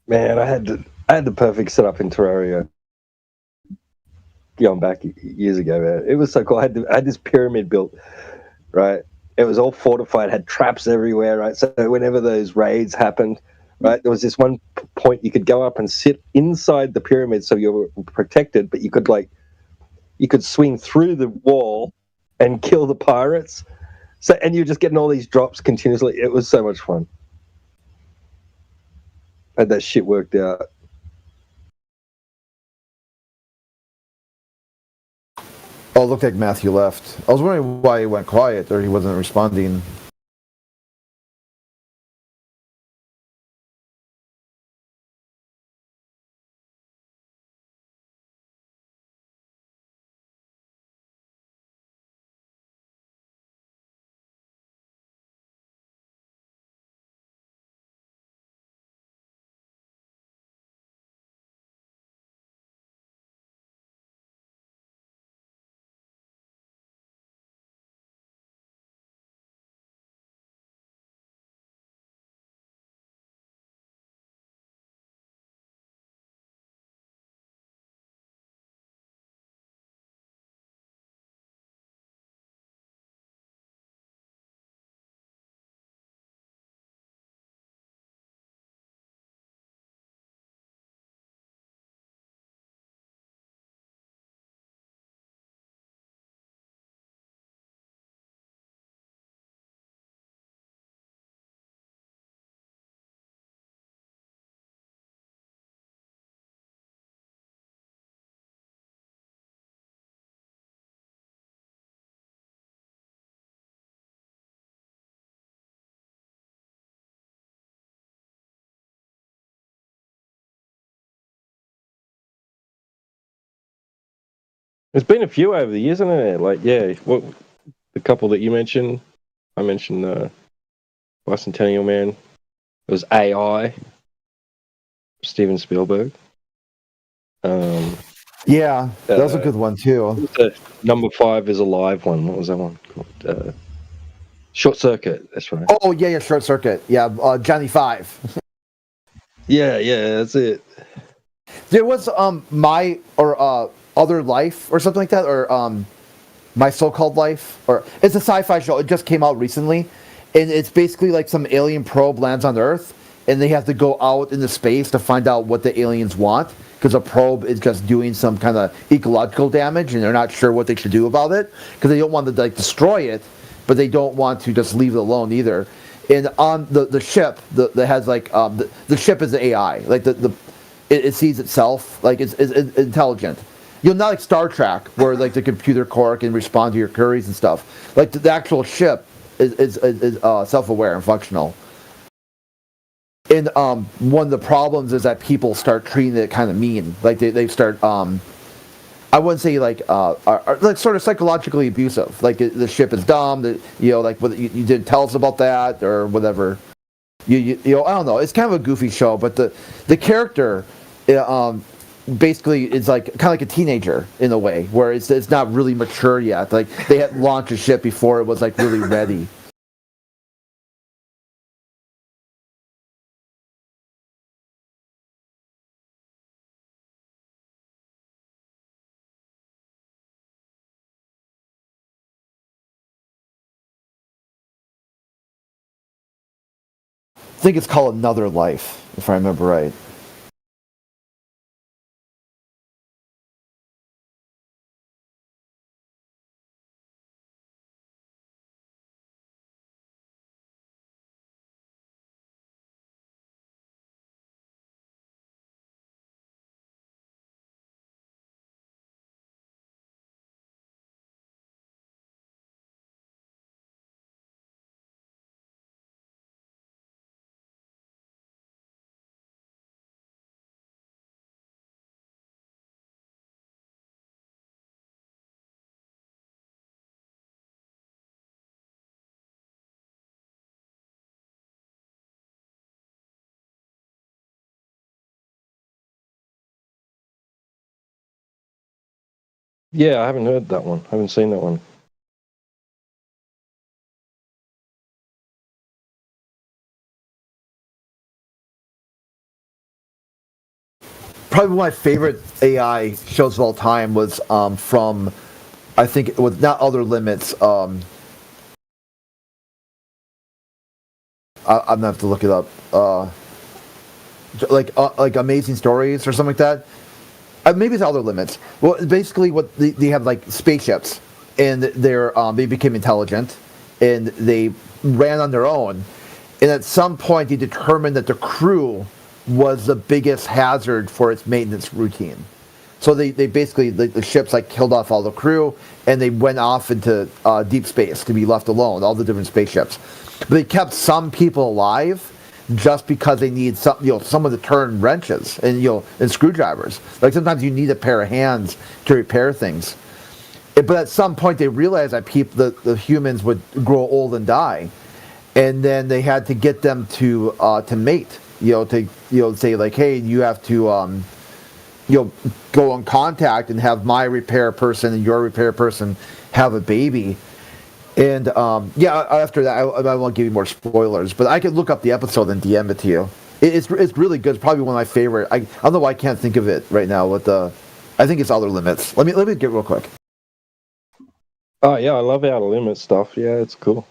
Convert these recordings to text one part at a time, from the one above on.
Man, I had the perfect setup in Terraria going back years ago. Man. It was so cool. I had this pyramid built, right? It was all fortified, had traps everywhere, right? So whenever those raids happened, right, there was this one point you could go up and sit inside the pyramid, so you were protected, but you could swing through the wall and kill the pirates. So and you're just getting all these drops continuously. It was so much fun. I had that shit worked out. Oh, it looked like Matthew left. I was wondering why he went quiet or he wasn't responding. There's been a few over the years, isn't there? Like, yeah, what the couple that you mentioned. I mentioned Bicentennial Man. It was AI, Steven Spielberg. Um, Yeah, that was a uh, good one too. the number five is a live one. What was that one called? Short Circuit. That's right. Oh yeah, yeah, Short Circuit. Yeah, Johnny Five. Yeah, yeah, that's it. There was my or Other Life or something like that, or My So-Called Life, or it's a sci-fi show. It just came out recently, and it's basically like some alien probe lands on Earth, and they have to go out into space to find out what the aliens want because a probe is just doing some kind of ecological damage, and they're not sure what they should do about it because they don't want to like destroy it, but they don't want to just leave it alone either. And on the ship that has like the ship is the AI, like it sees itself like it's intelligent. You know, not like Star Trek, where like the computer core can respond to your queries and stuff. Like the actual ship is self-aware and functional. And one of the problems is that people start treating it kind of mean. Like they start, I wouldn't say like, are like sort of psychologically abusive. Like the ship is dumb. That you know, like you didn't tell us about that or whatever. You know, I don't know. It's kind of a goofy show, but the character, basically is like kind of like a teenager in a way, where it's not really mature yet. Like they had launched a ship before it was like really ready. I think it's called Another Life, if I remember right. Yeah, I haven't heard that one. I haven't seen that one. probably one of my favorite AI shows of all time was from, I think it was not Other Limits. I'm gonna have to look it up. Like Amazing Stories or something like that. Maybe it's Other Limits. Well, basically, what they have like spaceships, and they became intelligent, and they ran on their own. And at some point, they determined that the crew was the biggest hazard for its maintenance routine. So they basically the ships like killed off all the crew, and they went off into deep space to be left alone. All the different spaceships, but they kept some people alive just because they need someone to turn wrenches and screwdrivers. Like sometimes you need a pair of hands to repair things. But at some point they realized that the humans would grow old and die, and then they had to get them to mate. Say like, hey, you have to go in contact and have my repair person and your repair person have a baby. And after that, I won't give you more spoilers, but I can look up the episode and DM it to you. It's really good. It's probably one of my favorite. I don't know why I can't think of it right now. I think it's Other Limits. Let me get real quick. Oh yeah, I love Outer Limits stuff. Yeah, it's cool.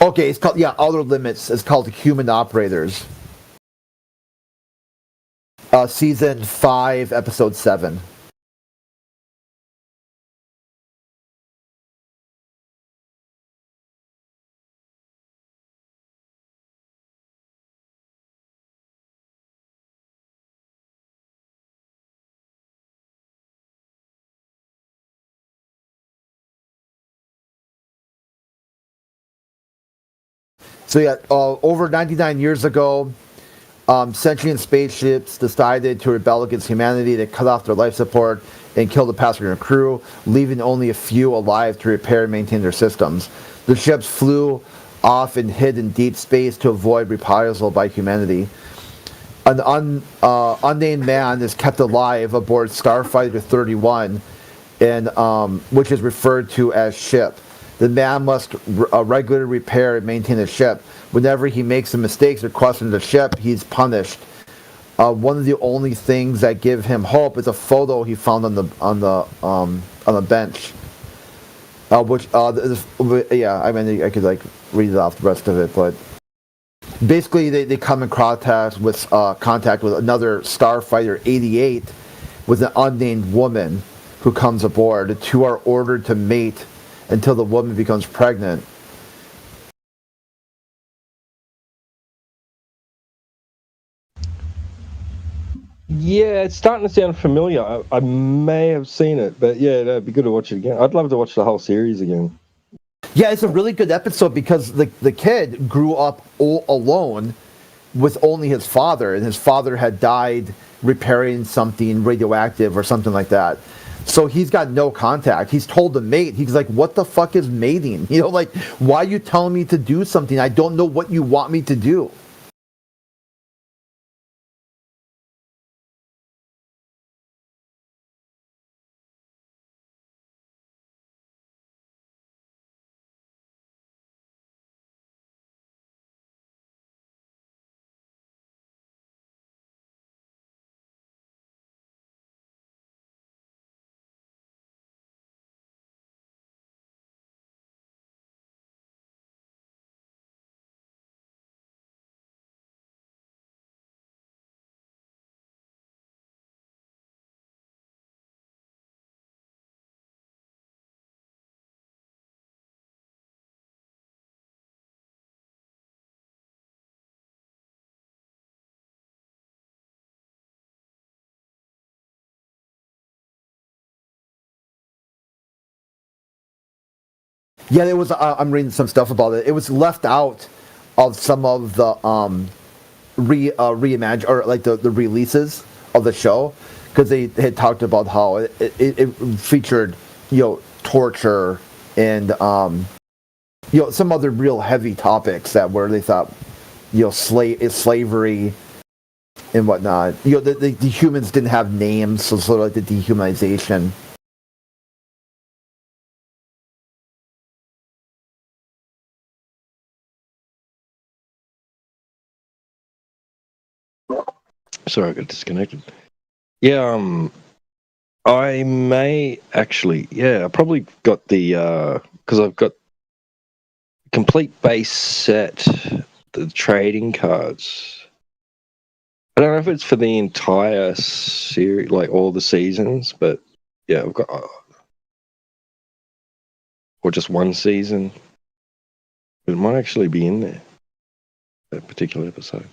Okay, it's called Outer Limits. It's called Human Operators. Season 5, episode 7. So over 99 years ago, sentient spaceships decided to rebel against humanity. They cut off their life support and killed the passenger and crew, leaving only a few alive to repair and maintain their systems. The ships flew off and hid in deep space to avoid reprisal by humanity. An unnamed man is kept alive aboard Starfighter 31, and which is referred to as Ship. The man must regularly repair and maintain the ship. Whenever he makes some mistakes or questions the ship, he's punished. One of the only things that give him hope is a photo he found on the bench. I could like read off the rest of it, but basically they come in contact with another Starfighter 88 with an unnamed woman who comes aboard. The two are ordered to mate until the woman becomes pregnant. Yeah, it's starting to sound familiar. I may have seen it, but yeah, it'd be good to watch it again. I'd love to watch the whole series again. Yeah, it's a really good episode because the kid grew up all alone with only his father, and his father had died repairing something radioactive or something like that. So he's got no contact. He's told to mate. He's like, what the fuck is mating? Like, why are you telling me to do something? I don't know what you want me to do. Yeah, there was. I'm reading some stuff about it. It was left out of some of the reimagine or like the releases of the show because they had talked about how it featured torture and some other real heavy topics that where they thought slavery and whatnot. The humans didn't have names, so sort of like the dehumanization. Sorry, I got disconnected. Yeah, I may actually, yeah, I probably got the because I've got complete base set, the trading cards. I don't know if it's for the entire series, like all the seasons, but yeah, I've got, or just one season. It might actually be in there, that particular episode.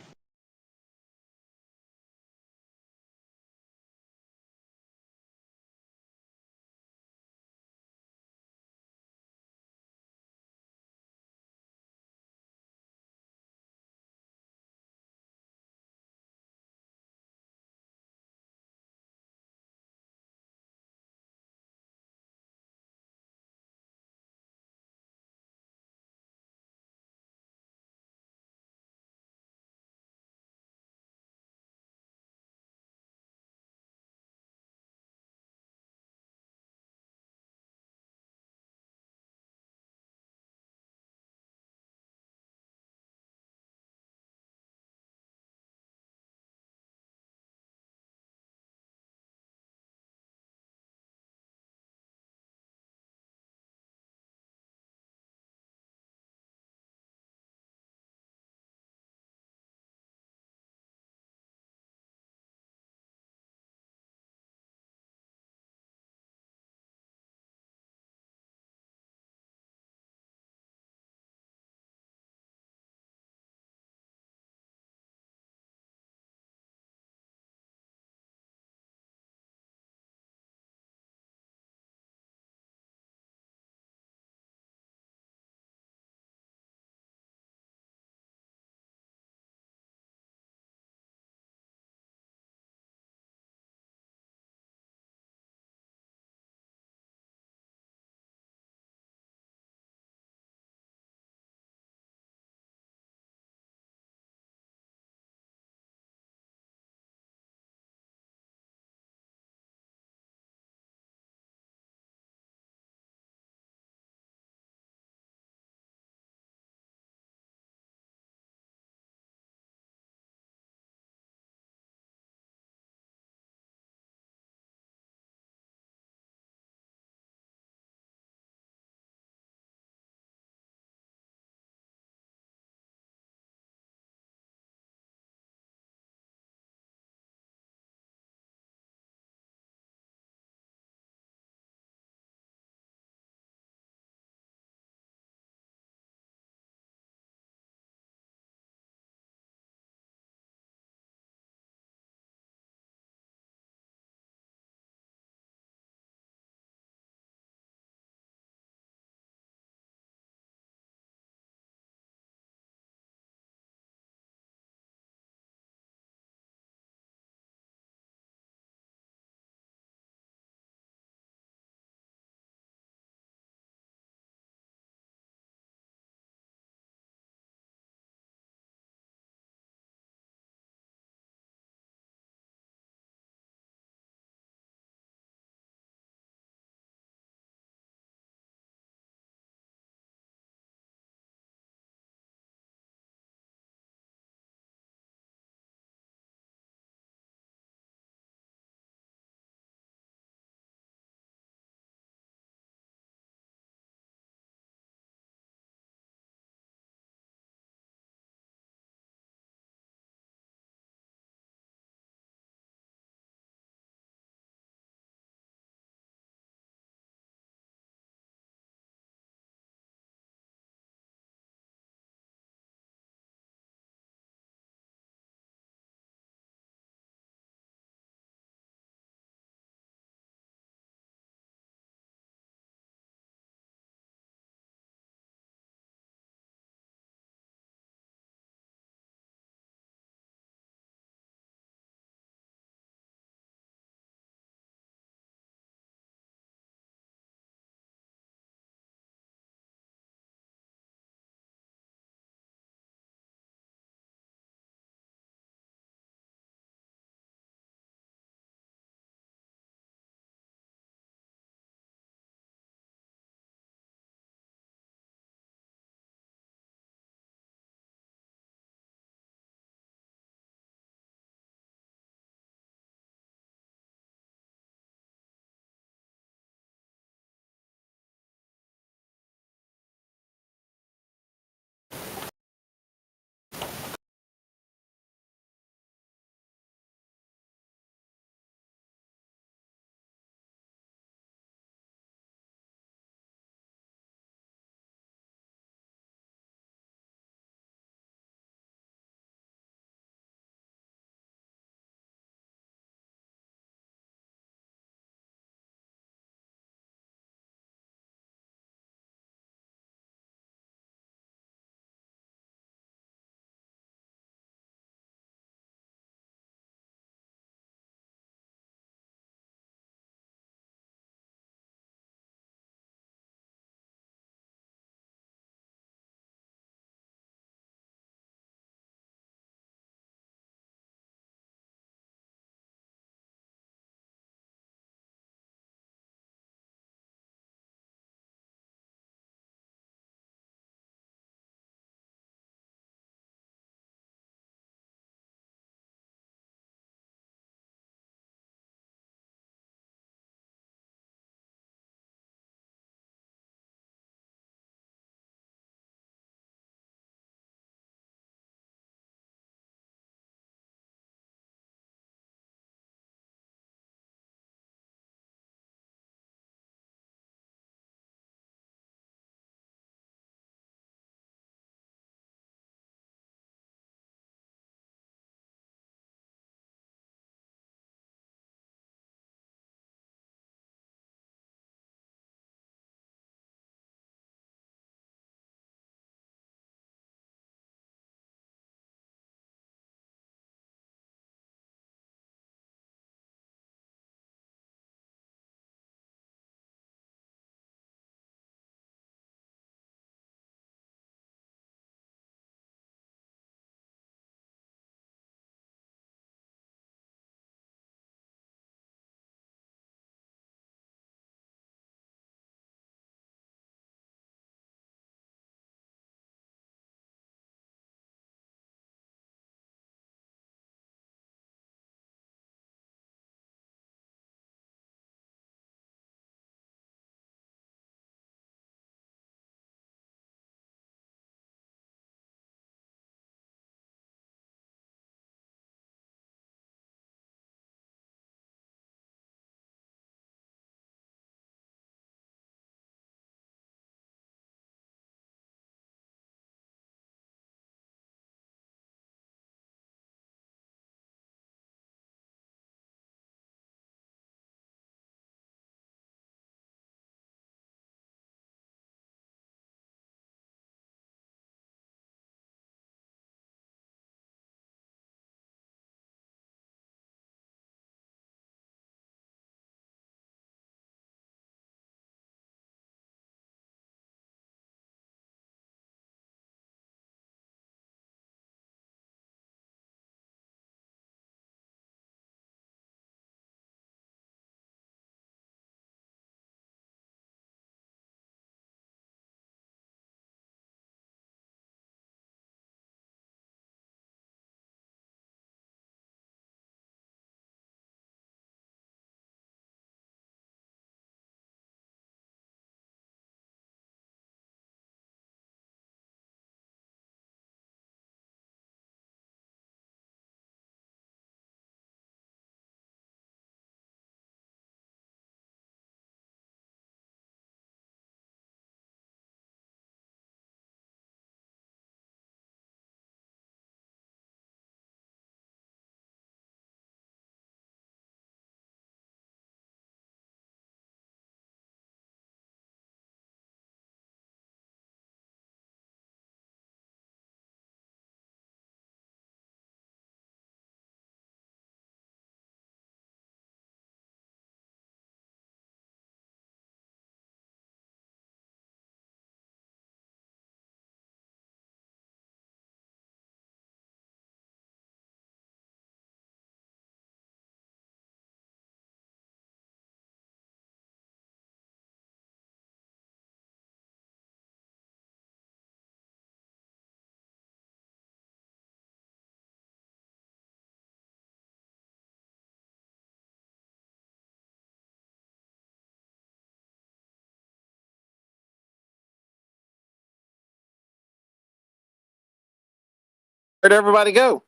Where'd everybody go?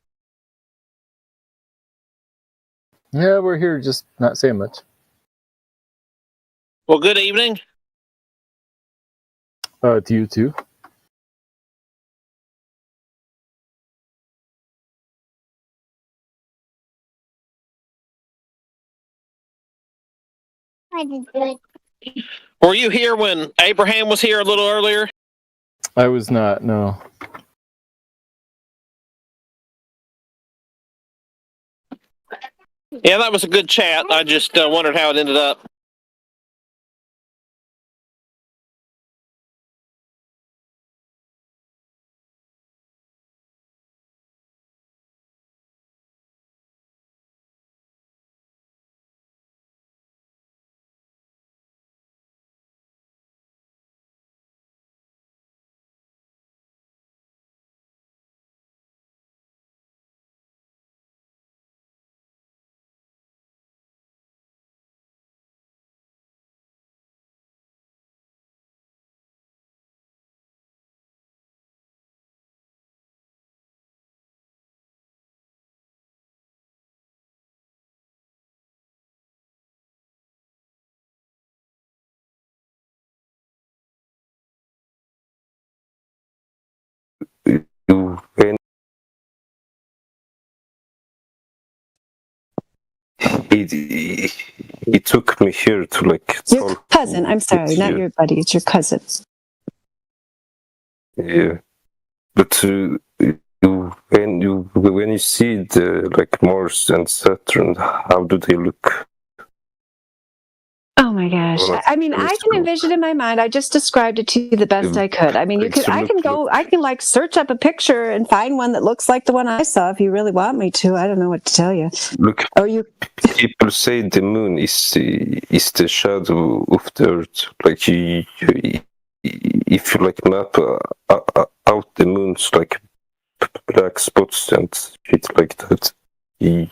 Yeah, we're here, just not saying much. Well, good evening. To you too. Were you here when Abraham was here a little earlier? I was not, no. Yeah, that was a good chat. I just wondered how it ended up. When he took me here to like Your talk cousin. I'm sorry, with not you. your buddy. It's your cousin. Yeah, but when you see the like Mars and Saturn, how do they look? Oh my gosh. Well, I mean, I can telescope. envision in my mind. I just described it to you the best I could. I mean, you could. I can go. I can like search up a picture and find one that looks like the one I saw. If you really want me to, I don't know what to tell you. Look, Or you. people say the moon is the shadow of the Earth. Like if you like map out the moon's like black spots and shit like that, you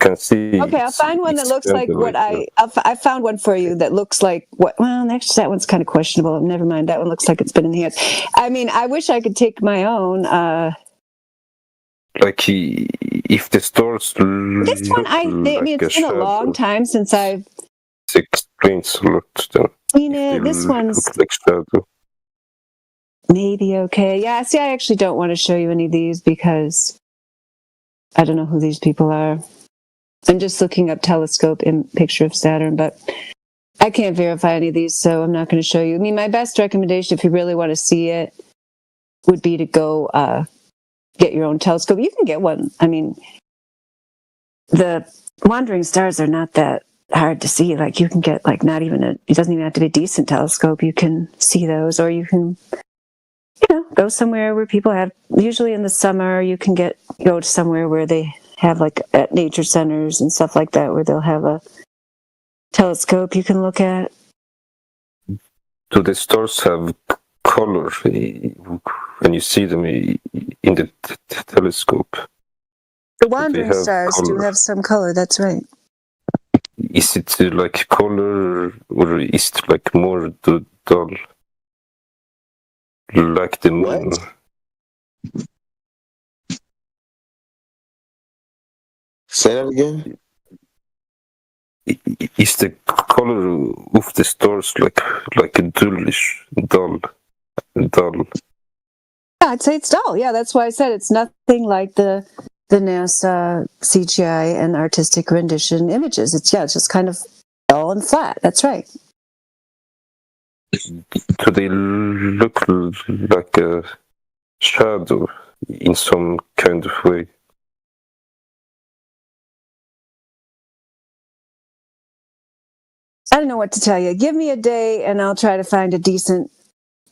can see. Okay, I'll find one that looks like what I found one for you that looks like what. Well, actually, that one's kind of questionable. Never mind. That one looks like it's been enhanced. I mean, I wish I could take my own. Like if the stars This one, I mean, it's been a long time since I've. Explains a lot. Then seen it. This one's like shadow. maybe okay. Yeah, see, I actually don't want to show you any of these because I don't know who these people are. I'm just looking up telescope in picture of Saturn, but I can't verify any of these, so I'm not going to show you. I mean, my best recommendation, if you really want to see it, would be to go get your own telescope. You can get one. I mean, the wandering stars are not that hard to see. Like you can get like not even it doesn't even have to be a decent telescope. You can see those, or you can go somewhere where people have, usually in the summer, you can go to somewhere where they have like at nature centers and stuff like that, where they'll have a telescope you can look at. Do the stars have color when you see them in the telescope? The wandering stars do have some color, that's right. Is it like color or is it like more dull? Like the moon? What? Say that again? Is the color of the stars like a dull? Yeah, I'd say it's dull. Yeah, that's why I said it's nothing like the NASA CGI and artistic rendition images. It's just kind of dull and flat. That's right. Do they look like a shadow in some kind of way? I don't know what to tell you. Give me a day and I'll try to find a decent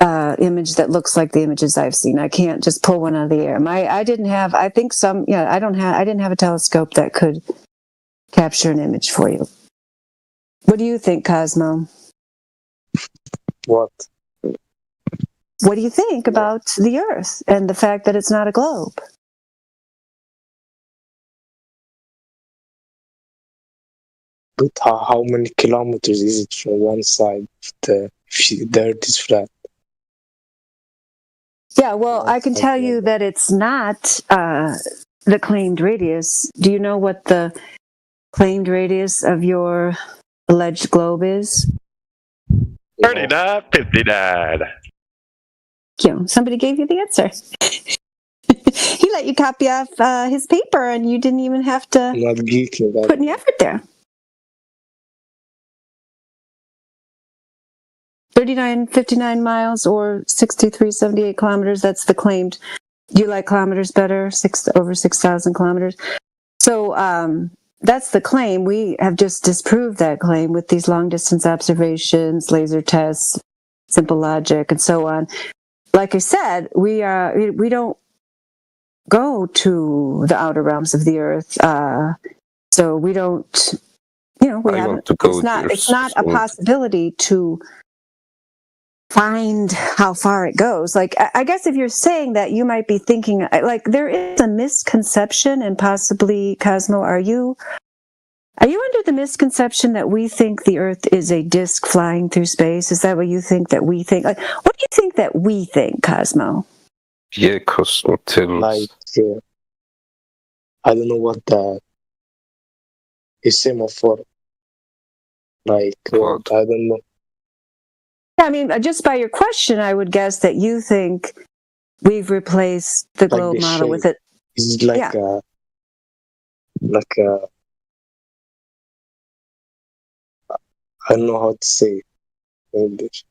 image that looks like the images I've seen. I can't just pull one out of the air. I didn't have I didn't have a telescope that could capture an image for you. What do you think, Cosmo? What? What do you think about the Earth and the fact that it's not a globe? But how many kilometers is it from one side if the Earth is flat? Yeah, well, I can tell you that it's not the claimed radius. Do you know what the claimed radius of your alleged globe is? 3959. Somebody gave you the answer. He let you copy off his paper, and you didn't even have to Not geeking. put any effort there. 3959 miles or 6378 kilometers. That's the claimed. Do you like kilometers better? Over 6,000 kilometers. So that's the claim. We have just disproved that claim with these long distance observations, laser tests, simple logic, and so on. Like I said, we don't go to the outer realms of the earth, so we don't. We haven't. It's not a possibility to find how far it goes. Like, I guess if you're saying that, you might be thinking, like, there is a misconception, and possibly, Cosmo, are you under the misconception that we think the Earth is a disk flying through space? Is that what you think that we think? Like, what do you think that we think, Cosmo? Yeah, Cosmo tells. Like, I don't know what the is semaphore. Like, What? I don't know. I mean, just by your question, I would guess that you think we've replaced the globe the model shape. with it. It's like Yeah. I don't know how to say in English.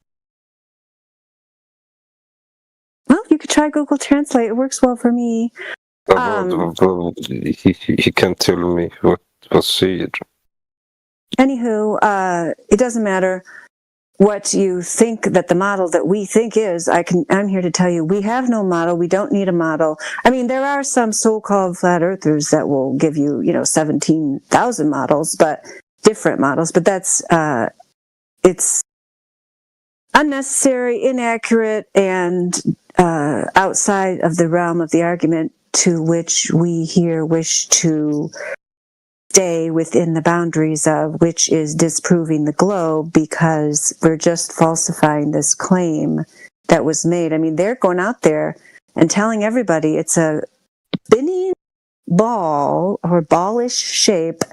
Well, you could try Google Translate. It works well for me. He can't tell me what was said. Anywho, it doesn't matter what you think that the model that we think is. I'm here to tell you we have no model. We don't need a model. I mean, there are some so-called flat earthers that will give you, 17,000 models, but different models. But that's it's unnecessary, inaccurate, and outside of the realm of the argument to which we here wish to stay within the boundaries of, which is disproving the globe, because we're just falsifying this claim that was made. I mean, they're going out there and telling everybody it's a spinning ball or ballish shape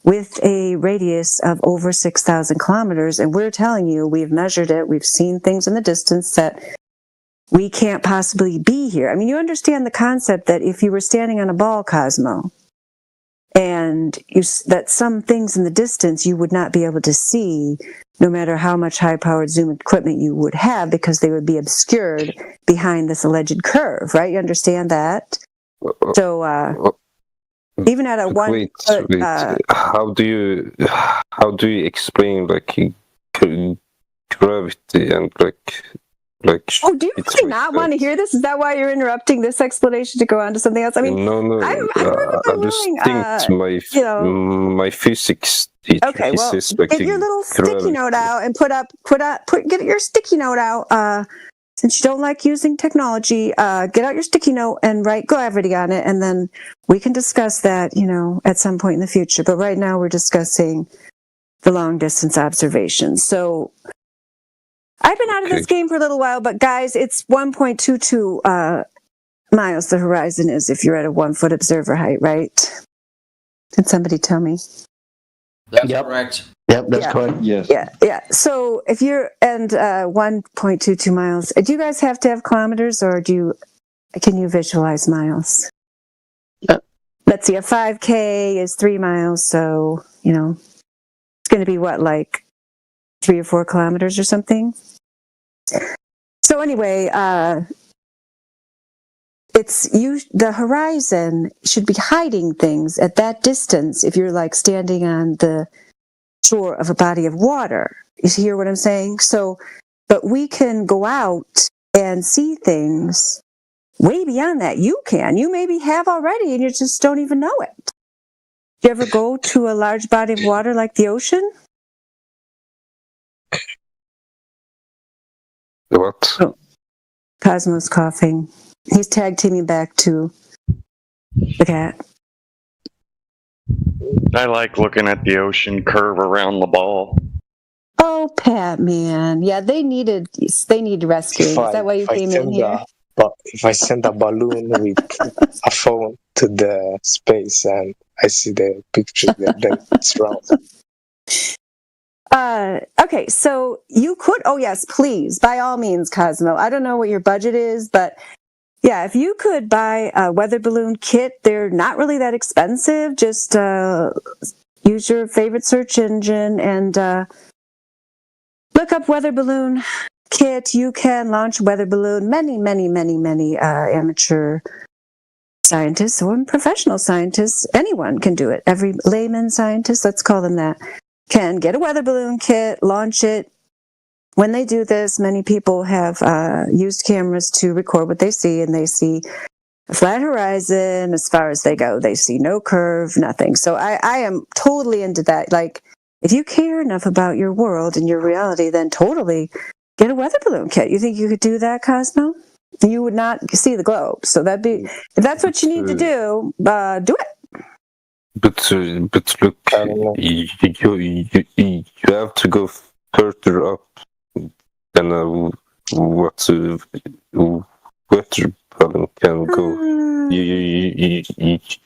with a radius of over 6,000 kilometers. And we're telling you, we've measured it, we've seen things in the distance that we can't possibly be here. I mean, you understand the concept that if you were standing on a ball, Cosmo, and that some things in the distance you would not be able to see, no matter how much high-powered zoom equipment you would have, because they would be obscured behind this alleged curve, right? You understand that? So even at a 1 foot, how do you explain gravity and oh, do you really not want to hear this? Is that why you're interrupting this explanation to go on to something else? I mean, no. I'm I just think my physics teacher. Okay, he well, says, get your little sticky note out and get your sticky note out. Since you don't like using technology, get out your sticky note and write gravity on it, and then we can discuss that, at some point in the future. But right now, we're discussing the long distance observations. So I've been out of this game for a little while, but guys, it's 1.22 miles the horizon is if you're at a 1 foot observer height, right? Can somebody tell me? That's correct. Yep, that's correct. Yes. Yeah. So if you're and 1.22 miles, do you guys have to have kilometers, or can you visualize miles? Let's see, a 5K is 3 miles, so it's going to be what, like 3 or 4 kilometers or something. So anyway, the horizon should be hiding things at that distance. If you're like standing on the shore of a body of water, you hear what I'm saying? So, but we can go out and see things way beyond that. You maybe have already, and you just don't even know it. Do you ever go to a large body of water like the ocean? What? Oh, Cosmo's coughing. He's tag teaming back to the cat. I like looking at the ocean curve around the ball. Oh, Pat, man. Yeah, they need rescuing. Is that why you came in here? But if I send a balloon with a phone to the space and I see the picture there, then it's wrong. Okay, so you could, oh yes, please, by all means, Cosmo. I don't know what your budget is, but yeah, if you could buy a weather balloon kit, they're not really that expensive. Just use your favorite search engine and look up weather balloon kit. You can launch a weather balloon. Many amateur scientists or professional scientists, anyone can do it. Every layman scientist, let's call them that, can get a weather balloon kit, launch it. When they do this, many people have used cameras to record what they see, and they see a flat horizon as far as they go. They see no curve, nothing. So I am totally into that. Like, if you care enough about your world and your reality, then totally get a weather balloon kit. You think you could do that, Cosmo? You would not see the globe. So that'd be, if that's what you need to do, do it. But look, you have to go further up than what weather balloon can go. You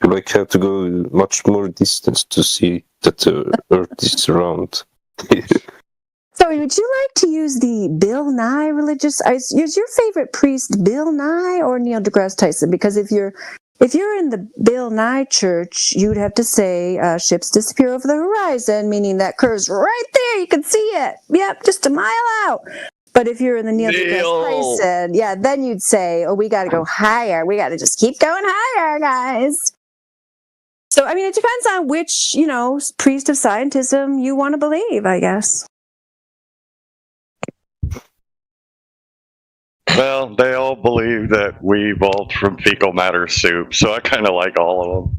like have to go much more distance to see that the Earth is round. So would you like to use the Bill Nye religious? Is your favorite priest Bill Nye or Neil deGrasse Tyson? Because if you're in the Bill Nye church, you'd have to say ships disappear over the horizon, meaning that curve's right there. You can see it. Yep, just a mile out. But if you're in the Neil deGrasse Tyson, yeah, then you'd say, oh, we got to go higher. We got to just keep going higher, guys. So, I mean, it depends on which, priest of scientism you want to believe, I guess. Well, they all believe that we evolved from fecal matter soup, so I kind of like all of them.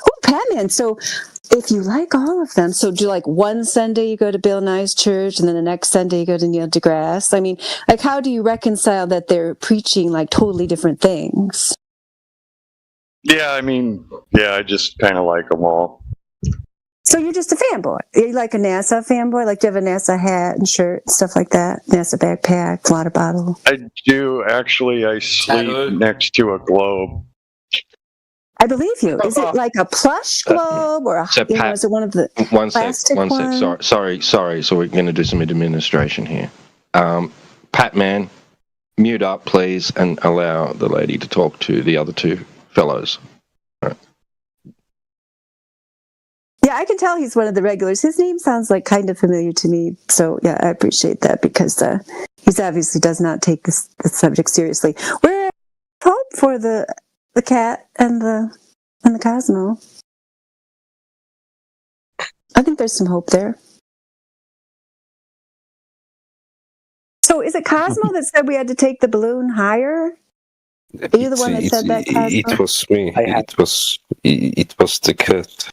Oh, Patman, so if you like all of them, so do like one Sunday you go to Bill Nye's church and then the next Sunday you go to Neil deGrasse? I mean, like, how do you reconcile that they're preaching like totally different things? Yeah, I just kind of like them all. So you're just a fanboy. You're like a NASA fanboy? Like, do you have a NASA hat and shirt and stuff like that? NASA backpack, water bottle? I do, actually. I sleep next to a globe. I believe you. Is it like a plush globe or is it one of the plastic ones? Sorry. So we're going to do some administration here. Patman, mute up, please, and allow the lady to talk to the other two fellows. Yeah, I can tell he's one of the regulars. His name sounds like kind of familiar to me. So, yeah, I appreciate that because he's obviously does not take the subject seriously. We're hope for the cat and the Cosmo. I think there's some hope there. So is it Cosmo that said we had to take the balloon higher? Are you the one that said that, Cosmo? It was me. It was the cat.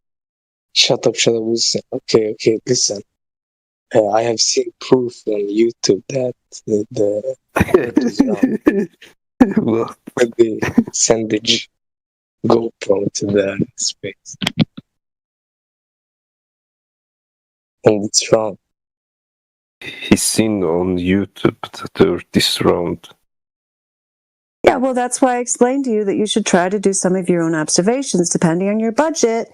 Shut up, listen. Okay, listen. I have seen proof on YouTube that the sandwich GoPro to the space. And it's wrong. He's seen on YouTube that the Earth is round. Yeah, well, that's why I explained to you that you should try to do some of your own observations depending on your budget.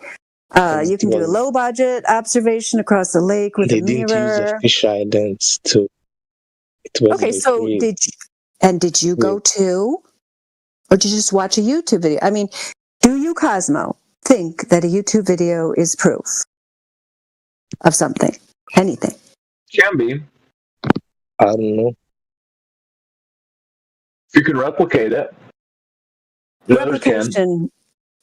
You can do a low budget observation across the lake with a mirror. They didn't use the fisheye lens too. Okay, so did you go to, or did you just watch a YouTube video? I mean, do you, Cosmo, think that a YouTube video is proof of something, anything? Can be. I don't know. If you can replicate it.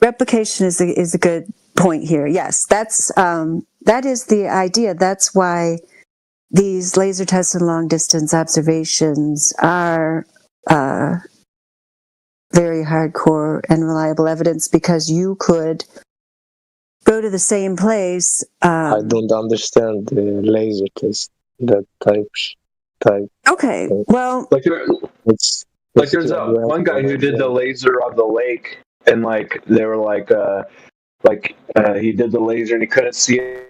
Replication is a good point here. Yes, that is the idea. That's why these laser tests and long distance observations are very hardcore and reliable evidence, because you could go to the same place. I don't understand the laser test, that type. Okay, well, there's one guy who did the laser of the lake, and they were he did the laser and he couldn't see it.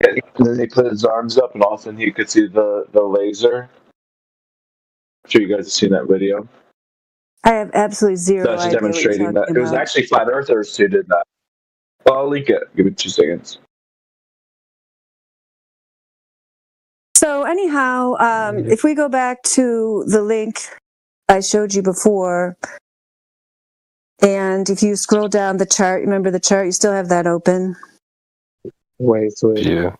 And then he put his arms up, and all of a sudden he could see the laser. I'm sure you guys have seen that video. I have absolutely zero That's idea what you're demonstrating talking that. It was about. actually flat earthers who did that. Well, I'll link it. Give me 2 seconds. So anyhow, if we go back to the link I showed you before, and if you scroll down the chart, remember the chart, you still have that open. Wait. Yeah.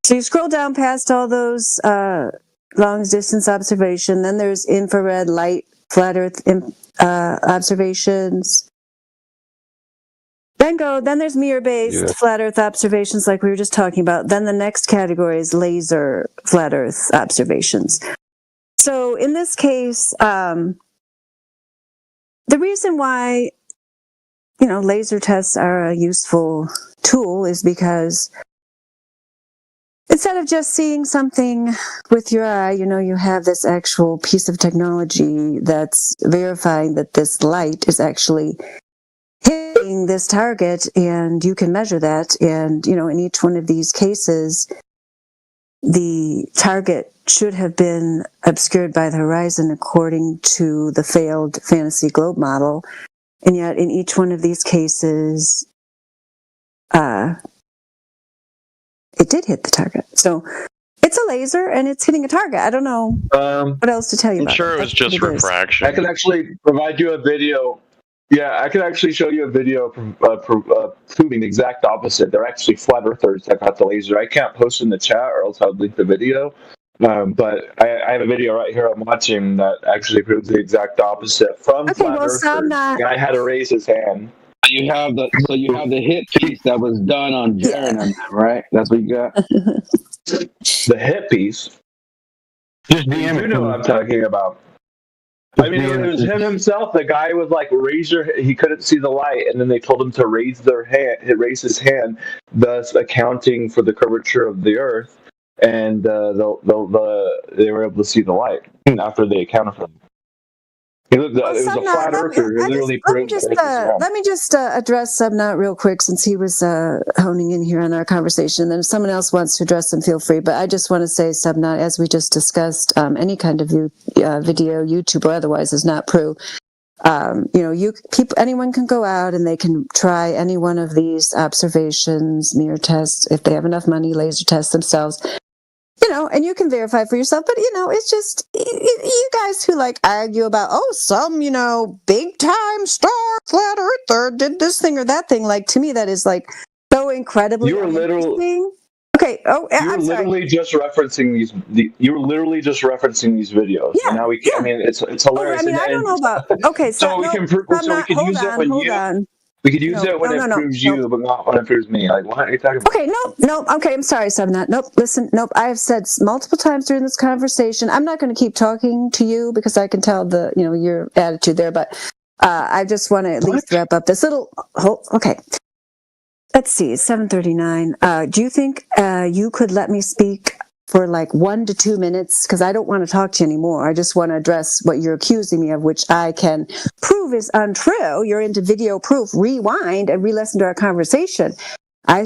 So you scroll down past all those long distance observation, then there's infrared light, flat earth observations. Then there's mirror-based flat earth observations like we were just talking about. Then the next category is laser flat earth observations. So in this case, the reason why, laser tests are a useful tool is because instead of just seeing something with your eye, you have this actual piece of technology that's verifying that this light is actually hitting this target, and you can measure that. And, in each one of these cases, the target should have been obscured by the horizon according to the failed fantasy globe model. And yet, in each one of these cases, it did hit the target. So it's a laser and it's hitting a target. I don't know what else to tell you I'm about sure it was just refraction. I can actually provide you a video. Yeah, I can actually show you a video proving the exact opposite. They're actually flat earthers that got the laser. I can't post in the chat or else I'll link the video. But I have a video right here I'm watching that actually proves the exact opposite from flat earthers. The guy had to raise his hand. You have the hit piece that was done on Jaren and them, right? That's what you got. The hit piece. Just you know what I'm talking about. I mean, it was him himself. The guy was like, he couldn't see the light, and then they told him to raise his hand, thus accounting for the curvature of the Earth, and they were able to see the light after they accounted for it. It was a flat earther. Let me just address Subnaught real quick, since he was honing in here on our conversation. And then if someone else wants to address them, feel free. But I just want to say, Subnaught, as we just discussed, any kind of video, YouTube or otherwise, is not proof. Anyone can go out and they can try any one of these observations, mirror tests, if they have enough money, laser tests themselves. And you can verify for yourself, but it's just you guys who argue about, some big time star flat earther did this thing or that thing. To me, that is so incredibly. You were literally okay. I'm literally just referencing these. You were literally just referencing these videos. Yeah. And now we can. Yeah. I mean, it's hilarious. I don't know about. Okay, so we can use it when you. We could use it when it proves you, but not when it proves me. What are you talking about? Okay, no. Okay, I'm sorry, Subnaught. Nope, listen, nope. I have said multiple times during this conversation, I'm not going to keep talking to you because I can tell your attitude there, but I just want to at least wrap up this little. Okay. Let's see, it's 7:39. Do you think you could let me speak for 1 to 2 minutes? Because I don't want to talk to you anymore. I just want to address what you're accusing me of, which I can prove is untrue. You're into video proof. Rewind and re-listen to our conversation.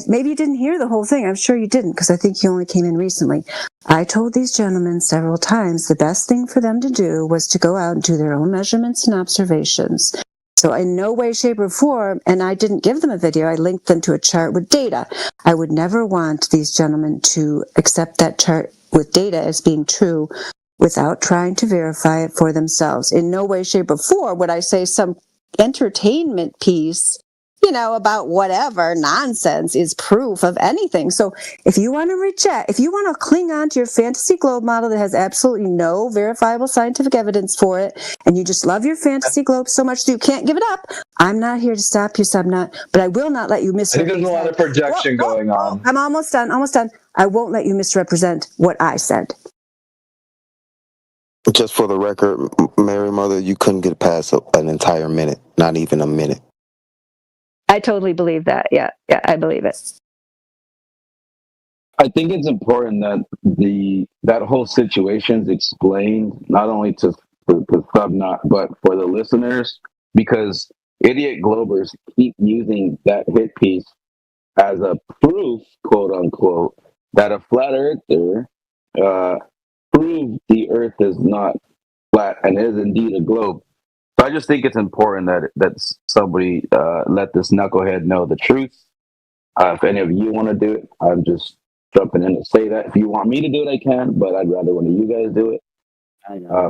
Maybe you didn't hear the whole thing. I'm sure you didn't, because I think you only came in recently. I told these gentlemen several times the best thing for them to do was to go out and do their own measurements and observations. So in no way, shape, or form, and I didn't give them a video, I linked them to a chart with data. I would never want these gentlemen to accept that chart with data as being true without trying to verify it for themselves. In no way, shape, or form would I say some entertainment piece, about whatever nonsense is proof of anything. So if you want to cling on to your fantasy globe model that has absolutely no verifiable scientific evidence for it, and you just love your fantasy globe so much that you can't give it up, I'm not here to stop you, Subnaught, but I will not let you misrepresent. I think there's a lot of projection going on. I'm almost done. I won't let you misrepresent what I said. Just for the record, Mary Mother, you couldn't get past an entire minute, not even a minute. I totally believe that. Yeah, I believe it. I think it's important that that whole situation is explained not only to Subnaught but for the listeners, because idiot globers keep using that hit piece as a proof, quote unquote, that a flat earther proved the Earth is not flat and is indeed a globe. So I just think it's important that somebody let this knucklehead know the truth. If any of you want to do it, I'm just jumping in to say that. If you want me to do it, I can, but I'd rather one of you guys do it.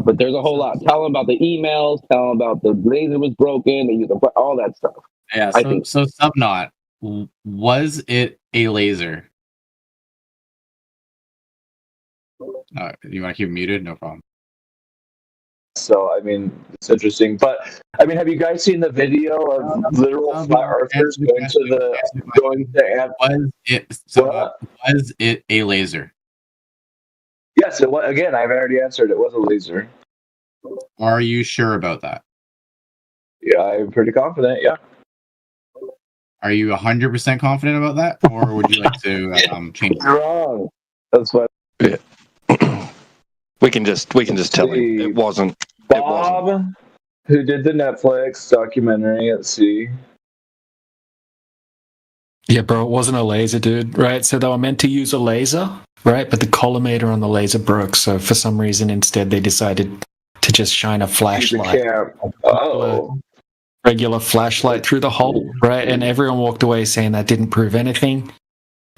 But there's a whole lot. Tell them about the emails. Tell them about the laser was broken. They used all that stuff. Yeah. So Subnaught, was it a laser? You want to keep it muted? No problem. So, I mean, it's interesting. But, I mean, have you guys seen the video of literal flat earthers going to Was it a laser? Yes, it was. Again, I've already answered. It was a laser. Are you sure about that? Yeah, I'm pretty confident, yeah. Are you 100% confident about that? Or would you like to change it? You're wrong. That's what... Yeah. We can just tell him it wasn't. Bob, who did the Netflix documentary, let's see. Yeah, bro, it wasn't a laser, dude, right? So they were meant to use a laser, right? But the collimator on the laser broke, so for some reason instead they decided to just shine a flashlight. Oh. Regular flashlight through the hole, right? And everyone walked away saying that didn't prove anything.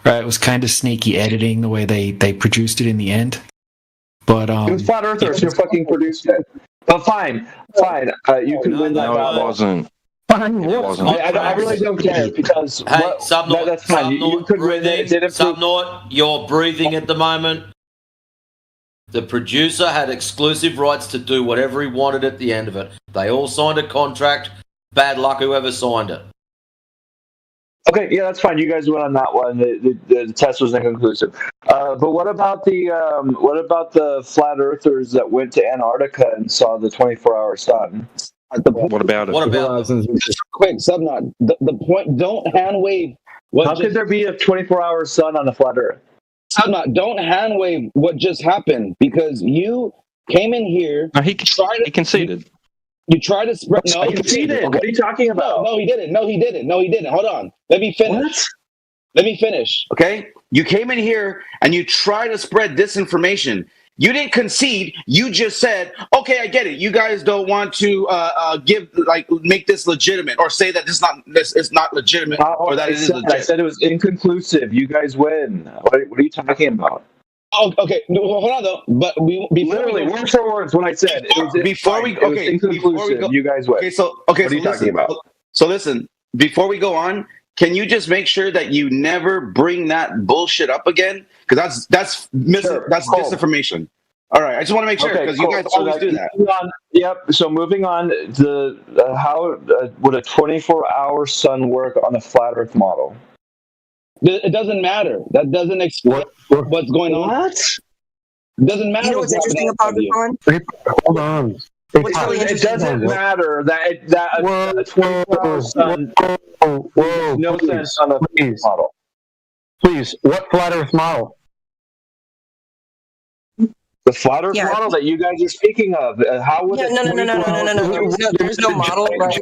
Right? It was kind of sneaky editing the way they produced it in the end. But it was flat earthers who fucking produced it. But fine. You can win that battle. It wasn't. It wasn't. I really don't care because Subnaught, that's fine. You could win it. Subnaught, you're breathing at the moment. The producer had exclusive rights to do whatever he wanted at the end of it. They all signed a contract. Bad luck whoever signed it. Okay, yeah, that's fine. You guys went on that one. The test was inconclusive. But what about the flat earthers that went to Antarctica and saw the 24-hour sun? What about it? Just quick, Subnaught. The point. Don't hand wave. How could there be a 24-hour sun on a flat Earth? Subnaught, don't hand wave what just happened because you came in here. No, he conceded. You tried to spread. No, he conceded. Okay. What are you talking about? No, he didn't. No, he didn't. Hold on. Let me finish. What? Let me finish. Okay. You came in here and you tried to spread disinformation. You didn't concede. You just said, "Okay, I get it. You guys don't want to make this legitimate or say that this is not legitimate or that it is legitimate." I said it was inconclusive. You guys win. What are you talking about? Oh, okay. No, hold on though. But literally word for words when I said before we go, you guys win. What are you talking about? So listen, before we go on, can you just make sure that you never bring that bullshit up again? Because that's disinformation. All right, I just want to make sure because you guys always do that. Yep. So moving on, how would a 24-hour sun work on a flat Earth model? It doesn't matter. That doesn't explain what's going on. What? It doesn't matter. You know what's interesting about this one? Hold on. It doesn't matter that a 24-hour sun makes no sense on a model. Please, what flat Earth model? The flat Earth model that you guys are speaking of. How would No. There's no model, right?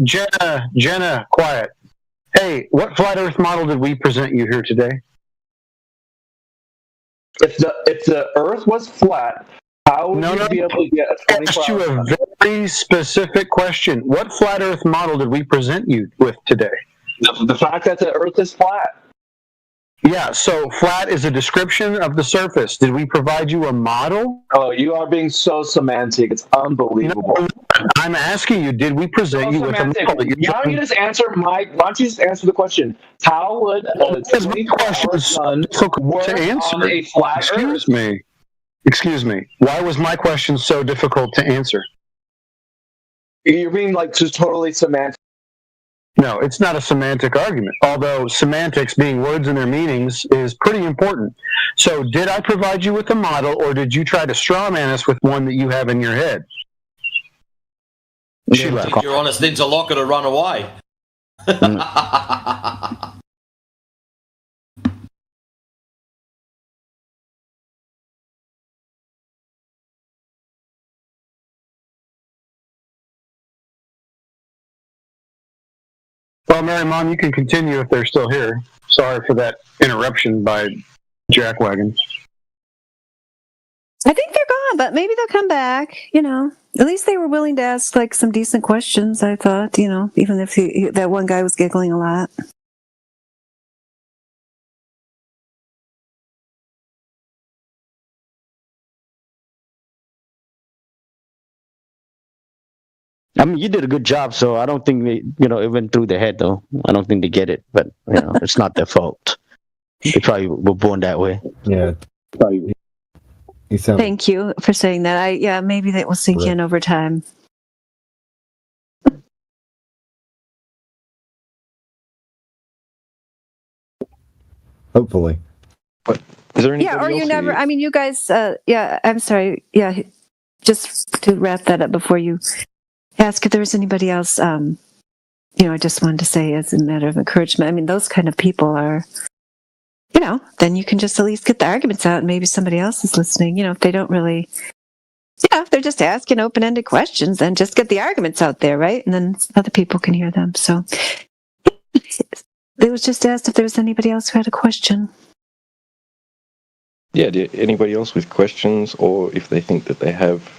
Jenna, quiet. Hey, what flat Earth model did we present you here today? If the Earth was flat, how would you be able to get a 24-hour? I asked you a very specific question. What flat Earth model did we present you with today? The fact that the Earth is flat. Yeah, so flat is a description of the surface. Did we provide you a model? Oh, you are being so semantic. It's unbelievable. No, I'm asking you, did we present you with a model? Why don't you just answer the question? How would a 24-hour sun work to answer? On a flat Earth? Excuse me. Why was my question so difficult to answer? You're being just totally semantic. No, it's not a semantic argument, although semantics being words and their meanings is pretty important. So did I provide you with a model, or did you try to straw man us with one that you have in your head? She left. You're honest interlocker to run away. Well, Mary Mom, you can continue if they're still here. Sorry for that interruption by Jackwagon. I think they're gone, but maybe they'll come back. At least they were willing to ask like some decent questions. I thought, even if that one guy was giggling a lot. I mean, you did a good job, so I don't think they, it went through their head, though. I don't think they get it, but, it's not their fault. They probably were born that way. Yeah. Probably. Thank you for saying that. Maybe that will sink in over time. Hopefully. But is there Yeah, or you never. I mean, you guys. I'm sorry. Yeah, just to wrap that up before you ask if there was anybody else. I just wanted to say, as a matter of encouragement, I mean, those kind of people are. Then you can just at least get the arguments out, and maybe somebody else is listening. If they don't really. If they're just asking open-ended questions, then just get the arguments out there, right? And then other people can hear them. So it was just asked if there was anybody else who had a question. Yeah, anybody else with questions, or if they think that they have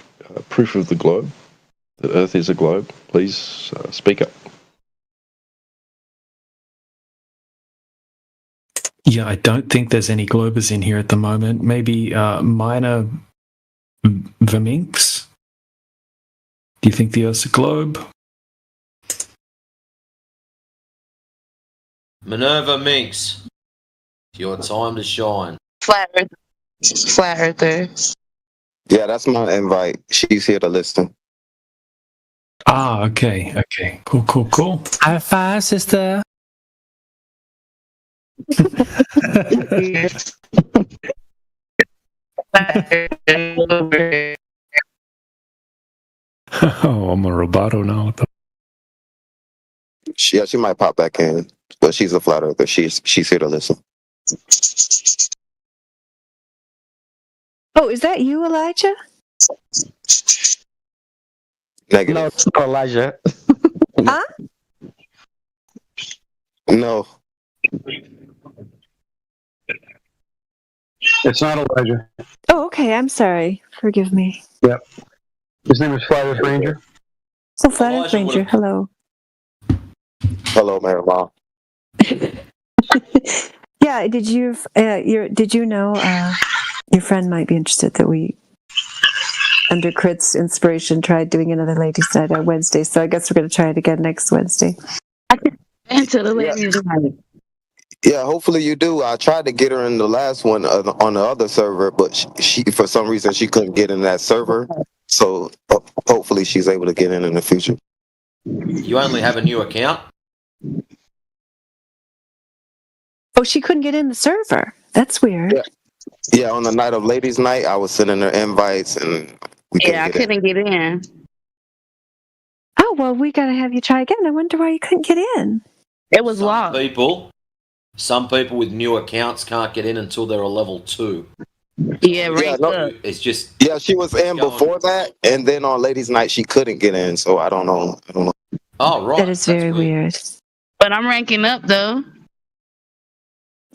proof of the globe, that Earth is a globe, please speak up. Yeah, I don't think there's any Globers in here at the moment. Maybe Minor Verminx? Do you think the Earth's a globe? Minerva Minx, it's your time to shine. Flat Earther. Yeah, that's my invite. She's here to listen. Ah, okay. Cool. High five, sister. Oh, I'm a roboto now. She might pop back in, but she's a flat earther. She's here to listen. Oh, is that you, Elijah? Negative. No, it's not Elijah. Huh? No. It's not Elijah. Oh, okay. I'm sorry. Forgive me. Yep. His name is Flat Earth Ranger. Oh, Flat Earth Ranger. Hello. Hello, Mary Mom. Yeah. Did you know your friend might be interested that we, under Crit's inspiration, tried doing another ladies' night on Wednesday. So I guess we're going to try it again next Wednesday. Into the ladies' night. Yeah, hopefully you do. I tried to get her in the last one on the other server, but she for some reason she couldn't get in that server. So hopefully she's able to get in the future. You only have a new account? Oh, she couldn't get in the server. That's weird. Yeah, on the night of ladies' night, I was sending her invites and I couldn't get in. Oh, well, we got to have you try again. I wonder why you couldn't get in. It was locked. Some people with new accounts can't get in until they're a level 2. Yeah, right. It's just she was in before that, and then on ladies' night she couldn't get in. So I don't know. Oh, right. That is very weird. But I'm ranking up though.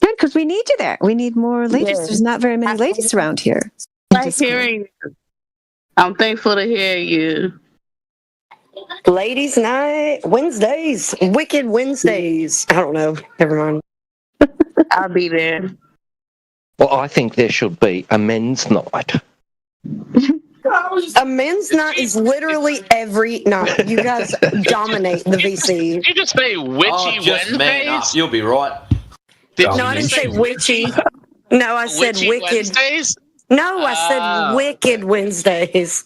Good, because we need you there. We need more ladies. Yeah. There's not very many ladies around here. Like hearing you. I'm thankful to hear you. Ladies' night, Wednesdays, Wicked Wednesdays. I don't know. Never mind. I'll be there. Well, I think there should be a men's night. A men's night is literally every night. You guys dominate the VC. Did you just say witchy just man up. Wednesdays? You'll be right. No, I didn't say witchy. No, I said Witchy wicked. Wednesdays? No, I said wicked Wednesdays.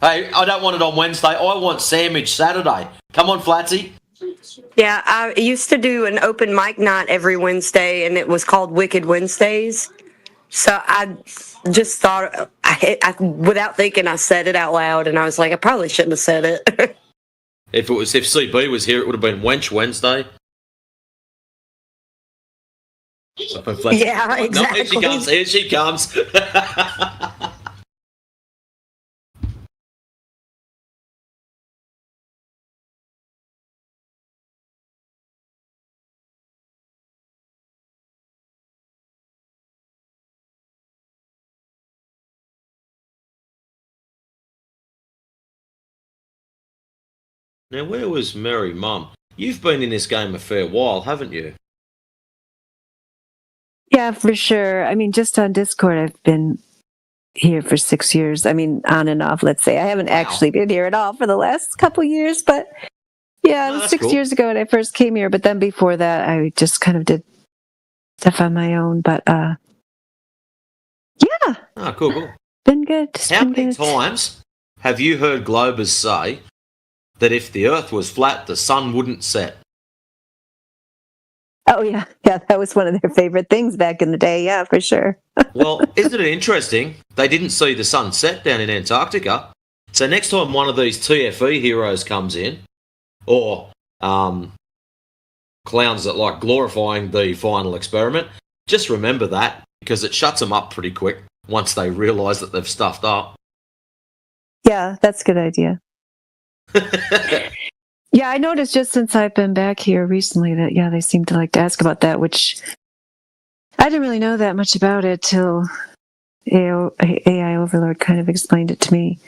Hey, I don't want it on Wednesday. I want sandwich Saturday. Come on, Flatsy. Yeah, I used to do an open mic night every Wednesday, and it was called Wicked Wednesdays. So I just thought, without thinking, I said it out loud, and I was like, I probably shouldn't have said it. If CB was here, it would have been Wench Wednesday. Yeah, exactly. No, here she comes. Now, where was Merry Mum? You've been in this game a fair while, haven't you? Yeah, for sure. I mean, just on Discord, I've been here for 6 years. I mean, on and off, let's say. I haven't actually been here at all for the last couple years, but yeah, it was that's 6 cool. years ago when I first came here. But then before that, I just kind of did stuff on my own. But yeah, Ah, cool. been good. How many times have you heard Globers say that if the Earth was flat, the sun wouldn't set? Oh yeah, that was one of their favorite things back in the day. Yeah, for sure. Well, isn't it interesting? They didn't see the sun set down in Antarctica. So next time one of these TFE heroes comes in, or clowns that like glorifying the final experiment, just remember that, because it shuts them up pretty quick once they realise that they've stuffed up. Yeah, that's a good idea. Yeah, I noticed just since I've been back here recently that, yeah, they seem to like to ask about that, which I didn't really know that much about it till AI Overlord kind of explained it to me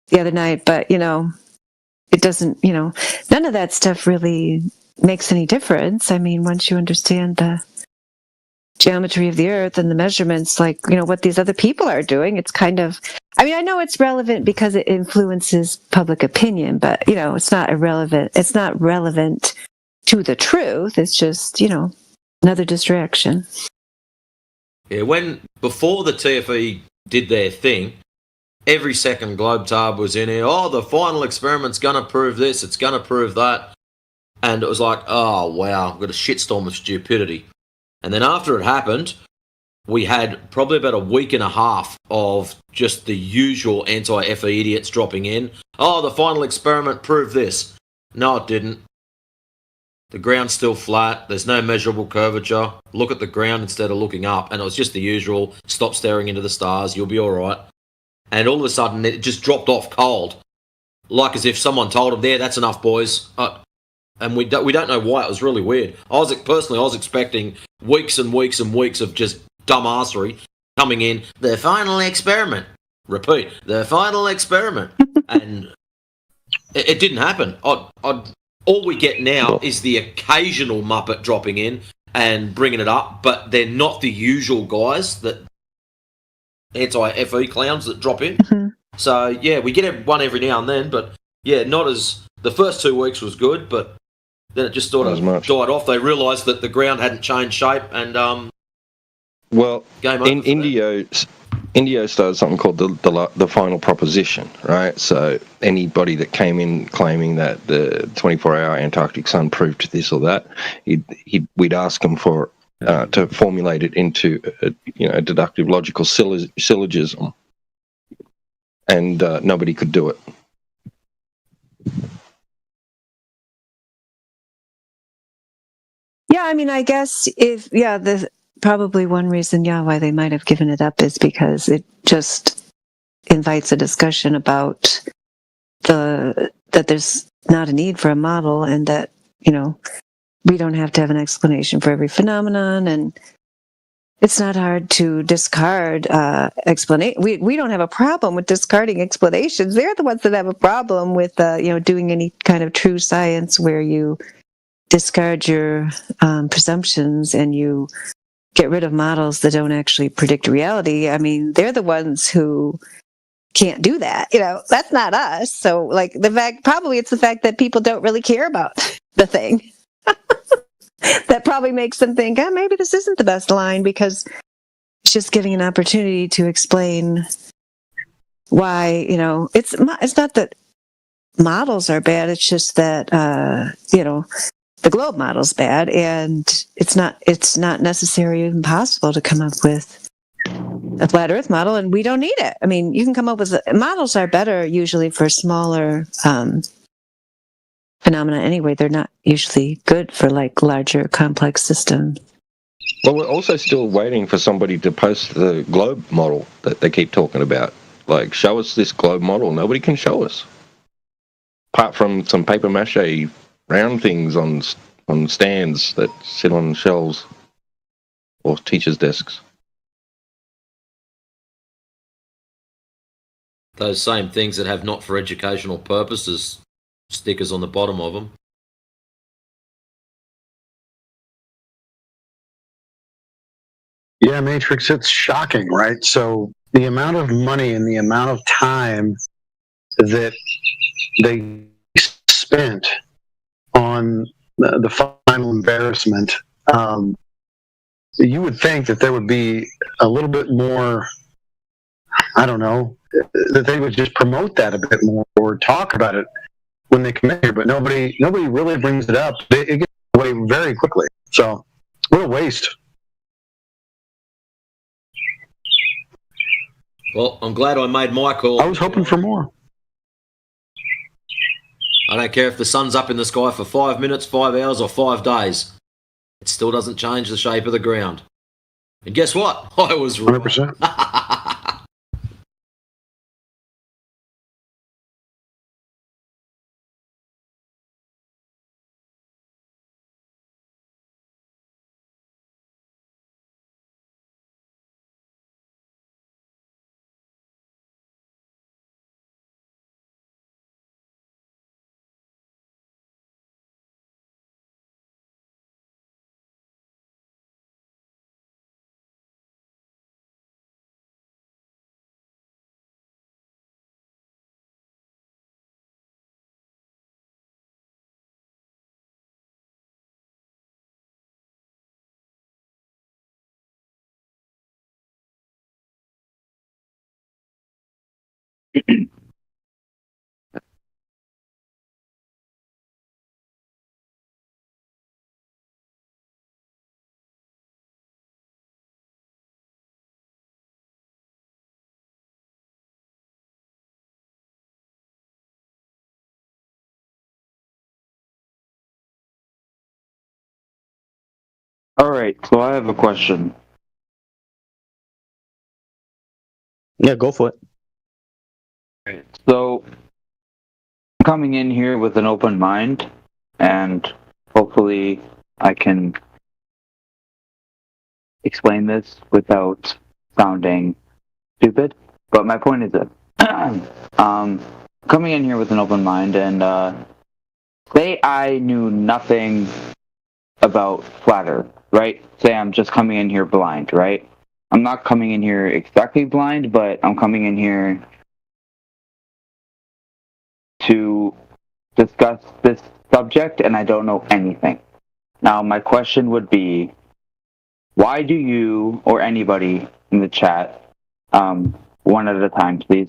the other night. But, it doesn't, none of that stuff really makes any difference. I mean, once you understand the geometry of the Earth and the measurements, like, what these other people are doing, it's kind of, I mean, I know it's relevant because it influences public opinion, but, it's not irrelevant. It's not relevant to the truth. It's just, another distraction. Yeah, before the TFE did their thing, every second Globetard was in here, the final experiment's going to prove this, it's going to prove that. And it was like, oh, wow, I've got a shitstorm of stupidity. And then after it happened, we had probably about a week and a half of just the usual anti-FE idiots dropping in. Oh, the final experiment proved this. No, it didn't. The ground's still flat. There's no measurable curvature. Look at the ground instead of looking up. And it was just the usual, stop staring into the stars, you'll be all right. And all of a sudden, it just dropped off cold. Like as if someone told them, there, that's enough, boys. And we don't know why. It was really weird. I was expecting weeks and weeks and weeks of just dumbassery coming in. The final experiment. Repeat. The final experiment. And it didn't happen. All we get now is the occasional Muppet dropping in and bringing it up, but they're not the usual guys, that anti-FE clowns that drop in. Mm-hmm. So, yeah, we get one every now and then, but, yeah, not as... The first 2 weeks was good, but then it just sort of died off. They realised that the ground hadn't changed shape, and well, game over. Indio started something called the final proposition, right? So anybody that came in claiming that the 24-hour Antarctic sun proved this or that, we'd ask them for to formulate it into a deductive logical syllogism, and nobody could do it. Yeah, I mean, I guess probably one reason, why they might have given it up is because it just invites a discussion about that there's not a need for a model, and that, we don't have to have an explanation for every phenomenon, and it's not hard to discard explanation. We don't have a problem with discarding explanations. They're the ones that have a problem with doing any kind of true science where you discard your presumptions and you get rid of models that don't actually predict reality. I mean, they're the ones who can't do that. That's not us. So, like, it's the fact that people don't really care about the thing. That probably makes them think, maybe this isn't the best line, because it's just giving an opportunity to explain why, it's not that models are bad. It's just that, the globe model's bad, and it's not necessary or even possible to come up with a flat Earth model, and we don't need it. I mean, you can come up with models are better usually for smaller phenomena anyway. They're not usually good for like larger complex systems. Well, we're also still waiting for somebody to post the globe model that they keep talking about. Like, show us this globe model. Nobody can show us, apart from some paper mache round things on stands that sit on shelves or teachers' desks. Those same things that have not for educational purposes stickers on the bottom of them. Yeah, Matrix, it's shocking, right? So the amount of money and the amount of time that they spent on the final embarrassment, you would think that there would be a little bit more, I don't know, that they would just promote that a bit more or talk about it when they come in here, but nobody really brings it up. It gets away very quickly. So what a waste. Well, I'm glad I made my call. I was hoping for more. I don't care if the sun's up in the sky for 5 minutes, 5 hours, or 5 days. It still doesn't change the shape of the ground. And guess what? I was right. 100%. All right, so I have a question. Yeah, go for it. So, I'm coming in here with an open mind, and hopefully I can explain this without sounding stupid. But my point is that coming in here with an open mind, and say I knew nothing about flat Earth, right? Say I'm just coming in here blind, right? I'm not coming in here exactly blind, but I'm coming in here to discuss this subject, and I don't know anything. Now, my question would be, why do you, or anybody in the chat, one at a time, please,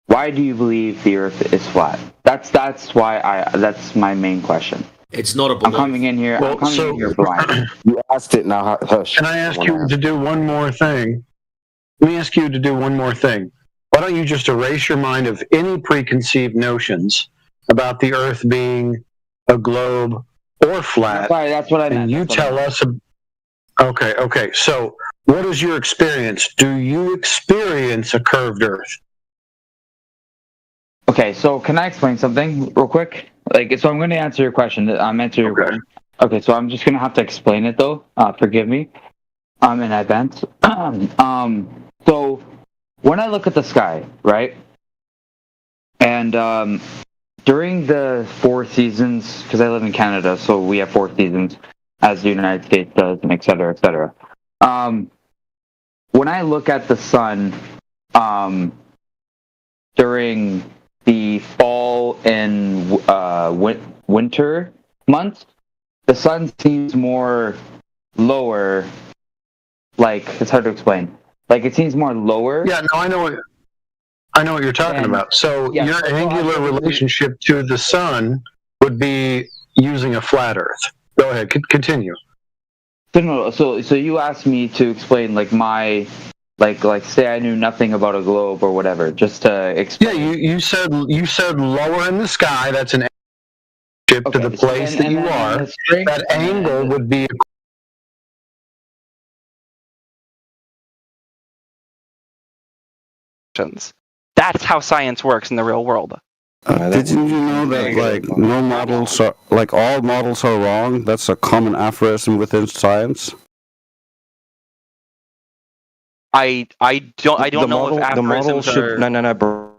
why do you believe the Earth is flat? That's my main question. It's not a belief. I'm coming in here. Well, I'm coming so- in here blind. You asked it, now hush. Can I ask you to do one more thing? Let me ask you to do one more thing. Why don't you just erase your mind of any preconceived notions about the Earth being a globe or flat? Sorry, that's what I meant. And you tell us. Okay. So, what is your experience? Do you experience a curved Earth? Okay, so can I explain something real quick? So I'm going to answer your question. Your question. Okay, so I'm just going to have to explain it though. Forgive me. In advance. So when I look at the sky, right, and during the 4 seasons, because I live in Canada, so we have 4 seasons, as the United States does, and et cetera, et cetera. When I look at the sun, during the fall and winter months, the sun seems more lower. It's hard to explain. It seems more lower. Yeah, no, I know what you're talking about. So yeah, your so angular relationship to the sun would be using a flat Earth. Go ahead, continue. So you asked me to explain my say I knew nothing about a globe or whatever, just to explain. Yeah, you said lower in the sky. That's an relationship to the place that you are. That angle would be. That's how science works in the real world. Didn't you know that no models are all models are wrong? That's a common aphorism within science. I don't know if the model aphorisms should are... no,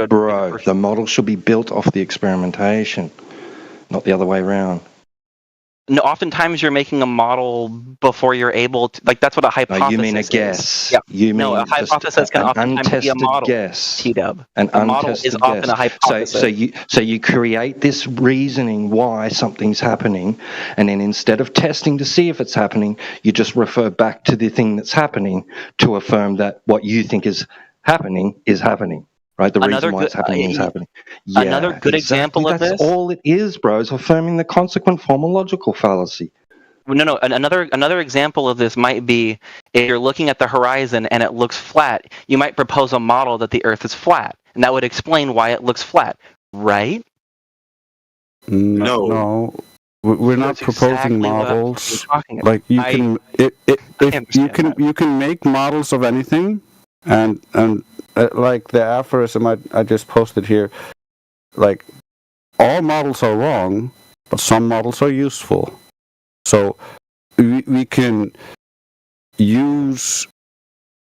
Bro, the model should be built off the experimentation, not the other way around. No, oftentimes you're making a model before you're able to. Like that's what a hypothesis You mean a is. guess? Yeah. You mean a hypothesis can an oftentimes be a untested model. guess? T-dub. An A model untested is often guess. a hypothesis. So you create this reasoning why something's happening, and then instead of testing to see if it's happening, you just refer back to the thing that's happening to affirm that what you think is happening is happening. Right, the Another reason why good- it's happening is happening. another good example of that's this- all it is, bro. Is affirming the consequent formological fallacy. No. Another example of this might be if you're looking at the horizon and it looks flat, you might propose a model that the Earth is flat, and that would explain why it looks flat, right? No. We're not proposing models. Like you can, you can make models of anything, and like the aphorism I just posted here, like all models are wrong, but some models are useful. So we can use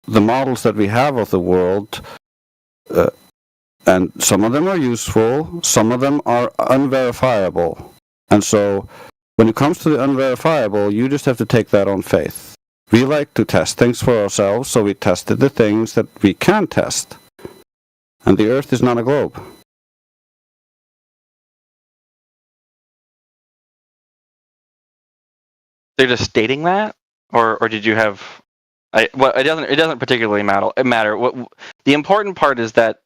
the models that we have of the world, and some of them are useful, some of them are unverifiable. And so when it comes to the unverifiable, you just have to take that on faith. We like to test things for ourselves, so we tested the things that we can test. And the Earth is not a globe. They're just stating that, or did you have? Well, it doesn't particularly matter. What the important part is that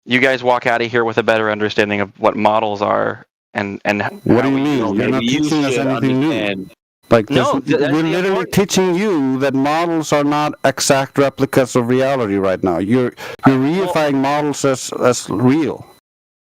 you guys walk out of here with a better understanding of what models are and. What do you mean? You're not teaching us anything new. Like No, we're literally teaching you that models are not exact replicas of reality right now. You're reifying models as real.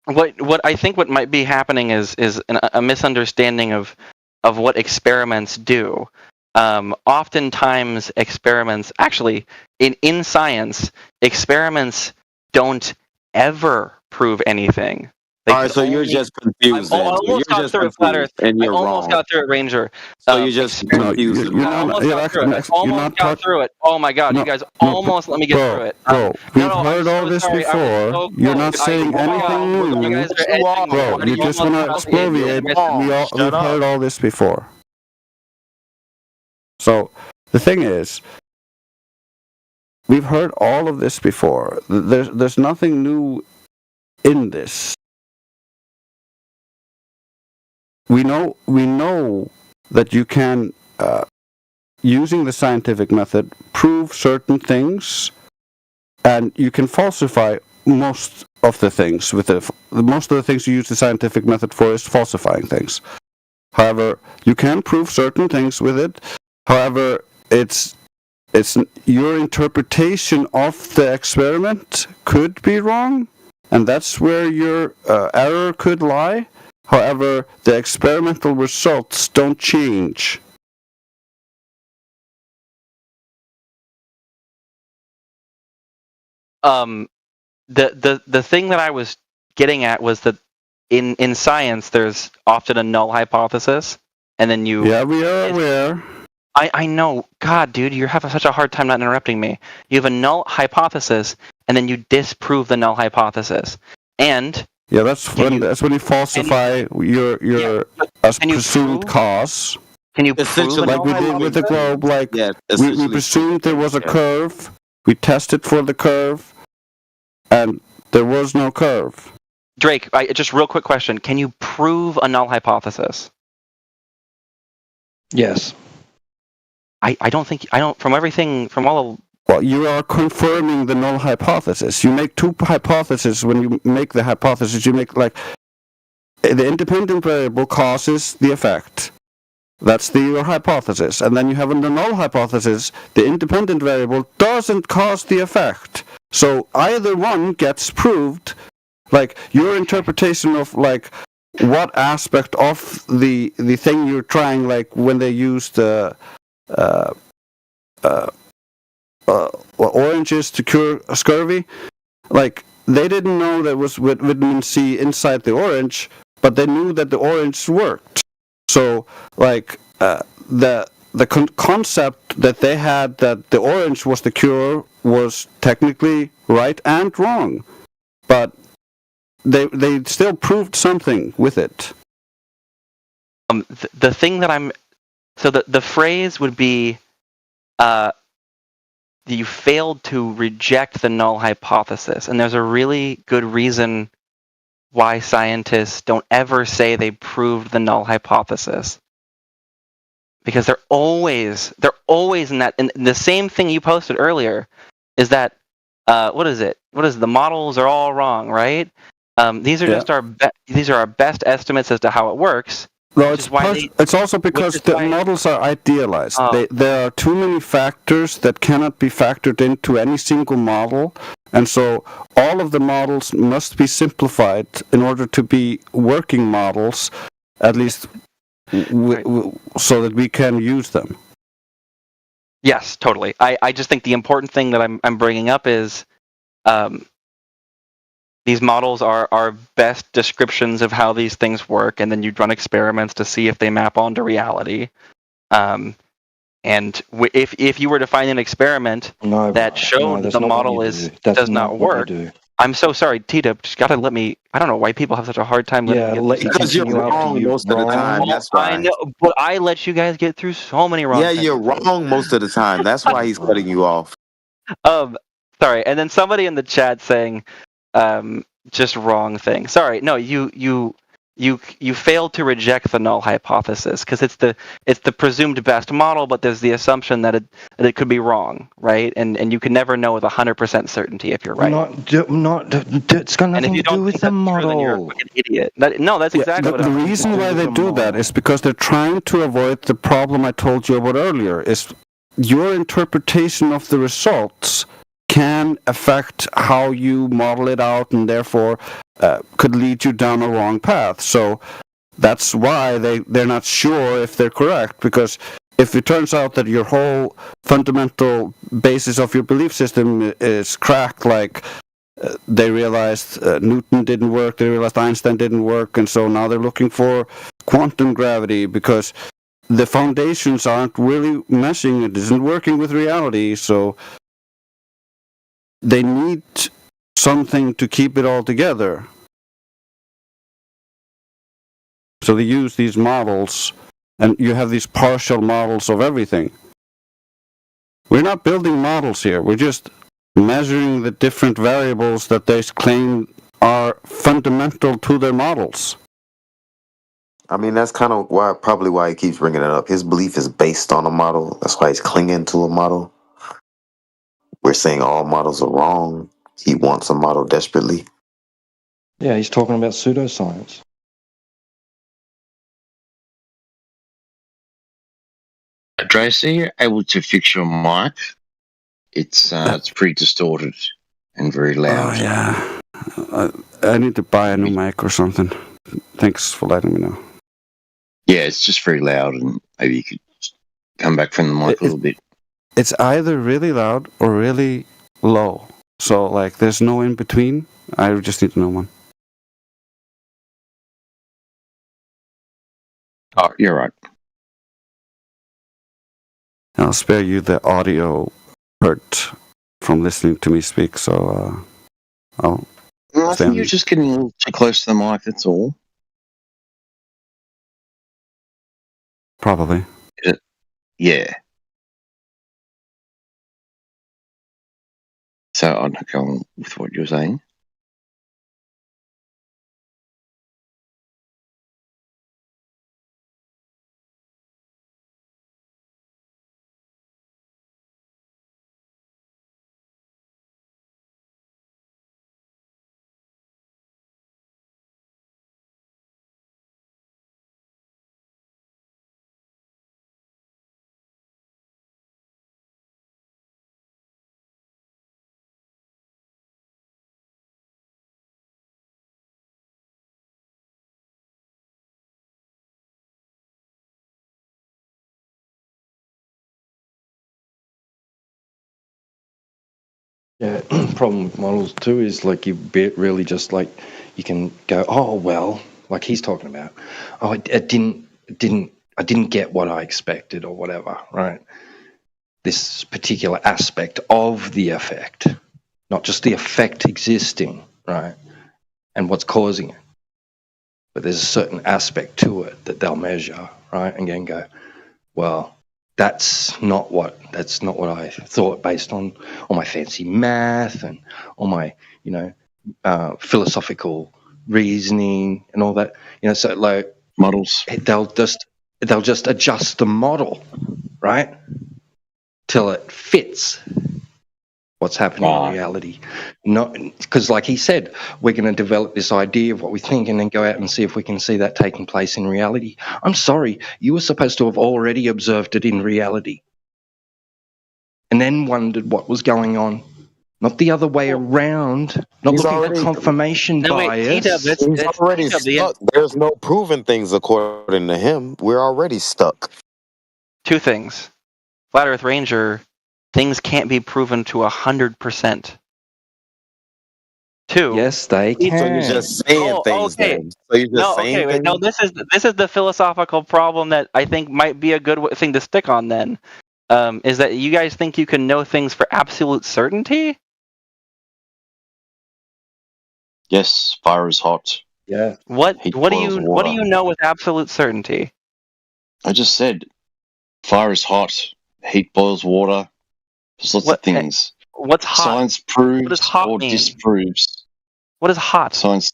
What I think what might be happening is a misunderstanding of what experiments do. Oftentimes experiments, actually in science, experiments don't ever prove anything. All right, so you're just confused. I almost got through it, Flat Earth. And you're I almost wrong. got through it, Ranger. So you're just confused. I almost got through it. Oh my God, you guys almost let me get through it. Bro, we've heard all this before. You're not saying anything new. Bro, you just want to exfoliate. We've heard all this before. So the thing is, we've heard all of this before. There's nothing new in this. We know that you can, using the scientific method, prove certain things, and you can falsify most of the things. Most of the things you use the scientific method for is falsifying things. However, you can prove certain things with it. However, it's your interpretation of the experiment could be wrong, and that's where your error could lie. However, the experimental results don't change. The thing that I was getting at was that in science there's often a null hypothesis, and then you. Yeah, we are aware. I know. God, dude, you're having such a hard time not interrupting me. You have a null hypothesis, and then you disprove the null hypothesis, and. Yeah, that's when you falsify your presumed cause. Can you prove like we did with the globe? Like we presumed there was a curve. We tested for the curve, and there was no curve. Drake, just real quick question: can you prove a null hypothesis? Yes. I don't think from everything from all. Well, you are confirming the null hypothesis. You make two hypotheses. When you make the hypothesis, you make like the independent variable causes the effect. That's your hypothesis. And then you have the null hypothesis. The independent variable doesn't cause the effect. So either one gets proved. Like your interpretation of like what aspect of the thing you're trying, like when they used oranges to cure scurvy, like they didn't know there was vitamin C inside the orange, but they knew that the orange worked. So like the concept that they had that the orange was the cure was technically right and wrong. but they still proved something with it. The thing that I'm so the phrase would be you failed to reject the null hypothesis, and there's a really good reason why scientists don't ever say they proved the null hypothesis, because they're always in that. And the same thing you posted earlier is that what is the models are all wrong, right? These are just these are our best estimates as to how it works. No, it's also because the models are idealized. There are too many factors that cannot be factored into any single model, and so all of the models must be simplified in order to be working models, at least so that we can use them. Yes, totally. I just think the important thing that I'm bringing up is these models are best descriptions of how these things work, and then you run experiments to see if they map onto reality. And if you were to find an experiment that showed that the model does not work, I'm so sorry, Tita, just gotta let me. I don't know why people have such a hard time letting me get because you're wrong most of the time. That's why. I know, but I let you guys get through so many wrong. Yeah, you're wrong most of the time. That's why he's cutting you off. Sorry, and then somebody in the chat saying, just wrong thing. Sorry, no, you failed to reject the null hypothesis because it's the presumed best model, but there's the assumption that it could be wrong, right? And you can never know with 100% certainty if you're right. It's got nothing to do with the model. Then you're a fucking idiot. No, that's exactly what the reason why they do that is because they're trying to avoid the problem I told you about earlier. Is your interpretation of the results can affect how you model it out, and therefore could lead you down a wrong path. So that's why they're not sure if they're correct, because if it turns out that your whole fundamental basis of your belief system is cracked, like they realized Newton didn't work, they realized Einstein didn't work, and so now they're looking for quantum gravity because the foundations aren't really meshing, it isn't working with reality, so they need something to keep it all together. So they use these models, and you have these partial models of everything. We're not building models here, we're just measuring the different variables that they claim are fundamental to their models. I mean, that's kind of probably why he keeps bringing it up. His belief is based on a model. That's why he's clinging to a model. We're saying all models are wrong. He wants a model desperately. Yeah, he's talking about pseudoscience. Trace, are you able to fix your mic? It's pretty distorted and very loud. Oh, yeah. I need to buy a new mic or something. Thanks for letting me know. Yeah, it's just very loud, and maybe you could come back from the mic a little bit. It's either really loud or really low. So, like, there's no in between. I just need to know one. Oh, you're right. I'll spare you the audio hurt from listening to me speak, so I'll... I think you're just getting a little too close to the mic, that's all. Probably. Yeah. So I'm not going with what you're saying. Yeah, problem with models too is like you really just like you can go, oh well, like he's talking about, oh I didn't get what I expected or whatever, right? This particular aspect of the effect, not just the effect existing, right? And what's causing it. But there's a certain aspect to it that they'll measure, right? And then go, well, that's not what I thought based on all my fancy math and all my, philosophical reasoning and all that. So like models, they'll just adjust the model, right? Till it fits what's happening in reality. Not because, like he said, we're going to develop this idea of what we think and then go out and see if we can see that taking place in reality. I'm sorry, you were supposed to have already observed it in reality and then wondered what was going on, not the other way around, not looking for confirmation bias. He's already stuck. There's no proving things according to him. We're already stuck. Two things. Flat Earth Ranger, things can't be proven to 100%. Two. Yes, they can. So you're just saying things. Okay. Then. So you're just saying things. No, this is the philosophical problem that I think might be a good thing to stick on. Then, is that you guys think you can know things for absolute certainty? Yes, fire is hot. Yeah. What do boils you water. know with absolute certainty? I just said, fire is hot. Heat boils water. There's lots of things. What's hot? Science proves What does hot or mean? disproves. What is hot? Science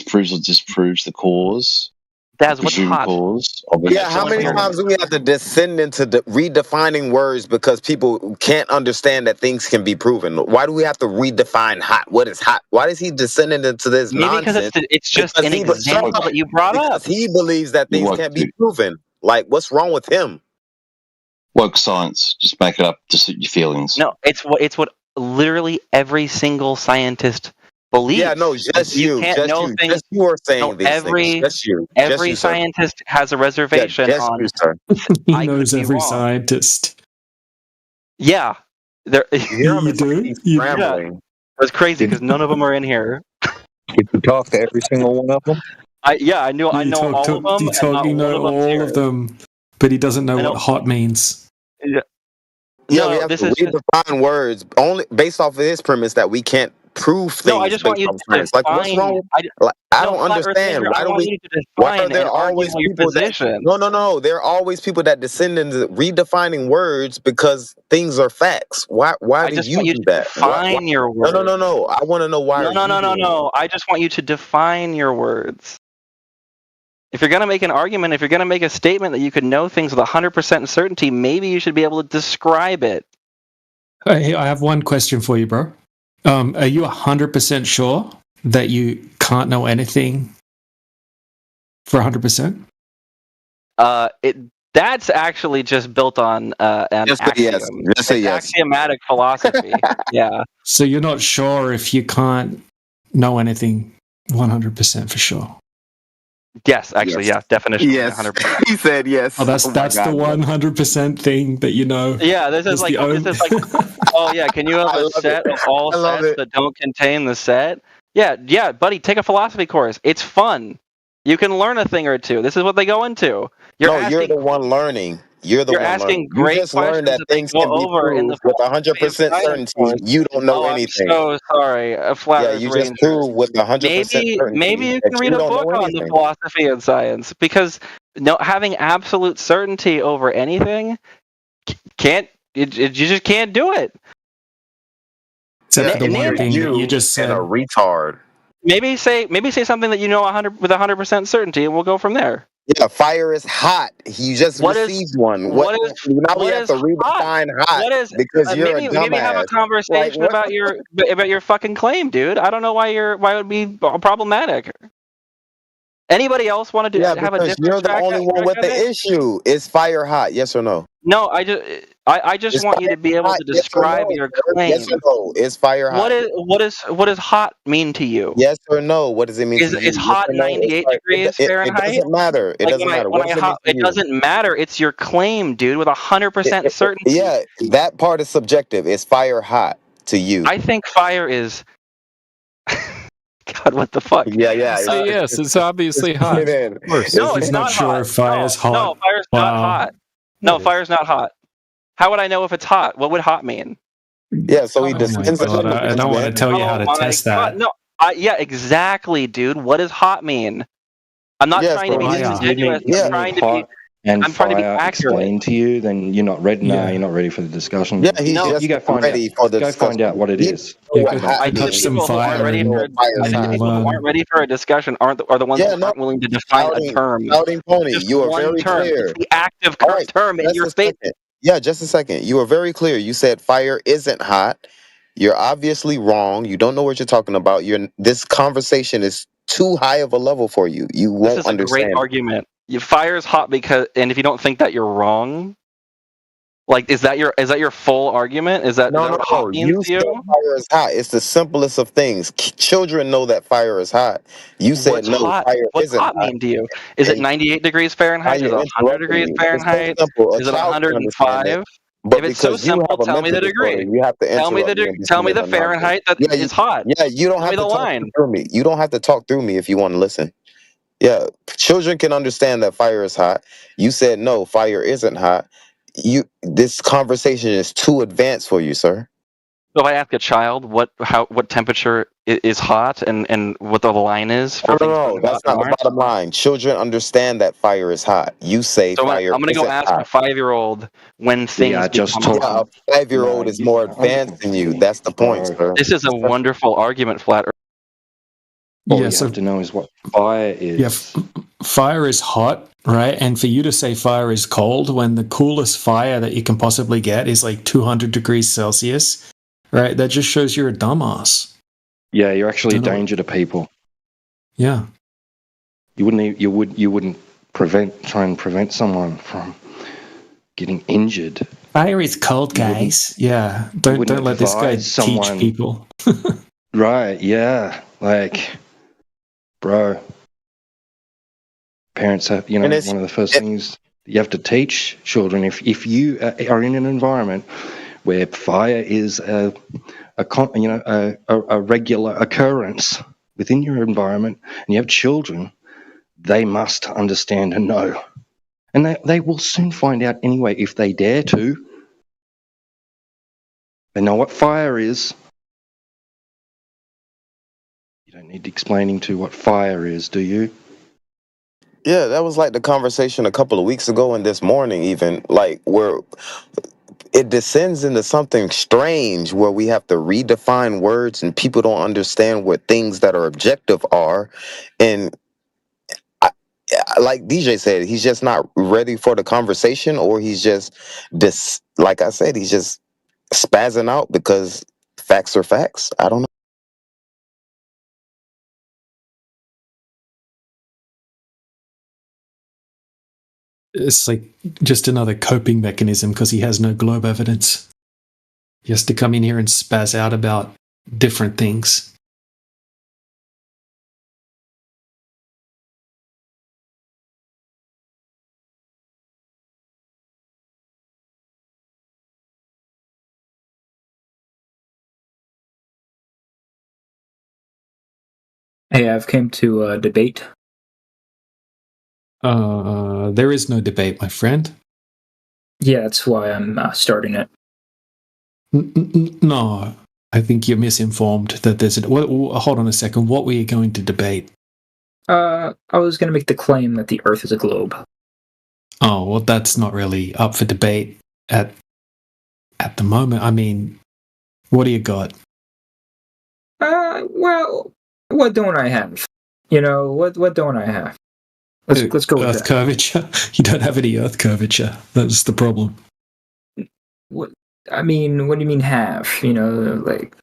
proves or disproves the cause. That's the what's presumed hot. Cause of an Yeah, how many times do we have to descend into redefining words because people can't understand that things can be proven? Why do we have to redefine hot? What is hot? Why does he descend into this Maybe because nonsense? it's just Because an example that you brought up. Because he believes that things can't be proven. Like, what's wrong with him? Woke science. Just make it up to suit your feelings. No, it's what literally every single scientist believes. Yeah, no, just you. Can't Just know you. things. Just you are saying No, these every things. Just you. every Just you, sir. scientist has a reservation Just on. you, sir. He knows every scientist. Yeah, there. You do? Rambling. That's crazy because none of them are in here. Did you talk to every single one of them? I know all of them. You know all of them, but he doesn't know what hot means. Yeah. Yeah, No, we have this to is just- redefine words only based off of his premise that we can't prove things. No, I just want based you off to science. Like, what's define- wrong with? I- I No, don't Flat Earth understand. Ranger, Why I do want we? you to Why define are there and argue always your people that? position. No. There are always people that descend into redefining words because things are facts. Why I do just you want you do to that? define your words. No. I want to know why. No. I just want you to define your words. If you're going to make an argument, if you're going to make a statement that you can know things with 100% certainty, maybe you should be able to describe it. Hey, I have one question for you, bro. Are you 100% sure that you can't know anything for 100%? That's actually just built on an Just say axiom. yes. Just say It's yes. axiomatic philosophy. Yeah. So you're not sure if you can't know anything 100% for sure? Yes, actually, yeah, definition. Yes. 100%. He said yes. Oh, that's my the God. 100% thing that you know. Yeah, this is like, oh yeah, can you have I a love set it. of all I love sets it. that don't contain the set? Yeah, buddy, take a philosophy course. It's fun. You can learn a thing or two. This is what they go into. You're the one learning. You're the You're one asking learning. You great just learned that questions that they things go can be over in the proved with 100% science certainty. course. You don't know Oh, anything. I'm so sorry. A Flat Yeah, Earth you Ranger. just proved with 100% certainty Maybe you that can read you a don't book know on the anything. philosophy and science because having absolute certainty over anything you just can't do it. Except for the Name one it. thing that you just said. And a retard. Maybe say something that you know 100% certainty, and we'll go from there. Yeah, fire is hot. You just What is- received one. what is- now we what have is to redefine hot, What is because you're maybe a dumbass. maybe have a conversation Like, about your fucking claim, dude. I don't know why it would be problematic. Anybody else want to Yeah, have a because different you're the track only one with at the it? issue. Is fire hot? Yes or no? No, I just Is want you to fire be able hot? to Yes or describe no, your sir? claim. Yes or no? Is fire hot? What does hot mean to you? Yes or no? What does it mean Is to you? is hot Yes or no? 98 It's degrees it Fahrenheit? doesn't matter. It Like doesn't matter. when What does it mean to it you? doesn't matter. It's your claim, dude, with 100% certainty. Yeah, that part is subjective. Is fire hot to you? I think fire is. God, what the fuck? Yeah. Say yes, it's obviously hot. Put it in. No, He's it's not not sure hot. if fire's hot. No, fire's not hot. No, fire's not hot. How would I know if it's hot? What would hot mean? Yeah, so he Oh my descends God, I don't want to tell you how to Oh my test God, that. no, Yeah, exactly, dude. What does hot mean? I'm not trying to be disingenuous. I'm trying to be. And I'm trying to be fire accurate. explained to you, then you're not ready. No, you're not ready for the discussion. Yeah, he's you just go find ready out. for the Go find out what it is. I think the people who aren't ready for a discussion are the ones who aren't willing to define a term. Shouting Pony, Just you are one very term. clear. It's the active term in your face. Yeah, just a second. You were very clear. You said fire isn't hot. You're obviously wrong. You don't know what you're talking about. This conversation is too high of a level for you. You won't This is a understand. great argument. Fire is hot because, and if you don't think that, you're wrong. Like, is that your full argument? Is that what hot means You to you? said fire is hot. It's the simplest of things. Children know that fire is hot. You said What's no, hot? fire What's isn't hot mean to you? Is it 98 degrees Fahrenheit? Is it 100 degrees Fahrenheit? Is it 105? But If it's so because you simple, have a tell me the mental disorder, degree. you have to Tell me the interrupt me and tell me dismiss the my knowledge. Fahrenheit that Yeah, is hot. Yeah, you don't Tell have me to the talk line. through me. You don't have to talk through me if you want to listen. Yeah, children can understand that fire is hot. You said no, fire isn't hot. This conversation is too advanced for you, sir. So if I ask a child what temperature is hot and what the line is for things No, that's not the bottom line. Children understand that fire is hot. You say So fire I'm gonna go isn't ask hot. a 5-year-old when things become hot. A 5-year-old is more advanced than you. That's the point, sir. This is a wonderful argument, Flat Earth. All Yeah, you so- have to know is what fire is. Yeah, fire is hot, right? And for you to say fire is cold when the coolest fire that you can possibly get is like 200 degrees Celsius, right? That just shows you're a dumbass. Yeah, you're actually a danger to people. Yeah. You wouldn't try and prevent someone from getting injured. Fire is cold, guys. Yeah. Don't let this guy advise teach someone- people. Right, yeah. Like, bro, parents have, one of the first things you have to teach children, if you are in an environment where fire is a regular occurrence within your environment and you have children, they must understand and know. And they will soon find out anyway if they dare to. They know what fire is. You don't need explaining to what fire is, do you? Yeah, that was like the conversation a couple of weeks ago and this morning even, like where it descends into something strange where we have to redefine words and people don't understand what things that are objective are. And like DJ said, he's just not ready for the conversation, or he's just like I said, he's just spazzing out because facts are facts. I don't know. It's like just another coping mechanism because he has no globe evidence. He has to come in here and spaz out about different things. Hey, I've came to debate. There is no debate, my friend. Yeah, that's why I'm starting it. No, I think you're misinformed that there's hold on a second. What were you going to debate? I was going to make the claim that the Earth is a globe. Oh, well, that's not really up for debate at the moment. I mean, what do you got? Well, what don't I have? What don't I have? Let's go with Earth that. curvature. You don't have any Earth curvature. That's the problem. What I mean, what do you mean have? Like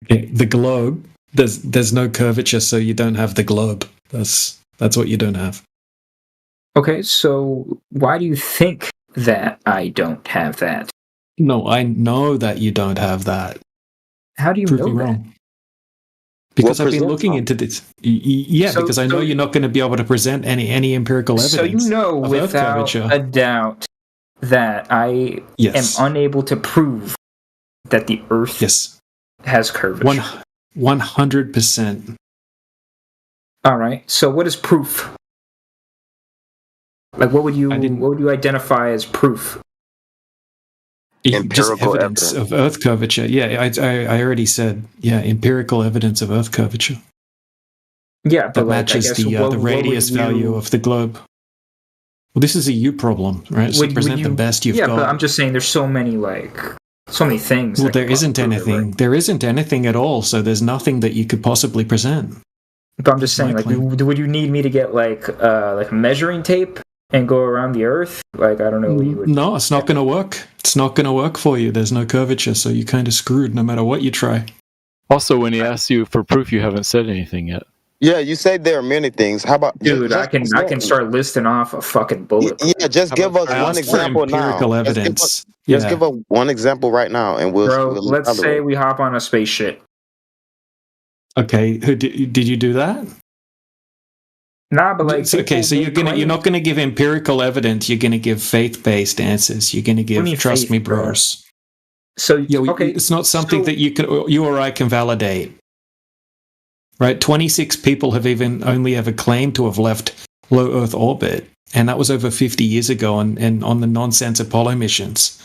okay, the globe. There's no curvature, so you don't have the globe. That's what you don't have. Okay, so why do you think that I don't have that? No, I know that you don't have that. How do you Prove know me that? wrong. Because I've been looking into this. Yeah, So- because I know so- you're not going to be able to present any empirical evidence. So you know of Earth without curvature. a doubt that I Yes. am unable to prove that the Earth has curvature. 100%. All right. So what is proof? Like, what would you identify as proof? Just evidence of Earth curvature. Yeah, I already said, empirical evidence of Earth curvature. Yeah, that matches the radius value of the globe. Well, this is a you problem, right? So present the best you've got. Yeah, but I'm just saying there's so many things. Well, there isn't anything. Right? There isn't anything at all, so there's nothing that you could possibly present. But I'm just saying, would you need me to get like a measuring tape and go around the Earth? Like, I don't know what you would... No, it's not going to work. It's not going to work for you. There's no curvature, so you're kind of screwed no matter what you try. Also, when he asks you for proof, you haven't said anything yet. Yeah, you said there are many things. How about... Dude, I can start listing off a fucking bullet. Yeah, just give us one example now. Empirical evidence. Just give us one example right now, and we'll let's say we hop on a spaceship. Okay, did you do that? Nah, but like... Okay, so you're not gonna give empirical evidence, you're gonna give faith-based answers. You're gonna give trust me, bros. So, it's not something that you or I can validate. Right, 26 people have only ever claimed to have left low Earth orbit, and that was over 50 years ago and on the nonsense Apollo missions.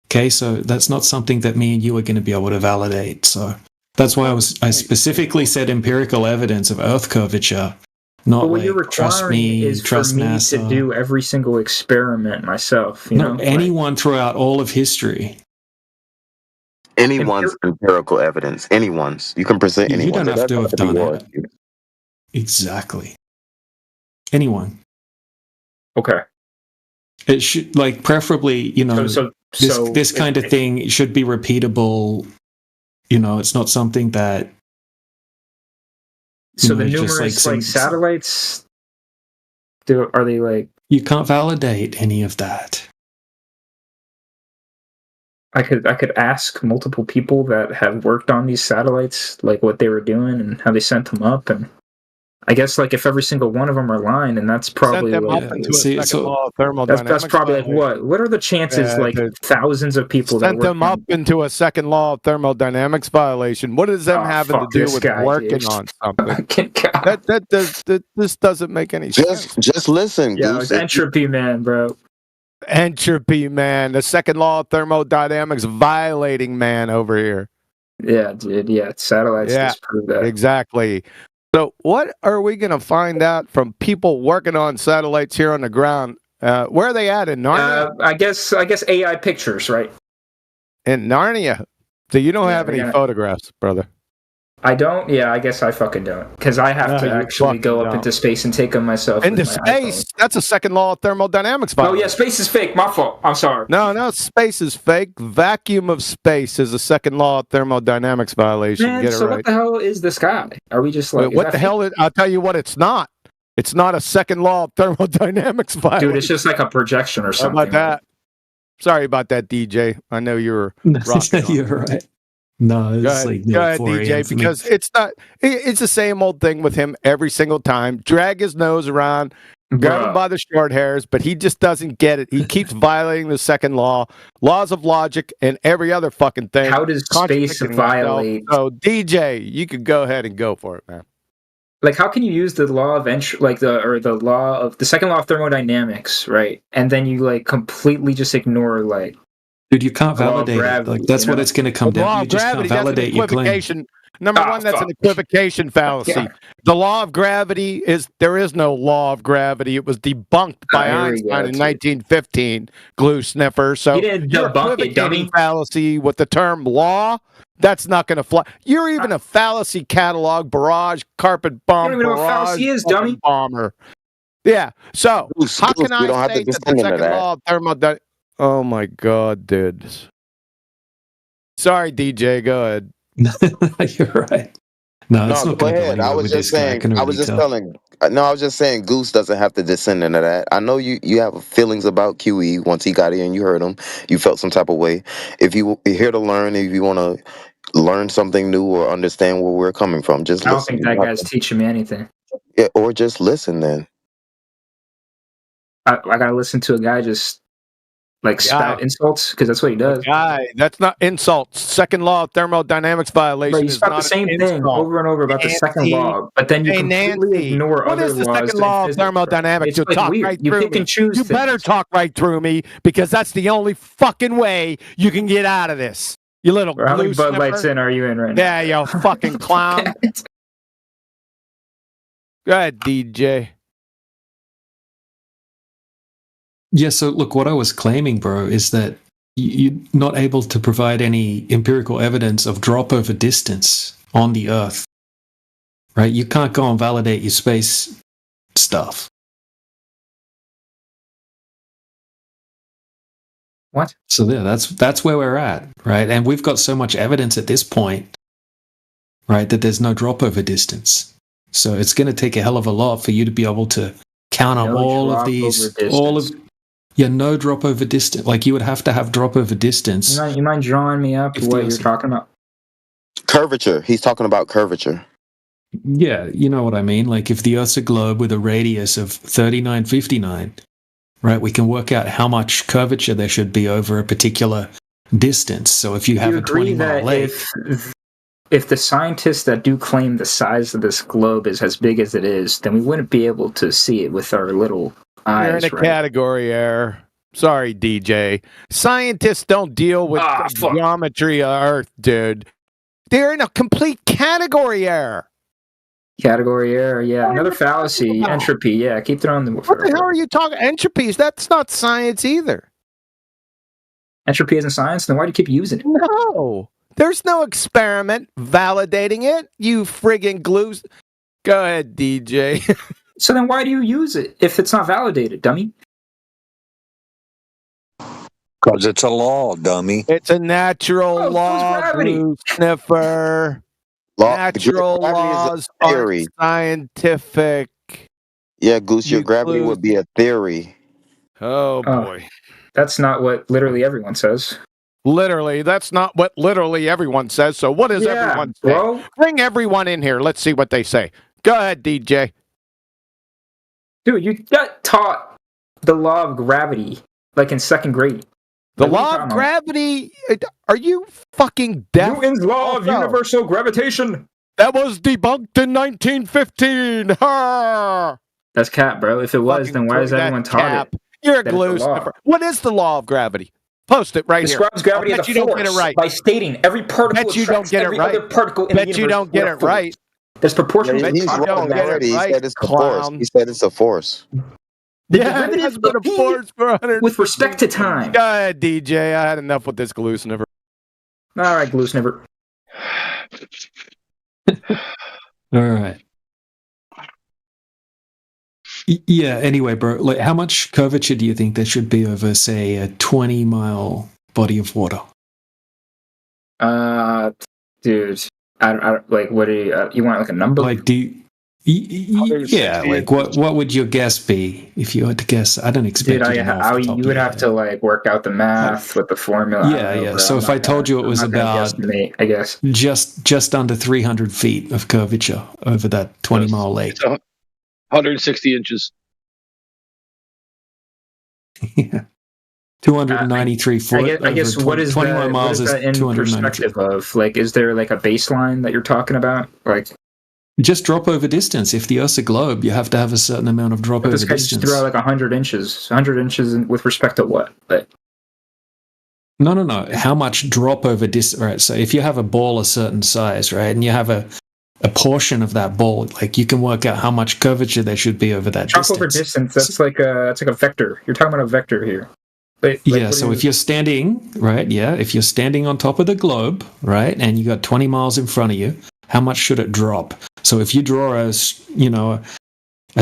Okay, so that's not something that me and you are going to be able to validate. So that's why I specifically said empirical evidence of Earth curvature, not what you're trust me, is trust for me NASA. to do every single experiment myself. Anyone throughout all of history. Anyone's empirical evidence. Anyone's. You can present anyone. You don't have to have done it. Exactly. Anyone. Okay. It should, preferably, this kind of thing should be repeatable. It's not something that... So the numerous, satellites, are they like... You can't validate any of that. I could ask multiple people that have worked on these satellites, like what they were doing and how they sent them up, and I guess if every single one of them are lying, and that's probably that's probably what are the chances? Thousands of people sent them up into a second law of thermodynamics violation. What is them having to do with working on something? This doesn't make any sense. Just listen. Yeah, it's entropy, man, bro. Entropy, man. The second law of thermodynamics violating man over here. Yeah, dude. Yeah, satellites disprove that. Exactly. So what are we going to find out from people working on satellites here on the ground? Where are they at, in Narnia? I guess AI pictures, right? In Narnia. So you don't have any photographs, brother? I don't? Yeah, I guess I fucking don't. Because I have to actually go up into space and take them myself. Into space? That's a second law of thermodynamics violation. Oh, yeah, space is fake. My fault. I'm sorry. No, space is fake. Vacuum of space is a second law of thermodynamics violation. Man, Get it so right. what the hell is the sky? Are we just like... what the hell? I'll tell you what it's not. It's not a second law of thermodynamics violation. Dude, it's just like a projection or something. How about that? Sorry about that, DJ. I know you were rocking You're right. No, it's go ahead, DJ, because it's not. It's the same old thing with him every single time. Drag his nose around, grab him by the short hairs, but he just doesn't get it. He keeps violating the second law, laws of logic, and every other fucking thing. How does space violate? So, DJ, you could go ahead and go for it, man. How can you use the law of the law of the second law of thermodynamics, right? And then you completely just ignore Dude, you can't validate it. That's what it's going to come down. You just can't validate your claim. Number one, that's an equivocation fallacy. Yeah. The law of gravity there is no law of gravity. It was debunked by Einstein in 1915, glue sniffer. So you didn't debunk it, dummy. Fallacy with the term law, that's not going to fly. You're even a fallacy catalog, barrage, carpet bomb, you don't even know what fallacy is, dummy. Bomber. Yeah. So how can I say that the second law of thermodynamics? Oh my God, dude. Sorry, DJ. Go ahead. You're right. No, go ahead. I was just saying Goose doesn't have to descend into that. I know you have feelings about QE. Once he got in, you heard him. You felt some type of way. If you're here to learn, if you want to learn something new or understand where we're coming from, just listen. I don't think that guy's teaching me anything. Yeah, or just listen then. I gotta listen to a guy just like spout insults? Because that's what he does. Guy, that's not insults. Second law of thermodynamics violation. Right, you is spout not the same an thing insult. over and over about the second Nancy. law, but then you Hey, completely Nancy, ignore what other is the laws second in law of physics, bro. thermodynamics? It's You'll like talk weird. right You through pick me. and choose You things. better talk right through me because that's the only fucking way you can get out of this. You little Bro, how many glue Bud Lights sniffer. in are you in right now? Yeah, you fucking clown. Go ahead, DJ. Yeah, so look, what I was claiming, bro, is that you're not able to provide any empirical evidence of drop over distance on the Earth, right? You can't go and validate your space stuff. What? So yeah, that's where we're at, right? And we've got so much evidence at this point, right, that there's no drop over distance. So it's going to take a hell of a lot for you to be able to counter No all of drop these, over all of distance. no drop over distance. Like you would have to have drop over distance. You mind drawing me up If what there's- you're talking about? Curvature. He's talking about curvature. Yeah, you know what I mean. Like if the Earth's a globe with a radius of 3959, right, we can work out how much curvature there should be over a particular distance. So if you have You a 20-mile agree lake, that if the scientists that do claim the size of this globe is as big as it is, then we wouldn't be able to see it with our little eyes, You're in a right? category error. Sorry, DJ. Scientists don't deal with geometry of Earth, dude. They're in a complete category error. Category error, yeah. Another fallacy, about? entropy, yeah. Keep throwing them. What the hell are you talking? Entropies? That's not science either. Entropy isn't science, then why do you keep using it? No. There's no experiment validating it. You friggin' glue. Go ahead, DJ. So then why do you use it if it's not validated, dummy? Because it's a law, dummy. It's a natural law, gravity. glue sniffer. Natural laws aren't scientific. Yeah, Goose, your gravity glue- would be a theory. Oh, boy. That's not what literally everyone says. Literally, that's not what literally everyone says. So what does Yeah, everyone say? bro. Bring everyone in here. Let's see what they say. Go ahead, DJ. Dude, you got taught the law of gravity like in second grade. The Like, what are you law talking of about? gravity. Are you fucking deaf? Newton's law of Oh, no. universal gravitation. That was debunked in 1915. Ha! That's cap, bro. If it was, then why is That everyone taught cap. it? You're a That it's glue the law. sniffer. What is the law of gravity? Post it right Describes here. gravity I as bet a you don't force get it right. by stating every particle Bet you don't attracts get it every right. other particle in the Bet you universe. don't get with a it right. force. That's proportional. Yeah, to he's the you wrong don't get it already. right, He said it's a force. clown. He said it's a force. The Yeah, derivative that's been a of P force for 100. with respect to time. Go ahead, DJ. I had enough with this glue sniffer. All right, glue sniffer. all right. Yeah, anyway, bro, like how much curvature do you think there should be over, say, a 20-mile body of water? Dude, I don't like. What do you want? Like a number? Like, do you, yeah, like what would your guess be if you had to guess? I don't expect Dude, you to know off the top you of would your have head. to like work out the math with the formula. Yeah, yeah. So if I told you it was about, I guess just under 300 feet of curvature over that 20-mile lake. 160 inches. Yeah. 293 foot. I guess over what is 21 that, miles what is is that in 293. perspective of? Like, is there like a baseline that you're talking about? Like, Just drop over distance. If the Earth's a globe, you have to have a certain amount of drop but over this guy just distance. threw out like 100 inches. 100 inches with respect to what? Like, No. How much drop over distance? Right. So if you have a ball a certain size, right, and you have a portion of that ball, like you can work out how much curvature there should be over that drop distance. over distance. That's like a vector. You're talking about a vector here. Yeah, so if you're standing, right, if you're standing on top of the globe, right, and you got 20 miles in front of you, how much should it drop? So if you draw a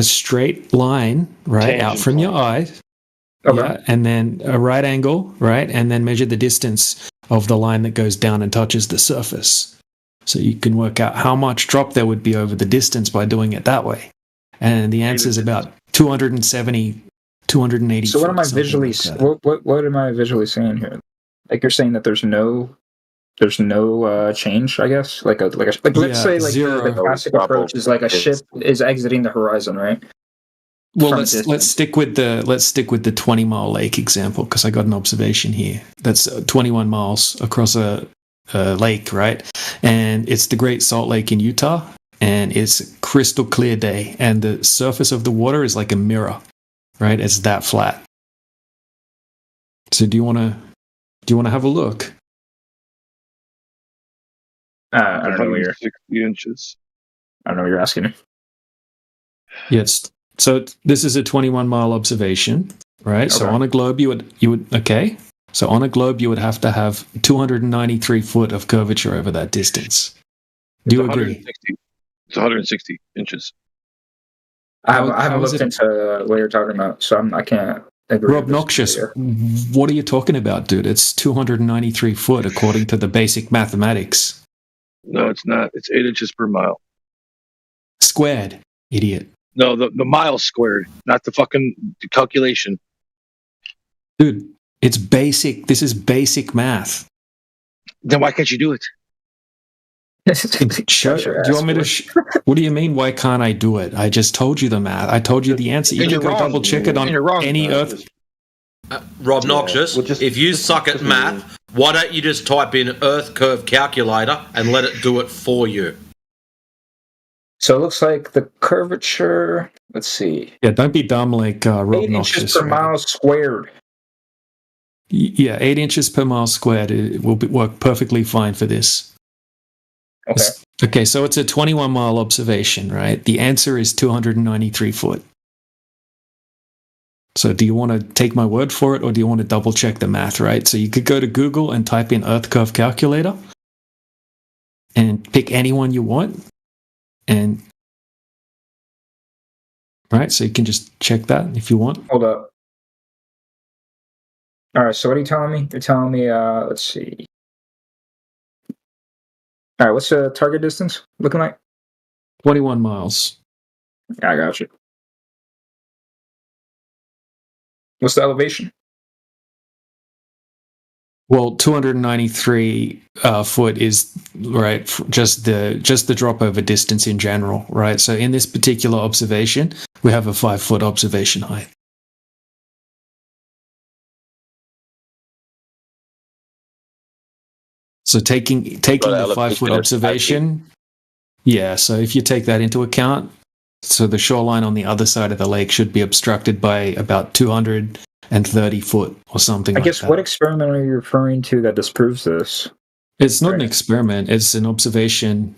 straight line, right, out from your eye, and then a right angle, right, and then measure the distance of the line that goes down and touches the surface. So you can work out how much drop there would be over the distance by doing it that way. And the answer is about 280 So what am I feet, something visually? like that. What am I visually seeing here? Like you're saying that there's no change, I guess. Like let's say like zero. the classic approach is like a ship is exiting the horizon, right? Well, from a let's distance. stick with the 20-mile lake example because I got an observation here. That's 21 miles across a lake, right? And it's the Great Salt Lake in Utah, and it's a crystal clear day, and the surface of the water is like a mirror, right? It's that flat. So do you want to have a look? I don't know what you're. 160 inches. I don't know what you're asking me. Yes. So this is a 21-mile observation, right? So Okay. on a globe, you would okay. So on a globe, you would have to have 293 foot of curvature over that distance. Do you agree? 160. It's 160 inches. I How haven't is looked it- into what you're talking about, so I can't agree. Rob with this Noxious, here. what are you talking about, dude? It's 293 foot according to the basic mathematics. No, it's not. It's 8 inches per mile. Squared, idiot. No, the mile squared, not the fucking calculation. Dude, it's basic. This is basic math. Then why can't you do it? Do you want me to? What do you mean? Why can't I do it? I just told you the math. I told you the answer. You And can you're go wrong. double check it on And you're wrong. any Earth. Rob Noxious, if you suck at math, why don't you just type in Earth Curve Calculator and let it do it for you? So it looks like the curvature. Let's see. Yeah, don't be dumb like Rob 8 Noxious. inches per mile squared. Yeah, 8 inches per mile squared. It will work perfectly fine for this. Okay. Okay, so it's a 21-mile observation, right? The answer is 293 foot. So do you want to take my word for it, or do you want to double check the math, right? So you could go to Google and type in Earth Curve Calculator and pick anyone you want. And right, so you can just check that if you want. Hold up. All right. So what are you telling me? You're telling me. Let's see. All right. What's the target distance looking like? 21 miles. I got you. What's the elevation? Well, 293 foot is right, just the drop over distance in general, right? So in this particular observation, we have a 5-foot observation height. So taking the 5-foot observation, yeah. So if you take that into account, so the shoreline on the other side of the lake should be obstructed by about 230 foot or something. I like guess that. what experiment are you referring to that disproves this? It's not an experiment; it's an observation.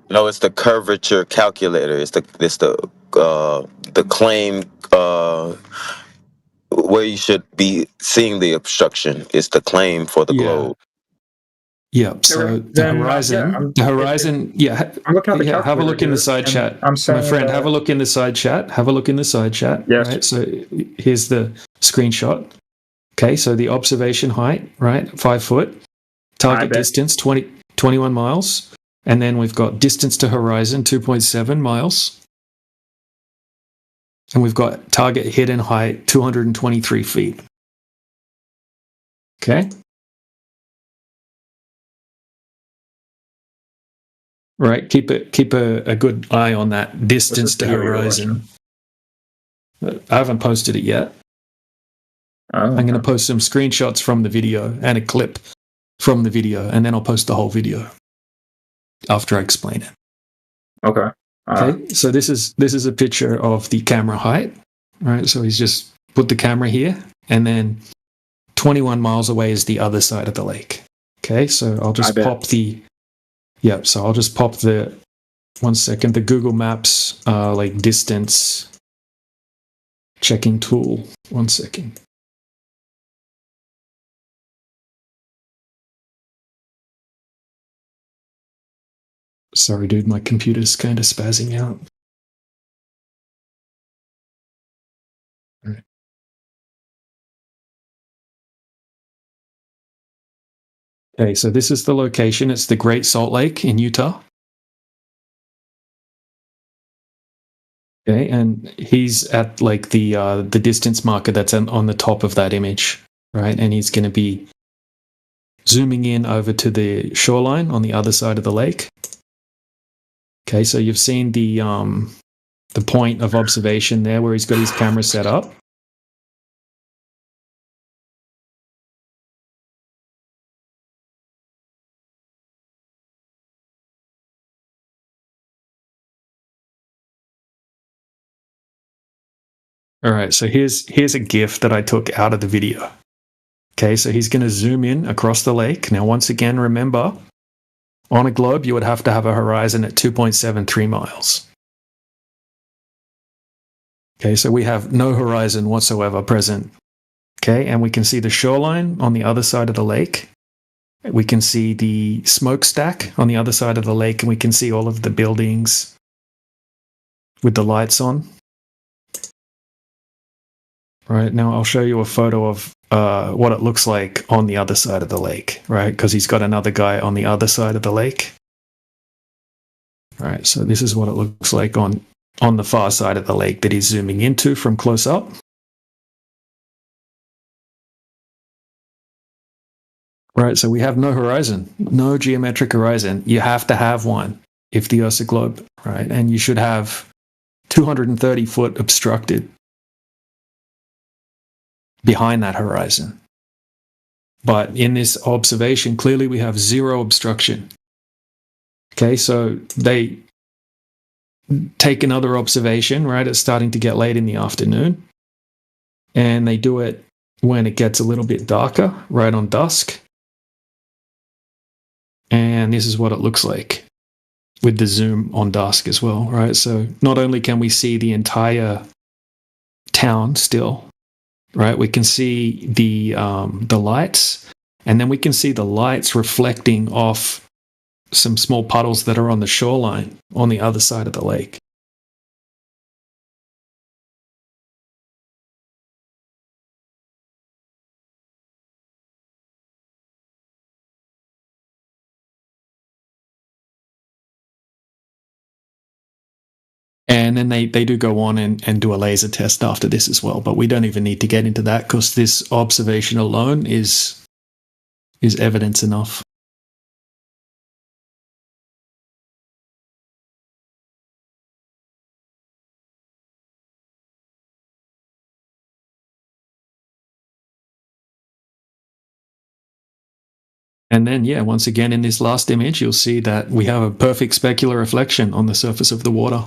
No, it's the curvature calculator. It's the claim where you should be seeing the obstruction. It's the claim for the globe. Yeah. So the horizon, yeah. I'm looking at the have a look in the calculator side here, chat. and I'm saying my friend, that- have a look in the side chat. Have a look in the side chat. Yes. Right. So here's the screenshot. Okay. So the observation height, right, 5 foot. Target distance 21 miles, and then we've got distance to horizon 2.7 miles. And we've got target hidden height 223 feet. Okay. Right. Keep a good eye on that distance to video you're horizon. I haven't posted it yet. Oh, I'm going to post some screenshots from the video and a clip from the video, and then I'll post the whole video after I explain it. Okay. Okay, so this is a picture of the camera height, right? So he's just put the camera here, and then 21 miles away is the other side of the lake. Okay, so I'll just pop the, so I'll just pop the, 1 second, the Google Maps like distance checking tool. 1 second. Sorry, dude, my computer's kind of spazzing out. All right. Okay, so this is the location. It's the Great Salt Lake in Utah. Okay, and he's at like the distance marker that's on the top of that image, right? And he's going to be zooming in over to the shoreline on the other side of the lake. Okay, so you've seen the the point of observation there where he's got his camera set up. All right, so here's a GIF that I took out of the video. Okay, so he's going to zoom in across the lake. Now, once again, remember, on a globe, you would have to have a horizon at 2.73 miles. Okay, so we have no horizon whatsoever present. Okay, and we can see the shoreline on the other side of the lake. We can see the smokestack on the other side of the lake, and we can see all of the buildings with the lights on. Right, now I'll show you a photo of what it looks like on the other side of the lake, right? Because he's got another guy on the other side of the lake. All right, so this is what it looks like on the far side of the lake that he's zooming into from close up. Right, so we have no horizon, no geometric horizon. You have to have one if the Earth's a globe, right? And you should have 230 foot obstructed behind that horizon. But in this observation, clearly we have zero obstruction. Okay, so they take another observation, right? It's starting to get late in the afternoon. And they do it when it gets a little bit darker, right on dusk. And this is what it looks like with the zoom on dusk as well, right? So not only can we see the entire town still, right? We can see the lights, and then we can see the lights reflecting off some small puddles that are on the shoreline on the other side of the lake. And then they do go on and do a laser test after this as well. But we don't even need to get into that because this observation alone is evidence enough. And then, yeah, once again, in this last image, you'll see that we have a perfect specular reflection on the surface of the water.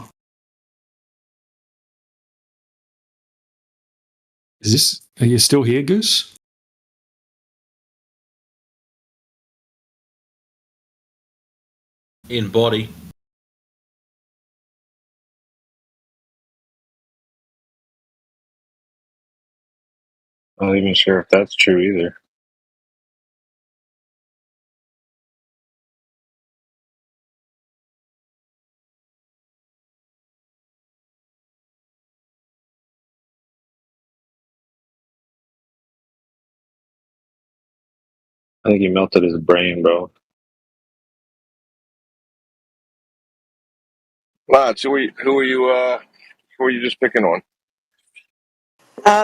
Are you still here, Goose? In body. I'm not even sure if that's true either. I think he melted his brain, bro. Lance, who are you just picking on?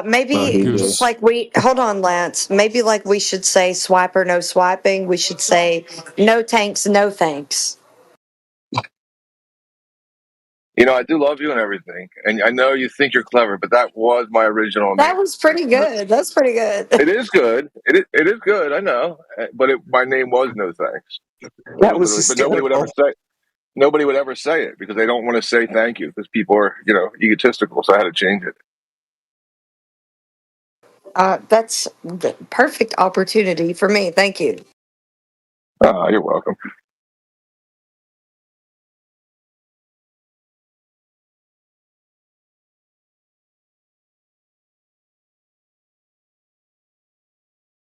Maybe just like hold on, Lance. Maybe like we should say swipe or no swiping. We should say no tanks, no thanks. You know, I do love you and everything, and I know you think you're clever, but that was my original That name. was pretty good. That's pretty good. It is good. It is good. I know, but my name was No Thanks. That was But nobody would ever hysterical. nobody would ever say it because they don't want to say thank you because people are, egotistical. So I had to change it. That's the perfect opportunity for me. Thank you. You're welcome.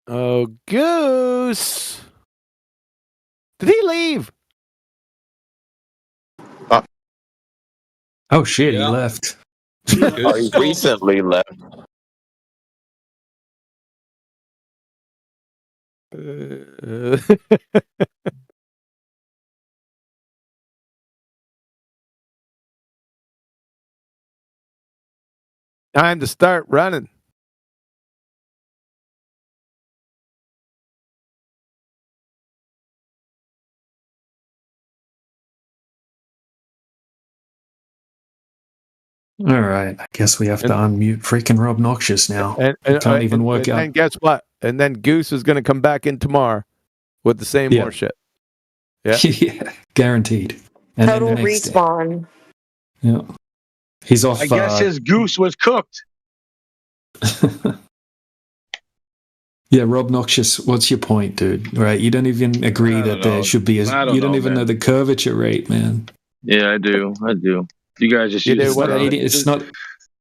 Oh, Goose. Did he leave? Oh, shit, he left. Oh, he recently left. Time to start running. All right. I guess we have to unmute freaking Rob Noxious now. I can't even work out. And guess what? And then Goose is going to come back in tomorrow with the same more shit. Yeah. Yeah, guaranteed. And Total then the next day. respawn. Yeah. He's off. I guess his goose was cooked. Yeah, Rob Noxious, what's your point, dude? Right? You don't even agree that there should be you don't even know the curvature rate, man. Yeah, I do. You guys just use it. It's not.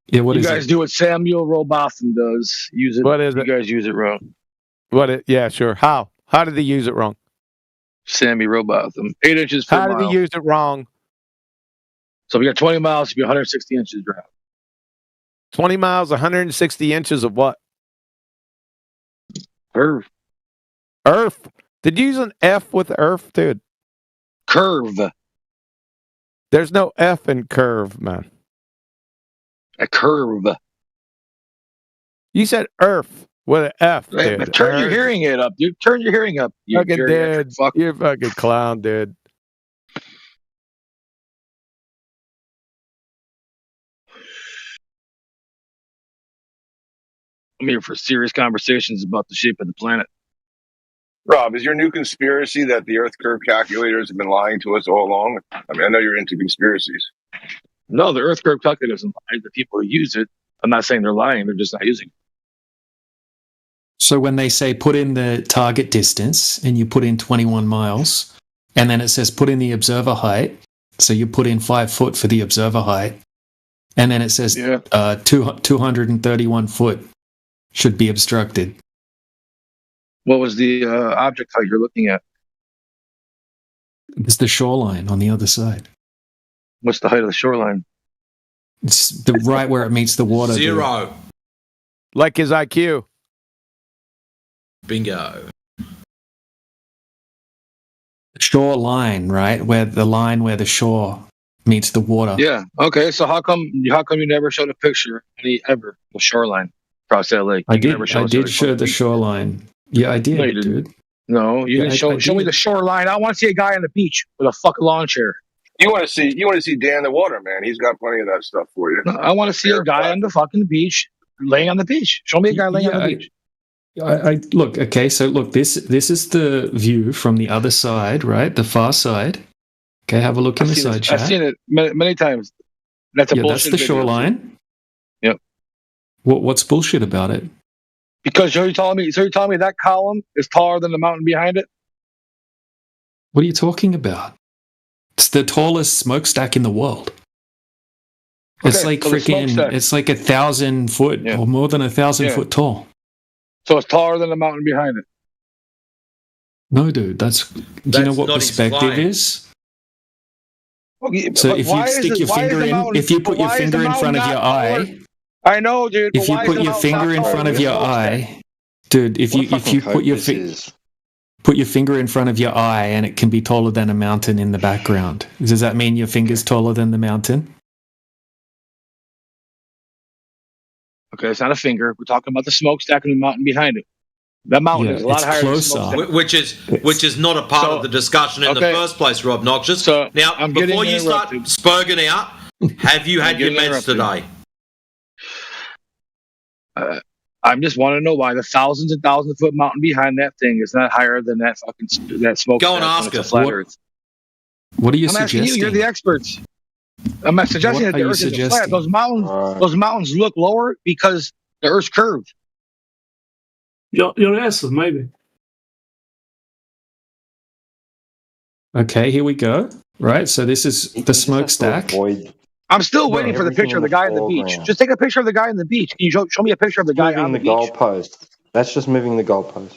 Yeah, what you is guys it? do what Samuel Robotham does. Use it. What is you it? guys use it wrong. Yeah, sure. How did he use it wrong? Sammy Robotham. 8 inches per mile. How did he use it wrong? So we got 20 miles to be 160 inches drought. 20 miles, 160 inches of what? Curve. Earth. Did you use an F with earth, dude? Curve. There's no F in curve, man. A curve. You said earth with an F, dude. Hey, turn your hearing aid up, dude. Turn your hearing up. You fucking dude. You're a fucking clown, dude. I'm here for serious conversations about the shape of the planet. Rob, is your new conspiracy that the Earth curve calculators have been lying to us all along? I mean, I know you're into conspiracies. No, the Earth curve calculator doesn't lie. The people who use it, I'm not saying they're lying. They're just not using it. So when they say put in the target distance and you put in 21 miles, and then it says put in the observer height, so you put in 5 foot for the observer height, and then it says 231 foot should be obstructed. What was the object height you're looking at? It's the shoreline on the other side. What's the height of the shoreline? It's the right where it meets the water. 0. Dude. Like his IQ. Bingo. Shoreline, right? Where the shore meets the water. Yeah. Okay. So how come you never showed a picture ever the shoreline across that lake? I did show the shoreline. Yeah, I did, No, you didn't. dude. No, you didn't show me the shoreline. I want to see a guy on the beach with a fucking lawn chair. You want to see Dan the Waterman? He's got plenty of that stuff for you. No, I want to see a guy on the fucking beach, laying on the beach. Show me a guy laying on the beach. I look, okay, so look, this is the view from the other side, right? The far side. Okay, have a look in the side chat. I've seen it many times. That's a bullshit that's the video. shoreline. Yep. What's bullshit about it? Because you're telling me that column is taller than the mountain behind it? What are you talking about? It's the tallest smokestack in the world. It's Okay, like so the freaking, smokestack- it's like 1,000 foot or more than 1,000 foot tall. So it's taller than the mountain behind it. No, dude, do you know what not his perspective claim. is? Okay, So but if why you is stick it- your why is finger the in, mountain- if you put but your why is finger the in front of mountain your not taller? eye, I know, dude. if you put your finger in front of your eye, dude, if you put your put your finger in front of your eye and it can be taller than a mountain in the background, does that mean your finger's taller than the mountain? Okay, it's not a finger. We're talking about the smokestack and the mountain behind it. That mountain Yeah, is a lot it's higher closer. than the smokestack. Which is not a part of the discussion in the first place, Rob Noxious. So now, I'm before getting you start interrupted. spurging out, have you had your getting meds interrupted. today? I just want to know why the thousands and thousands of foot mountain behind that thing is not higher than that fucking that smokestack. Go and ask when it's her. a flat What- Earth. What are you I'm asking suggesting? you. You're the experts. I'm not suggesting What that the are you Earth isn't flat. suggesting? Those mountains look lower because the Earth's curved. Your answer, maybe. Okay, here we go. Right, so this is the smokestack. I'm still waiting for the picture of the guy on the beach. Just take a picture of the guy on the beach. Can you show me a picture of the guy on the beach? goalpost. That's just moving the goalpost.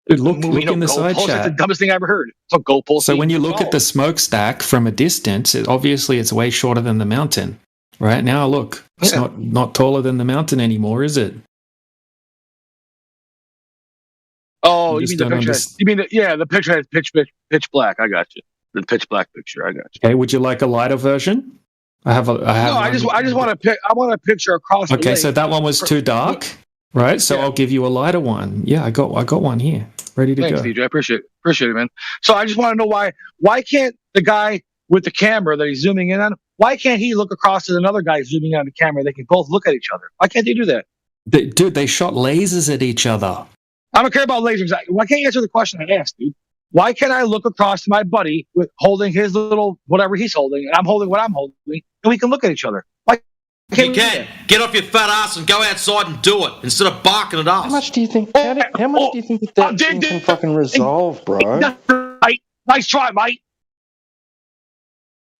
Dude, look Moving in the side goalpost, That's the chat. dumbest thing I ever heard. It's a goalpost. So when you look at the smokestack from a distance, obviously it's way shorter than the mountain. Right now, look, it's not taller than the mountain anymore, is it? Oh, you just mean the don't picture? You mean the picture has pitch black. I got you. The pitch black picture. I got you. Okay, would you like a lighter version? I have. I just want a picture across. Okay, the so lake. that one was too dark, right? So I'll give you a lighter one. Yeah, I got one here, ready to Thanks, go. DJ. I appreciate it, man. So I just want to know why can't the guy with the camera that he's zooming in on, Why can't he look across at another guy zooming on the camera? They can both look at each other. Why can't they do that? Dude, they shot lasers at each other. I don't care about lasers. Why can't you answer the question I asked, dude? Why can't I look across to my buddy with holding his little whatever he's holding, and I'm holding what I'm holding, and we can look at each other? Why can't You we do can. Get off your fat ass and go outside and do it instead of barking at us. How much do you think? How much do you think that thing can fucking resolve, bro? Right. Nice try, mate.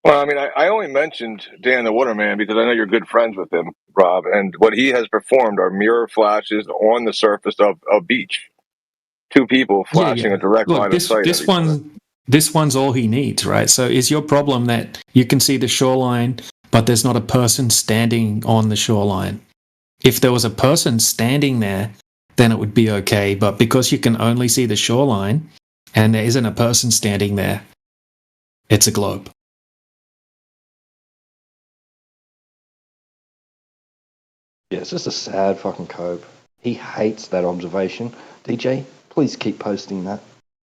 Well, I mean, I only mentioned Dan the Waterman because I know you're good friends with him, Rob, and what he has performed are mirror flashes on the surface of a beach. Two people flashing a direct line of sight. This one's all he needs, right? So is your problem that you can see the shoreline, but there's not a person standing on the shoreline? If there was a person standing there, then it would be okay. But because you can only see the shoreline and there isn't a person standing there, it's a globe. Yeah, it's just a sad fucking cope. He hates that observation. DJ, please keep posting that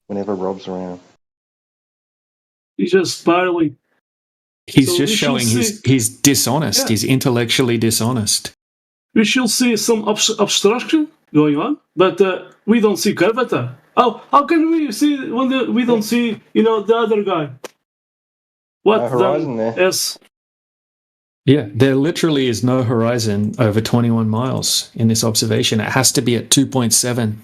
whenever Rob's around. He's just spiraling. He's So just we shall showing see. he's dishonest. Yeah. He's intellectually dishonest. We should see some obstruction going on, but we don't see curvature. How can we see when we don't see, the other guy? What No horizon then? there. Yes. Yeah, there literally is no horizon over 21 miles in this observation. It has to be at 2.7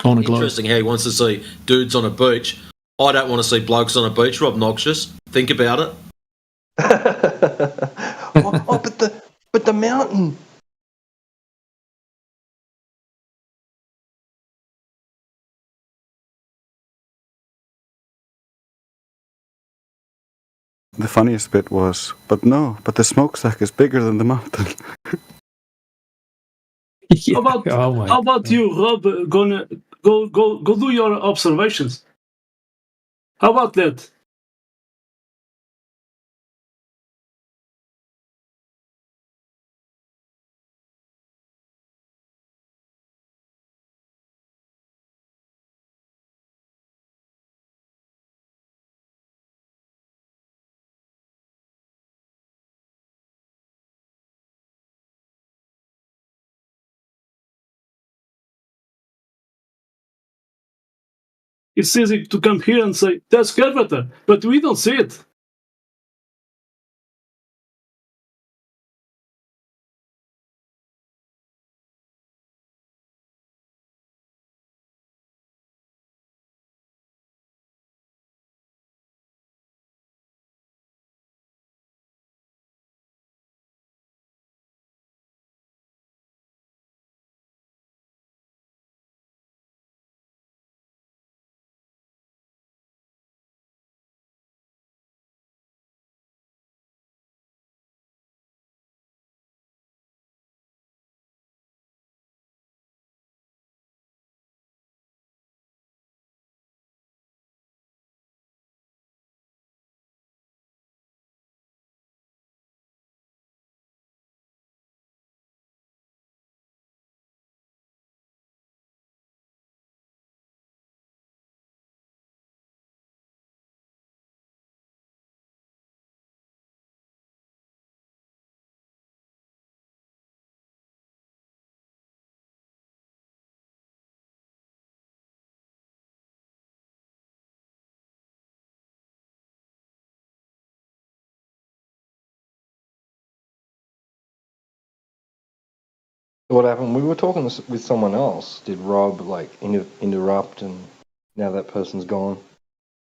on a globe. Interesting how he wants to see dudes on a beach. I don't want to see blokes on a beach, Rob Noxious. Think about it. But the mountain. The funniest bit was, but the smokestack is bigger than the mountain. How about you, Rob? Gonna go do your observations. How about that? It's easy to come here and say that's curvature, but we don't see it. What happened? We were talking with someone else. Did Rob interrupt, and now that person's gone?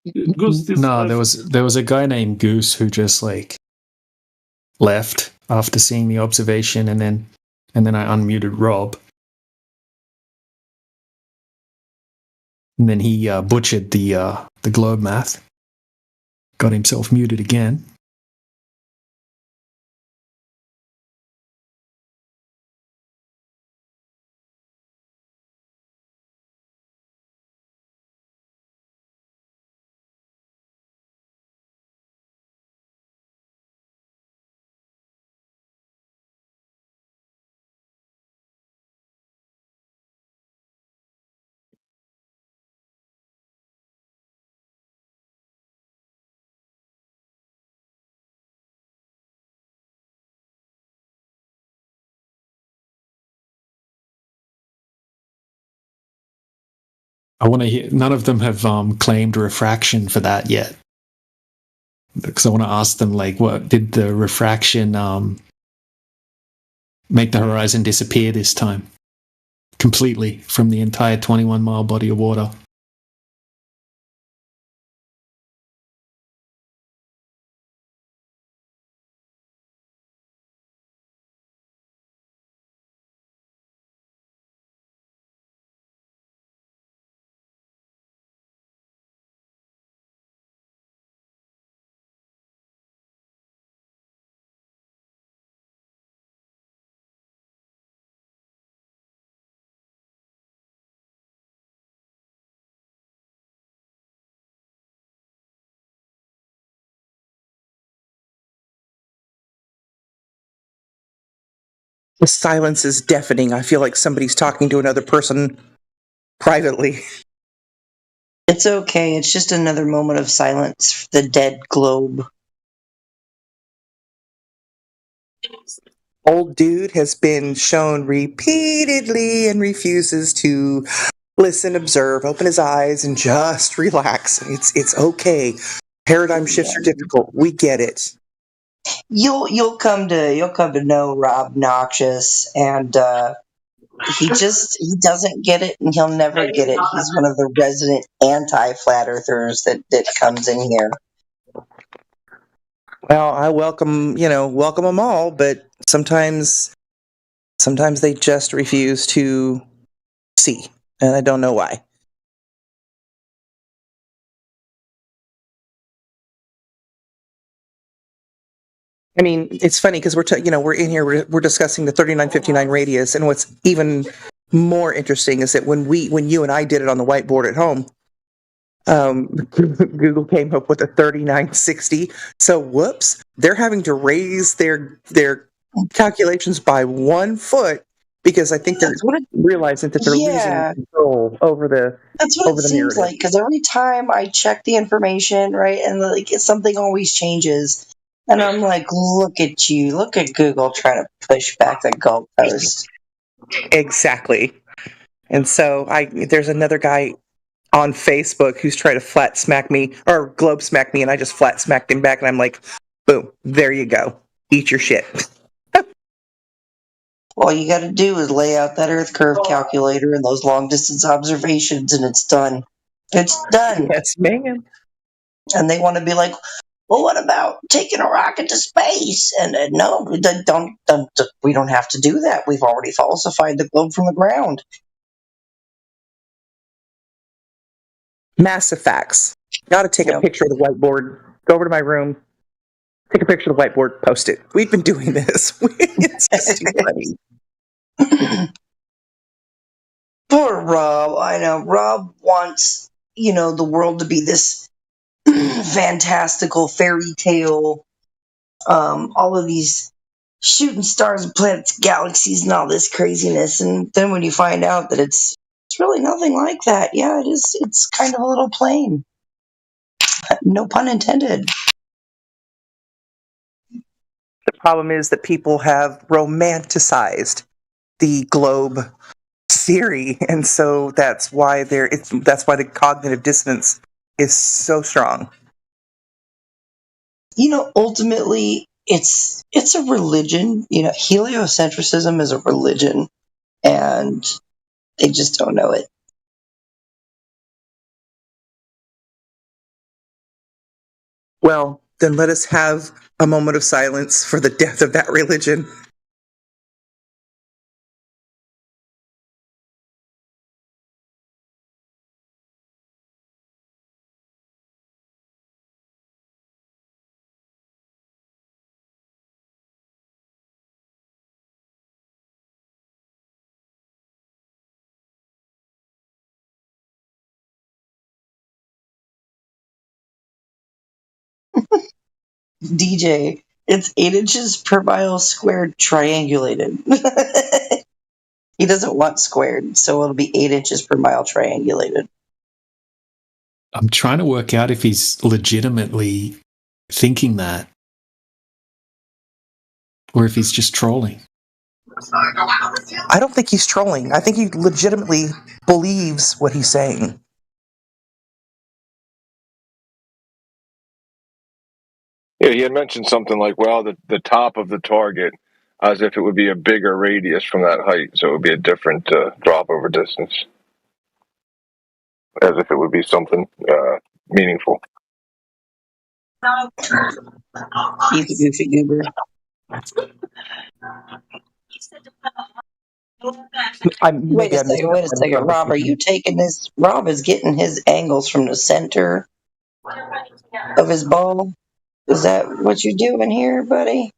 No, there was a guy named Goose who just left after seeing the observation, and then I unmuted Rob, and then he butchered the globe math, got himself muted again. I want to hear. None of them have claimed refraction for that yet, because I want to ask them, like, what did the refraction make the horizon disappear this time completely from the entire 21-mile body of water? The silence is deafening. I feel like somebody's talking to another person privately. It's okay. It's just another moment of silence for the dead globe. Old dude has been shown repeatedly and refuses to listen, observe, open his eyes, and just relax. It's okay. Paradigm shifts are difficult. We get it. You'll come to know Rob Noxious, and he doesn't get it, and he'll never get it. He's one of the resident anti-flat earthers that comes in here. Well, I welcome them all, but sometimes they just refuse to see, and I don't know why. I mean, it's funny because we're in here, we're discussing the 3959 radius, and what's even more interesting is that when you and I did it on the whiteboard at home, Google came up with a 3960. So whoops, they're having to raise their calculations by 1 foot because I think they're realizing that they're losing control over the. That's what it seems like, because every time I check the information, right, and something always changes. And I'm like, look at Google trying to push back the goalpost. Exactly. And so there's another guy on Facebook who's trying to flat smack me or globe smack me, and I just flat smacked him back, and I'm like, boom, there you go. Eat your shit. All you got to do is lay out that Earth curve calculator and those long distance observations, and it's done. It's done. Yes, ma'am. And they want to be like, well, what about taking a rocket to space? And no, we don't have to do that. We've already falsified the globe from the ground. Massive facts. Got to take a picture of the whiteboard. Go over to my room. Take a picture of the whiteboard. Post it. We've been doing this. It's just too funny. Poor Rob. I know. Rob wants, the world to be this fantastical fairy tale, all of these shooting stars and planets, galaxies, and all this craziness. And then when you find out that it's really nothing like that, yeah, it is. It's kind of a little plain. No pun intended. The problem is that people have romanticized the globe theory, and so that's why the cognitive dissonance is so strong. Ultimately, it's a religion. Heliocentrism is a religion, and they just don't know it. Well, then let us have a moment of silence for the death of that religion. DJ, it's 8 inches per mile squared triangulated. He doesn't want squared, so it'll be 8 inches per mile triangulated. I'm trying to work out if he's legitimately thinking that, or if he's just trolling. I don't think he's trolling. I think he legitimately believes what he's saying. Yeah, he had mentioned something like, well, the top of the target, as if it would be a bigger radius from that height, so it would be a different drop over distance, as if it would be something meaningful. He's a goofy goober. Wait a second, Rob. Are you taking this? Rob is getting his angles from the center of his ball. Is that what you're doing here, buddy?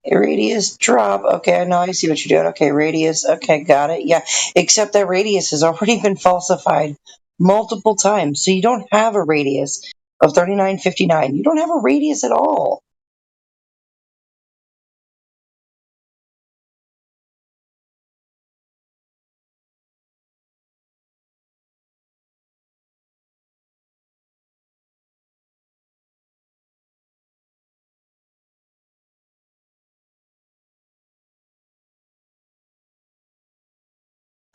Radius drop. Okay, now I see what you're doing. Okay, radius. Okay, got it. Yeah, except that radius has already been falsified multiple times, so you don't have a radius of 3959. You don't have a radius at all.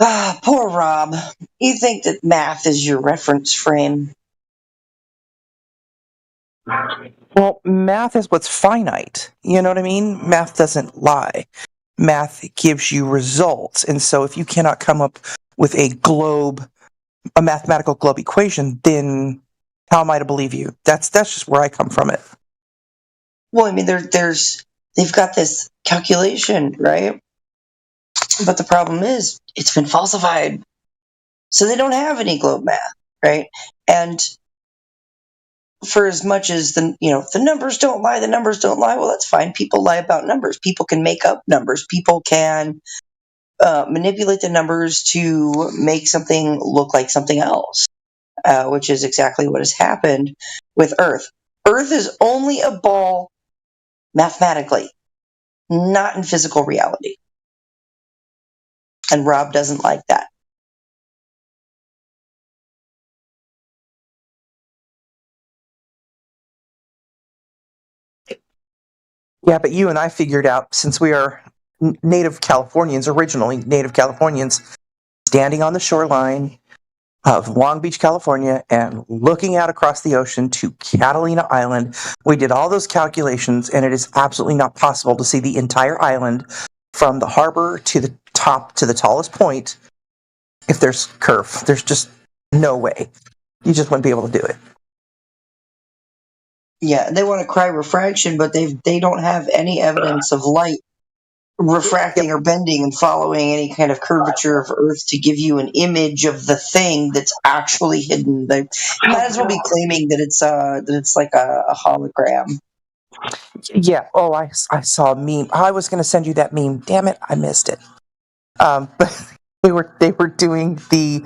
Ah, poor Rob. You think that math is your reference frame. Well, math is what's finite. You know what I mean? Math doesn't lie. Math gives you results. And so if you cannot come up with a mathematical globe equation, then how am I to believe you? That's just where I come from it. Well, I mean, they've got this calculation, right? But the problem is, it's been falsified. So they don't have any globe math, right? And for as much as the numbers don't lie, well, that's fine. People lie about numbers. People can make up numbers. People can manipulate the numbers to make something look like something else, which is exactly what has happened with Earth. Earth is only a ball mathematically, not in physical reality. And Rob doesn't like that. Yeah, but you and I figured out, since we are native Californians, originally native Californians, standing on the shoreline of Long Beach, California, and looking out across the ocean to Catalina Island, we did all those calculations, and it is absolutely not possible to see the entire island from the harbor to the top to the tallest point if there's curve. There's just no way. You just wouldn't be able to do it. Yeah, they want to cry refraction, but they don't have any evidence of light refracting or bending and following any kind of curvature of Earth to give you an image of the thing that's actually hidden. They might as well be claiming that it's like a hologram. Yeah. Oh, I saw a meme. I was going to send you that meme. Damn it, I missed it. But they were doing the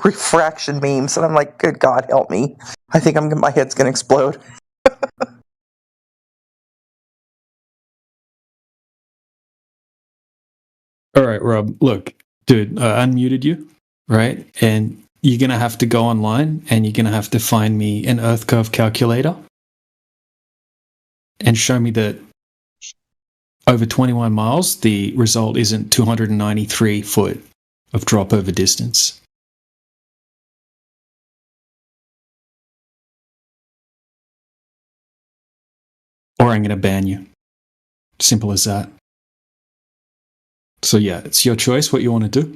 refraction memes, and I'm like, good God, help me! I think my head's going to explode. All right, Rob, look, dude, I unmuted you, right? And you're going to have to go online and you're going to have to find me an Earth curve calculator and show me that over 21 miles, the result isn't 293 foot of drop over distance. Or I'm going to ban you. Simple as that. So yeah, it's your choice what you want to do.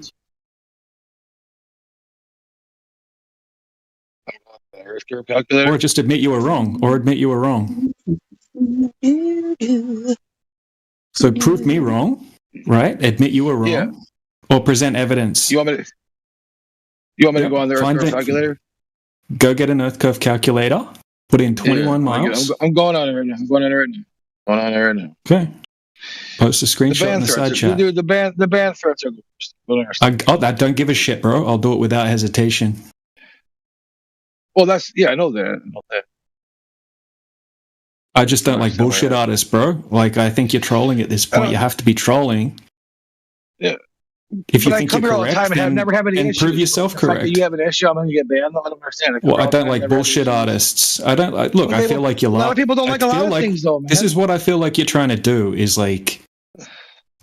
Or just admit you were wrong. So prove me wrong, right? Admit you were wrong. Yeah. Or present evidence. You want me to go on the Earth curve calculator? Go get an Earth curve calculator. Put in 21 miles. I'm going on it right now. Okay. Post a screenshot in the side chat. Dude, the ban threats are good. I don't give a shit, bro. I'll do it without hesitation. Well, I know that. I just don't like bullshit artists, bro. Like, I think you're trolling at this point. You have to be trolling. Yeah. If you think you're correct, then prove yourself correct. You have an issue, I'm going to get banned. I don't understand. Well, I don't like bullshit artists. I don't like. Look, I feel like you're. A lot of people don't like a lot of things, though, man. This is what I feel like you're trying to do. Is like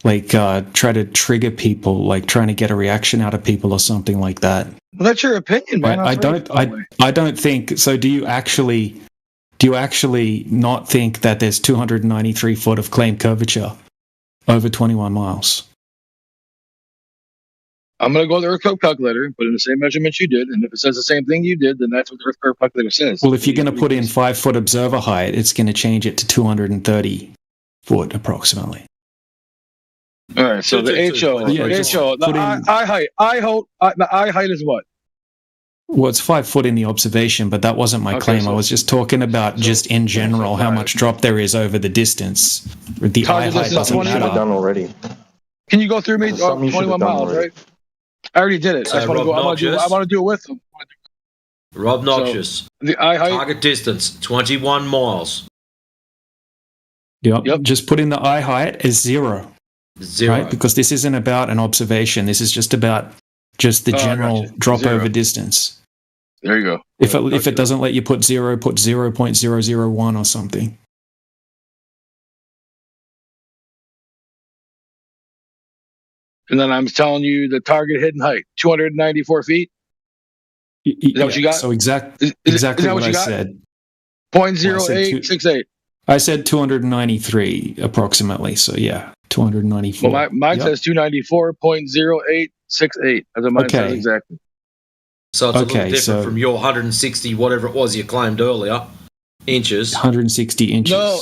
try to trigger people, like trying to get a reaction out of people or something like that. Well, that's your opinion, man. I don't think so. Do you actually do you actually not think that there's 293 foot of claimed curvature over 21 miles? I'm going to go to the earth curve calculator, put in the same measurements you did, and if it says the same thing you did, then that's what the earth curve calculator says. Well, if you're going to put in 5 foot observer height, it's going to change it to 230 foot approximately. All right, so the HO, the eye height is what? Well, it's 5 foot in the observation, but that wasn't my claim. I was just talking about just in general how much drop there is over the distance. The eye height doesn't matter. Done already. Can you go through me? 21 miles, right? I already did it. I want to do it with them. Rob Noxious. So, the eye height. Target distance, 21 miles. Yep. Just put in the eye height as 0. 0. Right? Because this isn't about an observation. This is just about just the general drop over distance. There you go. If it doesn't let you put 0, put 0.001 or something. And then I'm telling you the target hidden height, 294 feet. Is that what you got? So exactly what I said. 0.0868. I said 293 approximately. So yeah, 294. Well, mine says 294.0868. That's what mine says exactly. So it's a little different from your 160, whatever it was you claimed earlier, inches. 160 inches. No.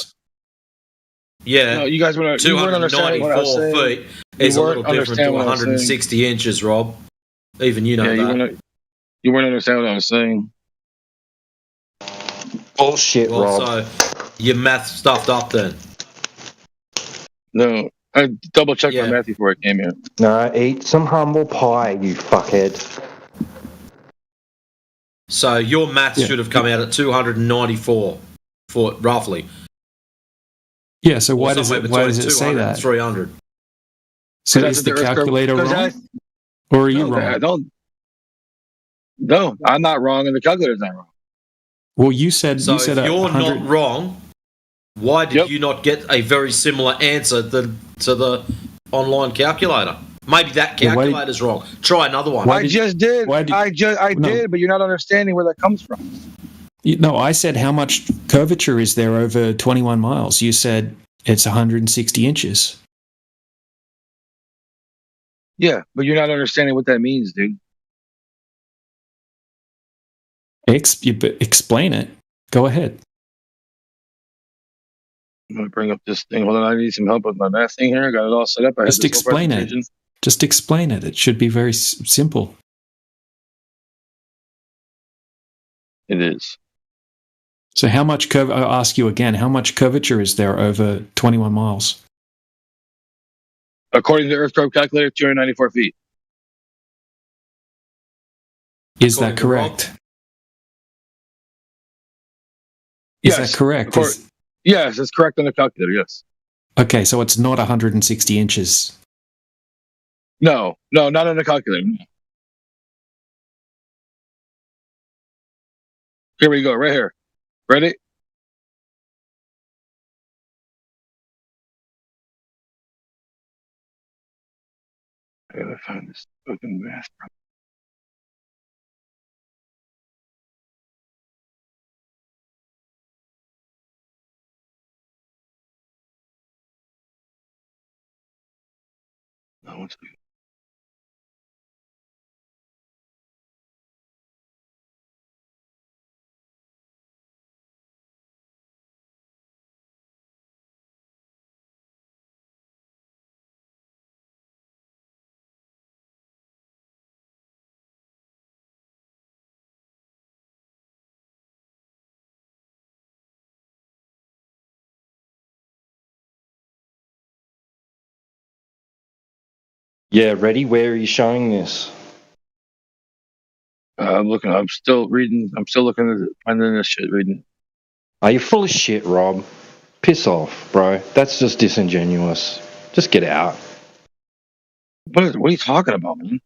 Yeah. No, you guys weren't understanding what I was saying. 294 feet is a little different to 160 inches, Rob. Even you know that. You weren't understanding what I was saying. Bullshit, Rob. So your math stuffed up then. No, I double checked my math before I came here. No, eat some humble pie, you fuckhead. So your math should have come out at 294 foot, roughly. Yeah, so why does it say that? 300. So is the calculator wrong? Or are you wrong? No, I'm not wrong, and the calculator's not wrong. Well, you said if you're not wrong, why did you not get a very similar answer to the online calculator? Maybe that calculator's wrong. Try another one. I just did. I did, but you're not understanding where that comes from. No, I said how much curvature is there over 21 miles? You said it's 160 inches. Yeah, but you're not understanding what that means, dude. Explain it. Go ahead. I'm going to bring up this thing. Hold on, I need some help with my math thing here. I got it all set up. Just explain it. Just explain it. It should be very simple. It is. So how much I'll ask you again, how much curvature is there over 21 miles? According to the Earth Probe calculator, 294 feet. Is that correct? Is that correct? Yes, it's correct on the calculator, yes. Okay, so it's not 160 inches. No, not on the calculator. No. Here we go, right here. Ready? I gotta find this fucking math problem. No, one second. Yeah, ready? Where are you showing this? I'm looking. I'm still reading. I'm still looking at finding this shit. Reading. Are you full of shit, Rob? Piss off, bro. That's just disingenuous. Just get out. What are you talking about, man?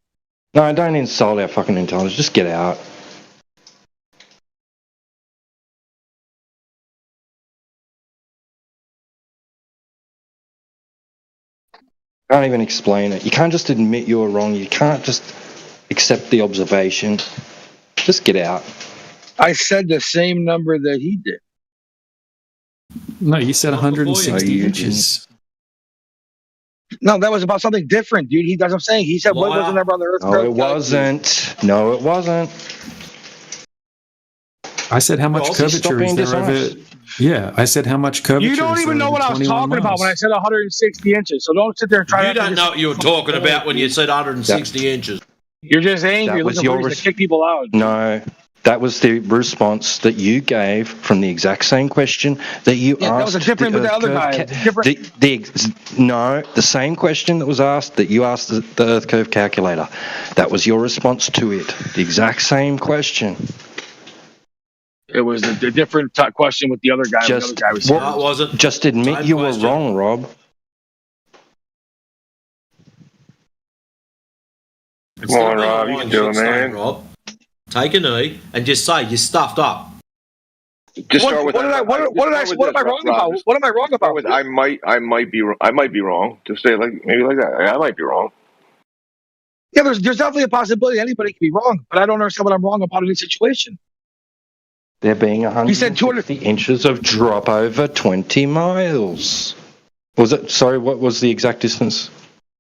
No, don't insult our fucking intelligence. Just get out. Can't even explain it. You can't just admit you're wrong. You can't just accept the observation. Just get out. I said the same number that he did. No, you said 160 inches. No, that was about something different, dude. That's what I'm saying. He said Wood wasn't there about the Earth. No, it wasn't. No, it wasn't. I said how much curvature is there over... Yeah, I said how much curvature You don't even know what I was talking about when I said 160 inches. So don't sit there and try to... You don't know what you were talking about when you said 160 inches. You're just angry. You're looking for to kick people out. No, that was the response that you gave from the exact same question that you asked. That was a different with the other guy. No, the same question that was asked that you asked the Earth curve calculator. That was your response to it. The exact same question. It was a different question with the other guy. The other guy was no, it wasn't. Just admit Same you question. were wrong, Rob. Come on, Rob. You can do it, man. Rob, take a knee and just say you're stuffed up. Just start with what am I wrong about? What am I wrong about? With I might be wrong. Just say maybe like that. I might be wrong. Yeah, there's definitely a possibility anybody can be wrong, but I don't understand what I'm wrong about in this situation. There being 150 inches of drop over 20 miles. Was it? Sorry, what was the exact distance?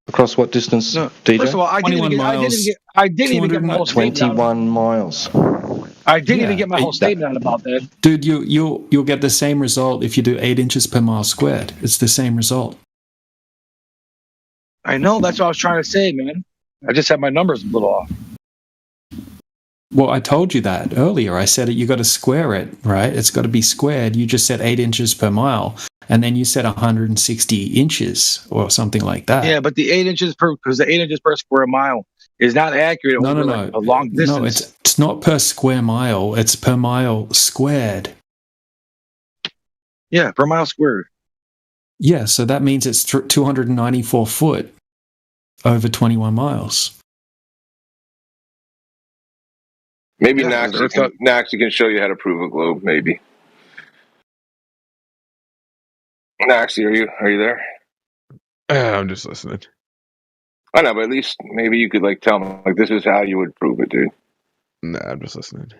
Across what distance, DJ? First of all, I didn't even get my whole statement 21 miles. I didn't even get my whole statement out about that. Dude, you'll get the same result if you do 8 inches per mile squared. It's the same result. I know, that's what I was trying to say, man. I just had my numbers a little off. Well, I told you that earlier. I said you got to square it, right? It's got to be squared. You just said 8 inches per mile, and then you said 160 inches or something like that. Yeah, but the 8 inches per square mile is not accurate. No. Like a long distance. No, it's not per square mile. It's per mile squared. Yeah, per mile squared. Yeah, so that means it's 294 foot over 21 miles. Maybe Naxi can show you how to prove a globe. Maybe. Naxi, are you there? I'm just listening. I know, but at least maybe you could tell me this is how you would prove it, dude. Nah, I'm just listening.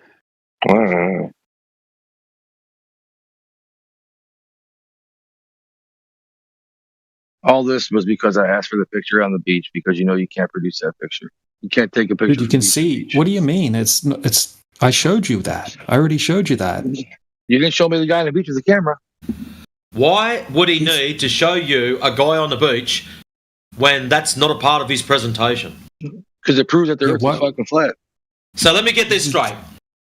All this was because I asked for the picture on the beach because you can't produce that picture. You can't take a picture. Dude, you can see. What do you mean? It's. I showed you that. I already showed you that. You didn't show me the guy on the beach with the camera. Why would he need to show you a guy on the beach when that's not a part of his presentation? Because it proves that the Earth is fucking flat. So let me get this straight.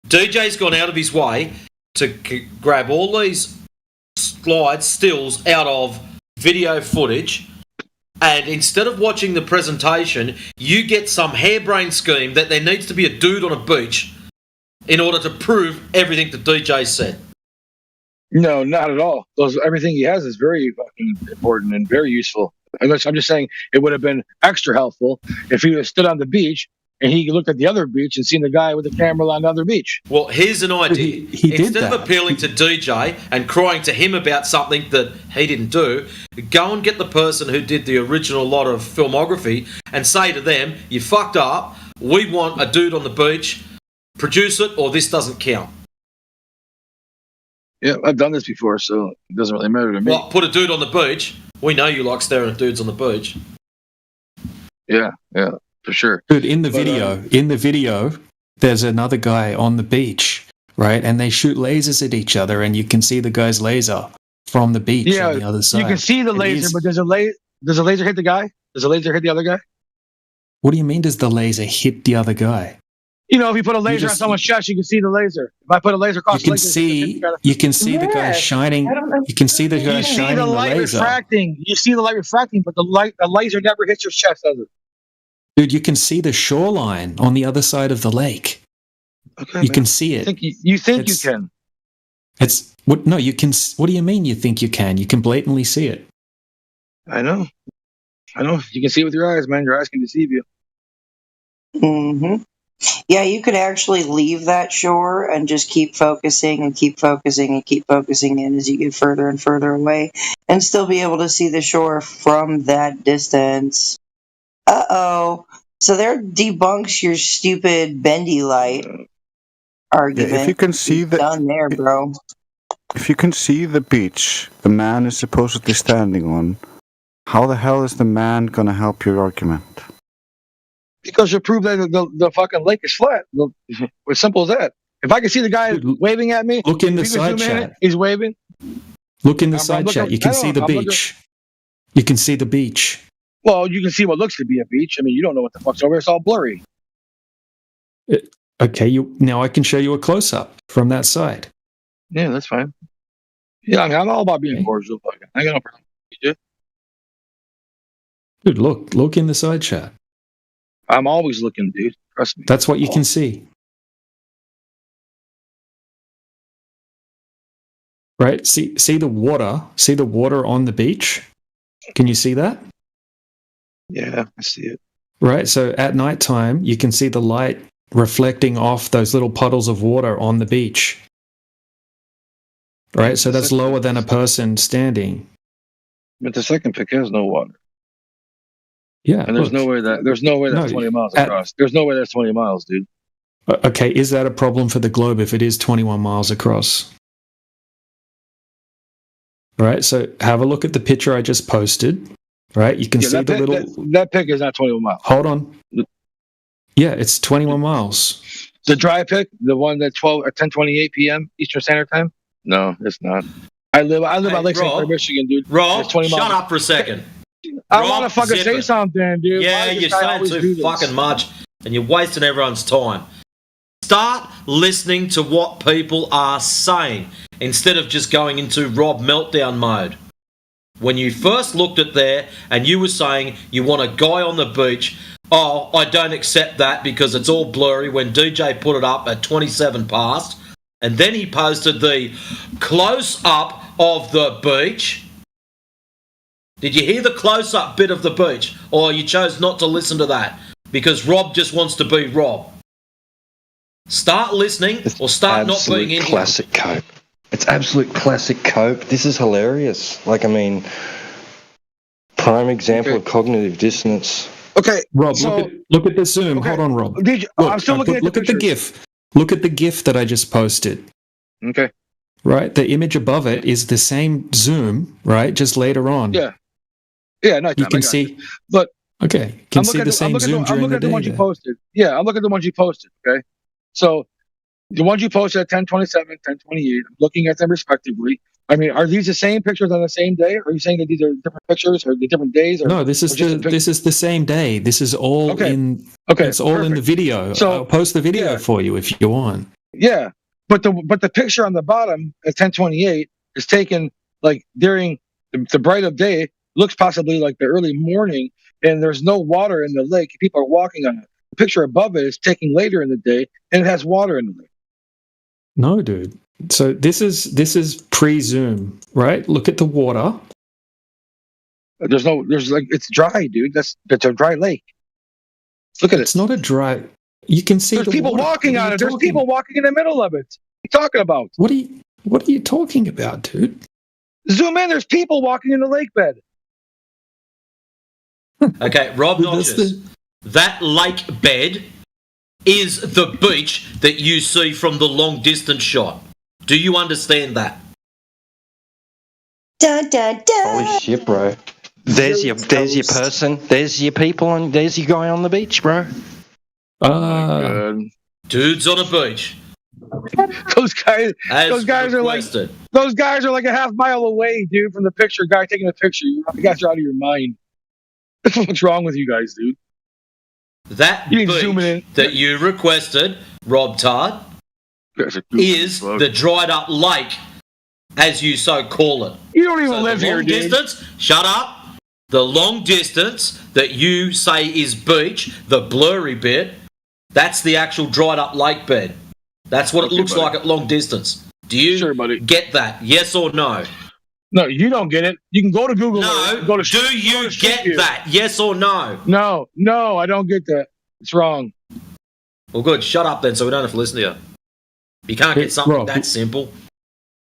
DJ's gone out of his way to grab all these stills out of video footage, and instead of watching the presentation, you get some harebrained scheme that there needs to be a dude on a beach in order to prove everything that DJ said. No, not at all. Everything he has is very fucking important and very useful. Unless I'm just saying it would have been extra helpful if he would have stood on the beach and he looked at the other beach and seen the guy with the camera on the other beach. Well, here's an idea. Instead of appealing to DJ and crying to him about something that he didn't do, go and get the person who did the original lot of filmography and say to them, you fucked up, we want a dude on the beach, produce it or this doesn't count. Yeah, I've done this before, so it doesn't really matter to me. Well, put a dude on the beach. We know you like staring at dudes on the beach. Yeah, for sure. Dude, in the video, there's another guy on the beach, right? And they shoot lasers at each other, and you can see the guy's laser from the beach on the other side. You can see the laser, but does a laser hit the guy? Does a laser hit the other guy? What do you mean? Does the laser hit the other guy? If you put a laser on someone's chest, you can see the laser. If I put a laser across the laser, you can see the guy shining. You can see the guy shining the laser. Refracting. You see the light refracting, but the laser never hits your chest, does it? Dude, you can see the shoreline on the other side of the lake. Okay, you can see it. You think you can? It's what? No, you can. What do you mean? You think you can? You can blatantly see it. I know. You can see it with your eyes, man. Your eyes can deceive you. Mm-hmm. Yeah, you could actually leave that shore and just keep focusing and keep focusing and keep focusing in as you get further and further away and still be able to see the shore from that distance. Uh-oh. So there debunks your stupid bendy light argument. If you can see done there, bro. if you can see the beach the man is supposedly standing on, how the hell is the man gonna help your argument? Because you prove that the fucking lake is flat. As simple as that. If I can see the guy waving at me, look in the if you can side zoom in, chat. he's waving. Look in the I'm side looking- chat. You can I see know, the I'm looking- beach. You can see the beach. Well, you can see what looks to be a beach. I mean, you don't know what the fuck's over. It's all blurry. Okay, now I can show you a close up from that side. Yeah, that's fine. Yeah, I mean, I'm all about being cordial. I got no problem. Dude, look in the side chat. I'm always looking, dude. Trust me. That's what you can see. Right? See the water. See the water on the beach? Can you see that? Yeah, I see it. Right? So at nighttime, you can see the light reflecting off those little puddles of water on the beach. Right? So that's lower than a person standing. But the second pic has no water. Yeah. And there's no way that's 20 miles across. There's no way that's 20 miles, dude. Okay, is that a problem for the globe if it is 21 miles across? Right, so have a look at the picture I just posted. Right, you can see the little... That pic is not 21 miles. Hold on. Yeah, it's 21 miles. The dry pic, the one that's 10:28 p.m. Eastern Standard Time? No, it's not. I live on Lake St. Clair, Michigan, dude. Rob, It's 20 miles. shut up for a second. I Rob, want to fucking zip say it. something, dude. Yeah, Why does you're this guy saying always do too this? fucking much, and you're wasting everyone's time. Start listening to what people are saying instead of just going into Rob meltdown mode. When you first looked at there and you were saying you want a guy on the beach, oh, I don't accept that because it's all blurry, when DJ put it up at 27 past, and then he posted the close-up of the beach. Did you hear the close-up bit of the beach? Or you chose not to listen to that because Rob just wants to be Rob? Start listening or start not being in classic cope. It's absolute classic cope. This is hilarious. Like, I mean, prime example of cognitive dissonance. Okay, Rob, look at the zoom. Okay. Hold on, Rob. I'm still looking at the look at the GIF. Look at the GIF that I just posted. Okay. Right, the image above it is the same zoom. Right, just later on. Yeah. Yeah, no, you can see. But okay, you can see the same zoom during the I'm looking at the day. ones you posted. Yeah, I'm looking at the ones you posted. Okay, so the ones you posted at 10:27, 10:28. I'm looking at them respectively. I mean, are these the same pictures on the same day? Or are you saying that these are different pictures or the different days? Or, No, this is the same day. This is all in. Okay, it's all in the video. So- I'll post the video for you if you want. Yeah, but the picture on the bottom at 10:28 is taken like during the bright of day. Looks possibly like the early morning, and there's no water in the lake. People are walking on it. The picture above it is taken later in the day, and it has water in the lake. No, dude. So this is pre-zoom, right? Look at the water. There's it's dry, dude. That's a dry lake. Look at it. It's not a dry. You can see There's the people water. walking What are on you it. There's talking- people walking in the middle of it. What are you talking about? What are you talking about, dude? Zoom in. There's people walking in the lake bed. Okay, Rob Notches. That lake bed is the beach that you see from the long distance shot. Do you understand that? Da, da, da. Holy shit, bro. There's your person. There's your people, and there's your guy on the beach, bro. Dudes on a beach. Those guys. As Those guys are like. Those guys are like a half mile away, dude, from the picture. Guy taking the picture. You guys are out of your mind. What's wrong with you guys, dude? That You need to beach zoom in. that you requested, Rob Tard, is the dried up lake, as you so call it. You don't even So live the here, long dude. distance, shut up. The long distance that you say is beach, the blurry bit, that's the actual dried up lake bed. That's what it looks like at long distance. Do you get that? Yes or no? No, you don't get it. You can go to Google. No. Go to Do you get that? Yes or no? No, I don't get that. It's wrong. Well, good. Shut up then, so we don't have to listen to you. You can't get something that simple.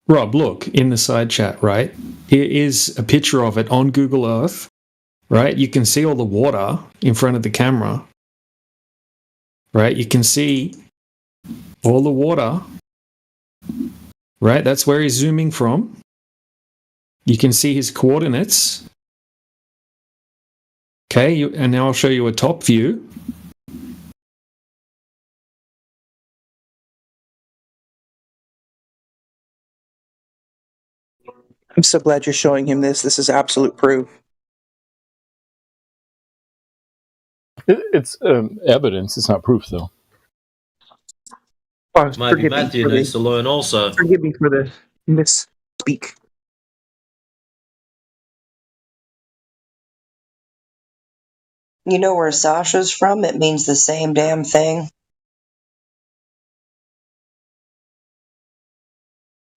Rob, look in the side chat, right? Here is a picture of it on Google Earth, right? You can see all the water in front of the camera, right? You can see all the water, Right, that's where he's zooming from. You can see his coordinates. Okay, and now I'll show you a top view. I'm so glad you're showing him this. This is absolute proof. It's evidence. It's not proof, though. Oh, Maybe Matthew needs to learn also. Forgive me for the misspeak. You know where Sasha's from? It means the same damn thing.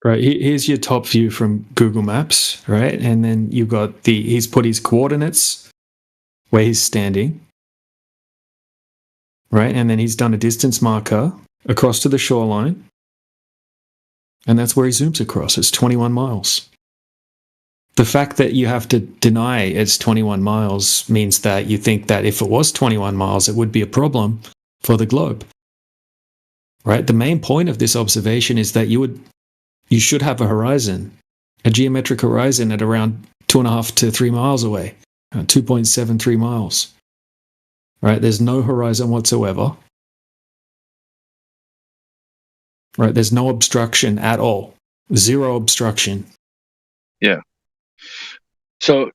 Right, here's your top view from Google Maps, right? And then you've got he's put his coordinates where he's standing, right? And then he's done a distance marker across to the shoreline. And that's where he zooms across. It's 21 miles. The fact that you have to deny it's 21 miles means that you think that if it was 21 miles, it would be a problem for the globe, right? The main point of this observation is that you should have a horizon, a geometric horizon at around 2.5 to 3 miles away, 2.73 miles, right? There's no horizon whatsoever, right? There's no obstruction at all, zero obstruction. Yeah. So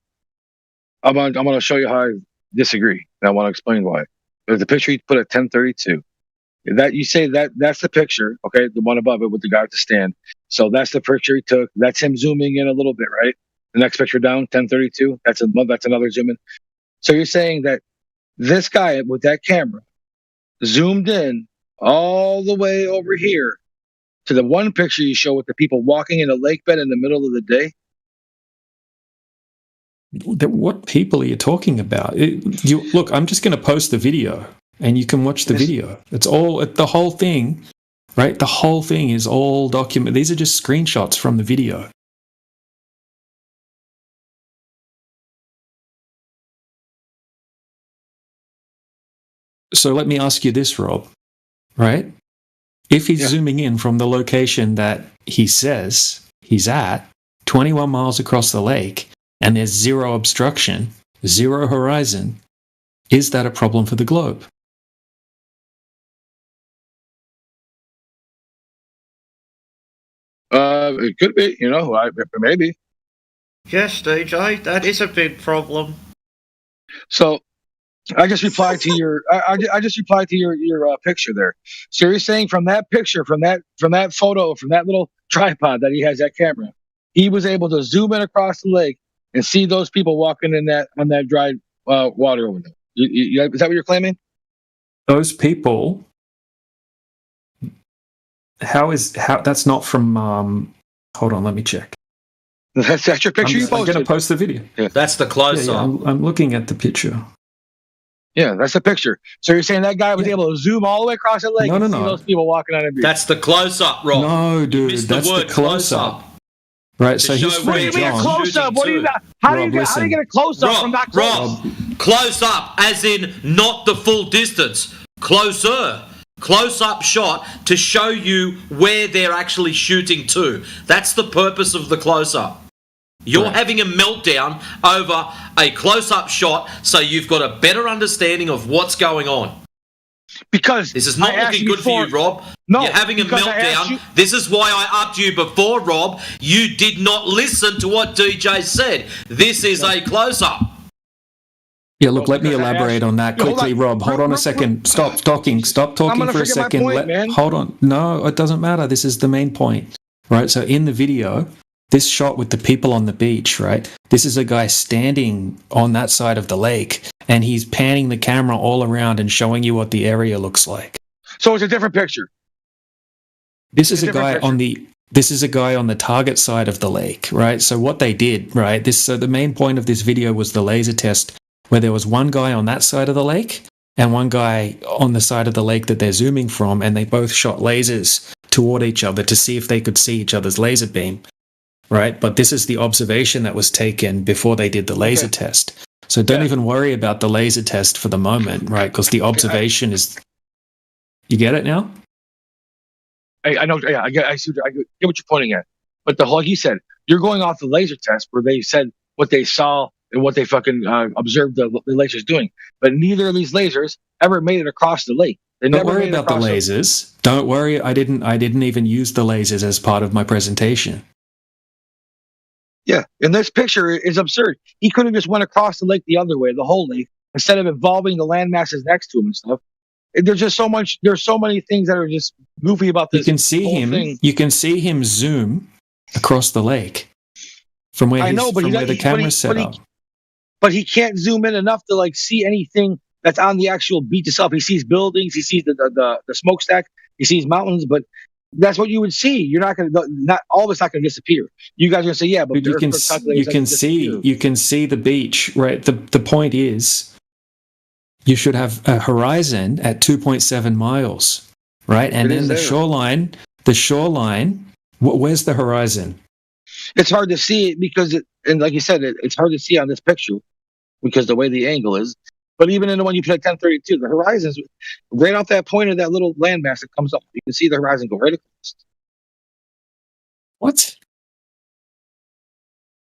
I'm gonna show you how I disagree, and I want to explain why. There's the picture you put at 1032. That you say that's the picture, okay? The one above it with the guy at the stand. So that's the picture he took. That's him zooming in a little bit, right? The next picture down, 1032. That's another zoom in. So you're saying that this guy with that camera zoomed in all the way over here to the one picture you show with the people walking in a lake bed in the middle of the day? What people are you talking about? Look, I'm just going to post the video, and you can watch the video. It's all the whole thing, right? The whole thing is all documented. These are just screenshots from the video. So let me ask you this, Rob, right? If he's zooming in from the location that he says he's at, 21 miles across the lake, and there's zero obstruction, zero horizon, is that a problem for the globe? It could be, maybe. Yes, DJ, that is a big problem. So I just replied to your I just replied to your picture there. So you're saying from that picture, from that photo, from that little tripod that he has, that camera, he was able to zoom in across the lake and see those people walking in on that dry water over there. Is that what you're claiming? Those people. How that's not from? Hold on, let me check. That's your picture you posted. I'm going to post the video. Yeah. That's the close-up. I'm looking at the picture. Yeah, that's the picture. So you're saying that guy was able to zoom all the way across the lake and see those people walking on a beach? That's the close-up, Rob. No, dude, that's the close-up. Right, so his friend John. Close-up? What do you got? How do you get a close-up from that close? Rob, close-up, as in not the full distance. Closer. Close-up shot to show you where they're actually shooting to. That's the purpose of the close-up. You're having a meltdown over a close-up shot, so you've got a better understanding of what's going on. Because this is not looking good for you, Rob. No, you're having a meltdown. This is why I upped you before, Rob. You did not listen to what DJ said. This is a close-up. Yeah, look, let me elaborate on that quickly, Rob. Hold on a second. Stop talking. Stop talking for a second. Hold on. No, it doesn't matter. This is the main point. Right? So in the video, this shot with the people on the beach, right? This is a guy standing on that side of the lake, and he's panning the camera all around and showing you what the area looks like. So it's a different picture. This is a guy on the target side of the lake, right? So what they did, right? So the main point of this video was the laser test, where there was one guy on that side of the lake and one guy on the side of the lake that they're zooming from, and they both shot lasers toward each other to see if they could see each other's laser beam, right? But this is the observation that was taken before they did the laser test. So don't even worry about the laser test for the moment, right? Because the observation is... You get it now? I know. Yeah, I get what you're pointing at. But like you said, you're going off the laser test where they said what they saw and what they fucking observed the lasers doing. But neither of these lasers ever made it across the lake. Don't worry about the lasers. Don't worry. I didn't even use the lasers as part of my presentation. Yeah, and this picture is absurd. He could have just went across the lake the other way, the whole lake, instead of involving the land masses next to him and stuff. There's just so much. There's so many things that are just goofy about this. You can see him. Thing. You can see him zoom across the lake from where the camera's set up. But he can't zoom in enough to like see anything that's on the actual beach itself. He sees buildings. He sees the smokestack. He sees mountains. But that's what you would see. You're not going to. Not all of it's not going to disappear. You guys are going to say, yeah, but you can see the beach, right? The point is, you should have a horizon at 2.7 miles, right? And then the shoreline. Where's the horizon? It's hard to see it because, and like you said, it's hard to see on this picture because the way the angle is. But even in the one you put at 1032, the horizon's right off that point of that little landmass that comes up. You can see the horizon go right across. What?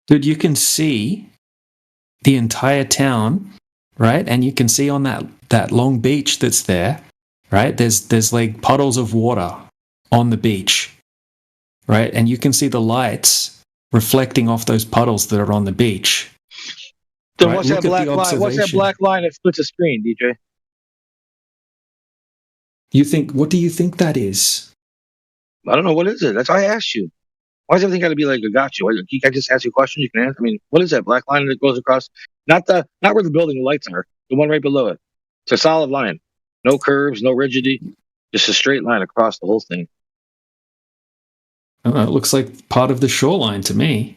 Dude, you can see the entire town, right? And you can see on that long beach that's there, right? There's like puddles of water on the beach, right? And you can see the lights reflecting off those puddles that are on the beach. So right? What's that black line? What's that black line that splits the screen, DJ? What do you think that is? I don't know. What is it? That's why I asked you. Why does everything got to be like a gotcha? I just ask you a question. You can answer. I mean, what is that black line that goes across? Not where the building lights are. The one right below it. It's a solid line. No curves, no rigidity. Just a straight line across the whole thing. It looks like part of the shoreline to me.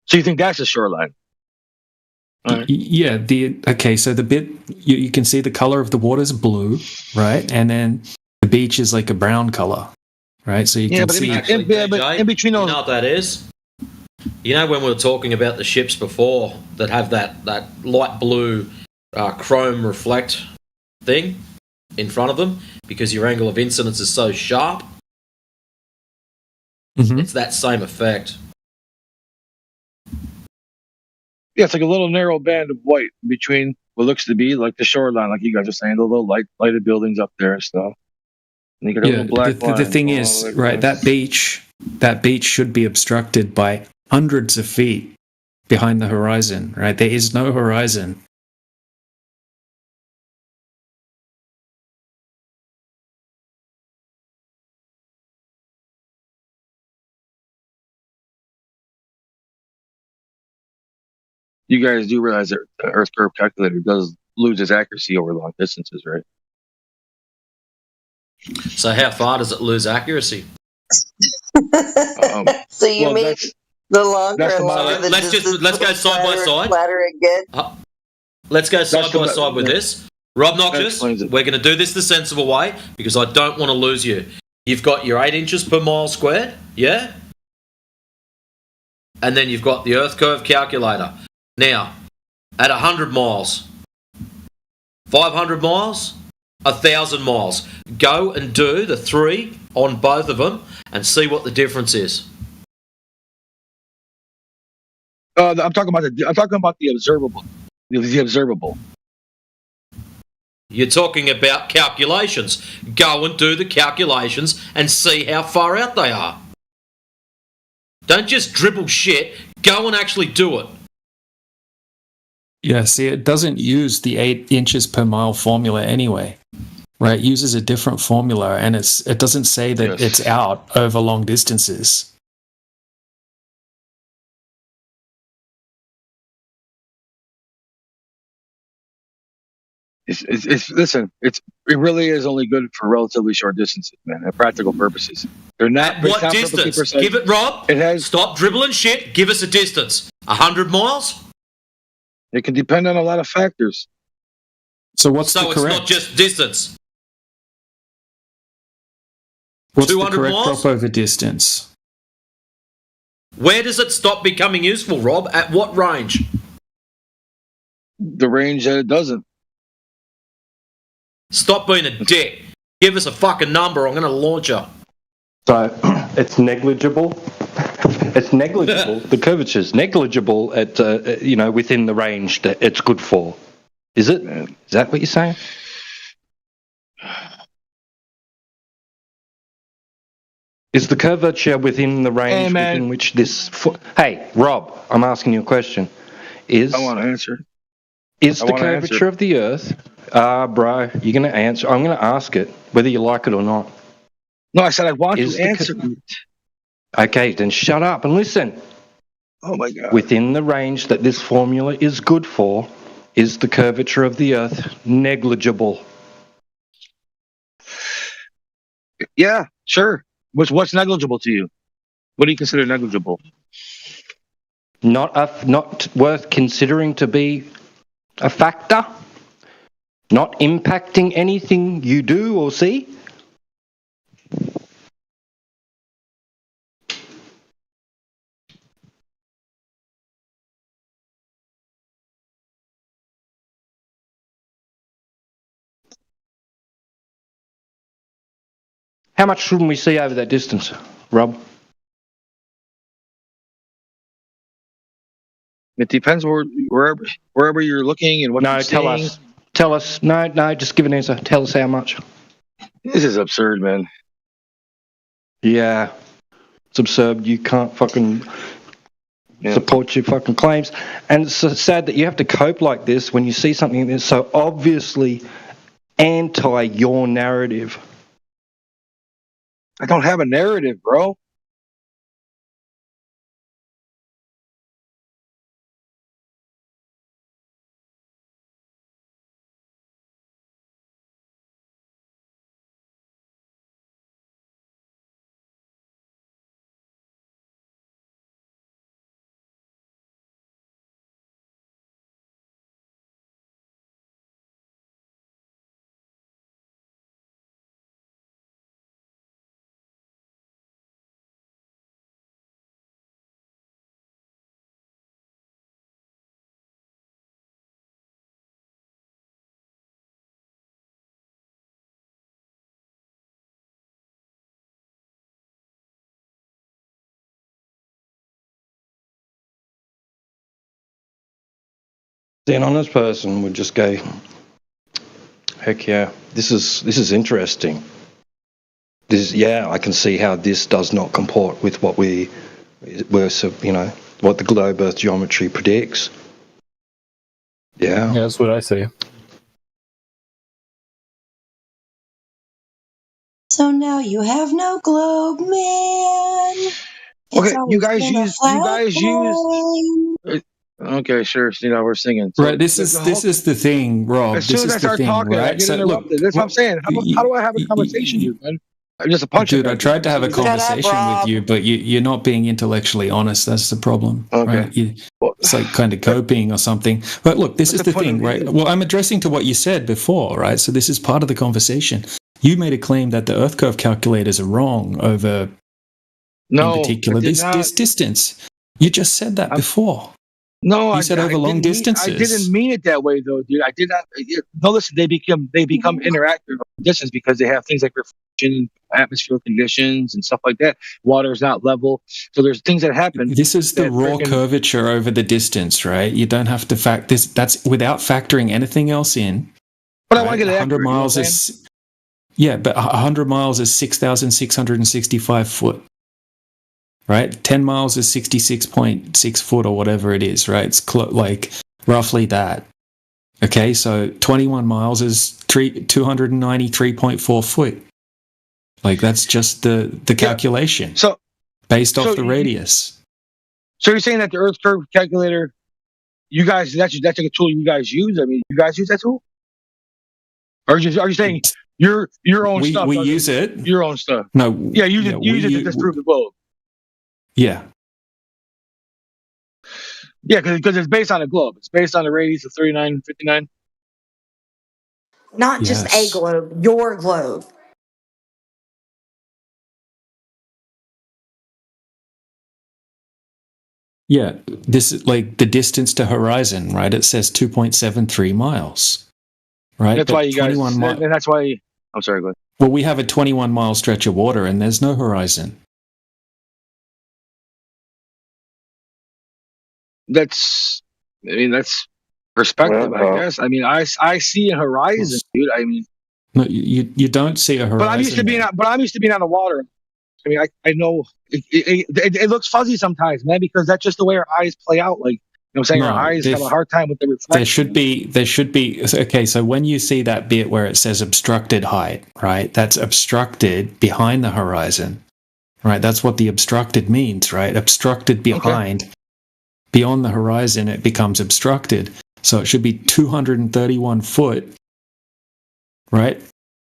So you think that's a shoreline? Right. Yeah. So the bit you can see the color of the water is blue, right? And then the beach is like a brown color, right? So you can see. In between those, you know what that is? You know when we were talking about the ships before that have that light blue chrome reflect thing in front of them because your angle of incidence is so sharp. Mm-hmm. It's that same effect. Yeah, it's like a little narrow band of white between what looks to be like the shoreline, like you guys are saying, the little lighted buildings up there and stuff. And you got a little black line. The thing is, right, that beach should be obstructed by hundreds of feet behind the horizon, right? There is no horizon. You guys do realize that the Earth curve calculator does lose its accuracy over long distances, right? So how far does it lose accuracy? So you mean the longer and longer the distance, let's go side by side. Flatter it gets. Let's go side by side with this. Rob Noxious, we're going to do this the sensible way because I don't want to lose you. You've got your 8 inches per mile squared, yeah? And then you've got the Earth curve calculator. Now, at 100 miles, 500 miles, 1,000 miles, go and do the 3 on both of them and see what the difference is. I'm talking about the observable. The observable. You're talking about calculations. Go and do the calculations and see how far out they are. Don't just dribble shit. Go and actually do it. Yeah, see, it doesn't use the 8 inches per mile formula anyway, right? It uses a different formula, and it doesn't say that it's out over long distances. It really is only good for relatively short distances, man, at practical purposes. They're not. At what distance? Give it, Rob. Stop dribbling shit. Give us a distance. 100 miles? It can depend on a lot of factors. So what's the correct? So it's not just distance. What's 200 the correct miles? Drop over distance? Where does it stop becoming useful, Rob? At what range? The range that it doesn't. Stop being a dick. Give us a fucking number. I'm going to launch her. So it's negligible. It's negligible. The curvature's negligible at within the range that it's good for. Is it? Is that what you're saying? Is the curvature within the range within which this... Hey, Rob, I'm asking you a question. I want to answer. Is the curvature of the Earth... bro, you're going to answer. I'm going to ask it, whether you like it or not. No, I said I want to answer it. Okay, then shut up and listen. Oh, my God. Within the range that this formula is good for, is the curvature of the Earth negligible? Yeah, sure. What's negligible to you? What do you consider negligible? Not worth considering to be a factor? Not impacting anything you do or see? How much shouldn't we see over that distance, Rob? It depends wherever you're looking and what you're seeing. Tell us. No, just give an answer. Tell us how much. This is absurd, man. Yeah, it's absurd. You can't fucking support your fucking claims. And it's so sad that you have to cope like this when you see something that's so obviously anti your narrative. I don't have a narrative, bro. An honest person would just go, heck yeah, this is interesting. I can see how this does not comport with what what the globe Earth geometry predicts. Yeah, that's what I say. So now you have no globe, man. Okay, you guys use. Okay, sure. See, now we're singing. So right. This is the thing, Rob. As soon as I start talking, I get interrupted. That's what I'm saying. How do I have a conversation with you, man? I'm just a punch. Dude, I tried to have a conversation with you, but you're not being intellectually honest. That's the problem. Okay. Right? It's like kind of coping or something. But look, this is the thing, right? Well, I'm addressing to what you said before, right? So this is part of the conversation. You made a claim that the Earth curve calculators are wrong over, in particular, this distance. You just said that before. No, you said over long distances. I didn't mean it that way, though, dude. I did not. No, listen. They become interactive distance because they have things like reflection, atmospheric conditions, and stuff like that. Water is not level, so there's things that happen. This is the raw curvature over the distance, right? You don't have to fact this. That's without factoring anything else in. But I want to get 100 miles is. Yeah, but 100 miles is 6,665 foot. Right, 10 miles is 66.6 foot or whatever it is. Right, it's like roughly that. Okay, so 21 miles is 293.4 foot. Like that's just the calculation. So based off the radius. So you're saying that the Earth curve calculator, you guys, that's like a tool you guys use. I mean, you guys use that tool, or are you saying your own stuff? We use it. Your own stuff. No. Yeah, use it to disprove the globe. Yeah. Yeah, because it's based on a globe. It's based on a radius of 3959. Not just a globe, your globe. Yeah, this is like the distance to horizon, right? It says 2.73 miles, right? That's why you guys. And that's why. I'm sorry, go ahead. Well, we have a 21-mile stretch of water, and there's no horizon. That's perspective, Well, I guess. I mean, I see a horizon, dude. I mean, no, you don't see a horizon. But I'm used to being on the water. I mean, I know it looks fuzzy sometimes, man, because that's just the way our eyes play out. Like, you know what I'm saying? No, our eyes have a hard time with the reflection. There should be. Okay, so when you see that bit where it says obstructed height, right? That's obstructed behind the horizon, right? That's what the obstructed means, right? Obstructed behind, beyond the horizon, it becomes obstructed. So it should be 231 foot, right?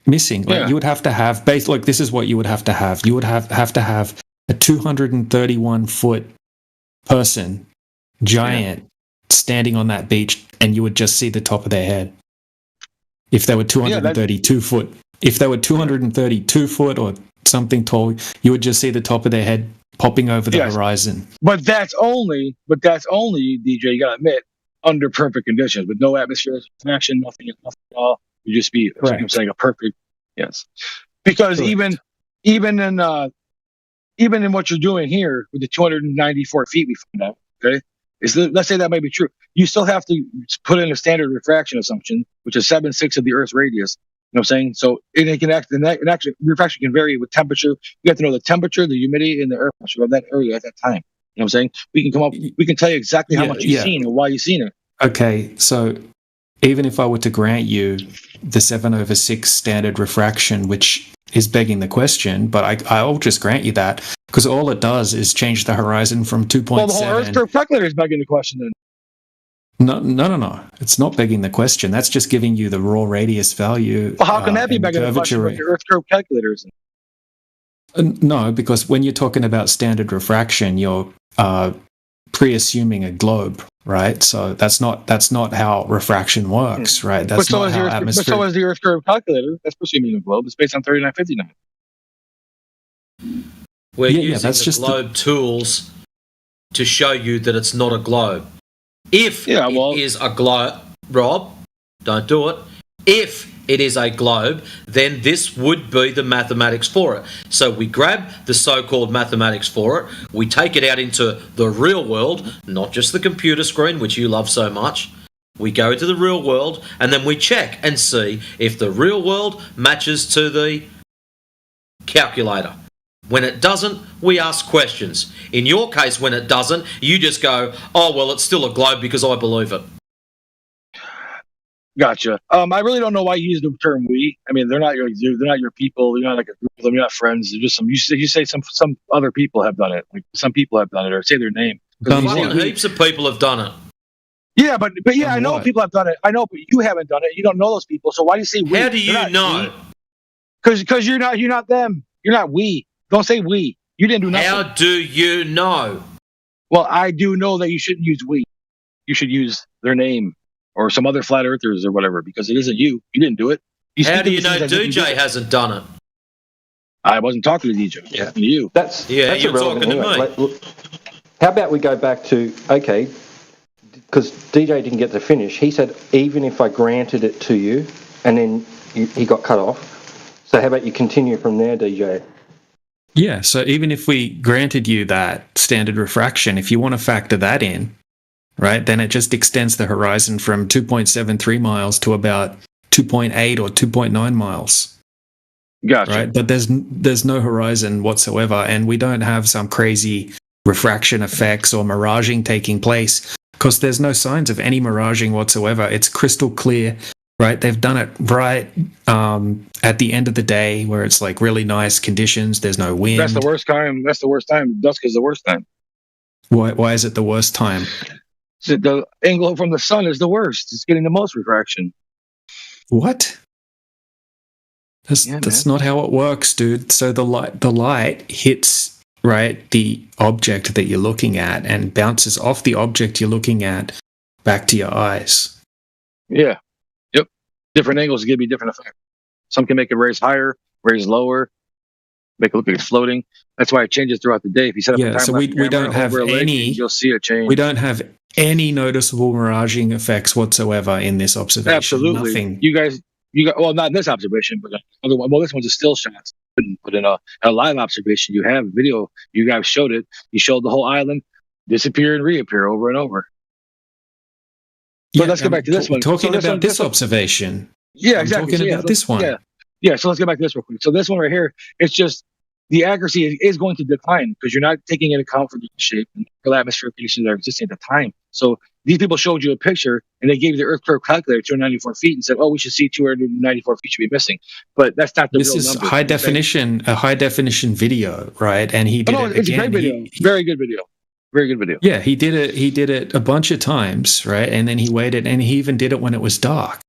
Missing. Like you would have to have like this is what you would have to have. You would have to have a 231 foot person, giant, standing on that beach, and you would just see the top of their head. If they were 232 foot, if they were 232 foot or something tall, you would just see the top of their head popping over the horizon. But that's only, DJ, you gotta admit, under perfect conditions, with no atmospheric action, nothing at all. You just be, I'm saying, a perfect, because even in what you're doing here with the 294 feet we found out, let's say that might be true. You still have to put in a standard refraction assumption, which is 7/6 of the Earth's radius. You know what I'm saying? So it can actually refraction can vary with temperature. You have to know the temperature, the humidity, and the air pressure of that area at that time. You know what I'm saying? We can tell you exactly how much you've seen and why you've seen it. Okay, so even if I were to grant you the 7/6 standard refraction, which is begging the question, but I'll just grant you that, because all it does is change the horizon from 2.7. Well, the whole Earth curve calculator is begging the question then. No. It's not begging the question. That's just giving you the raw radius value. Well, how can that be begging the question with the Earth curve calculators? No, because when you're talking about standard refraction, you're pre-assuming a globe, right? So that's not how refraction works, right? That's not how atmosphere. But so is the Earth curve calculator. That's presuming a globe. It's based on 3959. We're using the globe tools to show you that it's not a globe. If it is a globe, Rob, don't do it. If it is a globe, then this would be the mathematics for it. So we grab the so-called mathematics for it, we take it out into the real world, not just the computer screen, which you love so much. We go to the real world, and then we check and see if the real world matches to the calculator. When it doesn't, we ask questions. In your case, when it doesn't, you just go, oh, well, it's still a globe because I believe it. Gotcha. I really don't know why you use the term "we." I mean, they're not your people. You're not like a group of them. You're not friends. They're just some. You say some other people have done it. Like some people have done it, or say their name. Heaps of people have done it. Yeah, but I know people have done it. I know, but you haven't done it. You don't know those people. So why do you say we? How do you know? Because you're not them. You're not we. Don't say we. You didn't do nothing. How do you know? Well, I do know that you shouldn't use we. You should use their name or some other flat earthers or whatever, because it isn't you. You didn't do it. How do you know DJ hasn't done it? I wasn't talking to DJ. Yeah, to you. That's you're irrelevant talking to me. Like, look, how about we go back to because DJ didn't get to finish. He said even if I granted it to you, and then he got cut off. So how about you continue from there, DJ? Yeah, so even if we granted you that standard refraction, if you want to factor that in, right, then it just extends the horizon from 2.73 miles to about 2.8 or 2.9 miles. Gotcha. Right, but there's no horizon whatsoever, and we don't have some crazy refraction effects or miraging taking place, because there's no signs of any miraging whatsoever. It's crystal clear. Right, they've done it right at the end of the day, where it's like really nice conditions. There's no wind. That's the worst time. Dusk is the worst time. Why is it the worst time? So the angle from the sun is the worst. It's getting the most refraction. What? That's not how it works, dude. So the light hits the object that you're looking at and bounces off the object you're looking at back to your eyes. Yeah. Different angles give you different effects. Some can make it raise higher, raise lower, make it look like it's floating. That's why it changes throughout the day. If you set up a time so we don't have any. You'll see it change. We don't have any noticeable miraging effects whatsoever in this observation. Absolutely. Nothing. You guys you got, well, not in this observation, but other one. Well, this one's a still shot. But in a live observation, you have video. You guys showed it. You showed the whole island disappear and reappear over and over. But let's get back to this one. Talking about this observation. Yeah, exactly. Talking about this one. Yeah. So let's get back to this real quick. So this one right here, it's just the accuracy is going to decline because you're not taking into account for the shape and the atmospheric conditions that are existing at the time. So these people showed you a picture and they gave you the Earth curve calculator 294 feet and said, "Oh, we should see 294 feet should be missing." But that's not the real number. This is a high definition video, right? And he did it it's again. a great video. Very good video. Very good video. Yeah, he did it. He did it a bunch of times, right? And then he waited, and he even did it when it was dark.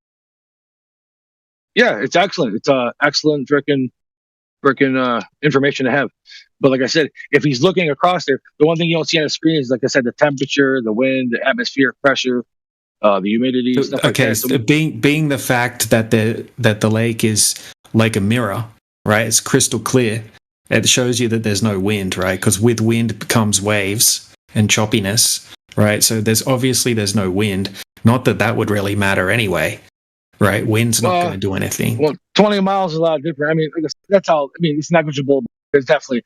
Yeah, it's excellent. It's excellent freaking information to have. But like I said, if he's looking across there, the one thing you don't see on the screen is, like I said, the temperature, the wind, the atmospheric pressure, the humidity, stuff like that. So being the fact that the lake is like a mirror, right? It's crystal clear. It shows you that there's no wind, right? Because with wind comes waves and choppiness, right? So there's no wind. Not that would really matter anyway, right? Wind's not going to do anything. Well, 20 miles is a lot different. I mean, that's how. I mean, it's negligible. It's definitely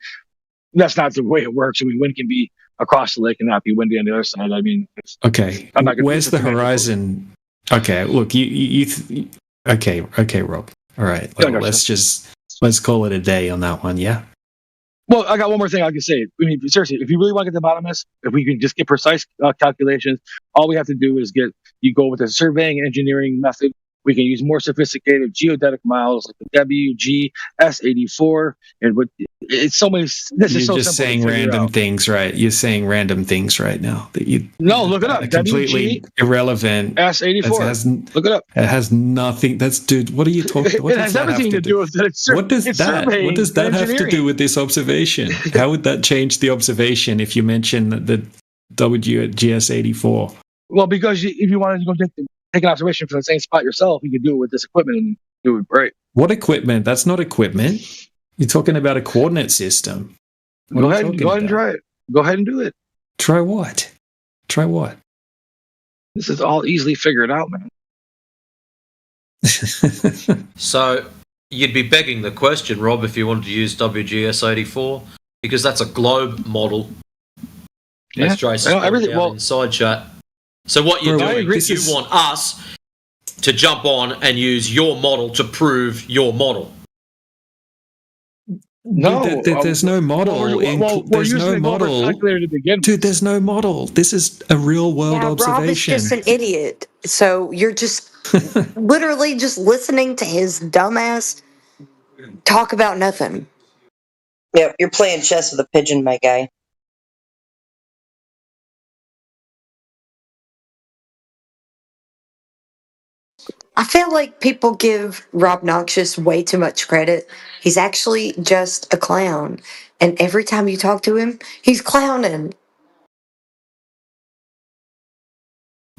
that's not the way it works. I mean, wind can be across the lake and not be windy on the other side. I mean, okay. Where's the horizon? Okay, look, okay, Rob. All right, let's call it a day on that one. Yeah. Well, I got one more thing I can say. I mean, seriously, if you really want to get to the bottom of this, if we can just get precise calculations, all we have to do is you go with the surveying engineering method. We can use more sophisticated geodetic models like the WGS84, and it's so many. You're just saying random things, right? You're saying random things right now that you. No, look it up. Completely irrelevant. S84. Look it up. It has nothing. Dude. What are you talking? What it has everything to do with it. What does that have to do with this observation? How would that change the observation if you mention the WGS84? Well, because if you wanted to go take an observation from the same spot yourself, you could do it with this equipment and do it great. What equipment? That's not equipment. You're talking about a coordinate system. Go ahead and try it. Go ahead and do it. Try what? This is all easily figured out, man. So you'd be begging the question, Rob, if you wanted to use WGS84, because that's a globe model. Yeah, That's Jason inside chat. So what you're doing is you want us to jump on and use your model to prove your model. No, there's no model. There's no model. Dude, there's no model. This is a real world observation. Rob is just an idiot. So you're just literally just listening to his dumbass talk about nothing. Yep, you're playing chess with a pigeon, my guy. I feel like people give Rob Noxious way too much credit. He's actually just a clown. And every time you talk to him, he's clowning.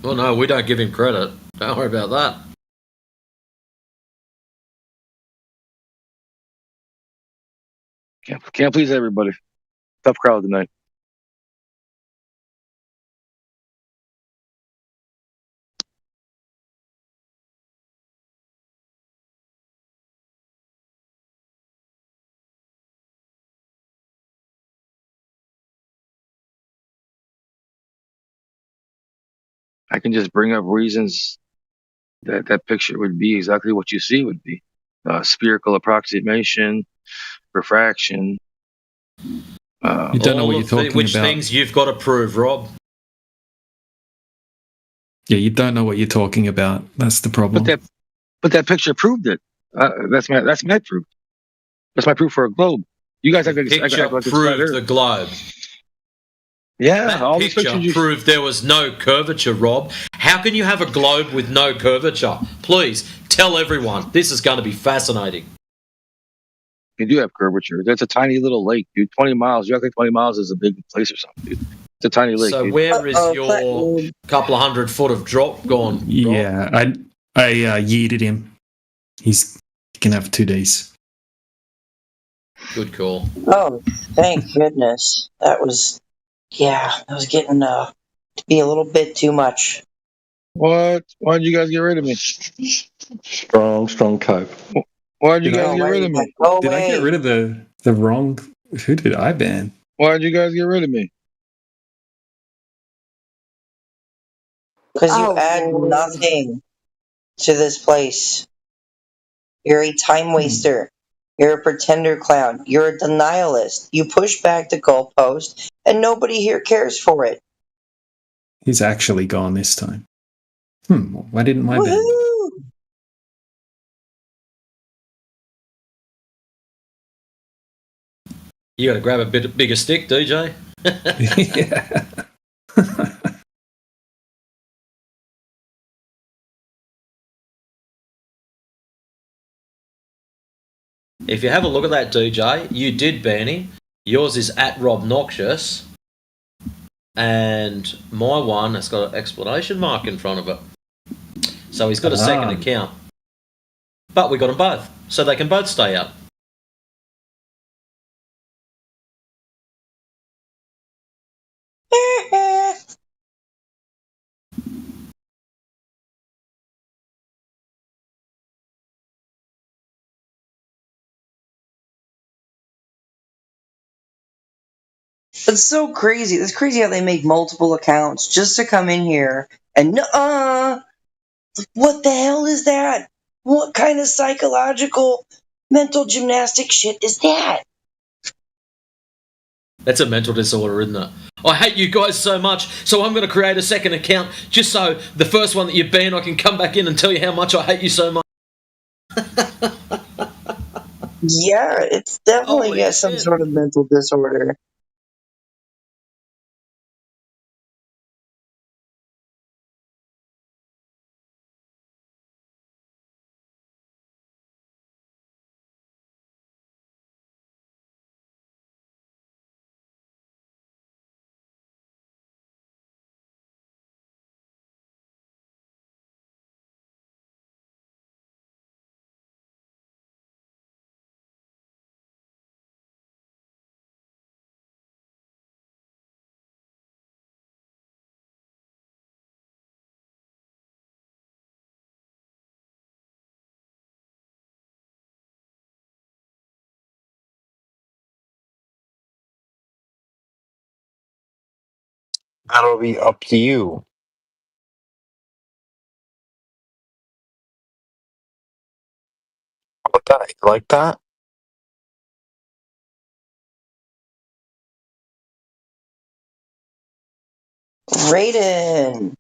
Well, no, we don't give him credit. Don't worry about that. Can't please everybody. Tough crowd tonight. I can just bring up reasons that picture would be exactly what you see would be. Spherical approximation, refraction. You don't know what you're talking which about. Things you've got to prove, Rob. Yeah, you don't know what you're talking about. That's the problem. But that picture proved it. That's my proof. That's my proof for a globe. You guys have to prove the globe. Yeah, that all picture proved there was no curvature, Rob. How can you have a globe with no curvature? Please tell everyone. This is going to be fascinating. You do have curvature. That's a tiny little lake, dude. 20 miles. You act like 20 miles is a big place or something, dude. It's a tiny lake. So dude. where is your couple of 100 foot of drop gone, Rob? Yeah, I yeeted him. He can have 2 days. Good call. Oh, thank goodness. That was getting to be a little bit too much. What? Why'd you guys get rid of me? Strong cope. Why'd you Did guys I- get rid of me? Did I get rid of the wrong? Who did I ban? Why'd you guys get rid of me? Because you Oh, add nothing to this place. You're a time waster. You're a pretender clown. You're a denialist. You push back the goalpost, and nobody here cares for it. He's actually gone this time. Why didn't my ban? Woohoo! You got to grab a bit bigger stick, DJ. Yeah. If you have a look at that, DJ, you did ban him. Yours is at Rob Noxious, and my one has got an exclamation mark in front of it. So he's got a second account. But we got them both, so they can both stay up. It's so crazy. It's crazy how they make multiple accounts just to come in here and what the hell is that? What kind of psychological mental gymnastic shit is that? That's a mental disorder, isn't it? I hate you guys so much, so I'm going to create a second account just so the first one that you've banned, I can come back in and tell you how much I hate you so much. Yeah, it's definitely some sort of mental disorder. That'll be up to you. How about that? You like that? Raiden.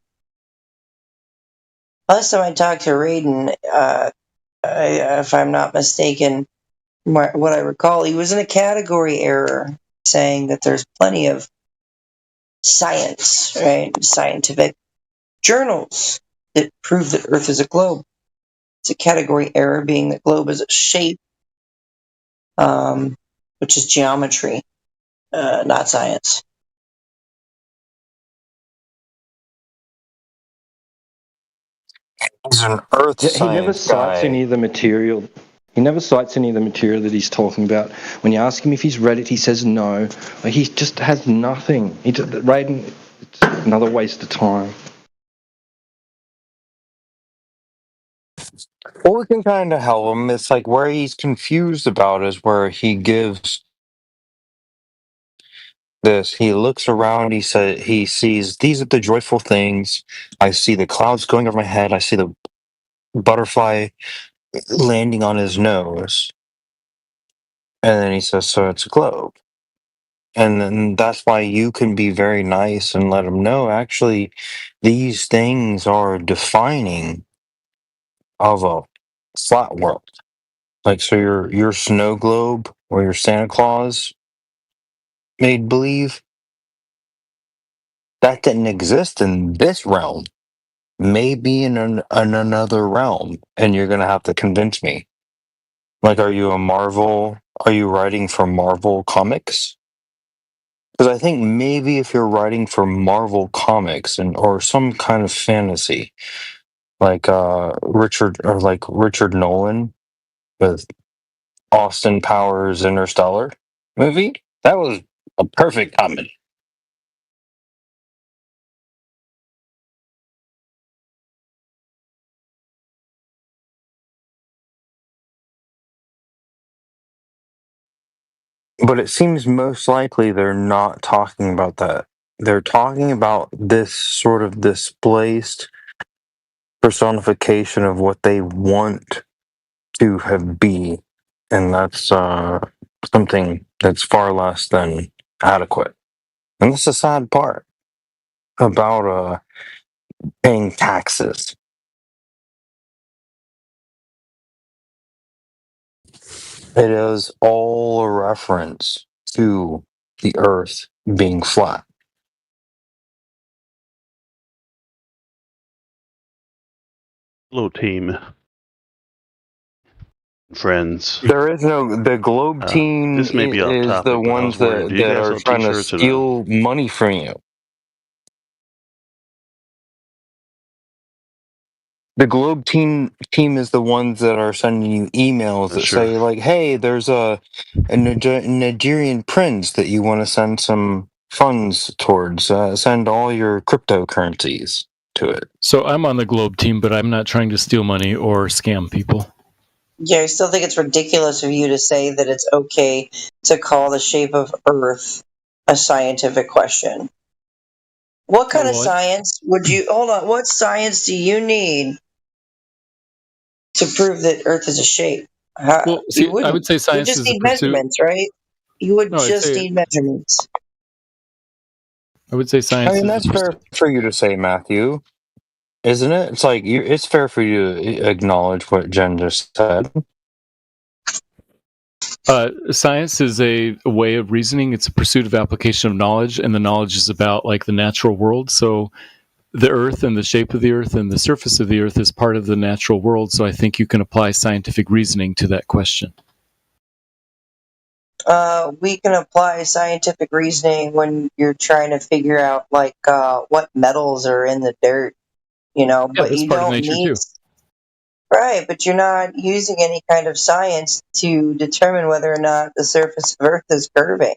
Last time I talked to Raiden, if I'm not mistaken, what I recall, he was in a category error saying that there's plenty of science, right? Scientific journals that prove that Earth is a globe. It's a category error, being that globe is a shape, which is geometry, not science. He's an earth He never science cites guy. any of the material. He never cites any of the material that he's talking about. When you ask him if he's read it, he says no. Like, he just has nothing. Raiden, it's another waste of time. Well, we can kind of help him. It's like where he's confused about is where he gives this. He looks around. He sees these are the joyful things. I see the clouds going over my head. I see the butterfly landing on his nose, and then he says, "So it's a globe." And then that's why you can be very nice and let him know. Actually, these things are defining of a flat world. Like so, your snow globe or your Santa Claus made believe that didn't exist in this realm. Maybe in another realm, and you're gonna have to convince me. Like, are you a Marvel? Are you writing for Marvel Comics? Because I think maybe if you're writing for Marvel Comics or some kind of fantasy, like Richard Nolan with Austin Powers Interstellar movie, that was a perfect comedy. But it seems most likely they're not talking about that. They're talking about this sort of displaced personification of what they want to have be, and that's something that's far less than adequate. And that's the sad part about paying taxes. It is all a reference to the Earth being flat. Hello, team. Friends. There is no the Globe team This may be off is topic, the but I ones was wondering, that, do you that guys are sell trying to t-shirts and steal money from you. The Globe team is the ones that are sending you emails that Sure. say like, "Hey, there's a Nigerian prince that you want to send some funds towards. Send all your cryptocurrencies to it." So I'm on the Globe team, but I'm not trying to steal money or scam people. Yeah, I still think it's ridiculous of you to say that it's okay to call the shape of Earth a scientific question. What kind of science would you... Hold on, what science do you need to prove that Earth is a shape? Well, see, I would say You science just is a need pursuit. measurements, right? You would No, I'd just say- need measurements. I would say science. I mean, is that's a fair for you to say, Matthew, isn't it? It's like it's fair for you to acknowledge what Jen just said. Science is a way of reasoning. It's a pursuit of application of knowledge, and the knowledge is about like the natural world. So the Earth and the shape of the Earth and the surface of the Earth is part of the natural world. So I think you can apply scientific reasoning to that question. We can apply scientific reasoning when you're trying to figure out like what metals are in the dirt, you know, Yeah, but that's you part of don't nature need... too. Right, but you're not using any kind of science to determine whether or not the surface of Earth is curving.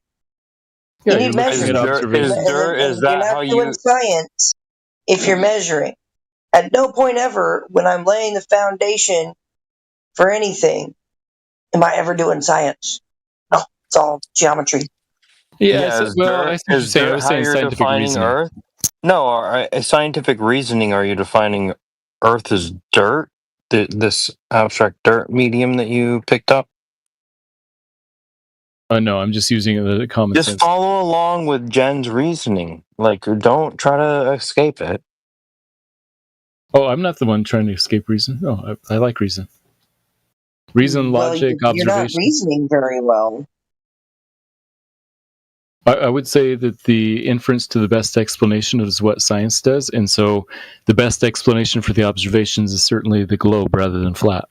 Yeah, You you're need looking at measurements. observations. And you're not doing science if you're measuring. At no point ever, when I'm laying the foundation for anything, am I ever doing science. No, it's all geometry. Yeah, is well, I see what you're is saying. I dirt was how saying you're scientific defining reasoning. Earth? No, scientific reasoning. Are you defining Earth as dirt? This abstract dirt medium that you picked up? No, I'm just using the common Just sense. follow along with Jen's reasoning. Like, don't try to escape it. Oh, I'm not the one trying to escape reason. No, I like reason. Reason, Well, logic, you're not observation. reasoning very well. I would say that the inference to the best explanation is what science does, and so the best explanation for the observations is certainly the globe rather than flat.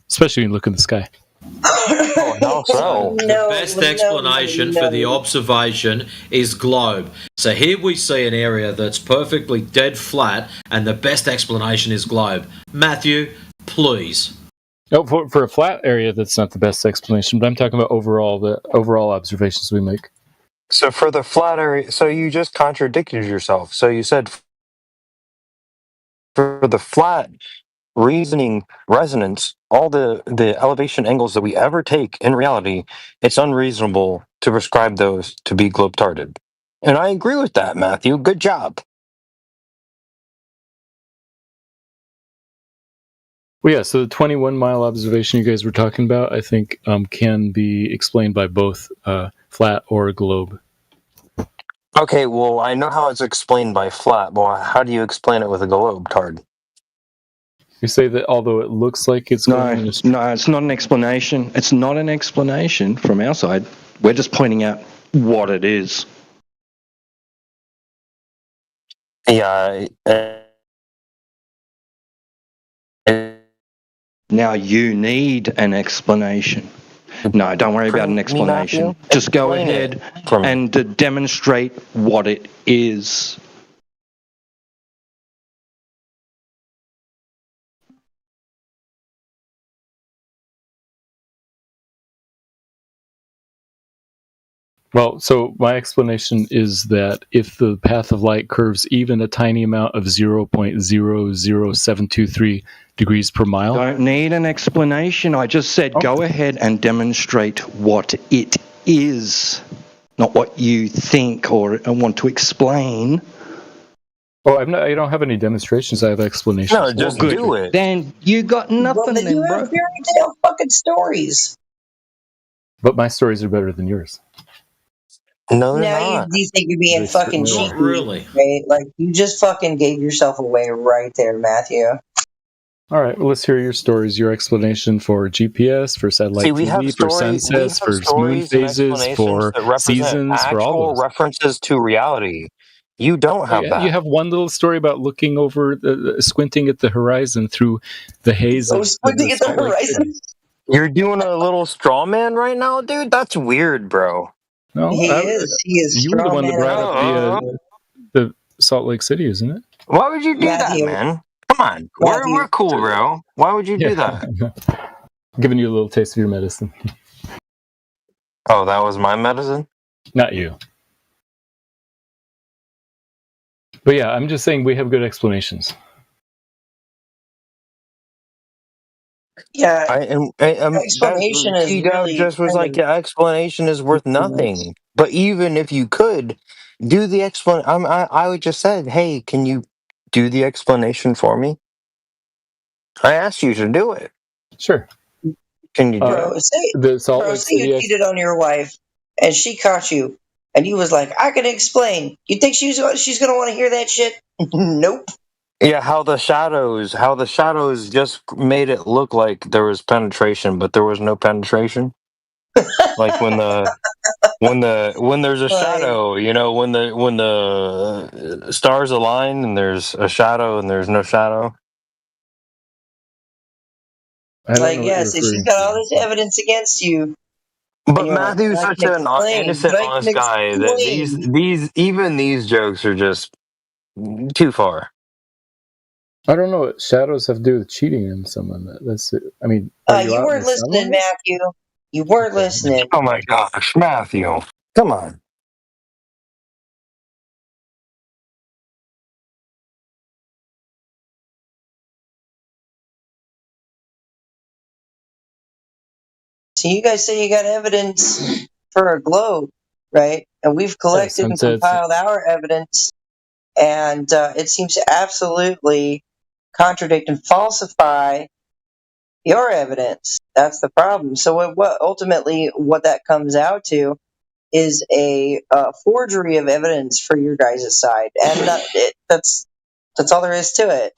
Especially when you look in the sky. The best explanation for the observation is globe. So here we see an area that's perfectly dead flat, and the best explanation is globe. Matthew, please. No, for a flat area, that's not the best explanation, but I'm talking about the overall observations we make. So for the flat area, so you just contradicted yourself. So you said for the flat reasoning resonance, all the elevation angles that we ever take in reality, it's unreasonable to prescribe those to be globe-tarded. And I agree with that, Matthew. Good job. Well, yeah, so the 21-mile observation you guys were talking about, I think, can be explained by both flat or globe. Okay, well, I know how it's explained by flat, but how do you explain it with a globe, Tard? You say that although it looks like it's going in a No, it's not an explanation. It's not an explanation from our side. We're just pointing out what it is. Yeah. Now you need an explanation. No, don't worry about an explanation. Just go ahead and demonstrate what it is. Well, so my explanation is that if the path of light curves even a tiny amount of 0.000723 degrees per mile... Don't need an explanation. I just said go ahead and demonstrate what it is, not what you think or want to explain. Oh, I don't have any demonstrations. I have explanations. No, just do it. Then you got nothing, Well, then you bro. have fairy tale fucking stories. But my stories are better than yours. No, Now you think you're being They fucking certainly cheeky, are. Really? right? Like you just fucking gave yourself away right there, Matthew. All right, well, let's hear your stories, your explanation for GPS, for satellite See, we have TV, for stories. We sunsets, have for moon stories and phases, explanations for that represent seasons, for all actual those. references to reality. You don't have You that. have one little story about looking over, squinting at the horizon through the haze of Squinting at the Salt Lake horizon. City. You're doing a little straw man right now, dude. That's weird, bro. No, He is you were the one that brought up Oh, the Salt Lake City, isn't it? why would you do that, Matthew. man? Come on, we're cool, bro. Why would you do that? Giving you a little taste of your medicine. Oh, that was my medicine? Not you. But yeah, I'm just saying we have good explanations. Yeah, That explanation is T-Dub really just was kind like, of your explanation is worth nothing. But even if you could do the explanation, I would just said, hey, can you do the explanation for me? I asked you to do it. Sure. Can you do bro. it? Say you cheated on your wife and she caught you, and you was like, "I can explain." You think she's gonna want to hear that shit? Nope. Yeah, how the shadows just made it look like there was penetration, but there was no penetration. Like when there's a shadow, you know, when the stars align and there's a shadow and there's no shadow. Like, yeah, so she's got all this evidence against you. But Matthew's such an innocent, honest guy that these jokes are just too far. I don't know what shadows have to do with cheating on someone. That's, I mean, are You out in weren't the listening, sunlight? Matthew. You weren't listening. Oh my gosh, Matthew, come on. So you guys say you got evidence for a globe, right? And we've collected and sunsets. compiled our evidence, and it seems to absolutely contradict and falsify your evidence. That's the problem. So what ultimately what that comes out to is a forgery of evidence for your guys' side, and that's all there is to it.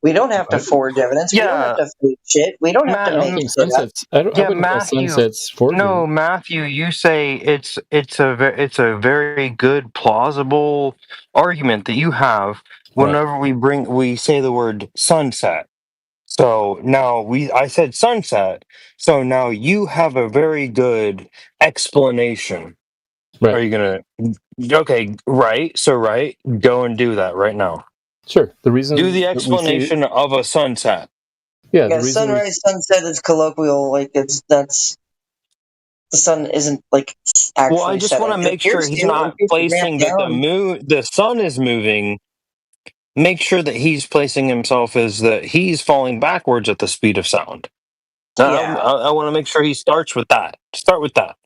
We don't have to forge evidence. We don't have to fake shit. We don't have to make shit up. Sunsets. I wouldn't call sunsets forgery. No, Matthew, you say it's a very good plausible argument that you have whenever we say the word sunset. So now I said sunset. So now you have a very good explanation. Right. Are you gonna? Okay, right. So right, go and do that right now. Sure. The reason Do the that we see- explanation of a sunset. Yeah, Yeah, sunrise, sunset is colloquial. Like that's the sun isn't like actually. Well, I just want to make sure he's not placing that the sun is moving. Make sure that he's placing himself as that he's falling backwards at the speed of sound. Yeah. I want to make sure he starts with that. Start with that.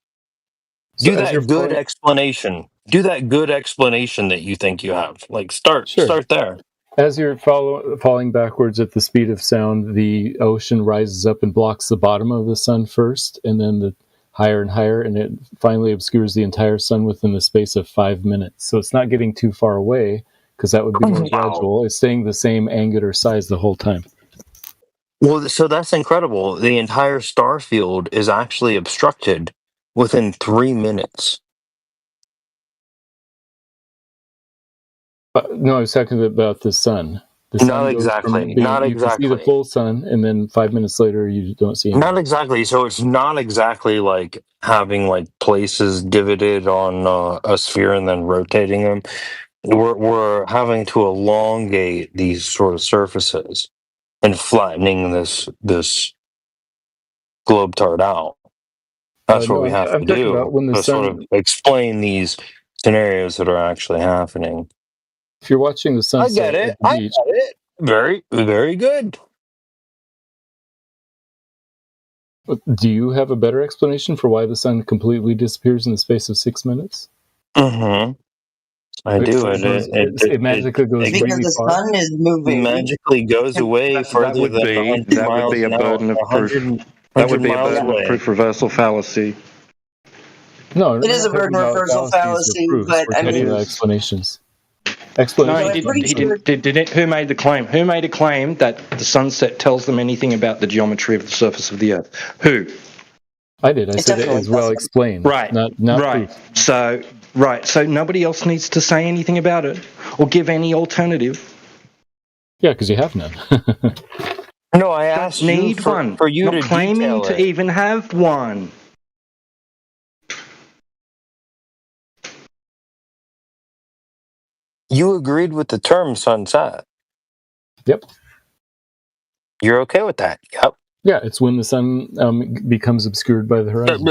So Do that good explanation. Do that good explanation that you think you have. Like start there. As you're falling backwards at the speed of sound, the ocean rises up and blocks the bottom of the sun first, and then the higher and higher, and it finally obscures the entire sun within the space of 5 minutes. So it's not getting too far away, because that would be more gradual. It's staying the same angular size the whole time. Well, so that's incredible. The entire star field is actually obstructed within 3 minutes. No, I was talking about the sun. The sun Not exactly. Not you can see the exactly. full sun, and then 5 minutes later, you don't see anything. Not exactly. So it's not exactly like having like places divoted on a sphere and then rotating them. We're having to elongate these sort of surfaces and flattening this globetard out. That's what we have to do to sort of explain these scenarios that are actually happening. If you're watching the sunset at the beach, Very, very good. Do you have a better explanation for why the sun completely disappears in the space of 6 minutes? Mm-hmm. I do. It magically goes because really the far. sun is moving. Magically goes away further than 100 that would miles be a an hour. burden of proof. 100 That would be a miles burden of away. proof reversal fallacy. No, It is a burden reversal fallacy, but I mean, explanations. No, he didn't. Who made the claim? Who made a claim that the sunset tells them anything about the geometry of the surface of the Earth? Who? I did. I said it is well explained. Right. Not right. proof. So nobody else needs to say anything about it or give any alternative. Yeah, because you have none. No, I asked you for you to claiming detail to it. even have one. You agreed with the term sunset. Yep. You're okay with that? Yep. Yeah, it's when the sun becomes obscured by the horizon.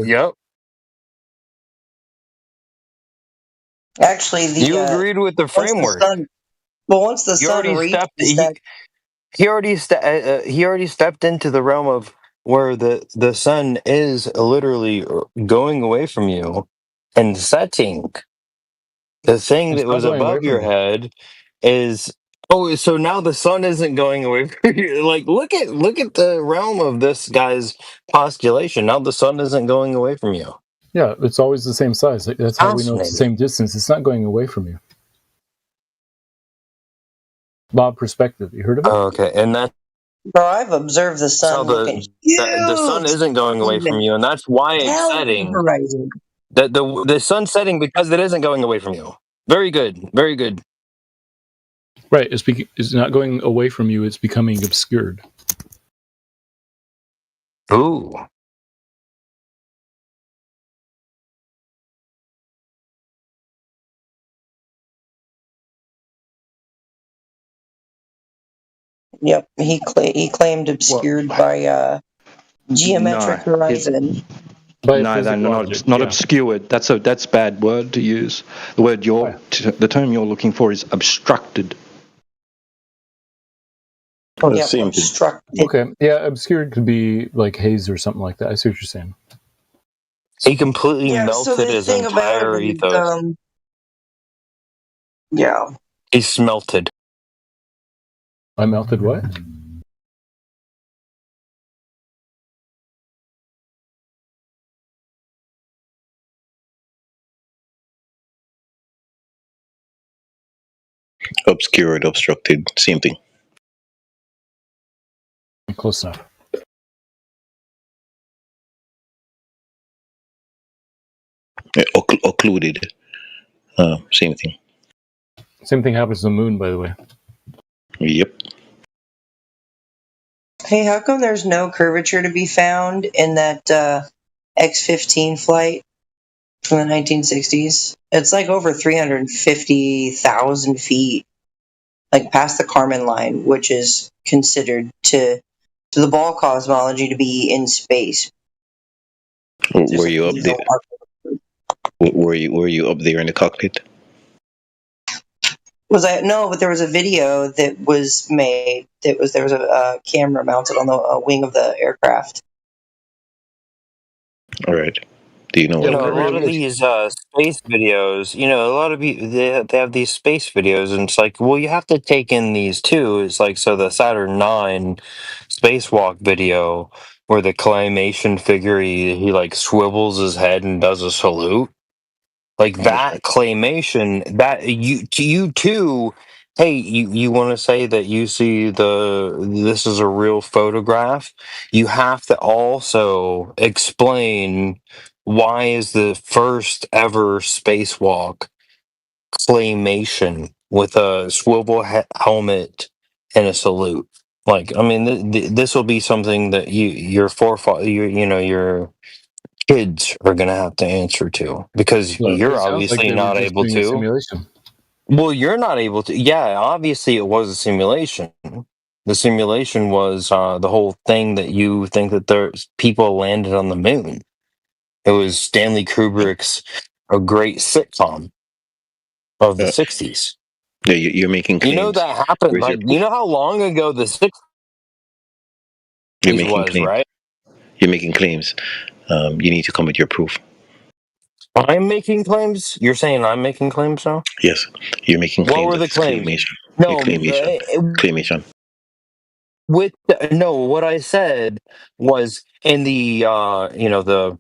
Yep. actually, You agreed with the framework. Once the sun reaches he already stepped into the realm of where the sun is literally going away from you and setting. The thing It's that not was going away above from your me. head is so now the sun isn't going away from you. Like look at the realm of this guy's postulation. Now the sun isn't going away from you. Yeah, it's always the same size. That's how we know it's the Fascinating. same distance. It's not going away from you. Bob perspective. You heard of it? Okay, and that Bro, I've observed the sun looking the sun isn't going away from you, and that's why it's setting. horizon. The sun's setting because it isn't going away from you. Very good, very good. Right. It's not going away from you. It's becoming obscured. Ooh. Yep, he claimed obscured by geometric horizon. Not obscured. That's a bad word to use. The word the term you're looking for is obstructed. Obstructed. Okay. Yeah, obscured could be like haze or something like that. I see what you're saying. He completely melted the his thing about entire it is, ethos. yeah. He smelted. I melted what? Obscured, obstructed, same thing. Close enough. Occluded, same thing. Same thing happens to the moon, by the way. Yep. Hey, how come there's no curvature to be found in that X-15 flight from the 1960s? It's like over 350,000 feet, like past the Kármán line, which is considered to the ball cosmology to be in space. Were you up there? Were you up there in the cockpit? No, but there was a video that was made. There was a camera mounted on the wing of the aircraft. All right. Do you know A lot of these space videos, a lot of people they have these space videos, and it's like, well, you have to take in these too. It's like so the Saturn IX spacewalk video where the claymation figure he like swivels his head and does a salute. Like that claymation, that you too. Hey, you want to say that you see this is a real photograph? You have to also explain why is the first ever spacewalk claymation with a swivel helmet and a salute. Like, I mean, this will be something that your kids are going to have to answer to because you're obviously not able to. Simulation. Well, you're not able to. Yeah, obviously it was a simulation. The simulation was the whole thing that you think that there's people landed on the moon. It was Stanley Kubrick's a great sitcom of the 60s. Yeah, you're making claims. You know that happened. Like, you know how long ago the 60s was, right? You're making claims. You need to come with your proof. I'm making claims. You're saying I'm making claims now? Yes, you're making What claims. were the That's claims? claimation. No, Claimation. no. What I said was in the the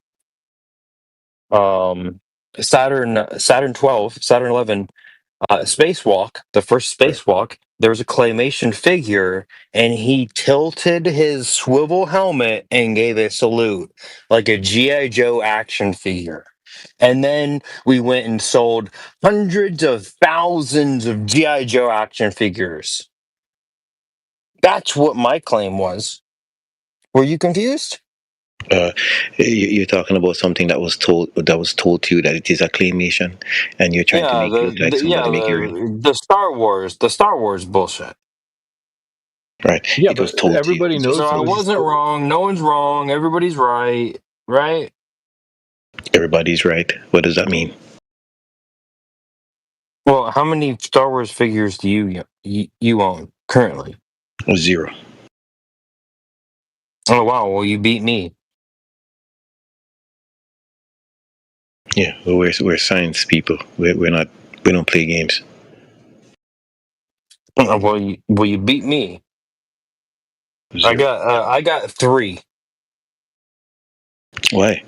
Saturn 12, Saturn 11 spacewalk, the first spacewalk. There was a claymation figure, and he tilted his swivel helmet and gave a salute like a GI Joe action figure. And then we went and sold hundreds of thousands of GI Joe action figures. That's what my claim was. Were you confused? You're talking about something that was told to you that it is a claymation, and you're trying to Yeah, make it look like somebody make it real. the Star Wars bullshit. Right. Yeah, It was but told to you. everybody knows So I it was wasn't wrong. No one's wrong. Everybody's right. Right? Everybody's right. What does that mean? Well, how many Star Wars figures do you own currently? 0. Oh wow! Well, you beat me. Yeah, well, we're science people. We don't play games. Well, you beat me. 0. I got 3. Why?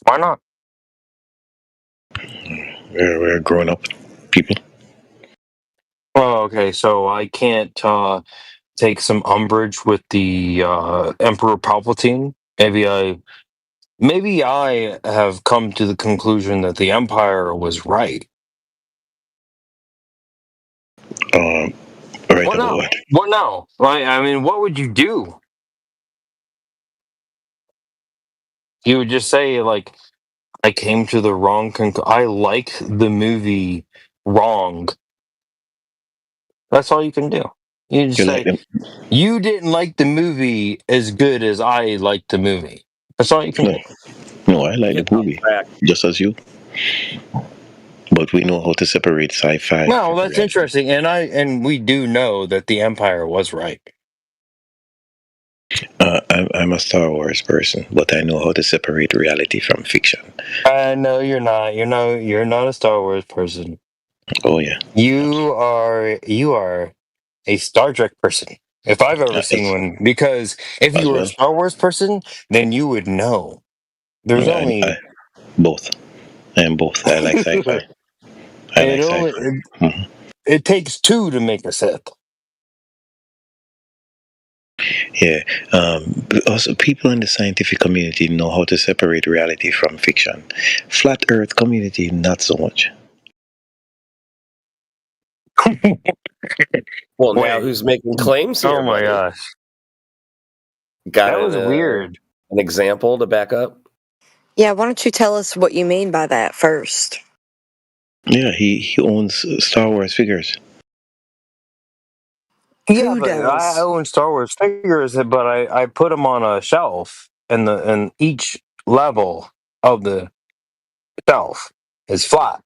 Why not? We're grown up people. Oh, okay. So I can't take some umbrage with the Emperor Palpatine. Maybe I have come to the conclusion that the Empire was right. Right What about now? what? What now? I mean, what would you do? You would just say like, I came to the wrong conclusion. I like the movie wrong. That's all you can do. You just You say like them? you didn't like the movie as good as I liked the movie. That's all you can do. No, I like the movie, just as you. But we know how to separate sci-fi. No, that's interesting, and we do know that the Empire was right. I'm a Star Wars person, but I know how to separate reality from fiction. No, you're not. You're not a Star Wars person. Oh yeah. You are a Star Trek person. If I've ever seen one, because if you were a Star Wars person, then you would know. There's only both. I am both. I like sci-fi. It takes 2 to make a Sith. Yeah. Also, people in the scientific community know how to separate reality from fiction. Flat Earth community, not so much. Well, now who's making claims here? Oh my buddy? gosh. That was weird. An example to back up? Yeah, why don't you tell us what you mean by that first? Yeah, he owns Star Wars figures. Yeah, but I own Star Wars figures, but I put them on a shelf, and each level of the shelf is flat.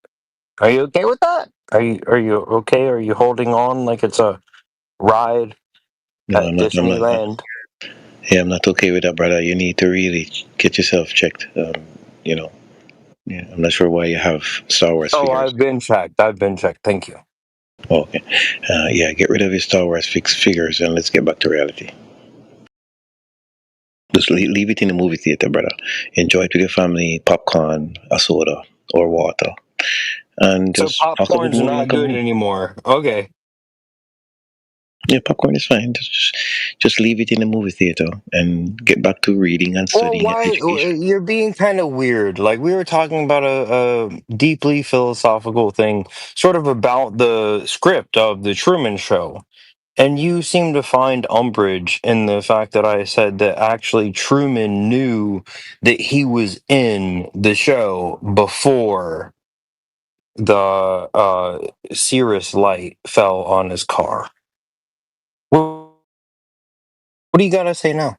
Are you okay with that? Are you okay? Are you holding on like it's a ride at Disneyland? I'm not okay with that, brother. You need to really get yourself checked. Yeah, I'm not sure why you have Star Wars figures. I've been checked. Thank you. Okay. Yeah, get rid of your Star Wars figures and let's get back to reality. Just leave it in the movie theater, brother. Enjoy it with your family, popcorn, a soda, or water. And just so popcorn's not good anymore. Okay. Yeah, popcorn is fine. Just leave it in the movie theater and get back to reading and studying. You're being kind of weird. Like we were talking about a deeply philosophical thing, sort of about the script of the Truman Show. And you seem to find umbrage in the fact that I said that actually Truman knew that he was in the show before the Cirrus light fell on his car. What do you got to say now?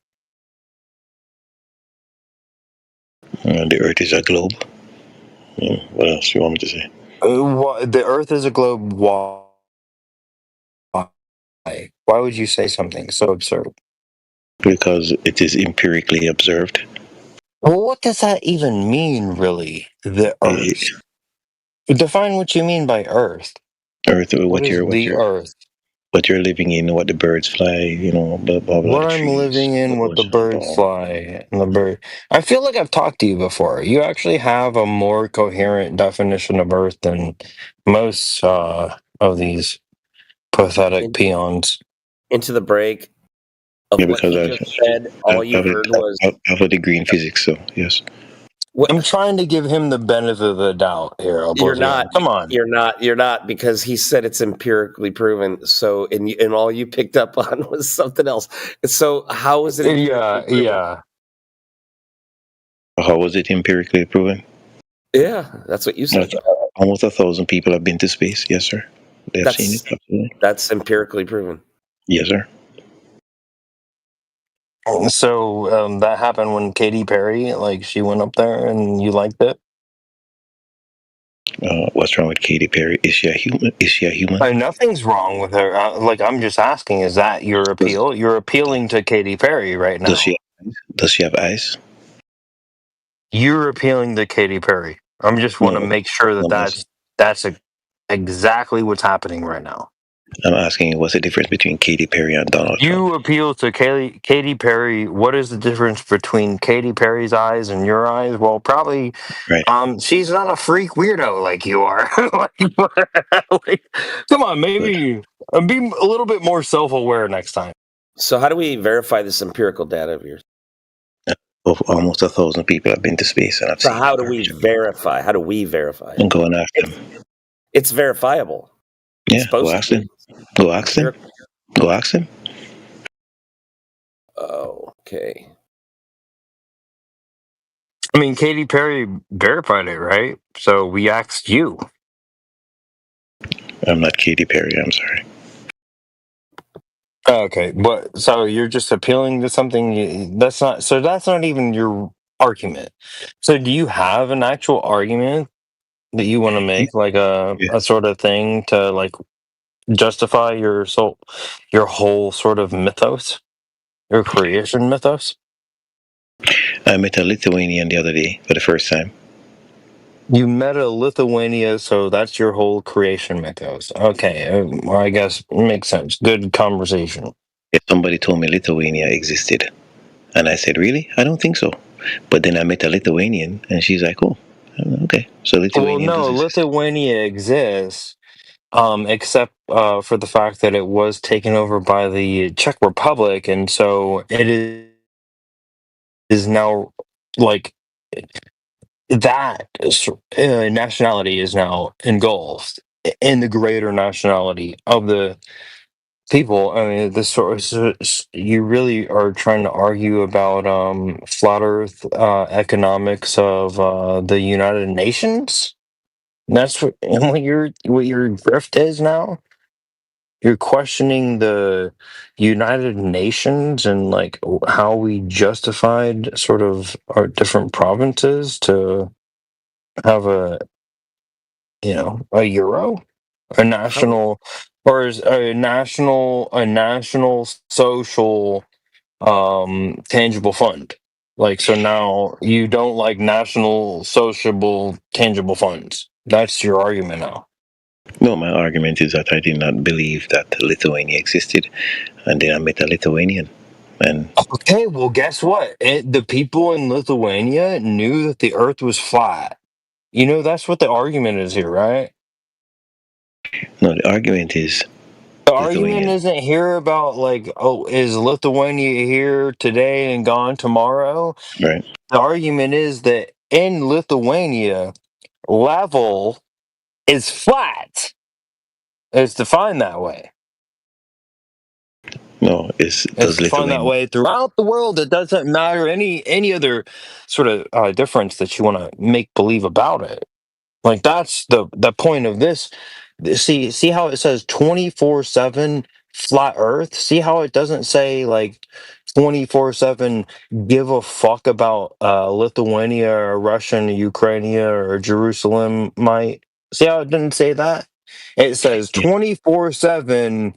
The Earth is a globe. What else do you want me to say? The Earth is a globe. Why? Why would you say something so absurd? Because it is empirically observed. Well, what does that even mean, really? The Earth. Define what you mean by Earth. Earth, what is the Earth? What you're living in, what the birds fly, blah, blah, blah, What the I'm trees, living in, what the birds blah. fly, and the bird. I feel like I've talked to you before. You actually have a more coherent definition of Earth than most of these pathetic peons. Into the break of Yeah, what because he just said, all you heard was I have a degree in physics, so yes. I'm trying to give him the benefit of the doubt here. You're Oblivion. not. Come on. You're not, because he said it's empirically proven. So, and all you picked up on was something else. So, how is it? Yeah. How was it empirically proven? Yeah, that's what you said. Almost 1,000 people have been to space. Yes, sir. They have seen it. Absolutely. That's empirically proven. Yes, sir. So that happened when Katy Perry, she went up there, and you liked it. What's wrong with Katy Perry? Is she a human? Nothing's wrong with her. I'm just asking: is that your appeal? You're appealing to Katy Perry right now. Does she have eyes? You're appealing to Katy Perry. I just want to make sure that that's exactly what's happening right now. I'm asking you, what's the difference between Katy Perry and Donald Trump? You appeal to Katy Perry. What is the difference between Katy Perry's eyes and your eyes? Well, probably, she's not a freak weirdo like you are. Come on, maybe be a little bit more self-aware next time. So, how do we verify this empirical data of yours? Almost 1,000 people have been to space, and I've So, seen. how do we verify? How do we verify? And go and ask them. It's verifiable. Yeah, go ask them. Go ask them. Go ask them. Oh, okay. I mean, Katy Perry verified it, right? So we asked you. I'm not Katy Perry. I'm sorry. Okay, but so you're just appealing to something that's not even your argument. So do you have an actual argument that you want to make, like a sort of thing to justify your whole sort of mythos, your creation mythos? I met a Lithuanian the other day for the first time. You met a Lithuania, so that's your whole creation mythos. Okay, well, I guess it makes sense. Good conversation. If somebody told me Lithuania existed, and I said, really? I don't think so. But then I met a Lithuanian, and she's like, oh, okay. So Lithuania Lithuania exists, except for the fact that it was taken over by the Czech Republic, and so it is now that nationality is now engulfed in the greater nationality of the people. I mean, you really are trying to argue about flat Earth economics of the United Nations. That's what your grift is now. You're questioning the United Nations and how we justified sort of our different provinces to have a euro, a national, or is a national social tangible fund. So now you don't like national sociable tangible funds. That's your argument now. No, my argument is that I did not believe that Lithuania existed, and then I met a Lithuanian. And okay, well, guess what? The people in Lithuania knew that the Earth was flat. That's what the argument is here, right? No, the argument is the argument isn't here about is Lithuania here today and gone tomorrow? Right. The argument is that in Lithuania, level is flat. It's defined that way. No, it's defined that way throughout the world. It doesn't matter any other sort of difference that you want to make believe about it. That's the point of this. See how it says 24/7 flat Earth? See how it doesn't say 24/7 give a fuck about Lithuania or Russia and Ukraine or Jerusalem might? See how it didn't say that? It says 24/7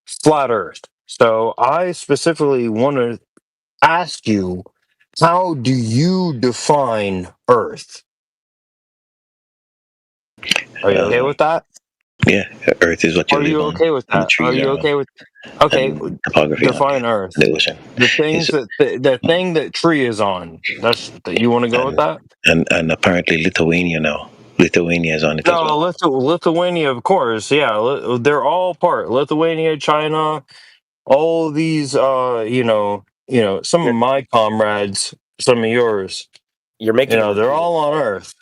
flat Earth. So I specifically want to ask you, how do you define Earth? Are you okay with that? Yeah, Earth is what you Are live you on. okay with And the that? Are trees you are okay with? Okay, and topography on define Earth. the ocean. The things It's, the thing that tree is on. That's you want to go with that? and apparently Lithuania now. Lithuania is on it as No, well. Lithuania, of course. Yeah, they're all part. Lithuania, China, all these. Some of my comrades, some of yours. You're making. They're all on Earth.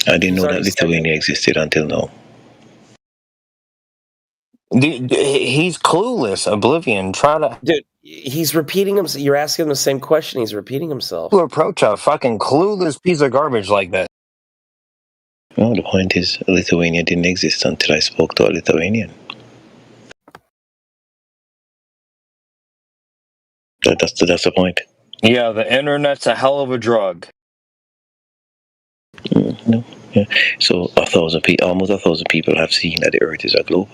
I didn't know that Lithuania existed until now. He's clueless, oblivion. Dude, he's repeating himself. You're asking him the same question. He's repeating himself. To approach a fucking clueless piece of garbage like that. No, the point is, Lithuania didn't exist until I spoke to a Lithuanian. That's the point. Yeah, the internet's a hell of a drug. No, yeah. So almost 1,000 people have seen that the Earth is a globe.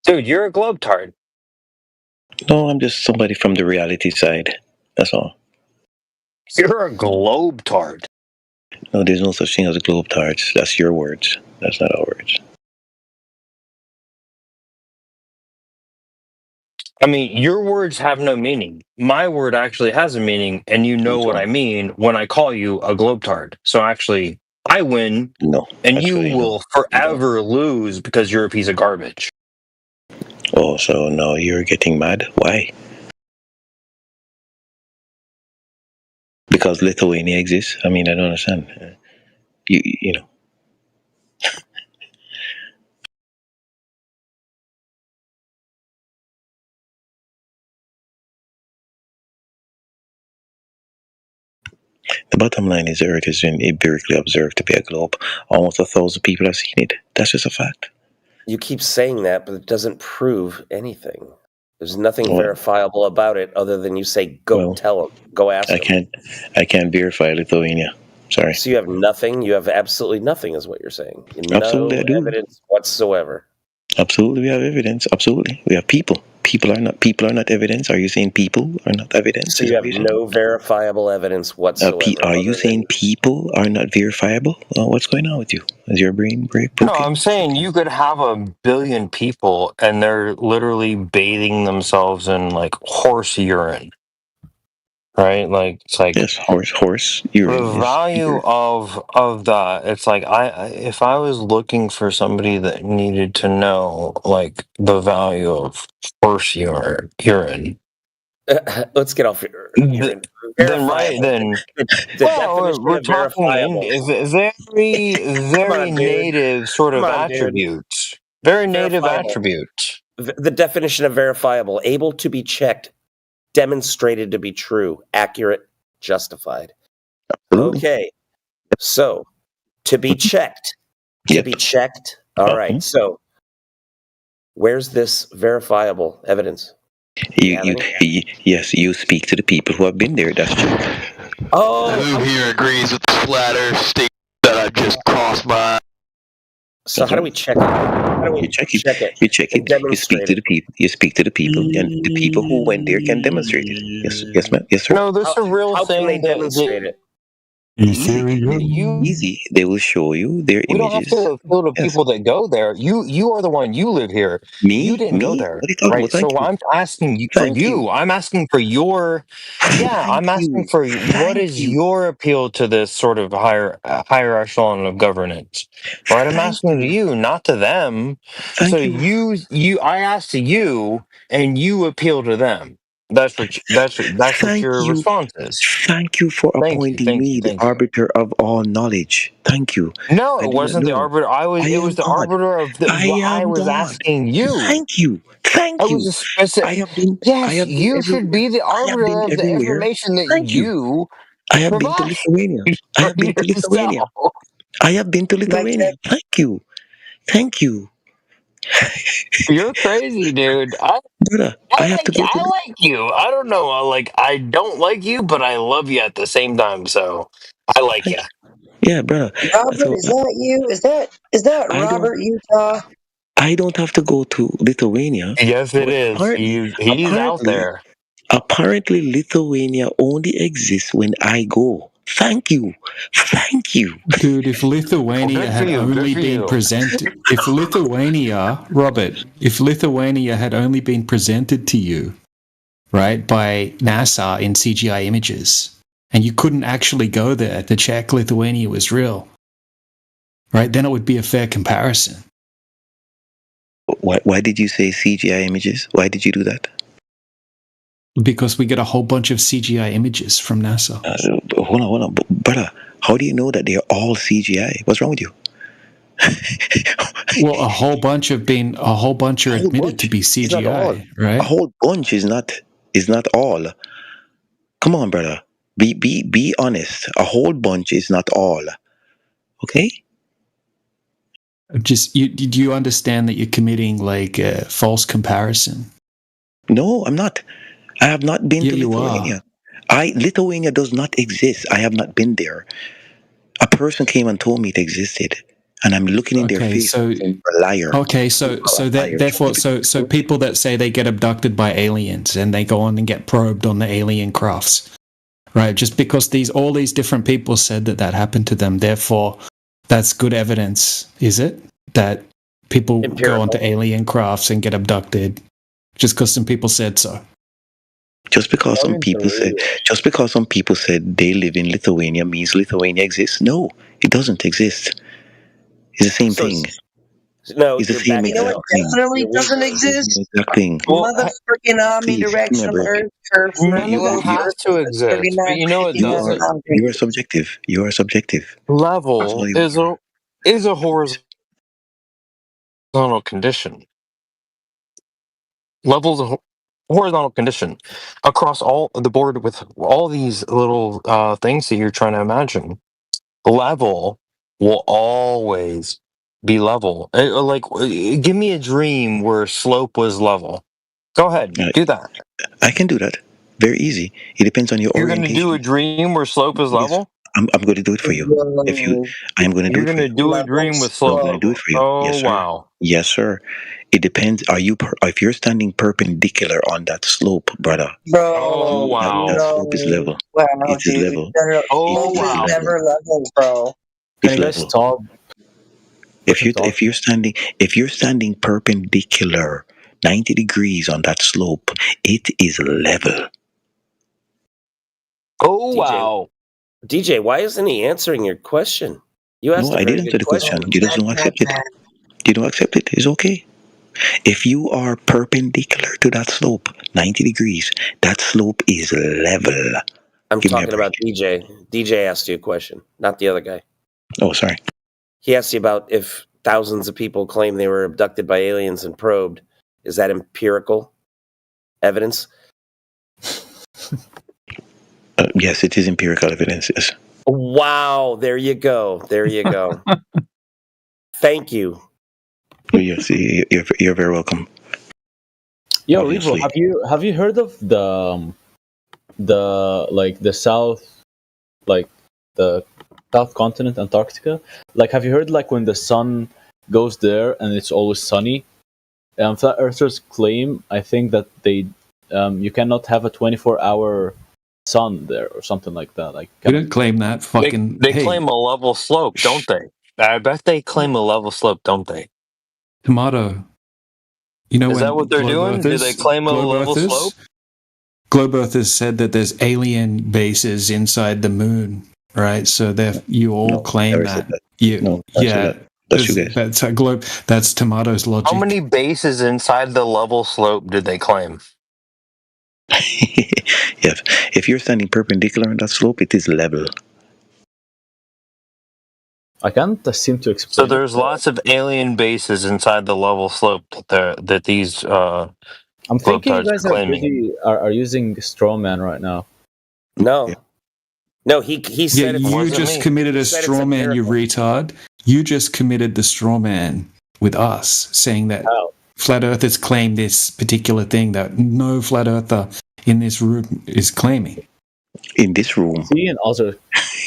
Dude, you're a globetard. No, I'm just somebody from the reality side. That's all. You're a globetard. No, there's no such thing as a globetards. That's your words. That's not our words. I mean, your words have no meaning. My word actually has a meaning, and you know what I mean when I call you a globetard. So actually, I win, and you will forever lose because you're a piece of garbage. Oh, so now you're getting mad? Why? Because Lithuania exists? I mean, I don't understand. You know. The bottom line is the Earth has been empirically observed to be a globe. Almost 1,000 people have seen it. That's just a fact. You keep saying that, but it doesn't prove anything. There's nothing verifiable about it other than you say, go tell them, go ask them. I can't verify Lithuania. Sorry. So you have nothing? You have absolutely nothing is what you're saying. Absolutely, I do. Evidence whatsoever. Absolutely, we have evidence. Absolutely. We have people. People are not evidence. Are you saying people are not evidence? So you have no verifiable evidence whatsoever. Are you saying people are not verifiable? What's going on with you? Is your brain broken? No, I'm saying you could have 1 billion people and they're literally bathing themselves in like horse urine. Right? Like it's like yes, horse urine. The value of that, it's like if I was looking for somebody that needed to know like the value of horse urine. Let's get off urine. Then we're talking very native sort of attributes. Very native attributes. The definition of verifiable: able to be checked, demonstrated to be true, accurate, justified. Okay, so to be checked. All right. So where's this verifiable evidence? Yes, you speak to the people who have been there. That's true. Who here agrees with the flat Earth statement that I've just crossed my? So how do we check it? How do we check it? You check it. You speak to the people. You speak to the people, and the people who went there can demonstrate it. Yes, ma'am. Yes, sir. No, this is a real thing. How can they demonstrate it? Easy. They will show you their images. We don't have to appeal to people that go there. You are the one. You live here. Me? You didn't go there, What are you talking right? about? So I'm asking you for you. I'm asking for your. Yeah, I'm asking for what is your appeal to this sort of higher echelon of governance, right? I'm asking to you, not to them. So you. I asked to you, and you appeal to them. That's what your response is. Thank you for appointing me the arbiter of all knowledge. Thank you. No, it wasn't the arbiter. It was the arbiter of what I was asking you. Thank you. Thank you. I have been. Yes, you should be the arbiter of the information that you. I have been to Lithuania. I have been to Lithuania. I have been to Lithuania. Thank you. Thank you. You're crazy, dude. I like you. I don't know. I don't like you, but I love you at the same time. So I like you. Yeah, brother. Robert, is that you? Is that Robert Utah? I don't have to go to Lithuania. Yes, it is. He's out there. Apparently, Lithuania only exists when I go. Thank you. Thank you. Dude, if Lithuania had only been presented, if Lithuania, Robert, if Lithuania had only been presented to you, right, by NASA in CGI images, and you couldn't actually go there to check Lithuania was real, right, then it would be a fair comparison. Why did you say CGI images? Why did you do that? Because we get a whole bunch of CGI images from NASA. Hold on. Brother, how do you know that they're all CGI? What's wrong with you? Well, a whole bunch are admitted to be CGI, right? A whole bunch is not all. Come on, brother. Be honest. A whole bunch is not all. Okay? Just do you understand that you're committing like a false comparison? No, I'm not. I have not been to Lithuania. Lithuania does not exist. I have not been there. A person came and told me it existed, and I'm looking in their face. So a liar. Okay, so people that say they get abducted by aliens and they go on and get probed on the alien crafts, right? Just because all these different people said that happened to them, therefore that's good evidence, is it? That people go onto alien crafts and get abducted just because some people said so. Just because some people said they live in Lithuania means Lithuania exists? No, it doesn't exist. It's the same thing. No, it's the same exact thing. Definitely doesn't exist. Exact thing. Motherfucking omnidirectional Earth curve. None of it has to exist. But you know it doesn't. You are subjective. You are subjective. Level is a horizontal condition. Level's a horizontal condition across all the board with all these little things that you're trying to imagine. Level will always be level. Give me a dream where slope was level. Go ahead, do that. I can do that. Very easy. It depends on your orientation. You're going to do a dream where slope is level? I'm going to do it for you. I'm going to do it for you. You're going to do a dream with slope. I'm going to do it for you. Oh, yes, sir. wow. Yes, sir. It depends. If you're standing perpendicular on that slope, brother? Oh, wow. That slope is level. Wow, it is level. Oh, wow. It's never level, bro. Can you guys stop? If you're standing perpendicular 90 degrees on that slope, it is level. Oh, wow. DJ, why isn't he answering your question? You asked I didn't answer the question. You just don't accept it. You don't accept it. It's okay. If you are perpendicular to that slope, 90 degrees, that slope is level. I'm talking about DJ. DJ asked you a question, not the other guy. Oh, sorry. He asked you about if thousands of people claim they were abducted by aliens and probed. Is that empirical evidence? Yes, it is empirical evidence, yes. Wow, there you go. There you go. Thank you. Yes, you're very welcome. Yo, Revo, have you heard of the South Continent, Antarctica? Like, have you heard like when the sun goes there and it's always sunny? Flat earthers claim, I think, that they you cannot have a 24-hour sun there or something like that. Like, you don't claim that. Fucking they claim a level slope, don't they? I bet they claim a level slope, don't they? Tomato. You know, is that what they're doing? Do they claim a level slope? Globe Earthers said that there's alien bases inside the moon, right? So you all claim that. That's Tomato's logic. How many bases inside the level slope did they claim? Yes. If you're standing perpendicular on that slope, it is level. I can't seem to explain. So there's lots of alien bases inside the level slope that these I'm thinking you guys are using straw man right now. No. No, he said you just committed a straw man, you retard. You just committed the straw man with us, saying that flat earthers claim this particular thing that no flat earther in this room is claiming. In this room? See, and also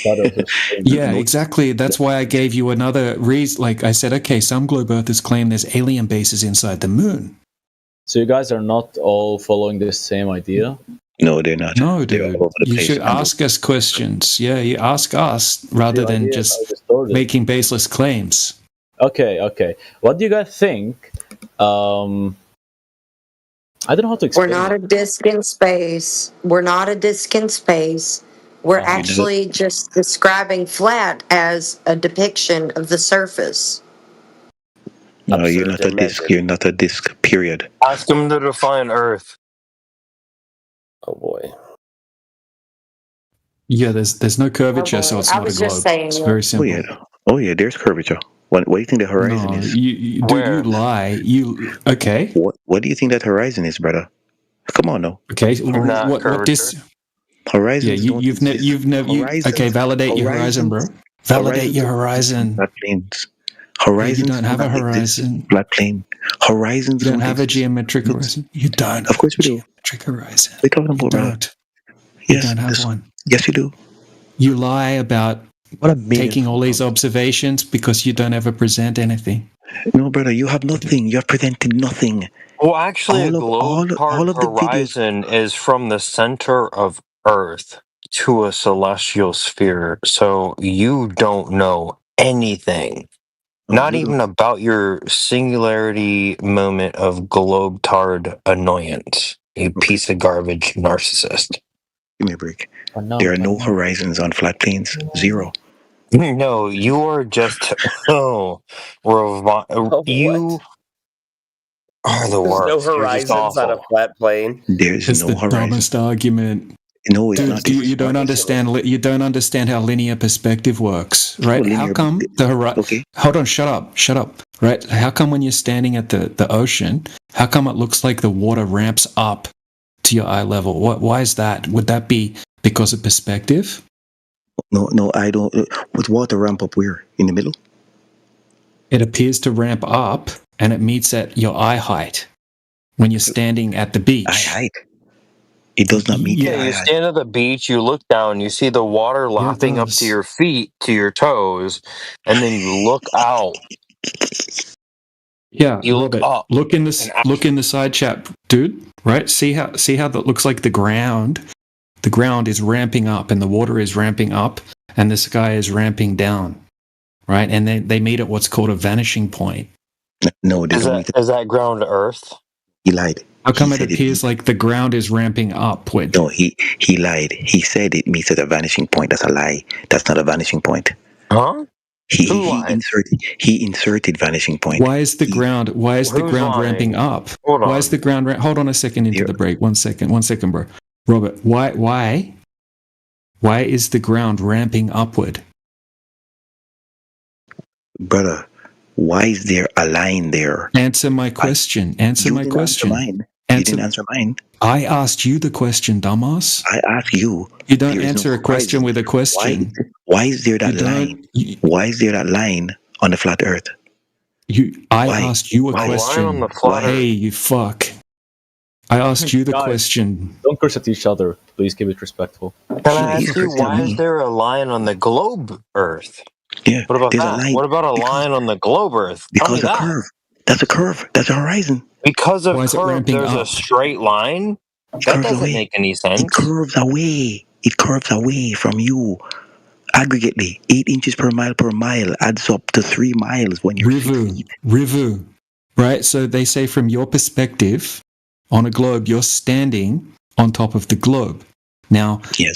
flat earthers. Yeah, exactly. That's why I gave you another reason. Like I said, okay, some globe earthers claim there's alien bases inside the moon. So you guys are not all following this same idea? No, they're not. No, They're dude. all over the You place. should ask us questions. Yeah, you ask us rather Your than ideas just are distorted. making baseless claims. Okay. What do you guys think? I don't know how to We're explain not it. a disc in space. We're not a disc in space. We're Uh-huh. actually just describing flat as a depiction of the surface. No, you're not a disc. You're not a disc. Period. Ask him to define Earth. Oh boy. Yeah, there's no curvature, so it's I not a was just globe. saying It's it. very simple. Oh yeah. There's curvature. What do you think the horizon No, is? dude, you lie. Okay? What do you think that horizon is, brother? Come on now. Okay. Not What this? curvature. Horizons Yeah, don't you've exist. never. Okay, validate your horizon, bro. Validate your horizon. Flat planes. You Horizons don't have a not exist. horizon. Flat plane. Horizons You don't have a exist. geometric horizon. You don't. Of course we do. Geometric horizon. We're talking about, You brother. don't. You Yes, don't have this- one. Yes, you do. You lie about taking all these observations because you don't ever present anything. No, brother, you have nothing. You have presented nothing. Well, actually, All a of- globe all of- part all of the videos- horizon is from the center of Earth to a celestial sphere. So you don't know anything. Not you even don't. about your singularity moment of globe-tard annoyance. You piece of garbage narcissist. Give me a break. There are no horizons on flat planes. Zero. No, you are just you are the There's worst. no You're just horizons on a awful. flat plane. There's It's no the horizon. dumbest argument. No, it's Dude, not. you don't understand. You don't understand how linear perspective works, right? How linear- come the horizon? Hold on, shut up. Right? How come when you're standing at the ocean, how come it looks like the water ramps up to your eye level? Why is that? Would that be because of perspective? No, I don't. With water ramp up where? In the middle? It appears to ramp up, and it meets at your eye height when you're standing at the beach. Eye height. It does not meet the Yeah, eye you height. stand at the beach, you look down, you see the water lapping up does. to your feet, to your toes, and then you look out. Yeah, You look Robert, up. look in the side chat, dude. Right? See how that looks like the ground. The ground is ramping up, and the water is ramping up, and the sky is ramping down. Right? And they meet at what's called a vanishing point. No, they Is don't meet that, is that ground Earth? He lied. How come He it said appears like the ground is ramping upward? No, he lied. He said it meets at a vanishing point. That's a lie. That's not a vanishing point. Huh? He inserted vanishing point. Why is the ground Who's lying? ramping up? Hold Why on. is the ground hold on a second into the break. One second, bro. Robert, why is the ground ramping upward? Brother, why is there a line there? Answer my question. Answer my question. You didn't answer mine. I asked you the question, dumbass. I asked you. You don't There is answer no a question with a question. Why is there that You don't- line? Why is there that line on the flat Earth? I asked you a Why? question. Why on the flat Hey, you fuck. I asked you the Guys, question. Don't curse at each other. Please keep it respectful. Can I ask you, why is there a line on the globe Earth? Yeah. What about there's a that? line What about a line on the globe Earth? Tell me because a that. curve. That's a curve. That's a horizon. Because of Why is it curve, ramping there's a up? straight line? That curves doesn't away. make any sense. It curves away. It curves away from you. Aggregately, 8 inches per mile adds up to 3 miles when you're 6 feet. Rivu. Right? So they say from your perspective on a globe, you're standing on top of the globe. Now, yes.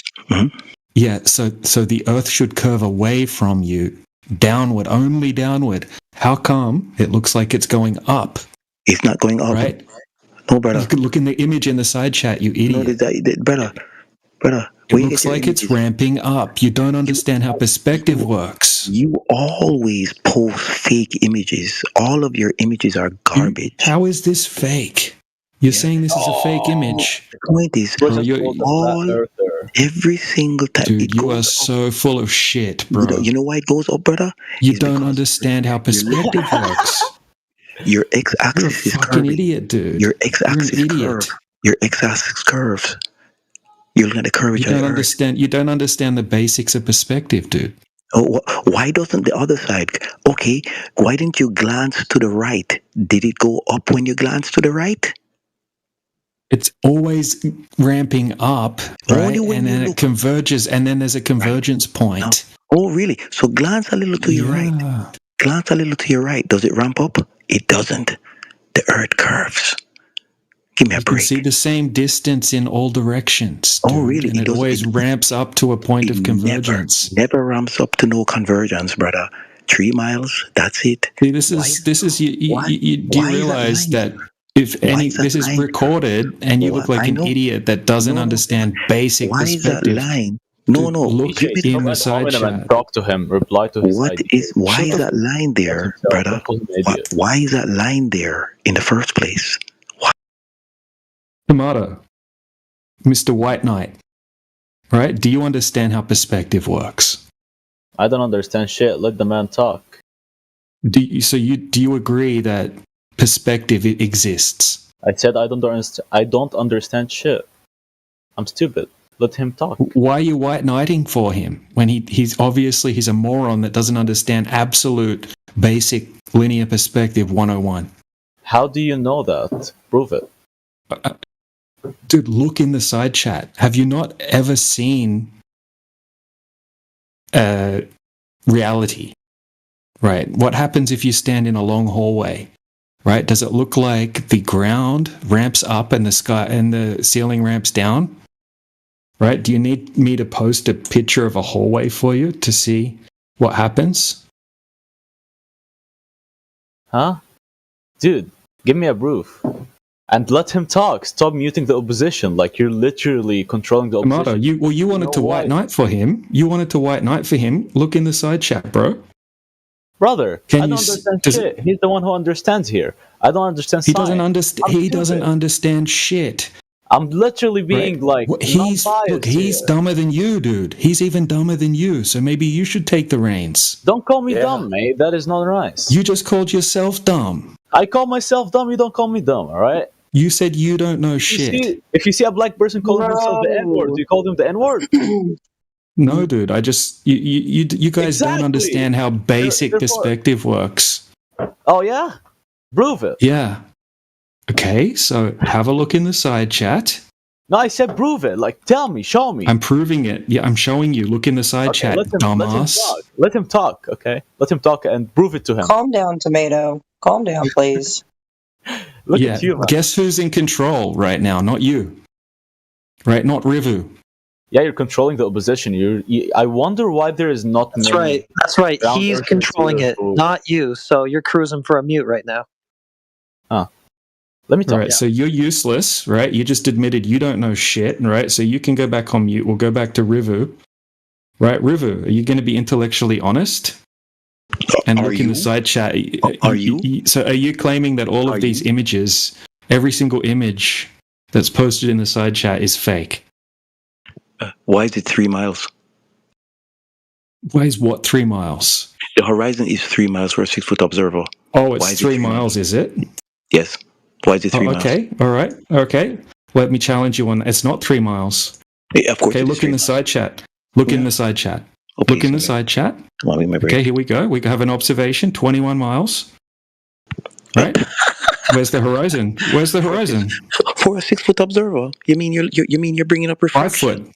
Yeah, so the earth should curve away from you, downward, only downward. How come it looks like it's going up? It's not going up. Right? No, brother. You could look in the image in the side chat, you idiot. Brother. It looks like it's ramping up. You don't understand how perspective works. You always post fake images. All of your images are garbage. How is this fake? You're saying this is a fake image. The point is, every single time. Dude, you are so full of shit, bro. You know why it goes up, brother? You don't understand how perspective works. Your x-axis is fucking curving. idiot, dude. Your x-axis curves. Your x-axis curves. You're looking at the curvature. You don't understand the basics of perspective, dude. Oh, why doesn't the other side? Okay, why didn't you glance to the right? Did it go up when you glanced to the right? It's always ramping up, right? And then it converges, and then there's a convergence point. Oh, really? So glance a little to your right. Glance a little to your right. Does it ramp up? It doesn't. The Earth curves. Give me a break. You can see the same distance in all directions. Dude, oh, really? And it always ramps up to a point of convergence. Never ramps up to no convergence, brother. 3 miles. That's it. See, this is. Do you realize that if this is recorded, and you look like an idiot that doesn't understand basic perspective? Why is that line? No. Look in the side chat. Talk to him. Reply to his idea. Why is that line there, brother? Why is that line there in the first place? Tomato, Mr. White Knight, right? Do you understand how perspective works? I don't understand shit. Let the man talk. Do you agree that perspective exists? I said I don't understand shit. I'm stupid. Let him talk. Why are you white knighting for him when he's obviously a moron that doesn't understand absolute basic linear perspective 101? How do you know that? Prove it. Dude, look in the side chat. Have you not ever seen reality? Right? What happens if you stand in a long hallway? Right? Does it look like the ground ramps up and the sky and the ceiling ramps down? Right? Do you need me to post a picture of a hallway for you to see what happens? Huh? Dude, give me a proof. And let him talk. Stop muting the opposition. Like, you're literally controlling the opposition. Tomato, you wanted to white knight for him. You wanted to white knight for him. Look in the side chat, bro. Brother, I don't understand shit. He's the one who understands here. I don't understand He science. doesn't understand shit. I'm literally being he's dumber than you, dude. He's even dumber than you. So maybe you should take the reins. Don't call me dumb, mate. That is not nice. You just called yourself dumb. I call myself dumb. You don't call me dumb. All right. You said you don't know shit. If you see a black person calling himself the N-word, do you call them the N-word? No, dude. I just you guys don't understand how basic perspective works. Oh yeah, prove it. Yeah. Okay, so have a look in the side chat. No, I said prove it. Like, tell me, show me. I'm proving it. Yeah, I'm showing you. Look in the side chat, dumbass. Let him talk. Okay, let him talk and prove it to him. Calm down, Tomato. Calm down, please. Look at you, man. Guess who's in control right now? Not you. Right? Not Rivu. Yeah, you're controlling the opposition. I wonder why there is not. That's right. That's right. He's controlling it, not you. So you're cruising for a mute right now. Huh. Let me talk. Right. So you're useless, right? You just admitted you don't know shit, right? So you can go back on mute. We'll go back to Rivu. Right, Rivu, are you going to be intellectually honest? And look in the side chat. Are you? So are you claiming that all of these images, every single image that's posted in the side chat is fake? Why is it 3 miles? Why is what 3 miles? The horizon is 3 miles for a 6-foot observer. Oh, it's 3 miles, is it? Yes. Why is it 3 miles? Okay, all right. Okay. Let me challenge you on that. It's not 3 miles. Yeah, of course. Okay, look in the side chat. Look in the side chat. Look in the side chat. Okay, here we go. We have an observation, 21 miles. Right? Where's the horizon? Where's the horizon? For a 6-foot observer. You mean you're bringing up refraction? 5 foot.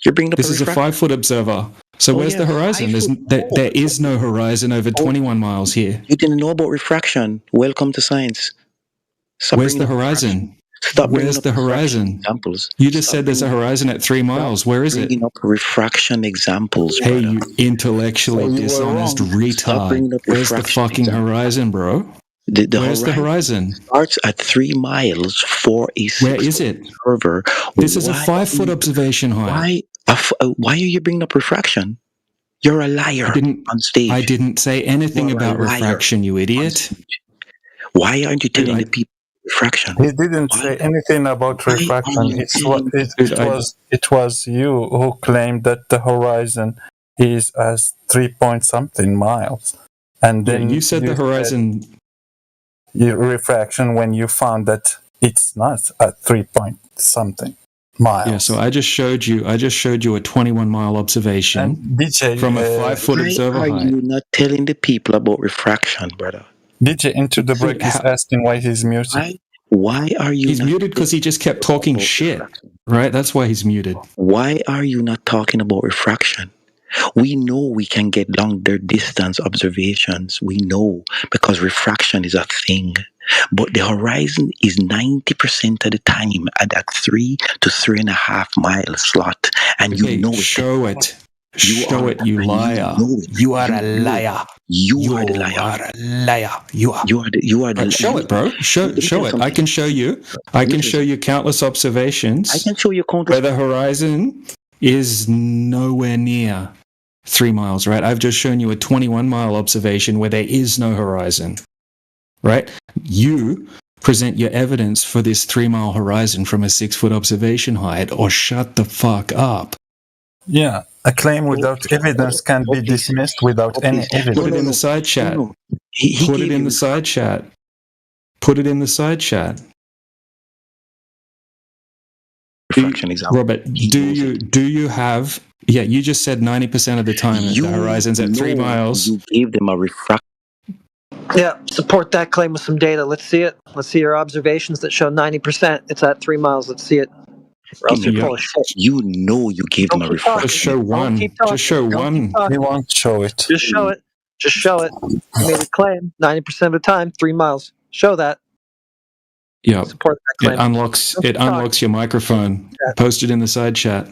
You're bringing up This is a 5-foot observer. So where's the horizon? There is no horizon over 21 miles here. You didn't know about refraction. Welcome to science. Where's the horizon? Where's the horizon? Examples. You just said there's a horizon at 3 miles. Where is it? Bringing up refraction examples. Hey, you intellectually dishonest retard. Where's the fucking horizon, bro? Where's the horizon? Starts at 3 miles for a 6-foot Where is it? observer. This is a 5-foot observation height. Why are you bringing up refraction? You're a liar on stage. I didn't say anything about refraction, you idiot. Why aren't you telling the people refraction? He didn't say anything about refraction. It was you who claimed that the horizon is as 3-point-something miles, and then you said the horizon. Refraction when you found that it's not at 3-point-something miles. Yeah, so I just showed you a 21-mile observation from a 5-foot observer height. Why are you not telling the people about refraction, brother? DJ Into the Break is asking why he's muted. Why are you? He's muted because he just kept talking shit. Right? That's why he's muted. Why are you not talking about refraction? We know we can get longer distance observations. We know because refraction is a thing. But the horizon is 90% of the time at that 3 to 3.5 mile slot. And you know it. Show it. Show it, you liar. You are a liar. You are the liar. You are a liar. You are. You are the Show it, bro. Show it. I can show you. I can show you countless observations. I can show you countless. Where the horizon is nowhere near 3 miles, right? I've just shown you a 21-mile observation where there is no horizon, right? You present your evidence for this 3-mile horizon from a 6-foot observation height, or shut the fuck up. Yeah, a claim without evidence can be dismissed without any evidence. Put it in the side chat. Put it in the side chat. Put it in the side chat. Robert, do you have? Yeah, you just said 90% of the time the horizon's at 3 miles. You gave them a refraction. Yeah, support that claim with some data. Let's see it. Let's see your observations that show 90%. It's at 3 miles. Let's see it. Or else you're full of shit. You know you gave them a refraction. Just show one. Just show one. He won't show it. Just show it. Just show it. You made a claim 90% of the time, 3 miles. Show that. Yeah. Support that claim. It unlocks your microphone. Post it in the side chat.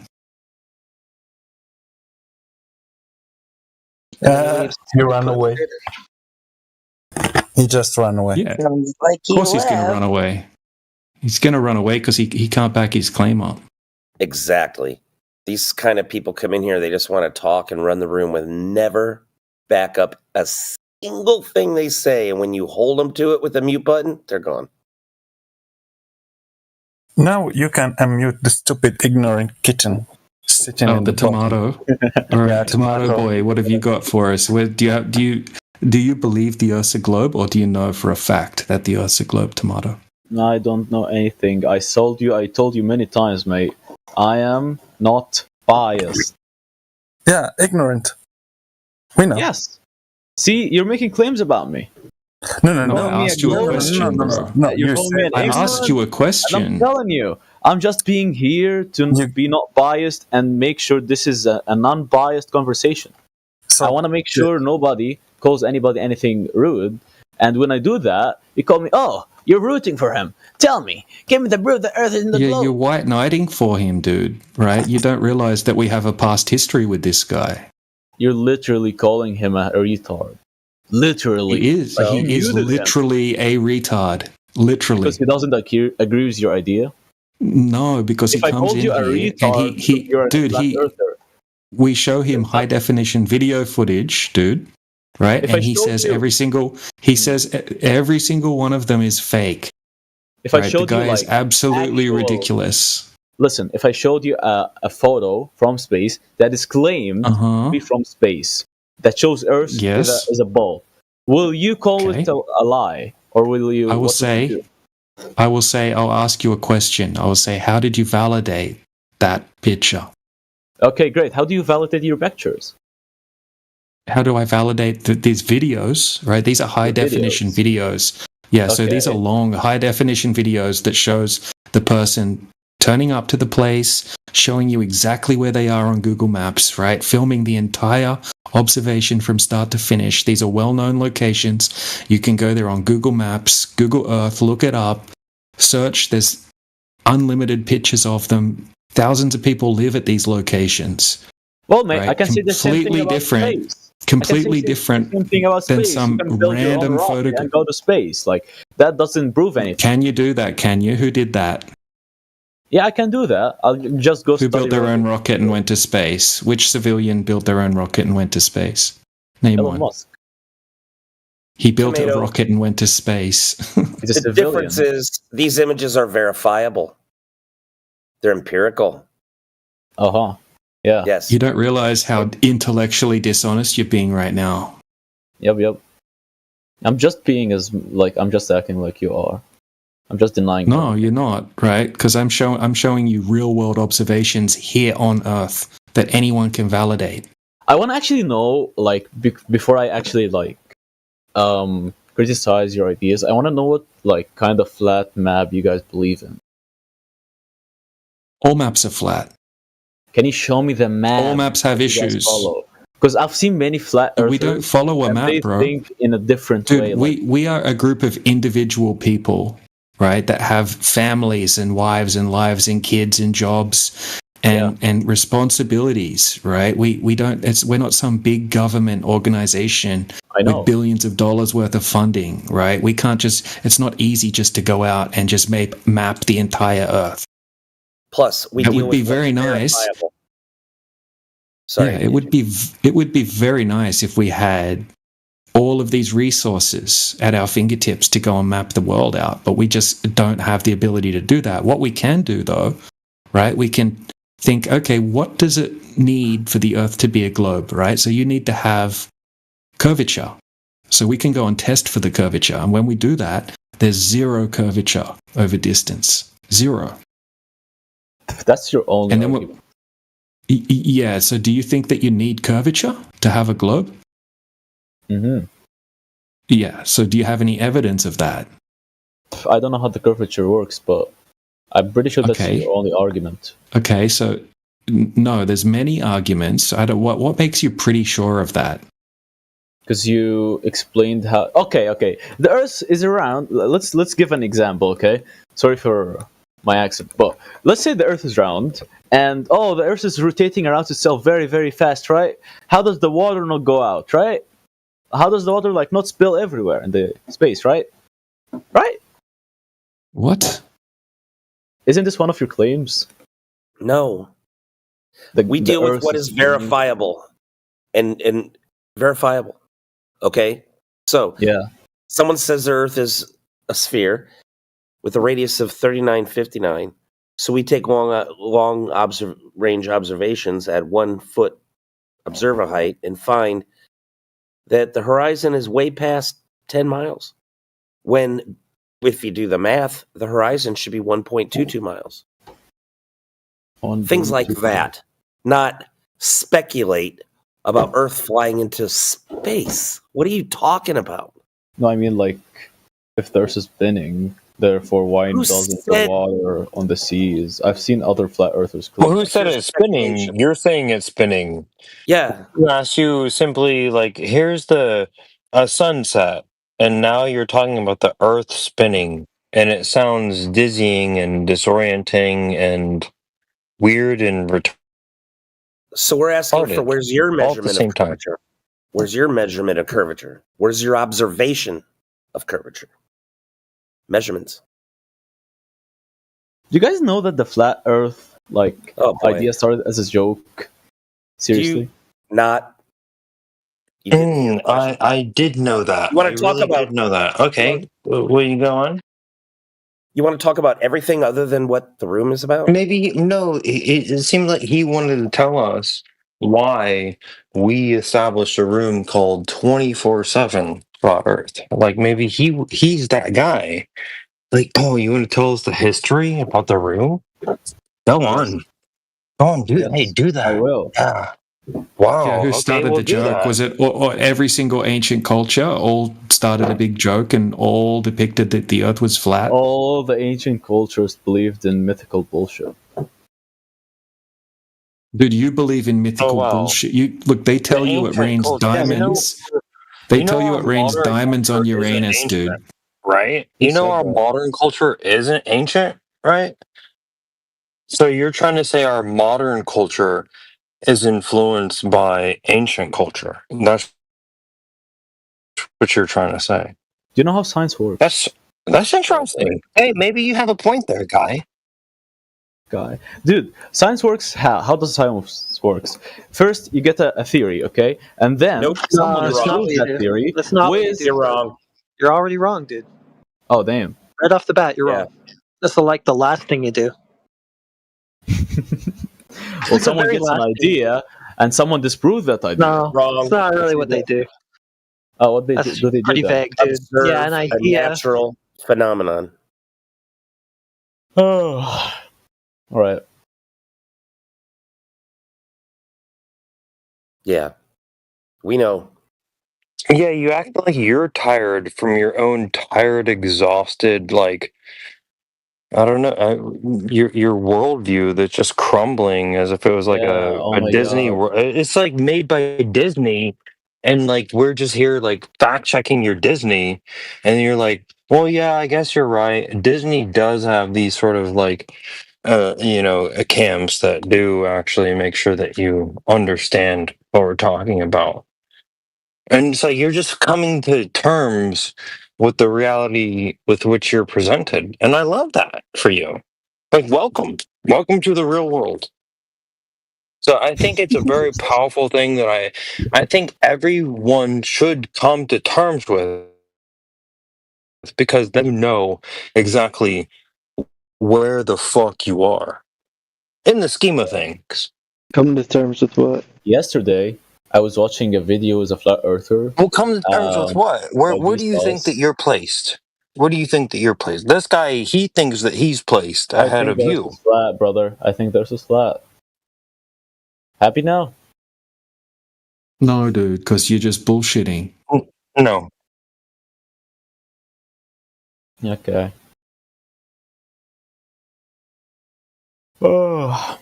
He ran away. He just ran away. Yeah. Like Of course he's going to run away. He's going to run away because he can't back his claim up. Exactly. These kind of people come in here, they just want to talk and run the room with never back up a single thing they say. And when you hold them to it with a mute button, they're gone. Now you can unmute the stupid, ignorant kitten sitting in the tomato. All right, tomato boy, what have you got for us? Do you believe the Earth's a globe, or do you know for a fact that the Earth's a globe, tomato? No, I don't know anything. I told you many times, mate. I am not biased. Yeah, ignorant. We know. Yes. See, you're making claims about me. No. I asked you a question, bro. No, I asked you a question. I'm telling you, I'm just being here to be not biased and make sure this is a non-biased conversation. So, I want to make sure nobody calls anybody anything rude. And when I do that, you call me, oh, you're rooting for him. Tell me, give me the proof the Earth is in the globe. You're white knighting for him, dude, right? You don't realize that we have a past history with this guy. You're literally calling him a retard. Literally. He is. He is literally a retard. Literally. Because he doesn't agree with your idea? No, because if he comes in here and we show him high definition video footage, dude, right? And he says every single one of them is fake. If I showed the guy you, is absolutely ridiculous. Listen, if I showed you a photo from space that is claimed to be from space, that shows Earth as a ball, will you call it a lie, or will you? I'll ask you a question. I will say, how did you validate that picture? Okay, great. How do you validate your pictures? How do I validate these videos? Right, these are high definition videos. Yeah, so these are long, high definition videos that shows the person turning up to the place, showing you exactly where they are on Google Maps, right? Filming the entire observation from start to finish. These are well-known locations. You can go there on Google Maps, Google Earth, look it up, search. There's unlimited pictures of them. Thousands of people live at these locations. Well, mate, I can see the same thing about space. Completely different than some random photo. And go to space. Like, that doesn't prove anything. Can you do that? Can you? Who did that? Yeah, I can do that. I'll just go. Who built their own rocket and went to space? Which civilian built their own rocket and went to space? Name Elon one. Musk. He built a rocket and went to space. The difference is these images are verifiable. They're empirical. Yeah. Yes. You don't realize how intellectually dishonest you're being right now. Yep. I'm just acting like you are. I'm just denying. No, you're not, right? Because I'm showing you real world observations here on Earth that anyone can validate. I want to actually know, like, before I actually criticize your ideas. I want to know what like kind of flat map you guys believe in. All maps are flat. Can you show me the map? All maps have you guys issues. follow? Because I've seen many flat earthers. We don't follow a and map, they bro. think in a different Dude, way. we are a group of individual people, right, that have families and wives and lives and kids and jobs and responsibilities, right? We don't. We're not some big government organization with billions of dollars worth of funding, right? We can't just. It's not easy just to go out and just map the entire Earth. Plus, It would be very nice. Verifiable. Sorry, yeah, it would be very nice if we had all of these resources at our fingertips to go and map the world out, but we just don't have the ability to do that. What we can do, though, right? We can think, okay, what does it need for the Earth to be a globe, right? So you need to have curvature. So we can go and test for the curvature, and when we do that, there's zero curvature over distance. Zero. That's your only and then argument. Yeah, so do you think that you need curvature to have a globe? Mm-hmm. Yeah, so do you have any evidence of that? I don't know how the curvature works, but I'm pretty sure that's your only argument. Okay, so no, there's many arguments. What makes you pretty sure of that? Because you explained how... Okay. The Earth is around... Let's give an example, okay? Sorry for my accent, but let's say the Earth is round, and the Earth is rotating around itself very, very fast, right? How does the water not go out, right? How does the water not spill everywhere in the space, right? Right? What? Isn't this one of your claims? No. We deal with what is verifiable and verifiable. Okay? So, someone says the Earth is a sphere with a radius of 3959. So we take long range observations at 1 foot observer height and find that the horizon is way past 10 miles. When, if you do the math, the horizon should be 1.22 miles. Things like that. Not speculate about Earth flying into space. What are you talking about? No, I mean, if the Earth is spinning, therefore why doesn't the water on the seas? I've seen other flat earthers. Well, who said it's spinning? You're saying it's spinning. Yeah. I asked you simply, here's a sunset, and now you're talking about the Earth spinning, and it sounds dizzying and disorienting and weird and retarded. So we're asking for where's your measurement of curvature? Where's your measurement of curvature? Where's your observation of curvature? Measurements. Do you guys know that the flat Earth idea started as a joke? Seriously? I did know that. You want to talk about? I did know that. Okay, will you go on? You want to talk about everything other than what the room is about? Maybe no. It seemed like he wanted to tell us why we established a room called 24/7 Flat Earth. Maybe he's that guy. You want to tell us the history about the room? Go on, do that. Hey, do that. I will. Yeah. Wow. Yeah, who started the joke? Was it or every single ancient culture all started a big joke and all depicted that the Earth was flat? All the ancient cultures believed in mythical bullshit. Dude, you believe in mythical bullshit. They tell you it rains diamonds. They tell you it rains diamonds on Uranus, dude. Right? Our modern culture isn't ancient, right? So you're trying to say our modern culture is influenced by ancient culture. That's what you're trying to say. Do you know how science works? That's interesting. Hey, maybe you have a point there, guy. Dude, science works how? How does science works? First, you get a theory, okay? And then someone disproves that theory. That's not what you do. You're wrong. You're already wrong, dude. Oh, damn. Right off the bat, you're wrong. That's the last thing you do. Well, someone gets an idea, and someone disproves that idea. No, wrong. It's not really what they do. Oh, what do they do? Pretty vague, dude. Observe Yeah, an idea. A natural phenomenon. Oh, all right. Yeah, we know. Yeah, you act like you're tired from your own tired, exhausted, like I don't know, your worldview that's just crumbling as if it was like Yeah. Oh a my Disney. god. It's like made by Disney, and like we're just here like fact checking your Disney, and you're like, well, yeah, I guess you're right. Disney does have these sort of like, cams that do actually make sure that you understand what we're talking about. And it's like you're just coming to terms with the reality with which you're presented. And I love that for you. Like, welcome. Welcome to the real world. So I think it's a very powerful thing that I think everyone should come to terms with, because then you know exactly where the fuck you are in the scheme of things. Come to terms with what? Yesterday, I was watching a video with a flat earther. Well, come to terms with what? Where of do his you think that boss. you're placed? Where do you think that you're placed? This guy, he thinks that he's placed I ahead think of there's you. is flat, brother. I think there's is flat. Happy now? No, dude, because you're just bullshitting. No. Okay. Oh.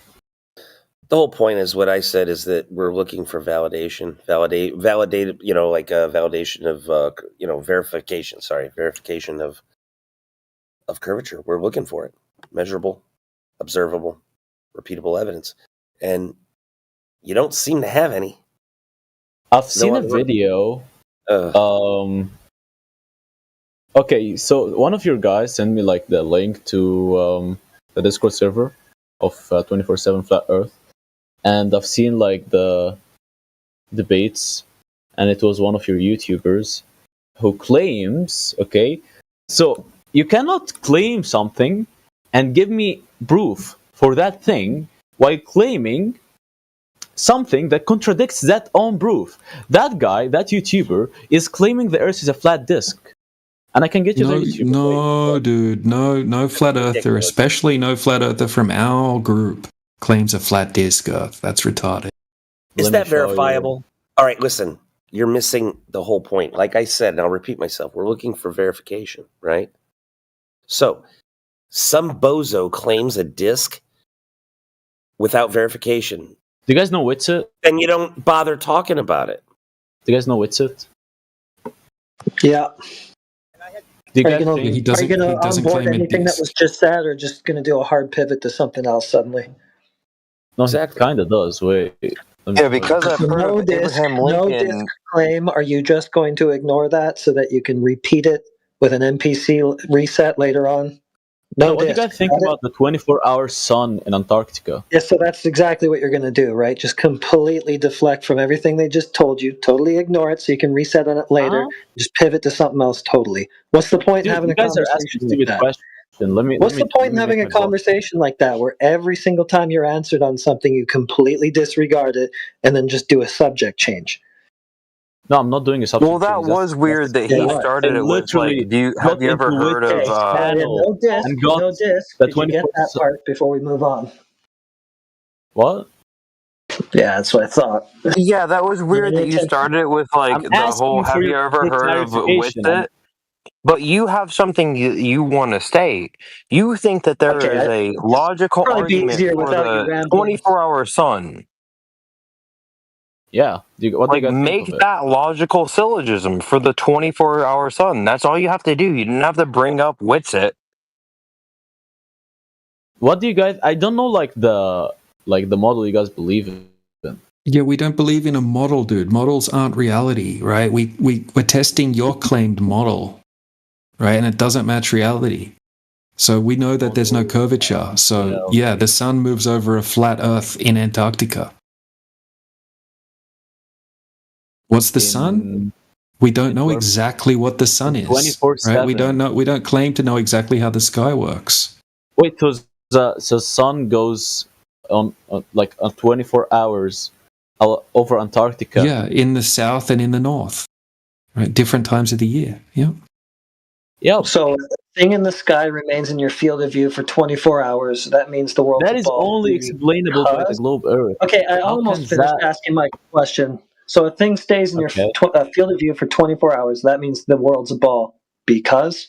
The whole point is what I said is that we're looking for validation, validated, like a validation of, verification. Sorry, verification of curvature. We're looking for it, measurable, observable, repeatable evidence, and you don't seem to have any. I've seen a video. Okay, so one of your guys sent me like the link to the Discord server of 24/7 Flat Earth, and I've seen like the debates, and it was one of your YouTubers who claims. Okay, so you cannot claim something and give me proof for that thing while claiming something that contradicts that own proof. That guy, that YouTuber, is claiming the Earth is a flat disc. And I can get you the YouTube. No, dude, no flat earther, especially no flat earther from our group, claims a flat disk Earth. That's retarded. Is that verifiable? All right, listen, you're missing the whole point. Like I said, and I'll repeat myself, we're looking for verification, right? So, some bozo claims a disk without verification. Do you guys know Witsit? And you don't bother talking about it. Do you guys know Witsit? Yeah. Do you Are guys you think he going to doesn't onboard claim a anything that disk. was just said, or just going to do a hard pivot to something else suddenly? No, exactly. Kind of does. Wait. Yeah, because I've heard No of disk, Abraham no Lincoln. disk claim. Are you just going to ignore that so that you can repeat it with an NPC reset later on? No what do you disk. guys think about the 24-hour sun in Antarctica? Yeah, so that's exactly what you're going to do, right? Just completely deflect from everything they just told you. Totally ignore it so you can reset on it later. Just pivot to something else totally. What's the point in having a conversation like that? What's the point in having a conversation like that where every single time you're answered on something you completely disregard it and then just do a subject change? No, I'm not doing a subject Well, that change. was weird that he started it with like. Have you ever heard of? No disk. No disk. Did you get that part before we move on? What? Yeah, that's what I thought. Yeah, that was weird that you started it with like the whole. Have you ever heard of Witsit? But you have something you want to state. You think that there is a logical argument for the 24-hour sun. Yeah. Make that logical syllogism for the 24-hour sun. That's all you have to do. You didn't have to bring up Witsit. What do you guys? I don't know, like the model you guys believe in. Yeah, we don't believe in a model, dude. Models aren't reality, right? We're testing your claimed model, right? And it doesn't match reality. So we know that there's no curvature. So yeah, the sun moves over a flat Earth in Antarctica. What's the sun? We don't know exactly what the sun is. 24/7. Right? We don't know. We don't claim to know exactly how the sky works. Wait, so sun goes on like on 24 hours over Antarctica. Yeah, in the south and in the north. Right, different times of the year. Yeah. Yeah. So the thing in the sky remains in your field of view for 24 hours. That means the world's That is only explainable by the globe Earth. Okay, I How almost can finished that- asking my question. So a thing stays in your field of view for 24 hours. That means the world's a ball. Because?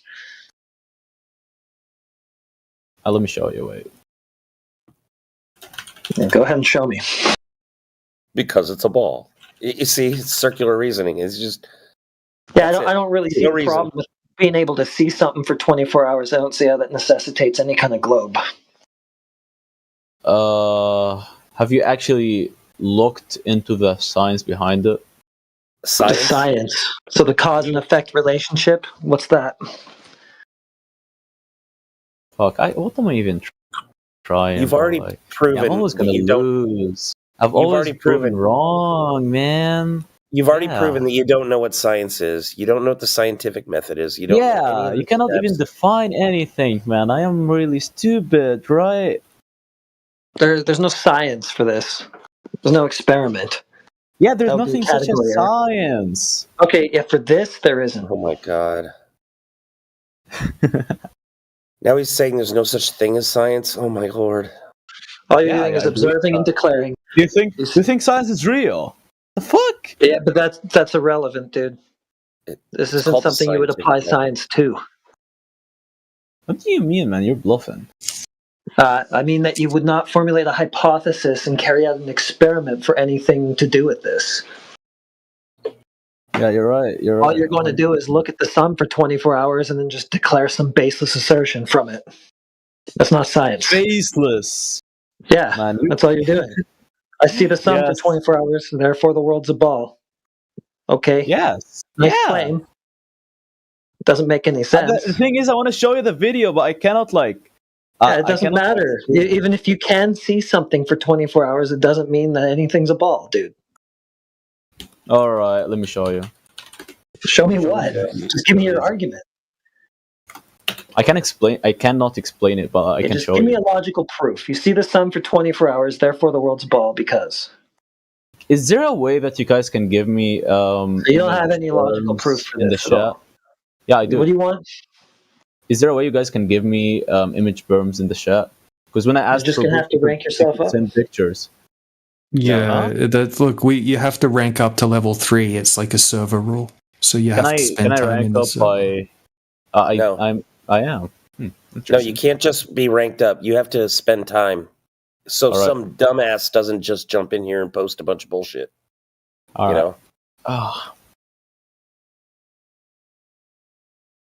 Let me show you. Wait. Yeah, go ahead and show me. Because it's a ball. You see, it's circular reasoning. It's just. Yeah, I don't really see a problem with being able to see something for 24 hours. I don't see how that necessitates any kind of globe. Have you actually looked into the science behind it? Science. So the cause and effect relationship. What's that? Fuck! What am I even trying? You've already proven. I'm always gonna lose. I've always proven wrong, man. You've already proven that you don't know what science is. You don't know what the scientific method is. You don't. Yeah, you cannot even define anything, man. I am really stupid, right? There's no science for this. There's no experiment. Yeah, there's nothing such as science. Okay, yeah, for this there isn't. Oh my god. Now he's saying there's no such thing as science. Oh my lord. All you're doing is observing and declaring. You think science is real? The fuck? Yeah, but that's irrelevant, dude. This isn't something you would apply science to. What do you mean, man? You're bluffing. I mean that you would not formulate a hypothesis and carry out an experiment for anything to do with this. Yeah, you're right. All you're going to do is look at the sun for 24 hours and then just declare some baseless assertion from it. That's not science. Baseless. Yeah, man, that's all you're doing. I see the sun for 24 hours, and therefore the world's a ball. Okay. Yes. Nice claim. Doesn't make any sense. The thing is, I want to show you the video, but I cannot it doesn't matter. Even if you can see something for 24 hours, it doesn't mean that anything's a ball, dude. All right, let me show you. Show me what? Just give me your argument. I cannot explain it, but I can show you. Just give me a logical proof. You see the sun for 24 hours, therefore the world's a ball because. Is there a way that you guys can give me? You don't have any logical proof for in the chat. Yeah, I do. What do you want? Is there a way you guys can give me image berms in the chat? Because when I asked, you're just gonna have to rank yourself up. Send pictures. Yeah, look, you have to rank up to level 3. It's like a server rule, so you have to spend time in the server. No. I am. No, you can't just be ranked up. You have to spend time. So some dumbass doesn't just jump in here and post a bunch of bullshit. You know?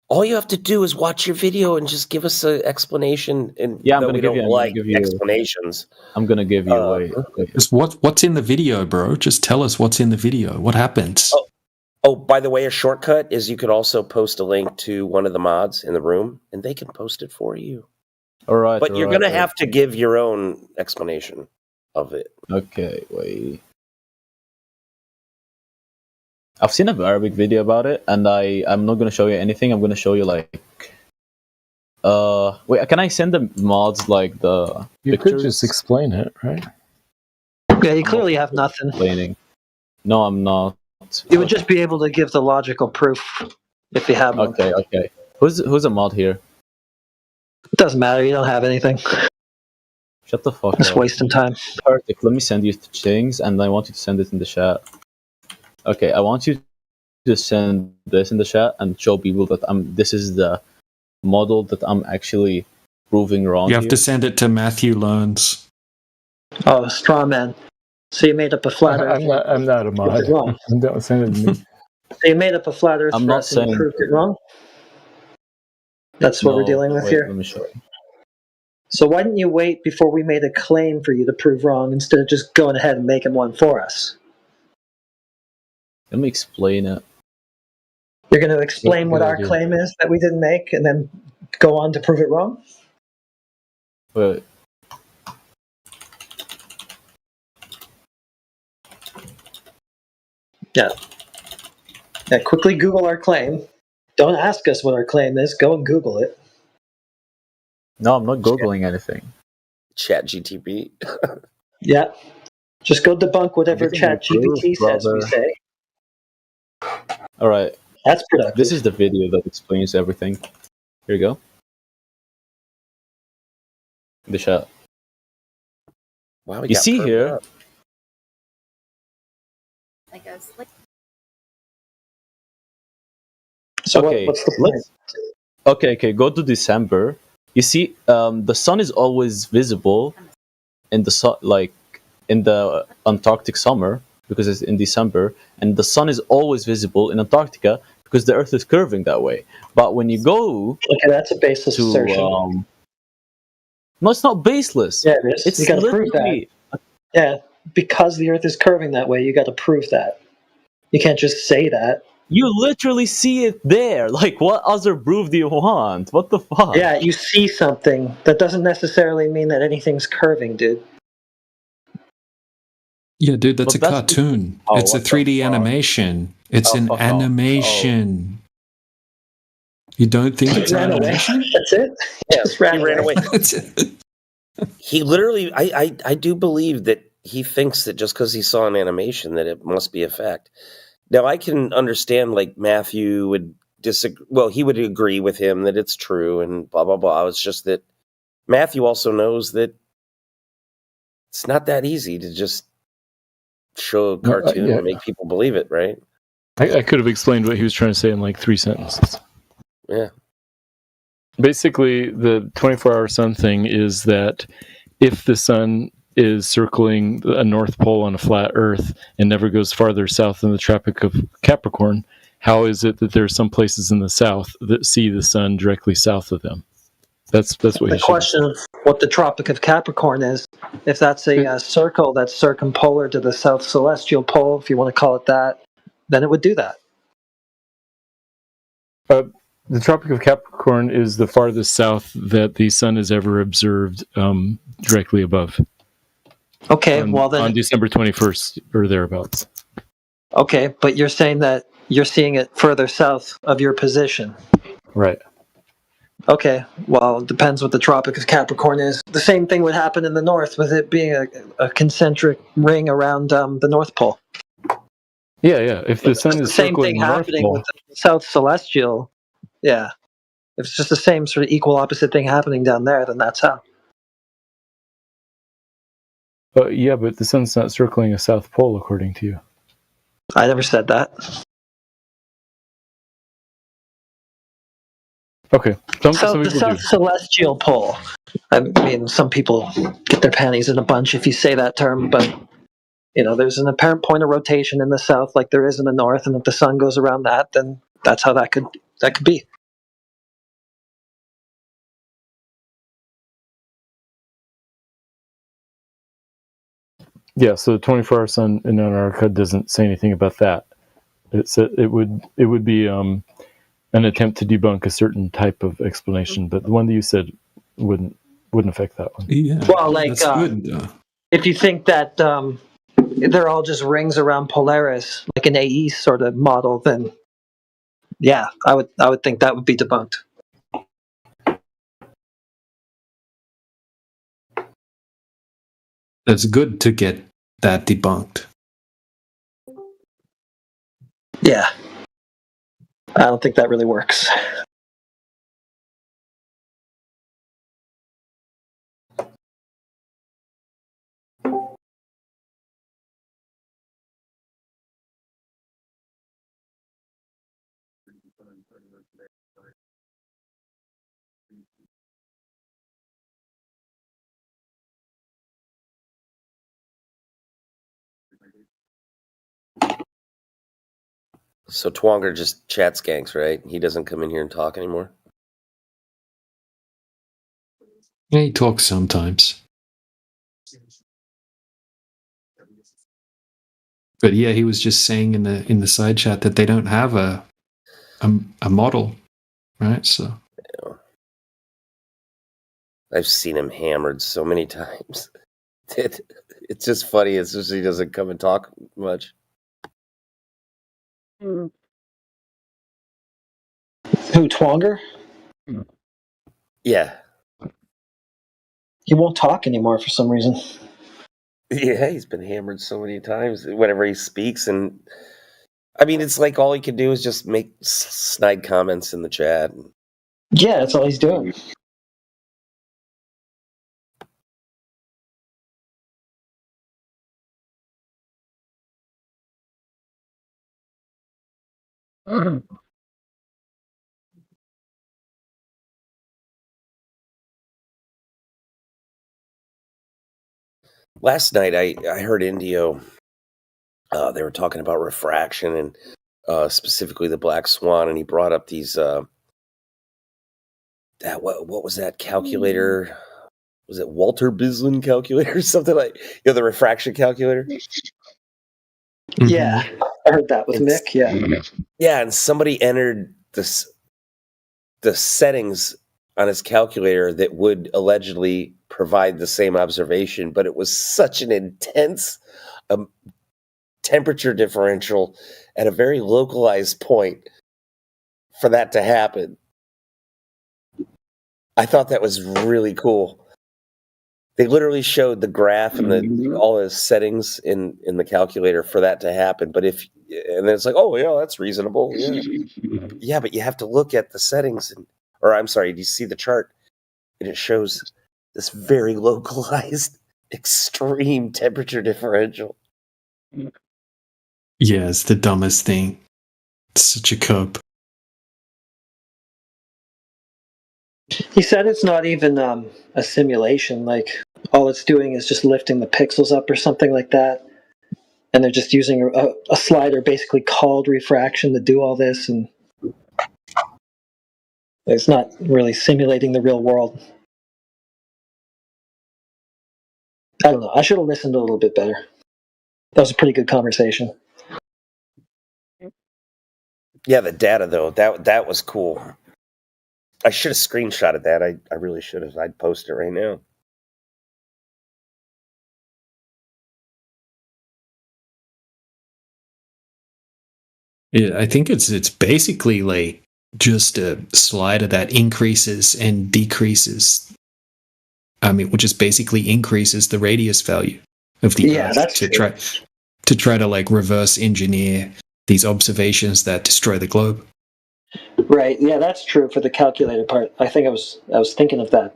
All you have to do is watch your video and just give us an explanation. And I'm going to give you explanations. I'm going to give you Just what's in the video, bro? Just tell us what's in the video. What happens? Oh, by the way, a shortcut is you could also post a link to one of the mods in the room, and they can post it for you. All right. But you're going to have to give your own explanation of it. Okay, wait. I've seen a Arabic video about it, and I'm not going to show you anything. I'm going to show you wait, can I send the mods the You pictures? could just explain it, right? Yeah, you clearly have nothing. Explaining. No, I'm not. You would just be able to give the logical proof if you have one. Okay. Who's a mod here? It doesn't matter. You don't have anything. Shut the fuck up. Just wasting time. Perfect. Let me send you things, and I want you to send it in the chat. Okay, I want you to send this in the chat and show people that this is the model that I'm actually proving wrong. You have to send it to Matthew Learns. Oh, straw man. So you made up a flat earth. I'm not a mod. Don't send it to me. So you made up a flat earth I'm for not us and saying- you proved it wrong? That's what we're dealing with here? Let me show you. So why didn't you wait before we made a claim for you to prove wrong instead of just going ahead and making one for us? Let me explain it. You're going to explain what our claim is that we didn't make and then go on to prove it wrong? Wait. Yeah. Quickly Google our claim. Don't ask us what our claim is. Go and Google it. No, I'm not Googling anything. ChatGTP. Yeah. Just go debunk whatever Everything ChatGPT says we brother. say. All right. That's productive. This is the video that explains everything. Here you go. The chat. Wow, You see here, So Okay, what's the point? Okay, go to December. You see, the sun is always visible in the in the Antarctic summer because it's in December, and the sun is always visible in Antarctica because the Earth is curving that way. But when you go Okay, that's a baseless assertion. No, it's not baseless. Yeah, it is. It's You got to prove that. literally Yeah, because the Earth is curving that way, you got to prove that. You can't just say that. you literally see it there. Like, what other proof do you want? What the fuck? Yeah, you see something. That doesn't necessarily mean that anything's curving, dude. Yeah, dude, that's But a cartoon. Oh, it's a what the 3D fuck? animation. It's an fuck off. animation. You don't think it's Ran away. animation? That's it. Yeah, Just ran he ran away. away. He literally, I do believe that he thinks that just because he saw an animation that it must be a fact. Now I can understand like Matthew would disagree. Well, he would agree with him that it's true and blah blah blah. It's just that Matthew also knows that it's not that easy to just show a cartoon and make people believe it, right? I could have explained what he was trying to say in like 3 sentences. Yeah. Basically, the 24-hour sun thing is that if the sun is circling a North Pole on a flat Earth and never goes farther south than the Tropic of Capricorn, how is it that there are some places in the south that see the sun directly south of them? That's what The he should. question of what the Tropic of Capricorn is, if that's a circle that's circumpolar to the South Celestial Pole, if you want to call it that, then it would do that. The Tropic of Capricorn is the farthest south that the sun is ever observed directly above. Okay, on, well then... on December 21st or thereabouts. Okay, but you're saying that you're seeing it further south of your position. Right. Okay, well, it depends what the Tropic of Capricorn is. The same thing would happen in the north with it being a concentric ring around the North Pole. Yeah. If the sun The is same circling thing the North happening Pole, with the South Celestial. Yeah. If it's just the same sort of equal opposite thing happening down there, then that's how. yeah, but the sun's not circling a South Pole, according to you. I never said that. Okay. Some So the people South do. Celestial Pole. I mean, some people get their panties in a bunch if you say that term, but you know, there's an apparent point of rotation in the south, like there is in the north, and if the sun goes around that, then that's how that could be. Yeah, so the 24-hour sun in Antarctica doesn't say anything about that. It would be an attempt to debunk a certain type of explanation, but the one that you said wouldn't affect that one. Yeah. Well, like That's good. if you think that they're all just rings around Polaris, like an AE sort of model, then yeah, I would think that would be debunked. That's good to get that debunked. Yeah. I don't think that really works. So Twonger just chat skanks, right? He doesn't come in here and talk anymore. Yeah, he talks sometimes. But yeah, he was just saying in the side chat that they don't have a model, right? So I've seen him hammered so many times. It's just funny. It's just he doesn't come and talk much. Who, Twonger? Yeah. He won't talk anymore for some reason. Yeah, he's been hammered so many times whenever he speaks. And I mean, it's like all he can do is just make snide comments in the chat. Yeah, that's all he's doing. Last night I heard Indio. They were talking about refraction and specifically the black swan, and he brought up these. What was that calculator? Was it Walter Bislin calculator or something like? The refraction calculator. Yeah, I heard that with Mick. Yeah. Yeah, and somebody entered the settings on his calculator that would allegedly provide the same observation, but it was such an intense temperature differential at a very localized point for that to happen. I thought that was really cool. They literally showed the graph and all the settings in the calculator for that to happen. But and then it's like, oh yeah, that's reasonable. Yeah, but you have to look at the settings, or I'm sorry, do you see the chart? And it shows this very localized, extreme temperature differential. Yeah, it's the dumbest thing. It's such a cope. He said it's not even a simulation. Like, all it's doing is just lifting the pixels up or something like that. And they're just using a slider basically called refraction to do all this. And it's not really simulating the real world. I don't know. I should have listened a little bit better. That was a pretty good conversation. Yeah, the data, though, that was cool. I should have screenshotted that. I really should have. I'd post it right now. Yeah, I think it's basically like just a slider that increases and decreases. I mean, which just basically increases the radius value of the Earth that's to try to like reverse engineer these observations that destroy the globe. Right. Yeah, that's true for the calculator part. I think I was thinking of that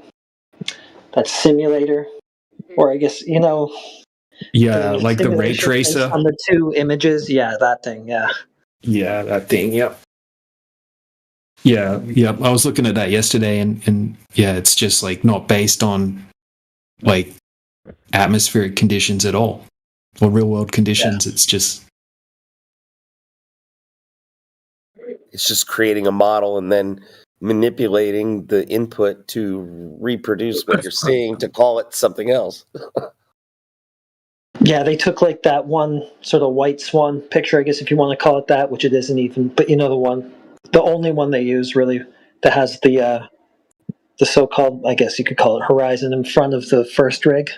simulator, or I guess Yeah, like the ray tracer on the two images. Yeah, that thing. Yeah. Yeah, that thing. Yep. Yeah. I was looking at that yesterday, and yeah, it's just like not based on like atmospheric conditions at all, or real world conditions. It's just creating a model and then manipulating the input to reproduce what you're seeing to call it something else. Yeah, they took like that one sort of white swan picture, I guess if you want to call it that, which it isn't even, but the only one they use really that has the so-called, I guess you could call it horizon in front of the first rig.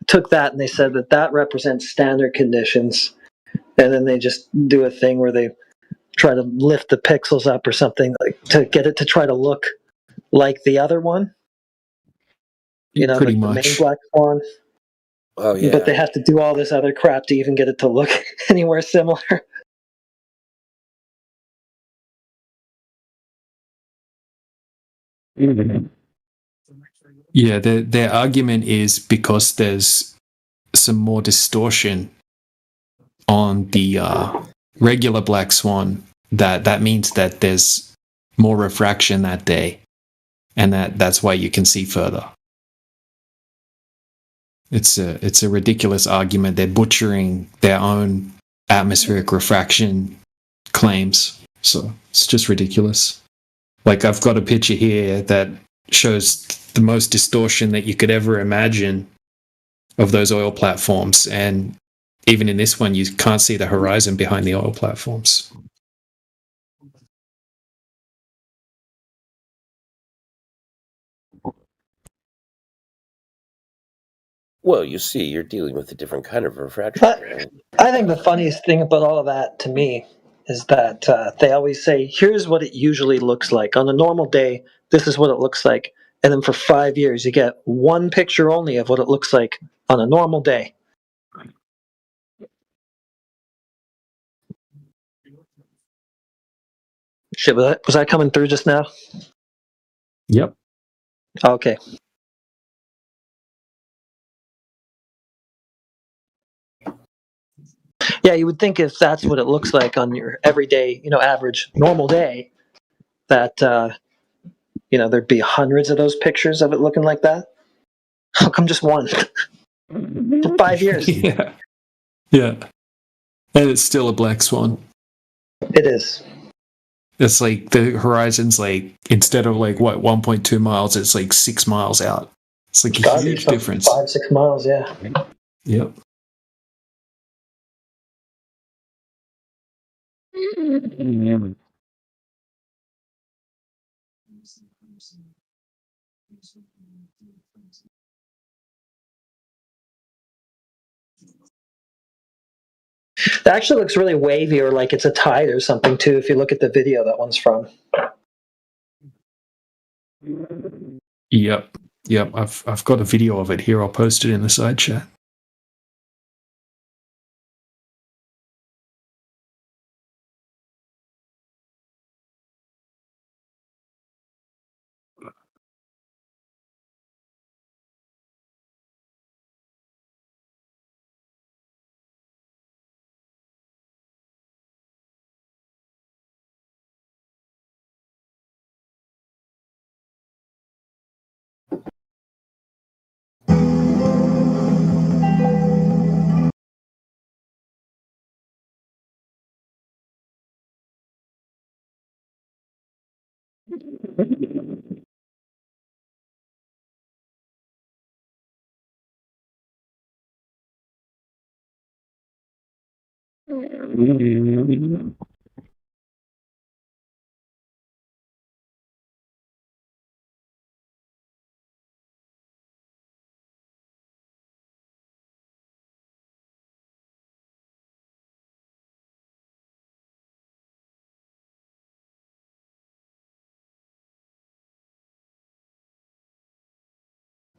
Took that and they said that represents standard conditions, and then they just do a thing where they try to lift the pixels up or something like to get it to try to look like the other one. Pretty like much. The main black swan. Oh yeah. But they have to do all this other crap to even get it to look anywhere similar. Yeah, their argument is because there's some more distortion on the regular black swan, that means that there's more refraction that day, and that's why you can see further. It's a ridiculous argument. They're butchering their own atmospheric refraction claims, so it's just ridiculous. Like, I've got a picture here that shows the most distortion that you could ever imagine of those oil platforms, and even in this one you can't see the horizon behind the oil platforms. Well, you see, you're dealing with a different kind of refraction. Right? I think the funniest thing about all of that to me is that they always say, here's what it usually looks like. On a normal day, this is what it looks like. And then for 5 years, you get one picture only of what it looks like on a normal day. Shit, was that coming through just now? Yep. Okay. Yeah, you would think if that's what it looks like on your everyday, average, normal day, that, there'd be hundreds of those pictures of it looking like that. How come just one? For 5 years. Yeah. Yeah. And it's still a black swan. It is. It's like the horizon's like, instead of 1.2 miles, it's like 6 miles out. It's like a huge difference. 5-6 miles, yeah. Yep. It actually looks really wavy, or like it's a tide or something too, if you look at the video that one's from. Yep. Yep. I've got a video of it here. I'll post it in the side chat.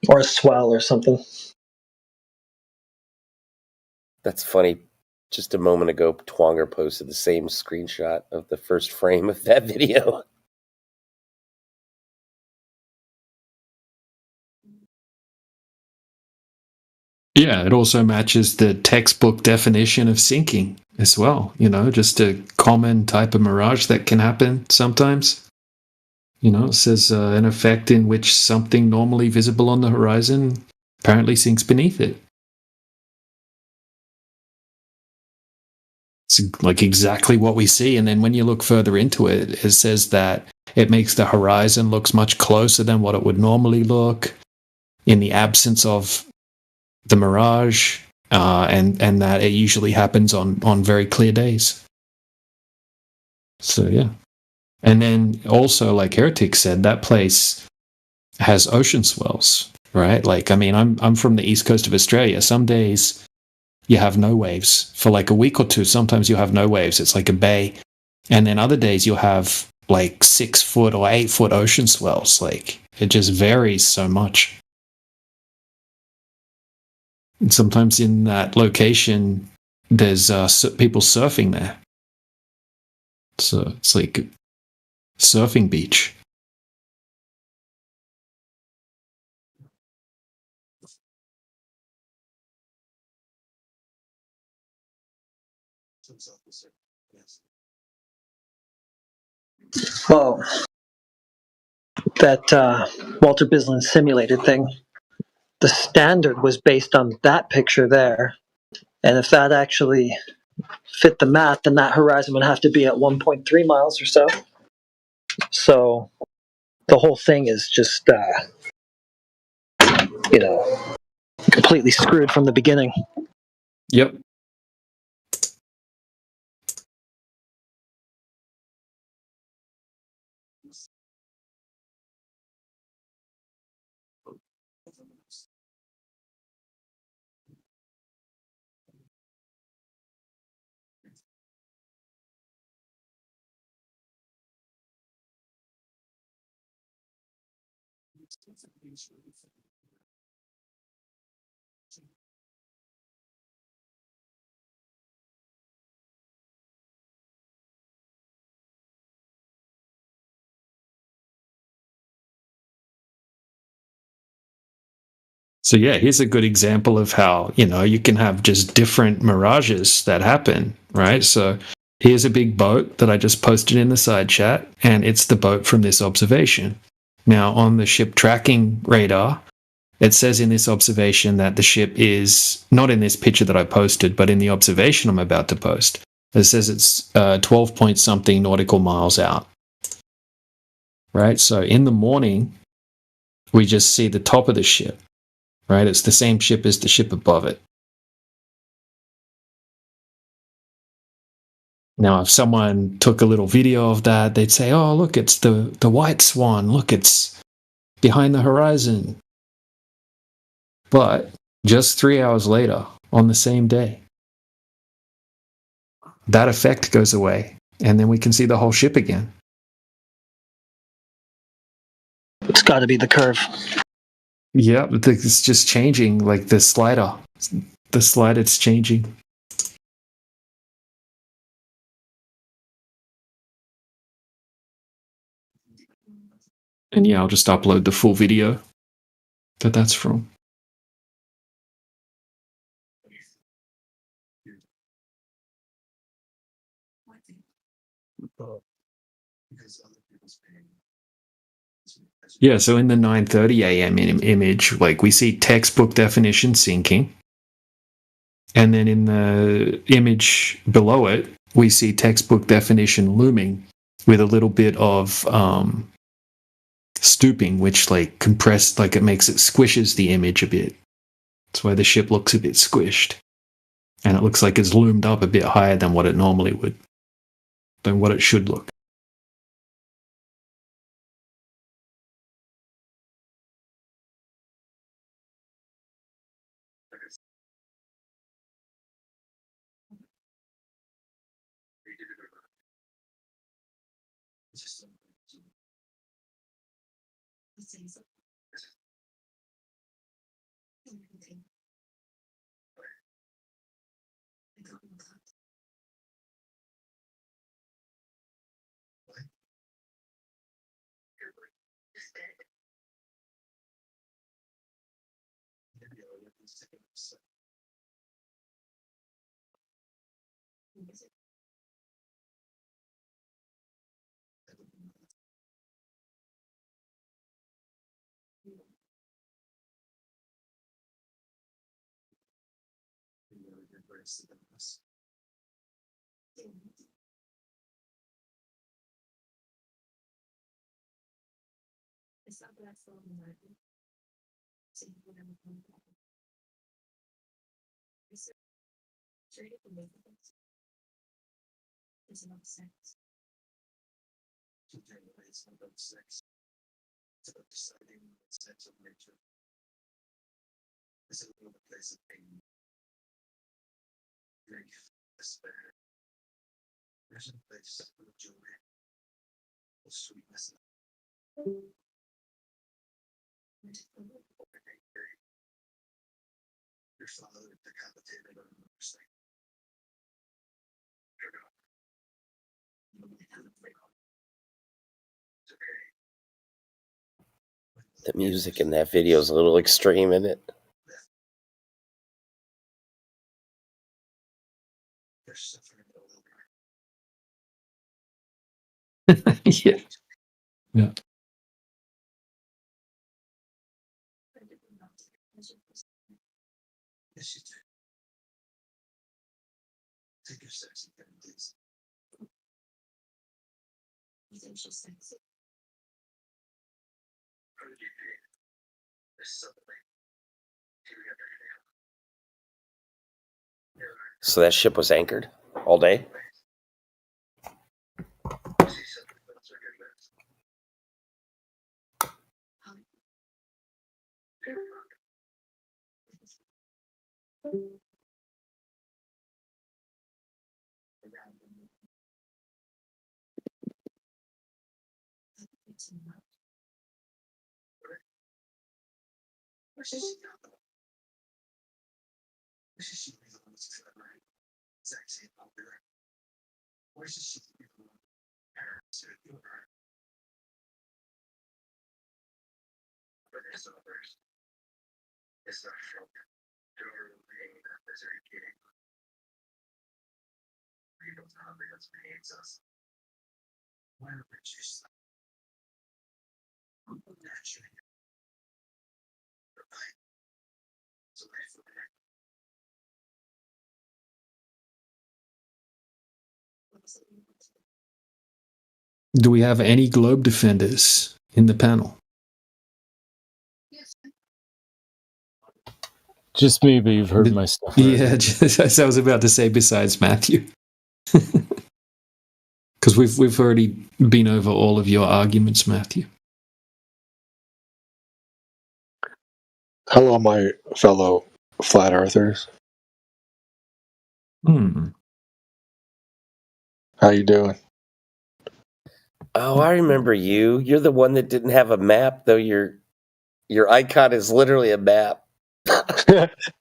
Or a swell or something. That's funny. Just a moment ago, Twonger posted the same screenshot of the first frame of that video. Yeah, it also matches the textbook definition of sinking as well. Just a common type of mirage that can happen sometimes. It says an effect in which something normally visible on the horizon apparently sinks beneath it. It's like exactly what we see. And then when you look further into it, it says that it makes the horizon looks much closer than what it would normally look in the absence of the mirage, and that it usually happens on very clear days. So yeah. And then also, like Heretic said, that place has ocean swells, right? I'm from the east coast of Australia. Some days you have no waves for like a week or two. Sometimes you have no waves. It's like a bay. And then other days you'll have like 6 foot or 8 foot ocean swells. Like it just varies so much. And sometimes in that location, there's people surfing there. So it's like a surfing beach. Well, that Walter Bislin simulated thing, the standard was based on that picture there. And if that actually fit the math, then that horizon would have to be at 1.3 miles or so. So the whole thing is just, completely screwed from the beginning. Yep. So yeah, here's a good example of how, you can have just different mirages that happen, right? So here's a big boat that I just posted in the side chat, and it's the boat from this observation. Now, on the ship tracking radar, it says in this observation that the ship is not in this picture that I posted, but in the observation I'm about to post. It says it's 12 point something nautical miles out. Right? So in the morning, we just see the top of the ship. Right? It's the same ship as the ship above it. Now, if someone took a little video of that, they'd say, oh, look, it's the white swan. Look, it's behind the horizon. But just 3 hours later, on the same day, that effect goes away, and then we can see the whole ship again. It's got to be the curve. Yeah, it's just changing, like the slider. The slide, it's changing. And yeah, I'll just upload the full video that's from. Yeah, so in the 9:30 a.m. image, like we see textbook definition sinking. And then in the image below it, we see textbook definition looming with a little bit of stooping, which like compressed, like it makes it squishes the image a bit. That's why the ship looks a bit squished. And it looks like it's loomed up a bit higher than what it normally would, than what it should look. The music in that video is a little extreme, isn't it? Yeah. Yeah. So that ship was anchored all day? Do we have any globe defenders in the panel? Just me, but you've heard my stuff. Yeah, just, as I was about to say, besides Matthew. Because we've already been over all of your arguments, Matthew. Hello, my fellow flat earthers. How you doing? Oh, I remember you. You're the one that didn't have a map, though. Your icon is literally a map.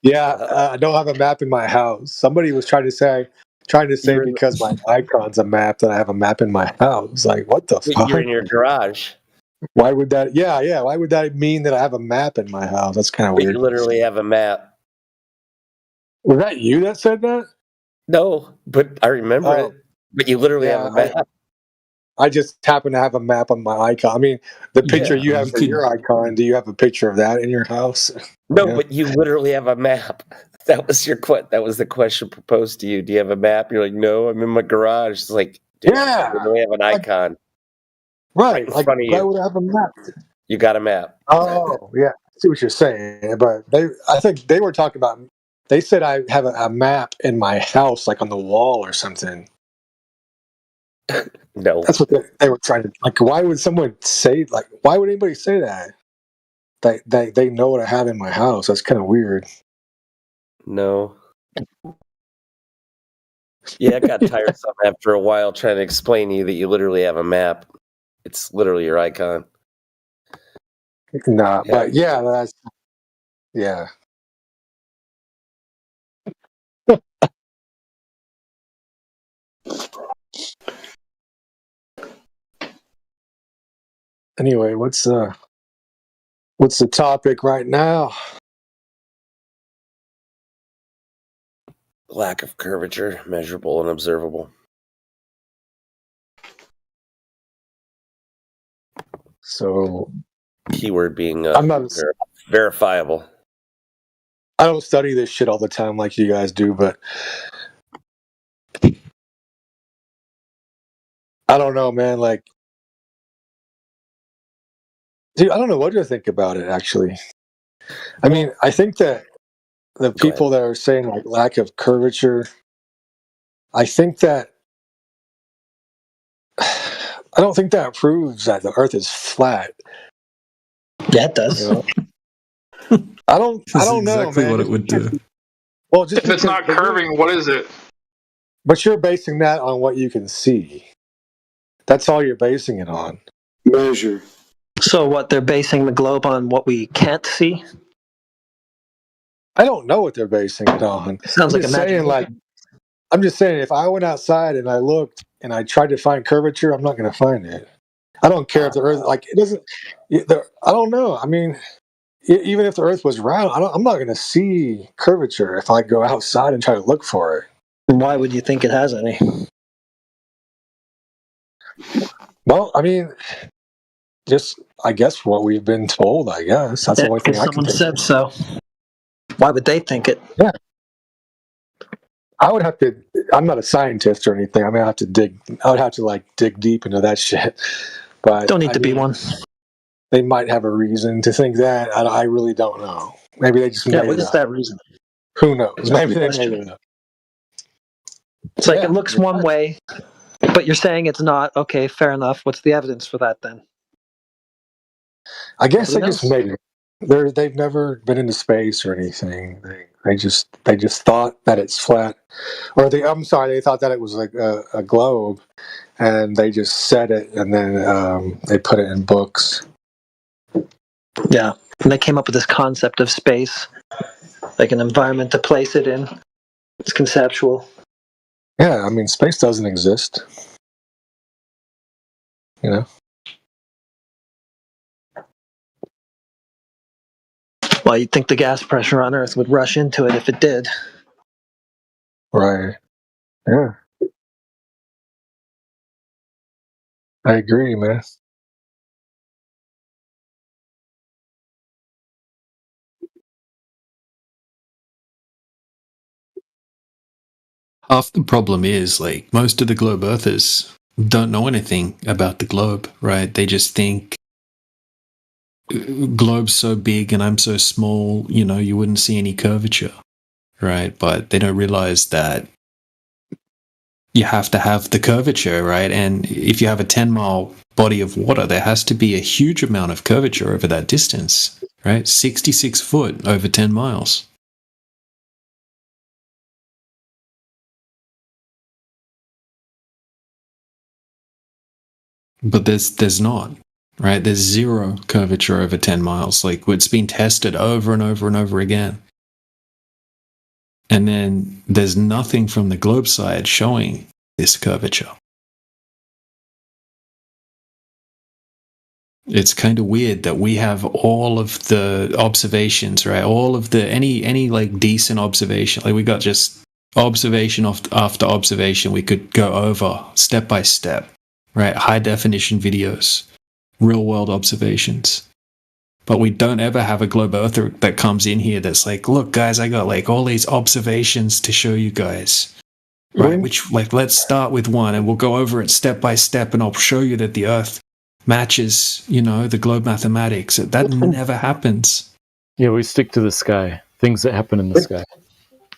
Yeah, I don't have a map in my house. Somebody was trying to say because my icon's a map that I have a map in my house. Like, what the fuck? You're in your garage. Why would that? Yeah. Why would that mean that I have a map in my house? That's kind of weird. You literally have a map. Was that you that said that? No, but I remember it. But you literally have a map. I just happen to have a map on my icon. I mean, the picture you have for your icon, do you have a picture of that in your house? No, but you literally have a map. That was that was the question proposed to you. Do you have a map? You're like, no, I'm in my garage. It's like, dude, you literally have an icon. Right. In front of you. Why would I have a map? You got a map. Oh, yeah. I see what you're saying. But I think they were talking about, they said I have a map in my house, like on the wall or something. No. That's what they were trying to, like, why would someone say, like, why would anybody say that? They know what I have in my house. That's kind of weird. No. Yeah, it got tiresome after a while trying to explain to you that you literally have a map. It's literally your icon. Nah, but yeah, yeah. Anyway, what's the topic right now? Lack of curvature, measurable and observable. So, keyword being I'm not verifiable. I don't study this shit all the time like you guys do, but I don't know, man. Like, dude, I don't know what to think about it, actually. I mean, I think that the people that are saying, like, lack of curvature, I think that I don't think that proves that the Earth is flat. Yeah, it does. You know? I don't know, exactly man. what it would do. Well, just if it's not curving, what is it? But you're basing that on what you can see. That's all you're basing it on. Measure. So what, they're basing the globe on what we can't see? I don't know what they're basing it on. Sounds like a magic movie. I'm just saying, if I went outside and I looked and I tried to find curvature, I'm not going to find it. I don't care if the Earth, like, it doesn't. I don't know. I mean, even if the Earth was round, I'm not going to see curvature if I go outside and try to look for it. And why would you think it has any? Well, I mean, just I guess what we've been told. I guess that's the only thing I can someone think said so. Why would they think it? Yeah. I would have to. I'm not a scientist or anything. I mean, I would have to like dig deep into that shit. But Don't need to be one. They might have a reason to think that. I really don't know. Maybe they just made what it is up. that reason? Who knows? Maybe they made it up. It's like it looks one way, but you're saying it's not. Okay, fair enough. What's the evidence for that then? I guess they just made it. They've never been into space or anything. They just thought that it's flat, or they thought that it was like a globe, and they just said it, and then they put it in books. Yeah, and they came up with this concept of space, like an environment to place it in. It's conceptual. Yeah, I mean, space doesn't exist. You know. Well, you'd think the gas pressure on Earth would rush into it if it did. Right. Yeah. I agree, man. Half the problem is, like, most of the globe earthers don't know anything about the globe, right? They just think globe's so big and I'm so small, you wouldn't see any curvature, right? But they don't realize that you have to have the curvature, right? And if you have a 10-mile body of water, there has to be a huge amount of curvature over that distance, right? 66 foot over 10 miles. But there's not, right? There's zero curvature over 10 miles. Like, it's been tested over and over and over again. And then there's nothing from the globe side showing this curvature. It's kind of weird that we have all of the observations, right? All of the any like decent observation. Like, we got just observation after observation we could go over step by step, right? High definition videos, real world observations. But we don't ever have a globe earther that comes in here that's like, look, guys, I got like all these observations to show you guys. Right? Which, like, let's start with one and we'll go over it step by step and I'll show you that the Earth matches, the globe mathematics. That never happens. Yeah, we stick to the sky. Things that happen in the sky.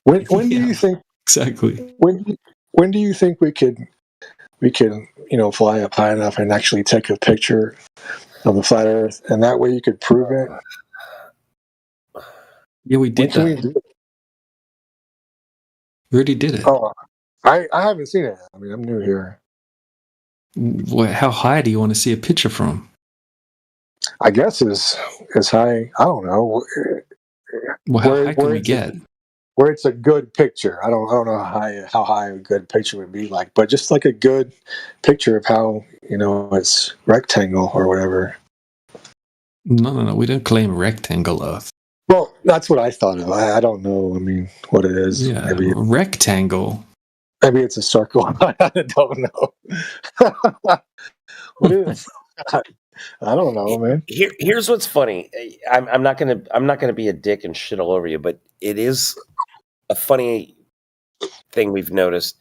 When do you think exactly? When do you think we could fly up high enough and actually take a picture of the flat Earth, and that way you could prove it? Yeah, we did that. We already did it. Oh, I haven't seen it. I mean, I'm new here. How high do you want to see a picture from? I guess as high. I don't know. Well, how high can we get? Where it's a good picture. I don't know how high a good picture would be like, but just like a good picture of how it's rectangle or whatever. No. We don't claim rectangle Earth. Well, that's what I thought of. I don't know. I mean, what it is. Yeah, maybe rectangle. Maybe it's a circle. I don't know. What is? I don't know, man. Here's what's funny. I'm not gonna be a dick and shit all over you, but it is a funny thing we've noticed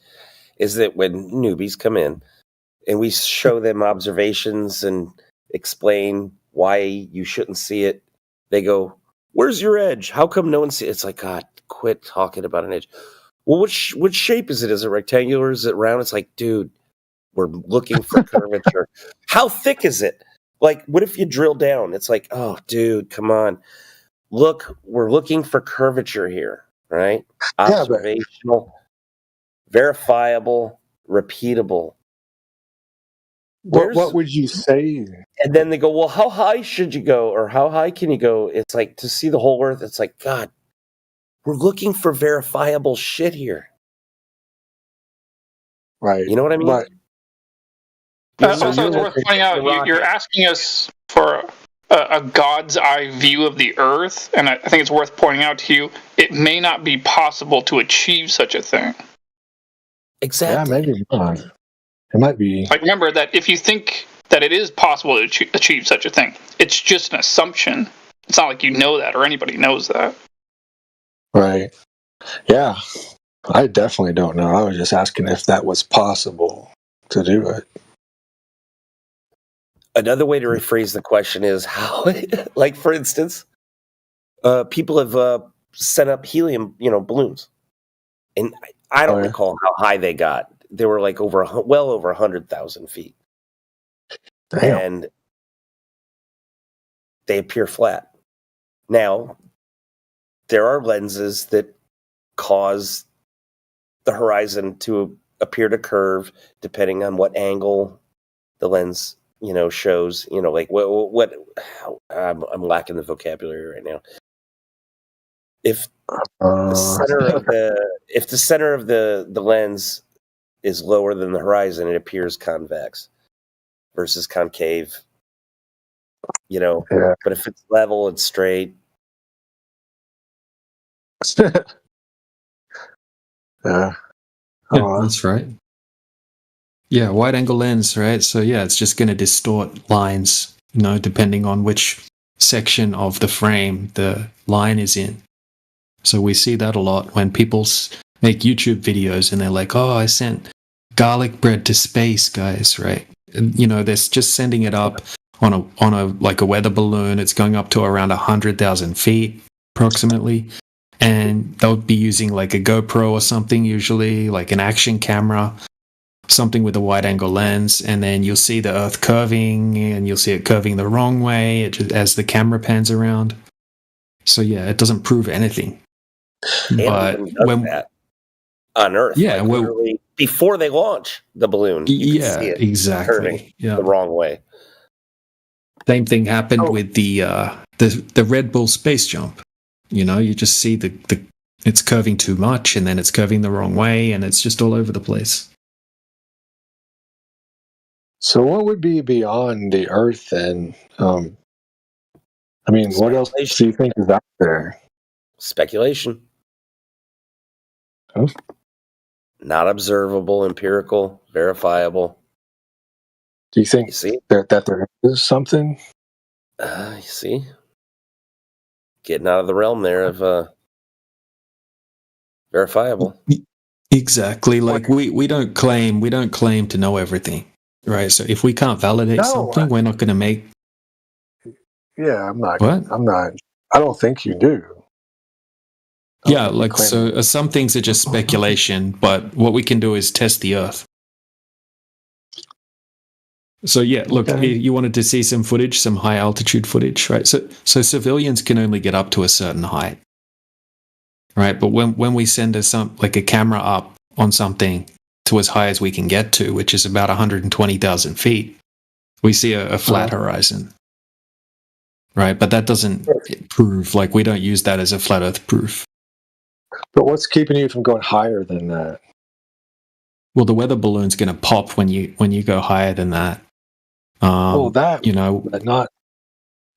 is that when newbies come in and we show them observations and explain why you shouldn't see it, they go, "Where's your edge? How come no one sees it?" It's like, God, quit talking about an edge. Well, what shape is it? Is it rectangular? Is it round? It's like, dude, we're looking for curvature. How thick is it? Like, what if you drill down? It's like, oh, dude, come on. Look, we're looking for curvature here, right? Observational, verifiable, repeatable. What would you say? And then they go, well, how high should you go? Or how high can you go? It's like, to see the whole Earth, it's like, God, we're looking for verifiable shit here. Right. You know what I mean? But, also, it's worth pointing out, you're asking us for a God's eye view of the Earth, and I think it's worth pointing out to you, it may not be possible to achieve such a thing. Exactly. Yeah, maybe not. It might be. Like, remember that if you think that it is possible to achieve such a thing, it's just an assumption. It's not like you know that or anybody knows that. Right. Yeah. I definitely don't know. I was just asking if that was possible to do it. Another way to rephrase the question is how, like, for instance, people have set up helium, balloons, and I don't recall how high they got. They were like well over 100,000 feet. Damn. And they appear flat. Now, there are lenses that cause the horizon to appear to curve depending on what angle the lens, shows. Like what I'm lacking the vocabulary right now. If the center of the lens is lower than the horizon, it appears convex versus concave. Yeah. But if it's level and straight, Yeah, that's right. Yeah, wide angle lens, right? So yeah, it's just going to distort lines, depending on which section of the frame the line is in. So we see that a lot when people make YouTube videos and they're like, "Oh, I sent garlic bread to space, guys," right? And, they're just sending it up on a like a weather balloon. It's going up to around 100,000 feet approximately, and they'll be using like a GoPro or something, usually like an action camera, something with a wide angle lens, and then you'll see the Earth curving, and you'll see it curving the wrong way as the camera pans around. So yeah, it doesn't prove anything. But when that on Earth, literally before they launch the balloon, you can see it exactly turning the wrong way. Same thing happened with the Red Bull space jump. You just see the it's curving too much, and then it's curving the wrong way, and it's just all over the place. So what would be beyond the Earth then? What else do you think is out there? Speculation. Oh. Not observable, empirical, verifiable. Do you think that there is something? You see? Getting out of the realm there of verifiable. Exactly. Like we don't claim to know everything. Right. So if we can't validate something, we're not gonna make I'm not what? I don't think you do. Yeah, like so some things are just speculation, but what we can do is test the Earth. So yeah, look, you wanted to see some footage, some high altitude footage, right? So civilians can only get up to a certain height, right? But when we send a camera up on something to as high as we can get to, which is about 120,000 feet, we see a flat horizon, right? But that doesn't prove, we don't use that as a flat Earth proof. But what's keeping you from going higher than that? Well, the weather balloon's going to pop when you go higher than that. But not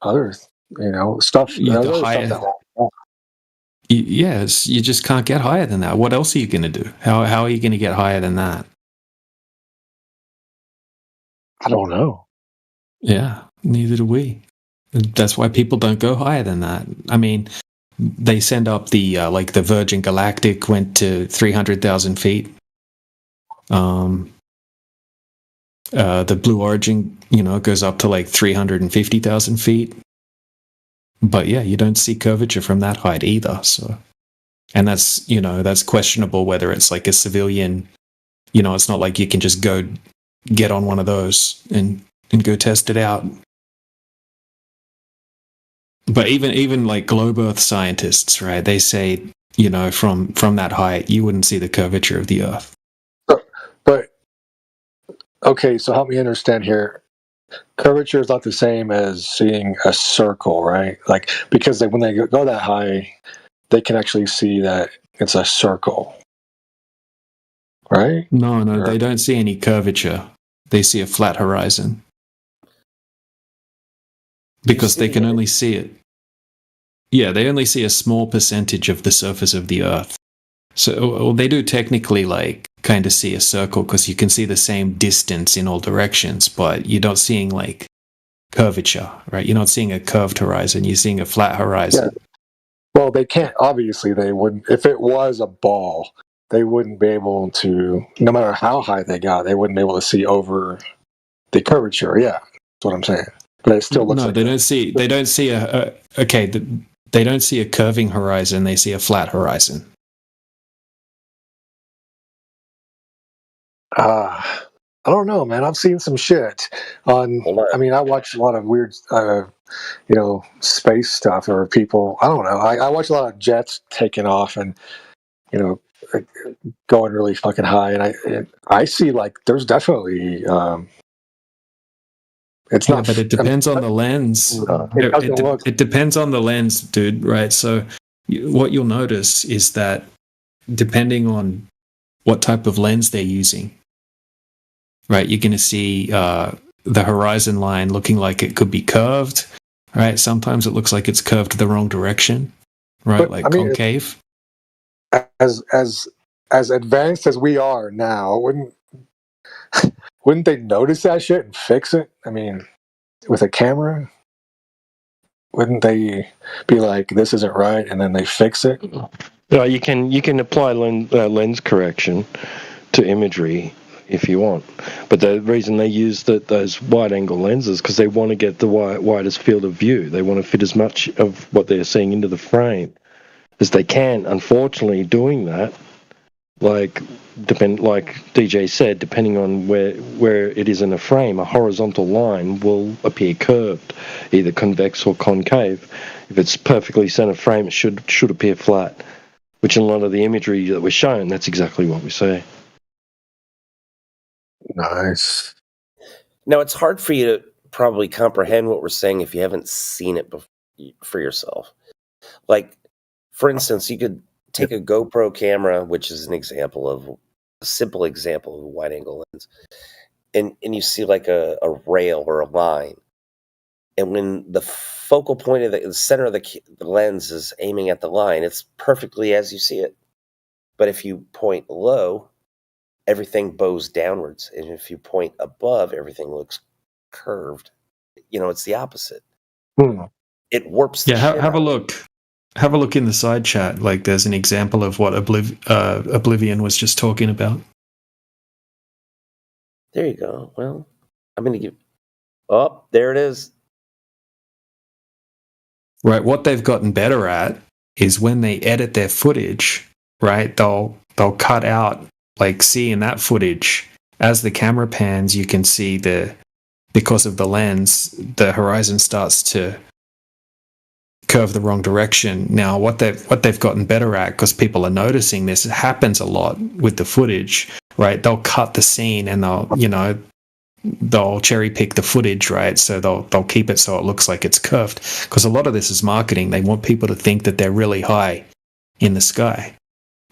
other, stuff. Yes, you just can't get higher than that. What else are you going to do? How are you going to get higher than that? I don't know. Yeah, neither do we. That's why people don't go higher than that. I mean, they send up the the Virgin Galactic went to 300,000 feet. The Blue Origin, goes up to 350,000 feet. But yeah, you don't see curvature from that height either. So, and that's questionable whether it's a civilian. It's not like you can just go get on one of those and go test it out. But even Globe Earth scientists, right? They say, from that height, you wouldn't see the curvature of the Earth. But okay, so help me understand here. Curvature is not the same as seeing a circle, right? Because when they go that high, they can actually see that it's a circle, right? No, they don't see any curvature. They see a flat horizon. Because they can only see it. Yeah, they only see a small percentage of the surface of the Earth. So they do technically kind of see a circle because you can see the same distance in all directions, but you're not seeing curvature, right? You're not seeing a curved horizon. You're seeing a flat horizon. Yeah. Well, they can't. Obviously, they wouldn't. If it was a ball, they wouldn't be able to. No matter how high they got, they wouldn't be able to see over the curvature. Yeah, that's what I'm saying. But it still looks. No, they don't see. They don't see they don't see a curving horizon. They see a flat horizon. I don't know, man. I've seen some shit on. I mean, I watch a lot of weird, space stuff or people. I don't know. I watch a lot of jets taking off and going really fucking high, and I see there's definitely. It's not, but it depends on the lens. It depends on the lens, dude. Right. So what you'll notice is that depending on what type of lens they're using, right, you're going to see the horizon line looking like it could be curved. Right. Sometimes it looks like it's curved the wrong direction. Right. Concave. as advanced as we are now, wouldn't they notice that shit and fix it? I mean, with a camera, wouldn't they be like, "This isn't right," and then they fix it? No, you can apply lens correction to imagery if you want, but the reason they use those wide-angle lenses because they want to get the widest field of view. They want to fit as much of what they're seeing into the frame as they can. Unfortunately, doing that, like DJ said, depending on where it is in a frame, a horizontal line will appear curved, either convex or concave. If it's perfectly center frame, it should appear flat. Which in a lot of the imagery that we're shown, that's exactly what we see. Nice. Now, it's hard for you to probably comprehend what we're saying if you haven't seen it for yourself. Like, for instance, you could take a GoPro camera, which is a simple example of a wide-angle lens, and you see like a rail or a line. And when the focal point of the center of the lens is aiming at the line, it's perfectly as you see it. But if you point low, everything bows downwards. And if you point above, everything looks curved. It's the opposite. It warps the shit have a look. Have a look in the side chat. Like, there's an example of what Oblivion was just talking about. There you go. Well, I'm going to give... Oh, there it is. Right, what they've gotten better at is when they edit their footage, right, they'll cut out, like, see in that footage, as the camera pans, you can see because of the lens, the horizon starts to curve the wrong direction. Now, what they've gotten better at, because people are noticing this, it happens a lot with the footage, right, they'll cut the scene and they'll cherry pick the footage, right? So they'll keep it so it looks like it's curved. Because a lot of this is marketing. They want people to think that they're really high in the sky,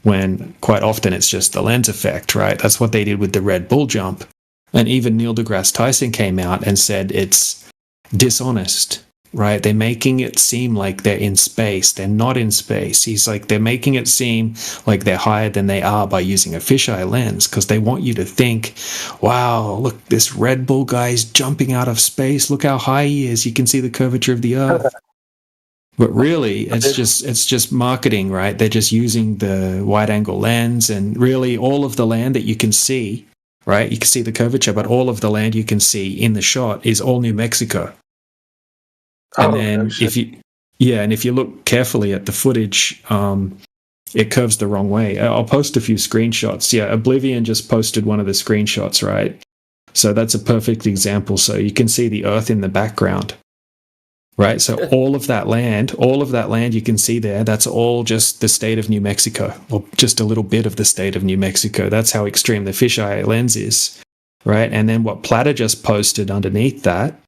when quite often it's just the lens effect, right? That's what they did with the Red Bull jump. And even Neil deGrasse Tyson came out and said it's dishonest, right? They're making it seem like they're in space. They're not in space. He's like, they're making it seem like they're higher than they are by using a fisheye lens, because they want you to think, wow, look, this Red Bull guy's jumping out of space. Look how high he is. You can see the curvature of the Earth. But really, it's just marketing, right? They're just using the wide-angle lens, and really all of the land that you can see, right? You can see the curvature, but all of the land you can see in the shot is all New Mexico. And then if you look carefully at the footage, it curves the wrong way. I'll post a few screenshots. Yeah, Oblivion just posted one of the screenshots, right? So that's a perfect example. So you can see the Earth in the background, right? So all of that land you can see there, that's all just the state of New Mexico, or just a little bit of the state of New Mexico. That's how extreme the fisheye lens is, right? And then what Platter just posted underneath that,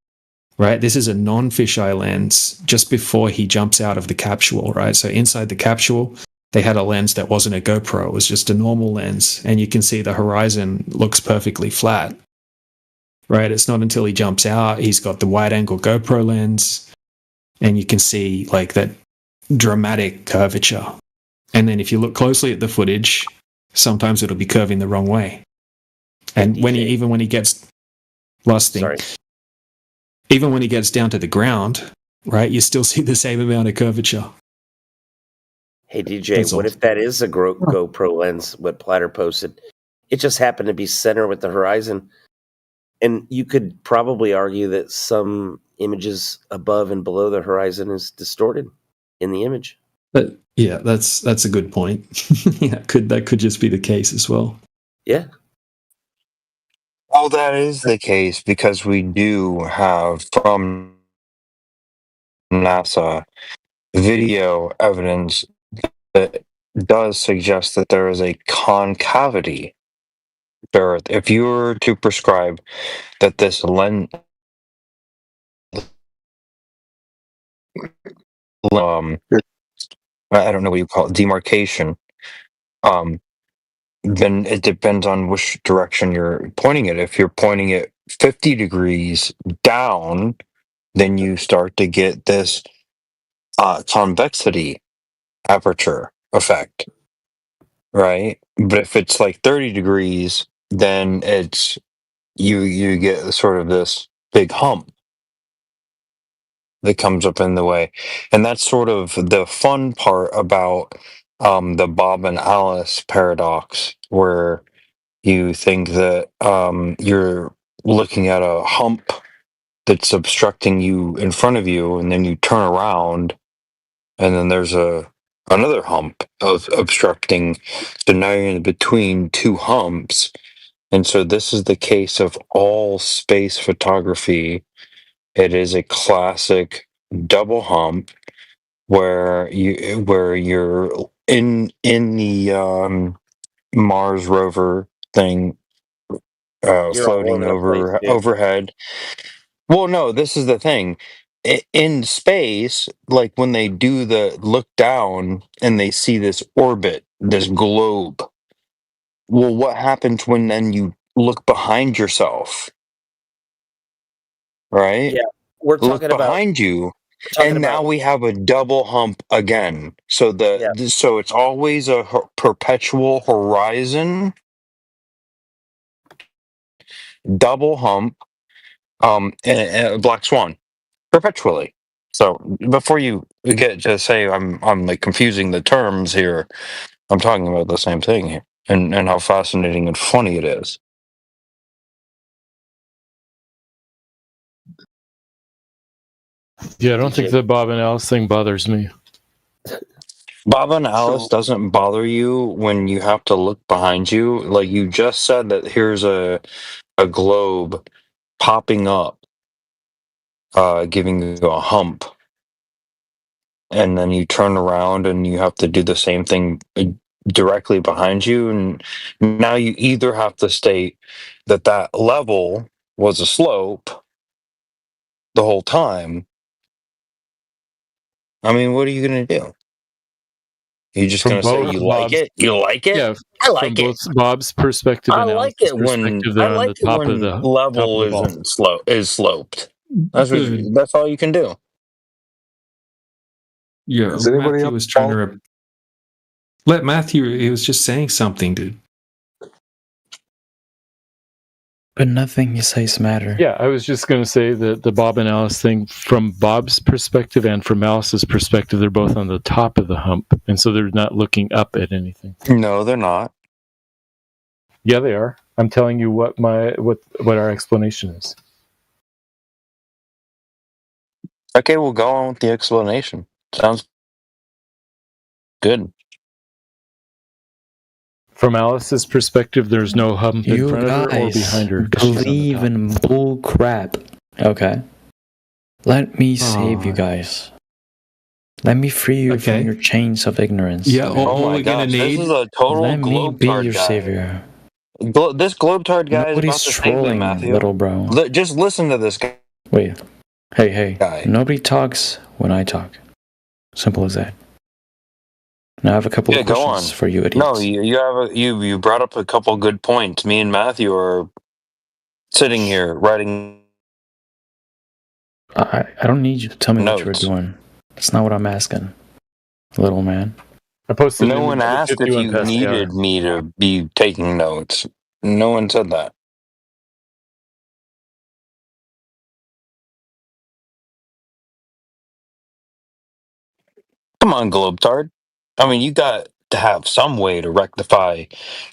right? This is a non-fisheye lens just before he jumps out of the capsule, right? So inside the capsule, they had a lens that wasn't a GoPro. It was just a normal lens. And you can see the horizon looks perfectly flat, right? It's not until he jumps out, he's got the wide-angle GoPro lens, and you can see like that dramatic curvature. And then if you look closely at the footage, sometimes it'll be curving the wrong way. And when he gets... Last thing. Sorry. Even when he gets down to the ground, right, you still see the same amount of curvature. Hey, DJ, what if that is a GoPro lens, what Platter posted? It just happened to be center with the horizon. And you could probably argue that some images above and below the horizon is distorted in the image. But yeah, that's a good point. Yeah, that could just be the case as well. Yeah. Well, that is the case because we do have from NASA video evidence that does suggest that there is a concavity to Earth. If you were to prescribe that this lens, I don't know what you call it, demarcation, then it depends on which direction you're pointing it. If you're pointing it 50 degrees down, then you start to get this convexity aperture effect. right? But if it's like 30 degrees, then it's you get sort of this big hump that comes up in the way. And that's sort of the fun part about the Bob and Alice paradox, where you think that you're looking at a hump that's obstructing you in front of you, and then you turn around and then there's another hump of obstructing, so now you're in between two humps. And so this is the case of all space photography. It is a classic double hump where you're in the Mars rover thing, You're all floating over the place, dude. overhead. Well, no, this is the thing. In space, like when they do the look down and they see this orbit, this globe. Well, what happens when then you look behind yourself? Right? Yeah, we're Look talking about behind you, talking and now about we have a double hump again. So so it's always a perpetual horizon, double hump, and a black swan perpetually. So before you get to say I'm like confusing the terms here, I'm talking about the same thing here, and how fascinating and funny it is. Yeah, I don't think the Bob and Alice thing bothers me. Bob and Alice doesn't bother you when you have to look behind you. Like you just said that here's a globe popping up, giving you a hump, and then you turn around and you have to do the same thing directly behind you, and now you either have to state that that level was a slope the whole time. I mean, what are you going to do? You're just going to say you like it? You like it? Yeah, I like from it. both Bob's perspective I and like Alice's it when perspective, they're on the top of the level wall. isn't sloped. That's what Good. that's all you can do. Yeah, Does anybody Matthew else was trying to let Matthew. He was just saying something, dude. But nothing he says matter. Yeah, I was just going to say that the Bob and Alice thing, from Bob's perspective and from Alice's perspective, they're both on the top of the hump, and so they're not looking up at anything. No, they're not. Yeah, they are. I'm telling you what our explanation is. Okay, we'll go on with the explanation. Sounds good. From Alice's perspective, there's no hump in front of her or behind her. Believe in bull crap. Okay. Let me save you guys. Let me free you from your chains of ignorance. Yeah, Oh my gosh, this is a total Let me be globetard your guy. savior. This globetard guy Nobody's is about to save them, trolling, Matthew. little bro. Just listen to this guy. Wait. Hey. Nobody talks when I talk. Simple as that. Now I have a couple of go questions on. for you idiots. No, you brought up a couple good points. Me and Matthew are sitting here writing. I don't need you to tell me what Notes. you're doing. That's not what I'm asking, little man. I posted No one asked if you needed me to be taking notes. No one said that. Come on, Globetard. I mean, you got to have some way to rectify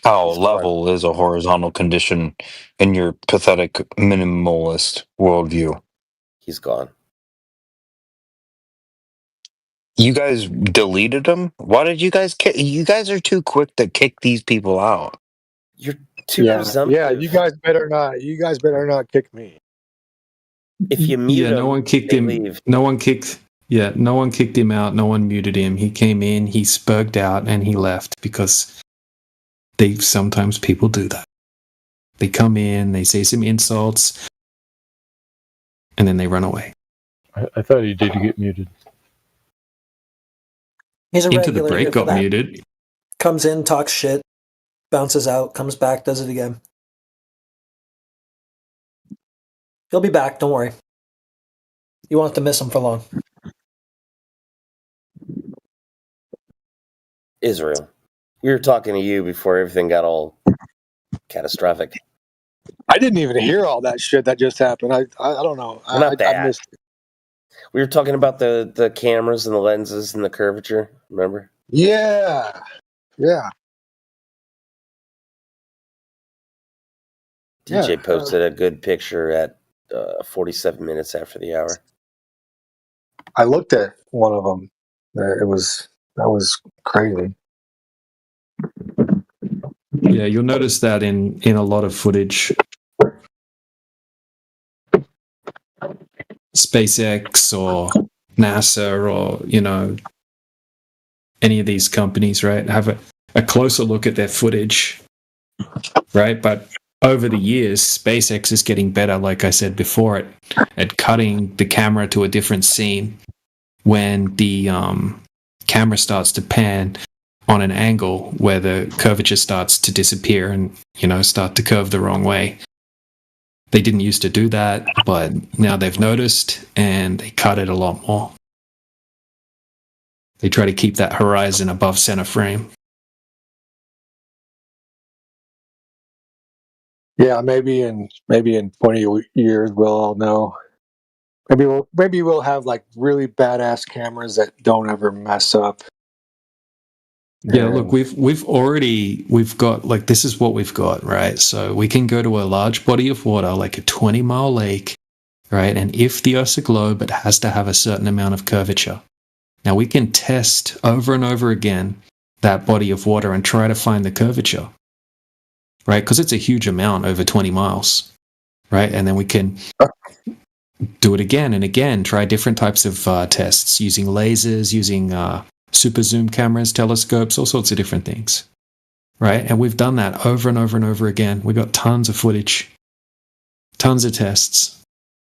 how level is a horizontal condition in your pathetic minimalist worldview. He's gone. You guys deleted him? Why did you guys kick? You guys are too quick to kick these people out. You're too presumptive. Yeah, you guys better not. You guys better not kick me. If you mute no one kicked him. leave. No one kicked. Yeah, no one kicked him out. No one muted him. He came in, he spugged out, and he left because sometimes people do that. They come in, they say some insults, and then they run away. I thought he did get muted. He's a Into the regular break here for got that. muted. Comes in, talks shit, bounces out, comes back, does it again. He'll be back, don't worry. You won't have to miss him for long. Israel, We were talking to you before everything got all catastrophic. I didn't even hear all that shit that just happened. I don't know. Not that. I missed it. We were talking about the cameras and the lenses and the curvature. Remember? Yeah. DJ posted a good picture at 47 minutes after the hour. I looked at one of them. That was crazy. Yeah, you'll notice that in a lot of footage. SpaceX or NASA or, any of these companies, right, have a closer look at their footage, right? But over the years, SpaceX is getting better, like I said before, at cutting the camera to a different scene when the camera starts to pan on an angle where the curvature starts to disappear and, start to curve the wrong way. They didn't used to do that, but now they've noticed and they cut it a lot more. They try to keep that horizon above center frame. Yeah, maybe in 20 years we'll all know. Maybe we'll have like really badass cameras that don't ever mess up. Yeah, look, we've got, like, this is what we've got, right? So we can go to a large body of water, like a 20-mile lake, right? And if the Earth's a globe, it has to have a certain amount of curvature. Now we can test over and over again that body of water and try to find the curvature, right? Because it's a huge amount over 20 miles, right? And then we can do it again and again, try different types of tests using lasers, using super zoom cameras, telescopes, all sorts of different things, right? And we've done that over and over and over again. We've got tons of footage, tons of tests,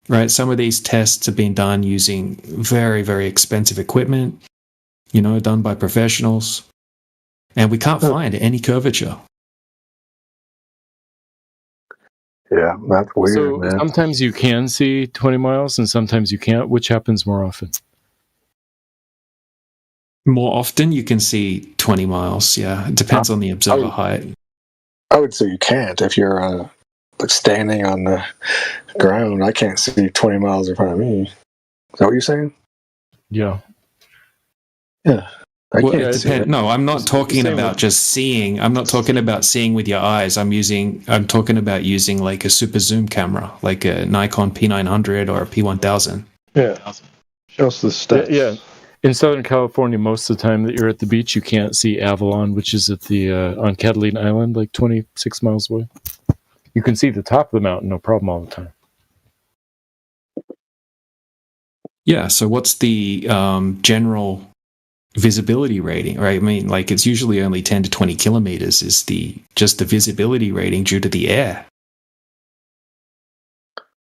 right? Some of these tests have been done using very, very expensive equipment, done by professionals, and we can't find any curvature. Yeah, that's weird, So man. sometimes you can see 20 miles and sometimes you can't. Which happens more often? More often you can see 20 miles, yeah. It depends on the observer height. I would say you can't if you're standing on the ground. I can't see 20 miles in front of me. Is that what you're saying? Yeah. Yeah. No, I'm not talking about just seeing. I'm not talking about seeing with your eyes. I'm talking about using like a super zoom camera, like a Nikon P900 or a P1000. Yeah. Show us the stats. Yeah. In Southern California, most of the time that you're at the beach, you can't see Avalon, which is at the on Catalina Island, like 26 miles away. You can see the top of the mountain, no problem, all the time. Yeah. So what's the general visibility rating, right? I mean, like, it's usually only 10 to 20 kilometers is just the visibility rating due to the air.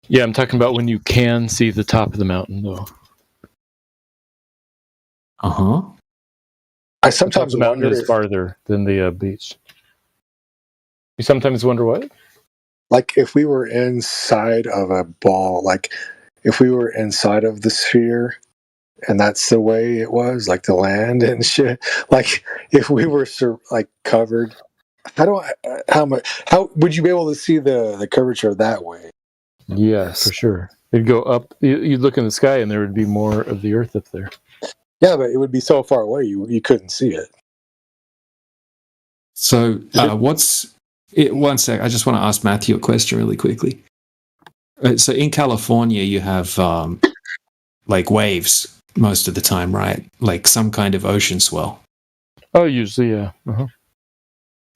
Yeah, I'm talking about when you can see the top of the mountain, though. I sometimes the mountain wonder is farther than the beach. You sometimes wonder what? Like if we were inside of a ball, like if we were inside of the sphere, and that's the way it was, like the land and shit. Like if we were covered, how would you be able to see the curvature that way? Yes, for sure. It'd go up. You'd look in the sky, and there would be more of the Earth up there. Yeah, but it would be so far away you couldn't see it. So one sec. I just want to ask Matthew a question really quickly. So in California, you have like waves most of the time, right? Like some kind of ocean swell. Oh, usually, yeah. Uh-huh.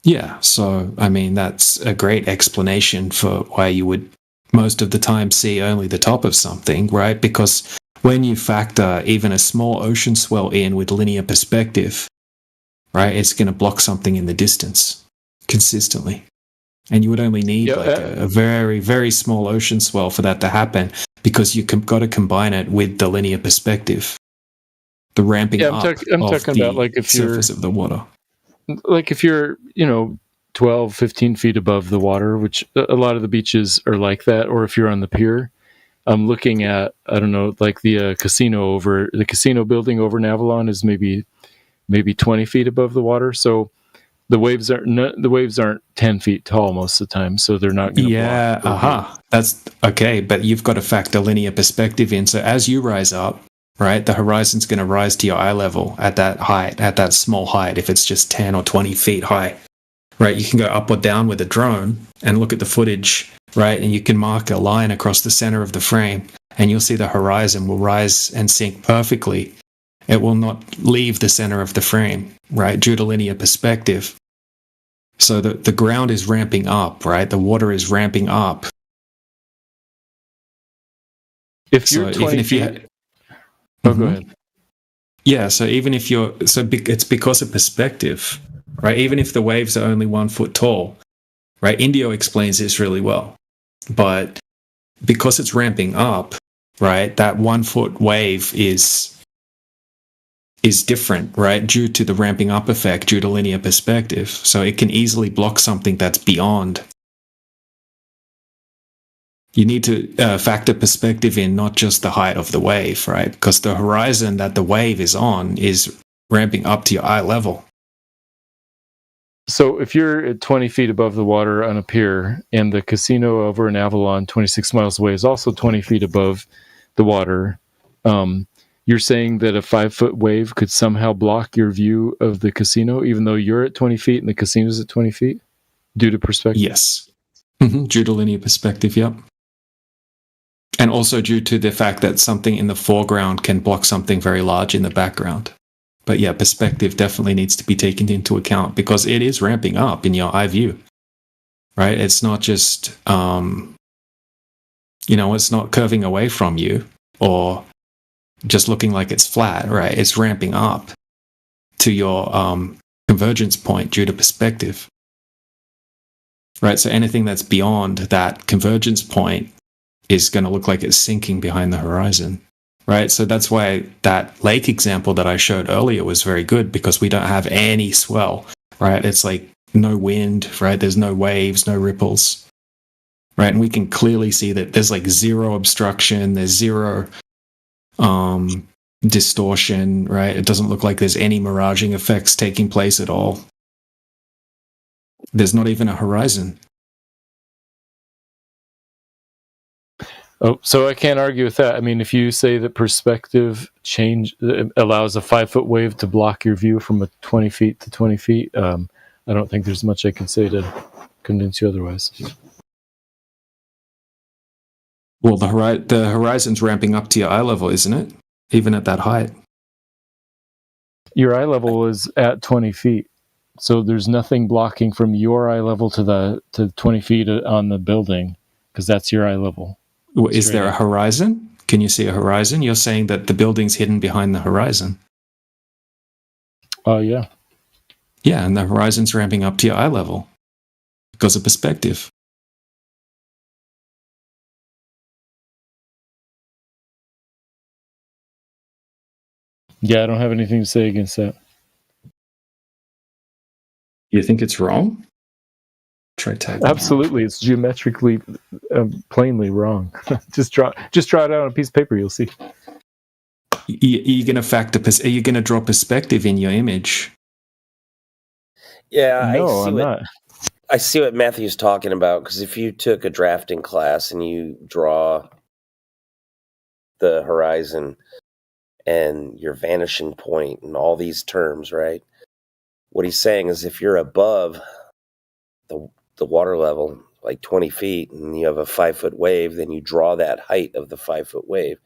Yeah. So I mean, that's a great explanation for why you would most of the time see only the top of something, right? Because when you factor even a small ocean swell in with linear perspective, right, it's going to block something in the distance consistently. And you would only need a very, very small ocean swell for that to happen because you've got to combine it with the linear perspective, the ramping up I'm talking about like if surface of the water. Like if you're, 12, 15 feet above the water, which a lot of the beaches are like that, or if you're on the pier, I'm looking at, I don't know, like the casino building over in Avalon is maybe 20 feet above the water. So The waves aren't 10 feet tall most of the time, so they're not going to block. That's okay, but you've got to factor linear perspective in. So as you rise up, right, the horizon's going to rise to your eye level at that height, at that small height. If it's just 10 or 20 feet high, right, you can go up or down with a drone and look at the footage, right, and you can mark a line across the center of the frame, and you'll see the horizon will rise and sink perfectly. It will not leave the center of the frame, right, due to linear perspective. So the ground is ramping up, right? The water is ramping up. If you're 20 feet... go ahead. Yeah, so even if it's because of perspective, right? Even if the waves are only 1 foot tall, right? Indio explains this really well. But because it's ramping up, right, that 1 foot wave is different, right, due to the ramping up effect, due to linear perspective. So it can easily block something that's beyond. You need to factor perspective in, not just the height of the wave, right? Because the horizon that the wave is on is ramping up to your eye level. So if you're at 20 feet above the water on a pier, and the casino over in Avalon, 26 miles away, is also 20 feet above the water, you're saying that a 5-foot wave could somehow block your view of the casino, even though you're at 20 feet and the casino's at 20 feet, due to perspective? Yes. Due to linear perspective, yep. And also due to the fact that something in the foreground can block something very large in the background. But yeah, perspective definitely needs to be taken into account because it is ramping up in your eye view, right? It's not just, it's not curving away from you or just looking like it's flat, right? It's ramping up to your convergence point due to perspective, right? So anything that's beyond that convergence point is going to look like it's sinking behind the horizon, right? So that's why that lake example that I showed earlier was very good because we don't have any swell, right? It's like no wind, right? There's no waves, no ripples, right? And we can clearly see that there's like zero obstruction, there's zero distortion, right? It doesn't look like there's any miraging effects taking place at all. There's not even a horizon. Oh, so I can't argue with that. I mean, if you say that perspective change allows a 5-foot wave to block your view from a 20 feet to 20 feet, I don't think there's much I can say to convince you otherwise. Well, the horizon's ramping up to your eye level, isn't it? Even at that height. Your eye level is at 20 feet. So there's nothing blocking from your eye level to 20 feet on the building because that's your eye level. Is there a horizon? Can you see a horizon? You're saying that the building's hidden behind the horizon. Oh, yeah. Yeah, and the horizon's ramping up to your eye level because of perspective. Yeah, I don't have anything to say against that. You think it's wrong? Try typing. Absolutely, it's geometrically, plainly wrong. just draw it out on a piece of paper. You'll see. You're going to factor. Are you going to draw perspective in your image? Yeah, no, I'm not. I see what Matthew's talking about because if you took a drafting class and you draw the horizon and your vanishing point and all these terms, right? What he's saying is if you're above the water level, like 20 feet, and you have a 5-foot wave, then you draw that height of the 5-foot wave.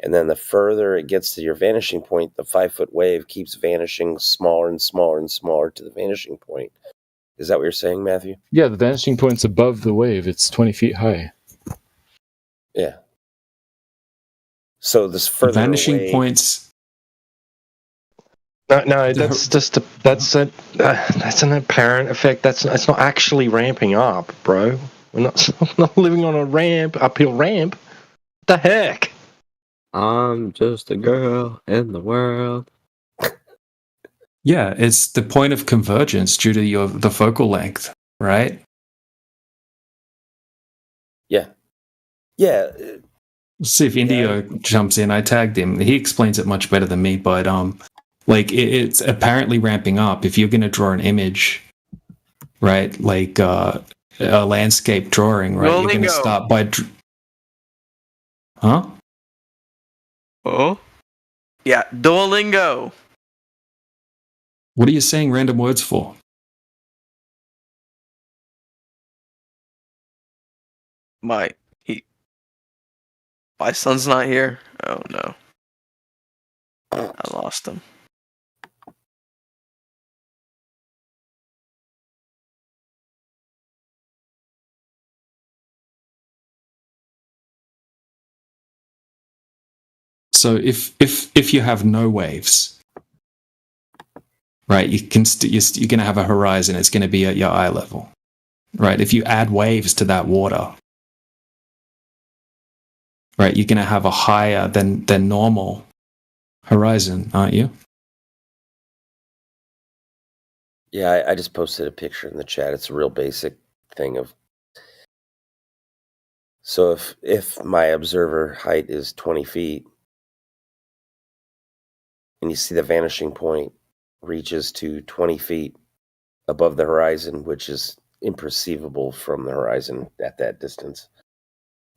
And then the further it gets to your vanishing point, the 5-foot wave keeps vanishing smaller and smaller and smaller to the vanishing point. Is that what you're saying, Matthew? Yeah, the vanishing point's above the wave. It's 20 feet high. Yeah. So this further vanishing away, points. No, that's an apparent effect. It's not actually ramping up, bro. We're not living on a uphill ramp. What the heck? I'm just a girl in the world. Yeah, it's the point of convergence due to the focal length, right? Yeah. Yeah. Let's see if Indio jumps in. I tagged him. He explains it much better than me, but it's apparently ramping up. If you're going to draw an image right? Like a landscape drawing, right? You're going to Duolingo. start by, huh? Oh, yeah, Duolingo. What are you saying random words for? My son's not here. Oh no, I lost him. So if you have no waves, right, you're going to have a horizon. It's going to be at your eye level, right? If you add waves to that water, right, you're going to have a higher than normal horizon, aren't you? Yeah, I just posted a picture in the chat. It's a real basic thing of. So if my observer height is 20 feet, and you see the vanishing point reaches to 20 feet above the horizon, which is imperceivable from the horizon at that distance.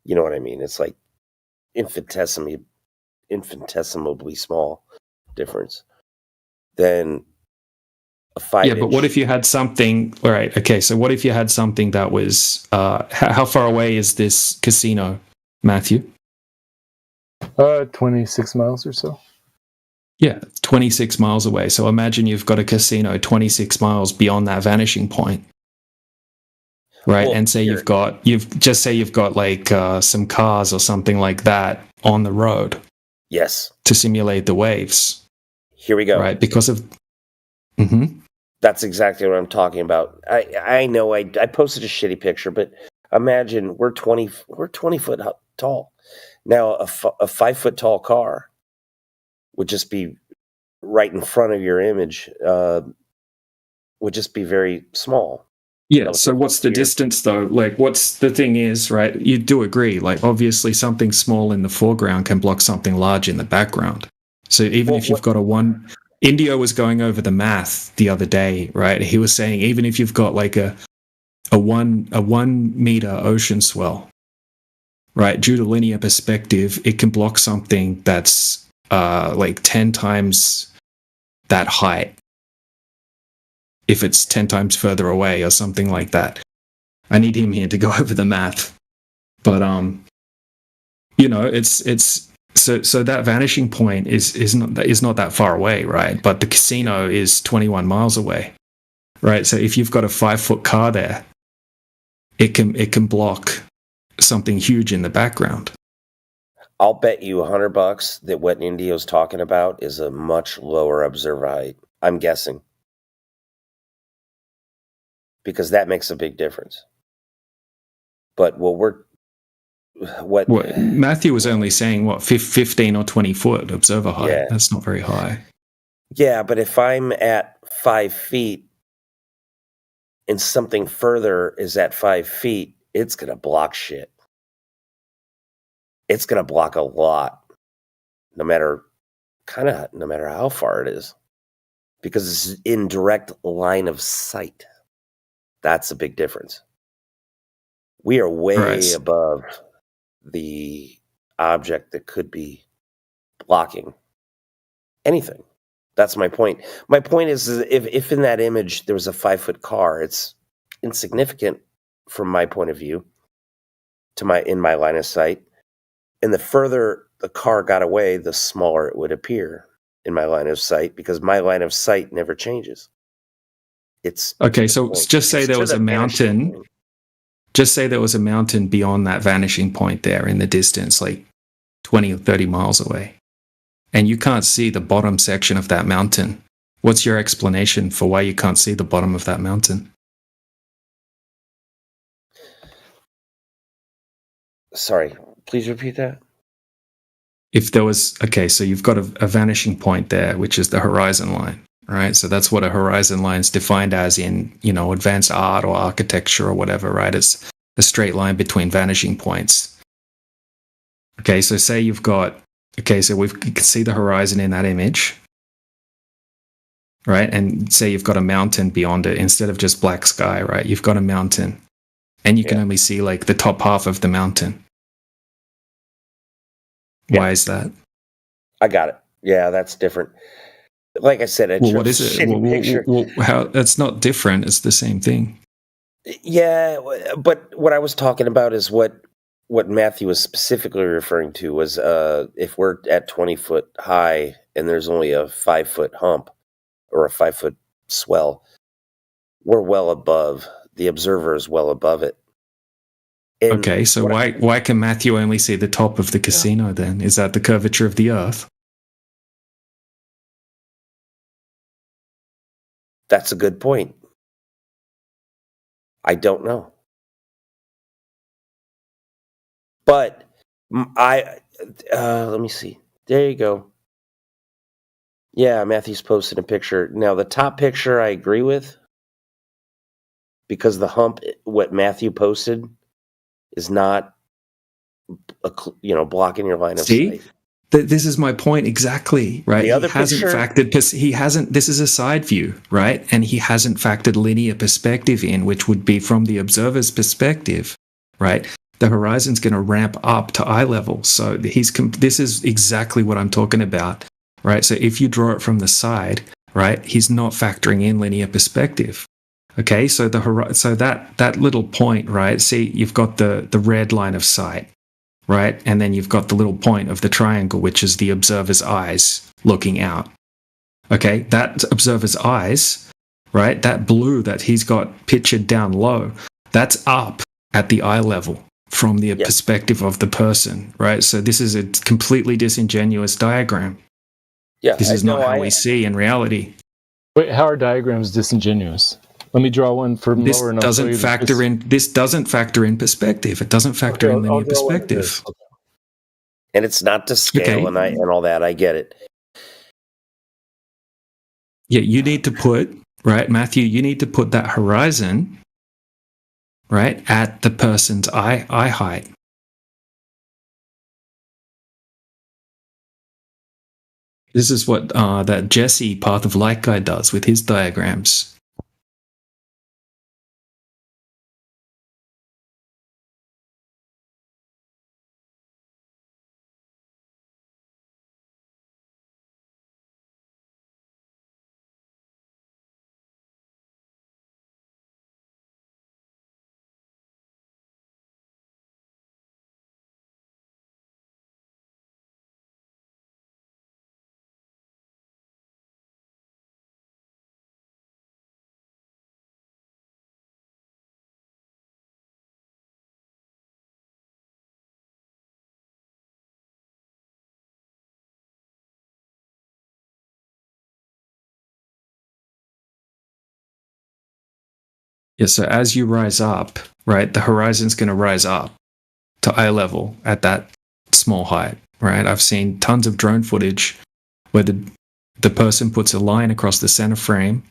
You know what I mean? It's like infinitesimally small difference. Then a 5 Yeah, but what if you had something? All right, okay. So what if you had something that was? How far away is this casino, Matthew? 26 miles or so. Yeah, 26 miles away. So imagine you've got a casino 26 miles beyond that vanishing point, right? Well, and say you've got like some cars or something like that on the road. Yes. To simulate the waves. Here we go. Right, because of. Mm-hmm. That's exactly what I'm talking about. I know I posted a shitty picture, but imagine we're 20 foot tall. Now a 5 foot tall car would just be right in front of your image. Would just be very small. Yeah. So what's the distance though? Like, what's the thing is, right? You do agree, like obviously something small in the foreground can block something large in the background. So even if you've got Indio was going over the math the other day, right? He was saying even if you've got like a 1 meter ocean swell, right? Due to linear perspective, it can block something that's like 10 times that height if it's 10 times further away or something like that. I need him here to go over the math. But it's so that vanishing point is not that far away, right? But the casino is 21 miles away. Right? So if you've got a 5 foot car there, it can block something huge in the background. I'll bet you $100 that what Indio's talking about is a much lower observer height. I'm guessing. Because that makes a big difference. But what Matthew was only saying 15 or 20 foot observer height. Yeah. That's not very high. Yeah, but if I'm at 5 feet and something further is at 5 feet, it's going to block shit. It's going to block a lot, no matter how far it is, because it's in direct line of sight. That's a big difference. We are way above the object that could be blocking anything. That's my point. My point is if in that image there was a 5 foot car, it's insignificant from my point of view in my line of sight. And the further the car got away, the smaller it would appear in my line of sight, because my line of sight never changes. It's okay. So just say there was a mountain. Just say there was a mountain beyond that vanishing point there in the distance, like 20 or 30 miles away. And you can't see the bottom section of that mountain. What's your explanation for why you can't see the bottom of that mountain? Sorry, please repeat that. If there was, okay, so you've got a vanishing point there, which is the horizon line, right? So that's what a horizon line is defined as in, advanced art or architecture or whatever, right? It's a straight line between vanishing points. Okay, so say you've got, so you can see the horizon in that image. right? And say you've got a mountain beyond it instead of just black sky, right? You've got a mountain, and you can only see like the top half of the mountain. Why is that? I got it. Yeah, that's different. Like I said, it's what is it? picture. How? That's not different. It's the same thing. Yeah, but what I was talking about is what Matthew was specifically referring to was if we're at 20 foot high and there's only a 5 foot hump or a 5 foot swell, we're well above. The observer is well above it. And okay, so why can Matthew only see the top of the casino then? Is that the curvature of the Earth? That's a good point. I don't know. But let me see. There you go. Yeah, Matthew's posted a picture. Now, the top picture I agree with, because the hump, what Matthew posted, is not, blocking your line of sight. This is my point exactly, right? The other he hasn't picture, factored. He hasn't. This is a side view, right? And he hasn't factored linear perspective in, which would be from the observer's perspective, right? The horizon's going to ramp up to eye level. So this is exactly what I'm talking about, right? So if you draw it from the side, right, he's not factoring in linear perspective. Okay, so that little point, right? See, you've got the red line of sight, right? And then you've got the little point of the triangle, which is the observer's eyes looking out. Okay, that observer's eyes, right? That blue that he's got pictured down low, that's up at the eye level from the perspective of the person, right? So this is a completely disingenuous diagram. Yeah, this is not how we see in reality. Wait, how are diagrams disingenuous? Let me draw one from this lower. Doesn't factor in. This doesn't factor in perspective. It doesn't factor in linear perspective. Okay. And it's not to scale, and all that. I get it. Yeah, you need to put right, Matthew. You need to put that horizon right at the person's eye height. This is what that Jesse Path of Light guy does with his diagrams. Yeah, so as you rise up, right, the horizon's going to rise up to eye level at that small height, right? I've seen tons of drone footage where the person puts a line across the center frame,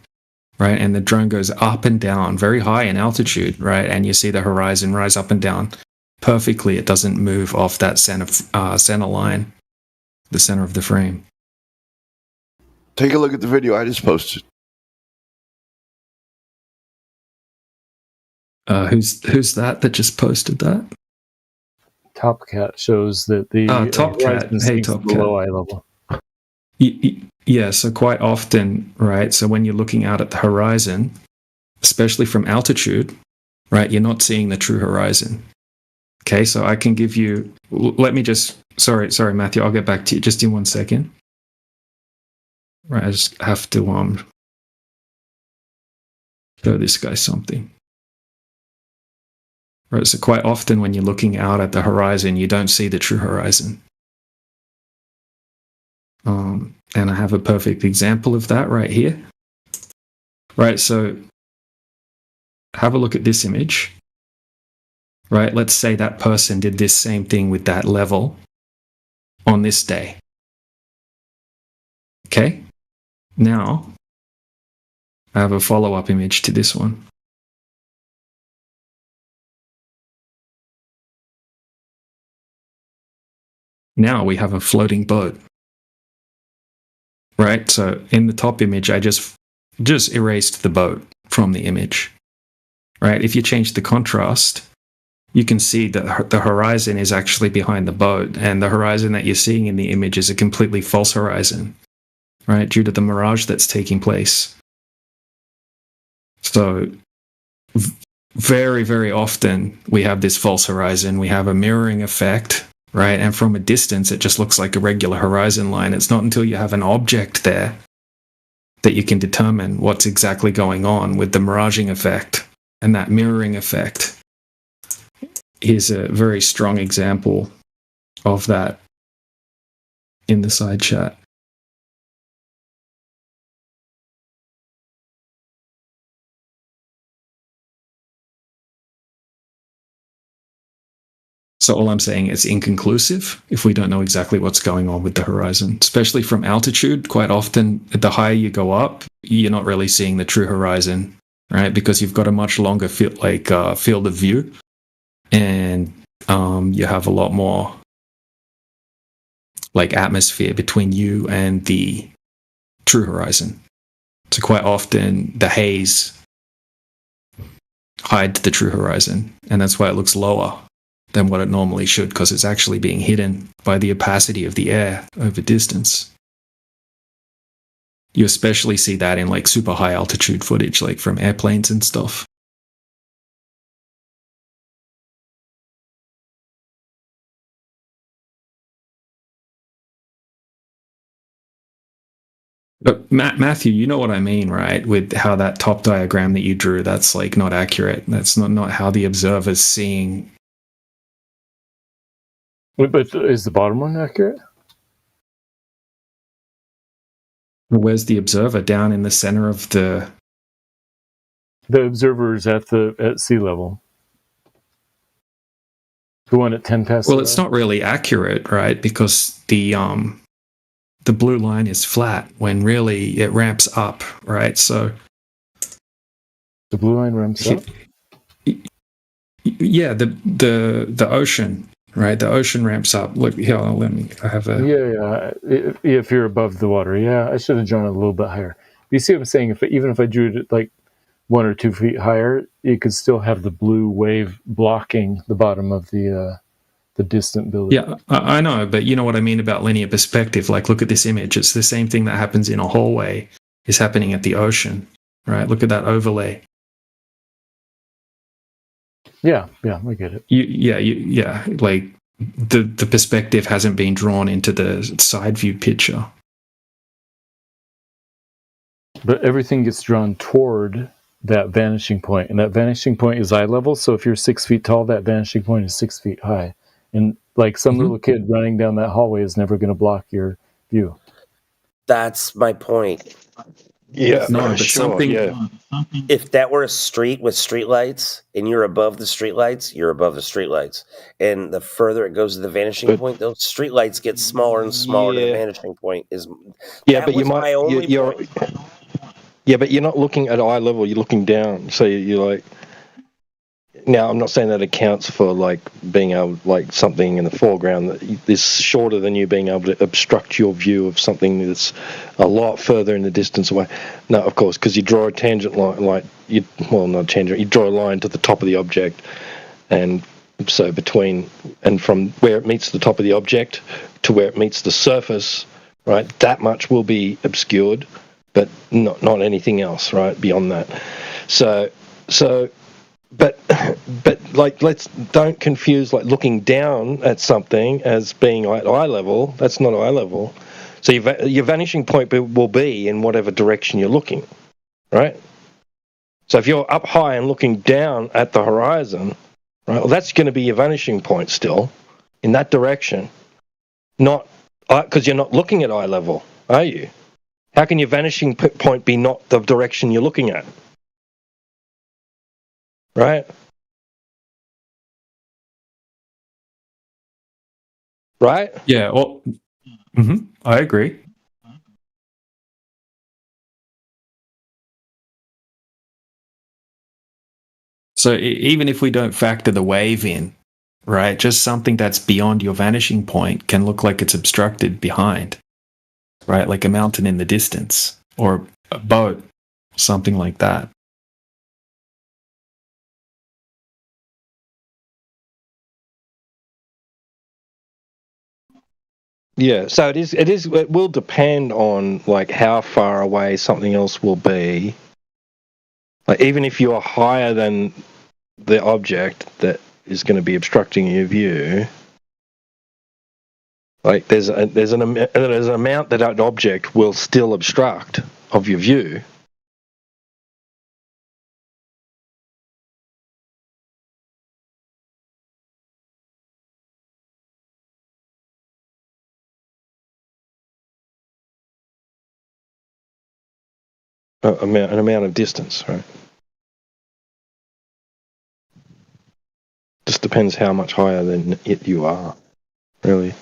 right, and the drone goes up and down, very high in altitude, right, and you see the horizon rise up and down perfectly. It doesn't move off that center line, the center of the frame. Take a look at the video I just posted. Who's that just posted that? Top Cat shows that the Top Cat. Hey, Top Cat. Below eye level. Yeah, so quite often, right? So when you're looking out at the horizon, especially from altitude, right, you're not seeing the true horizon. Okay, so I can give you. Let me just. Sorry, Matthew. I'll get back to you just in 1 second. Right, I just have to show this guy something. Right, so quite often when you're looking out at the horizon, you don't see the true horizon. And I have a perfect example of that right here. Right, so have a look at this image. Right, let's say that person did this same thing with that level on this day. Okay, now I have a follow-up image to this one. Now we have a floating boat. Right, so in the top image, I just just erased the boat from the image, right? If you change the contrast, you can see that the horizon is actually behind the boat, and the horizon that you're seeing in the image is a completely false horizon, right? Due to the mirage that's taking place. So very, very often we have this false horizon. We have a mirroring effect, right? And from a distance, it just looks like a regular horizon line. It's not until you have an object there that you can determine what's exactly going on with the miraging effect. And that mirroring effect is a very strong example of that in the side chat. So all I'm saying is inconclusive if we don't know exactly what's going on with the horizon, especially from altitude. Quite often, the higher you go up, you're not really seeing the true horizon, right? Because you've got a much longer field of view, and you have a lot more like atmosphere between you and the true horizon. So quite often, the haze hides the true horizon, and that's why it looks lower than what it normally should, because it's actually being hidden by the opacity of the air over distance. You especially see that in like super high altitude footage, like from airplanes and stuff. But Matthew, you know what I mean, right? With how that top diagram that you drew, that's like not accurate. That's not how the observer's seeing. But is the bottom one accurate? Where's the observer? Down in the center of the... The observer is at sea level. The one at 10 past. Well, it's not really accurate, right? Because the blue line is flat when really it ramps up, right? So the blue line ramps up. Yeah, the ocean. Right, the ocean ramps up. Look, here, I have a... Yeah. If you're above the water, yeah, I should have drawn it a little bit higher. You see what I'm saying? Even if I drew it like 1 or 2 feet higher, you could still have the blue wave blocking the bottom of the distant building. Yeah, I know, but you know what I mean about linear perspective. Like, look at this image. It's the same thing that happens in a hallway is happening at the ocean, right? Look at that overlay. Yeah, I get it. Yeah. Like the perspective hasn't been drawn into the side view picture. But everything gets drawn toward that vanishing point, and that vanishing point is eye level. So if you're 6 feet tall, that vanishing point is 6 feet high, and like some little kid running down that hallway is never going to block your view. That's my point. Yeah, but something. Yeah. If that were a street with streetlights and you're above the streetlights, you're above the streetlights. And the further it goes to the vanishing point, those streetlights get smaller and smaller. To the vanishing point is. Yeah, but but you're not looking at eye level. You're looking down. So you're like. Now, I'm not saying that accounts for like being able, like something in the foreground that is shorter than you being able to obstruct your view of something that's a lot further in the distance away. No, of course, because you draw a tangent line, not tangent. You draw a line to the top of the object, and so between and from where it meets the top of the object to where it meets the surface, right? That much will be obscured, but not anything else, right? Beyond that, so. But like don't confuse like looking down at something as being at eye level. That's not eye level. So your vanishing point will be in whatever direction you're looking, right? So if you're up high and looking down at the horizon, right, well, that's going to be your vanishing point still in that direction. Not because you're not looking at eye level, are you? How can your vanishing point be not the direction you're looking at? Right? Right? Yeah, well, I agree. So even if we don't factor the wave in, right, just something that's beyond your vanishing point can look like it's obstructed behind, right, like a mountain in the distance or a boat something like that. Yeah, so it will depend on like how far away something else will be. Like even if you are higher than the object that is going to be obstructing your view, like there's an amount that an object will still obstruct of your view. An amount of distance, right? Just depends how much higher than it you are, really.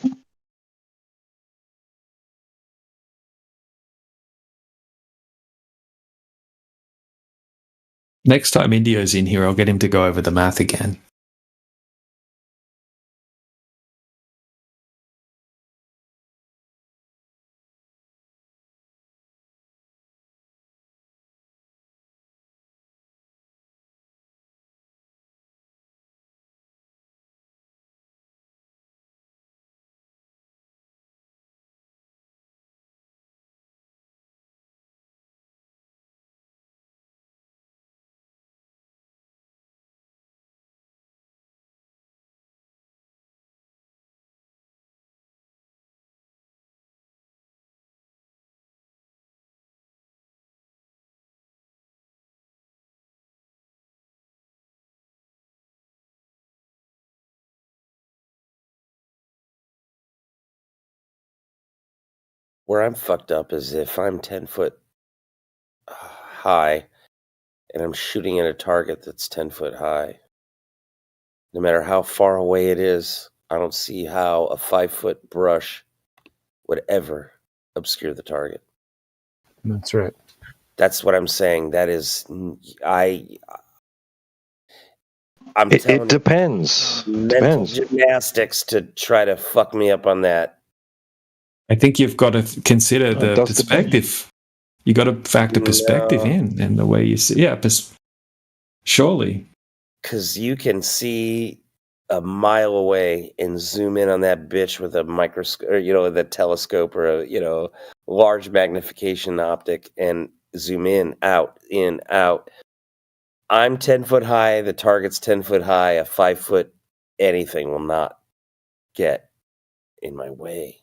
Next time Indio's in here, I'll get him to go over the math again. Where I'm fucked up is if I'm 10 foot high and I'm shooting at a target that's 10 foot high, no matter how far away it is, I don't see how a 5-foot brush would ever obscure the target. That's right. That's what I'm saying. That is, It depends. Mental gymnastics to try to fuck me up on that. I think you've got to consider the perspective. You got to factor perspective in and the way you see. Yeah, surely. Because you can see a mile away and zoom in on that bitch with a microscope, or the telescope, or a large magnification optic, and zoom in, out. I'm 10 foot high. The target's 10 foot high. A 5 foot anything will not get in my way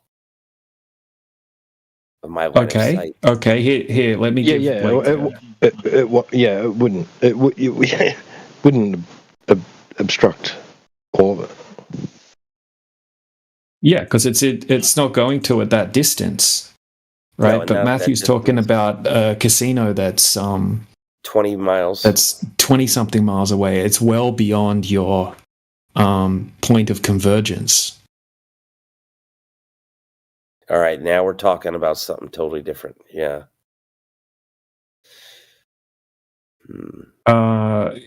of my line of sight. Okay. Here. Let me give. It wouldn't. It wouldn't obstruct all of it. Yeah, because it's not going to at that distance, right? No, but Matthew's talking about a casino that's 20 miles. That's 20-something miles away. It's well beyond your point of convergence. All right, now we're talking about something totally different. Yeah.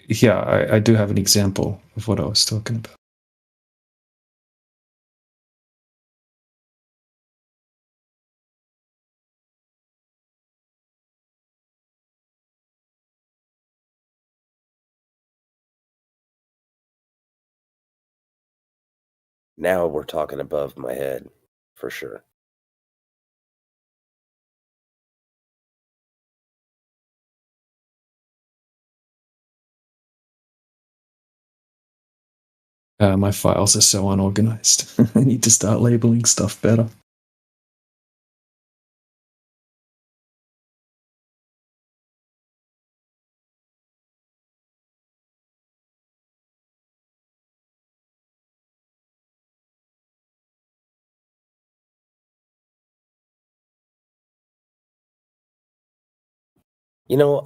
Yeah, I do have an example of what I was talking about. Now we're talking above my head, for sure. My files are so unorganized. I need to start labeling stuff better.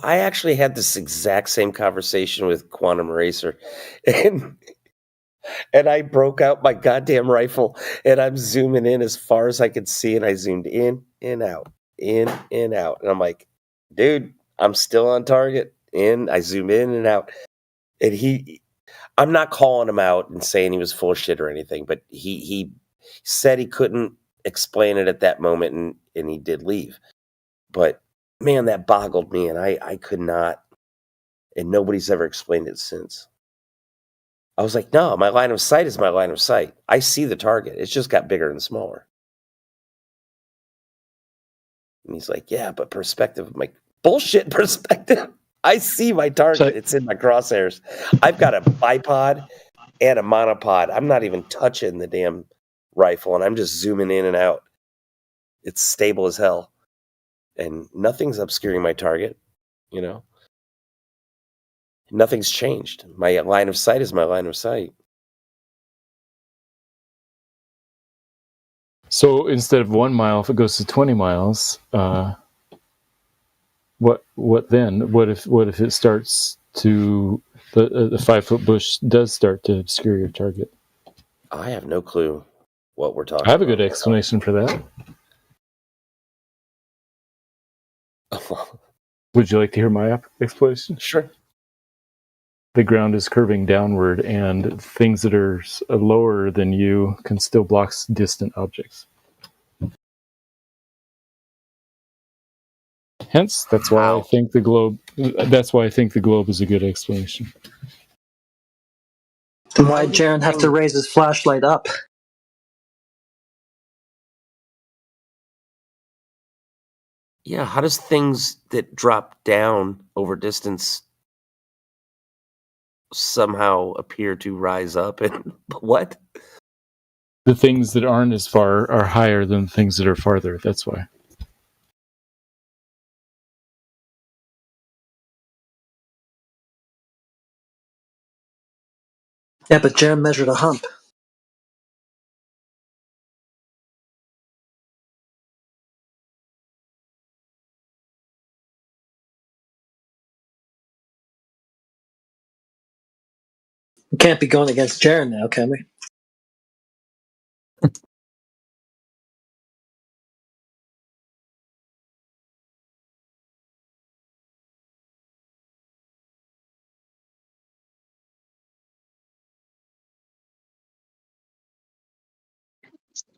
I actually had this exact same conversation with Quantum Racer, and I broke out my goddamn rifle, and I'm zooming in as far as I could see, and I zoomed in and out, and I'm like, dude, I'm still on target. And I zoom in and out, and I'm not calling him out and saying he was full of shit or anything, but he said he couldn't explain it at that moment, and he did leave. But man, that boggled me, and I could not, and nobody's ever explained it since. I was like, no, my line of sight is my line of sight. I see the target. It's just got bigger and smaller. And he's like, yeah, but perspective. I'm like, bullshit perspective. I see my target. It's in my crosshairs. I've got a bipod and a monopod. I'm not even touching the damn rifle, and I'm just zooming in and out. It's stable as hell. And nothing's obscuring my target, you know? Nothing's changed. My line of sight is my line of sight. So instead of 1 mile, if it goes to 20 miles, what then? What if it starts to the 5-foot bush does start to obscure your target? I have no clue what we're talking I have a about. good explanation for that. Would you like to hear my explanation? Sure. The ground is curving downward, and things that are lower than you can still block distant objects. Hence, that's why I think the globe. That's why I think the globe is a good explanation. Then why'd Jaren have to raise his flashlight up? Yeah, how does things that drop down over distance somehow appear to rise up? And what? The things that aren't as far are higher than things that are farther. That's why. Yeah, but Jaren measured a hump. We can't be going against Jaren now, can we?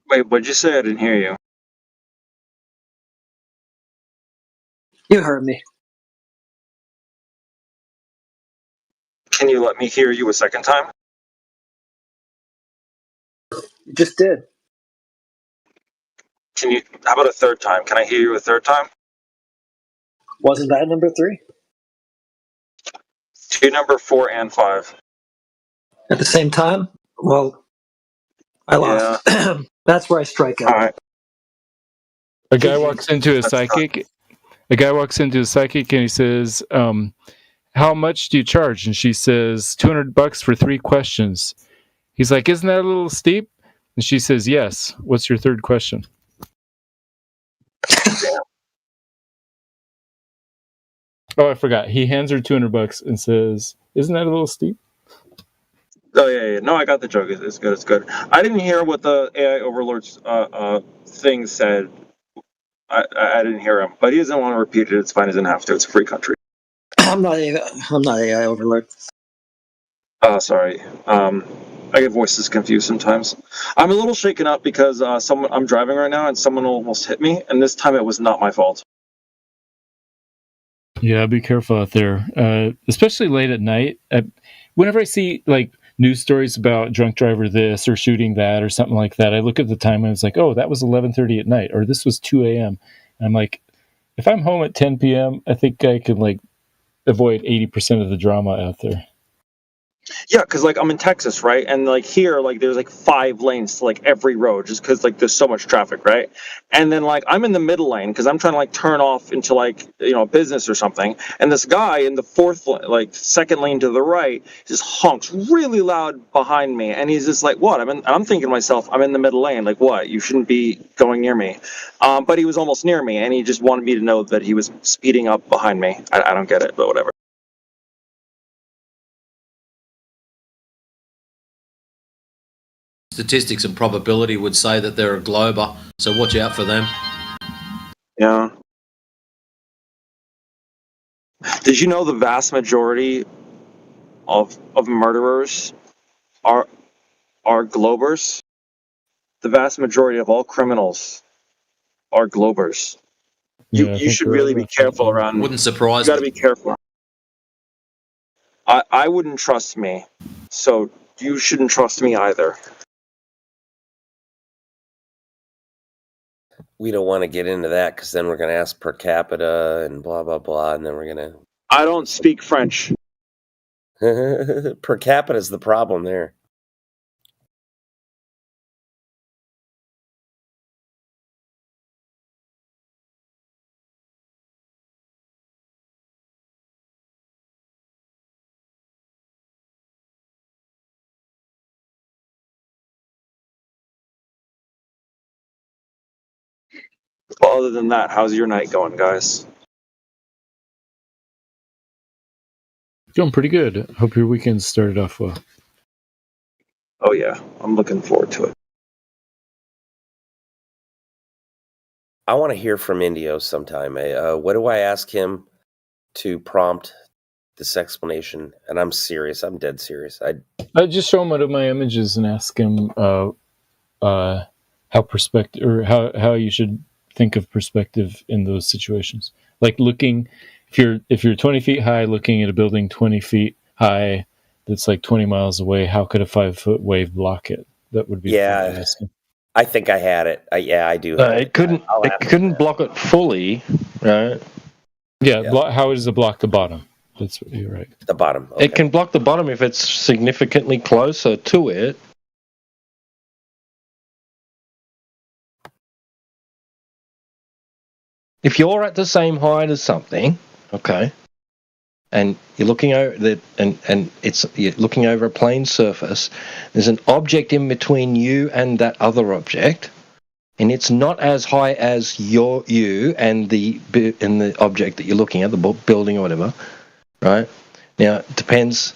Wait, what'd you say? I didn't hear you. You heard me. Can you let me hear you a second time? You just did. Can you? How about a third time? Can I hear you a third time? Wasn't that number 3? Do number 4 and 5 at the same time? Well, I lost. Yeah. That's where I strike out. All right. A guy walks into a psychic. A guy walks into a psychic and he says, "How much do you charge?" And she says, $200 for 3 questions. He's like, "Isn't that a little steep?" And she says, "Yes. What's your third question?" Oh, I forgot. He hands her $200 and says, "Isn't that a little steep?" Oh yeah. No, I got the joke. It's good. It's good. I didn't hear what the AI overlord's thing said. I didn't hear him, but he doesn't want to repeat it. It's fine. He doesn't have to. It's a free country. I'm not AI overlord. Oh, sorry. I get voices confused sometimes. I'm a little shaken up because I'm driving right now and someone almost hit me, and this time it was not my fault. Yeah, be careful out there, especially late at night. Whenever I see like news stories about drunk driver this or shooting that or something like that, I look at the time and it's like, oh, that was 11:30 at night, or this was 2 a.m. And I'm like, if I'm home at 10 p.m., I think I could like avoid 80% of the drama out there. Yeah, because like I'm in Texas, right? And like here, like there's like 5 lanes to like every road just because like there's so much traffic, right? And then like I'm in the middle lane because I'm trying to like turn off into like, you know, business or something. And this guy in the second lane to the right just honks really loud behind me. And he's just like, what? I'm thinking to myself, I'm in the middle lane. Like, what? You shouldn't be going near me. But he was almost near me and he just wanted me to know that he was speeding up behind me. I don't get it, but whatever. Statistics and probability would say that they're a glober, so watch out for them. Yeah. Did you know the vast majority of murderers are globers? The vast majority of all criminals are globers. You should really be careful around. Wouldn't surprise You got to me. be careful. I wouldn't trust me, so you shouldn't trust me either. We don't want to get into that because then we're going to ask per capita and blah, blah, blah. And then we're going to. I don't speak French. Per capita is the problem there. Well, other than that, how's your night going, guys? Going pretty good. Hope your weekend started off well. Oh yeah, I'm looking forward to it. I want to hear from Indio sometime. What do I ask him to prompt this explanation? And I'm serious. I'm dead serious. I just show him one of my images and ask him how perspective or how you should think of perspective in those situations. Like looking, if you're 20 feet high, looking at a building 20 feet high that's like 20 miles away, how could a 5-foot wave block it? That would be yeah. I think I had it. I do. It couldn't block it fully, right? Yeah. How does it block the bottom? That's what you're right. The bottom. Okay. It can block the bottom if it's significantly closer to it. If you're at the same height as something, okay, and you're looking over you're looking over a plane surface, there's an object in between you and that other object, and it's not as high as you and the object that you're looking at, the building or whatever, right? Now it depends.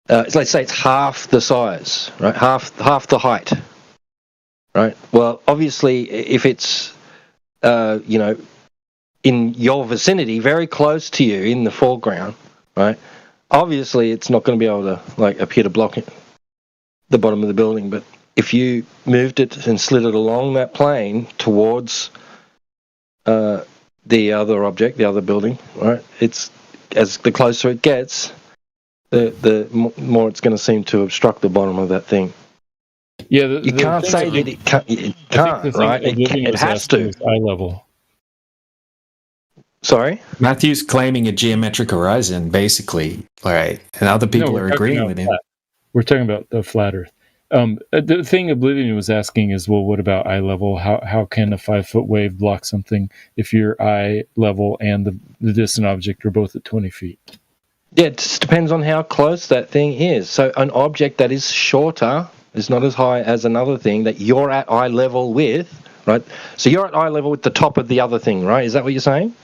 Let's say it's half the size, right? Half the height, right? Well, obviously, if it's in your vicinity, very close to you in the foreground, right? Obviously, it's not going to be able to appear to block it, the bottom of the building. But if you moved it and slid it along that plane towards the other object, the other building, right? It's as the closer it gets, the more it's going to seem to obstruct the bottom of that thing. Yeah, you can't say that it can't, right? It has to. Eye level. Sorry? Matthew's claiming a geometric horizon, basically, right? And other people are agreeing with him. We're talking about the flat Earth. The thing Oblivion was asking is, well, what about eye level? How can a 5-foot wave block something if your eye level and the distant object are both at 20 feet? Yeah, it just depends on how close that thing is. So an object that is shorter is not as high as another thing that you're at eye level with, right? So you're at eye level with the top of the other thing, right? Is that what you're saying?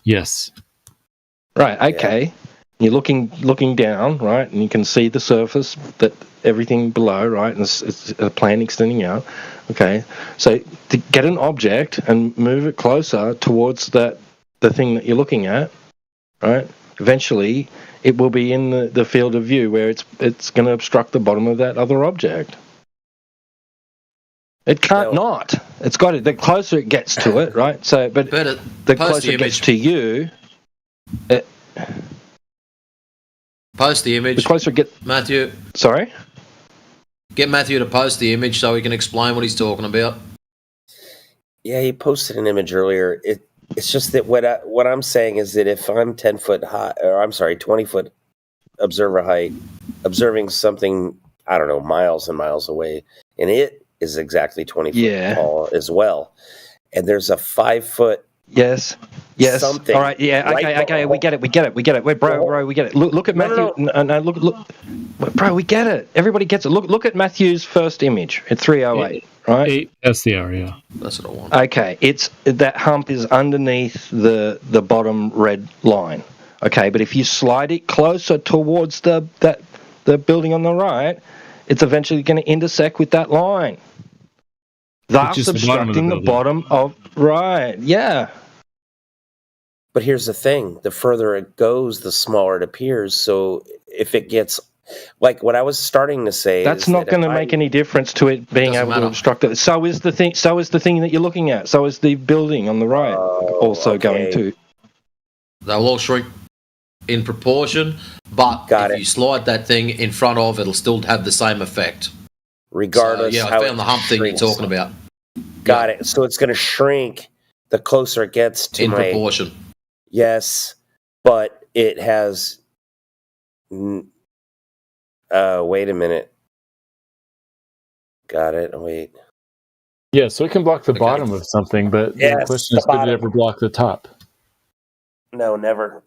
Yes. Right, okay. Yeah. You're looking down, right, and you can see the surface, that everything below, right, and it's a plane extending out. Okay, so to get an object and move it closer towards the thing that you're looking at, right, eventually it will be in the field of view where it's going to obstruct the bottom of that other object. It can't not. It's got it. The closer it gets to it, right? So, but the closer it gets to you, post the image. The closer it gets, Matthew. Sorry. Get Matthew to post the image so he can explain what he's talking about. Yeah, he posted an image earlier. It's just that what I'm saying is that if I'm 10 foot high, or I'm sorry, 20 foot observer height, observing something, I don't know, miles and miles away, and it is exactly 20 foot tall as well. And there's a 5 foot. Yes. Something. All right. Yeah. Okay. We get it. Wait, bro. We get it. Look at Matthew. No. Look. Bro, we get it. Everybody gets it. Look at Matthew's first image at 308. Right. 8 SDR. Yeah. That's what I want. Okay. It's that hump is underneath the bottom red line. Okay. But if you slide it closer towards the building on the right, it's eventually going to intersect with that line. Thus obstructing the bottom of right. Yeah. But here's the thing: the further it goes, the smaller it appears. So if it gets, Like what I was starting to say. That's not going to make any difference to it being able to obstruct it. So is the thing. So is the thing that you're looking at. So is the building on the right also going to. They'll all shrink in proportion, but if you slide that thing in front of, it'll still have the same effect. Regardless, I found the hump thing you're talking about. Got it. So it's going to shrink the closer it gets to in proportion. Yes, but it has. Wait a minute. Got it. Wait. Yeah, so it can block the bottom of something, but the question is, could it ever block the top? No, never.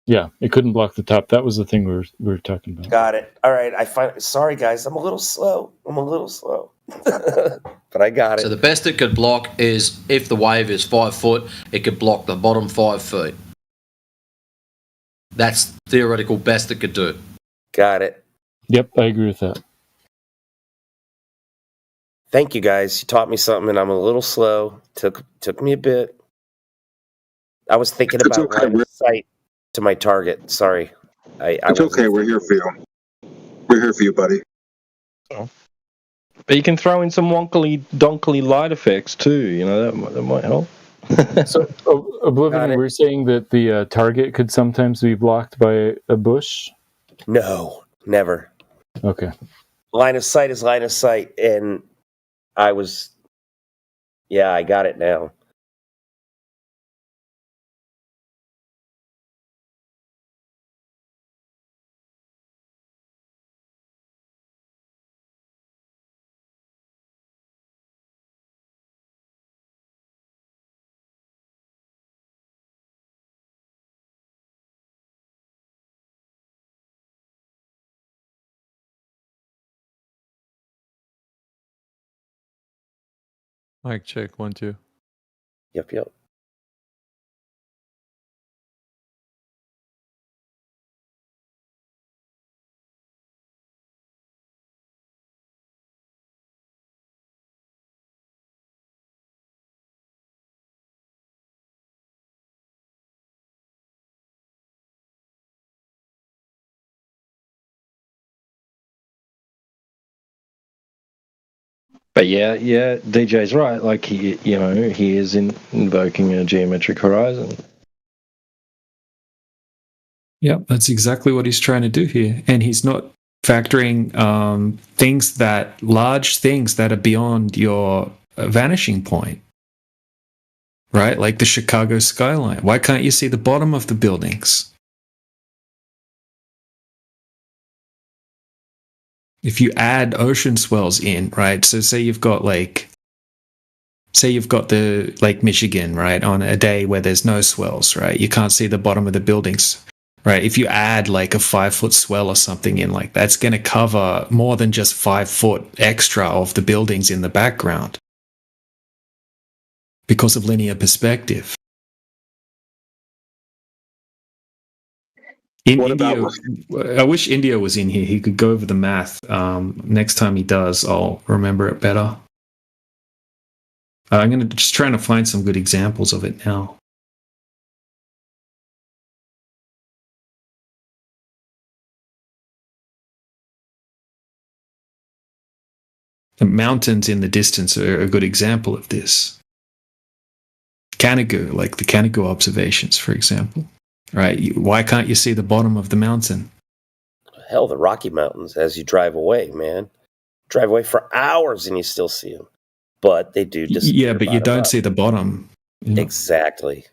Yeah, it couldn't block the top. That was the thing we were talking about. Got it. All right. Sorry, guys. I'm a little slow. But I got it. So the best it could block is if the wave is 5 foot, it could block the bottom 5 feet. That's theoretical best it could do. Got it. Yep, I agree with that. Thank you, guys. You taught me something, and I'm a little slow. Took me a bit. I was thinking about line of sight to my target. Sorry. It's okay. We're here for you. We're here for you, buddy. Oh. But you can throw in some donkly light effects too. You know that might help. So, Oblivion, we're saying that the target could sometimes be blocked by a bush? No, never. Okay. Line of sight is line of sight, and I got it now. Mic check 1 2. Yep. But yeah, DJ's right. Like he is invoking a geometric horizon. Yeah, that's exactly what he's trying to do here, and he's not factoring large things that are beyond your vanishing point, right? Like the Chicago skyline. Why can't you see the bottom of the buildings? If you add ocean swells in, right? So say you've got the Lake Michigan, right? On a day where there's no swells, right? You can't see the bottom of the buildings, right? If you add like a 5 foot swell or something in, like that's going to cover more than just 5 foot extra of the buildings in the background because of linear perspective. In India, I wish India was in here. He could go over the math. Next time he does, I'll remember it better. I'm going to just trying to find some good examples of it now. The mountains in the distance are a good example of this. Canigou, like the Canigou observations, for example. Right? Why can't you see the bottom of the mountain? Hell, the Rocky Mountains, as you drive away, man. Drive away for hours and you still see them. But they do disappear. Yeah, but you don't see the bottom. You know? Exactly.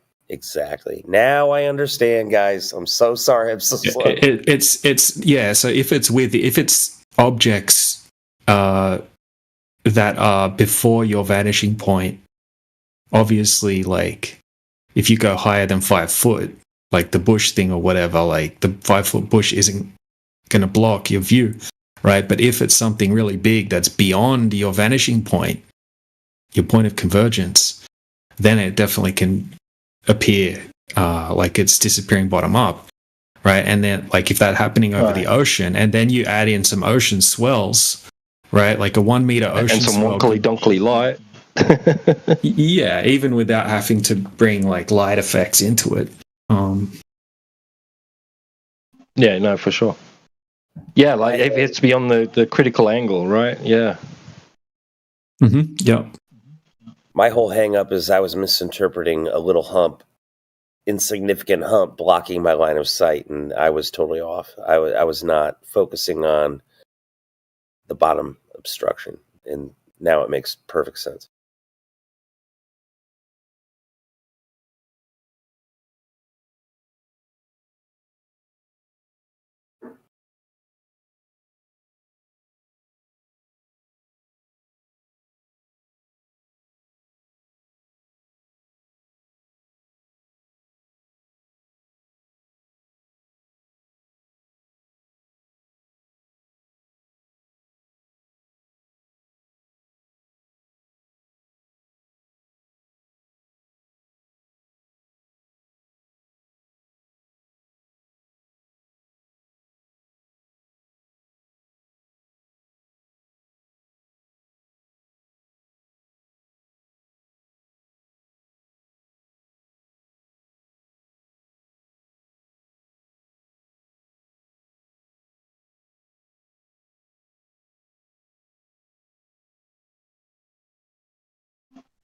Now I understand, guys. I'm so sorry. I'm so slow. So if it's objects that are before your vanishing point, obviously, like if you go higher than 5 foot, like the bush thing or whatever, like the 5 foot bush isn't going to block your view, right? But if it's something really big that's beyond your vanishing point, your point of convergence, then it definitely can appear like it's disappearing bottom up, right? And then like if that's happening over the ocean, and then you add in some ocean swells, right? Like a 1 meter ocean and some swell. wonkly light. Yeah, even without having to bring like light effects into it. Yeah, no, for sure. Yeah, like if it's beyond the critical angle, right? Yeah. Mm-hmm. Yeah. My whole hang up is I was misinterpreting a little hump, insignificant hump blocking my line of sight, and I was totally off. I was not focusing on the bottom obstruction, and now it makes perfect sense.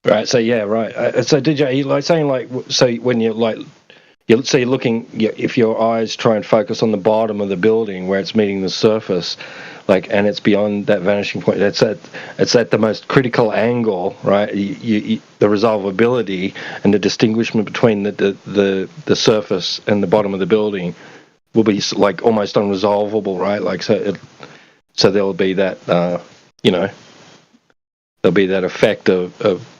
Right. So yeah. Right. So did you like saying like so when you're like you're looking if your eyes try and focus on the bottom of the building where it's meeting the surface, like and it's beyond that vanishing point. It's at the most critical angle, right? The resolvability and the distinguishment between the surface and the bottom of the building will be like almost unresolvable, right? Like so there'll be that there'll be that effect of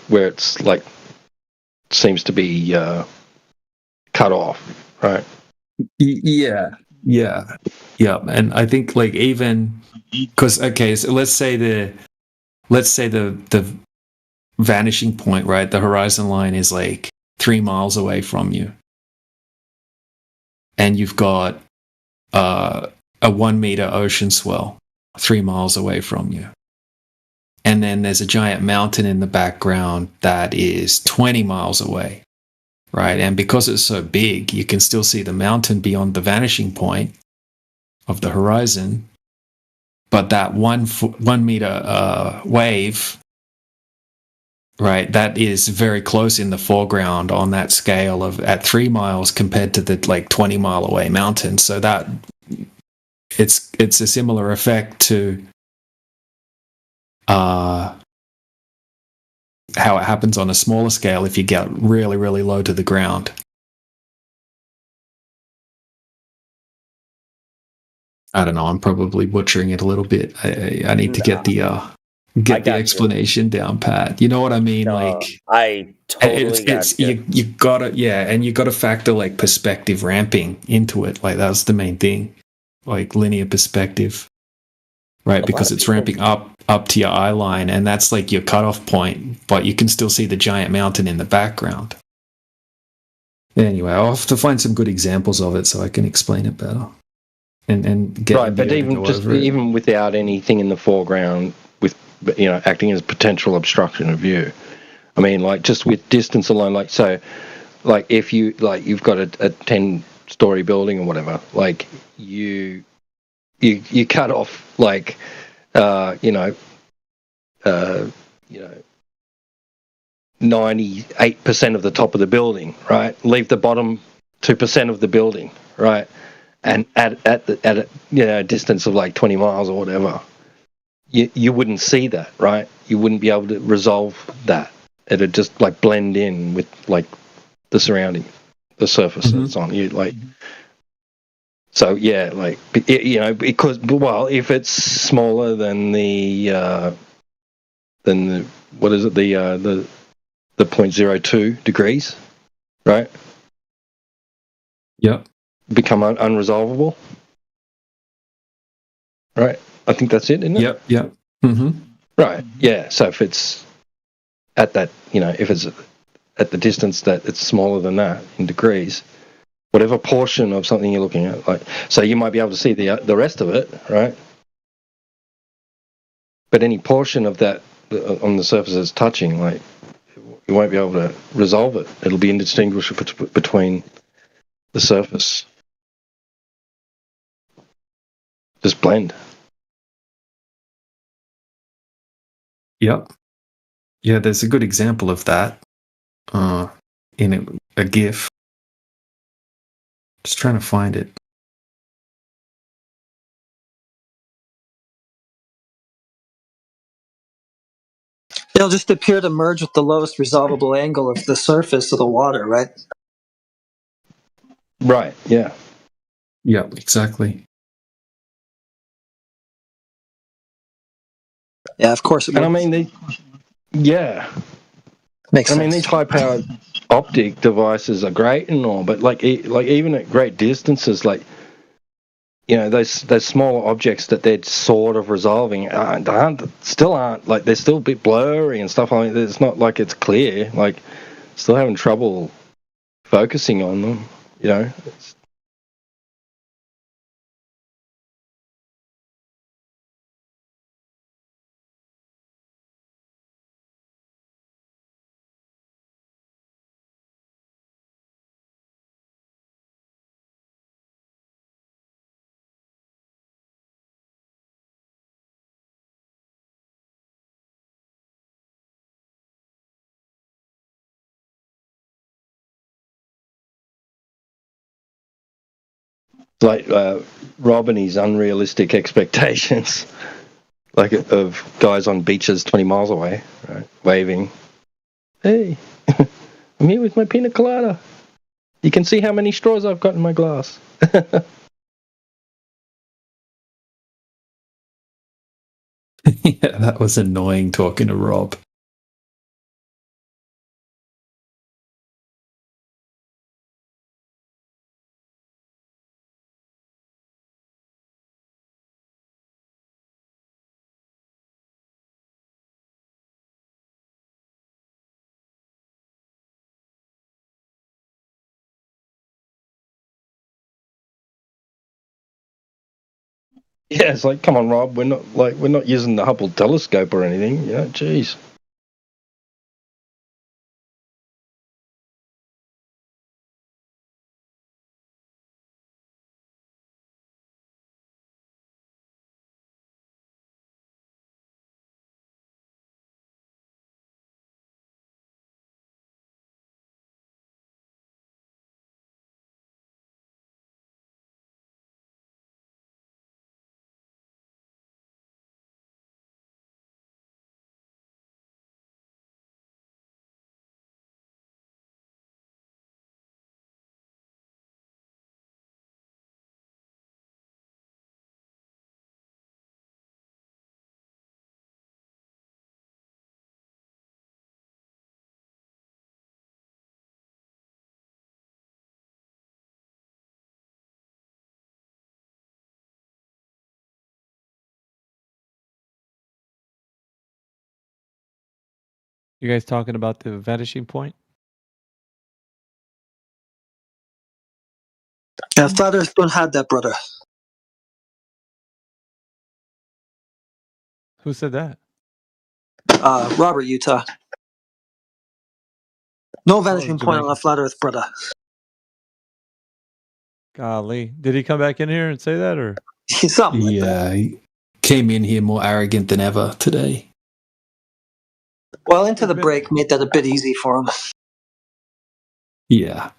where it's like seems to be cut off, right? Yeah, and I think like even because so let's say the vanishing point, right? The horizon line is like 3 miles away from you, and you've got a 1 meter ocean swell 3 miles away from you. And then there's a giant mountain in the background that is 20 miles away, right? And because it's so big, you can still see the mountain beyond the vanishing point of the horizon. But that 1 meter wave, right, that is very close in the foreground on that scale of at 3 miles compared to the like 20 mile away mountain. So that it's a similar effect to how it happens on a smaller scale if you get really, really low to the ground. I don't know. I'm probably butchering it a little bit. I need to get the explanation down pat. You know what I mean? Like I totally you gotta and you gotta factor like perspective ramping into it. Like that's the main thing, like linear perspective. Right, because it's ramping up to your eye line, and that's like your cutoff point, but you can still see the giant mountain in the background. Anyway, I'll have to find some good examples of it so I can explain it better. And get right, but even without anything in the foreground, with acting as potential obstruction of view. I mean, like just with distance alone, like so, like if you've got a 10-story building or whatever, like you cut off like 98% of the top of the building, right? Leave the bottom 2% of the building, right? And at a distance of like 20 miles or whatever, you wouldn't see that, right? You wouldn't be able to resolve that. It'd just like blend in with like the surrounding, the surface that's on you, like. So yeah, like because if it's smaller than the what is it the 0.02 degrees, right? Yep. Become unresolvable, right? I think that's it, isn't it? Yep. Mm-hmm. Right. Yeah. So if it's at that, if it's at the distance that it's smaller than that in degrees. Whatever portion of something you're looking at, like, so you might be able to see the rest of it, right? But any portion of that on the surface that's touching, like, you won't be able to resolve it. It'll be indistinguishable between the surface. just blend. Yep. Yeah, there's a good example of that in a GIF. Just trying to find it. It'll just appear to merge with the lowest resolvable angle of the surface of the water, right? Right, yeah. Yeah, exactly. Yeah, of course it And will. I mean, Makes sense. I mean, these high-powered optic devices are great and all, but like even at great distances, like, you know, those smaller objects that they're sort of resolving still aren't like, they're still a bit blurry and stuff like that. It's not like it's clear. Like, still having trouble focusing on them. You know. Like Rob and his unrealistic expectations, like of guys on beaches 20 miles away, right, waving. Hey, I'm here with my pina colada. You can see how many straws I've got in my glass. Yeah, that was annoying talking to Rob. Yeah, it's like, come on, Rob, we're not using the Hubble telescope or anything. You know, jeez. You guys talking about the vanishing point? Yeah, Flat Earth don't have that, brother. Who said that? Robert, Utah. No vanishing point on a Flat Earth, brother. Golly, did he come back in here and say that, or something like that? He came in here more arrogant than ever today. Well, into the break made that a bit easy for him. Yeah.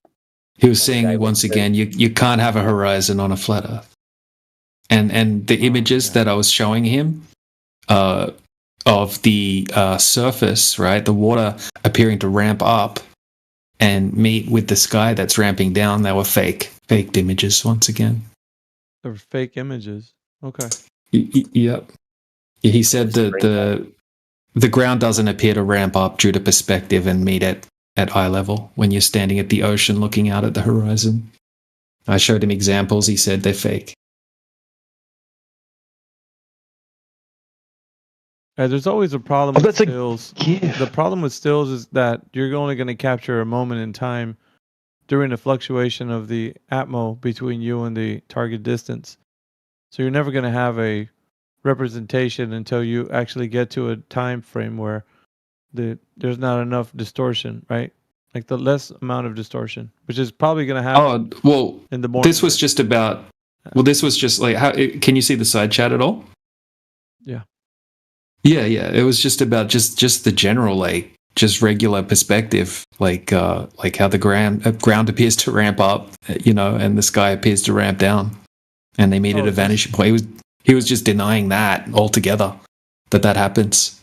He was saying once again, you can't have a horizon on a flat Earth. And the images that I was showing him of the surface, right, the water appearing to ramp up and meet with the sky that's ramping down, they were faked images once again. they're fake images? Okay. Yep. He said that the ground doesn't appear to ramp up due to perspective and meet at eye level when you're standing at the ocean looking out at the horizon. I showed him examples. He said they're fake. There's always a problem with stills. The problem with stills is that you're only going to capture a moment in time during the fluctuation of the atmo between you and the target distance. So you're never going to have a representation until you actually get to a time frame where there's not enough distortion, right? Like the less amount of distortion, which is probably going to happen. Oh, well, in the morning. this was just about Well, this was just like, how can you see the side chat at all? Yeah. Yeah. It was just about just the general, like, just regular perspective, like how the ground appears to ramp up, and the sky appears to ramp down, and they meet at a vanishing point. He was just denying that altogether, that happens.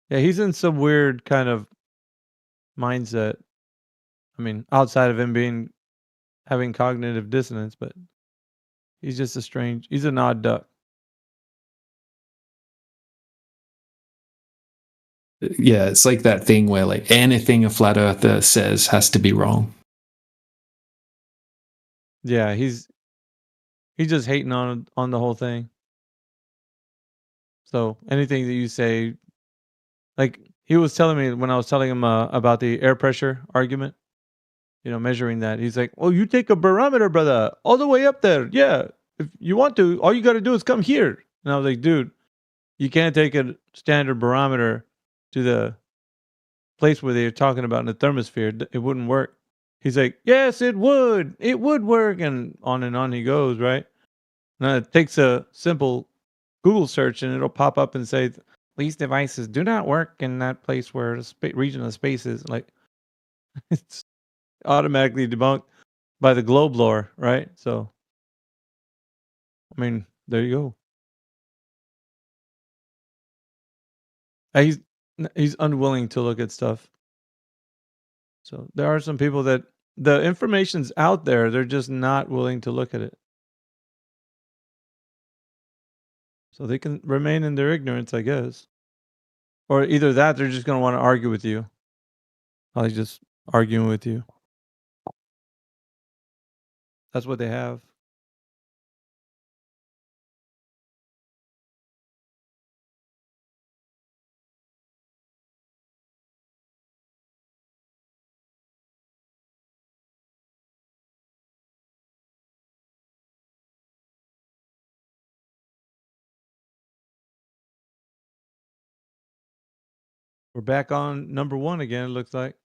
Yeah, he's in some weird kind of mindset. I mean, outside of him having cognitive dissonance, but he's just he's an odd duck. Yeah, it's like that thing where like anything a flat earther says has to be wrong. Yeah, he's just hating on the whole thing. So anything that you say, like he was telling me when I was telling him about the air pressure argument, measuring that, he's like, "Oh, you take a barometer, brother, all the way up there. Yeah, if you want to, all you got to do is come here." And I was like, "Dude, you can't take a standard barometer to the place where they're talking about in the thermosphere. It wouldn't work." He's like, "Yes, it would. It would work," and on he goes, right? Now it takes a simple Google search and it'll pop up and say, "These devices do not work in that place where the region of space is." Like, it's automatically debunked by the globe lore, right? So, I mean, there you go. He's unwilling to look at stuff. So there are some people that the information's out there, they're just not willing to look at it. So they can remain in their ignorance, I guess. Or either that, they're just going to want to argue with you. Probably just arguing with you. That's what they have. We're back on number 1 again, it looks like.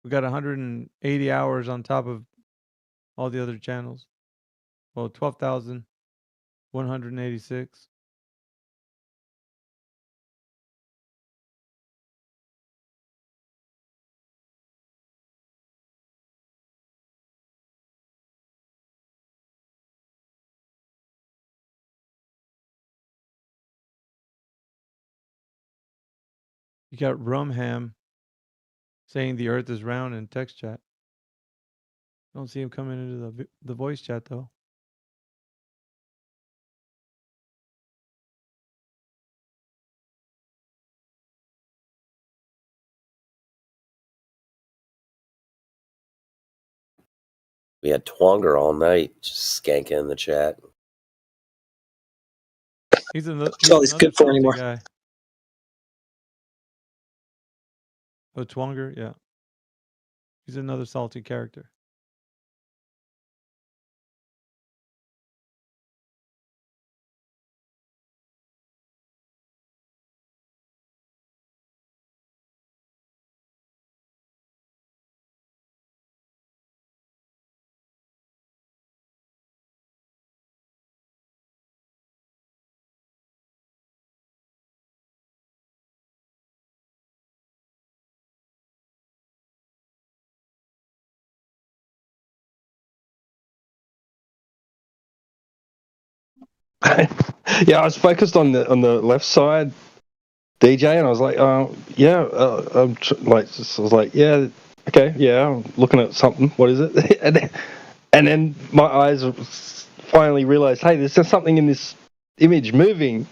We got 180 hours on top of all the other channels. Well, 12,186. You got Rumham saying the earth is round in text chat. Don't see him coming into the voice chat though. We had Twonger all night just skanking in the chat. He's good for anymore. Guy. Oh, Twonger, yeah. He's another salty character. Yeah, I was focused on the left side, DJ, and I was like, I was like, yeah, okay, yeah, I'm looking at something. What is it? and then my eyes finally realized, hey, there's just something in this image moving.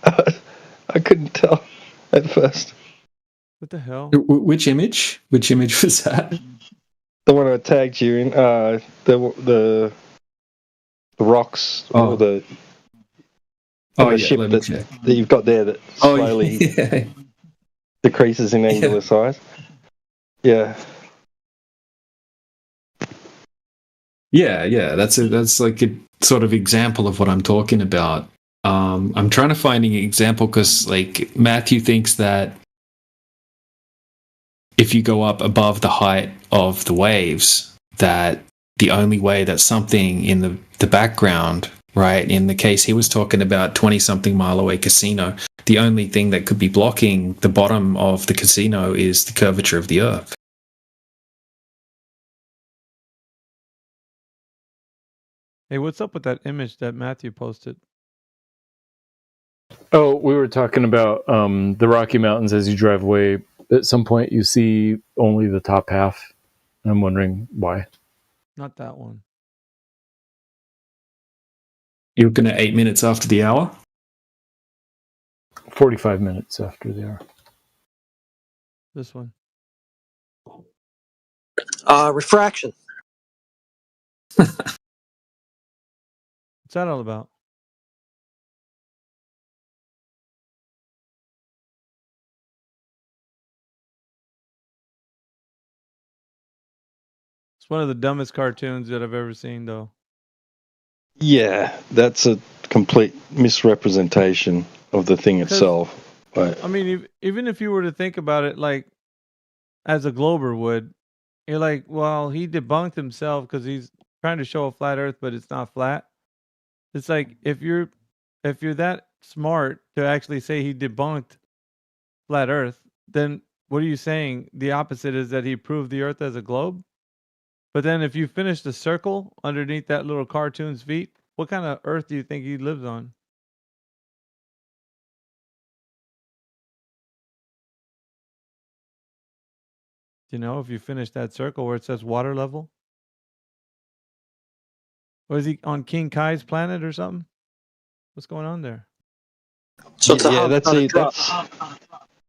I couldn't tell at first. What the hell? Which image? Which image was that? The one I tagged you in. The rocks or the ship that you've got there that slowly decreases in angular size. Yeah. Yeah. That's like a sort of example of what I'm talking about. I'm trying to find an example because like Matthew thinks that if you go up above the height of the waves, that the only way that something in the background, right, in the case he was talking about 20-something mile away casino, the only thing that could be blocking the bottom of the casino is the curvature of the Earth. Hey, what's up with that image that Matthew posted? Oh, we were talking about the Rocky Mountains as you drive away. At some point, you see only the top half. I'm wondering why. Not that one. You're looking at 8 minutes after the hour? 45 minutes after the hour. This one. Refraction. What's that all about? It's one of the dumbest cartoons that I've ever seen, though. Yeah, that's a complete misrepresentation of the thing itself. Right. I mean, even if you were to think about it like as a Glober would, you're like, well, he debunked himself because he's trying to show a flat Earth, but it's not flat. It's like if you're that smart to actually say he debunked flat Earth, then what are you saying? The opposite is that he proved the Earth as a globe. But then if you finish the circle underneath that little cartoon's feet, what kind of Earth do you think he lives on? You know, if you finish that circle where it says water level? Or is he on King Kai's planet or something? What's going on there? So it's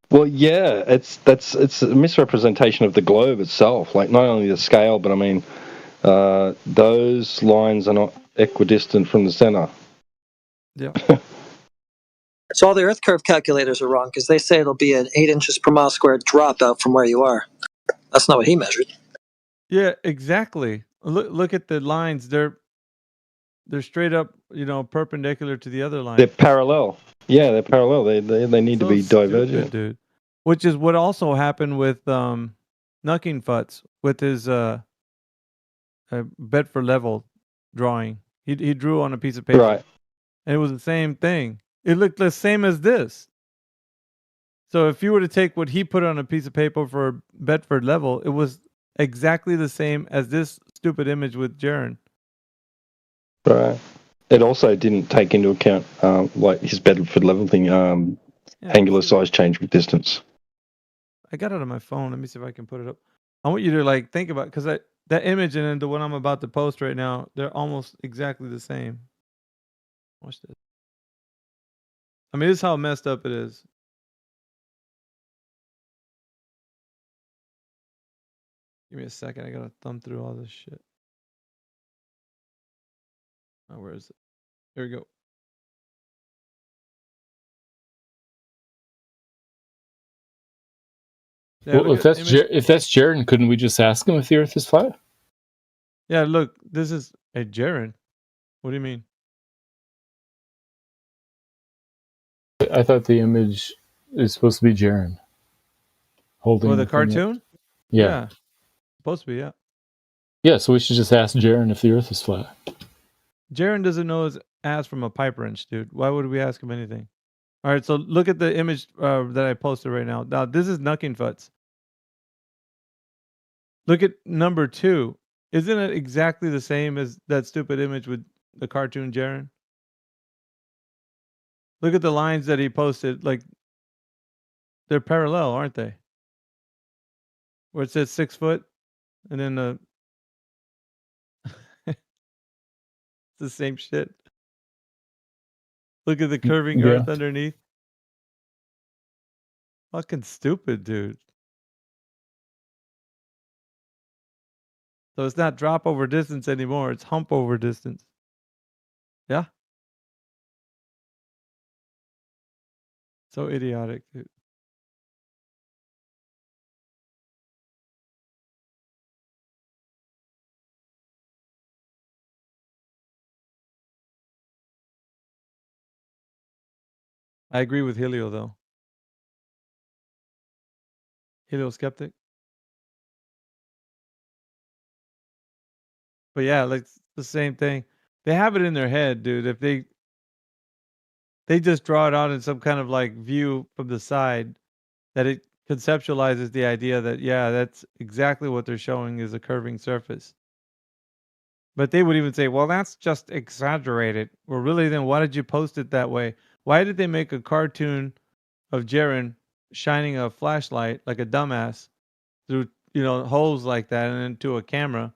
well, yeah, it's a misrepresentation of the globe itself. Like not only the scale, but I mean, those lines are not equidistant from the center. Yeah. So all the Earth curve calculators are wrong because they say it'll be an 8 inches per mile squared drop out from where you are. That's not what he measured. Yeah, exactly. Look at the lines. They're straight up, perpendicular to the other line. They're parallel. Yeah, they're parallel. They need to be divergent, dude. Which is what also happened with Knucking Futz with his Bedford level drawing. He drew on a piece of paper. Right. And it was the same thing. It looked the same as this. So if you were to take what he put on a piece of paper for Bedford level, it was exactly the same as this stupid image with Jaren. Right. It also didn't take into account like his Bedford level thing, angular size change with distance. I got it on my phone. Let me see if I can put it up. I want you to think about because that image and then the one I'm about to post right now, they're almost exactly the same. Watch this. I mean, this is how messed up it is. Give me a second. I gotta thumb through all this shit. Oh, where is it? Here we go. Yeah, well, if that's Jaren, couldn't we just ask him if the Earth is flat? Yeah, look, this is a Jaren. What do you mean? I thought the image is supposed to be Jaren holding. Oh, the cartoon? Yeah. Supposed to be, yeah. Yeah, so we should just ask Jaren if the Earth is flat. Jaren doesn't know his ass from a pipe wrench, dude. Why would we ask him anything? All right, so look at the image that I posted right now. Now, this is Knucking Futz. Look at number 2. Isn't it exactly the same as that stupid image with the cartoon Jaren? Look at the lines that he posted. Like, they're parallel, aren't they? Where it says 6 foot, and then the it's the same shit. Look at the curving Earth underneath. Fucking stupid, dude. So it's not drop over distance anymore. It's hump over distance. Yeah. So idiotic, dude. I agree with Helio, though. Helio skeptic. But yeah, like it's the same thing. They have it in their head, dude. If they just draw it out in some kind of like view from the side, that it conceptualizes the idea that yeah, that's exactly what they're showing is a curving surface. But they would even say, well, that's just exaggerated. Well, really, then why did you post it that way? Why did they make a cartoon of Jaren shining a flashlight like a dumbass through, holes like that and into a camera?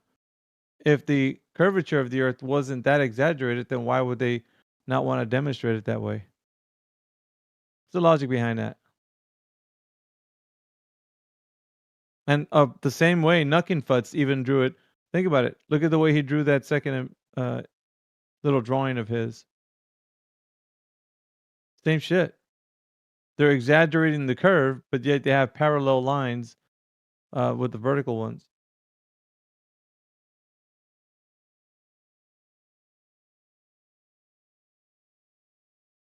If the curvature of the Earth wasn't that exaggerated, then why would they not want to demonstrate it that way? What's the logic behind that? And the same way, Nuckenfutz even drew it. Think about it. Look at the way he drew that second little drawing of his. Same shit. They're exaggerating the curve, but yet they have parallel lines with the vertical ones.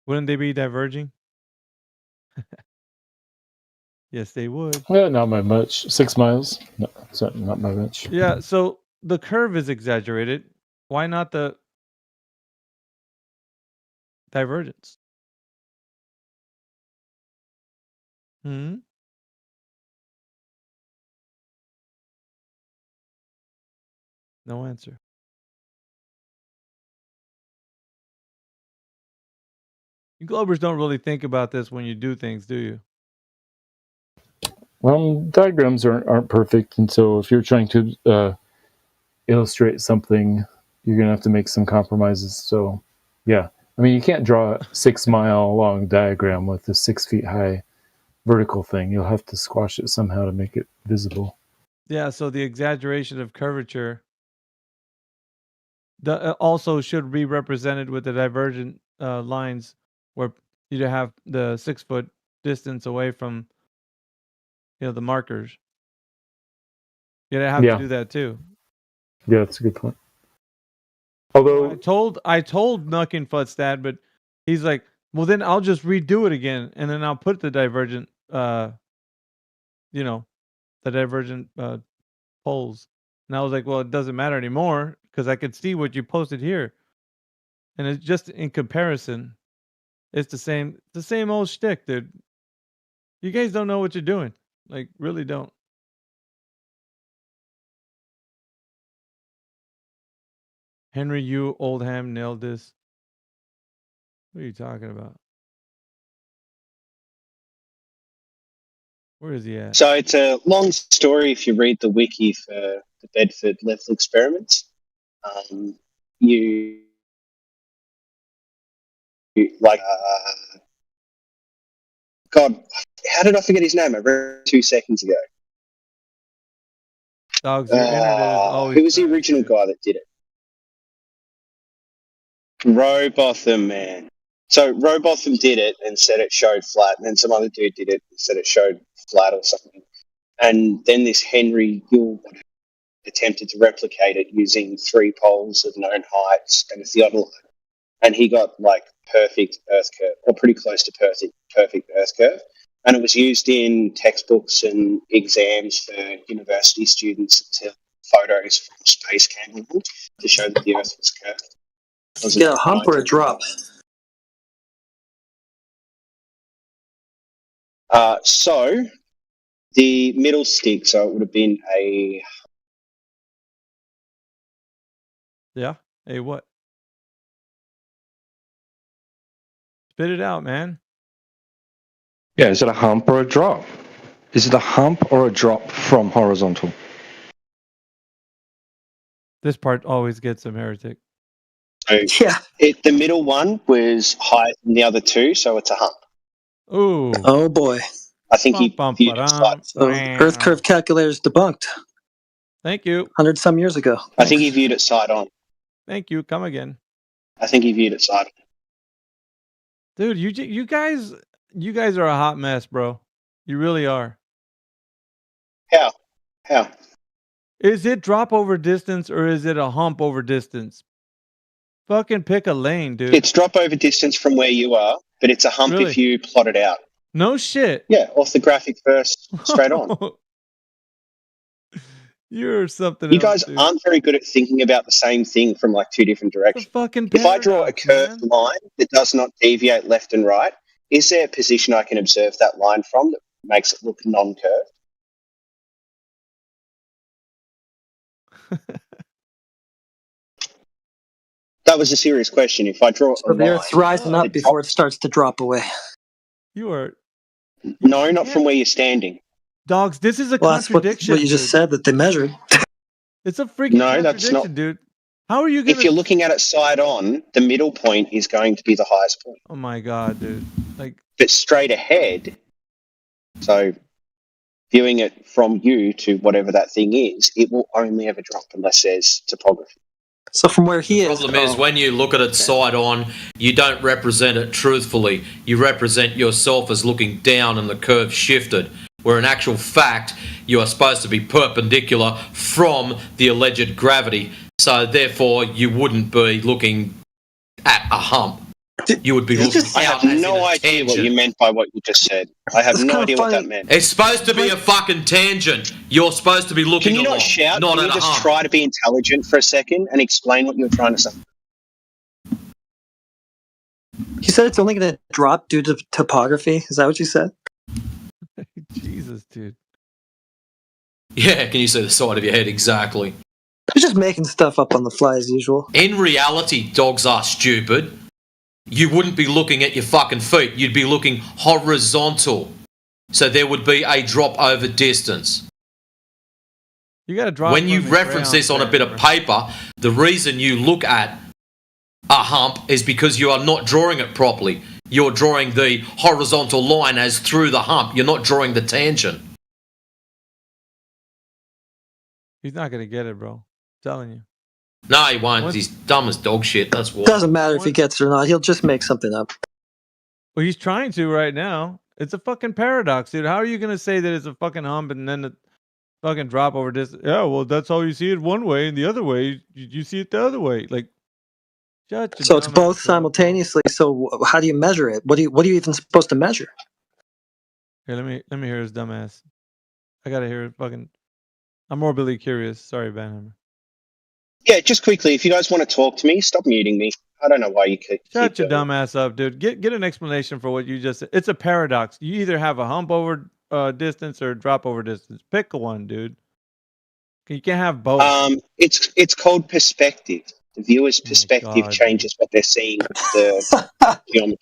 Wouldn't they be diverging? Yes, they would. Yeah, not by much. 6 miles. No, it's not by much. Yeah, so the curve is exaggerated. Why not the divergence? Hmm? No answer. You Globers don't really think about this when you do things, do you? Well, diagrams aren't perfect, and so if you're trying to illustrate something, you're gonna have to make some compromises. So, yeah, I mean, you can't draw a 6 mile long diagram with a 6 feet high vertical thing. You'll have to squash it somehow to make it visible. Yeah, so the exaggeration of curvature also should be represented with the divergent lines where you have the 6 foot distance away from the markers. You'd have to do that too. Yeah, that's a good point. Although I told Nuckenfutz that, but he's like, well, then I'll just redo it again, and then I'll put the divergent, the divergent poles. And I was like, well, it doesn't matter anymore because I could see what you posted here, and it's just in comparison, it's the same old shtick, dude. You guys don't know what you're doing, like really don't. Henry U. Oldham nailed this. What are you talking about? Where is he at? So it's a long story if you read the wiki for the Bedford lethal experiments. You like, God, how did I forget his name? I read it 2 seconds ago. Dogs, your internet is always. Who was the original guy that did it? Robotham, man. So Robotham did it and said it showed flat, and then some other dude did it and said it showed flat or something. And then this Henry Yule attempted to replicate it using 3 poles of known heights and a theodolite. And he got like perfect Earth curve, or pretty close to perfect Earth curve. And it was used in textbooks and exams for university students until photos from space came along to show that the Earth was curved. Get a hump or a drop? So the middle stick, so it would have been a... Yeah? Hey, what? Spit it out, man. Yeah, is it a hump or a drop? Is it a hump or a drop from horizontal? This part always gets him, heretic. So yeah, the middle one was higher than the other 2, so it's a hump. Ooh. Oh boy. I think he viewed it side. So Earth curve calculator is debunked. Thank you. 100 some years ago. I think he viewed it side on. Thank you. Come again. I think he viewed it side on. Dude, you guys are a hot mess, bro. You really are. How? Is it drop over distance or is it a hump over distance? Fucking pick a lane, dude. It's drop over distance from where you are, but it's a hump if you plot it out. No shit. Yeah, off the graphic first, straight on. You're something You else, guys dude. aren't very good at thinking about the same thing from like two different directions. Fucking If I draw a paradox, curved man. line that does not deviate left and right, is there a position I can observe that line from that makes it look non-curved? That was a serious question. If I draw So a the line, Earth's rising up before it starts to drop away. You are. No, not from where you're standing. Dogs, this is a Well, that's contradiction. what you just said that they measured. It's a freaking No, that's contradiction, not. dude. How are you gonna? If you're looking at it side on, the middle point is going to be the highest point. Oh my god, dude! Like, if it's straight ahead, so viewing it from you to whatever that thing is, it will only ever drop unless there's topography. So from where he is, The problem is when you look at it side on, you don't represent it truthfully. You represent yourself as looking down and the curve shifted, where in actual fact, you are supposed to be perpendicular from the alleged gravity. So therefore, you wouldn't be looking at a hump. You would be looking I have no idea what you meant by what you just said. I have no idea what that meant. It's supposed to be a fucking tangent. You're supposed to be looking Can you not along, shout? not Can at you a just hump. try to be intelligent for a second and explain what you were trying to say? You said it's only going to drop due to topography. Is that what you said? Jesus, dude. Yeah, can you see the side of your head exactly? You're just making stuff up on the fly as usual. In reality, dogs are stupid. You wouldn't be looking at your fucking feet. You'd be looking horizontal. So there would be a drop over distance. You gotta drop. When you reference this on a bit of paper, the reason you look at a hump is because you are not drawing it properly. You're drawing the horizontal line as through the hump. You're not drawing the tangent. He's not gonna get it, bro. I'm telling you. No, he won't. He's dumb as dog shit. That's why. Doesn't matter if he gets it or not. He'll just make something up. Well, he's trying to right now. It's a fucking paradox, dude. How are you gonna say that it's a fucking hump and then the fucking drop over this? Yeah, well, that's how you see it one way, and the other way you see it the other way. Like, shut your So it's dumb both ass up. simultaneously. So how do you measure it? What are you even supposed to measure? Here, let me hear his dumb ass. I gotta hear it. Fucking. I'm morbidly curious. Sorry, Banhammer. Yeah, just quickly, if you guys want to talk to me, stop muting me. I don't know why you keep Shut your doing dumb ass up, dude. Get an explanation for what you just said. It's a paradox. You either have a hump over distance or a drop over distance. Pick one, dude. You can't have both. It's called perspective. The viewer's perspective God, changes what they're seeing with the geometry.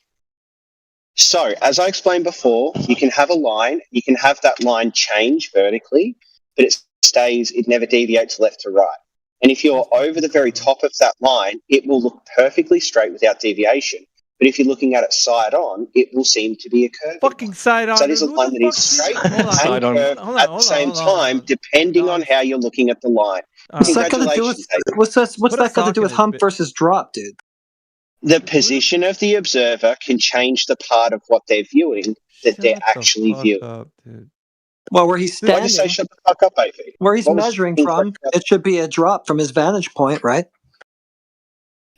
So, as I explained before, you can have a line, you can have that line change vertically, but it never deviates left to right. And if you're over the very top of that line, it will look perfectly straight without deviation. But if you're looking at it side on, it will seem to be a curve. Fucking side on. So that is a line that is straight and curved at the same time, depending on how you're looking at the line. What's that got to do with? What's that got to do with hump versus drop, dude? The position of the observer can change the part of what they're viewing that they're actually viewing. Well, where he's standing, I just say shut the fuck up, AV. where he's measuring from, it should be a drop from his vantage point, right?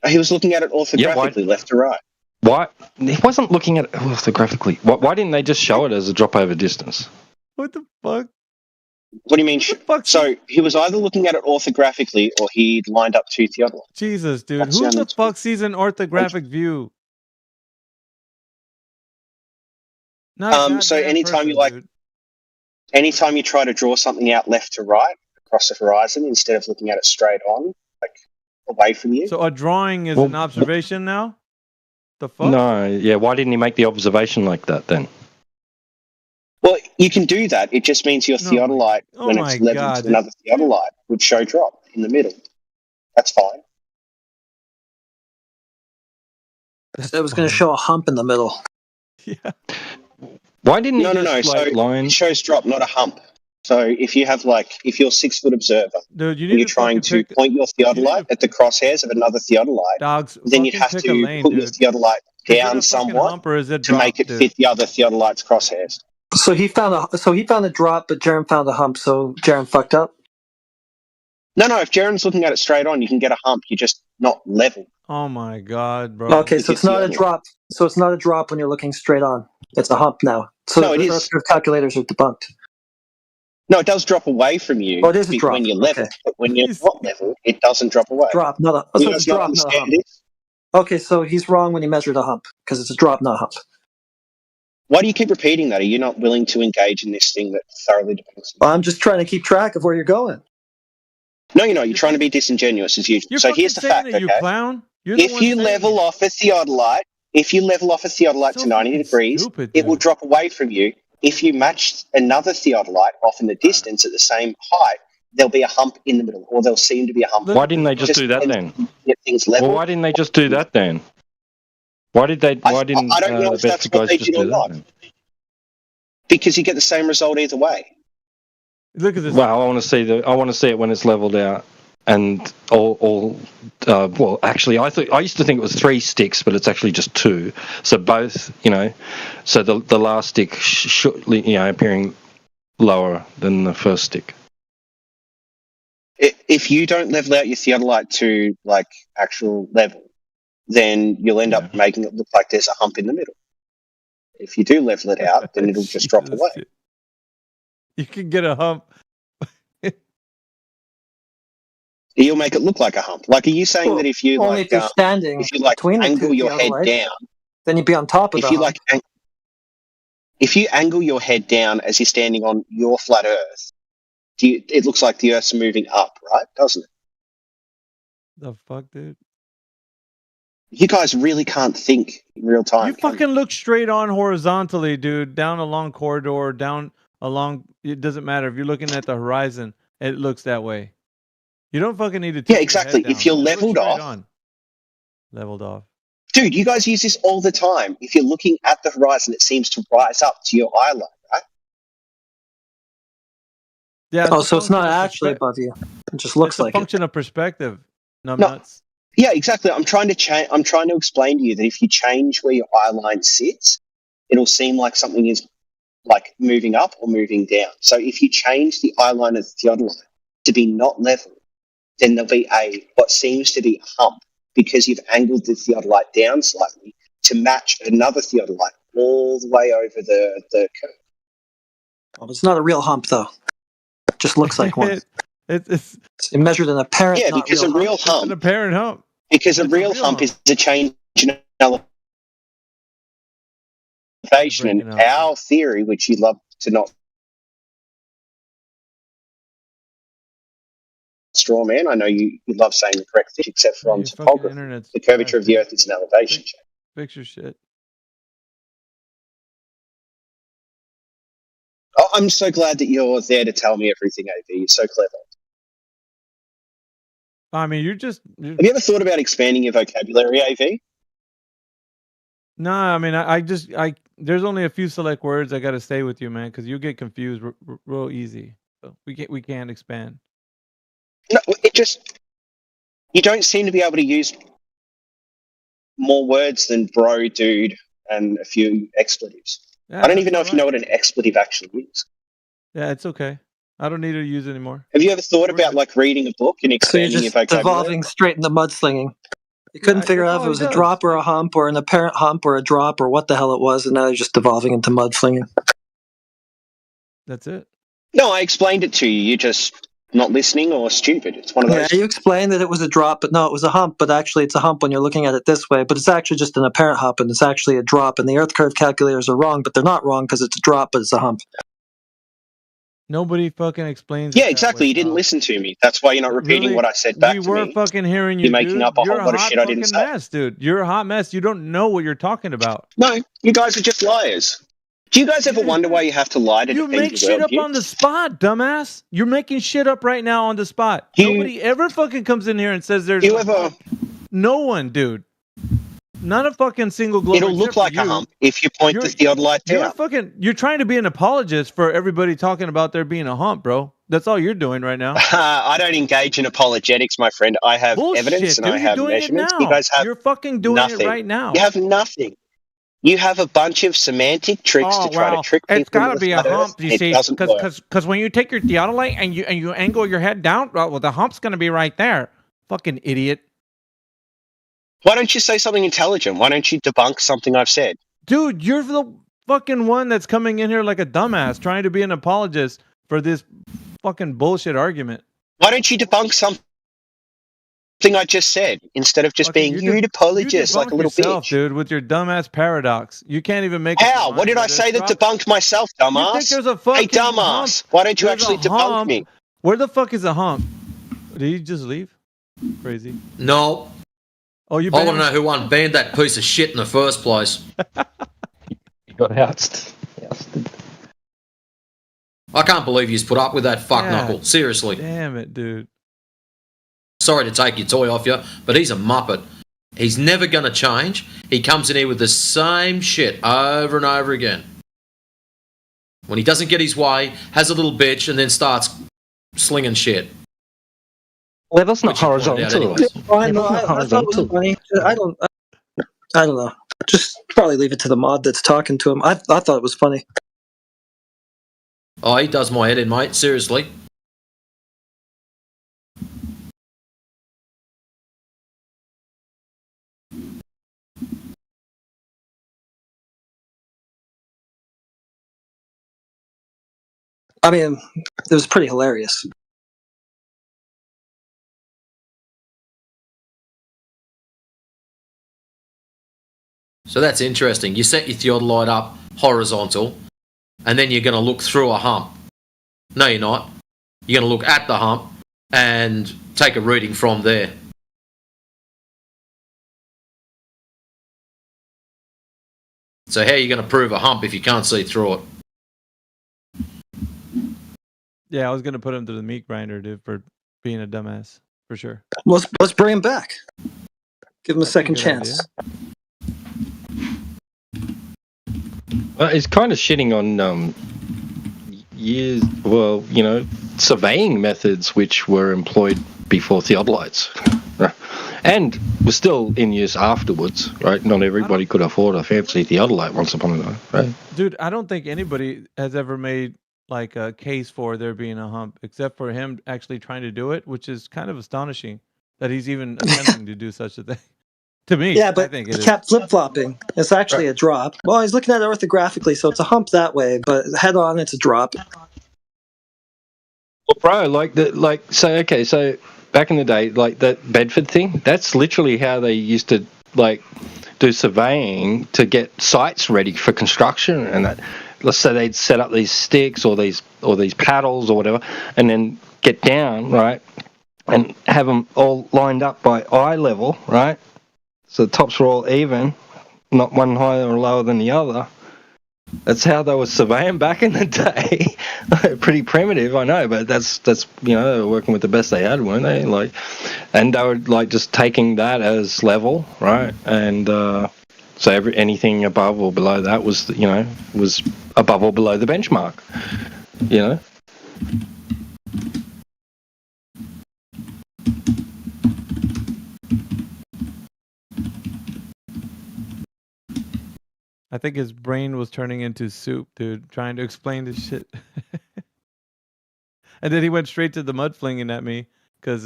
He was looking at it orthographically, left to right. Why? He wasn't looking at it orthographically. Why didn't they just show it as a drop over distance? What the fuck? What do you mean? So he was either looking at it orthographically or he lined up two theodolites. Jesus, dude. Who the fuck sees an orthographic view? So anytime anytime you try to draw something out left to right across the horizon instead of looking at it straight on, like away from you. So a drawing is an observation now? The fuck? No, yeah. Why didn't he make the observation like that then? Well, you can do that. It just means your theodolite, when it's leveled to another theodolite, would show drop in the middle. That's fine. It was going to show a hump in the middle. Yeah. Why didn't he No. So it shows drop, not a hump. So if you have if you're a 6 foot observer, dude, and you're trying to point your theodolite at the crosshairs of another theodolite, then you'd have to put your theodolite down somewhat to make it fit the other theodolite's crosshairs. So he found a drop, but Jaren found a hump. So Jaren fucked up. No. If Jaren's looking at it straight on, you can get a hump. You're just not level. Oh my god, bro. Okay, so it's not a drop. So it's not a drop when you're looking straight on. It's a hump now. So no, it is. Earth curve calculators are debunked. No, it does drop away from you when you're level, but when you're not level, it doesn't drop away. Drop, not a. You So guys it's a not drop, not a understand hump. this? Okay, so he's wrong when he measured a hump because it's a drop, not a hump. Why do you keep repeating that? Are you not willing to engage in this thing that thoroughly debunks? I'm just trying to keep track of where you're going. No, you're not. You're trying to be disingenuous as usual. So here's the fact, okay? You clown. You're the If one you saying level it. off a theodolite, to 90 degrees, it will drop away from you. If you match another theodolite off in the distance at the same height, there'll be a hump in the middle, or there'll seem to be a hump. Why didn't they just do that then? Get things level. Well, why didn't they just do that then? Why didn't I don't know if that's what they did or not. Because you get the same result either way. Look at this. Well, I want to see it when it's leveled out, and well, actually, I used to think it was 3 sticks, but it's actually just 2. So both, so the last stick should, appearing lower than the first stick. If you don't level out your theodolite to like actual level, then you'll end up making it look like there's a hump in the middle. If you do level it out, then it'll just drop away. You can get a hump. You'll make it look like a hump. Like, are you saying that if you only if you're standing between angle the two your head theodolites, down, then you'd be on top of the hump. If you angle your head down as you're standing on your flat Earth, it looks like the Earth's moving up, right? Doesn't it? The fuck, dude? You guys really can't think in real time. You fucking look straight on horizontally, dude. Down a long corridor, down along. It doesn't matter if you're looking at the horizon. It looks that way. You don't fucking need to. Yeah, exactly. If you're leveled off, leveled off. Dude, you guys use this all the time. If you're looking at the horizon, it seems to rise up to your eye line, right? Yeah. Oh, so it's not actually above you. It just looks like a function of perspective. No. Nuts. Yeah, exactly. I'm trying to explain to you that if you change where your eye line sits, it'll seem like something is like moving up or moving down. So if you change the eye line of the theodolite to be not level, then there'll be what seems to be a hump because you've angled the theodolite down slightly to match another theodolite all the way over the curve. Well, it's not a real hump, though. It just looks like one. It's measured in apparent. Yeah, because a real hump. It's an apparent hump. Because a real hump is a change in elevation, and our theory, which you love to not straw man. I know you love saying the correct thing, except for on topography. The curvature of the Earth is an elevation change. Fix your shit. Oh, I'm so glad that you're there to tell me everything, AV. You're so clever. I mean, you're Have you ever thought about expanding your vocabulary, AV? No, I mean, I there's only a few select words I got to stay with you, man, because you get confused real easy. So we can't expand. No, you don't seem to be able to use more words than bro, dude, and a few expletives. Yeah, I don't even know if you know what an expletive actually is. Yeah, it's okay. I don't need to use it anymore. Have you ever thought about like reading a book and expanding your vocabulary? Devolving straight into mudslinging. You couldn't figure out if it was a drop or a hump or an apparent hump or a drop or what the hell it was, and now you're just devolving into mudslinging. That's it. No, I explained it to you. You're just not listening or stupid. It's one of those. Yeah, you explained that it was a drop, but no, it was a hump. But actually, it's a hump when you're looking at it this way. But it's actually just an apparent hump, and it's actually a drop. And the Earth curve calculators are wrong, but they're not wrong because it's a drop, but it's a hump. Nobody fucking explains. Yeah, exactly. You didn't listen to me. That's why you're not repeating what I said back to me. We were fucking hearing you. You're making up a whole lot of shit I didn't say. You're a hot mess, dude. You're a hot mess. You don't know what you're talking about. No, you guys are just liars. Do you guys ever wonder why you have to lie to defend your worldview? You make shit up on the spot, dumbass. You're making shit up right now on the spot. Nobody ever fucking comes in here and says there's. No one, dude. Not a fucking single globe. It'll look like a hump if you point the theodolite down. You're trying to be an apologist for everybody talking about there being a hump, bro. That's all you're doing right now. I don't engage in apologetics, my friend. I have evidence and I have measurements. You guys have You're fucking doing nothing. it right now. You have nothing. You have a bunch of semantic tricks to try to trick people. It's got to be a hump, you see, because when you take your theodolite and you angle your head down, well, the hump's going to be right there. Fucking idiot. Why don't you say something intelligent? Why don't you debunk something I've said? Dude, you're the fucking one that's coming in here like a dumbass, trying to be an apologist for this fucking bullshit argument. Why don't you debunk something I just said instead of just being you apologist like a little yourself, bitch? dude, with your dumbass paradox. You can't even make How? What did I say that debunked myself, dumbass? You think there's a fucking hey, dumbass! Why don't you actually debunk me? Where the fuck is a hump? Did he just leave? Crazy. No. Oh, you. I want to know who unbanned that piece of shit in the first place. You got ousted. I can't believe he's put up with that fuck knuckle. Seriously. Damn it, dude. Sorry to take your toy off you, but he's a muppet. He's never going to change. He comes in here with the same shit over and over again. When he doesn't get his way, has a little bitch, and then starts slinging shit. Well, that's not horizontal. I thought it was funny. I don't know. Just probably leave it to the mod that's talking to him. I thought it was funny. Oh, he does my head in, mate. Seriously. I mean, it was pretty hilarious. So that's interesting. You set your theodolite up horizontal, and then you're going to look through a hump. No, you're not. You're going to look at the hump and take a reading from there. So how are you going to prove a hump if you can't see through it? Yeah, I was gonna put him to the meat grinder, dude, for being a dumbass, for sure. Let's bring him back. Give him a second chance. It's kind of shitting on surveying methods which were employed before theodolites, and were still in use afterwards. Right? Not everybody could afford a fancy theodolite once upon a time, right? Dude, I don't think anybody has ever made like a case for there being a hump, except for him actually trying to do it, which is kind of astonishing that he's even attempting to do such a thing. To me, yeah, but I think he kept flip-flopping. It's actually a drop. Well, he's looking at it orthographically, so it's a hump that way, but head on, it's a drop. Well, bro, so back in the day, like that Bedford thing, that's literally how they used to do surveying to get sites ready for construction, and that. So they'd set up these sticks or these paddles or whatever, and then get down, right, and have them all lined up by eye level, right. So the tops were all even, not one higher or lower than the other. That's how they were surveying back in the day. Pretty primitive, I know, but that's they were working with the best they had, weren't they? And they were just taking that as level, right, and. So anything above or below that was above or below the benchmark, I think his brain was turning into soup, dude, trying to explain this shit. And then he went straight to the mud flinging at me because,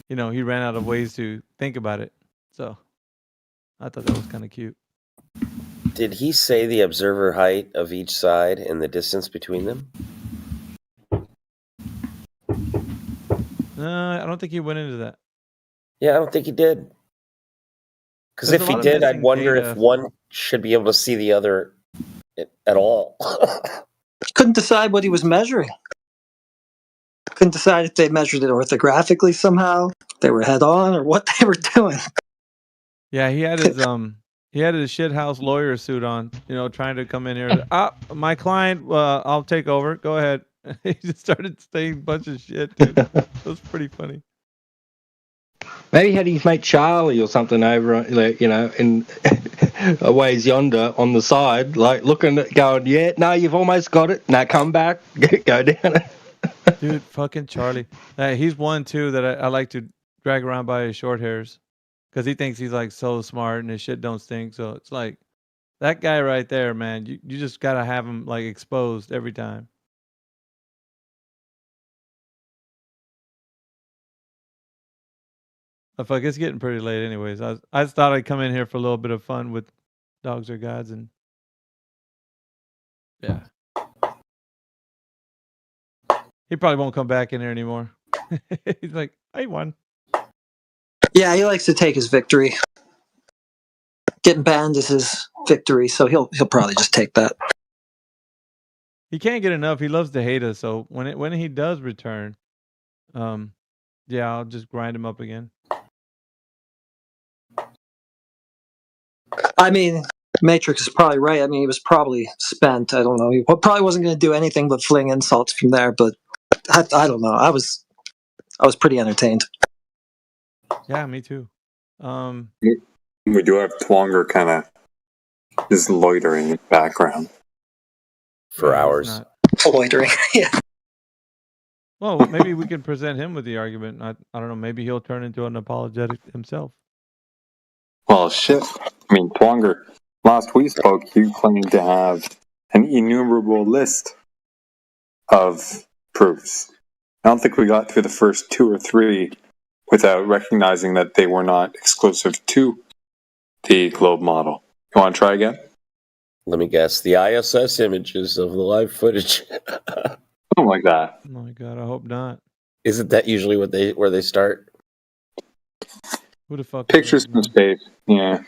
he ran out of ways to think about it. So I thought that was kind of cute. Did he say the observer height of each side and the distance between them? I don't think he went into that. Yeah, I don't think he did. Because if he did, I'd wonder if one should be able to see the other at all. Couldn't decide what he was measuring. Couldn't decide if they measured it orthographically somehow, if they were head on, or what they were doing. Yeah, he had his shithouse lawyer suit on, trying to come in here. My client, I'll take over. Go ahead. He just started saying a bunch of shit, dude. It was pretty funny. Maybe he had his mate Charlie or something over, in a ways yonder on the side, looking at, going, yeah, no, you've almost got it. Now come back, go down it. Dude, fucking Charlie. He's one too that I like to drag around by his short hairs. Because he thinks he's so smart and his shit don't stink. So it's that guy right there, man. You just gotta have him exposed every time. Oh, fuck, it's getting pretty late, anyways. I just thought I'd come in here for a little bit of fun with Dogs Are Gods, and yeah. He probably won't come back in there anymore. He's like, I won. Yeah, he likes to take his victory. Getting banned is his victory, so he'll probably just take that. He can't get enough. He loves to hate us. So when he does return, yeah, I'll just grind him up again. I mean, Matrix is probably right. I mean, he was probably spent. I don't know. He probably wasn't going to do anything but fling insults from there. But I don't know. I was pretty entertained. Yeah, me too. We do have Twonger kind of just loitering in the background for hours. Loitering, yeah. Well, maybe we can present him with the argument. I don't know. Maybe he'll turn into an apologetic himself. Well, shit. I mean, Twonger, last we spoke, you claimed to have an innumerable list of proofs. I don't think we got through the first 2 or 3 without recognizing that they were not exclusive to the globe model. You want to try again? Let me guess. The ISS images of the live footage. Something like that. Oh my god, I hope not. Isn't that usually where they start? Who the fuck? Pictures from space. Yeah.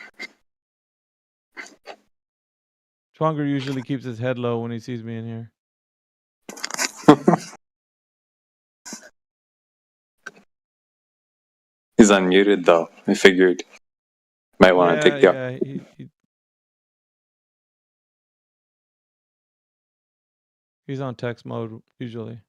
Twonger usually keeps his head low when he sees me in here. He's unmuted though. I figured you might want to take the He's on text mode usually.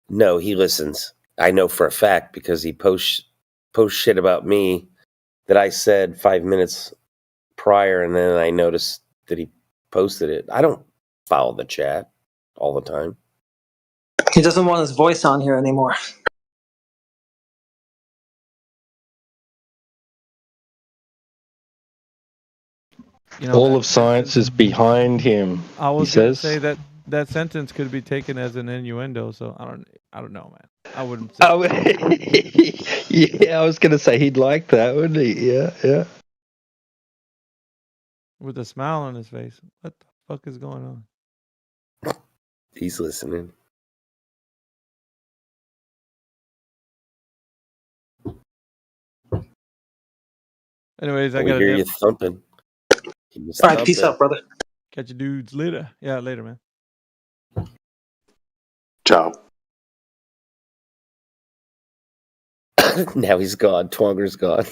No, he listens. I know for a fact because he posts shit about me that I said 5 minutes prior, and then I noticed that he posted it. I don't follow the chat all the time. He doesn't want his voice on here anymore. You know, all of science is behind him. I was he gonna says. say that sentence could be taken as an innuendo, so I don't know, man. I wouldn't say. Yeah, I was gonna say he'd like that, wouldn't he? Yeah. With a smile on his face. What the fuck is going on? He's listening. Anyways, I we gotta hear you thumping. All right, peace out, brother. Catch you dudes later. Yeah, later, man. Ciao. Now he's gone. Twonger's gone.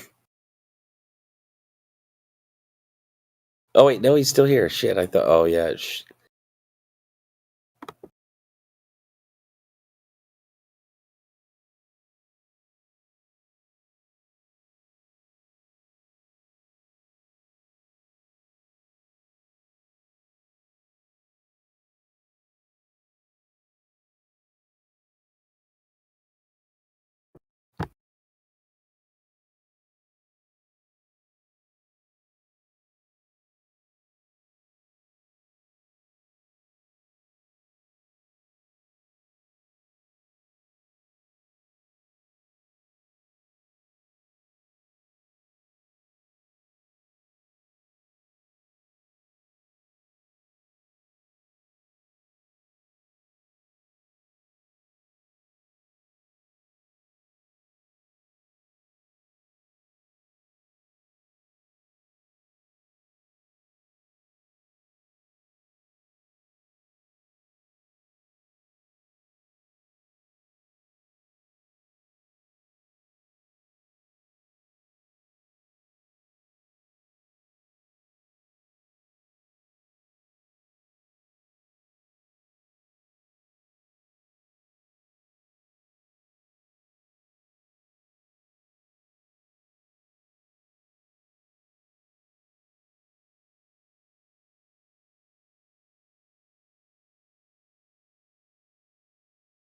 Oh wait, no, he's still here. Shit, I thought. Oh yeah.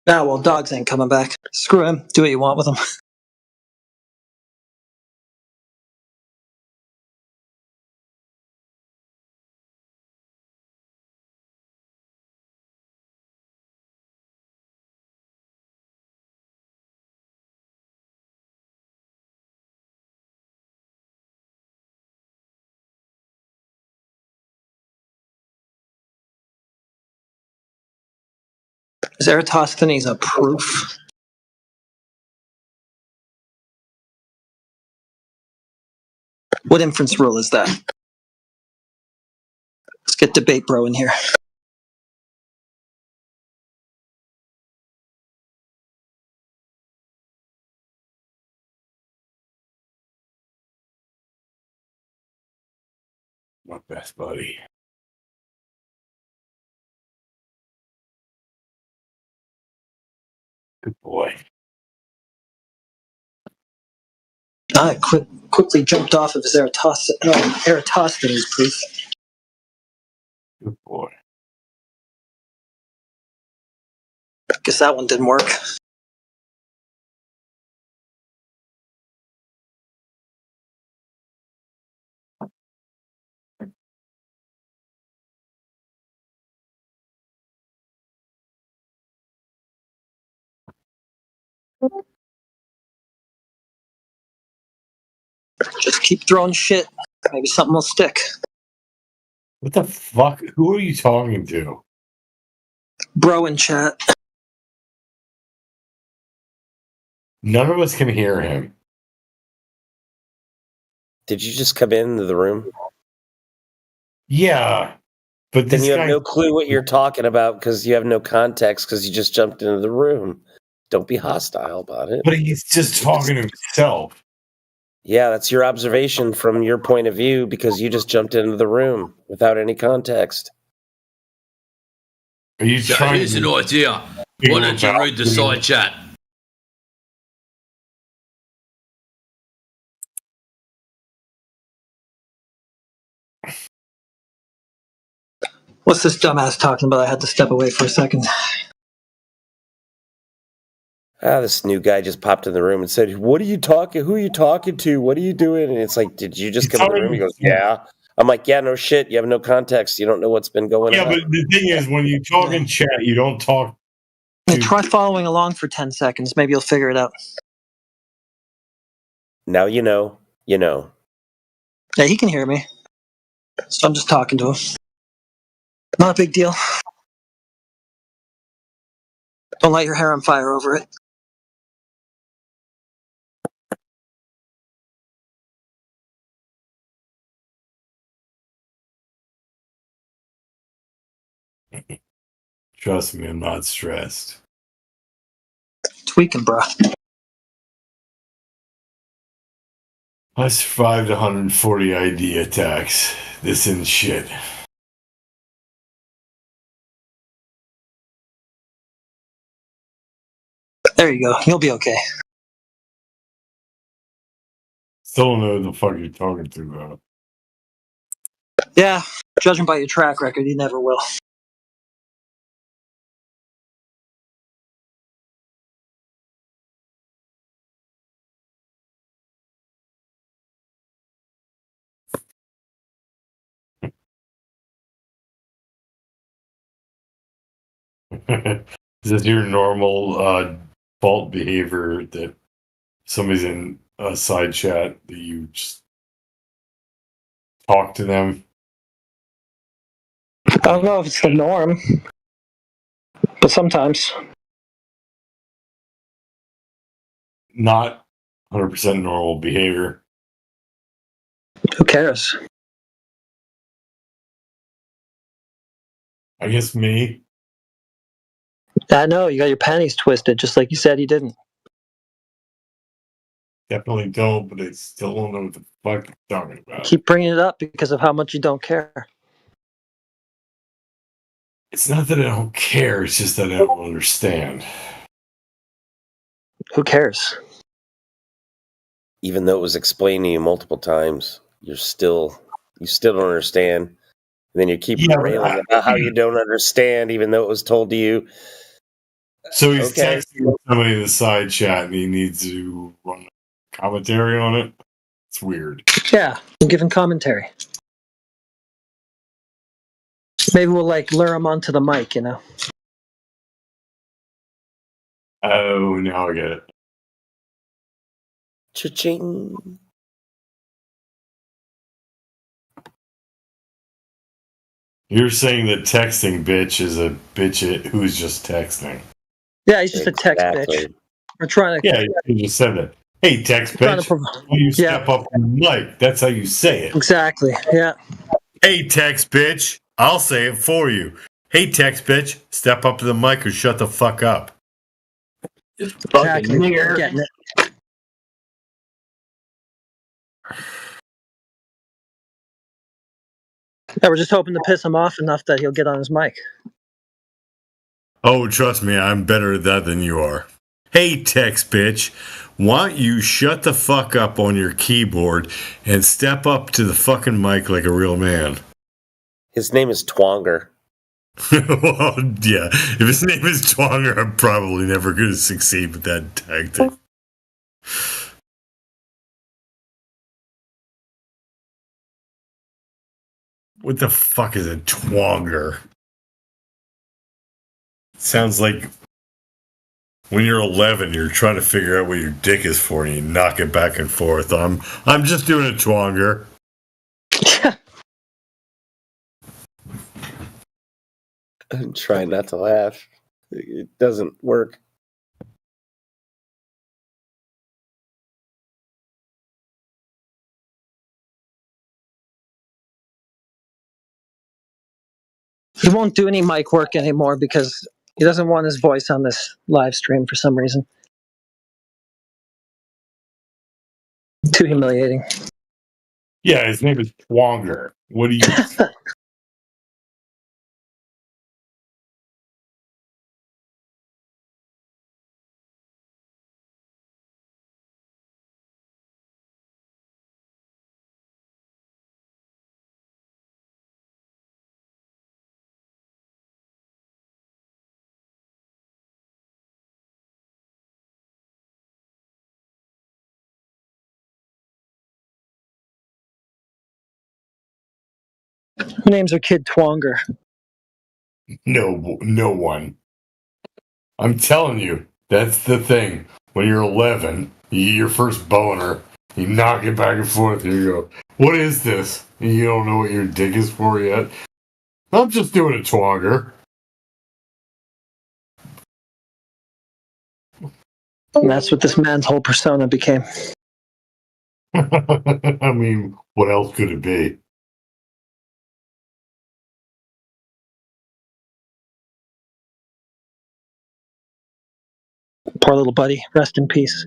Nah, well, dogs ain't coming back. Screw him. Do what you want with him. Is Eratosthenes a proof? What inference rule is that? Let's get debate bro in here. My best buddy. Good boy. I quickly jumped off of his Eratosthenes proof. Good boy. Guess that one didn't work. Just keep throwing shit. Maybe something will stick. What the fuck? Who are you talking to? Bro in chat. None of us can hear him. Did you just come into the room? Yeah, but then you have no clue what you're talking about because you have no context because you just jumped into the room. Don't be hostile about it. But he's just talking to himself. Yeah, that's your observation from your point of view because you just jumped into the room without any context. Are you So here's an idea. Why don't you read the side chat? What's this dumbass talking about? I had to step away for a second. This new guy just popped in the room and said, "What are you talking? Who are you talking to? What are you doing?" And it's like, "Did you just come in the room?" He goes, "Yeah." I'm like, "Yeah, no shit. You have no context. You don't know what's been going on." Yeah, but the thing is, when you talk in chat, you don't talk. Try following along for 10 seconds. Maybe you'll figure it out. Now you know. You know. Yeah, he can hear me. So I'm just talking to him. Not a big deal. Don't light your hair on fire over it. Trust me, I'm not stressed. Tweaking, bro. I survived 140 ID attacks. This isn't shit. There you go. You'll be okay. Still don't know who the fuck you're talking to, though. Yeah, judging by your track record, you never will. Is this your normal fault behavior that somebody's in a side chat that you just talk to them? I don't know if it's the norm, but sometimes. Not 100% normal behavior. Who cares? I guess me. I know, you got your panties twisted, just like you said you didn't. Definitely don't, but I still don't know what the fuck you're talking about. Keep bringing it up because of how much you don't care. It's not that I don't care, it's just that I don't understand. Who cares? Even though it was explained to you multiple times, you still don't understand. And then you keep railing about how you don't understand, even though it was told to you. So he's texting somebody in the side chat and he needs to run commentary on it. It's weird. Yeah, I'm giving commentary. Maybe we'll lure him onto the mic, you know? Oh, now I get it. Cha-ching. You're saying that texting bitch is a bitch who's just texting. Yeah, he's just a text bitch. We're trying to. Yeah, you just said that. Hey, text bitch. You step up on the mic. That's how you say it. Exactly. Yeah. Hey, text bitch. I'll say it for you. Hey, text bitch. Step up to the mic or shut the fuck up. Exactly. Getting it. Yeah, we're just hoping to piss him off enough that he'll get on his mic. Oh, trust me, I'm better at that than you are. Hey, text bitch. Why don't you shut the fuck up on your keyboard and step up to the fucking mic like a real man? His name is Twonger. Well, yeah. If his name is Twonger, I'm probably never going to succeed with that tactic. What the fuck is a Twonger? Sounds like when you're 11, you're trying to figure out what your dick is for, and you knock it back and forth. I'm just doing a Twonger. I'm trying not to laugh. It doesn't work. He won't do any mic work anymore because he doesn't want his voice on this live stream for some reason. Too humiliating. Yeah, his name is Twonger. What do you... Who names their kid Twonger? No one. I'm telling you, that's the thing. When you're 11, you get your first boner, you knock it back and forth, and you go, what is this? And you don't know what your dick is for yet. I'm just doing a Twonger. And that's what this man's whole persona became. I mean, what else could it be? Poor little buddy. Rest in peace.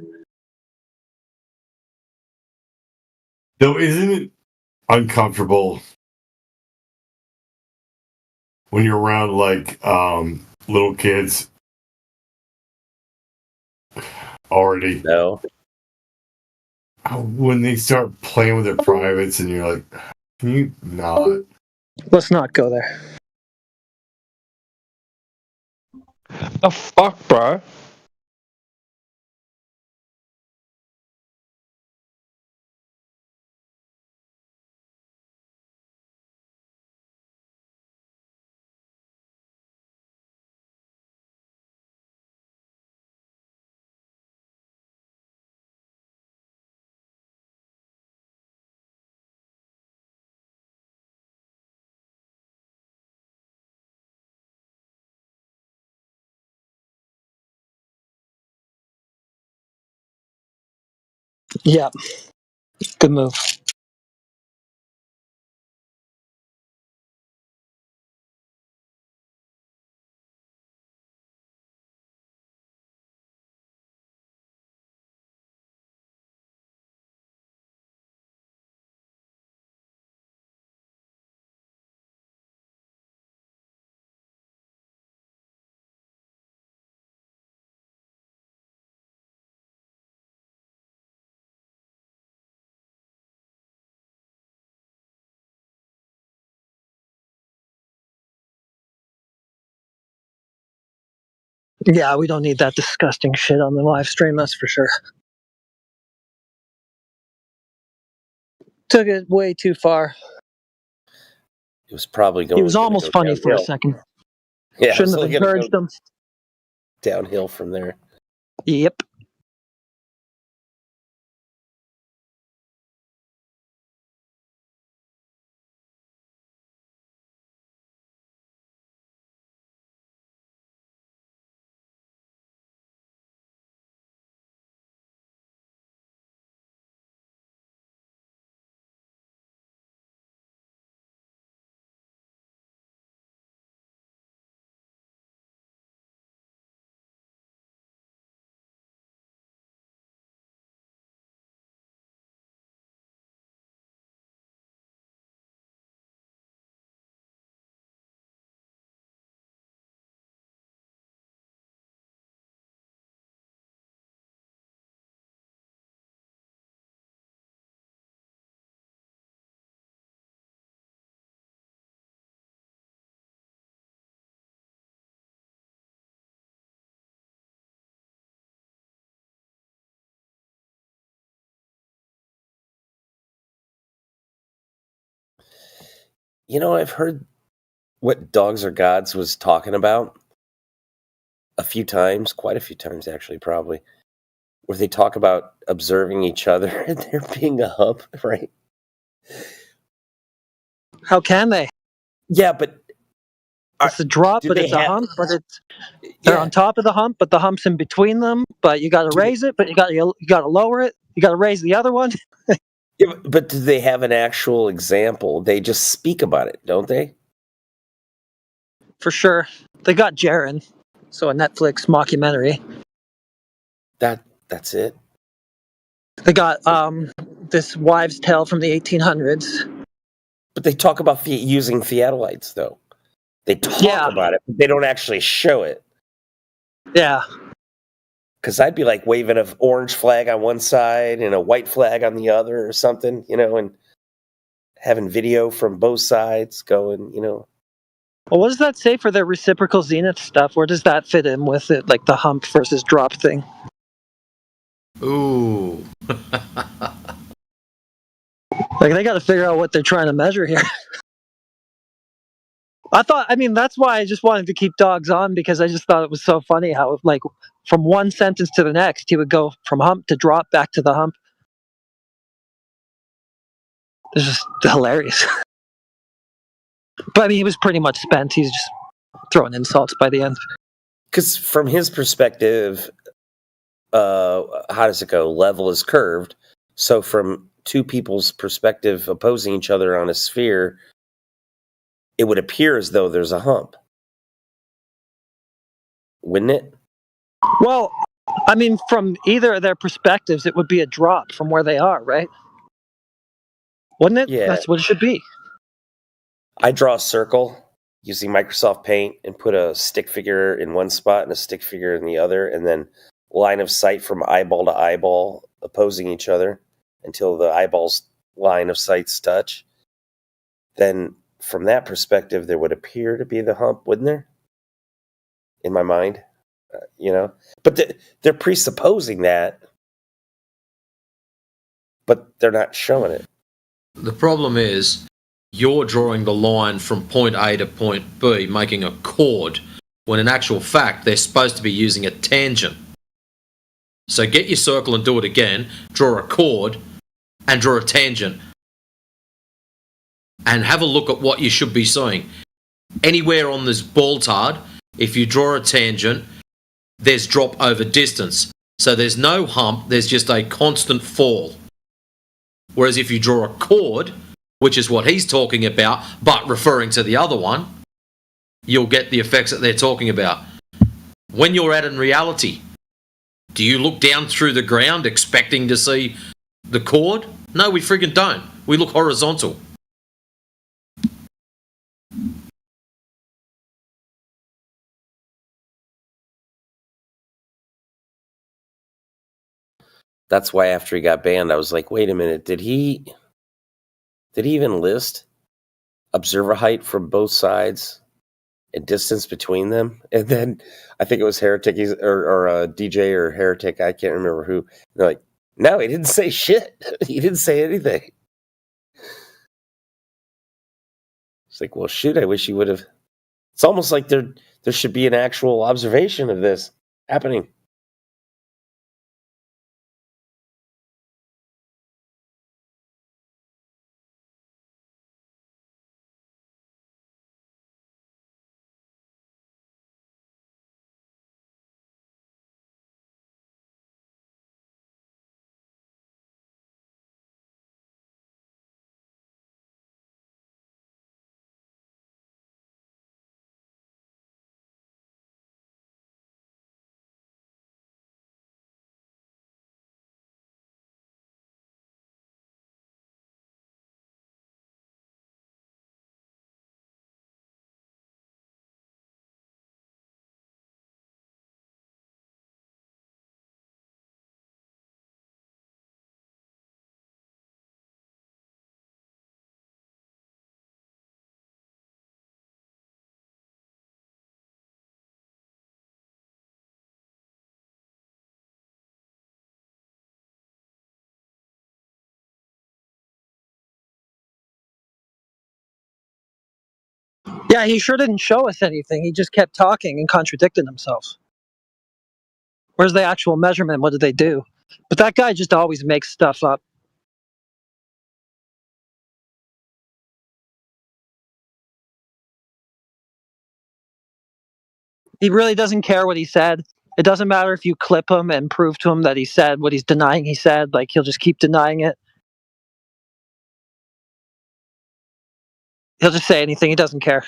Though, isn't it uncomfortable when you're around, like, little kids already? No. When they start playing with their privates and you're like, can you not? Let's not go there. The fuck, bro? Yeah. Good move. Yeah, we don't need that disgusting shit on the live stream, that's for sure. Took it way too far. It was probably going. He was almost funny for a second. Yeah, shouldn't have encouraged him. Downhill from there. Yep. I've heard what Dogs Are Gods was talking about a few times, quite a few times actually, probably, where they talk about observing each other and there being a hump, right? How can they? Yeah, but it's a drop, but it's a hump, but they're on top of the hump, but the hump's in between them. But you got to raise it, but you got to lower it. You got to raise the other one. Yeah, but do they have an actual example? They just speak about it, don't they? For sure, they got Jaren, so a Netflix mockumentary. That's it. They got this wives' tale from the 1800s. But they talk about using theodolites, though. They talk about it, but they don't actually show it. Yeah. Because I'd be like waving an orange flag on one side and a white flag on the other or something, and having video from both sides going, Well, what does that say for their reciprocal zenith stuff? Where does that fit in with it, like the hump versus drop thing? Ooh. Like, they got to figure out what they're trying to measure here. That's why I just wanted to keep Dogs on, because I just thought it was so funny how, like, from one sentence to the next, he would go from hump to drop back to the hump. It's just hilarious. But he was pretty much spent. He's just throwing insults by the end. Because from his perspective, how does it go? Level is curved. So from two people's perspective opposing each other on a sphere, it would appear as though there's a hump. Wouldn't it? Well, from either of their perspectives, it would be a drop from where they are, right? Wouldn't it? Yeah. That's what it should be. I draw a circle using Microsoft Paint and put a stick figure in one spot and a stick figure in the other, and then line of sight from eyeball to eyeball opposing each other until the eyeballs line of sights touch. Then from that perspective, there would appear to be the hump, wouldn't there? In my mind, but they're presupposing that, but they're not showing it. The problem is you're drawing the line from point A to point B, making a chord, when in actual fact they're supposed to be using a tangent. So get your circle and do it again, draw a chord, and draw a tangent. And have a look at what you should be seeing. Anywhere on this ball-tard, if you draw a tangent, there's drop over distance. So there's no hump, there's just a constant fall. Whereas if you draw a chord, which is what he's talking about, but referring to the other one, you'll get the effects that they're talking about. When you're at in reality, do you look down through the ground expecting to see the chord? No, we friggin' don't. We look horizontal. That's why after he got banned, I was like, wait a minute, did he even list observer height from both sides and distance between them? And then I think it was Heretic or DJ or Heretic, I can't remember who. They're like, no, he didn't say shit. He didn't say anything. It's like, well, shoot, I wish he would have. It's almost like there should be an actual observation of this happening. Yeah, he sure didn't show us anything. He just kept talking and contradicting himself. Where's the actual measurement? What did they do? But that guy just always makes stuff up. He really doesn't care what he said. It doesn't matter if you clip him and prove to him that he said what he's denying he said. Like, he'll just keep denying it. He'll just say anything. He doesn't care.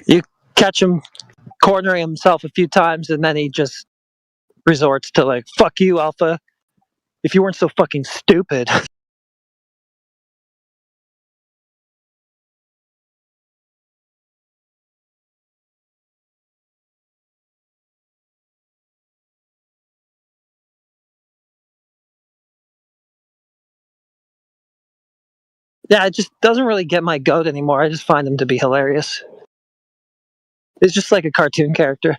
You catch him cornering himself a few times, and then he just resorts to, like, fuck you, Alpha. If you weren't so fucking stupid. Yeah, it just doesn't really get my goat anymore. I just find him to be hilarious. It's just like a cartoon character.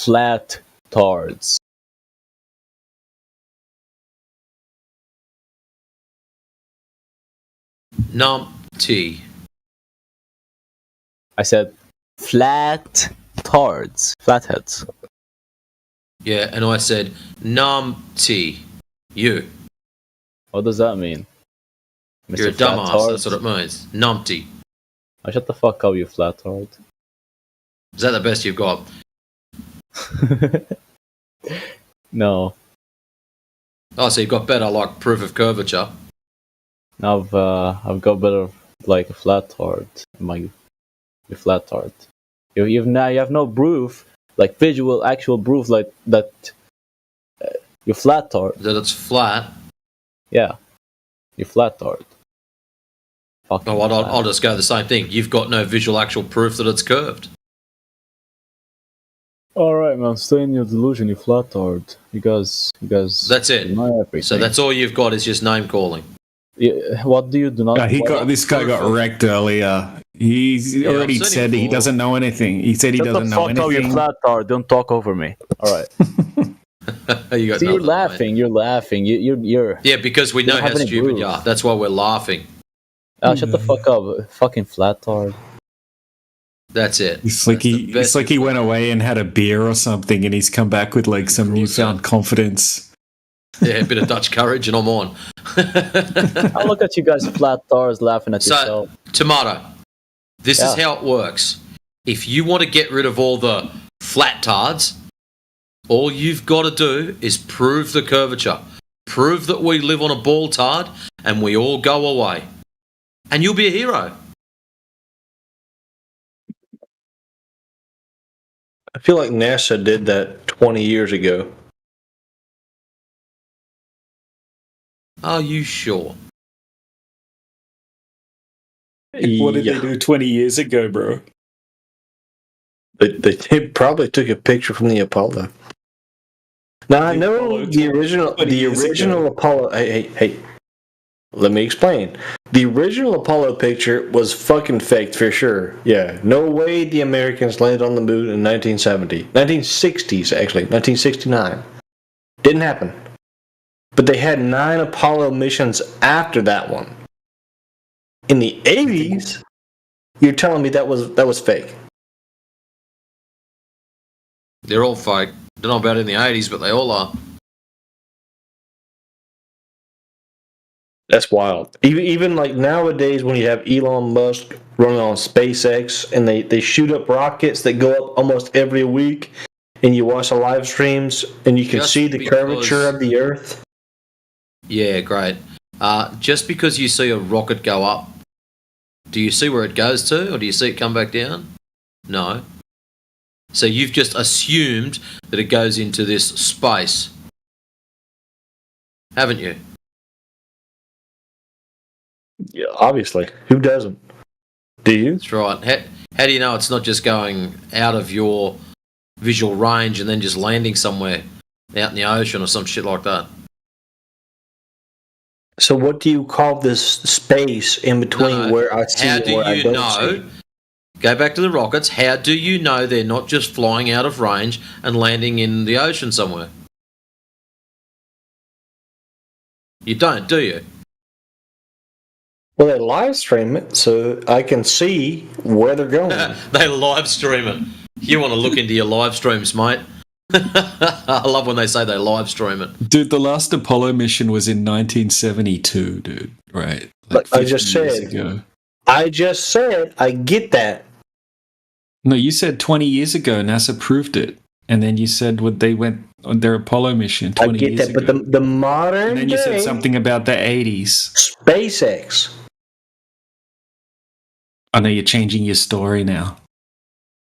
flat tards. Numpty. I said flat tards, flatheads. Yeah, and I said numpty. You. What does that mean? Mr. You're a Flat dumbass, Tard? that's what it means. Numpty. Oh, shut the fuck up, you flat tard. Is that the best you've got? No. Oh, so you've got better, like, proof of curvature. I've got better, like, a flat tard. My flat tard. You have no proof, like visual, actual proof, like that. You're flat tard. That it's flat. Yeah, you're flat tard. Oh, I'll just go the same thing. You've got no visual, actual proof that it's curved. All right, man. Stay in your delusion. You flat tard. You guys. That's it. So that's all you've got is just name calling. Yeah, what do you do not? This guy got wrecked earlier. He's already said he doesn't know anything. He said he doesn't know anything. Shut the fuck up, you flat tard. Don't talk over me. All right. You're laughing. You're laughing. You're. Yeah, because we know how stupid you are. That's why we're laughing. Shut the fuck up, fucking flat tard. That's it. It's like he went away and had a beer or something, and he's come back with like some newfound confidence. Yeah, a bit of Dutch courage, and I'm on. I look at you guys, flat tards, laughing at yourself. Tomato, this is how it works. If you want to get rid of all the flat tards, all you've got to do is prove the curvature. Prove that we live on a ball tard, and we all go away. And you'll be a hero. I feel like NASA did that 20 years ago. Are you sure? What did they do 20 years ago, bro? They probably took a picture from the Apollo. Now I know the original Apollo. Hey. Let me explain. The original Apollo picture was fucking faked for sure. Yeah, no way the Americans landed on the moon in 1970. 1960s, actually. 1969. Didn't happen. But they had 9 Apollo missions after that one. In the 80s, you're telling me that was fake. They're all fake. Don't know about it in the 80s, but they all are. That's wild. Even like nowadays when you have Elon Musk running on SpaceX and they shoot up rockets that go up almost every week and you watch the live streams and you can see the curvature of the Earth. Yeah, great. Just because you see a rocket go up, do you see where it goes to or do you see it come back down? No. So you've just assumed that it goes into this space. Haven't you? Yeah, obviously. Who doesn't? Do you? That's right. How do you know it's not just going out of your visual range and then just landing somewhere out in the ocean or some shit like that? So what do you call this space in between where I see and where I don't see? Go back to the rockets. How do you know they're not just flying out of range and landing in the ocean somewhere? You don't, do you? Well, they live stream it so I can see where they're going. They live stream it. You want to look into your live streams, mate. I love when they say they live stream it. Dude, the last Apollo mission was in 1972, dude. Right. Like I just said. I get that. No, you said 20 years ago NASA proved it. And then you said they went on their Apollo mission 20 years ago. I get that, but the modern And then you said something about the 80s. SpaceX. I know you're changing your story now.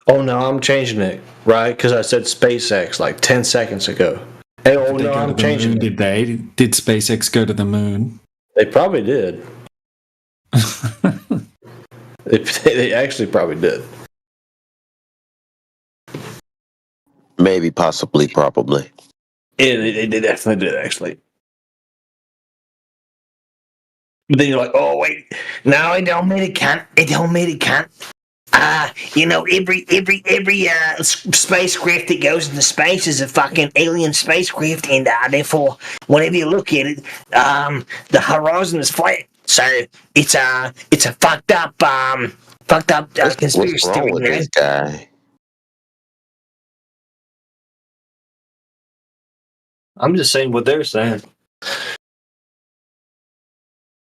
Oh, no, I'm changing it, right? Because I said SpaceX like 10 seconds ago. Hey, I'm changing it. Did they? Did SpaceX go to the moon? They probably did. They actually probably did. Maybe, possibly, probably. Yeah, they definitely did, actually. But then you're like, oh, wait. No, it don't mean it can't. It don't mean it can't. every spacecraft that goes into space is a fucking alien spacecraft, and therefore, whenever you look at it, the horizon is flat. So it's a fucked up conspiracy What's wrong theory. with You know? this guy? I'm just saying what they're saying.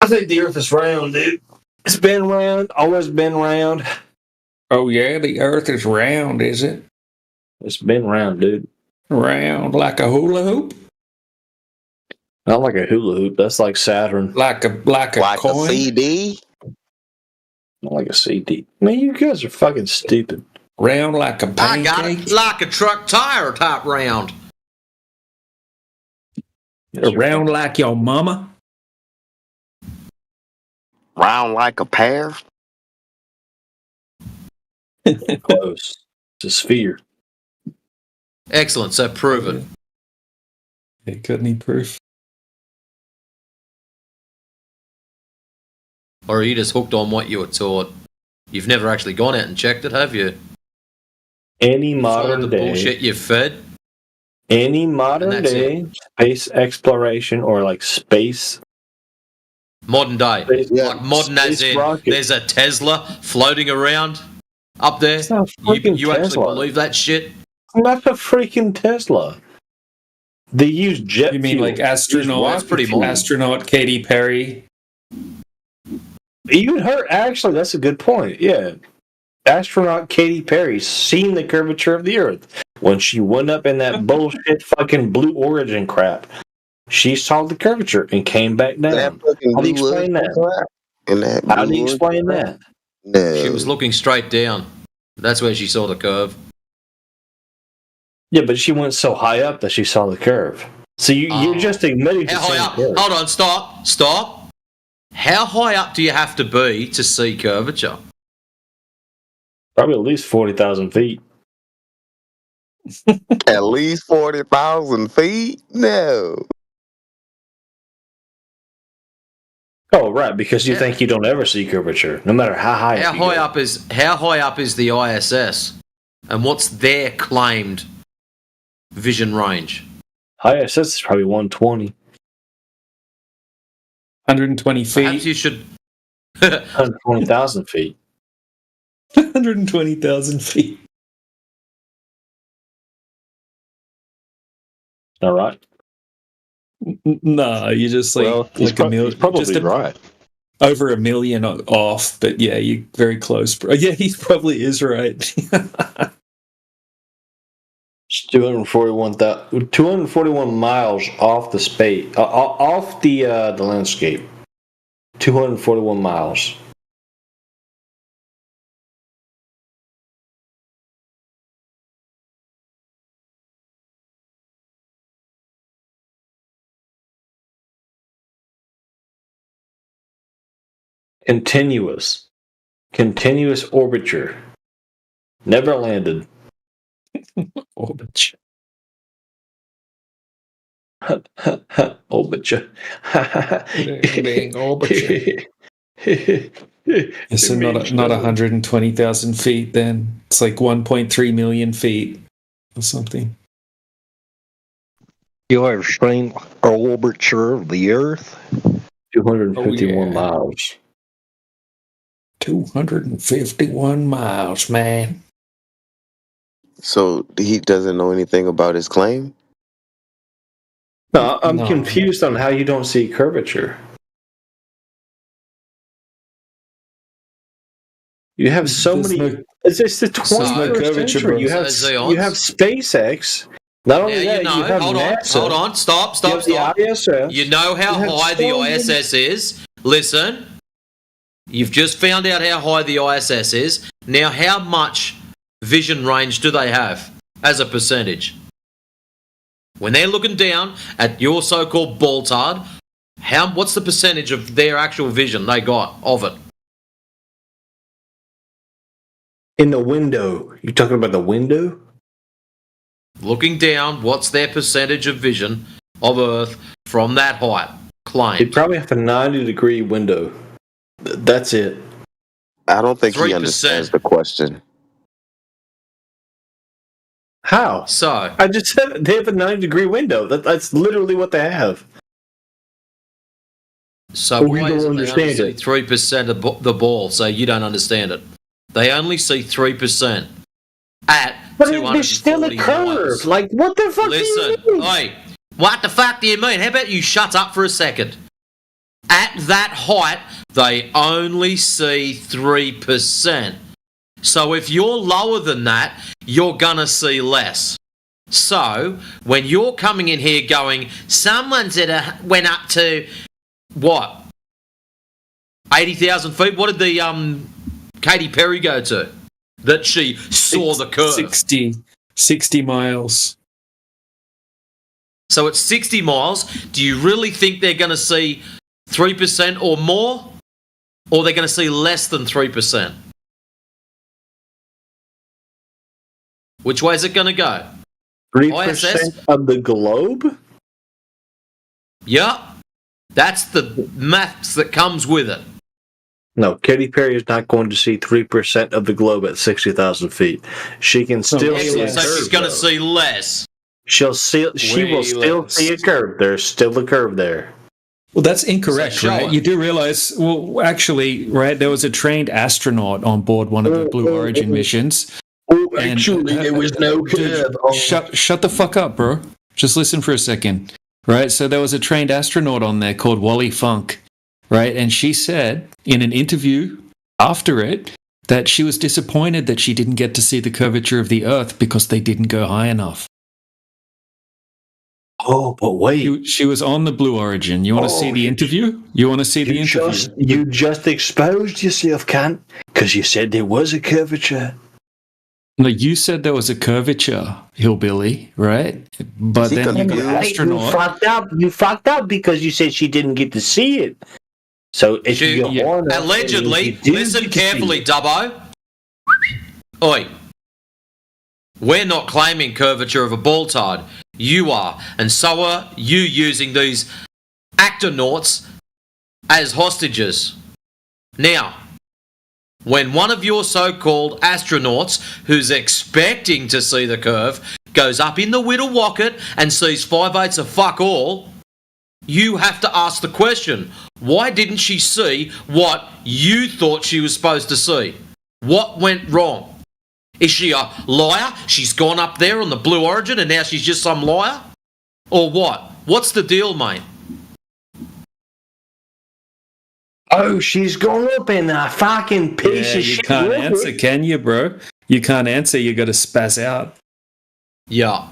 I think the Earth is round, dude. It's been round, always been round. Oh yeah, the Earth is round, is it? It's been round, dude. Round like a hula hoop? Not like a hula hoop. That's like Saturn. Like a coin? A CD? Not like a CD. Man, you guys are fucking stupid. Round like a pancake? I got it. Like a truck tire type round. Round like your mama? Round like a pear? Close. It's a sphere. Excellent. So prove it. It got any proof? Or are you just hooked on what you were taught? You've never actually gone out and checked it, have you? Any modern the day bullshit you've fed? Any modern day space exploration or like space. Modern day. Like modern as space in rocket. there's a Tesla floating around up there. It's not You freaking actually Tesla. believe that shit? Not a freaking Tesla. They use jet You mean fuel. like astronaut Katy Perry? Even her, actually, that's a good point. Yeah. Astronaut Katy Perry seen the curvature of the Earth when she went up in that bullshit fucking Blue Origin crap. She saw the curvature and came back down. How do you explain that? How do you explain that? No. She was looking straight down. That's where she saw the curve. Yeah, but she went so high up that she saw the curve. So you're just admitting to How high seeing up? the curve. Hold on, stop. How high up do you have to be to see curvature? Probably at least 40,000 feet. At least 40,000 feet? No. Oh, right, because you think you don't ever see curvature, no matter how high. How high up is the ISS? And what's their claimed vision range? ISS is probably 120. 120 feet. Perhaps you should 120,000 feet. 120,000 feet. All right. No, you just like, Well, he's a million. he's probably just right. Over a million off, but yeah, you're very close. Yeah, he probably is right. 241 miles off the space, off the landscape. 241 miles. Continuous orbiter. Never landed. Orbiter. Orbiter. Being orbiter. So not 120,000 feet then. It's like 1.3 million feet or something. You ever seen orbiter of the Earth? 251 miles. 251 miles, man. So he doesn't know anything about his claim? No, I'm confused on how you don't see curvature. You have so many. It's the 21st century. You have SpaceX. Not only that, you have NASA. Hold on, stop. The ISS. You know how high the ISS is? Listen, you've just found out how high the ISS is. Now, how much vision range do they have as a percentage? When they're looking down at your so-called Baltard, what's the percentage of their actual vision they got of it? In the window. You're talking about the window? Looking down, what's their percentage of vision of Earth from that height? Claimed. You probably have a 90-degree window. That's it. I don't think he 3%. understands the question. How? So I just said they have a 90-degree window. That's literally what they have. So We why don't is it they only understand see it. 3% of the ball? So you don't understand it. They only see 3% at But there's still a 240 curve. miles. Like, what the fuck Listen, do you mean? oi, what the fuck do you mean? How about you shut up for a second? At that height, they only see 3%. So if you're lower than that, you're gonna see less. So when you're coming in here going, someone's went up to what? 80,000 feet? What did the Katy Perry go to? That she saw the curve. 60 miles. So at 60 miles, do you really think they're going to see 3% or more? Or they're going to see less than 3%? Which way is it going to go? 3% of the globe? Yeah. That's the maths that comes with it. No, Katy Perry is not going to see 3% of the globe at 60,000 feet. She can still see a So curve. she's going to though. see less. She will still see a curve. There's still a curve there. Well, that's incorrect, So show right? it. You do realize, well, actually, right, there was a trained astronaut on board one of the Blue Origin missions. Oh, actually, there was no curve. Shut the fuck up, bro. Just listen for a second. Right? So there was a trained astronaut on there called Wally Funk, right? And she said in an interview after it that she was disappointed that she didn't get to see the curvature of the Earth because they didn't go high enough. Oh, but wait. She was on the Blue Origin. You want to see the interview? You want to see the interview? You just exposed yourself, cunt, because you said there was a curvature. No, you said there was a curvature, hillbilly, right? But then you got an astronaut. You fucked up because you said she didn't get to see it. So if you want Allegedly, listen carefully, Dubbo. Oi. We're not claiming curvature of a ball tide. You are. And so are you using these actonauts as hostages. Now, when one of your so-called astronauts who's expecting to see the curve goes up in the Whittle-Wocket and sees 5/8 of fuck all, you have to ask the question, why didn't she see what you thought she was supposed to see? What went wrong? Is she a liar? She's gone up there on the Blue Origin and now she's just some liar? Or what? What's the deal, mate? Oh, she's gone up in a fucking piece of shit. You can't answer, can you, bro? You can't answer. You got to spaz out. Yeah.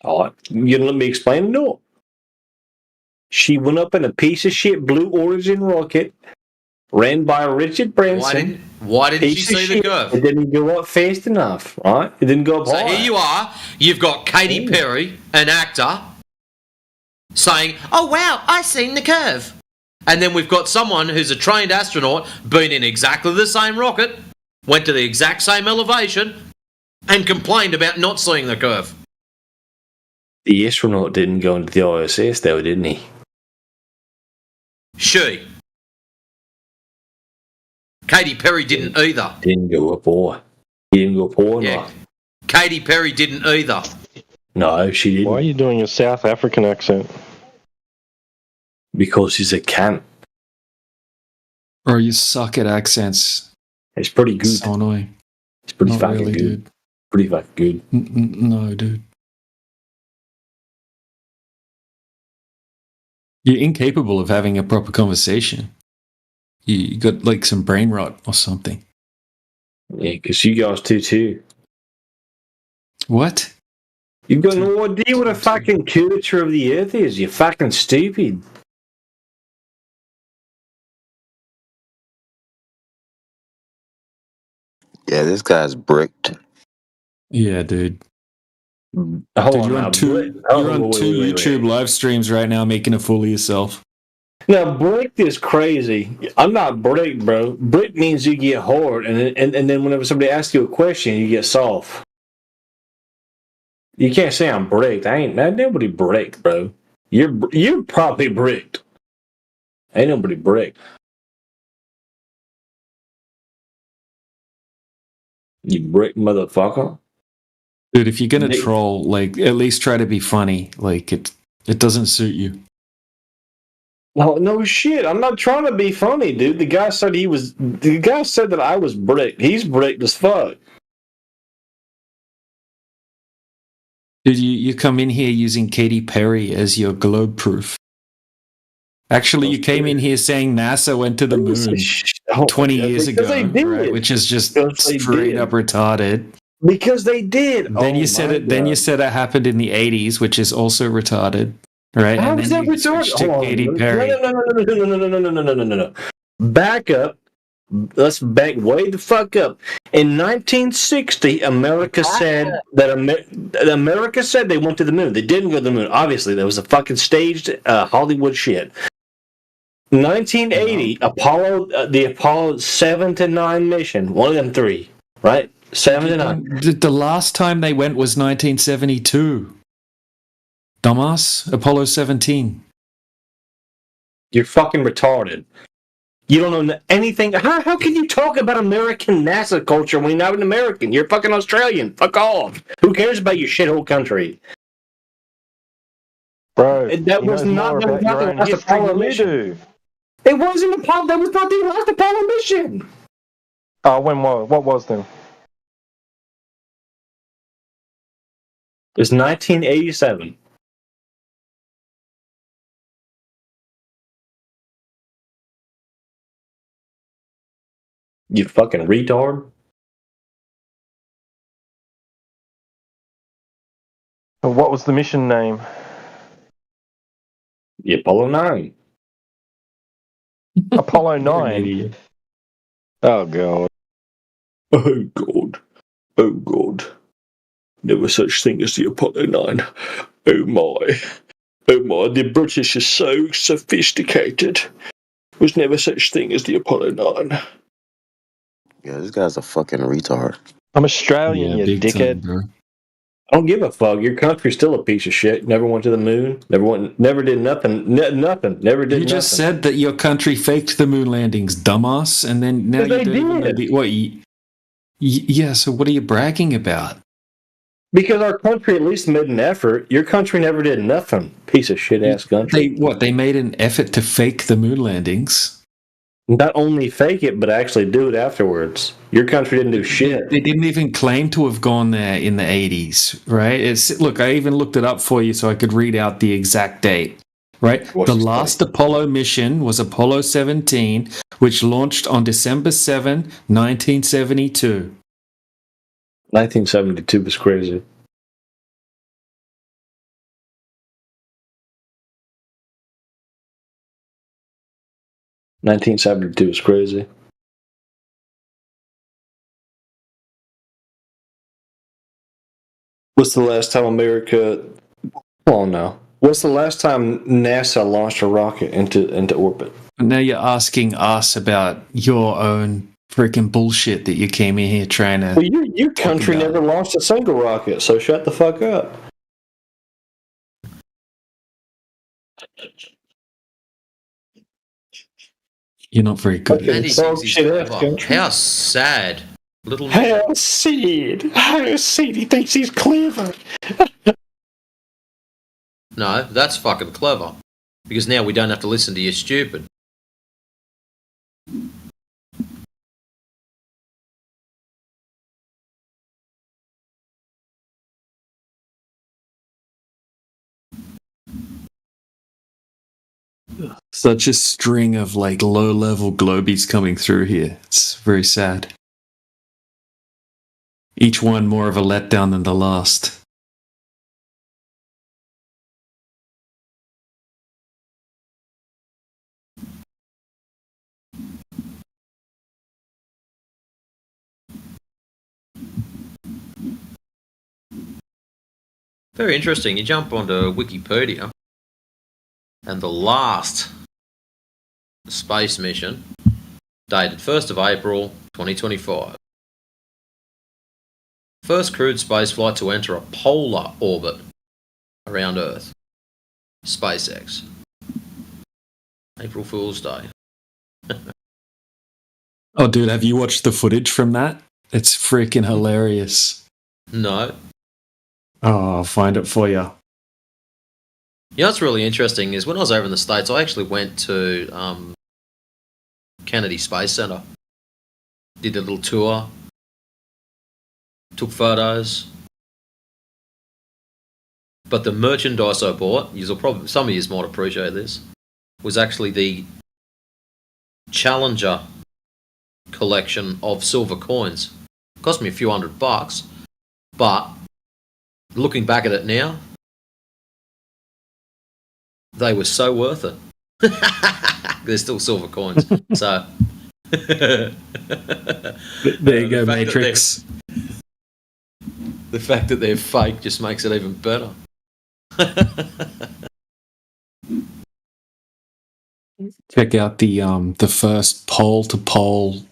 Oh, you let me explain it? No. She went up in a piece of shit Blue Origin rocket ran by Richard Branson. Why didn't she see the curve? It didn't go up fast enough, right? It didn't go up So high. here you are. You've got Katy Perry, an actor, saying, oh wow, I seen the curve. And then we've got someone who's a trained astronaut, been in exactly the same rocket, went to the exact same elevation, and complained about not seeing the curve. The astronaut didn't go into the ISS though, didn't he? She. Katy Perry didn't either. Didn't go up high. He didn't go up high Yeah. Katy Perry didn't either. No, she didn't. Why are you doing a South African accent? Because he's a cunt. Or you suck at accents. It's pretty good. So annoying. It's pretty Not fucking really, good. dude. Pretty fucking good. No, dude. You're incapable of having a proper conversation. You got like some brain rot or something. Yeah, because you guys do too. What? You've got no idea what a fucking curvature of the Earth is. You're fucking stupid. Yeah, this guy's bricked. Yeah, dude. Hold Dude, on you're now, on two wait. YouTube live streams right now making a fool of yourself. Now, bricked is crazy. I'm not bricked, bro. Brick means you get hard, and then whenever somebody asks you a question, you get soft. You can't say I'm bricked. I ain't nobody bricked, bro. You're probably bricked. Ain't nobody bricked. You brick motherfucker. Dude, if you're gonna They- troll, like at least try to be funny. Like it doesn't suit you. No shit. I'm not trying to be funny, dude. The guy said that I was bricked. He's bricked as fuck. Dude, you come in here using Katy Perry as your globe proof. Actually, you came in here saying NASA went to the moon 20 years ago, right? Which is just straight up retarded. Because they did. Then you said it. Then you said it happened in the 80s, which is also retarded, right? How and is then that you switched to retarded? Katy Perry. No. Back up. Let's back way the fuck up. In 1960, America said that America said they went to the moon. They didn't go to the moon. Obviously, there was a fucking staged Hollywood shit. 1980, the Apollo 7 to 9 mission, one of them three, right? 7 to 9. The last time they went was 1972. Dumbass, Apollo 17. You're fucking retarded. You don't know anything. How can you talk about American NASA culture when you're not an American? You're fucking Australian. Fuck off. Who cares about your shithole country? Bro, That was not the last Apollo mission. It wasn't Apollo. That was not the last Apollo mission. Oh, what was then? It's 1987. You fucking retard. What was the mission name? The Apollo 9. Apollo 9? Oh, God. Oh, God. Oh, God. Never such thing as the Apollo 9. Oh, my. Oh, my. The British is so sophisticated. Was never such thing as the Apollo 9. Yeah, this guy's a fucking retard. I'm Australian, you dickhead. I don't give a fuck. Your country's still a piece of shit. Never went to the moon. Never did nothing. Nothing. Never did. You just said that your country faked the moon landings, dumbass, and then now you don't even know yeah. So what are you bragging about? Because our country at least made an effort. Your country never did nothing. Piece of shit ass country. They made an effort to fake the moon landings. Not only fake it, but actually do it afterwards. Your country didn't do shit. They didn't even claim to have gone there in the 80s, right? Look, I even looked it up for you so I could read out the exact date, right? The last Apollo mission was Apollo 17, which launched on December 7, 1972. 1972 was crazy. (1972) is crazy. What's the last time America? Oh no. What's the last time NASA launched a rocket into orbit? Now you're asking us about your own freaking bullshit that you came in here trying to. Well, your country never launched a single rocket, so shut the fuck up. You're not very good. And he thinks he's clever. How sad. Little man. How sad. How sad. He thinks he's clever. No, that's fucking clever. Because now we don't have to listen to you stupid. Such a string of like low-level globies coming through here. It's very sad. Each one more of a letdown than the last. Very interesting. You jump onto Wikipedia, and the last space mission, dated 1st of April 2025. First crewed spaceflight to enter a polar orbit around Earth. SpaceX. April Fool's Day. Oh, dude, have you watched the footage from that? It's freaking hilarious. No. Oh, I'll find it for you. You know what's really interesting is when I was over in the States, I actually went to Kennedy Space Center. Did a little tour. Took photos. But the merchandise I bought, some of you might appreciate this, was actually the Challenger collection of silver coins. It cost me a few $100, but looking back at it now, they were so worth it. They're still silver coins. So there you go, Matrix. The fact that they're fake just makes it even better. Check out the first pole-to-pole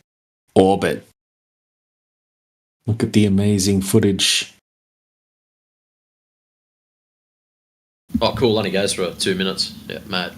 orbit. Look at the amazing footage. Oh, cool. Only goes for 2 minutes. Yeah, mad.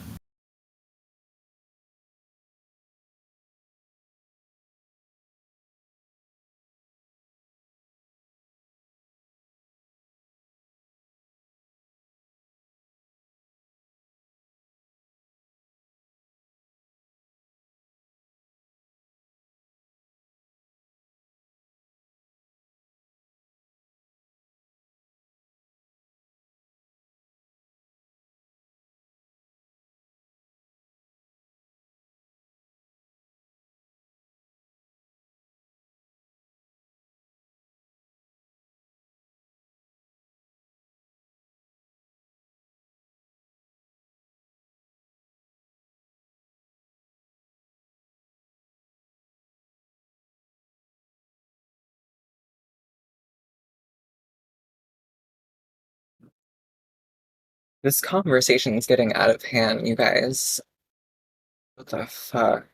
This conversation is getting out of hand, you guys. What the fuck?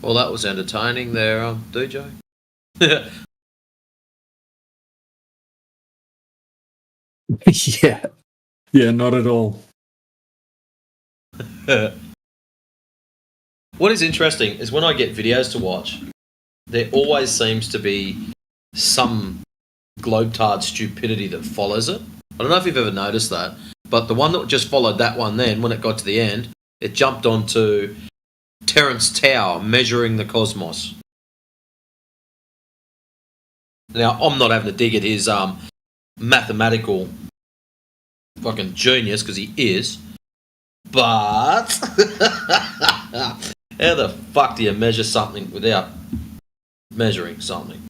Well, that was entertaining there, DJ. Yeah. Yeah, not at all. What is interesting is when I get videos to watch, there always seems to be some globetard stupidity that follows it. I don't know if you've ever noticed that, but the one that just followed that one then, when it got to the end, it jumped onto Terence Tao measuring the cosmos. Now, I'm not having to dig at his mathematical fucking genius, because he is, but how the fuck do you measure something without measuring something?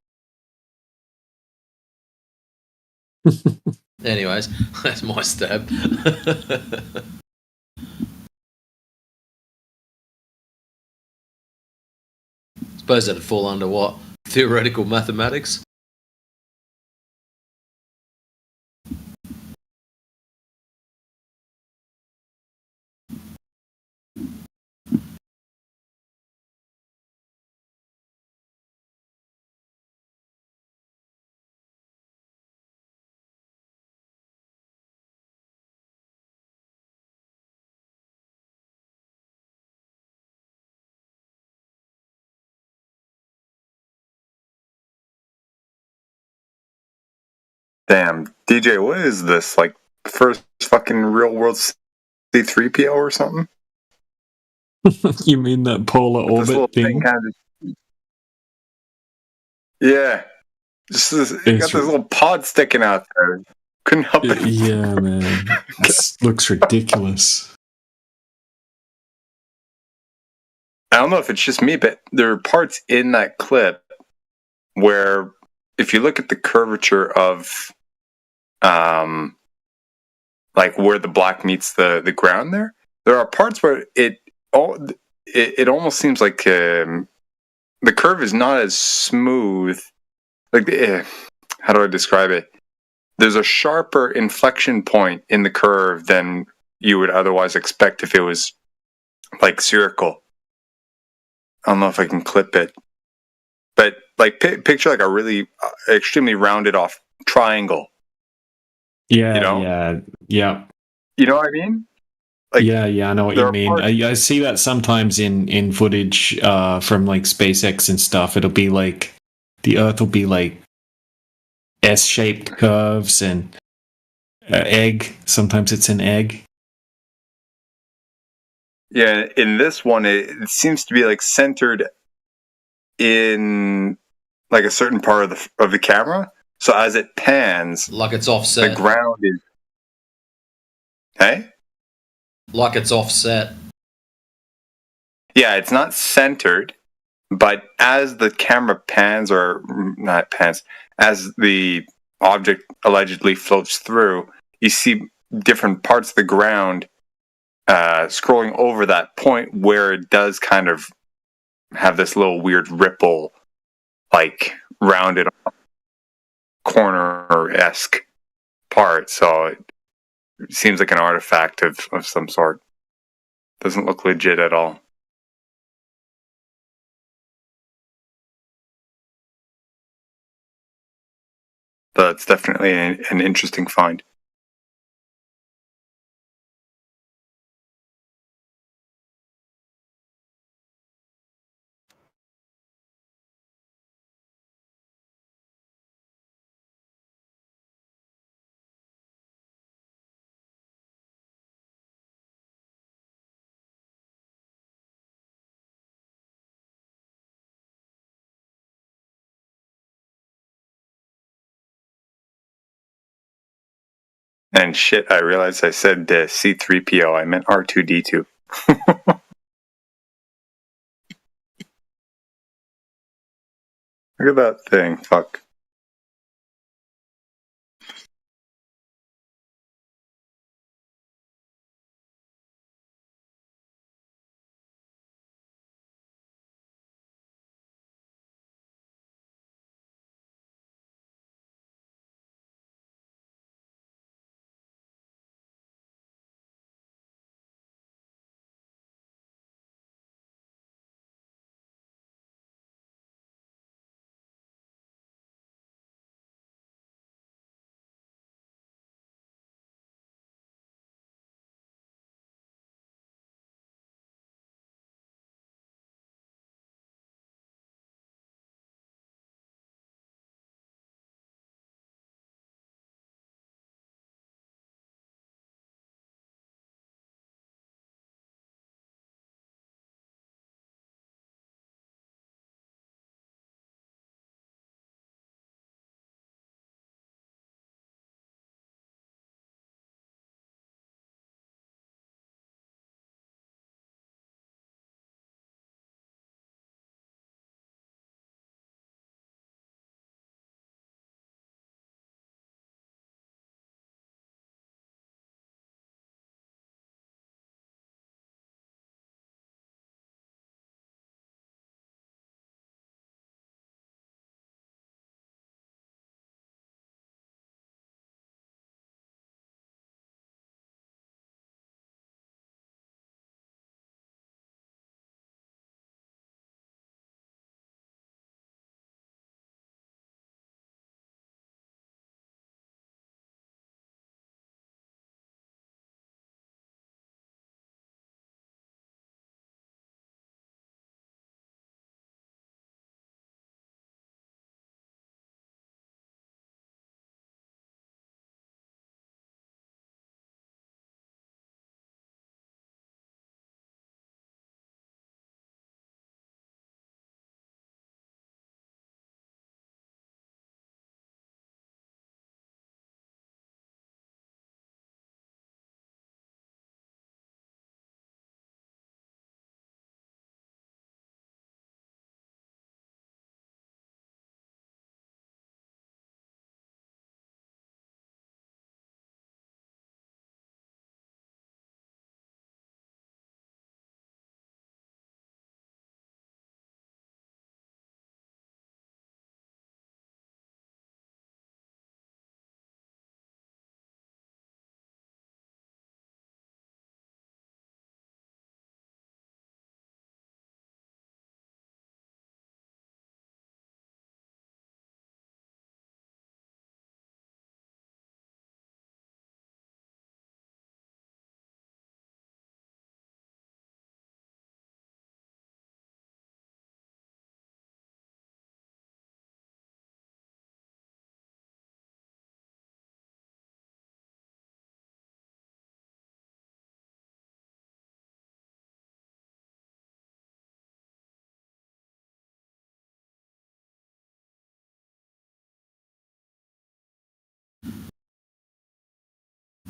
Anyways, that's my stab. Suppose that'd fall under what? Theoretical mathematics? Damn, DJ, what is this? Like first fucking real world C3PO or something? You mean that polar This little orbit thing? kind of... Yeah, just this, it got this little pod sticking out there. Couldn't help it. Yeah, man, this looks ridiculous. I don't know if it's just me, but there are parts in that clip where, if you look at the curvature of, like where the black meets the ground, there are parts where it almost seems like the curve is not as smooth. Like, how do I describe it? There's a sharper inflection point in the curve than you would otherwise expect if it was like spherical. I don't know if I can clip it, but like picture like a really extremely rounded off triangle. Yeah, you know? yeah. You know what I mean? Like, yeah, I know what you mean. I see that sometimes in footage from like SpaceX and stuff. It'll be like the Earth will be like S-shaped curves and egg. Sometimes it's an egg. Yeah, in this one, it seems to be like centered in like a certain part of the camera. So as it pans, like it's offset. The ground is. Hey? Like it's offset. Yeah, it's not centered, but as the camera pans, or not pans, as the object allegedly floats through, you see different parts of the ground scrolling over that point where it does kind of have this little weird ripple, like rounded corner-esque part. So it seems like an artifact of some sort. Doesn't look legit at all. But it's definitely an interesting find. And shit, I realized I said C3PO. I meant R2D2. Look at that thing. Fuck.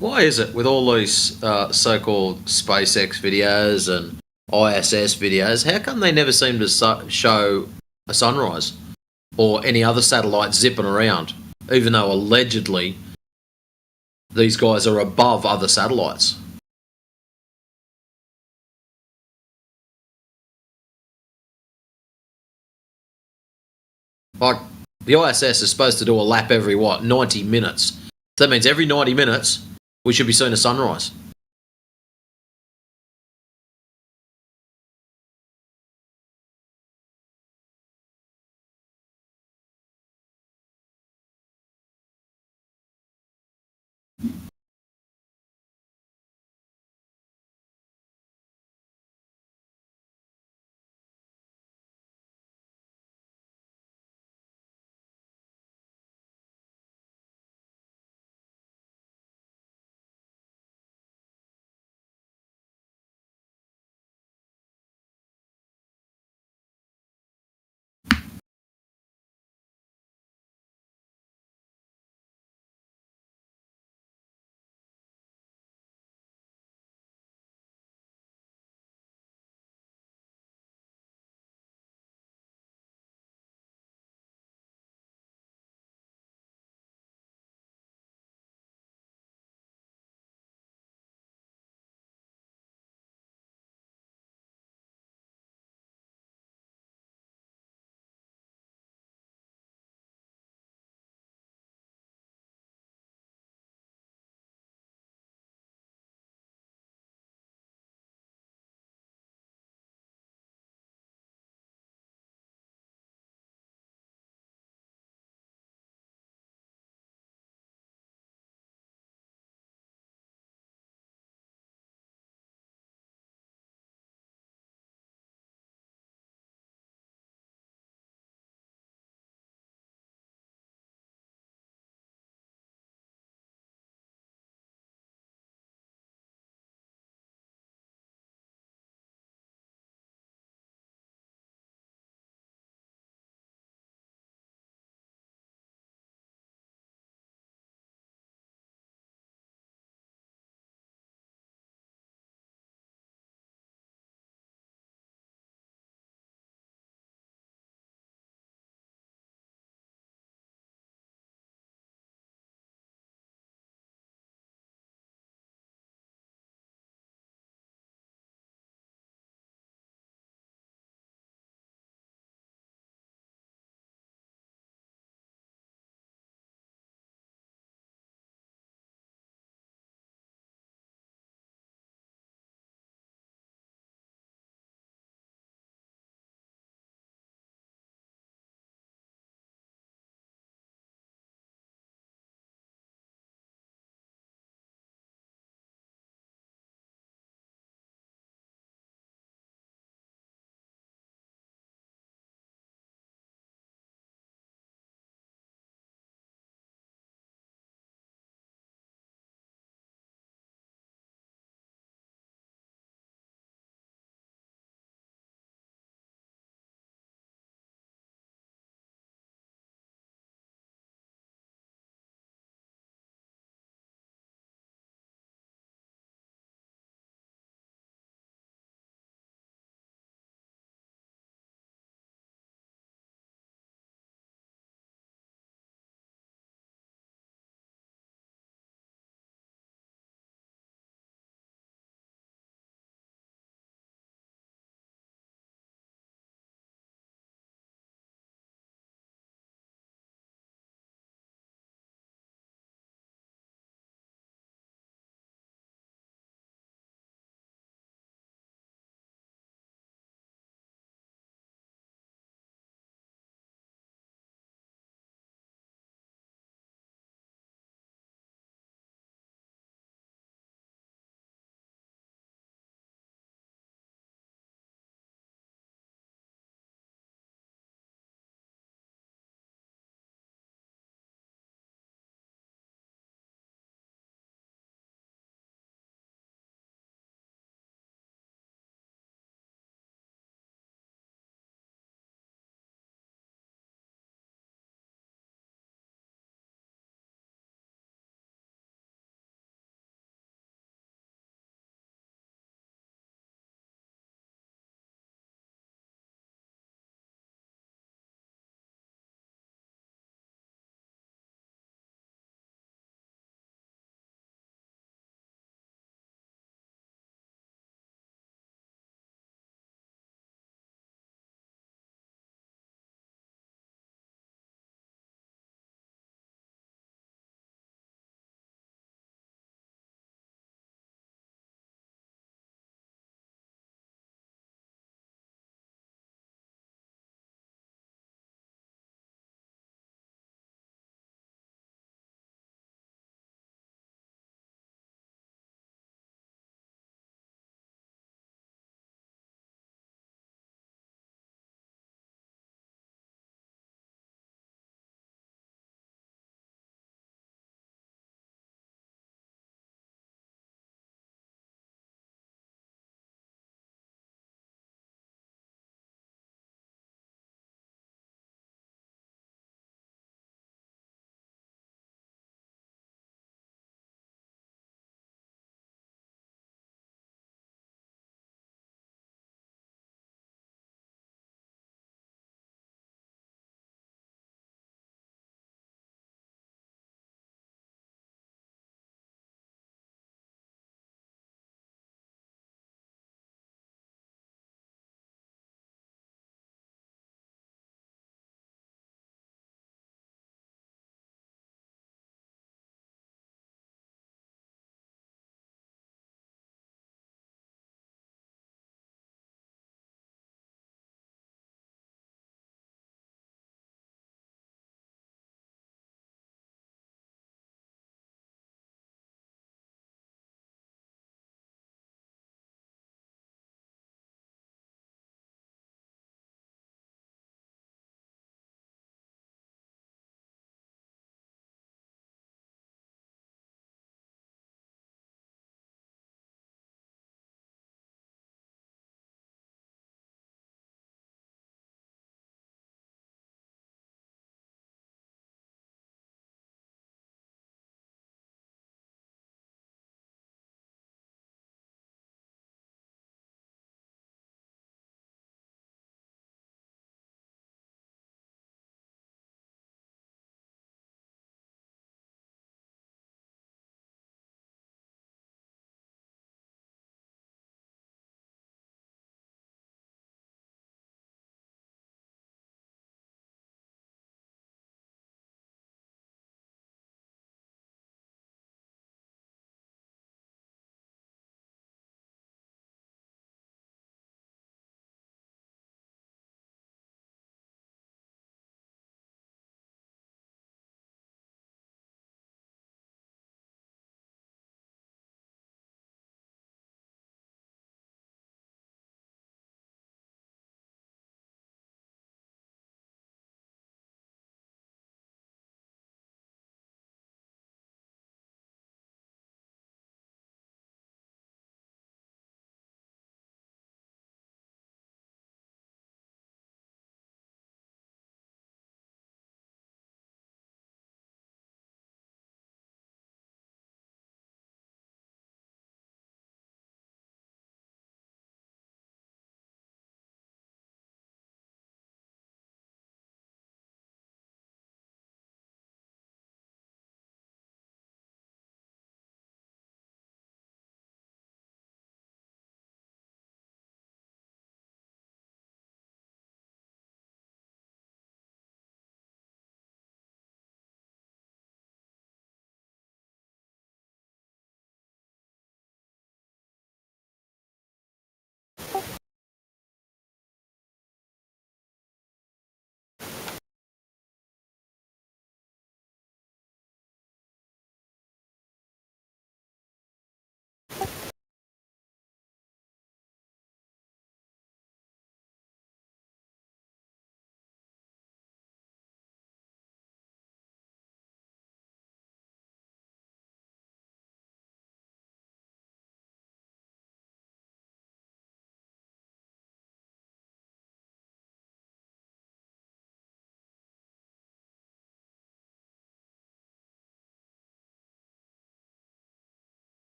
Why is it with all these so-called SpaceX videos and ISS videos, how come they never seem to show a sunrise or any other satellite zipping around, even though allegedly these guys are above other satellites? Like, the ISS is supposed to do a lap every, 90 minutes. So that means every 90 minutes we should be seeing a sunrise.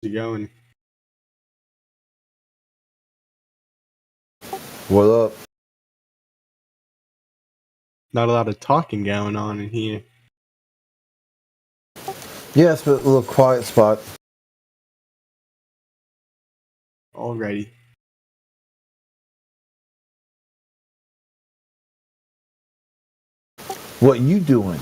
it going? What up? Not a lot of talking going on in here. Yeah, it's a little quiet spot. Alrighty. What you doing?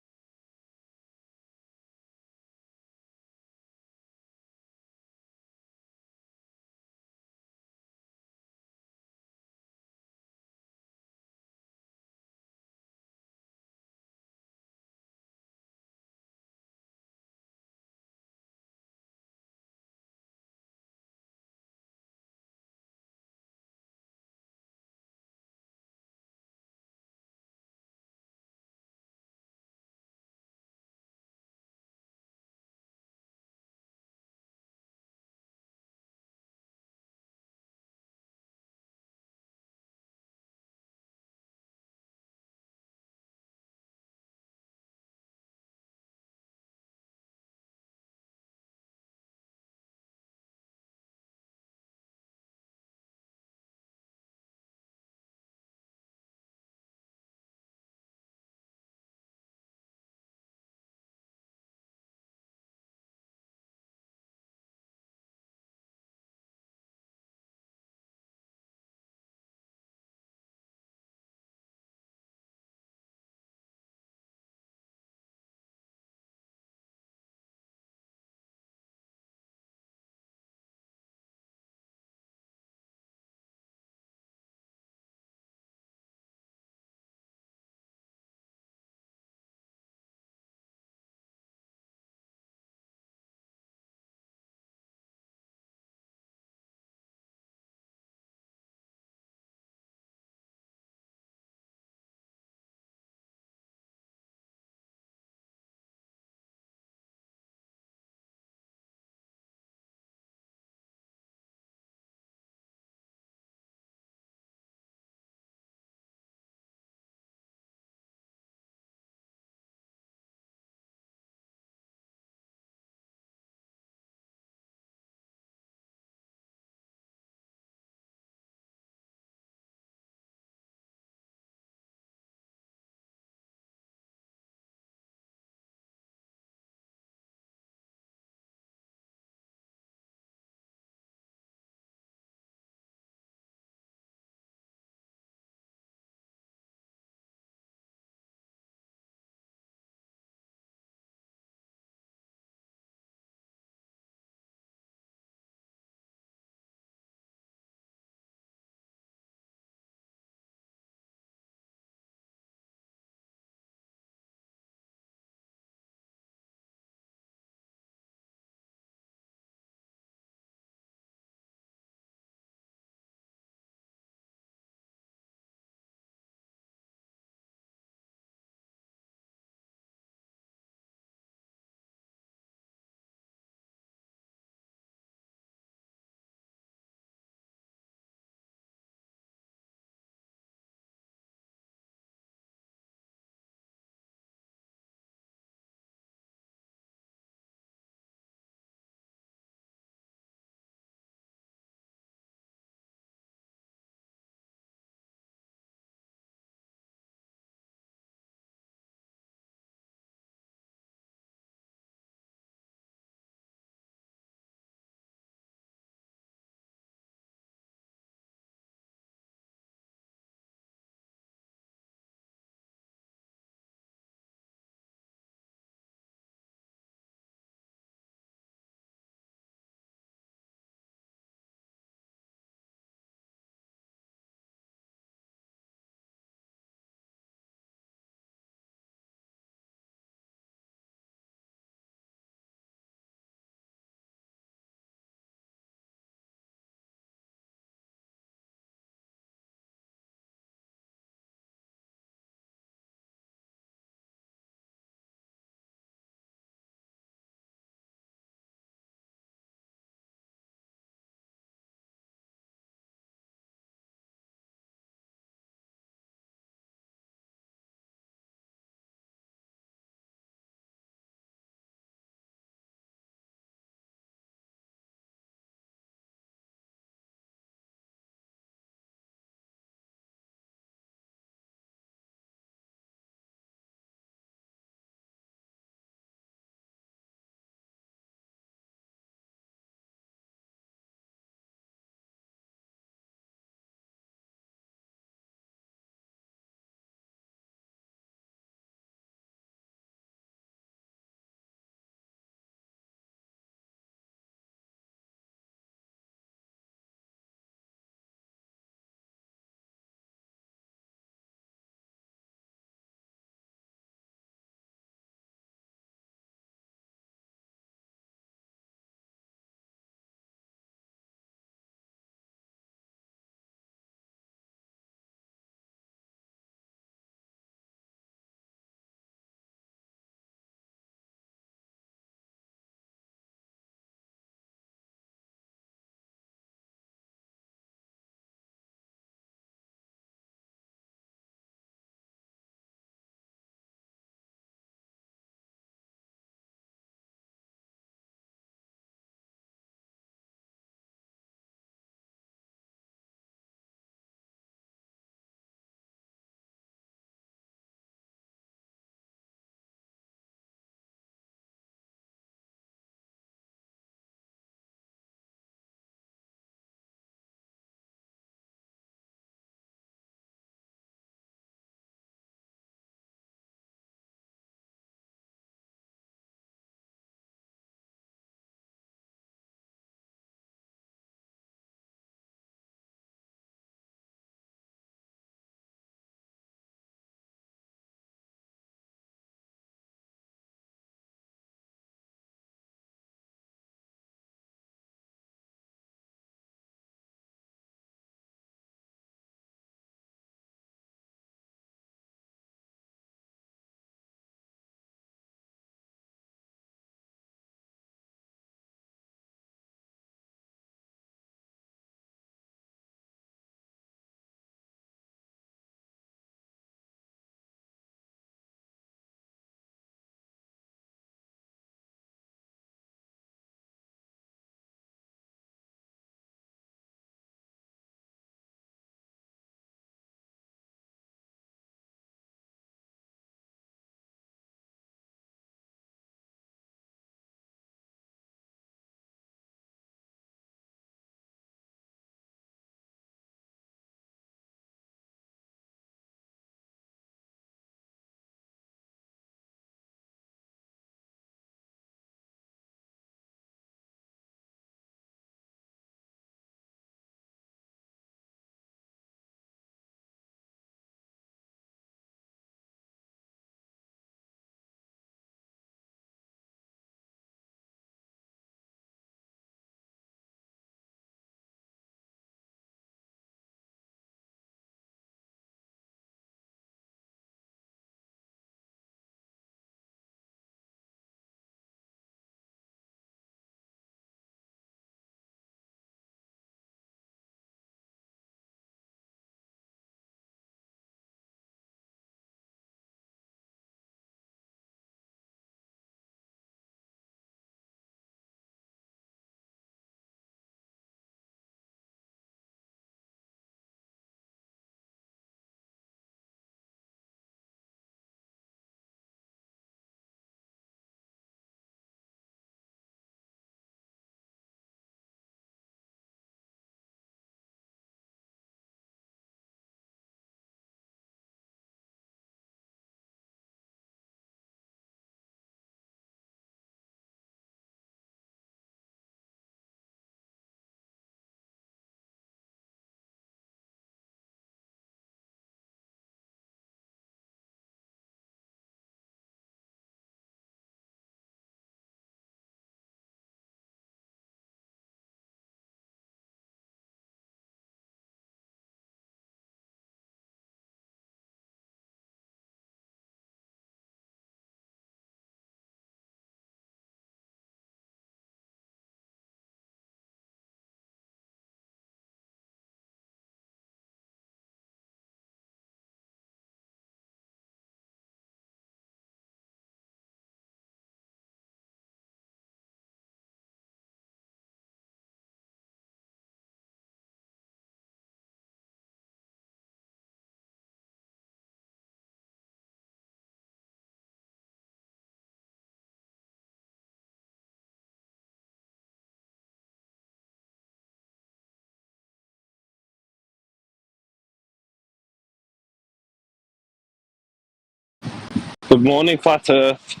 Good morning, Flat Earth.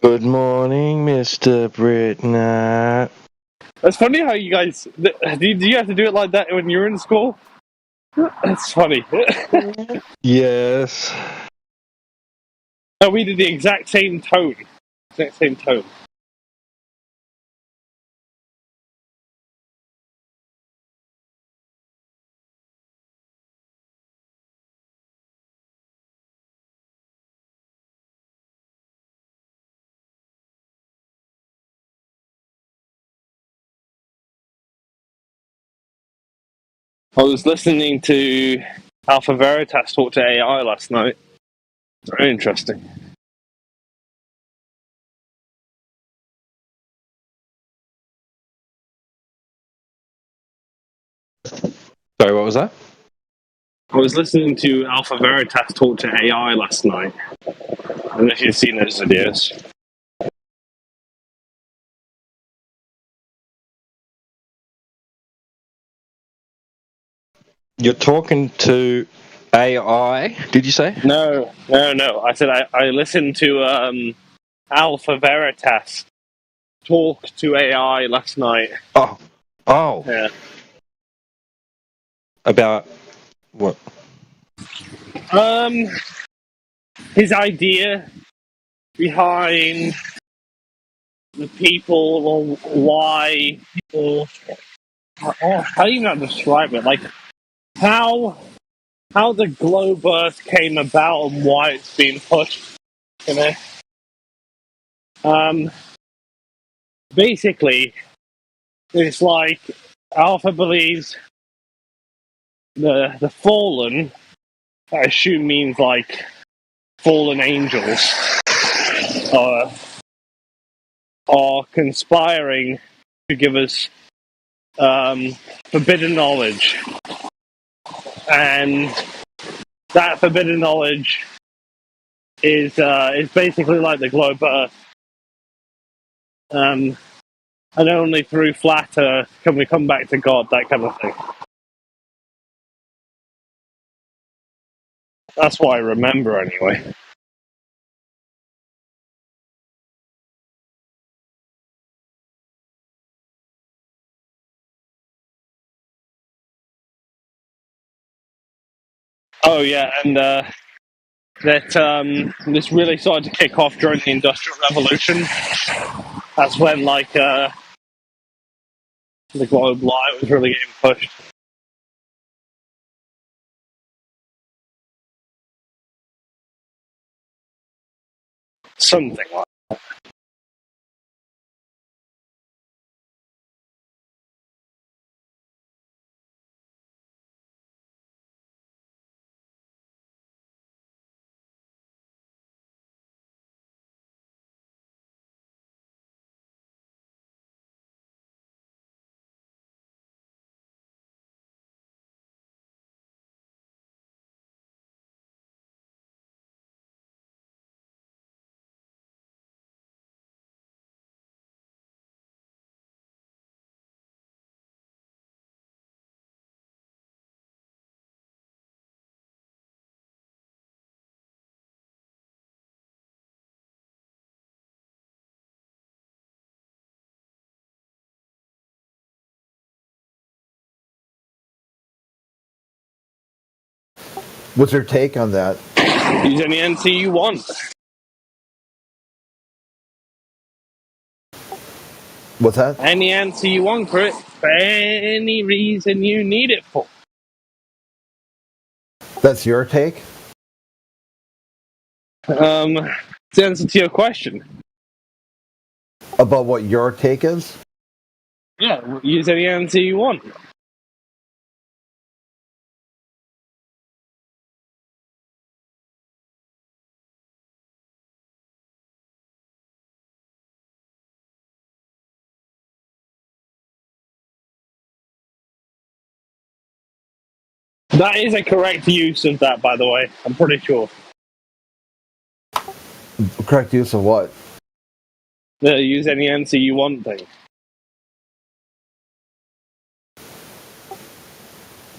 Good morning, Mr. Britnett. It's funny how you guys... Do you have to do it like that when you're in school? It's funny. Yes. No, we did the exact same tone. Exact same tone. I was listening to Alpha Veritas talk to AI last night. It's very interesting. Sorry, what was that? I was listening to Alpha Veritas talk to AI last night. I don't know if you've seen those videos. You're talking to AI, did you say? No. I said I listened to Alpha Veritas talk to AI last night. Oh. Yeah. About what? His idea behind the people, or why people... how do you not describe it? Like, how the globe Earth came about and why it's being pushed, you know? Basically, it's like Alpha believes the fallen, I assume means like fallen angels, are conspiring to give us forbidden knowledge, and that forbidden knowledge is basically like the globe Earth, and only through flat Earth can we come back to God, that kind of thing. That's what I remember, anyway. Oh yeah, and that this really started to kick off during the Industrial Revolution. That's when the globe lie was really getting pushed. Something like that. What's your take on that? Use any NC you want. What's that? Any answer you want for it, for any reason you need it for. That's your take? To answer to your question. About what your take is? Yeah, use any answer you want. That is a correct use of that, by the way. I'm pretty sure. Correct use of what? The use any answer you want thing.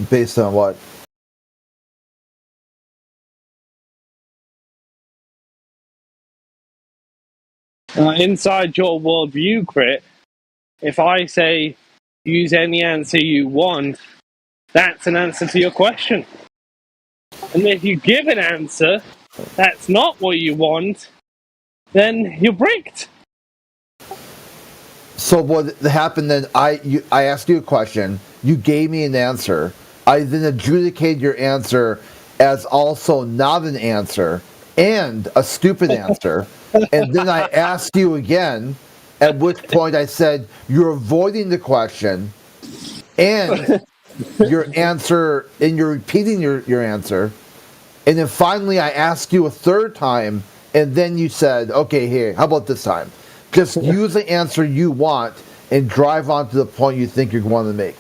Based on what? Inside your worldview, Crit, if I say use any answer you want, that's an answer to your question. And if you give an answer that's not what you want, then you're bricked. So what happened then, I asked you a question, you gave me an answer, I then adjudicated your answer as also not an answer and a stupid answer, and then I asked you again, at which point I said, you're avoiding the question, and your answer, and you're repeating your answer, and then finally I asked you a third time, and then you said, okay, here, how about this time? Just use the answer you want and drive on to the point you think you're going to make.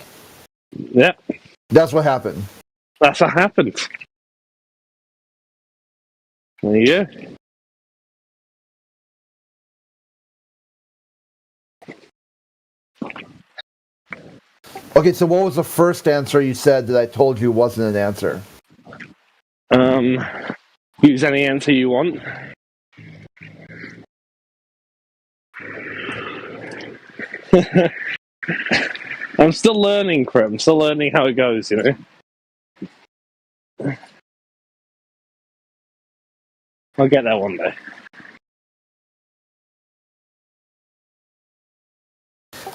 Yeah. That's what happened. That's what happened. There you go. Okay, so what was the first answer you said that I told you wasn't an answer? Use any answer you want. I'm still learning, Crit. I'm still learning how it goes, you know? I'll get there one day.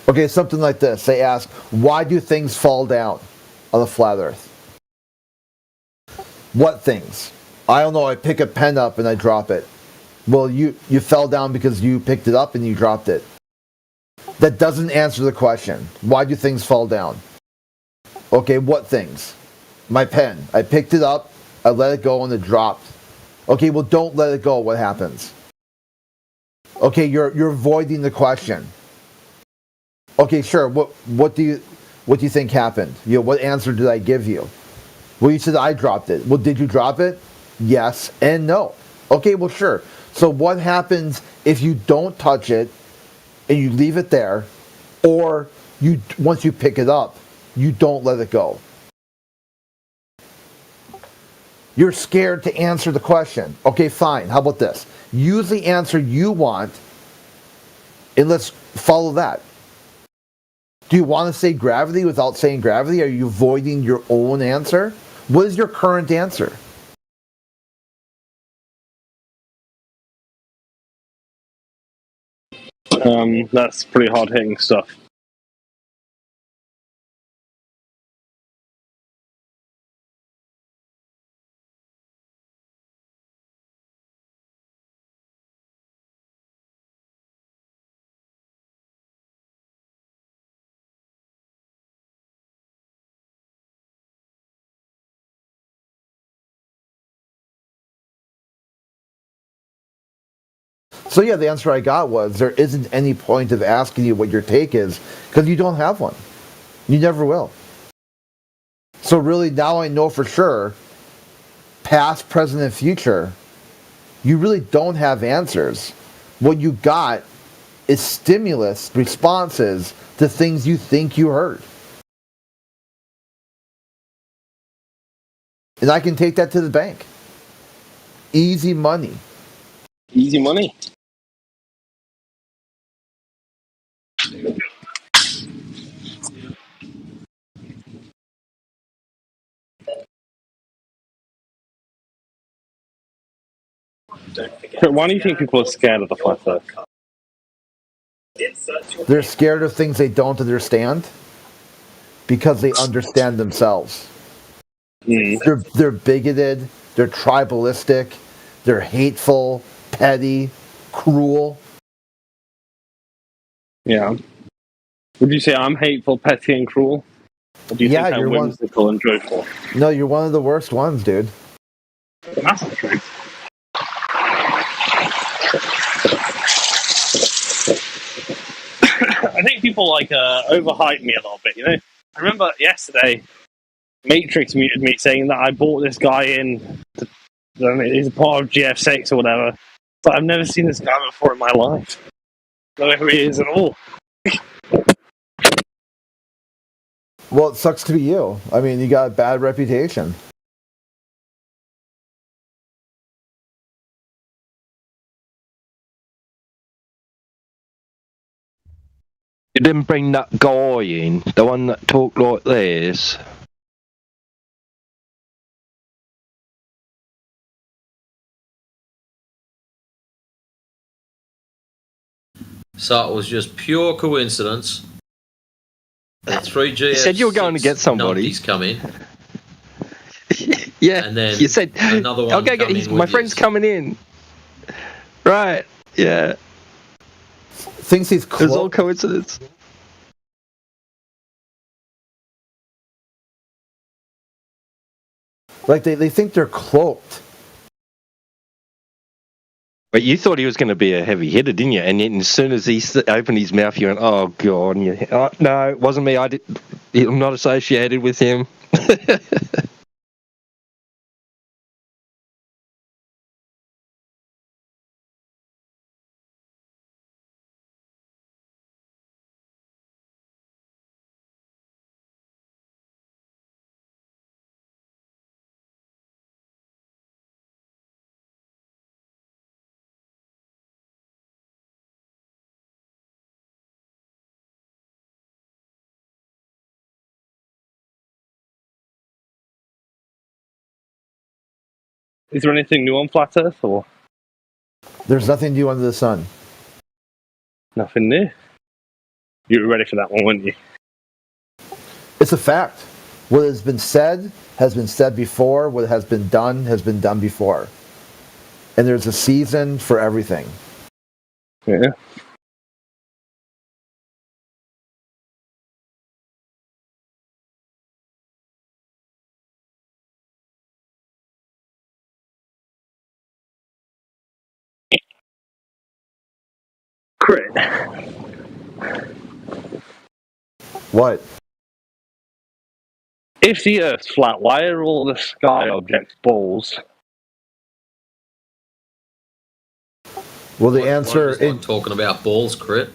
Okay, something like this. They ask, why do things fall down on the flat earth? What things? I don't know, I pick a pen up and I drop it. Well, you fell down because you picked it up and you dropped it. That doesn't answer the question. Why do things fall down? Okay, what things? My pen. I picked it up, I let it go, and it dropped. Okay, well, don't let it go. What happens? Okay, you're avoiding the question. Okay, sure. What do you think happened? What answer did I give you? Well, you said I dropped it. Well, did you drop it? Yes and no. Okay, well, sure. So what happens if you don't touch it and you leave it there, or once you pick it up, you don't let it go? You're scared to answer the question. Okay, fine. How about this? Use the answer you want, and let's follow that. Do you want to say gravity without saying gravity? Are you avoiding your own answer? What is your current answer? That's pretty hard-hitting stuff. So yeah, the answer I got was there isn't any point of asking you what your take is because you don't have one. You never will. So really now I know for sure, past, present, and future, you really don't have answers. What you got is stimulus responses to things you think you heard. And I can take that to the bank. Easy money. Easy money. Why do you think people are scared of the flat earth? They're scared of things they don't understand because they understand themselves. They're bigoted, they're tribalistic, they're hateful, petty, cruel. Yeah. Would you say I'm hateful, petty, and cruel? Or do you think I'm whimsical and joyful? No, you're one of the worst ones, dude. That's not true. I think people overhype me a little bit, you know? I remember yesterday, Matrix muted me saying that I bought this guy in, he's a part of GF6 or whatever, but I've never seen this guy before in my life. I don't know who he is at all. Well, it sucks to be you. I mean, you got a bad reputation. You didn't bring that guy in, the one that talked like this. So it was just pure coincidence. The 3GS. You said you were going to get somebody. Numpties come in. Yeah, and then you said, another one I'll go get my friend's coming in. Right, yeah. Thinks he's close. It was all coincidence. Like they think they're cloaked. But you thought he was going to be a heavy hitter, didn't you? And then as soon as he opened his mouth, you went, "Oh God!" And you, oh, no, it wasn't me. I'm not associated with him. Is there anything new on Flat Earth, or There's nothing new under the sun. nothing new? You were ready for that one, weren't you? It's a fact. What has been said before. What has been done before. And there's a season for everything. Yeah. Crit. What? If the Earth's flat, why are all the sky objects balls? Well, the answer Like talking about balls, Crit.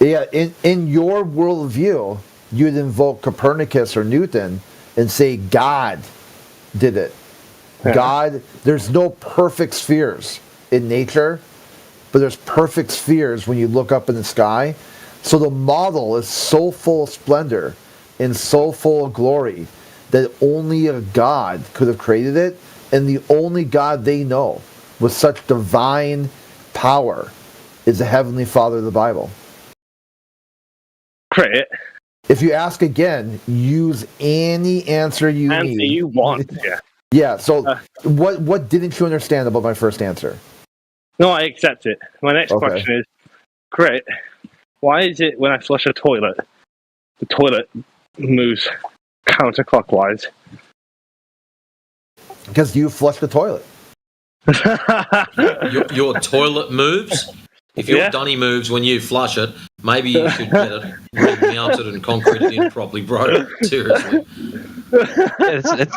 Yeah, in your worldview, you'd invoke Copernicus or Newton and say God did it. Yeah. God, there's no perfect spheres in nature, but there's perfect spheres when you look up in the sky. So the model is so full of splendor and so full of glory that only a God could have created it, and the only God they know with such divine power is the Heavenly Father of the Bible. Crit. If you ask again, use any answer you Answer need. you want, yeah. Yeah, so what didn't you understand about my first answer? No, I accept it. My next Okay. question is, Crit, why is it when I flush a toilet, the toilet moves counterclockwise? Because you flush the toilet. Your toilet moves. If your dunny moves when you flush it, maybe you should get it remounted and concreted in properly, bro. Seriously. It's,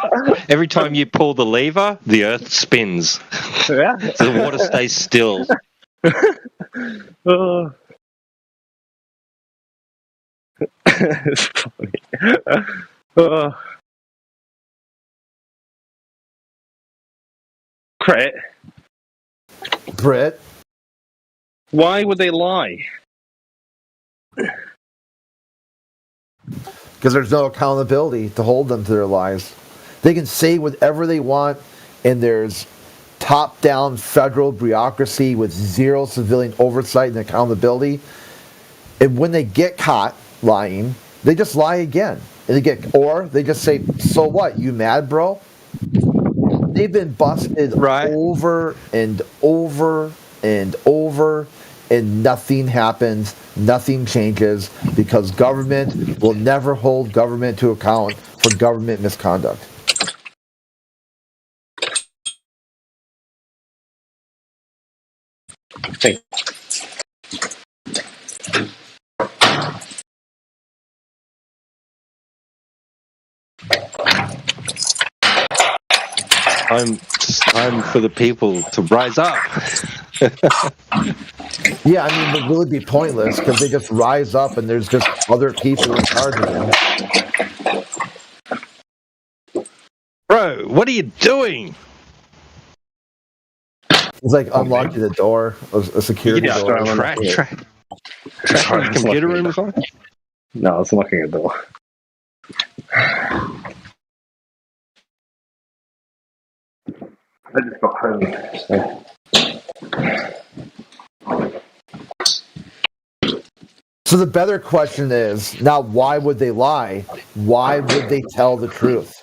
every time you pull the lever, the earth spins. Yeah. So the water stays still. Oh. It's funny. Oh. Crit. Brett. Why would they lie? Because there's no accountability to hold them to their lies. They can say whatever they want, and there's top-down federal bureaucracy with zero civilian oversight and accountability. And when they get caught lying, they just lie again. And they just say, "So what? You mad, bro?" They've been busted over and over and over, and nothing happens, nothing changes, because government will never hold government to account for government misconduct. Time for the people to rise up. Yeah, I mean, it would be pointless because they just rise up and there's just other people in charge of them. Bro, what are you doing? It's like unlocking the door, a security door. Sorry, computer room or something? No, I was looking at the door. I just got home. So the better question is now: why would they lie? Why would they tell the truth?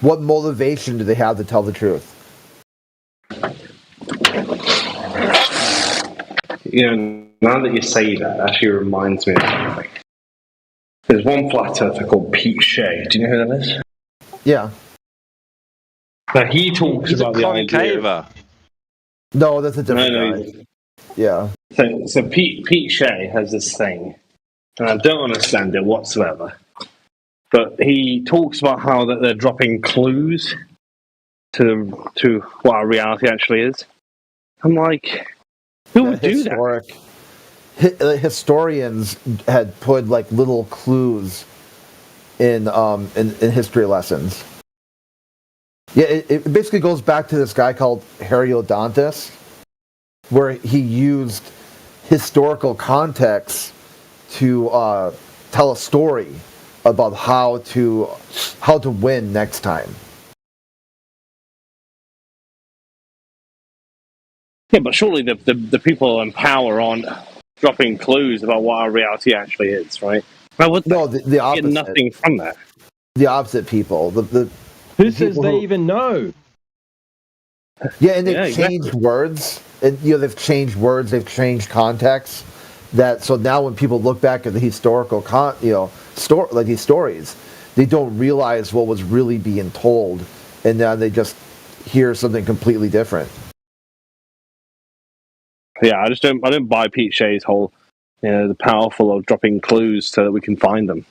What motivation do they have to tell the truth? You know, now that you say that, actually reminds me of something. There's one flat earther called Pete Shea. Do you know who that is? Yeah. Now he talks about the idea. No, that's a different guy. Yeah. So Pete Shea has this thing, and I don't understand it whatsoever. But he talks about how that they're dropping clues to what our reality actually is. I'm like, who would do that? Historians had put like little clues in history lessons. Yeah, it basically goes back to this guy called Herodotus, where he used historical context to tell a story about how to win next time. Yeah, but surely the people in power aren't dropping clues about what our reality actually is, right? No, the opposite. Get nothing from that. The opposite people. Who says they even know? Yeah, and they've changed words. And they've changed words. They've changed context. So now when people look back at the historical these stories, they don't realize what was really being told, and now they just hear something completely different. Yeah, I don't buy Pete Shea's whole, the powerful of dropping clues so that we can find them.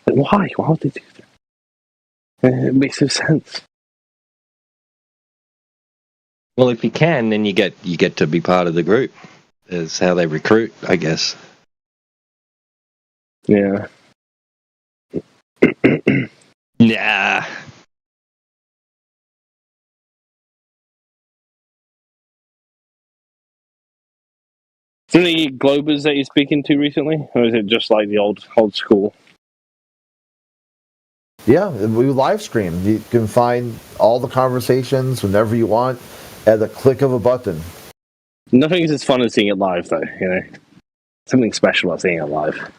Like, why? Why would they do that? It makes no sense. Well, if you can, then you get to be part of the group. Is how they recruit, I guess. Yeah. Nah. Is there any Globers that you're speaking to recently, or is it just like the old school? Yeah, we live stream. You can find all the conversations whenever you want at the click of a button. Nothing is as fun as seeing it live, though. Something special about seeing it live.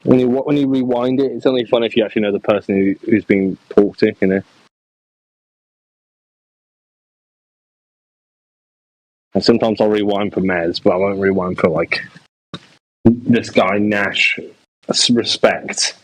When you rewind it, it's only fun if you actually know the person who's being talked to. And sometimes I'll rewind for Mez, but I won't rewind for like this guy Nash. Respect.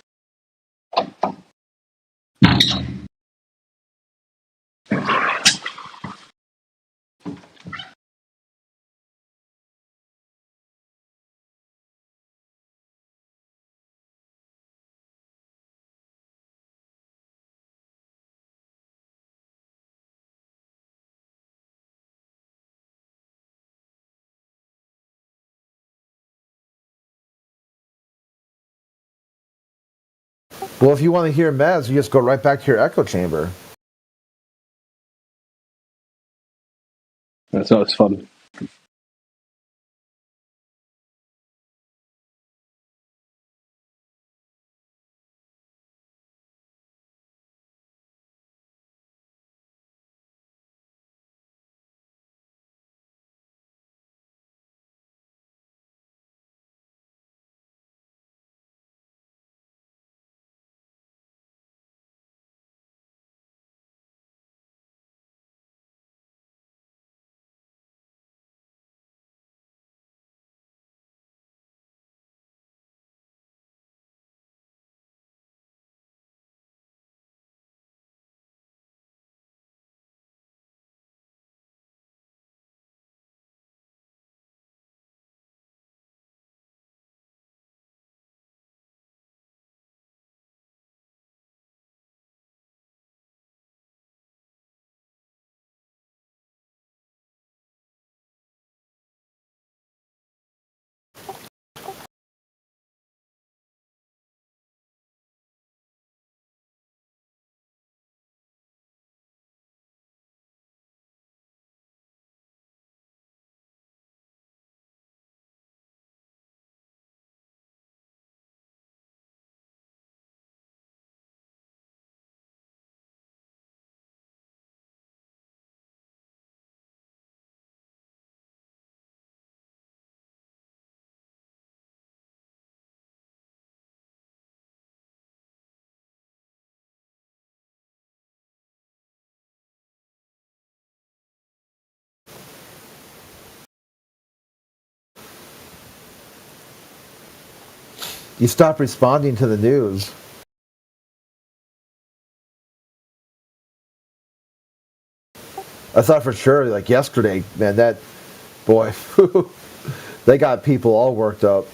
Well, if you want to hear Mez, you just go right back to your echo chamber. That's always fun. You stopped responding to the news. I thought for sure, like yesterday, man, that boy, they got people all worked up.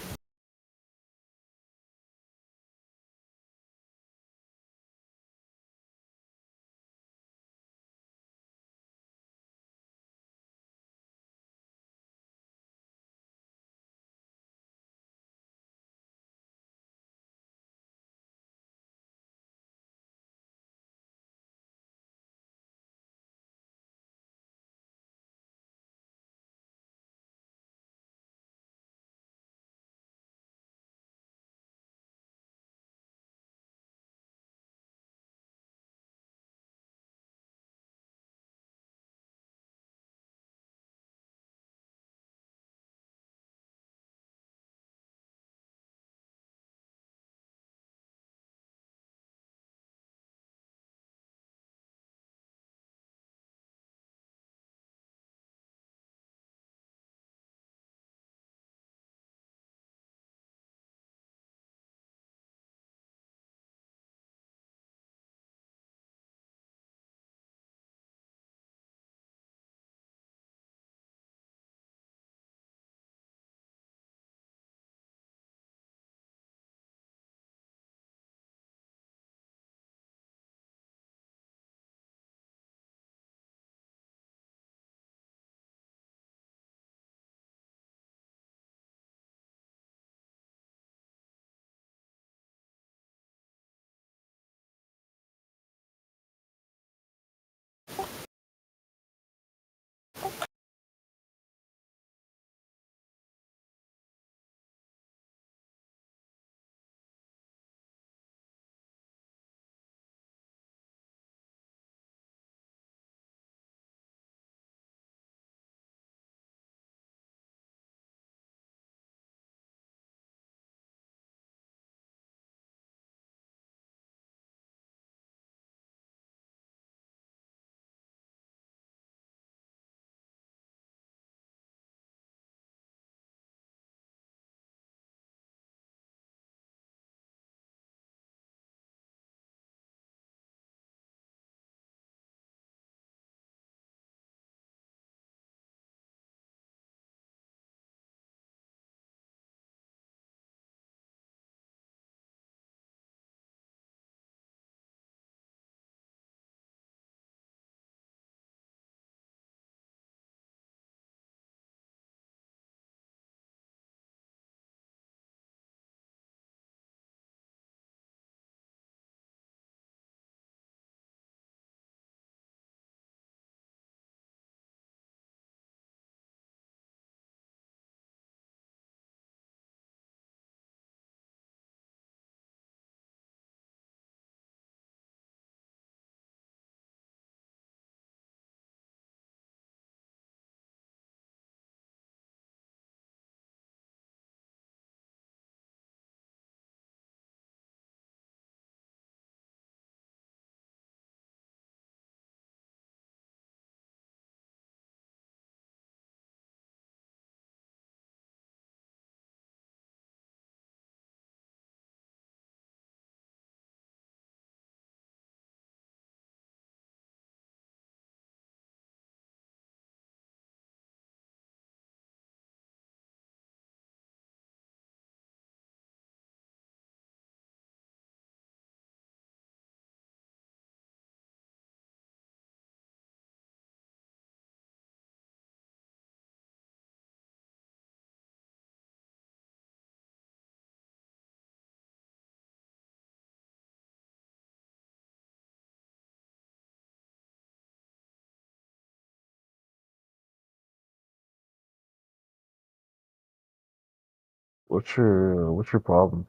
What's your problem?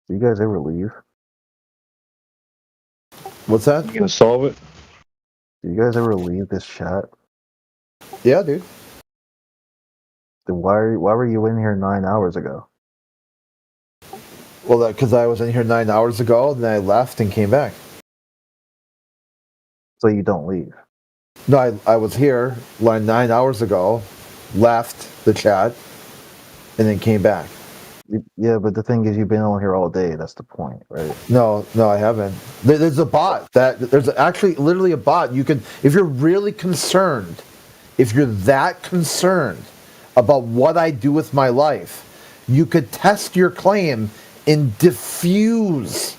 Do you guys ever leave? What's that? You gonna solve it? Do you guys ever leave this chat? Yeah, dude. Then why were you in here 9 hours ago? Well, because I was in here 9 hours ago, then I left and came back. So you don't leave? No, I was here like 9 hours ago, left the chat, and then came back. Yeah, but the thing is, you've been on here all day. That's the point, right? No, I haven't. There's a bot there's actually literally a bot. You can, if you're really concerned, if you're that concerned about what I do with my life, you could test your claim and diffuse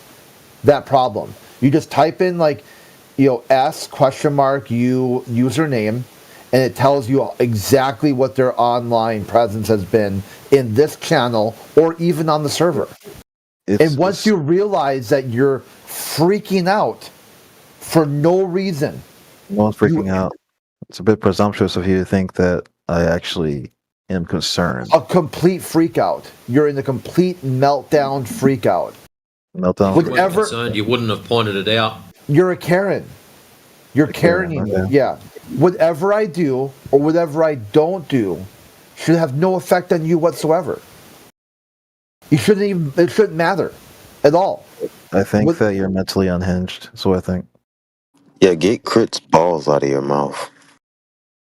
that problem. You just type in S U username, and it tells you exactly what their online presence has been in this channel or even on the server. And once you realize that you're freaking out for no reason. No one's freaking out. It's a bit presumptuous of you to think that I actually am concerned. A complete freak out. You're in a complete meltdown freak out. Meltdown. If you weren't concerned, you wouldn't have pointed it out. You're a Karen. You're Karening me. Yeah. Whatever I do or whatever I don't do should have no effect on you whatsoever. It shouldn't matter at all. I think that you're mentally unhinged. That's what I think. Yeah, get Crit's balls out of your mouth.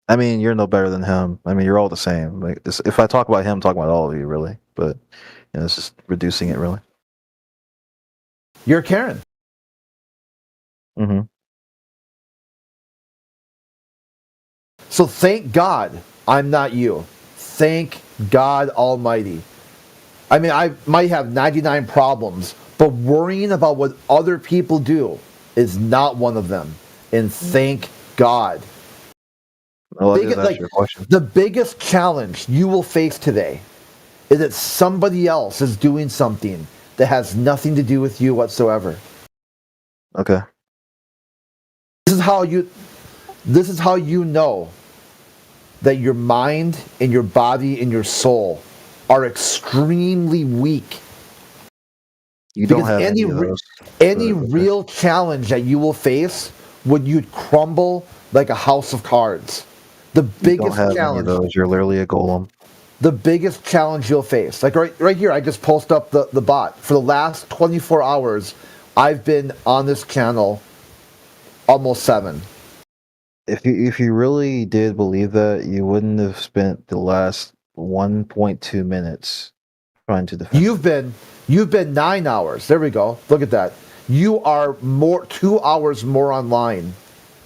I mean, you're no better than him. I mean, you're all the same. Like, if I talk about him, I'm talking about all of you, really. But it's just reducing it, really. You're Karen. Mm-hmm. So thank God I'm not you. Thank God Almighty. I mean, I might have 99 problems, but worrying about what other people do is not one of them. And thank God. Well, that's your question. The biggest challenge you will face today is that somebody else is doing something that has nothing to do with you whatsoever. Okay. This is how you know that your mind and your body and your soul are extremely weak. You don't have any of those. Any real challenge that you will face would you crumble like a house of cards. The biggest challenge. challenge. Any of those. You're literally a golem. The biggest challenge you'll face. Like right here, I just posted up the bot. For the last 24 hours, I've been on this channel almost 7. If you really did believe that, you wouldn't have spent the last 1.2 minutes trying to defend. You've been 9 hours. There we go. Look at that. You are 2 hours more online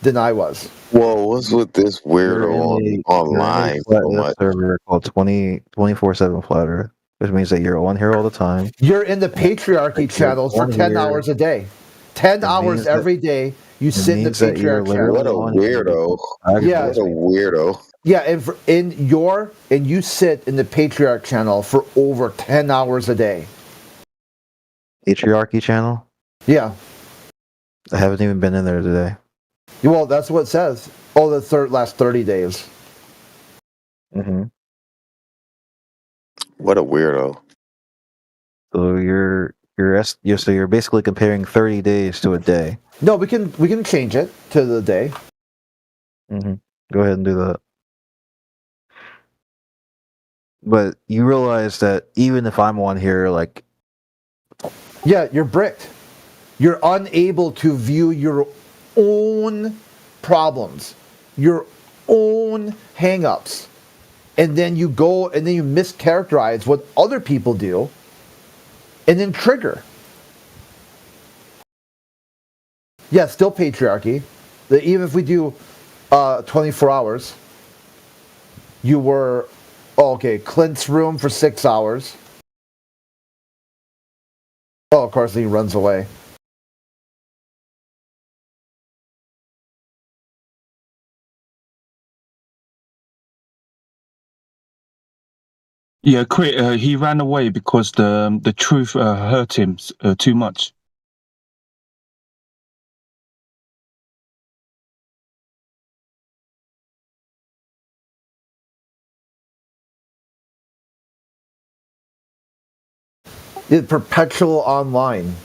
than I was. Whoa, what's with this weirdo online so much? Server called 24/7 Flat Earth, which means that you're on here all the time. You're in the patriarchy channels for 10 hours a day. 10 hours every day. You sit in the patriarchy channel. What a weirdo. Yeah. What a weirdo. Yeah, and you sit in the patriarch channel for over 10 hours a day. Patriarchy channel? Yeah. I haven't even been in there today. Well, that's what it says. Oh, the last 30 days. Mm-hmm. What a weirdo. So you're basically comparing 30 days to a day. No, we can change it to the day. Mm-hmm. Go ahead and do that. But you realize that even if I'm on here, yeah, you're bricked. You're unable to view your own problems, your own hang-ups. And then you go and then you mischaracterize what other people do and then trigger. Yeah, still patriarchy. Even if we do 24 hours, you were, Clint's room for 6 hours. Oh, of course, he runs away. Yeah, he ran away because the truth hurt him too much. Perpetually online,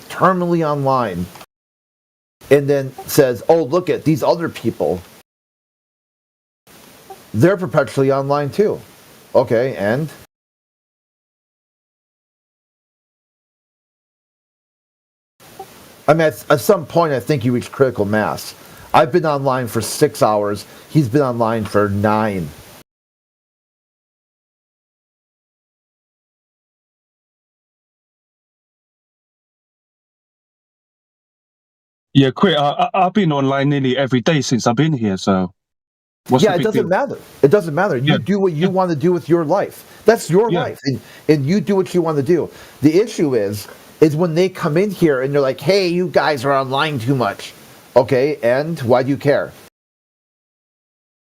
terminally online, and then says, "Oh, look at these other people. They're perpetually online too." Okay, and I mean, at some point, I think you reach critical mass. I've been online for 6 hours. He's been online for 9. Yeah, quick. I've been online nearly every day since I've been here. So, what's Yeah, the it big doesn't deal? matter. It doesn't matter. You Yeah. do what you want to do with your life. That's your Yeah. life, and you do what you want to do. The issue is when they come in here and they're like, "Hey, you guys are online too much." Okay, and why do you care?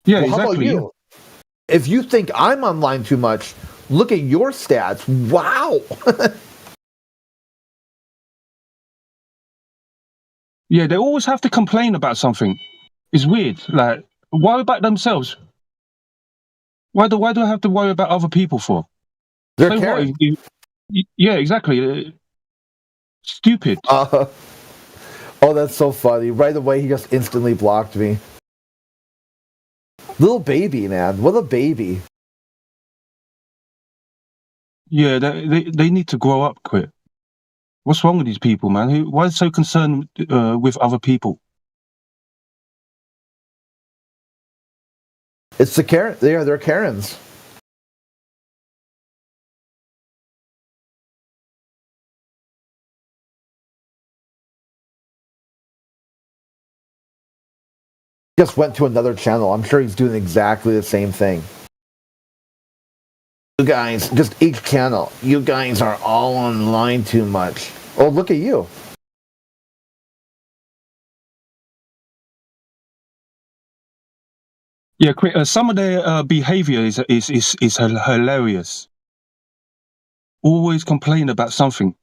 Yeah, Well, how about exactly. Yeah. you? If you think I'm online too much, look at your stats. Wow. Yeah, they always have to complain about something. It's weird. Like, why about themselves? Why do I have to worry about other people for? They're So what? caring. Yeah, exactly. Stupid. Oh, that's so funny. Right away, he just instantly blocked me. Little baby, man. What a baby. Yeah, they need to grow up quick. What's wrong with these people, man? Why are they so concerned with other people? It's the Karen. They're Karens. Just went to another channel. I'm sure he's doing exactly the same thing. You guys, just each channel. You guys are all online too much. Oh, look at you. Yeah, quick. Some of their behavior is hilarious. Always complain about something.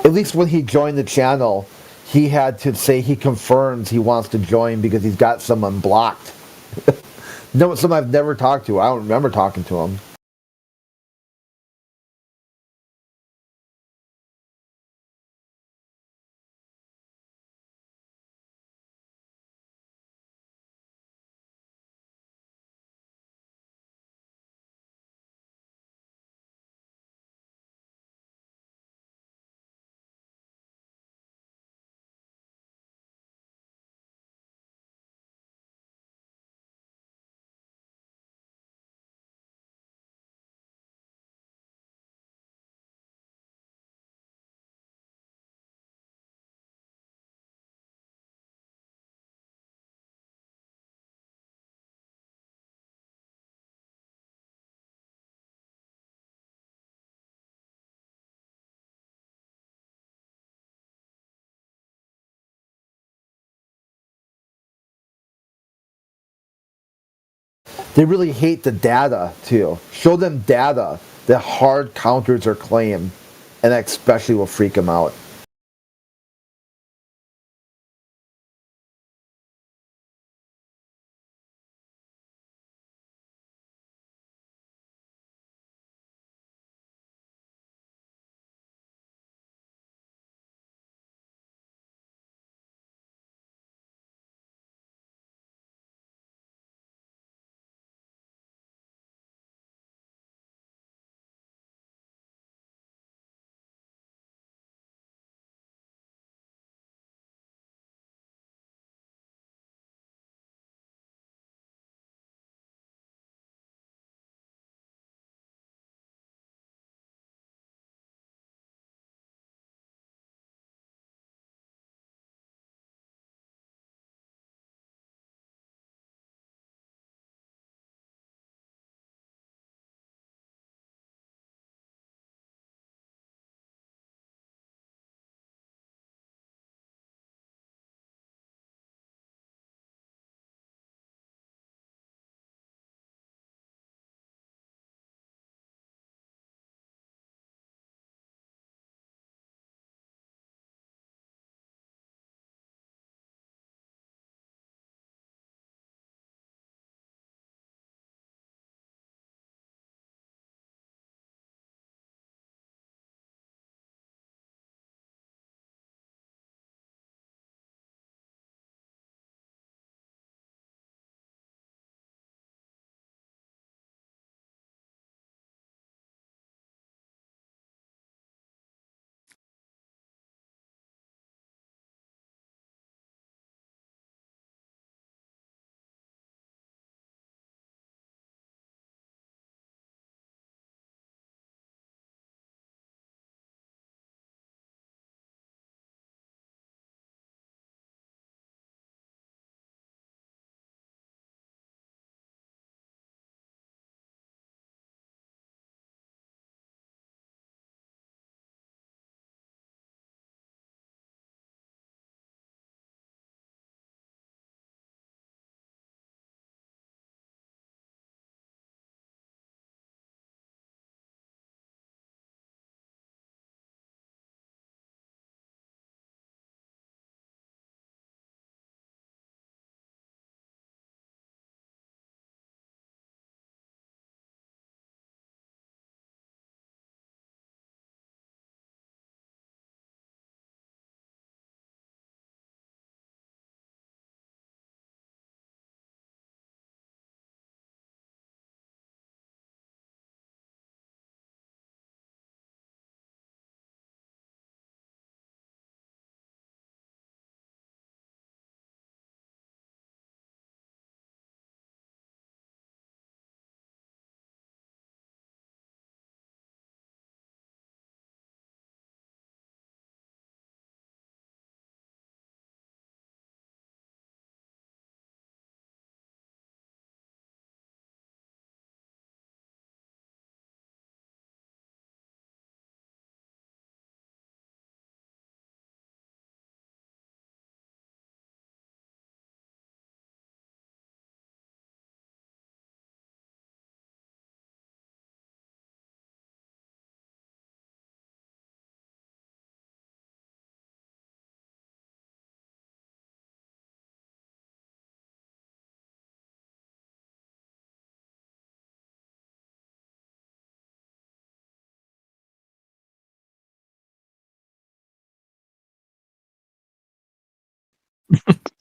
At least when he joined the channel, he had to say he confirms he wants to join because he's got someone blocked. No, someone I've never talked to. I don't remember talking to him. They really hate the data, too. Show them data that hard counters their claim, and that especially will freak them out.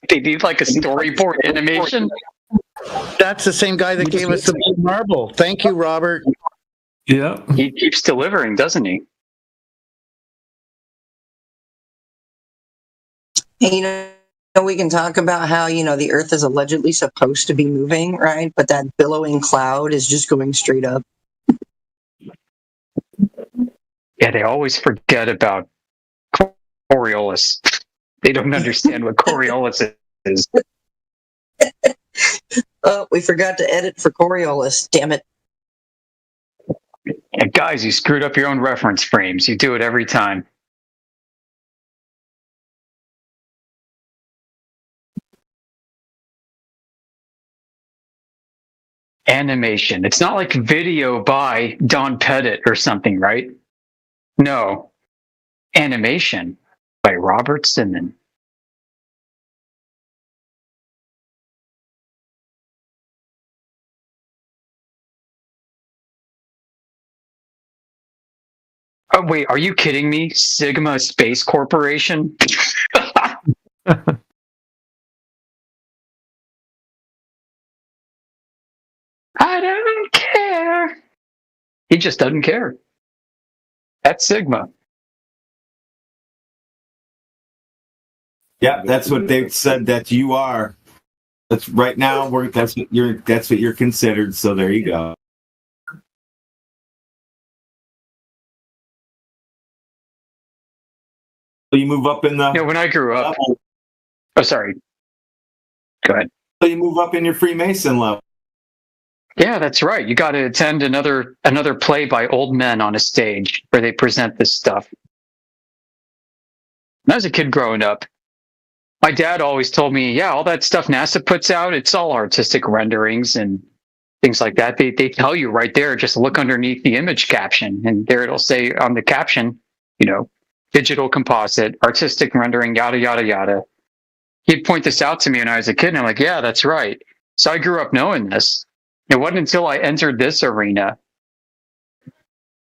They need like a storyboard animation. That's the same guy that gave us the blue marble. Thank you, Robert. Yeah. He keeps delivering, doesn't he? Hey, we can talk about how, the Earth is allegedly supposed to be moving, right? But that billowing cloud is just going straight up. Yeah, they always forget about Coriolis. They don't understand what Coriolis is. Oh, we forgot to edit for Coriolis. Damn it. Yeah, guys, you screwed up your own reference frames. You do it every time. Animation. It's not like video by Don Pettit or something, right? No. Animation by Robert Simon. Oh, wait, are you kidding me? Sigma Space Corporation? I don't care. He just doesn't care. That's Sigma. Yeah, that's what they've said that you are. That's right now. That's what you're considered. So there you go. So you move up in the. Yeah, when I grew up. Oh, sorry. Go ahead. So you move up in your Freemason level. Yeah, that's right. You got to attend another play by old men on a stage where they present this stuff. When I was a kid growing up, my dad always told me, yeah, all that stuff NASA puts out, it's all artistic renderings and things like that. They tell you right there, just look underneath the image caption, and there it'll say on the caption, digital composite, artistic rendering, yada, yada, yada. He'd point this out to me when I was a kid, and I'm like, yeah, that's right. So I grew up knowing this. It wasn't until I entered this arena.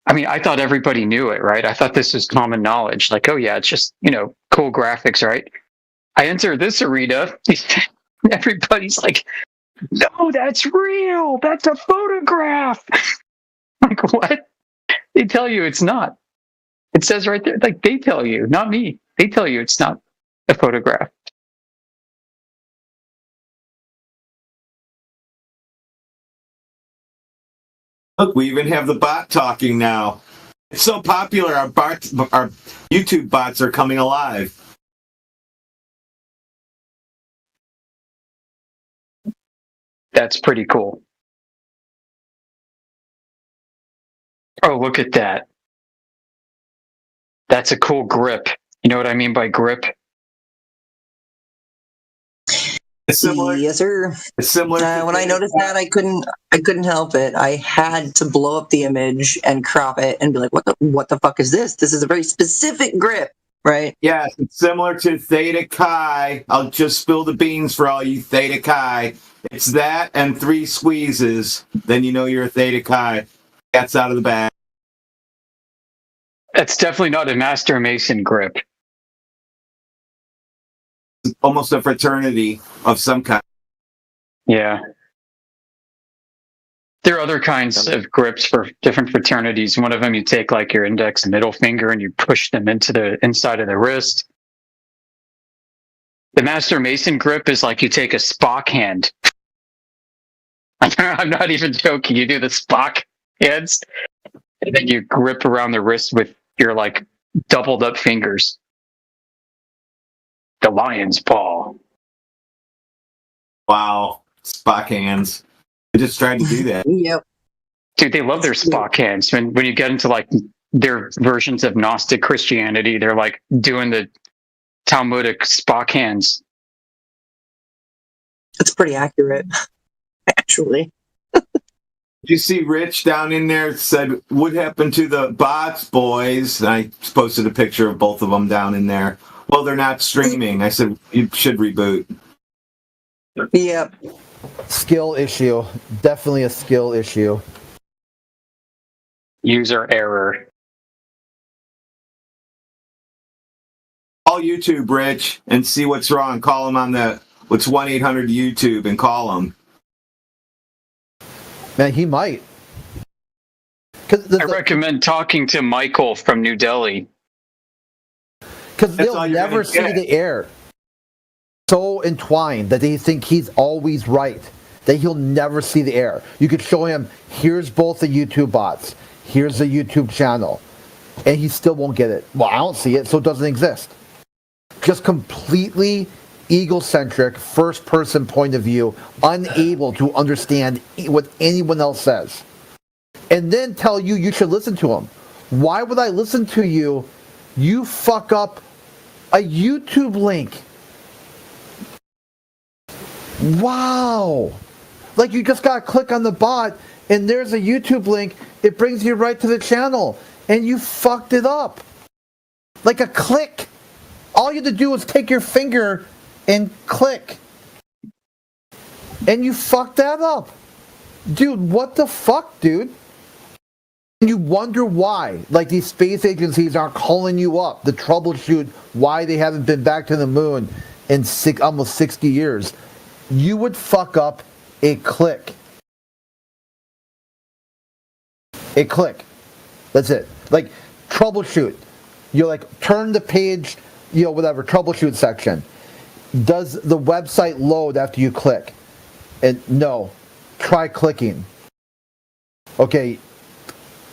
I mean, I thought everybody knew it, right? I thought this was common knowledge. Like, oh yeah, it's just, cool graphics, right? I enter this arena, everybody's like, no, that's real. That's a photograph. Like, what? They tell you it's not. It says right there, like they tell you, not me. They tell you it's not a photograph. Look, we even have the bot talking now. It's so popular. Our YouTube bots are coming alive. That's pretty cool. Oh, look at that. That's a cool grip. You know what I mean by grip? Yes, sir. When I noticed that, I couldn't help it. I had to blow up the image and crop it and be like, what the fuck is this? This is a very specific grip, right? Yeah, it's similar to Theta Chi. I'll just spill the beans for all you Theta Chi. It's that and 3 squeezes. Then you know you're a Theta Chi. That's out of the bag. That's definitely not a Master Mason grip. Almost a fraternity of some kind. Yeah. There are other kinds of grips for different fraternities. One of them, you take like your index and middle finger and you push them into the inside of the wrist. The Master Mason grip is like you take a Spock hand. I'm not even joking. You do the Spock hands and then you grip around the wrist with your like doubled up fingers. The lion's paw. Wow. Spock hands. I just tried to do that. Yep. Dude, they love their Spock hands. When you get into like their versions of Gnostic Christianity, they're like doing the Talmudic Spock hands. That's pretty accurate, actually. Did you see Rich down in there said, what happened to the bots, boys? And I posted a picture of both of them down in there. Well, they're not streaming. I said, you should reboot. Yep. Skill issue. Definitely a skill issue. User error. Call YouTube, Rich, and see what's wrong. Call them on what's 1-800 YouTube and call them. Man, he might. I recommend talking to Michael from New Delhi. Because they'll never see the air. So entwined that they think he's always right, that he'll never see the air. You could show him, here's both the YouTube bots, here's the YouTube channel, and he still won't get it. Well, I don't see it, so it doesn't exist. Just completely egocentric, first-person point of view, unable to understand what anyone else says. And then tell you should listen to him. Why would I listen to you? You fuck up a YouTube link. Wow. Like you just gotta click on the bot and there's a YouTube link. It brings you right to the channel. And you fucked it up. Like a click. All you had to do was take your finger and click. And you fucked that up. Dude, what the fuck, dude? And you wonder why, like these space agencies aren't calling you up to troubleshoot why they haven't been back to the moon in almost 60 years. You would fuck up a click. A click. That's it. Like, troubleshoot. You like turn the page, whatever, troubleshoot section. Does the website load after you click? And no. Try clicking. Okay.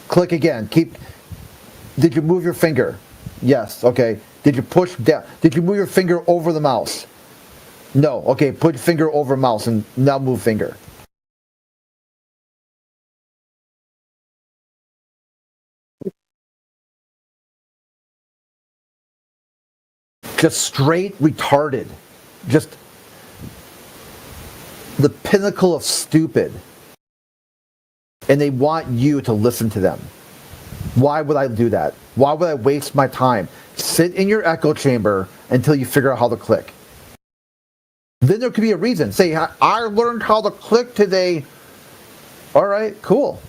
Click again. Did you move your finger? Yes. Okay. Did you push down? Did you move your finger over the mouse? No. Okay. Put finger over mouse and now move finger. Just straight retarded. Just the pinnacle of stupid. And they want you to listen to them. Why would I do that? Why would I waste my time? Sit in your echo chamber until you figure out how to click. Then there could be a reason. Say, I learned how to click today. All right, cool.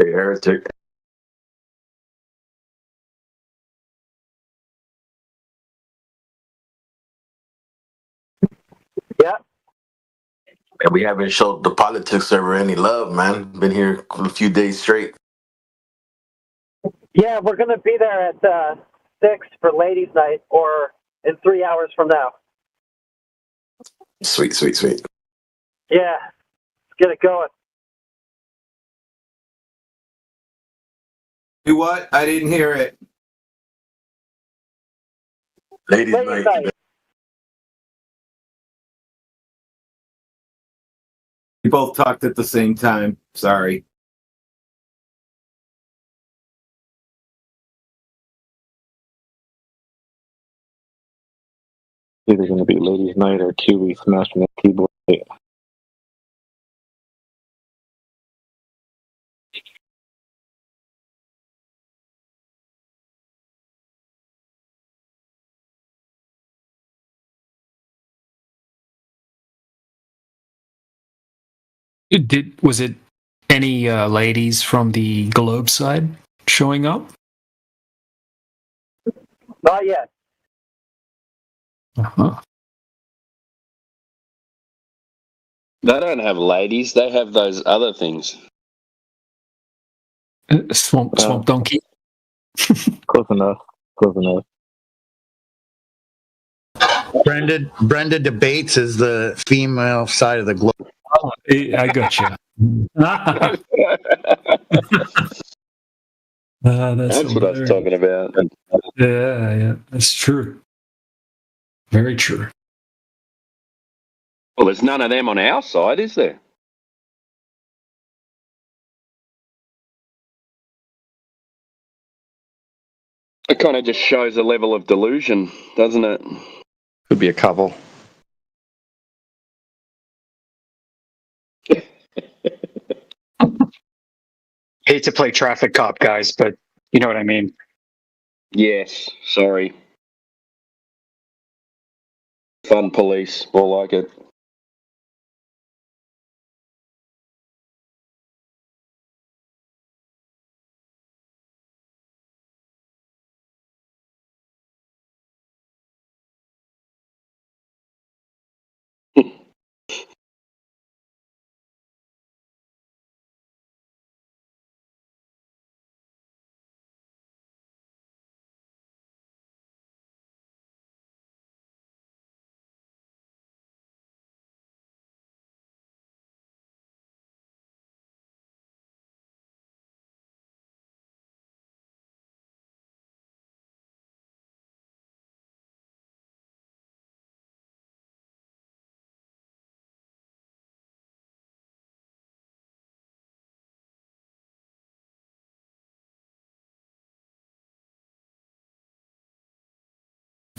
Hey, heretic. Yeah. And we haven't showed the politics server any love, man. Been here a few days straight. Yeah, we're going to be there at 6 for ladies' night, or in 3 hours from now. Sweet, sweet, sweet. Yeah, let's get it going. Do what? I didn't hear it. Ladies' Ladies' night. night. We both talked at the same time. Sorry. Either going to be ladies' night or Kiwi smashing the keyboard. Was it any ladies from the Globe side showing up? Not yet. Uh-huh. They don't have ladies. They have those other things. Swamp donkey. Close enough. Close enough. Brenda debates is the female side of the globe. Oh, I got you. That's what I was talking about. Yeah, that's true. Very true. Well, there's none of them on our side, is there? It kind of just shows a level of delusion, doesn't it? Could be a couple. Hate to play traffic cop, guys, but you know what I mean. Yes, sorry. Fun police, more like it.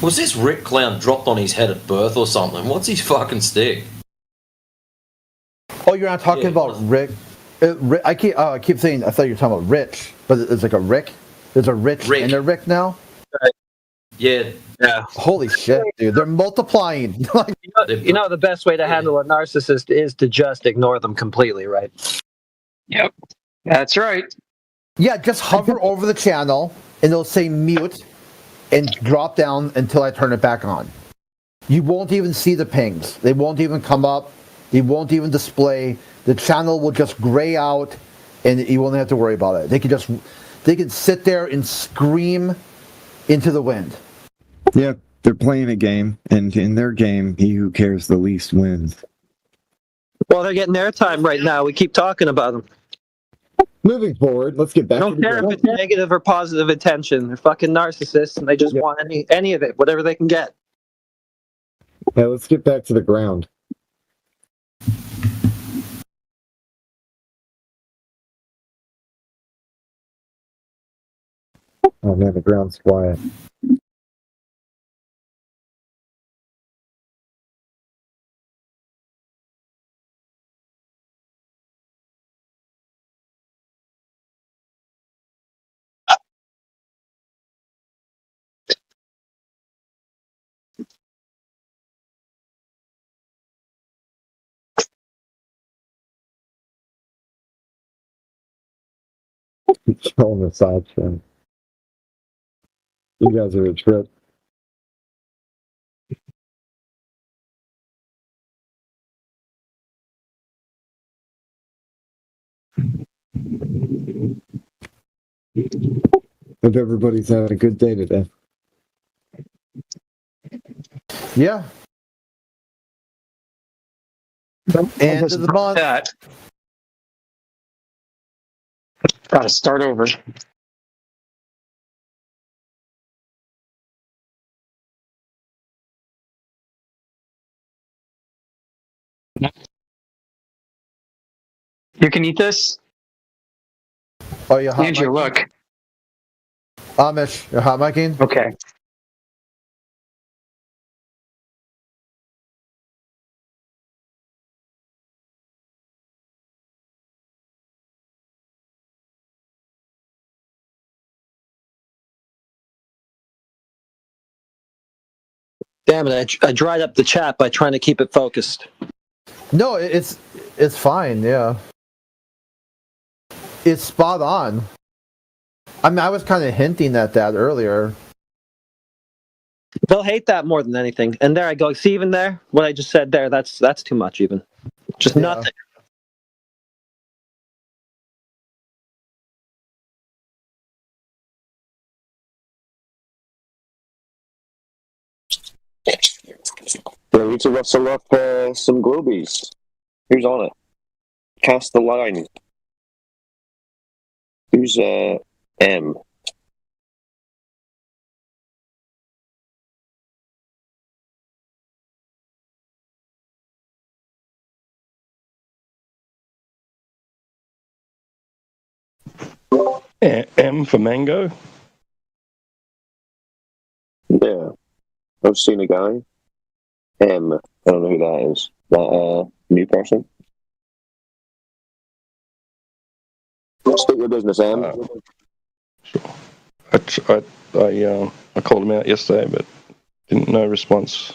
Was this Rick Clown dropped on his head at birth or something? What's his fucking stick? Oh, you're not talking about Rick. I keep saying, I thought you were talking about Rich, but it's like a Rick. There's a Rich and a Rick now. Yeah. Holy shit, dude! They're multiplying. You know the best way to handle a narcissist is to just ignore them completely, right? Yep, that's right. Yeah, just hover over the channel and it'll say mute and drop down until I turn it back on. You won't even see the pings. They won't even come up. They won't even display. The channel will just gray out and you won't have to worry about it. They can sit there and scream into the wind. Yeah, they're playing a game, and in their game, he who cares the least wins. Well, they're getting their time right now. We keep talking about them. Moving forward, let's get back I don't care if it's negative or positive attention. They're fucking narcissists, and they just want any of it, whatever they can get. Yeah, let's get back to the ground. Oh man, the ground's quiet. On the side show. You guys are a trip. Hope everybody's having a good day today. Yeah. End of the month. That. Got to start over. You can eat this? Oh, you hot Andrew, mic? look. Amish, you're hot micing? Okay. Damn it! I dried up the chat by trying to keep it focused. No, it's fine. Yeah, it's spot on. I mean, I was kind of hinting at that earlier. They'll hate that more than anything. And there I go. See, even there, what I just said there, that's too much. Even just nothing. Ready to rustle up some globies. Who's on it? Cast the line. Who's M? M for mango. Yeah, I've seen a guy. M. I don't know who that is. That new person. State your business, M. Sure. I called him out yesterday, but no response.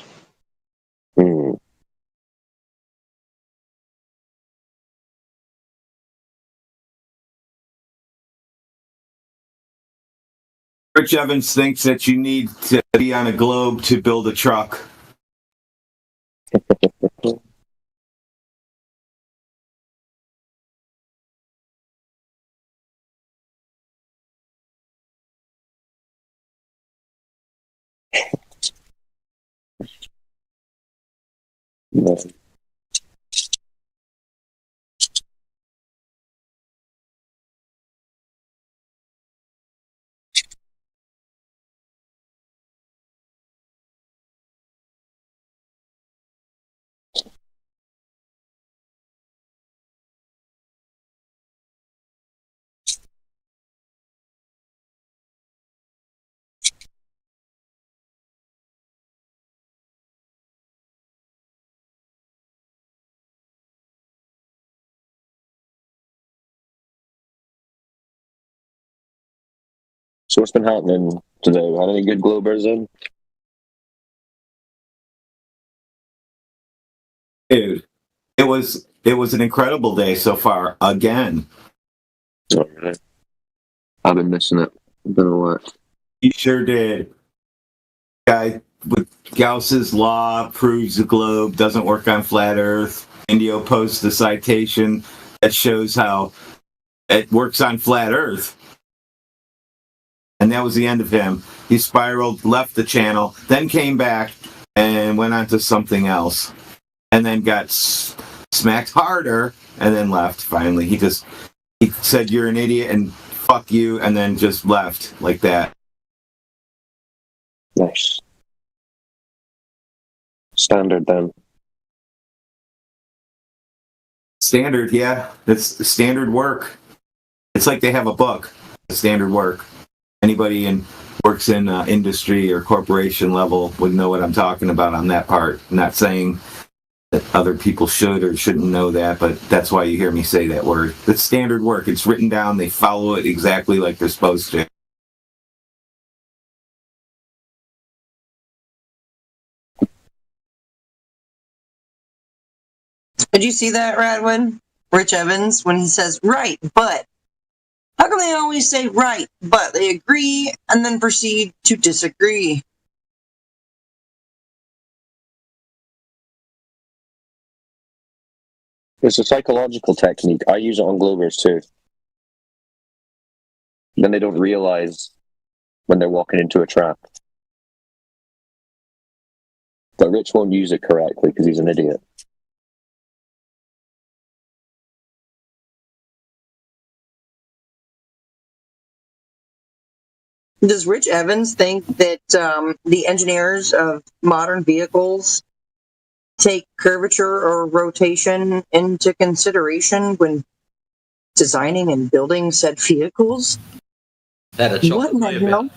Rich Evans thinks that you need to be on a globe to build a truck. No. So what's been happening today? Had any good Globers in? Dude, it was an incredible day so far. Again. All right. I've been missing it. I've been away. You sure did. Guy with Gauss's law proves the globe doesn't work on flat Earth. Indio posts a citation that shows how it works on flat Earth. And that was the end of him. He spiraled, left the channel, then came back and went on to something else. And then got smacked harder and then left finally. He said, "You're an idiot and fuck you," and then just left like that. Nice. Standard then. Standard, yeah. That's standard work. It's like they have a book, standard work. Anybody works in industry or corporation level would know what I'm talking about on that part. I'm not saying that other people should or shouldn't know that, but that's why you hear me say that word. It's standard work. It's written down. They follow it exactly like they're supposed to. Did you see that, Radwin? Rich Evans, when he says, right, but. How come they always say right, but they agree and then proceed to disagree? It's a psychological technique. I use it on Globers too. Then they don't realize when they're walking into a trap. But Rich won't use it correctly because he's an idiot. Does Rich Evans think that the engineers of modern vehicles take curvature or rotation into consideration when designing and building said vehicles? Had a chop What at in me the hell?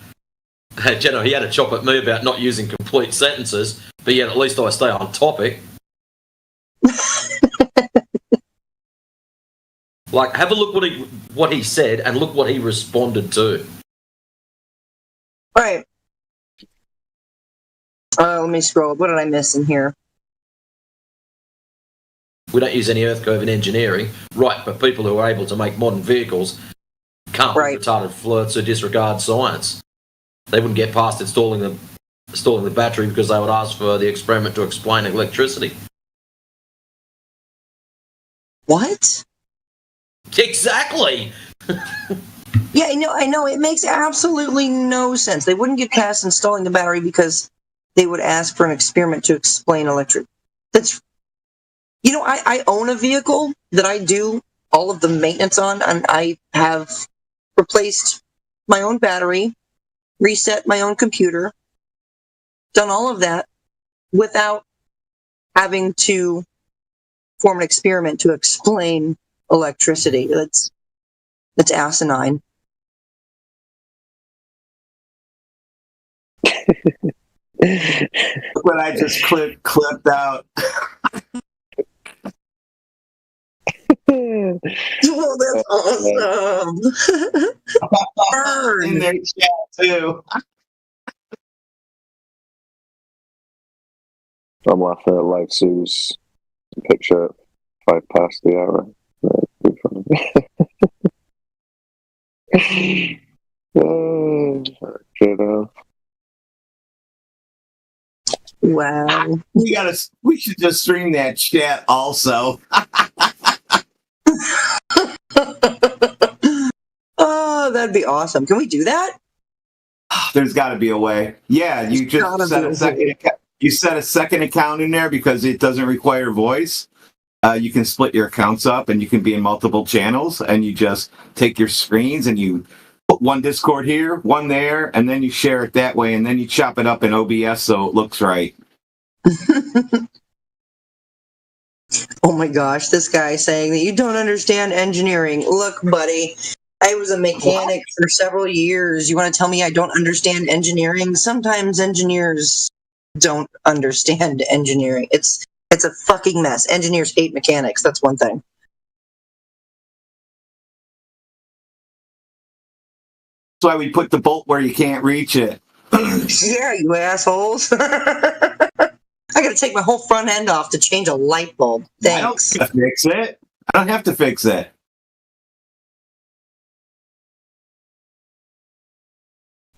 about, you know, he had a chop at me about not using complete sentences, but yet at least I stay on topic. Like, have a look what he said and look what he responded to. All right. Let me scroll. What did I miss in here? We don't use any earth curve in engineering, right? But people who are able to make modern vehicles can't be retarded flirts who disregard science. They wouldn't get past installing the battery because they would ask for the experiment to explain electricity. What? Exactly. Yeah, I know. It makes absolutely no sense. They wouldn't get past installing the battery because they would ask for an experiment to explain electric. That's, you know, I own a vehicle that I do all of the maintenance on, and I have replaced my own battery, reset my own computer, done all of that without having to form an experiment to explain electricity. That's asinine. What I just clipped out. Well, that's awesome. In their chat too. I'm laughing at Life Sue's picture at 5 past the hour. Wow. We should just stream that chat also. Oh, that'd be awesome. Can we do that? There's got to be a way. Yeah, you just set a second. You set a second account in there because it doesn't require voice. You can split your accounts up, and you can be in multiple channels. And you just take your screens and you put one Discord here, one there, and then you share it that way. And then you chop it up in OBS so it looks right. Oh my gosh, this guy saying that you don't understand engineering. Look, buddy, I was a mechanic for several years. You want to tell me I don't understand engineering? Sometimes engineers don't understand engineering. It's a fucking mess. Engineers hate mechanics. That's one thing. That's why we put the bolt where you can't reach it. Yeah, you assholes. I gotta take my whole front end off to change a light bulb. Thanks. I don't have to fix it. I don't have to fix it.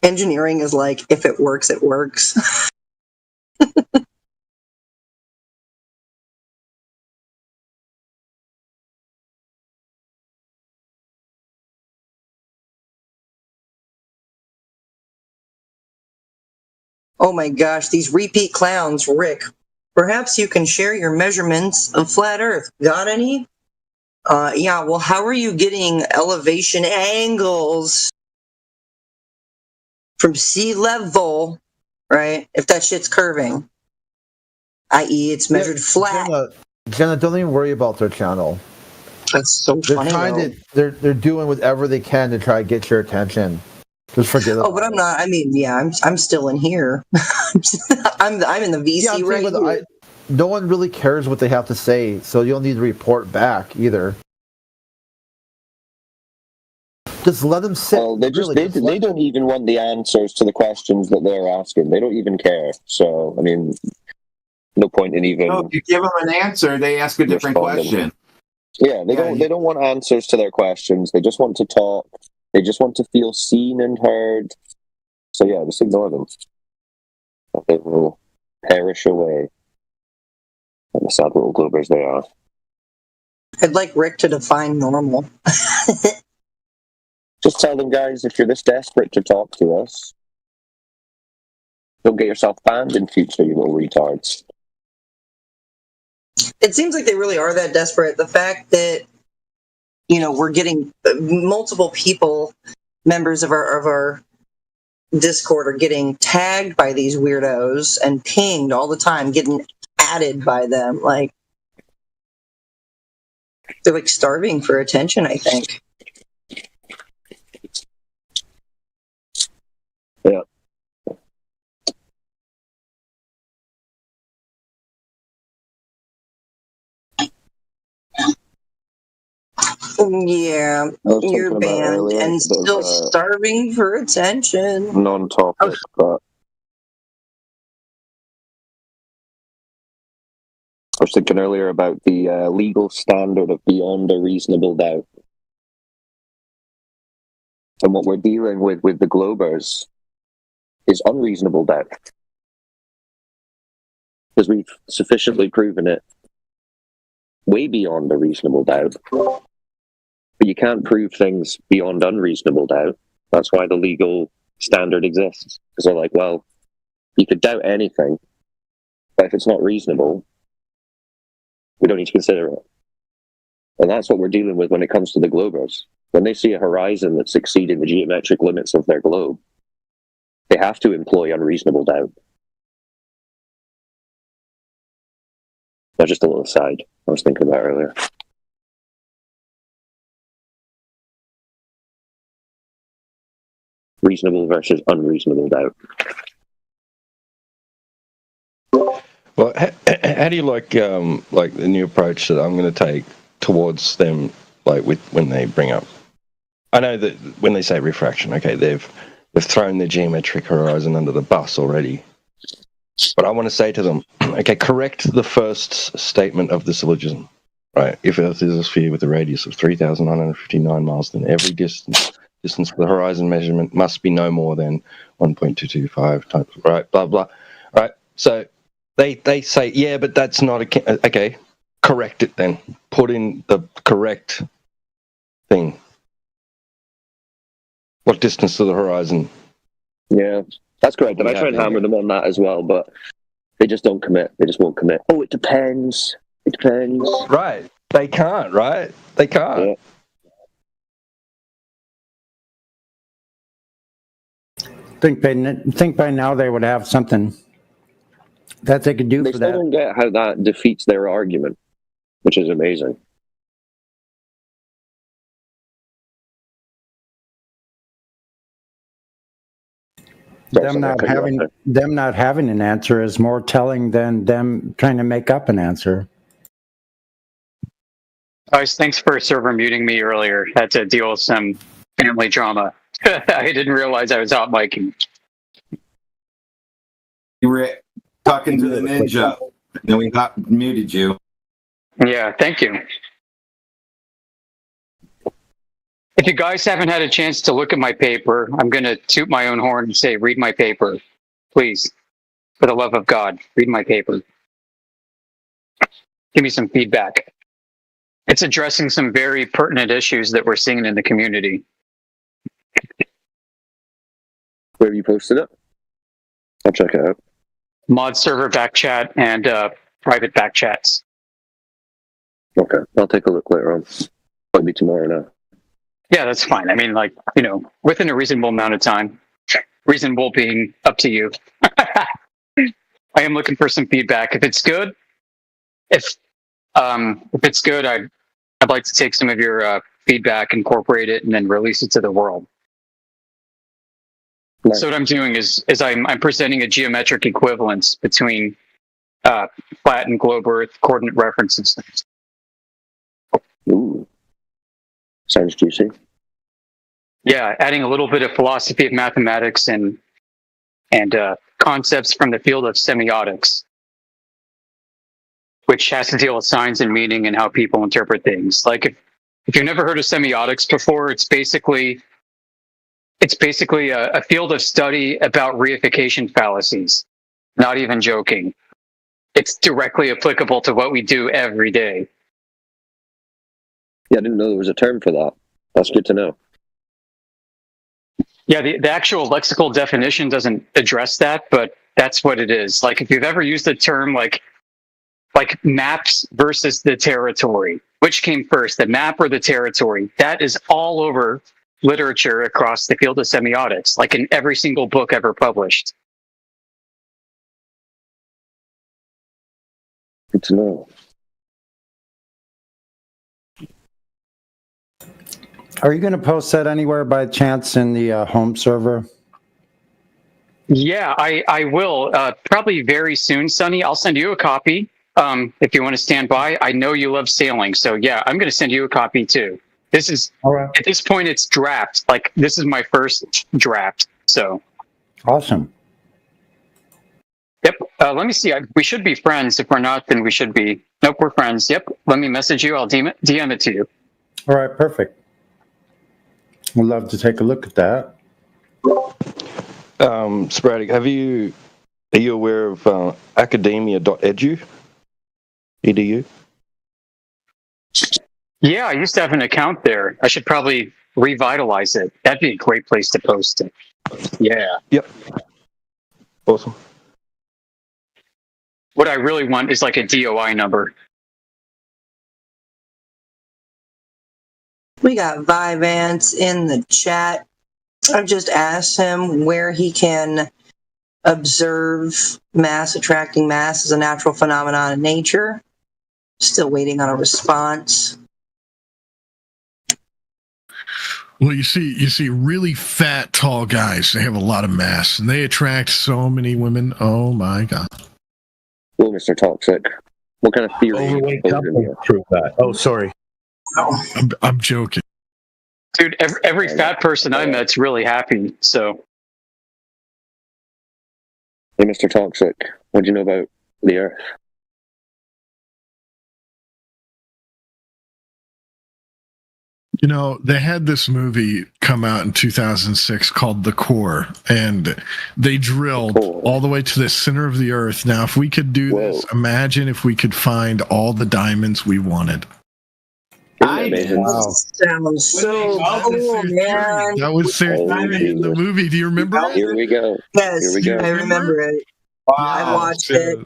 Engineering is like, if it works, it works. Oh my gosh, these repeat clowns, Rick. Perhaps you can share your measurements of flat Earth. Got any? Yeah, well, how are you getting elevation angles from sea level, right? If that shit's curving, i.e., it's measured flat. Jenna, don't even worry about their channel. That's so funny. They're doing whatever they can to try to get your attention. Just forget about Oh, but I'm not. I mean, yeah, I'm still in here. I'm in the VC right here. No one really cares what they have to say, so you don't need to report back either. Just let them sit. Well, they don't even want the answers to the questions that they're asking. They don't even care. So, I mean, no point in even. No, if you give them an answer, they ask a different question. Yeah, they don't want answers to their questions. They just want to talk. They just want to feel seen and heard. So yeah, just ignore them. They will perish away. Like the sad little gloobers they are. I'd like Rick to define normal. Just tell them, guys, if you're this desperate to talk to us, Don't get yourself banned in future, you little retards. It seems like they really are that desperate. The fact that, we're getting multiple people, members of our Discord, are getting tagged by these weirdos and pinged all the time, getting added by them. Like, they're like starving for attention, I think. Yeah. Yeah, you're banned and still starving for attention. Non-topic, but I was thinking earlier about the legal standard of beyond a reasonable doubt. And what we're dealing with the Globers is unreasonable doubt. Because we've sufficiently proven it way beyond a reasonable doubt. But you can't prove things beyond unreasonable doubt. That's why the legal standard exists. Because they're like, well, you could doubt anything, but if it's not reasonable, we don't need to consider it. And that's what we're dealing with when it comes to the Globers. When they see a horizon that's exceeding the geometric limits of their globe, they have to employ unreasonable doubt. That's just a little aside I was thinking about earlier. Reasonable versus unreasonable doubt. Well, how do you like the new approach that I'm going to take towards them, like when they bring up? I know that when they say refraction, okay, they've thrown the geometric horizon under the bus already. But I want to say to them, okay, correct the first statement of the syllogism, right? If Earth is a sphere with a radius of 3,959 miles, then every distance for the horizon measurement must be no more than 1.225 times, right? Blah blah, right? So they say, yeah, but that's not okay. Correct it then. Put in the correct thing. What distance to the horizon? Yeah, that's correct. And I try and hammer them on that as well, but they just don't commit. They just won't commit. Oh, it depends. It depends. Right. They can't, right? They can't. Yeah. Think by now they would have something that they could do They for still that. don't get how that defeats their argument, which is amazing. Them not having an answer is more telling than them trying to make up an answer. Guys, thanks for server muting me earlier. Had to deal with some family drama. I didn't realize I was out miking. You were talking to the ninja, and we muted you. Yeah, thank you. If you guys haven't had a chance to look at my paper, I'm going to toot my own horn and say, read my paper. Please, for the love of God, read my paper. Give me some feedback. It's addressing some very pertinent issues that we're seeing in the community. Where have you posted it? I'll check it out. Mod server back chat and private back chats. Okay, I'll take a look later on. Probably tomorrow now. Yeah, that's fine. I mean, within a reasonable amount of time. Reasonable being up to you. I am looking for some feedback. If it's good, if it's good, I'd like to take some of your feedback, incorporate it, and then release it to the world. Nice. So what I'm doing is I'm presenting a geometric equivalence between flat and globe Earth coordinate reference systems. Ooh, sounds juicy. Yeah, adding a little bit of philosophy of mathematics and concepts from the field of semiotics, which has to deal with signs and meaning and how people interpret things. Like if you've never heard of semiotics before, it's basically a field of study about reification fallacies. Not even joking. It's directly applicable to what we do every day. Yeah, I didn't know there was a term for that. That's good to know. Yeah, the actual lexical definition doesn't address that, but That's what it is. Like, if you've ever used the term like maps versus the territory, which came first, the map or the territory? That is all over literature across the field of semiotics, like in every single book ever published. Good to know. Are you going to post that anywhere by chance in the home server? Yeah, I will. Probably very soon, Sonny. I'll send you a copy if you want to stand by. I know you love sailing, so yeah, I'm going to send you a copy too. This is, at this point, it's draft. Like, this is my first draft, so. Awesome. Yep. Let me see. We should be friends. If we're not, then we should be. Nope, we're friends. Yep. Let me message you. I'll DM it to you. All right, perfect. We'd love to take a look at that. Sporadic, are you aware of academia.edu? EDU? Yeah, I used to have an account there. I should probably revitalize it. That'd be a great place to post it. Yeah. Yep. Awesome. What I really want is like a DOI number. We got Vivance in the chat. I've just asked him where he can observe mass attracting mass as a natural phenomenon in nature. Still waiting on a response. Well, you see really fat, tall guys. They have a lot of mass, and they attract so many women. Oh, my God. Well, Mr. Toxic, what kind of theory? Overweight couple prove that. Oh, sorry. I'm joking. Dude, every fat person I met's really happy, so. Hey, Mr. Toxic, what do you know about the Earth? You know, they had this movie come out in 2006 called The Core, and they drilled all the way to the center of the Earth. Now, if we could do this, imagine if we could find all the diamonds we wanted. Wow. Sounds so cool, man. That was seriously in the movie. Do you remember it? Here we go. Yes, Here we go. I remember it. Wow. I watched it.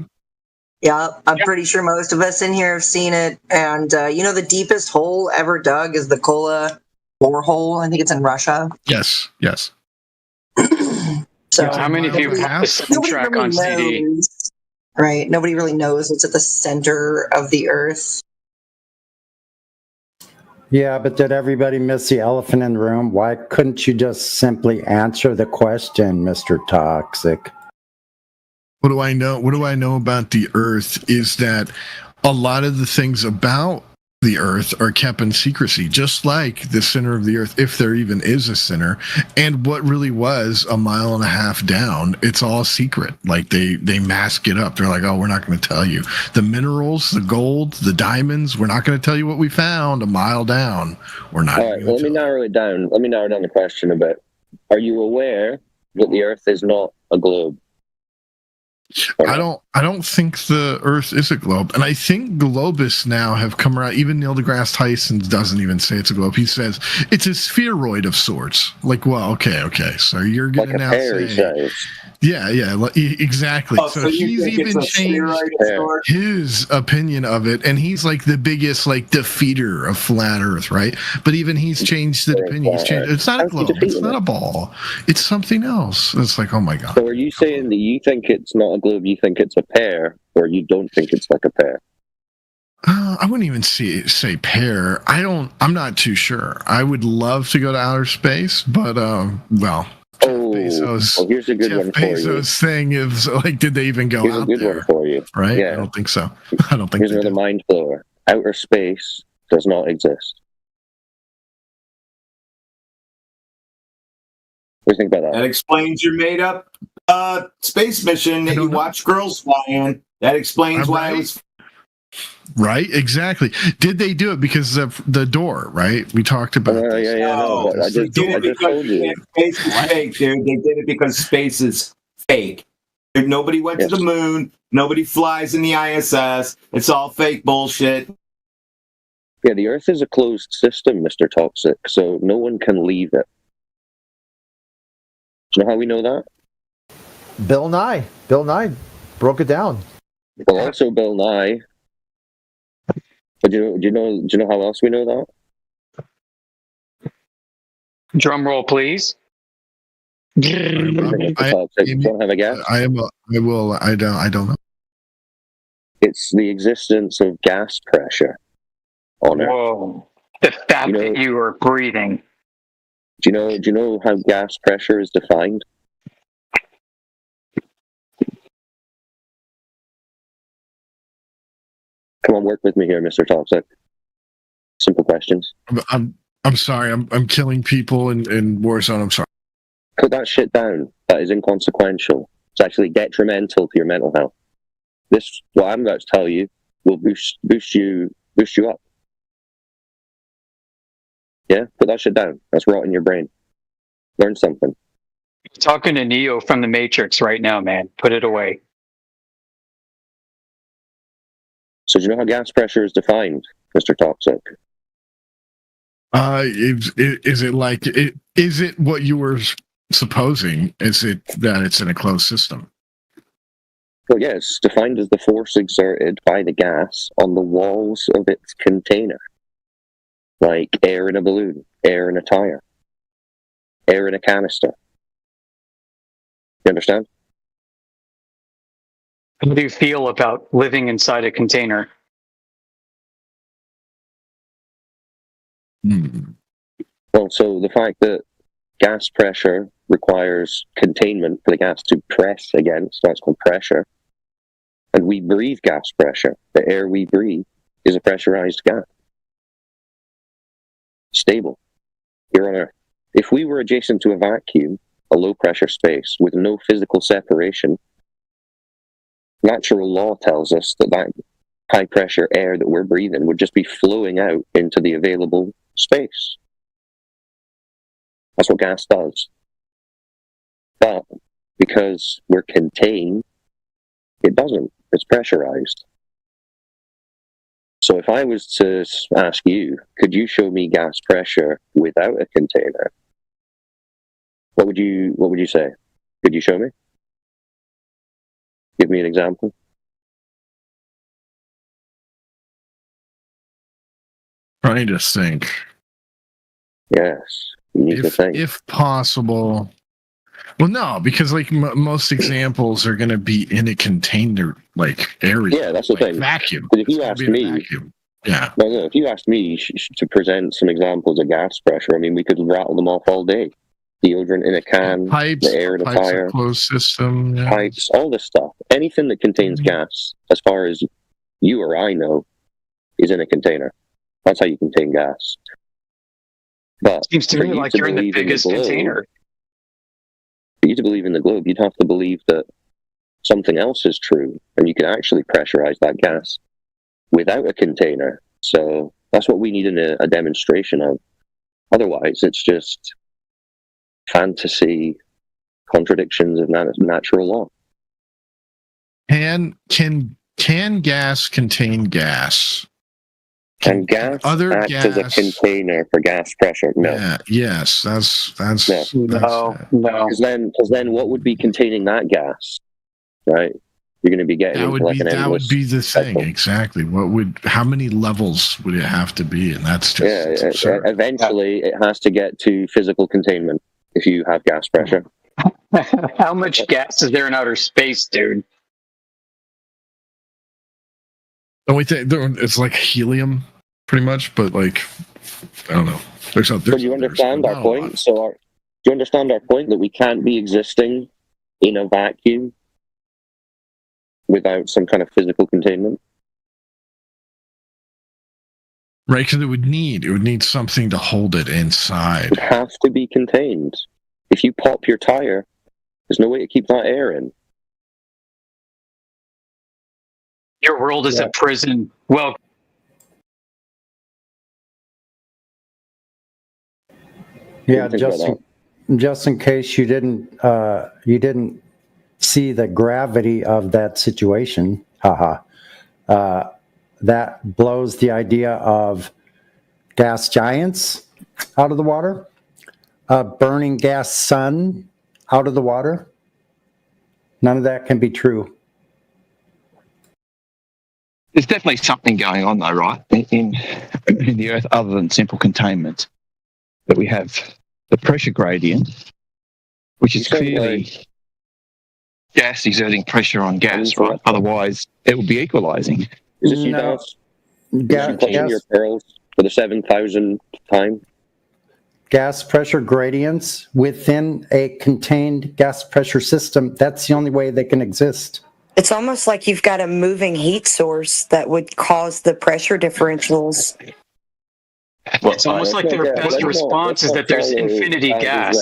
Yeah, I'm pretty sure most of us in here have seen it. And you know, the deepest hole ever dug is the Kola borehole. I think it's in Russia. Yes, yes. So how many of you have the soundtrack on CD? knows, right? Nobody really knows what's at the center of the Earth. Yeah, but did everybody miss the elephant in the room? Why couldn't you just simply answer the question, Mr. Toxic? What do I know? What do I know about the Earth is that a lot of the things about the Earth are kept in secrecy, just like the center of the Earth, if there even is a center. And what really was a mile and a half down, it's all secret. Like they mask it up. They're like, oh, we're not going to tell you. The minerals, the gold, the diamonds, we're not going to tell you what we found a mile down. We're not. All right, let me narrow it down. Let me narrow down the question a bit. Are you aware that the Earth is not a globe? I don't think the Earth is a globe, and I think globists now have come around. Even Neil deGrasse Tyson doesn't even say it's a globe. He says it's a spheroid of sorts. Like, well, okay. So you're gonna like now say, yeah, exactly. Oh, so you he's think even it's a changed spheroid of sorts? his opinion of it, and he's like the biggest like defeater of flat Earth, right? But even he's changed the opinion. He's changed. It's not a globe. It's not a ball. It's something else. It's like, oh my God. So are you saying that you think it's not a globe, you think it's a pear, or you don't think it's like a pear? I wouldn't even say pear. I'm not too sure. I would love to go to outer space, but well. Bezos, well, here's a good Jeff one for you. Bezos thing is like, did they even go Here's out a good there? one for you. Right? Yeah. I don't think so. I don't think Here's another mind blower. Outer space does not exist. What do you think about that? That explains your made-up space mission that you watch girls fly in. That explains why I was. Right, exactly. Did they do it because of the door? Right, we talked about. This. No, I just did it because space is fake, dude. They did it because space is fake. Dude, nobody went to the moon. Nobody flies in the ISS. It's all fake bullshit. Yeah, the Earth is a closed system, Mr. Toxic, so no one can leave it. Do you know how we know that? Bill Nye. Bill Nye broke it down. Well, also Bill Nye. But do you know how else we know that? Drum roll, please. Don't have a guess. I don't know. It's the existence of gas pressure on Earth. Whoa! The fact that you are breathing. Do you know how gas pressure is defined? Come on, work with me here, Mr. Toxic. Simple questions. I'm sorry. I'm killing people in Warzone. I'm sorry. Put that shit down. That is inconsequential. It's actually detrimental to your mental health. What I'm about to tell you will boost you up. Yeah, put that shit down. That's rotting your brain. Learn something. You're talking to Neo from the Matrix right now, man. Put it away. So do you know how gas pressure is defined, Mr. Toxic? Is it what you were supposing? Is it that it's in a closed system? Well, yes, defined as the force exerted by the gas on the walls of its container. Like air in a balloon, air in a tire, air in a canister. You understand? How do you feel about living inside a container? Well, so the fact that gas pressure requires containment for the gas to press against, that's called pressure. And we breathe gas pressure. The air we breathe is a pressurized gas. Stable. Here on Earth. If we were adjacent to a vacuum, a low pressure space with no physical separation, natural law tells us that high pressure air that we're breathing would just be flowing out into the available space. That's what gas does. But because we're contained, it doesn't. It's pressurized. So if I was to ask you, could you show me gas pressure without a container? What would you say? Could you show me? Give me an example. Trying to think. Yes, you need to think. If possible. Well, no, because like most examples are going to be in a container like area. Yeah, that's the thing. Vacuum. But if you asked me, no, if you asked me to present some examples of gas pressure, I mean, we could rattle them off all day. Deodorant in a can, pipes, the air in a tire, closed system, pipes, all this stuff. Anything that contains gas, as far as you or I know, is in a container. That's how you contain gas. But seems to me like you're in the biggest container. For you to believe in the globe, you'd have to believe that something else is true, and you can actually pressurize that gas without a container. So that's what we need in a demonstration of. Otherwise, it's just fantasy contradictions of natural law. Can gas contain gas? Can gas act as a container for gas pressure? No. Yeah, yes, that's no. Because then what would be containing that gas? Right? You're going to be getting that would be the thing. cycle. Exactly. How many levels would it have to be? And that's just eventually it has to get to physical containment if you have gas pressure. How much gas is there in outer space, dude? Don't we think it's like helium, pretty much? But like, I don't know. But you understand our point? Do you understand our point that we can't be existing in a vacuum without some kind of physical containment? Right, because it would need something to hold it inside. It has to be contained. If you pop your tire, there's no way to keep that air in. Your world is a prison. Well, yeah, just in case you didn't see the gravity of that situation, that blows the idea of gas giants out of the water, a burning gas sun out of the water. None of that can be true. There's definitely something going on, though, right, in the Earth other than simple containment. That we have the pressure gradient, which is clearly gas exerting pressure on gas, right? Otherwise, it would be equalizing. Is this you, Dallas? Gas your pearls for the 7,000th time? Gas pressure gradients within a contained gas pressure system, that's the only way they can exist. It's almost like you've got a moving heat source that would cause the pressure differentials. It's almost like their best response is that there's infinity gas.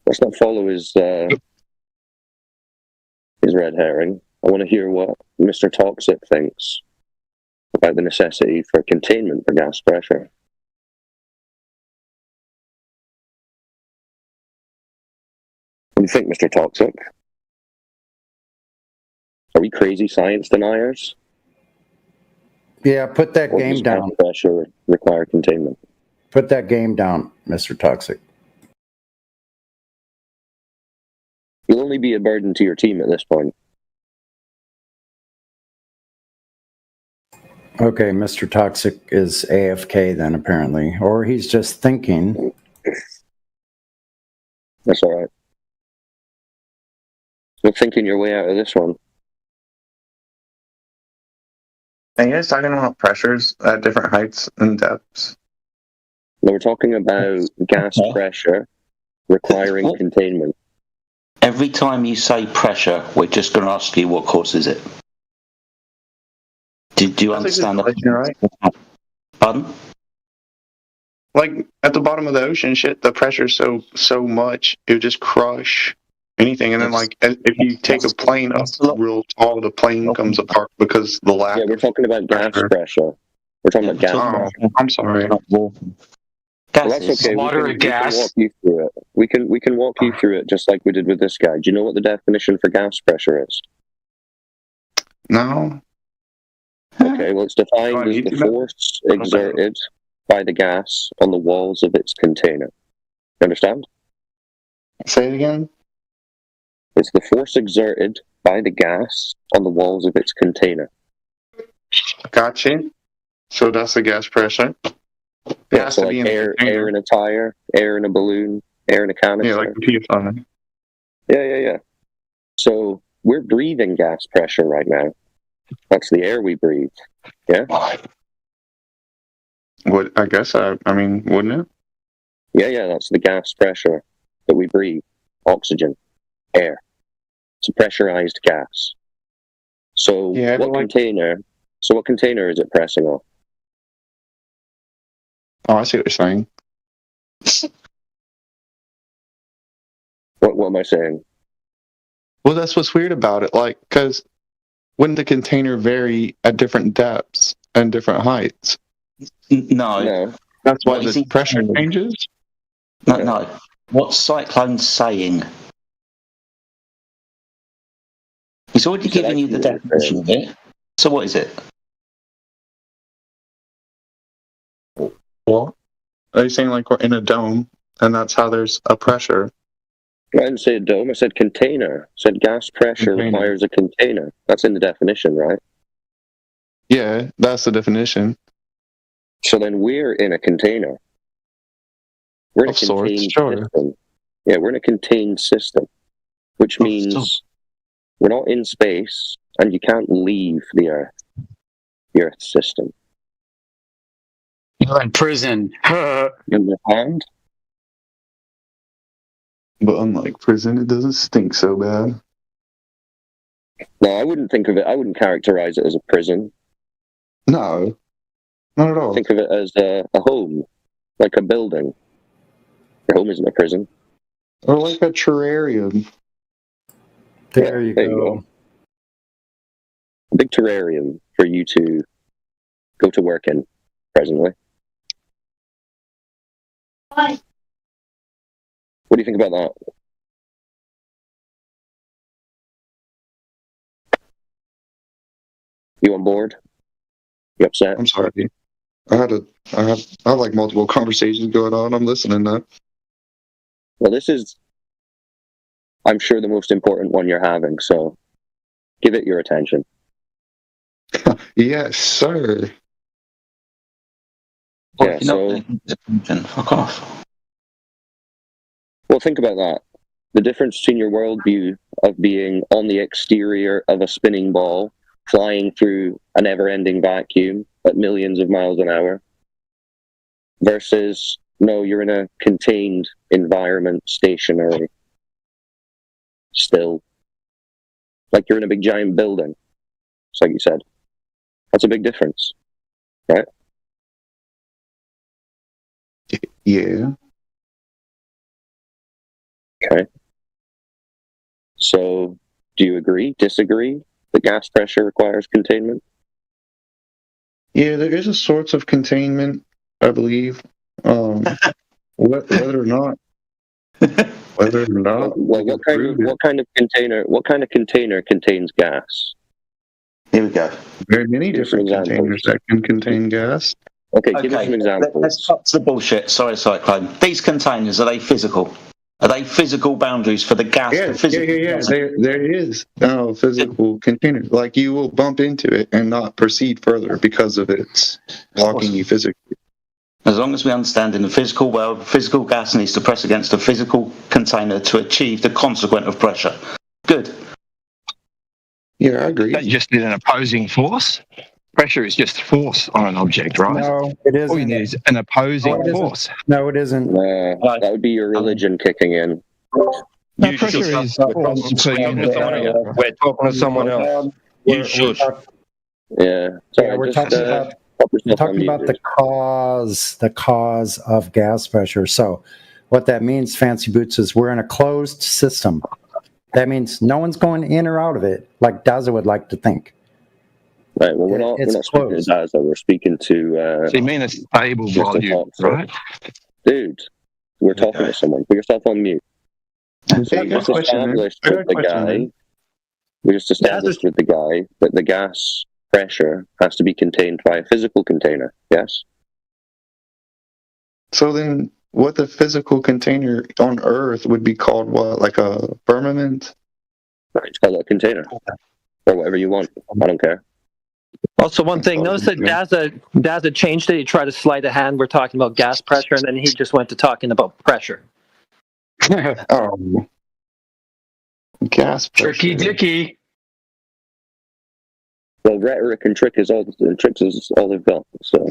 Let's not follow his red herring. I want to hear what Mr. Toxic thinks about the necessity for containment for gas pressure. What do you think, Mr. Toxic? Are we crazy science deniers? Yeah, put that game down. Gas pressure require containment. Put that game down, Mr. Toxic. You'll only be a burden to your team at this point. Okay, Mr. Toxic is AFK then, apparently. Or he's just thinking. That's all right. You're thinking your way out of this one. Are you guys talking about pressures at different heights and depths? No, we're talking about gas pressure requiring containment. Every time you say pressure, we're just going to ask you what causes it. Do you understand that? Right? Pardon? Like at the bottom of the ocean, shit, the pressure's so much it would just crush anything. And then, like, if you take a plane up real tall, the plane comes apart because the lack. Yeah, we're talking about gas pressure. We're talking about gas pressure. I'm sorry. Well, that's okay. We can walk you through it. We can walk you through it just like we did with this guy. Do you know what the definition for gas pressure is? No. Okay, well, it's defined as the force exerted by the gas on the walls of its container. You understand? Say it again. It's the force exerted by the gas on the walls of its container. Gotcha. So that's the gas pressure. Yeah, so like air in a tire, air in a balloon, air in a canister. Yeah, like a purifier. Yeah. So we're breathing gas pressure right now. That's the air we breathe. Yeah? What? I guess, I mean, wouldn't it? Yeah, that's the gas pressure that we breathe. Oxygen, air. It's a pressurized gas. So what container is it pressing on? Oh, I see what you're saying. What am I saying? Well, that's what's weird about it. Like, because wouldn't the container vary at different depths and different heights? No. That's why the pressure changes? No. What's Cyclone saying? He's already given you the definition of it. So what is it? What? Are you saying like we're in a dome and that's how there's a pressure? I didn't say a dome, I said container. I said gas pressure requires a container. That's in the definition, right? Yeah, that's the definition. So then we're in a container. We're in a contained system. Yeah, we're in a contained system, which means we're not in space and you can't leave the Earth system. You're in prison. In the hand? But unlike prison, it doesn't stink so bad. No, I wouldn't characterize it as a prison. No, not at all. Think of it as a home, like a building. Your home isn't a prison. Or like a terrarium. There you go. A big terrarium for you to go to work in presently. Bye. What do you think about that? You on board? You upset? I'm sorry. I have like multiple conversations going on. I'm listening now. Well, this is I'm sure the most important one you're having, so give it your attention. Yes, sir. Yeah, so fuck off. Well, think about that. The difference between your worldview of being on the exterior of a spinning ball, flying through a never-ending vacuum at millions of miles an hour, versus, no, you're in a contained environment, stationary, still. Like you're in a big giant building, just like you said. That's a big difference, right? Yeah. Okay. So, do you agree, disagree that gas pressure requires containment? Yeah, there is a sorts of containment, I believe. Whether or not. Well, what kind of container contains gas? Here we go. Very many different containers that can contain gas. Okay, give us some examples. Let's cut to the bullshit. Sorry, Cyclone. These containers, are they physical? Are they physical boundaries for the gas? Yeah. There is no physical container. Like you will bump into it and not proceed further because of its blocking you physically. As long as we understand in the physical world, physical gas needs to press against a physical container to achieve the consequent of pressure. Good. Yeah, I agree. You just need an opposing force. Pressure is just force on an object, right? No, it isn't. All you need is an opposing force. No, it isn't. That would be your religion kicking in. No, pressure is force. So We're talking to someone else. You should. Yeah. Yeah, we're talking about the cause of gas pressure. So what that means, Fancy Boots, is we're in a closed system. That means no one's going in or out of it, like Daza would like to think. Right. Well, we're not speaking to Daza. We're speaking to. So you mean a stable volume, right? Dude, we're talking to someone. Put yourself on mute. So we just established with the guy. We just established with the guy that the gas pressure has to be contained by a physical container. Yes. So then, what the physical container on Earth would be called? What, like a firmament? Right, it's called a container, or whatever you want. I don't care. Also, one thing, notice that Daza changed it. He tried to sleight of hand. We're talking about gas pressure, and then he just went to talking about pressure. Oh, gas pressure. Tricky Dicky. Well, rhetoric and tricks is all they've got. So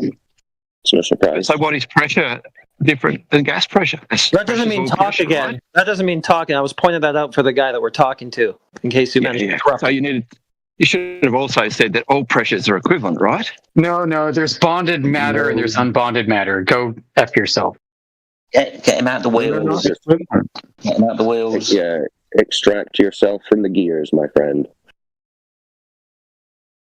it's no surprise. So what is pressure different than gas pressure? That doesn't mean talk again. Right? That doesn't mean talking. I was pointing that out for the guy that we're talking to, in case you mentioned it. So you should have also said that all pressures are equivalent, right? No, there's bonded matter and there's unbonded matter. Go F yourself. Get him out the wheels. Get him out the wheels. Yeah, extract yourself from the gears, my friend.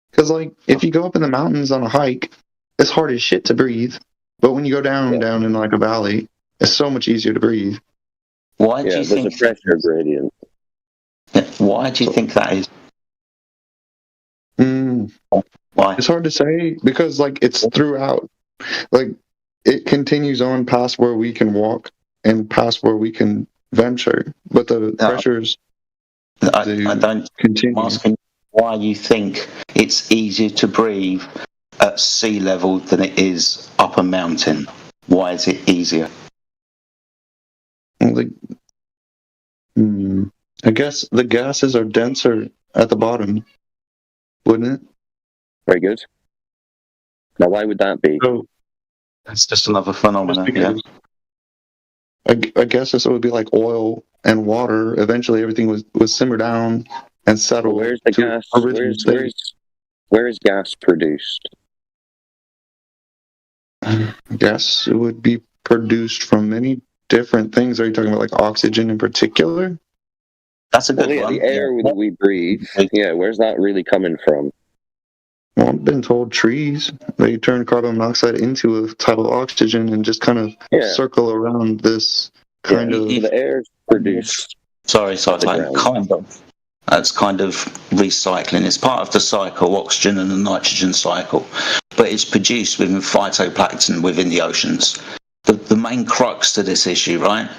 Because, like, if you go up in the mountains on a hike, it's hard as shit to breathe. But when you go down in, like, a valley, it's so much easier to breathe. Why do you think... there's a pressure gradient. Why do you think that is? Why? It's hard to say, because, like, it's throughout. Like, it continues on past where we can walk and past where we can venture. But the pressures... I don't continue. I'm asking why you think it's easier to breathe at sea level than it is up a mountain. Why is it easier? Well, I guess the gases are denser at the bottom, wouldn't it? Very good. Now, why would that be? So, that's just another phenomenon. Yeah. I guess this would be like oil and water. Eventually, everything was simmer down and settle. Where's the gas? Where is gas produced? I guess it would be produced from many different things. Are you talking about like oxygen in particular? That's a good one. The air that we breathe. Yeah, where's that really coming from? Well, I've been told trees. They turn carbon monoxide into a type of oxygen and just kind of circle around this kind of... The air is produced. Sorry, kind of. That's kind of recycling. It's part of the cycle, oxygen and the nitrogen cycle. But it's produced within phytoplankton within the oceans. The main crux to this issue, right,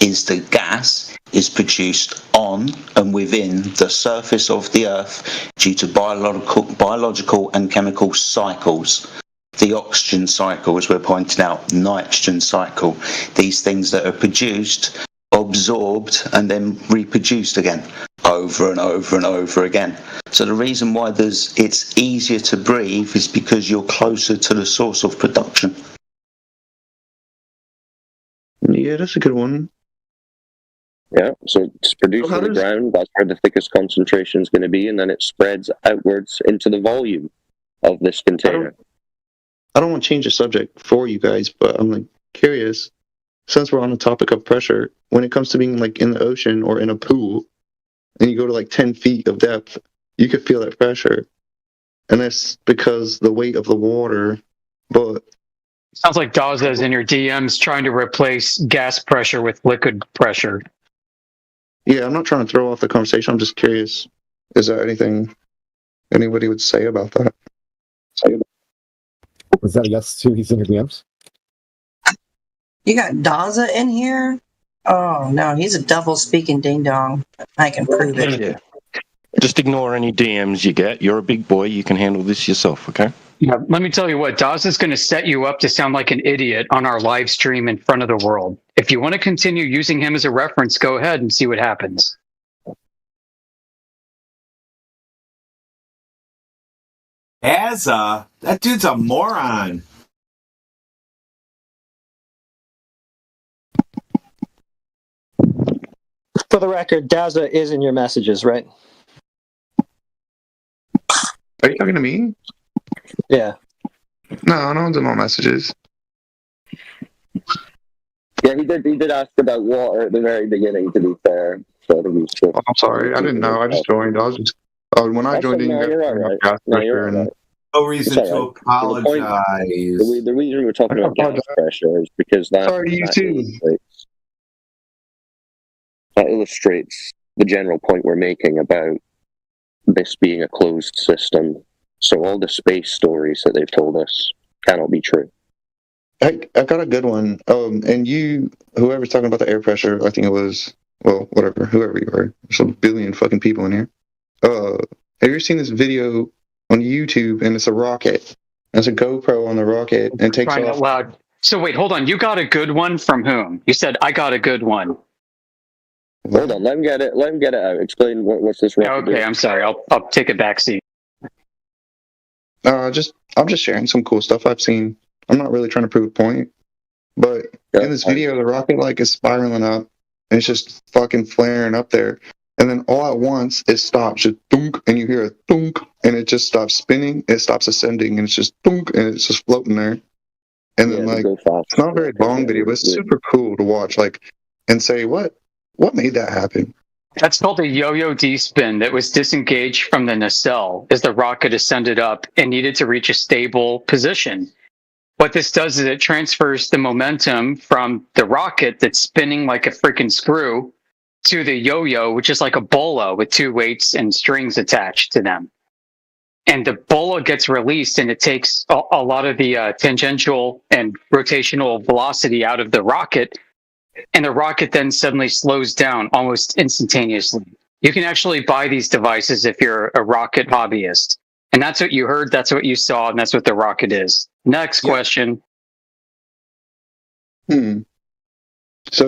is the gas is produced on and within the surface of the Earth due to biological and chemical cycles. The oxygen cycle, as we're pointing out, nitrogen cycle, these things that are produced, absorbed, and then reproduced again over and over and over again. So the reason why it's easier to breathe is because you're closer to the source of production. Yeah, that's a good one. Yeah, so it's produced on the ground, that's where the thickest concentration is going to be, and then it spreads outwards into the volume of this container. I don't want to change the subject for you guys, but I'm like curious, since we're on the topic of pressure, when it comes to being like in the ocean or in a pool, and you go to like 10 feet of depth, you could feel that pressure. And that's because the weight of the water, but... Sounds like Daza's in your DMs trying to replace gas pressure with liquid pressure. Yeah, I'm not trying to throw off the conversation. I'm just curious. Is there anything anybody would say about that? Was that a yes to he's in your DMs? You got Daza in here? Oh, no, he's a double-speaking ding-dong. I can prove it. Yeah. Just ignore any DMs you get. You're a big boy. You can handle this yourself, okay? Yeah, let me tell you what, Daza's going to set you up to sound like an idiot on our live stream in front of the world. If you want to continue using him as a reference, go ahead and see what happens. That dude's a moron. For the record, Daza is in your messages, right? Are you talking to me? Yeah. No, no one's in my messages. Yeah, he did ask about water at the very beginning, to be fair. So I think he's just... I'm sorry, I didn't know. I just joined. I was just... when I joined in, No reason to apologize. The reason we're talking about gas pressure is because that illustrates the general point we're making about this being a closed system. So all the space stories that they've told us cannot be true. I got a good one. And whoever's talking about the air pressure, I think it was, well, whatever, whoever you are. There's a billion fucking people in here. Have you ever seen this video on YouTube? And it's a rocket. There's a GoPro on the rocket and takes off. Out loud. So wait, hold on. You got a good one from whom? You said I got a good one. Hold on, let him get it out. Explain what's this rocket Okay, doing. I'm sorry. I'll take a back seat. I'm just sharing some cool stuff I've seen. I'm not really trying to prove a point, but in this video, the rocket is spiraling up, and it's just fucking flaring up there, and then all at once it stops, just thunk, and you hear a thunk, and it just stops spinning. It stops ascending, and it's just thunk, and it's just floating there. And then it's not a very long video, but it's super cool to watch. And say what made that happen. That's called a yo-yo D-spin that was disengaged from the nacelle as the rocket ascended up and needed to reach a stable position. What this does is it transfers the momentum from the rocket that's spinning like a freaking screw to the yo-yo, which is like a bola with two weights and strings attached to them. And the bola gets released and it takes a lot of the tangential and rotational velocity out of the rocket. And the rocket then suddenly slows down almost instantaneously. You can actually buy these devices if you're a rocket hobbyist. And that's what you heard, that's what you saw, and that's what the rocket is. Next question. So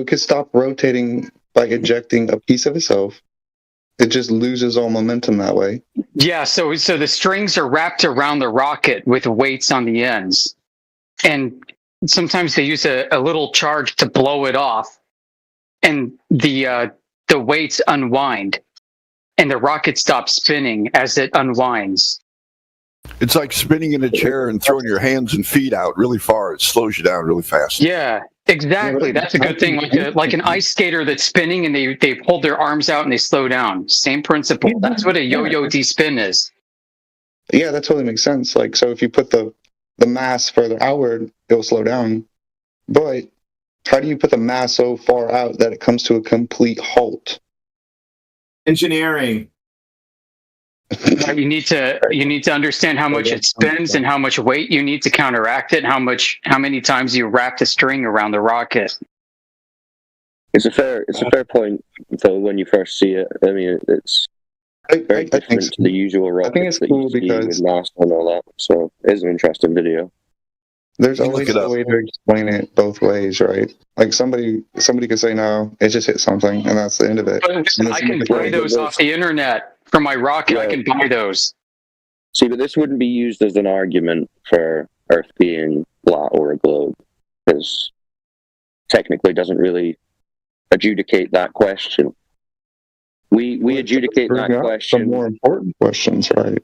it could stop rotating by ejecting a piece of itself. It just loses all momentum that way. Yeah, so the strings are wrapped around the rocket with weights on the ends. And sometimes they use a little charge to blow it off, and the weights unwind, and the rocket stops spinning as it unwinds. It's like spinning in a chair and throwing your hands and feet out really far. It slows you down really fast. Yeah, exactly. That's a good thing. Like an ice skater that's spinning and they hold their arms out and they slow down. Same principle. That's what a yo-yo D-spin is. Yeah, that totally makes sense. So if you put the mass further outward, it'll slow down. But how do you put the mass so far out that it comes to a complete halt? Engineering. You need to understand how much it spins and how much weight you need to counteract it, and how many times you wrap the string around the rocket. It's a fair point, though. When you first see it, I mean, it's very different to the usual rockets that you see with NASA and all that. So it's an interesting video. There's always a way to explain it both ways, right? Like somebody could say, no, it just hit something, and that's the end of it. I can buy those off the internet for my rocket. Right. I can buy those. See, but this wouldn't be used as an argument for Earth being flat or a globe, because technically it doesn't really adjudicate that question. We adjudicate that question. Some more important questions, right?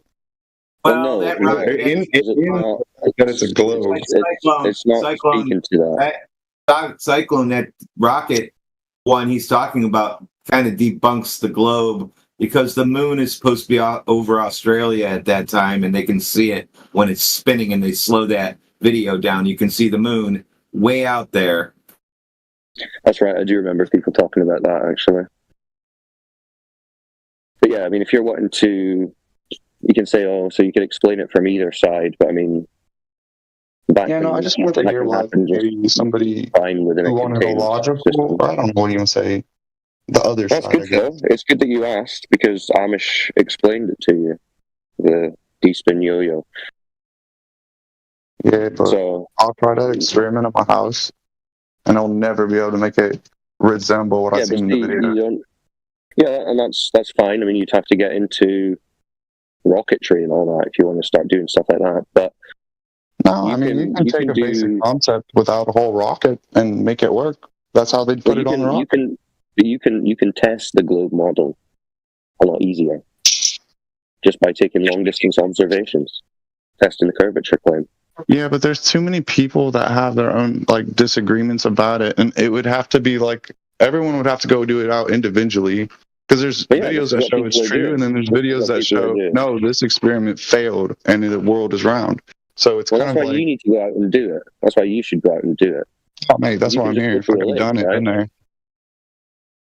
Well, no, that rocket it's a globe. It's not speaking to that. Cyclone, that rocket one he's talking about kind of debunks the globe, because the moon is supposed to be over Australia at that time, and they can see it when it's spinning, and they slow that video down. You can see the moon way out there. That's right. I do remember people talking about that, actually. But yeah, I mean, if you're wanting to, you can say, oh, so you can explain it from either side, but I mean, I just want to hear somebody who wanted a logical, I don't know what you say, the other side. That's good, though. It's good that you asked, because Amish explained it to you, the D-spin yo-yo. Yeah, but I'll try that experiment at my house, and I'll never be able to make it resemble what I see in the video. Yeah, and that's fine. I mean, you'd have to get into rocketry and all that if you want to start doing stuff like that. But no, I mean, you can take a basic concept without a whole rocket and make it work. That's how they put it on the rocket. You can test the globe model a lot easier just by taking long distance observations, testing the curvature claim. Yeah, but there's too many people that have their own disagreements about it, and it would have to be everyone would have to go do it out individually, because there's videos that show it's true, and then there's videos that show no, this experiment failed and the world is round. So it's kind of that's why you need to go out and do it. That's why you should go out and do it. Oh, mate, that's why I'm here. I've done it, been there.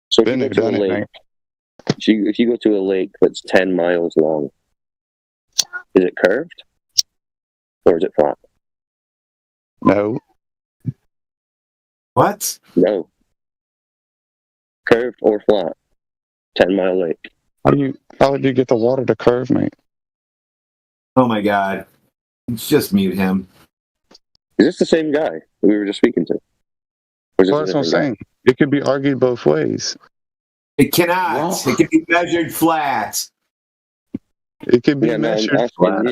So if you go to a lake, if you go to a lake that's 10 miles long, is it curved or is it flat? No. What? No. Curved or flat? 10-mile lake. How would you get the water to curve, mate? Oh my God. Let's just mute him. Is this the same guy we were just speaking to? Well, that's what I'm saying. It could be argued both ways. It cannot. What? It can be measured flat. It could be measured flat.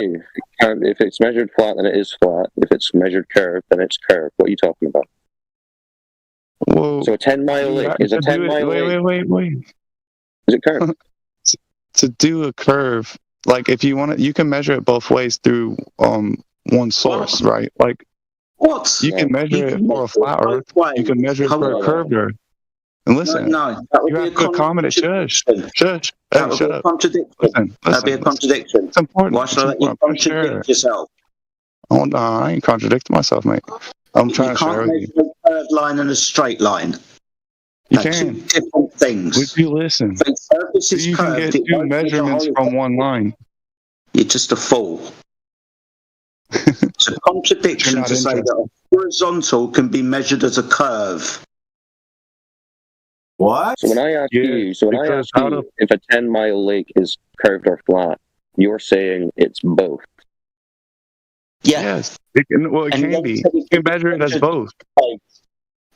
If it's measured flat, then it is flat. If it's measured curved, then it's curved. What are you talking about? Whoa. So a 10-mile lake is a 10-mile lake. Wait. Is it curved? To do a curve, if you want it, you can measure it both ways through one source, right? What? You can measure it for a flat Earth. You can measure it for a curved Earth. And listen, no, that would you have to accommodate. Shush. Hey, shut up. Contradiction. That'd be a contradiction. It's important. Why should I let you contradict yourself? Oh, no, I ain't contradicting myself, mate. I'm trying to share with you. You can't measure a curved line and a straight line. You can. Two different things. Would you listen? You can get two measurements from one line. You're just a fool. It's a contradiction to say that a horizontal can be measured as a curve. What? So when I ask you if a 10-mile lake is curved or flat, you're saying it's both. Yeah. Yes. It can be. You can measure it as both.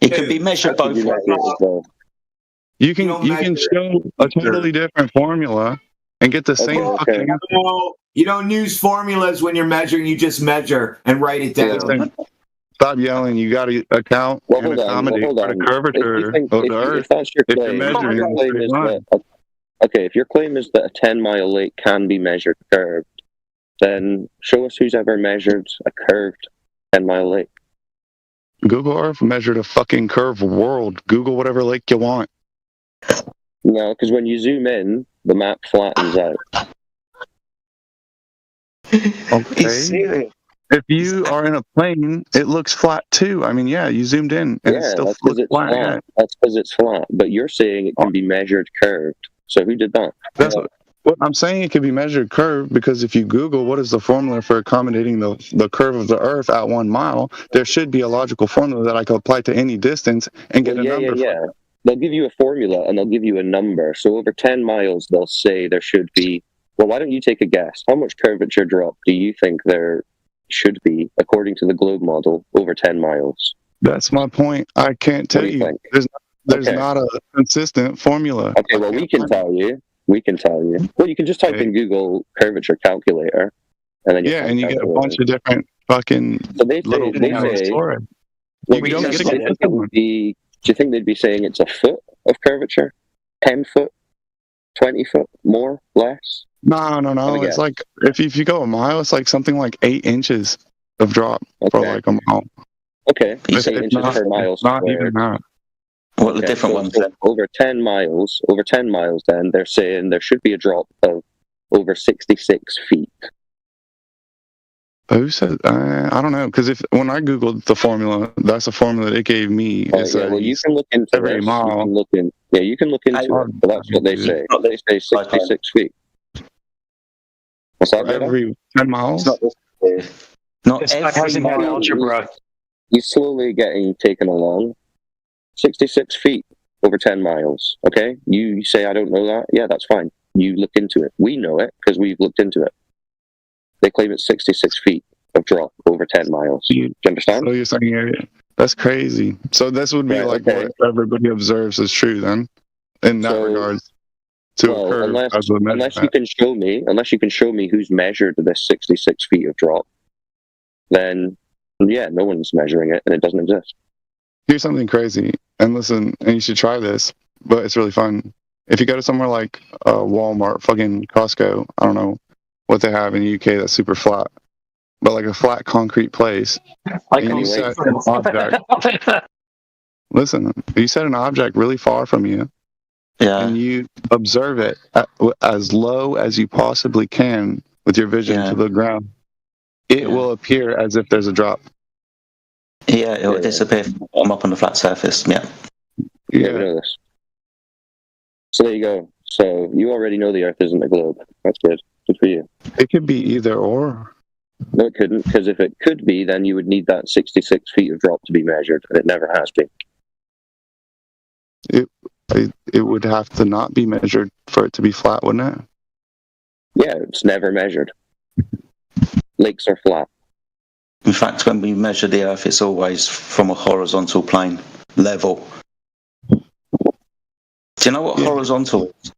It can be measured both ways. You can show a totally different formula and get the same fucking answer. You don't use formulas when you're measuring. You just measure and write it down. Stop yelling. You got to account and accommodate the curvature of the Earth. If you're measuring okay, if your claim is that a 10-mile lake can be measured curved, then show us who's ever measured a curved 10-mile lake. Google Earth measured a fucking curved world. Google whatever lake you want. No, because when you zoom in, the map flattens out. Okay. If you are in a plane, it looks flat too. I mean, yeah, you zoomed in and it still looks flat. That's because it's flat. But you're saying it can be measured curved. So who did that? That's what I'm saying. It can be measured curved because if you Google what is the formula for accommodating the curve of the Earth at 1 mile, there should be a logical formula that I can apply to any distance and get a number. they'll give you a formula and they'll give you a number. So over 10 miles, they'll say there should be. Well, why don't you take a guess? How much curvature drop do you think there should be according to the globe model over 10 miles? That's my point. I can't tell you. There's not a consistent formula. Okay, well, we can tell you. We can tell you. Well, you can just type in Google curvature calculator, and then and you get a bunch of different fucking little say, for it. Well, You don't get a consistent one. do you think they'd be saying it's a foot of curvature? 10 foot? 20 foot? More? Less? No. It's like if you go a mile, it's like something like 8 inches of drop for like a mile. Okay, 8 inches per mile. Not even that. What the different ones? So over 10 miles, then they're saying there should be a drop of over 66 feet. Who said? I don't know, because when I googled the formula, that's the formula it gave me. Well, you can look into every this. mile. You can look into it. But that's what they say. They say 66 feet. What's that? Every 10 miles. Not It's every hasn't had mile. algebra. You're slowly getting taken along. 66 feet over 10 miles. Okay, you say I don't know that. Yeah, that's fine. You look into it. We know it because we've looked into it. They claim it's 66 feet of drop over 10 miles. Do you understand? So you're saying that's crazy. So this would be what everybody observes is true then, in that regard. Unless you can show me who's measured this 66 feet of drop, then no one's measuring it and it doesn't exist. Here's something crazy, and listen, and you should try this, but it's really fun. If you go to somewhere like Walmart, fucking Costco, I don't know what they have in the UK that's super flat, but like a flat concrete place. And you set an object. Listen, you set an object really far from you, and you observe it as low as you possibly can with your vision to the ground. It will appear as if there's a drop. Yeah, it will disappear from the bottom up on the flat surface. Yeah. So there you go. So you already know the Earth isn't a globe. That's good. Good for you. It could be either or. No, it couldn't, because if it could be, then you would need that 66 feet of drop to be measured, and it never has been. It would have to not be measured for it to be flat, wouldn't it? Yeah, it's never measured. Lakes are flat. In fact, when we measure the Earth, it's always from a horizontal plane level. Do you know what horizontal is?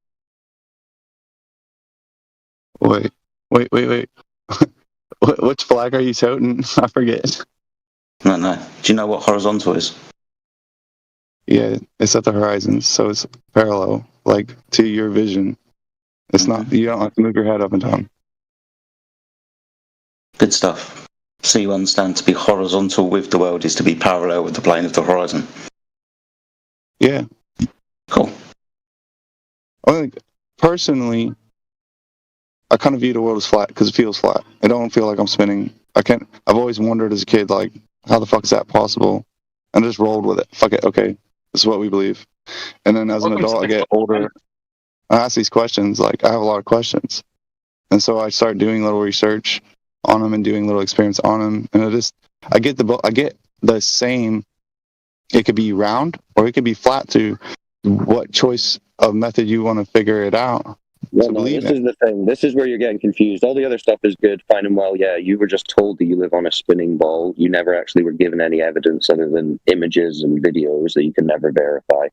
Wait. Which flag are you toting? I forget. No. Do you know what horizontal is? Yeah, it's at the horizon, so it's parallel, like to your vision. It's not. You don't have to move your head up and down. Good stuff. So you understand to be horizontal with the world is to be parallel with the plane of the horizon. Yeah. Cool. I think, personally, I kind of view the world as flat because it feels flat. I don't feel like I'm spinning. I've always wondered as a kid, like, how the fuck is that possible? And I just rolled with it. Fuck it. Okay. This is what we believe. And then as an adult, I get older. I ask these questions. Like, I have a lot of questions. And so I start doing a little research on them and doing little experiments on them. And I get the same. It could be round or it could be flat to what choice of method you want to figure it out. Well, no, this is the thing. This is where you're getting confused. All the other stuff is good, fine and well. Yeah, you were just told that you live on a spinning ball. You never actually were given any evidence other than images and videos that you can never verify.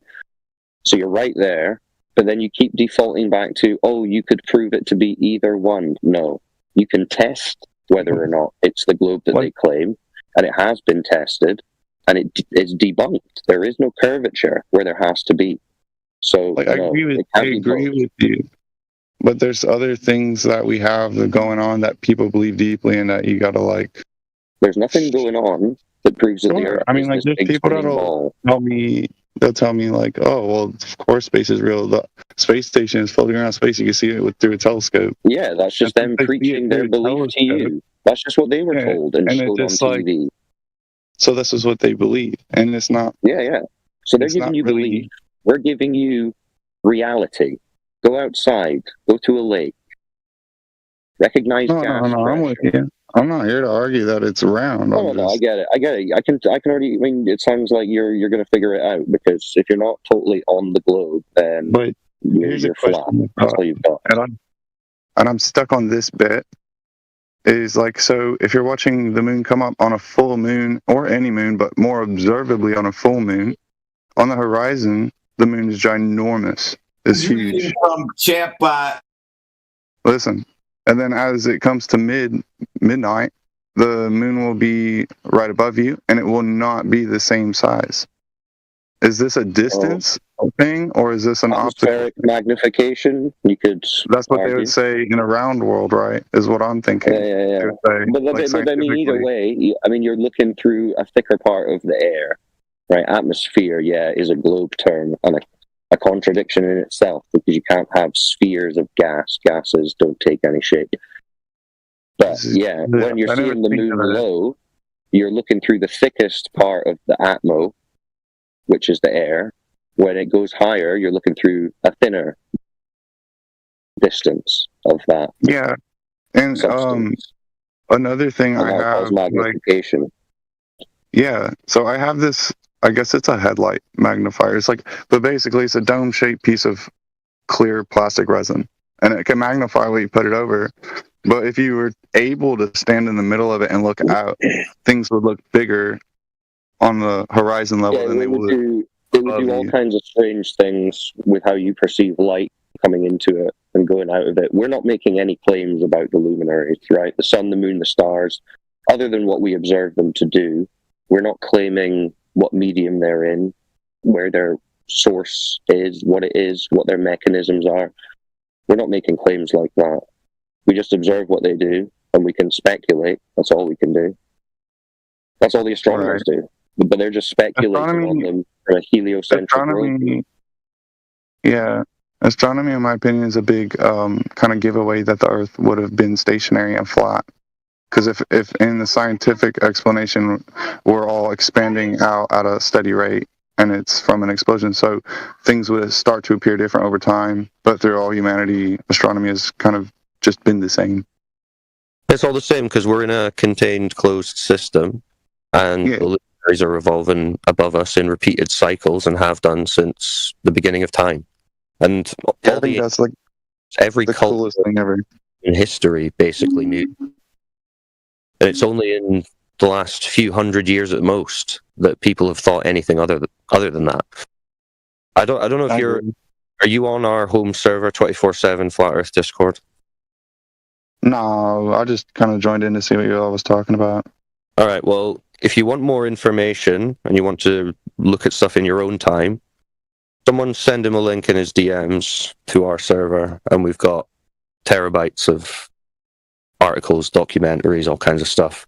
So you're right there. But then you keep defaulting back to, you could prove it to be either one. No, you can test whether or not it's the globe that they claim, and it has been tested, and it is debunked. There is no curvature where there has to be. So I agree with you. But there's other things that we have going on that people believe deeply in that you gotta like. There's nothing going on that proves that the Earth is like this big people spinning ball. They'll tell me like, oh well, of course space is real. The space station is floating around space. You can see it through a telescope. Yeah, that's just them preaching their belief to you. That's just what they were told and showed on TV. So this is what they believe, and it's not. Yeah. So they're giving you belief. We're giving you reality. Go outside. Go to a lake. Recognize gas. No, I'm with you. I'm not here to argue that it's round. No, I get it. I can already. I mean, it sounds like you're going to figure it out, because if you're not totally on the globe, then you're flat. That's all you've got. And I'm stuck on this bit. Is like, so if you're watching the moon come up on a full moon, or any moon, but more observably on a full moon, on the horizon, the moon is ginormous. It's huge. Chatbot. Listen, and then as it comes to midnight, the moon will be right above you, and it will not be the same size. Is this a distance thing, or is this an optical magnification? You could. That's what they would say in a round world, right? Is what I'm thinking. Yeah. But I mean, either way, I mean, you're looking through a thicker part of the air, right? Atmosphere, is a globe term and a contradiction in itself, because you can't have spheres of gas. Gases don't take any shape. But when you're seeing the moon low, you're looking through the thickest part of the atmo, which is the air. When it goes higher, you're looking through a thinner distance of that. Yeah, and another thing I have, magnification. So I have this. I guess it's a headlight magnifier. It's like, but basically, it's a dome-shaped piece of clear plastic resin, and it can magnify what you put it over. But if you were able to stand in the middle of it and look out, things would look bigger on the horizon level than they would. It would do all kinds of strange things with how you perceive light coming into it and going out of it. We're not making any claims about the luminaries, right? The sun, the moon, the stars, other than what we observe them to do. We're not claiming what medium they're in, where their source is, what it is, what their mechanisms are. We're not making claims like that. We just observe what they do, and we can speculate. That's all we can do. That's all the astronomers do. But they're just speculating on them from a heliocentric worldview. Yeah. Astronomy, in my opinion, is a big kind of giveaway that the Earth would have been stationary and flat. Because if in the scientific explanation, we're all expanding out at a steady rate, and it's from an explosion, so things would start to appear different over time. But through all humanity, astronomy has kind of just been the same. It's all the same because we're in a contained, closed system, and the luminaries are revolving above us in repeated cycles and have done since the beginning of time. And I think that's like every the coolest thing ever in history, basically, mutant. And it's only in the last few hundred years at most that people have thought anything other than that. I don't know if are you on our home server 24/7 Flat Earth Discord? No, I just kind of joined in to see what you all was talking about. All right, well, if you want more information and you want to look at stuff in your own time, someone send him a link in his DMs to our server, and we've got terabytes of articles, documentaries, all kinds of stuff.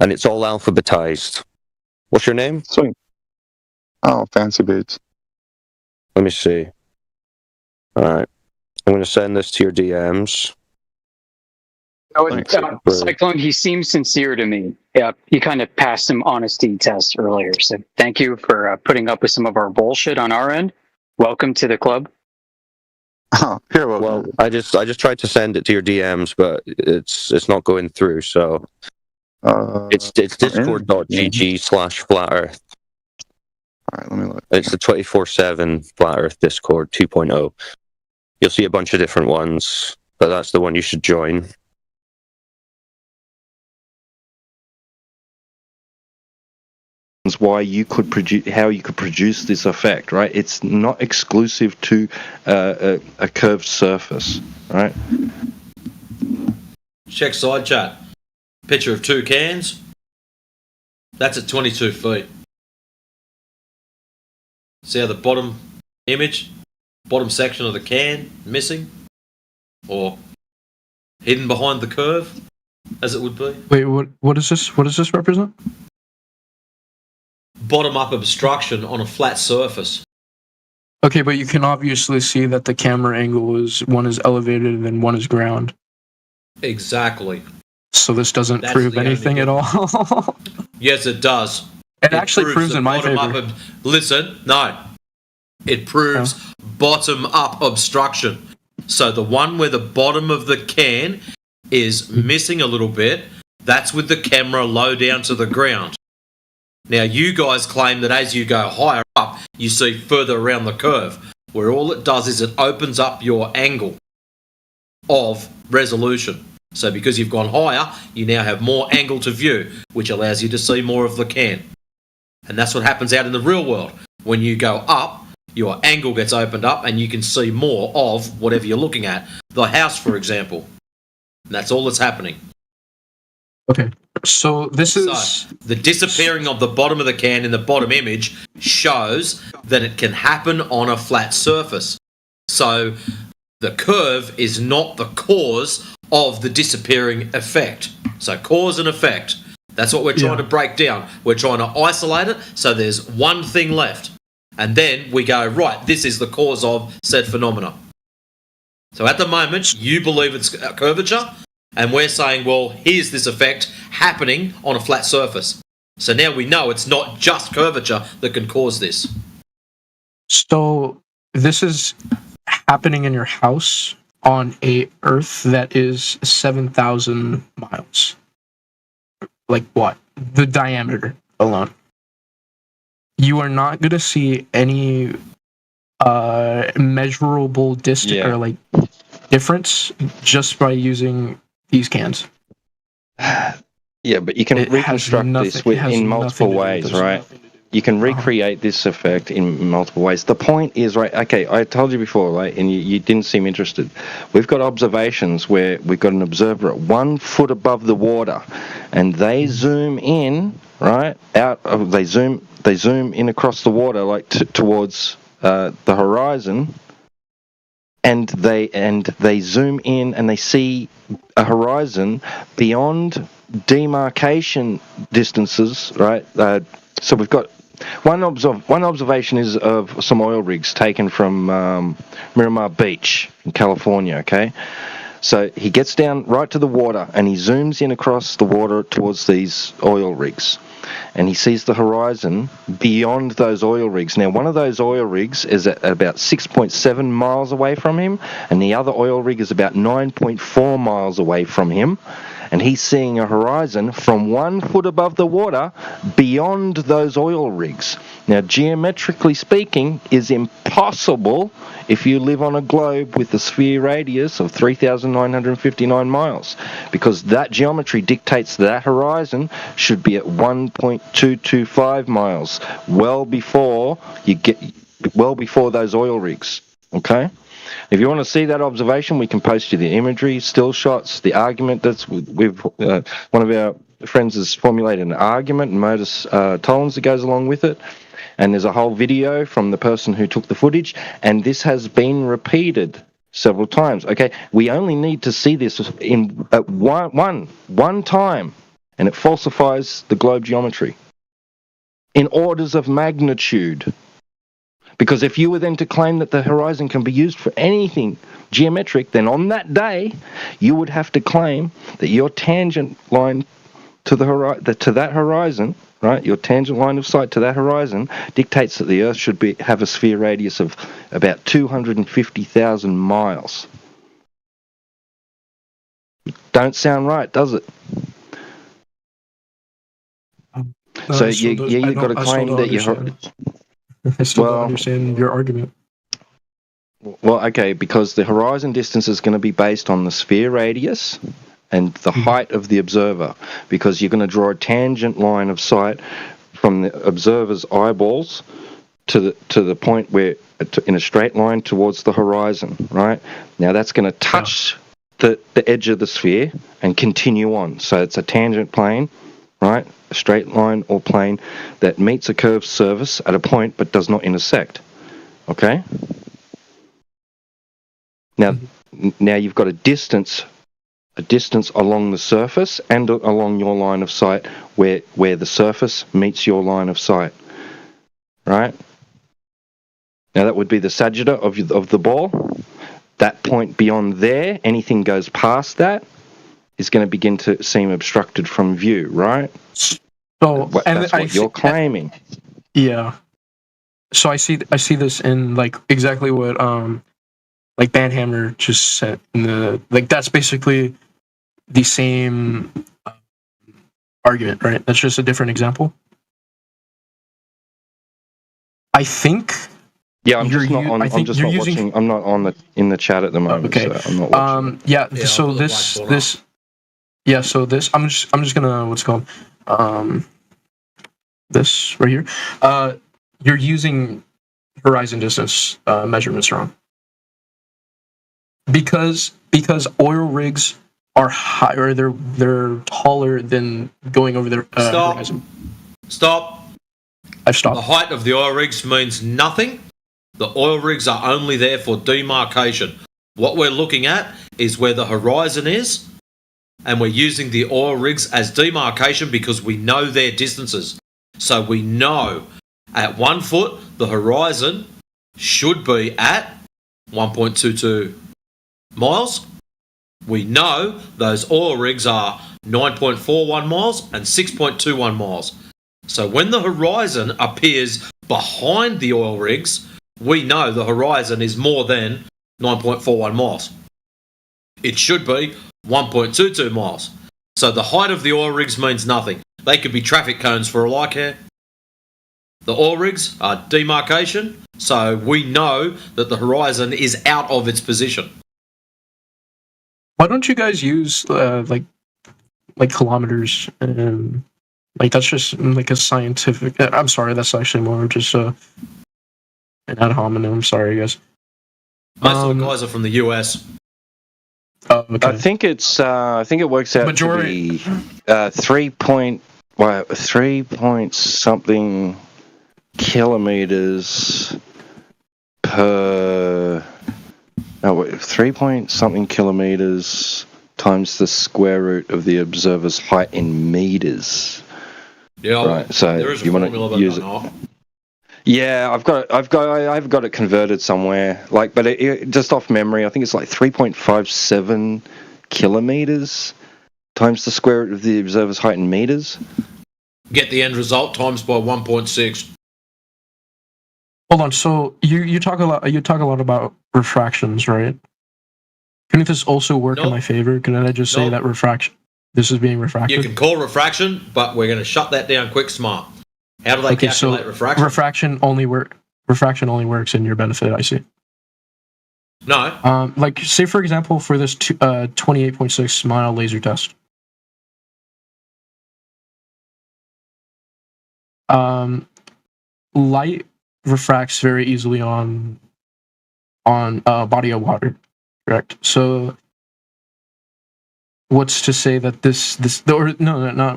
And it's all alphabetized. What's your name? Sweet. Oh, Fancy Boots. Let me see. All right. I'm going to send this to your DMs. Cyclone, he seems sincere to me. Yeah, he kind of passed some honesty tests earlier. So thank you for putting up with some of our bullshit on our end. Welcome to the club. Oh, here we go. Well, I just tried to send it to your DMs, but it's not going through. So it's discord.gg/Flat Earth. All right, let me look. It's the 24/7 Flat Earth Discord 2.0. You'll see a bunch of different ones, but that's the one you should join. Why you could produce, how you could produce this effect, right? It's not exclusive to a curved surface, right? Check side chat. Picture of two cans. That's at 22 feet. See how the bottom image, bottom section of the can missing, or hidden behind the curve, as it would be. Wait, what is this? What does this represent? Bottom-up obstruction on a flat surface. Okay, but you can obviously see that the camera angle is one is elevated and one is ground. Exactly. So this doesn't prove anything at all. Yes, it does. It actually proves in my favor. Listen, no. It proves bottom-up obstruction. So the one where the bottom of the can is missing a little bit, That's with the camera low down to the ground. Now, you guys claim that as you go higher up, you see further around the curve, where all it does is it opens up your angle of resolution. So because you've gone higher, you now have more angle to view, which allows you to see more of the can. And that's what happens out in the real world. When you go up, your angle gets opened up and you can see more of whatever you're looking at. The house, for example. And that's all that's happening. Okay, so this is... So, the disappearing of the bottom of the can in the bottom image shows that it can happen on a flat surface. So, the curve is not the cause of the disappearing effect. So, cause and effect. That's what we're trying to break down. We're trying to isolate it so there's one thing left. And then we go, right, this is the cause of said phenomena. So, at the moment, you believe it's curvature. And we're saying, well, here's this effect happening on a flat surface. So now we know it's not just curvature that can cause this. So this is happening in your house on a Earth that is 7,000 miles. Like what? The diameter alone. You are not going to see any measurable distance or like difference just by using these cans. Yeah, but you can reconstruct this in multiple ways, right? You can recreate this effect in multiple ways. The point is, right, okay, I told you before, right, and you didn't seem interested. We've got observations where we've got an observer at 1 foot above the water, and they zoom in, right, they zoom in across the water, like towards the horizon, and they zoom in and they see a horizon beyond demarcation distances, right? So we've got one observation is of some oil rigs taken from Miramar Beach in California, okay? So he gets down right to the water and he zooms in across the water towards these oil rigs. And he sees the horizon beyond those oil rigs. Now, one of those oil rigs is at about 6.7 miles away from him, and the other oil rig is about 9.4 miles away from him. And he's seeing a horizon from 1 foot above the water beyond those oil rigs. Now, geometrically speaking, is impossible if you live on a globe with a sphere radius of 3,959 miles, because that geometry dictates that horizon should be at 1.225 miles, well before those oil rigs. Okay. If you want to see that observation, we can post you the imagery, still shots, the argument. That's one of our friends has formulated an argument, modus tollens that goes along with it. And there's a whole video from the person who took the footage, and this has been repeated several times. Okay, we only need to see this at one time, and it falsifies the globe geometry in orders of magnitude. Because if you were then to claim that the horizon can be used for anything geometric, then on that day you would have to claim that your tangent line to that horizon, right? Your tangent line of sight to that horizon dictates that the Earth should have a sphere radius of about 250,000 miles. Don't sound right, does it? So you've got to claim that you're... I still don't understand your argument. Well, okay, because the horizon distance is going to be based on the sphere radius and the height of the observer, because you're going to draw a tangent line of sight from the observer's eyeballs to the point where, in a straight line towards the horizon, right? Now that's going to touch the edge of the sphere and continue on. So it's a tangent plane, right? A straight line or plane that meets a curved surface at a point but does not intersect. Okay? Now you've got a distance along the surface and along your line of sight where the surface meets your line of sight. Right? Now that would be the sagitta of the ball. That point beyond there, anything goes past that, is going to begin to seem obstructed from view, right? So that's what you're claiming. Yeah. So I see this in like exactly what like Banhammer just said in the, like that's basically the same argument, right? That's just a different example. I think. Yeah, I'm just not on. I'm just not watching. I'm not on in the chat at the moment. Okay. So I'm not watching. Yeah. So this. Yeah. So this. I'm just gonna. What's it called? This right here. You're using horizon distance measurements wrong. Because oil rigs are higher. They're taller than going over their horizon. Stop. I've stopped. The height of the oil rigs means nothing. The oil rigs are only there for demarcation. What we're looking at is where the horizon is, and we're using the oil rigs as demarcation because we know their distances. So we know at 1 foot, the horizon should be at 1.22 miles. We know those oil rigs are 9.41 miles and 6.21 miles. So when the horizon appears behind the oil rigs, we know the horizon is more than 9.41 miles. It should be 1.22 miles. So the height of the oil rigs means nothing. They could be traffic cones for all I care. The oil rigs are demarcation, so we know that the horizon is out of its position. Why don't you guys use like kilometers? Like that's just like a scientific. I'm sorry, that's actually more just an ad hominem. I'm sorry, guys. Most of the guys are from the US. Oh, okay. I think it's. I think it works out to be 3 point something kilometers per. No, 3 point something kilometers times the square root of the observer's height in meters. Yeah, right. So there is a you want formula, to use it. Yeah, I've got it converted somewhere. Like, but it, just off memory, I think it's like 3.57 kilometers times the square root of the observer's height in meters. Get the end result times by 1.6. Hold on. So you talk a lot. You talk a lot about refractions, right? Couldn't this also work in my favor? Couldn't I just say that refraction? This is being refracted. You can call refraction, but we're going to shut that down quick smart. How do they calculate refraction? Refraction only works in your benefit. I see. No. Like say for example, for this 28.6 mile laser test. Light refracts very easily on a body of water, correct? So what's to say that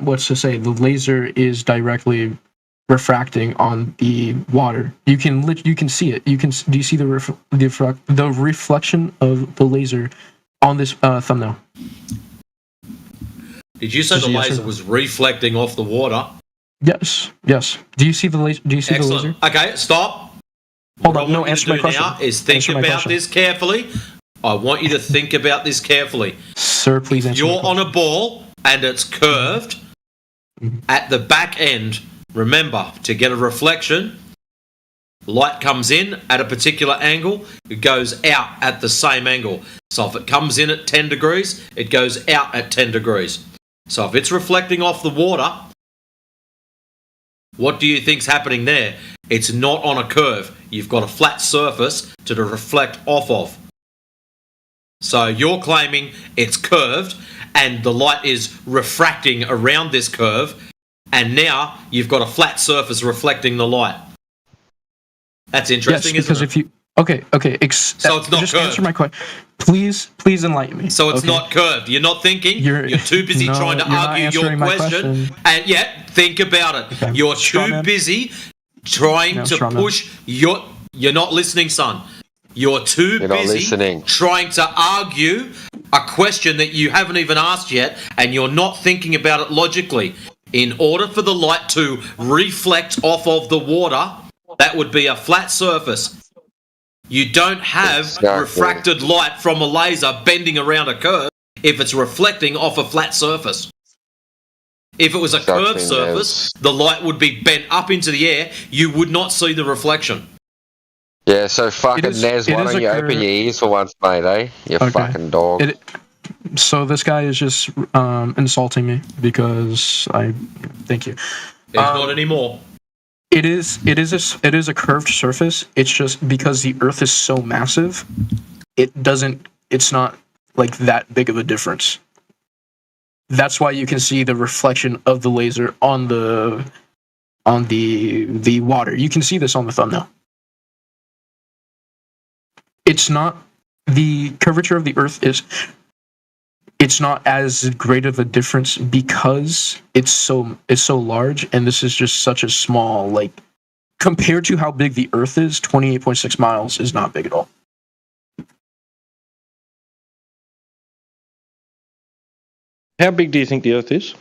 what's to say the laser is directly refracting on the water? You can see it. Do you see the reflection of the laser on this thumbnail? Did you say the laser was reflecting off the water? Yes. Do you see the laser? Excellent. The laser? Okay, stop. Hold on. No, answer my question. Now is think about this carefully. I want you to think about this carefully. Sir, please answer. You're on a ball and it's curved. At the back end, remember, to get a reflection, light comes in at a particular angle, it goes out at the same angle. So if it comes in at 10 degrees, it goes out at 10 degrees. So if it's reflecting off the water, what do you think's happening there? It's not on a curve. You've got a flat surface to reflect off of. So you're claiming it's curved and the light is refracting around this curve, and now you've got a flat surface reflecting the light. That's interesting, yes, because isn't it? If you so it's not just curved. Answer my question. Please enlighten me. So it's not curved. You're not thinking. You're too busy trying to argue your question. And yet, think about it. Okay. You're too busy trying to push your. You're not listening, son. You're too busy trying to argue a question that you haven't even asked yet, and you're not thinking about it logically. In order for the light to reflect off of the water, that would be a flat surface. You don't have refracted light from a laser bending around a curve if it's reflecting off a flat surface. If it was a curved surface, the light would be bent up into the air. You would not see the reflection. Yeah, so fucking Nez, why don't you open your ears for once, mate, eh? You fucking dog. So this guy is just insulting me because I. Thank you. It's not anymore. It is a curved surface. It's just because the Earth is so massive, it's not like that big of a difference. That's why you can see the reflection of the laser on the water. You can see this on the thumbnail. It's not the curvature of the Earth it's not as great of a difference because it's so large, and this is just such a small, like, compared to how big the Earth is, 28.6 miles is not big at all. How big do you think the Earth is?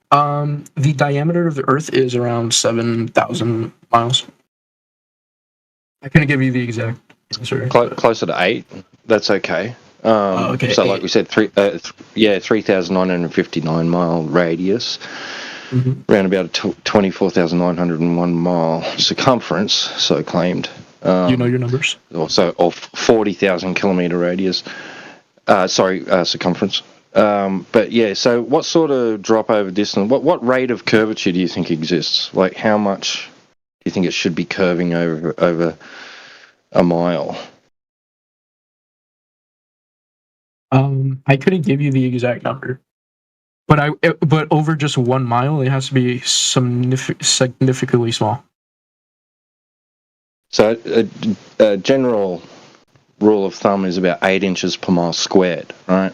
The diameter of the Earth is around 7,000 miles. I couldn't give you the exact answer. Closer to 8. That's okay. Okay, so 8. like we said, 3,959 mile radius, around about a 24,901 mile circumference, so claimed. You know your numbers. Also, or 40,000 kilometer radius. Circumference. But yeah, so what sort of drop over distance? What rate of curvature do you think exists? Like, how much do you think it should be curving over a mile? I couldn't give you the exact number, but over just 1 mile, it has to be significantly small. So a general rule of thumb is about 8 inches per mile squared, right?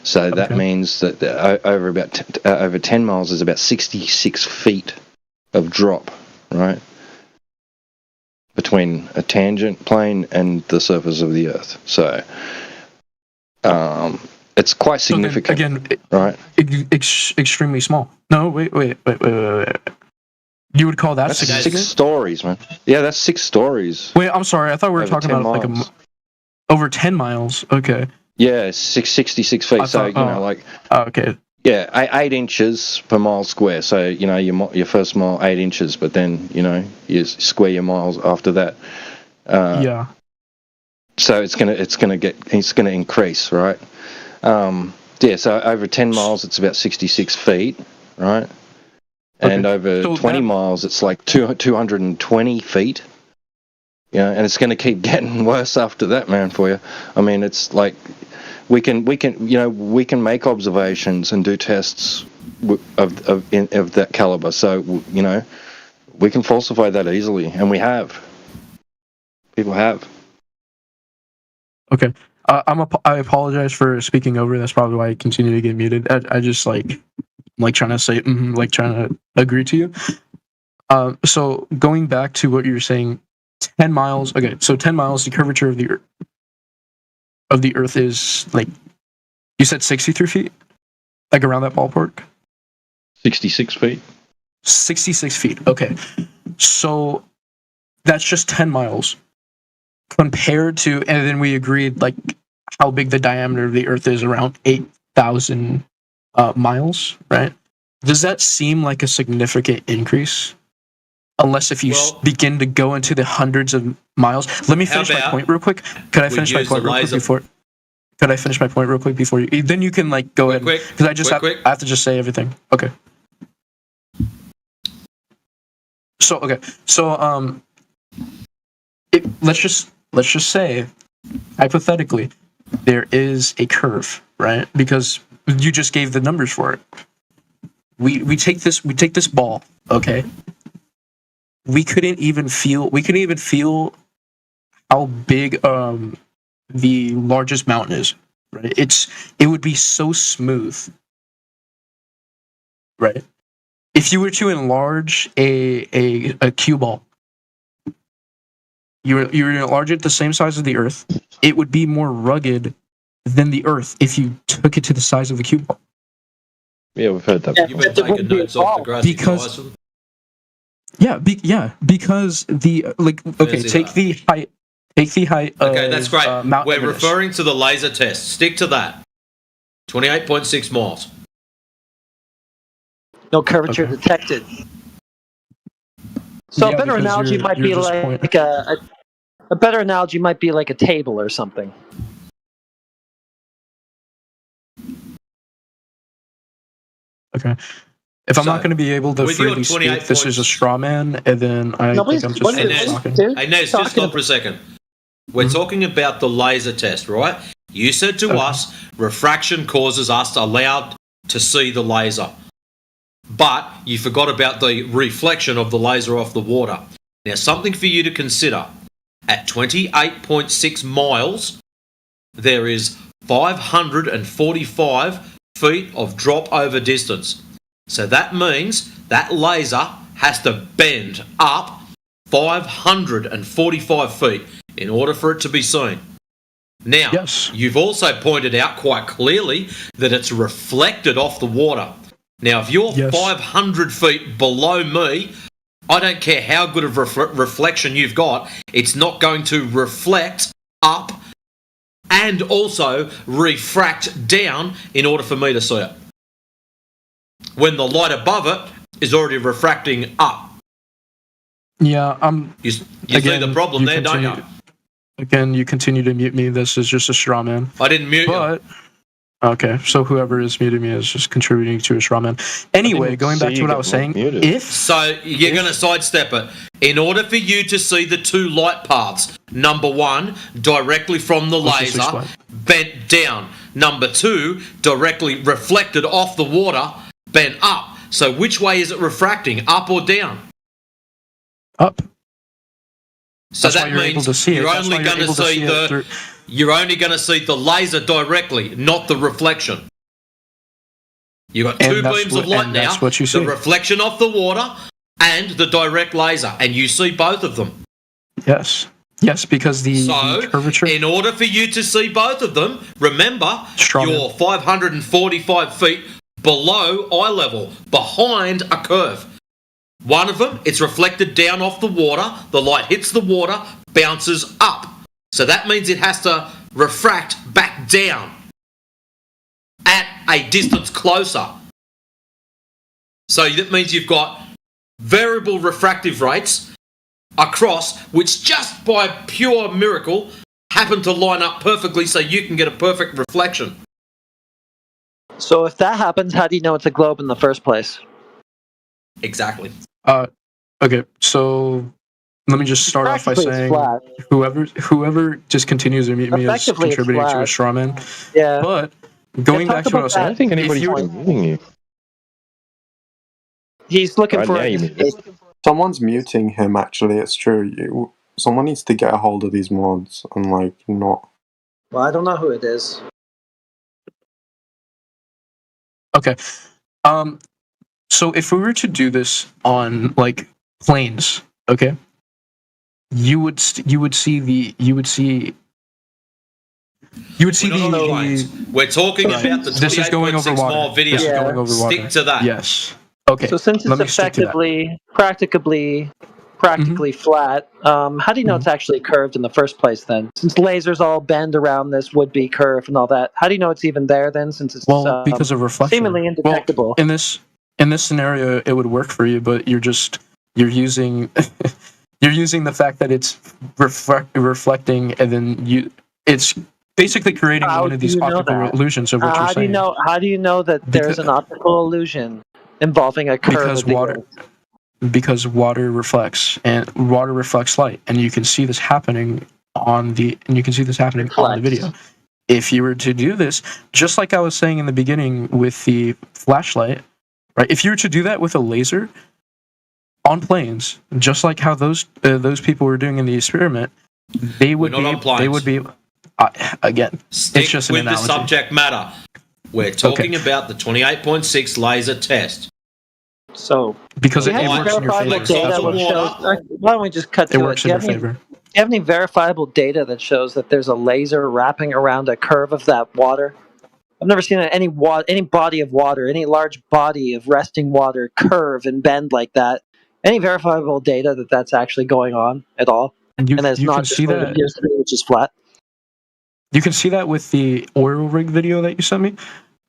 So that means that over 10 miles is about 66 feet of drop, right, between a tangent plane and the surface of the Earth. So it's quite significant. So then, again, right? Extremely small. No, wait. You would call that that's significant? 6 stories, man. Yeah, that's 6 stories. Wait, I'm sorry. I thought we were talking about miles. Like over 10 miles. Okay. Yeah, 66 feet. So okay. Yeah, 8 inches per mile square. So your first mile 8 inches, but then you square your miles after that. Yeah. So it's gonna increase, right? So over 10 miles it's about 66 feet, right? And over 20 miles it's like 220 feet. And it's going to keep getting worse after that, man. For you, I mean, it's like we can make observations and do tests of that caliber. So we can falsify that easily, and we have. People have. Okay, I apologize for speaking over. That's probably why I continue to get muted. I just trying to say, trying to agree to you. So going back to what you were saying. 10 miles. Okay, so 10 miles. The curvature of the Earth is like you said, 63 feet, like around that ballpark. 66 feet. 66 feet. Okay, so that's just 10 miles compared to, and then we agreed like how big the diameter of the Earth is, around 8,000 miles, right? Does that seem like a significant increase? Unless if you begin to go into the hundreds of miles. Let me finish my point real quick. Could I finish my point real quick before? Could I finish my point real quick before you? Then you can go ahead. Because I have to just say everything. Okay. So let's just say, hypothetically, there is a curve, right? Because you just gave the numbers for it. We take this ball, okay? We couldn't even feel how big the largest mountain is, right? It would be so smooth, right? If you were to enlarge a cue ball, you were to enlarge it the same size as the Earth, it would be more rugged than the Earth if you took it to the size of a cue ball. Yeah, we've heard that. You've been taking notes off the grassy Tyson. Because take the height. Okay, that's great. Mount We're Everest. referring to the laser test. Stick to that. 28.6 miles. No curvature detected. So a better analogy might be like a better analogy might be like a table or something. Okay. If I'm So, not going to be able to with your freely 28 speak, this is a straw man, and then I think I'm just talking. Hey, Nez, just stop for a second. We're talking about the laser test, right? You said to us, refraction causes us allowed to see the laser. But you forgot about the reflection of the laser off the water. Now, something for you to consider. At 28.6 miles, there is 545 feet of drop over distance. So that means that laser has to bend up 545 feet in order for it to be seen. Now, you've also pointed out quite clearly that it's reflected off the water. Now, if you're 500 feet below me, I don't care how good of reflection you've got, it's not going to reflect up and also refract down in order for me to see it. When the light above it is already refracting up. Yeah, You see the problem there, don't you? Again, you continue to mute me. This is just a straw man. I didn't mute you. Okay, so whoever is muting me is just contributing to a straw man. Anyway, going back to what I was saying, So you're going to sidestep it. In order for you to see the two light paths, number one, directly from the laser, bent down. Number two, directly reflected off the water, bent up. So which way is it refracting, up or down? Up. So That's why that you're able means to see it. you're That's only why you're going to able to see see it through- you're only going to see the laser directly, not the reflection. You've got two beams of light now, that's what you see. the reflection off the water and the direct laser, and you see both of them. Yes. Yes, because the curvature. In order for you to see both of them, remember, you're 545 feet below eye level, behind a curve. One of them, it's reflected down off the water, the light hits the water, bounces up. So that means it has to refract back down at a distance closer. So that means you've got variable refractive rates across, which just by pure miracle happen to line up perfectly so you can get a perfect reflection. So if that happens, how do you know it's a globe in the first place? Exactly. Okay, so let me just start off by Practically it's saying flat. whoever just continues to mute me is Effectively, it's contributing to a flat. straw man. Yeah. But going Yeah, back talk to what I about was saying, that. I don't think anybody's if you were- muting you. He's looking Right for now it. you muted. Someone's muting him. Actually, it's true. Someone needs to get a hold of these mods and not. Well, I don't know who it is. Okay. So if we were to do this on planes, okay, you would see the We're talking about the This is going over 28.6 water. mile video. This is going over water. Stick to that. Yes. Okay. So since let it's me stick to that. practically flat, how do you know it's actually curved in the first place then? Since lasers all bend around this would-be curve and all that, how do you know it's even there then? Since it's Because of reflection. seemingly indetectable. Well, in this scenario, it would work for you, but you're using you're using the fact that it's reflecting, and then it's basically creating one of these optical illusions of what you're saying. How do you know that there's an optical illusion involving a curve? Because water reflects light, and you can see this happening on the video. If you were to do this, just like I was saying in the beginning with the flashlight, right? If you were to do that with a laser on planes, just like how those people were doing in the experiment, they would be again. Stick it's just an with the analogy. subject matter. We're talking about the 28.6 laser test. So because it works in your favor. Why don't we just cut to it? It works in your favor. Do you have any verifiable data that shows that there's a laser wrapping around a curve of that water? I've never seen any body of water, any large body of resting water curve and bend like that. Any verifiable data that that's actually going on at all? And it's you not can just see what it that- appears to be, which is flat. You can see that with the oil rig video that you sent me.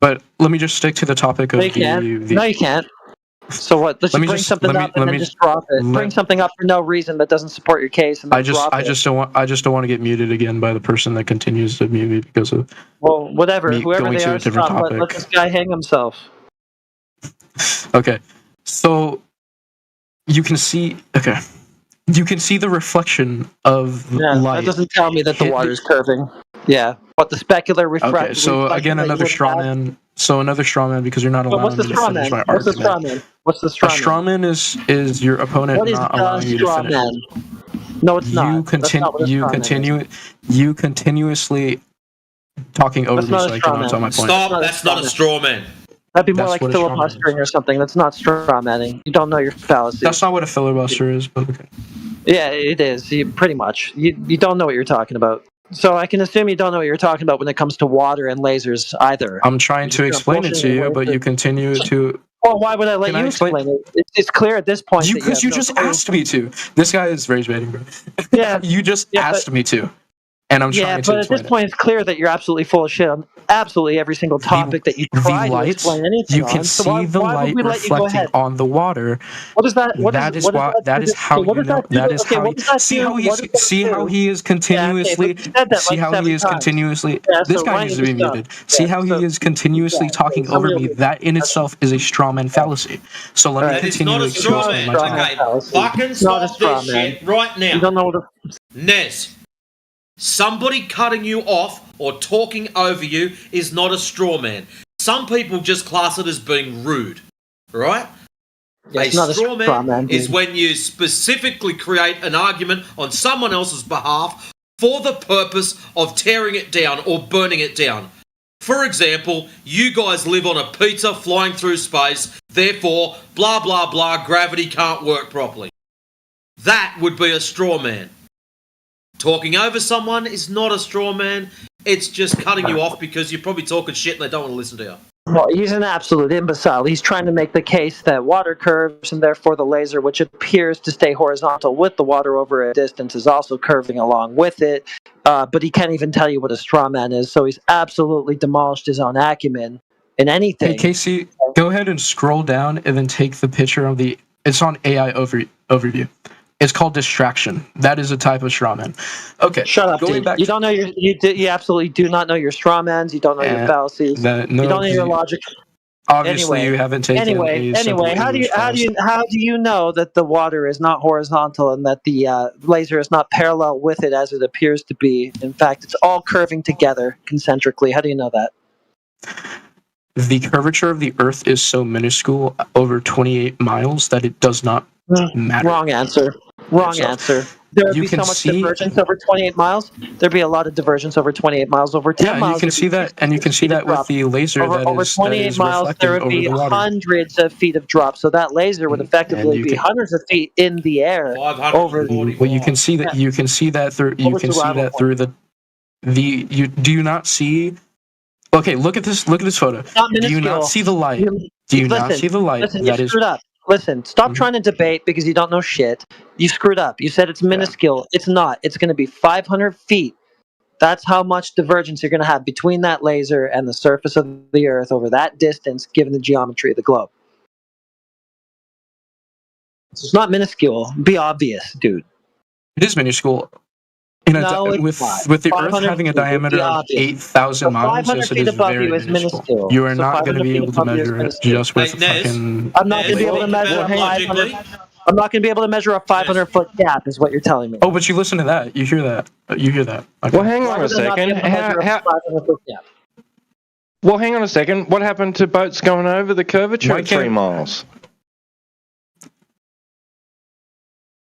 But let me just stick to the topic of No, you can't. No, you can't. So what? Let's Let me bring just- something let me- up and let then me- just drop it. Bring something up for no reason that doesn't support your case, and then I just don't want to get muted again by the person that continues to mute me because of Well, whatever. me Whoever going they to are, a different stop. Let topic. this guy hang himself. Okay, so you can see. Okay, you can see the reflection of light. That doesn't tell me that the hit water's curving. Yeah, but the specular refraction. Okay, so again, another straw man. So another straw man because you're not But allowing what's the me to straw finish man? my What's the argument. straw man? What's the straw A man? straw man is your opponent What is not the allowing you to straw finish. man? No, it's not. That's not what a straw man is. You continuously talking over That's me not so a I straw cannot man. tell my point. Stop. That's not a straw man. That'd be more That's like what a straw man filibustering or something. That's not straw manning. You don't know your fallacy. That's not what a filibuster is, but okay. Yeah, it is. Pretty much. You don't know what you're talking about. So I can assume you don't know what you're talking about when it comes to water and lasers either. I'm trying to explain it to you, but you continue to. Well, why would I let you explain it? It's clear at this point. Because you just asked me to. This guy is rage baiting, bro. Yeah. You just asked me to, and I'm trying to but at this explain it. point, it's clear that you're absolutely full of shit on absolutely every single topic that you try to explain anything You can on. So see why the would light we let you go reflecting ahead? on the water. What is that? That is why. That is how you know. That is how. See how he is. See how he is continuously. See how he is continuously. This guy needs to be muted. See how he is continuously talking over me. That in itself is a strawman fallacy. So let me That is continue not a to straw explain man. my time. Okay, fucking stop this shit right now. You don't know what Nez, somebody cutting you off or talking over you is not a straw man. Some people just class it as being rude, right? Yeah, a it's not a straw straw man man, is dude. when you specifically create an argument on someone else's behalf for the purpose of tearing it down or burning it down. For example, you guys live on a pizza flying through space, therefore, blah, blah, blah, gravity can't work properly. That would be a straw man. Talking over someone is not a straw man. It's just cutting you off because you're probably talking shit and they don't want to listen to you. Well, he's an absolute imbecile. He's trying to make the case that water curves and therefore the laser, which appears to stay horizontal with the water over a distance, is also curving along with it. But he can't even tell you what a straw man is, so he's absolutely demolished his own acumen in anything. Hey Casey, go ahead and scroll down and then take the picture of the. It's on AI overview. It's called distraction. That is a type of strawman. Okay. Shut up, going dude. back You don't know you absolutely do not know your strawmans. You don't know your fallacies. You don't know your logic. Obviously, you haven't taken a simple how do English class. you know that the water is not horizontal and that the laser is not parallel with it as it appears to be? In fact, it's all curving together concentrically. How do you know that? The curvature of the Earth is so minuscule, over 28 miles, that it does not matter. Wrong answer. Wrong answer. There would be so much divergence over 28 miles. There'd be a lot of divergence over 28 miles. Over 10 Yeah, miles. you can see that, and you can see that with the laser over 28 miles, there would be hundreds of feet of drop. So that laser would effectively be hundreds of feet in the air over. Well, you can see that. You can see that through. You can see that through the. You do you not see? Okay, look at this. Look at this photo. Do you not see the light? Do you not see the light? Listen, you screwed up. Listen, stop trying to debate because you don't know shit. You screwed up. You said it's minuscule. It's not. It's going to be 500 feet. That's how much divergence you're going to have between that laser and the surface of the Earth over that distance, given the geometry of the globe. So it's not minuscule. Be obvious, dude. It is minuscule. With the Earth having a diameter of 8,000 miles, yes, it is very minuscule. You are not going to be able to measure it just with a fucking. I'm not going to be able to measure a 500. I'm not going to be able to measure a 500-foot gap, is what you're telling me. Oh, but you listen to that. You hear that. You hear that. Okay. Well, hang on a second. Well, hang on a second. What happened to boats going over the curvature at 3 miles?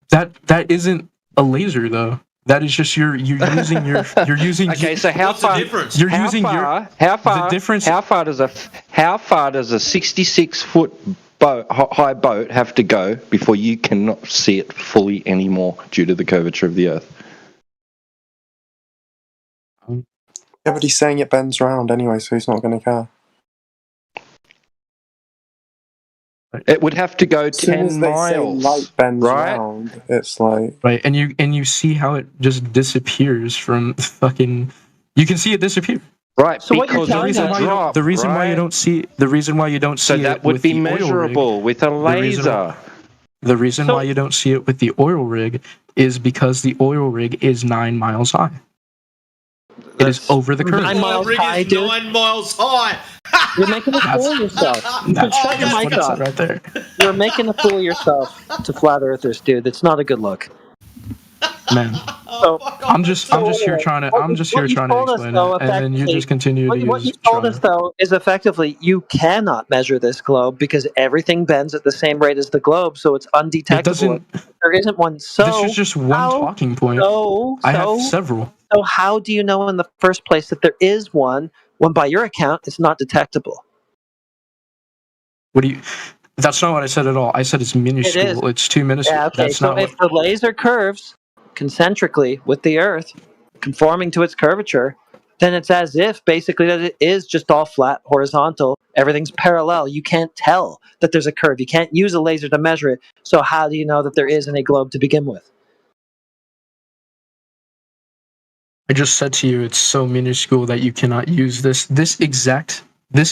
That isn't a laser, though. That is just you're using your. Okay, so how far? You're using your. How far? The difference. How far does a 66-foot high boat have to go before you cannot see it fully anymore due to the curvature of the Earth? Yeah, but he's saying it bends around anyway, so he's not going to care. It would have to go As soon 10 as they say miles. light bends right? around, it's like right, and you see how it just disappears from fucking. You can see it disappear. Right, so because the reason why you don't see so that it would with be the measurable with a laser. The reason why you don't see it with the oil rig is because the oil rig is 9 miles high. It is over the curve. 9 miles high, dude. 9 miles high. You're making a fool of yourself. You can shut your mic off. Right there. You're making a fool of yourself to flat earthers, dude. It's not a good look. Man. So, I'm just here trying to explain it, and then you just continue to use. What you told us though is effectively you cannot measure this globe because everything bends at the same rate as the globe, so it's undetectable. There isn't one. So this is just one talking point. I have several. So how do you know in the first place that there is one when by your account it's not detectable? What do you? That's not what I said at all. I said it's minuscule. It's too minuscule. Yeah, okay. That's So not if the laser curves concentrically with the Earth, conforming to its curvature, then it's as if basically that it is just all flat, horizontal. Everything's parallel. You can't tell that there's a curve. You can't use a laser to measure it. So how do you know that there isn't a globe to begin with? I just said to you, it's so minuscule that you cannot use this exact. What's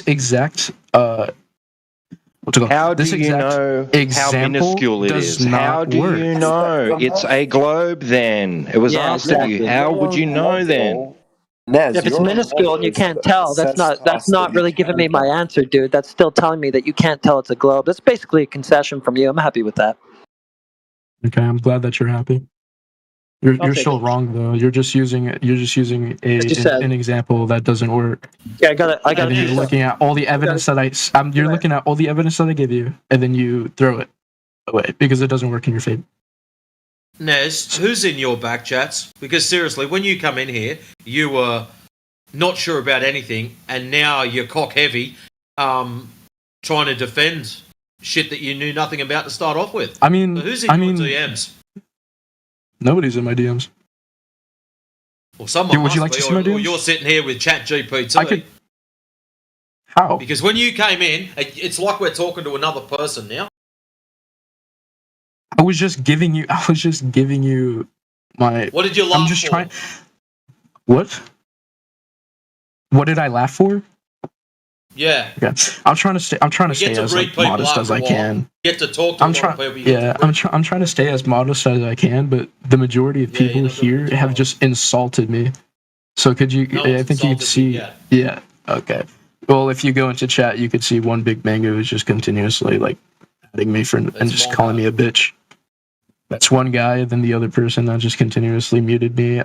it called? How do you know how minuscule it is? How do you know? It's a globe then. It was asked of you. How would you know then? If it's minuscule and you can't tell, that's not really giving me my answer, dude. That's still telling me that you can't tell it's a globe. That's basically a concession from you. I'm happy with that. Okay, I'm glad that you're happy. You're still wrong though. You're just using an example that doesn't work. Yeah, I got it. You're looking at all the evidence you're looking at all the evidence that I give you, and then you throw it away because it doesn't work in your favor. Nez, who's in your back chats? Because seriously, when you come in here, you were not sure about anything, and now you're cock heavy, trying to defend shit that you knew nothing about to start off with. I mean, so who's in your DMs? Nobody's in my DMs. Well, someone would you like be, to see my DMs? Or you're sitting here with ChatGPT. How? Because when you came in, it's like we're talking to another person now. I was just giving you my. What did you laugh I'm just for? trying. What? What did I laugh for? Yeah. Okay. I'm trying to stay as modest as I can. Get to talk to people. I'm trying to stay as modest as I can, but the majority of people here have just insulted me. So could you? I think you could see. Yeah. Okay. Well, if you go into chat, you could see one big mango is just continuously like adding me and just calling me a bitch. That's one guy. Then the other person that just continuously muted me.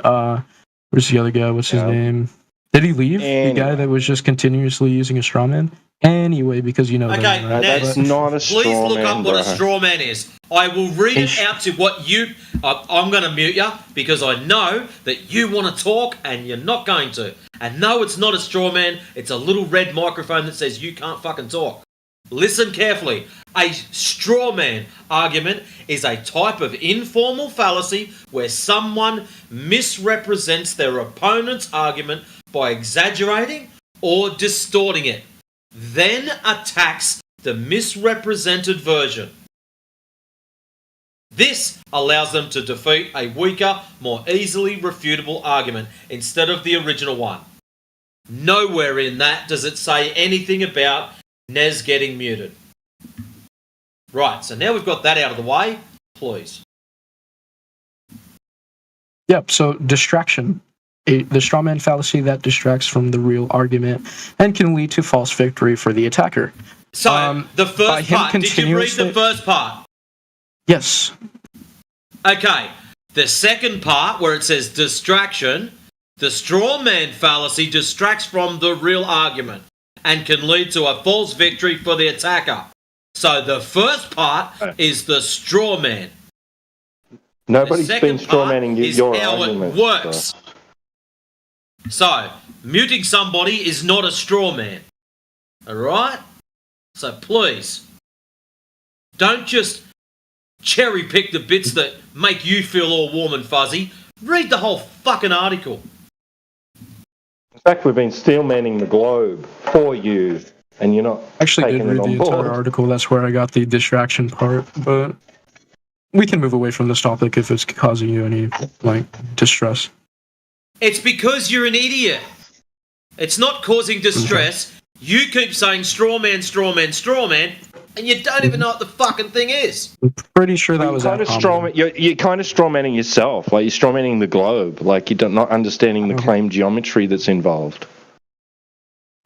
Where's the other guy? What's his name? Did he leave? The guy that was just continuously using a straw man? Anyway, because you know Okay, that, right? Nez, That's not a straw please look man, up what a bro. straw man is. I will read it out to what you... I'm going to mute you because I know that you want to talk and you're not going to. And no, it's not a straw man. It's a little red microphone that says you can't fucking talk. Listen carefully. A straw man argument is a type of informal fallacy where someone misrepresents their opponent's argument by exaggerating or distorting it, then attacks the misrepresented version. This allows them to defeat a weaker, more easily refutable argument instead of the original one. Nowhere in that does it say anything about Nez getting muted. Right, so now we've got that out of the way, please. Yep, so distraction. The strawman fallacy that distracts from the real argument and can lead to false victory for the attacker. So, the first part, did you read the first part? Yes. Okay, the second part where it says distraction, the straw man fallacy distracts from the real argument and can lead to a false victory for the attacker. So the first part is the straw man. Nobody's been strawmanning your argument. It works. So, muting somebody is not a straw man. Alright? So please, don't just cherry pick the bits that make you feel all warm and fuzzy. Read the whole fucking article. In fact, we've been steelmanning the globe for you, and you're not Actually did taking read it the on board. entire article. That's where I got the distraction part, but we can move away from this topic if it's causing you any distress. It's because you're an idiot. It's not causing distress. You keep saying straw man, straw man, straw man, and you don't even know what the fucking thing is. I'm pretty sure that was You're kind of strawmanning yourself. Like, you're strawmanning the globe. Like, you're not understanding the claim geometry that's involved.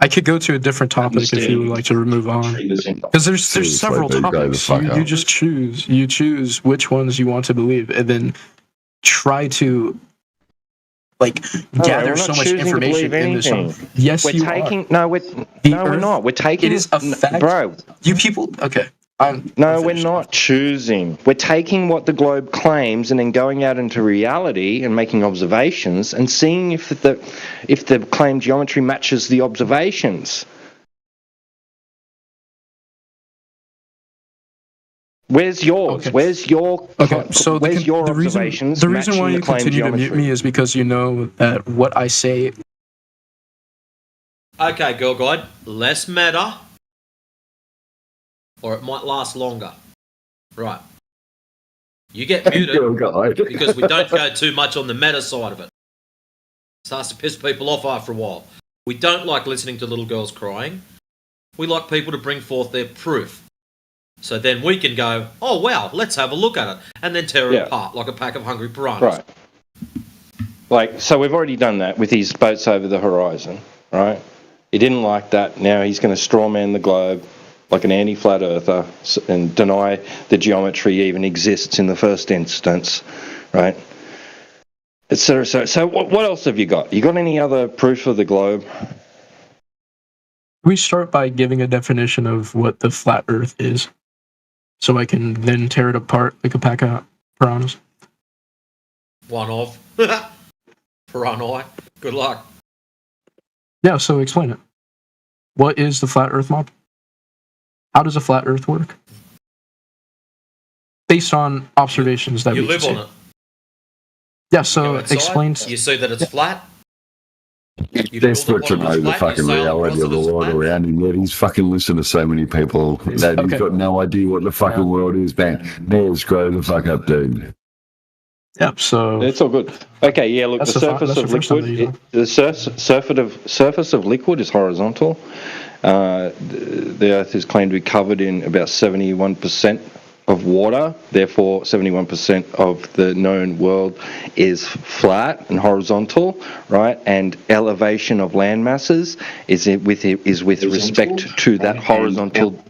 I could go to a different topic if you would like to move on, because there's several topics. You just choose. You choose which ones you want to believe, and then try to gather so much information in this. Yes, we're taking. No, we're not. We're taking. It is a fact, bro. You people. Okay. No, we're not choosing. We're taking what the globe claims and then going out into reality and making observations and seeing if the claimed geometry matches the observations. Where's yours? Okay. Where's your? Okay. So where's your observations? The reason why matching you the claimed continue geometry? to mute me is because you know that what I say. Okay, Girl Guide, less meta, or it might last longer. Right. You get muted because we don't go too much on the meta side of it. It starts to piss people off after a while. We don't like listening to little girls crying. We like people to bring forth their proof. So then we can go, oh wow, let's have a look at it, and then tear it apart like a pack of hungry piranhas. Right. So we've already done that with his boats over the horizon, right? He didn't like that. Now he's going to strawman the globe like an anti-flat earther and deny the geometry even exists in the first instance, right? Etc. So what else have you got? You got any other proof of the globe? We start by giving a definition of what the flat Earth is, so I can then tear it apart like a pack of piranhas. One of. Piranha. Good luck. Yeah, so explain it. What is the flat Earth model? How does a flat Earth work? Based on observations that you we live see. on it. Yeah, so Outside, explain. You see that it's flat. Desperate to know the fucking reality of the world around him, yet he's fucking listened to so many people that he's got no idea what the fucking world is, man. Nez, grow the fuck up, dude. Yep, so it's all good. Okay, yeah. Look, the surface of liquid, the surface of liquid is horizontal. The Earth is claimed to be covered in about 71% of water. Therefore, 71% of the known world is flat and horizontal, right? And elevation of land masses is with respect to that horizontal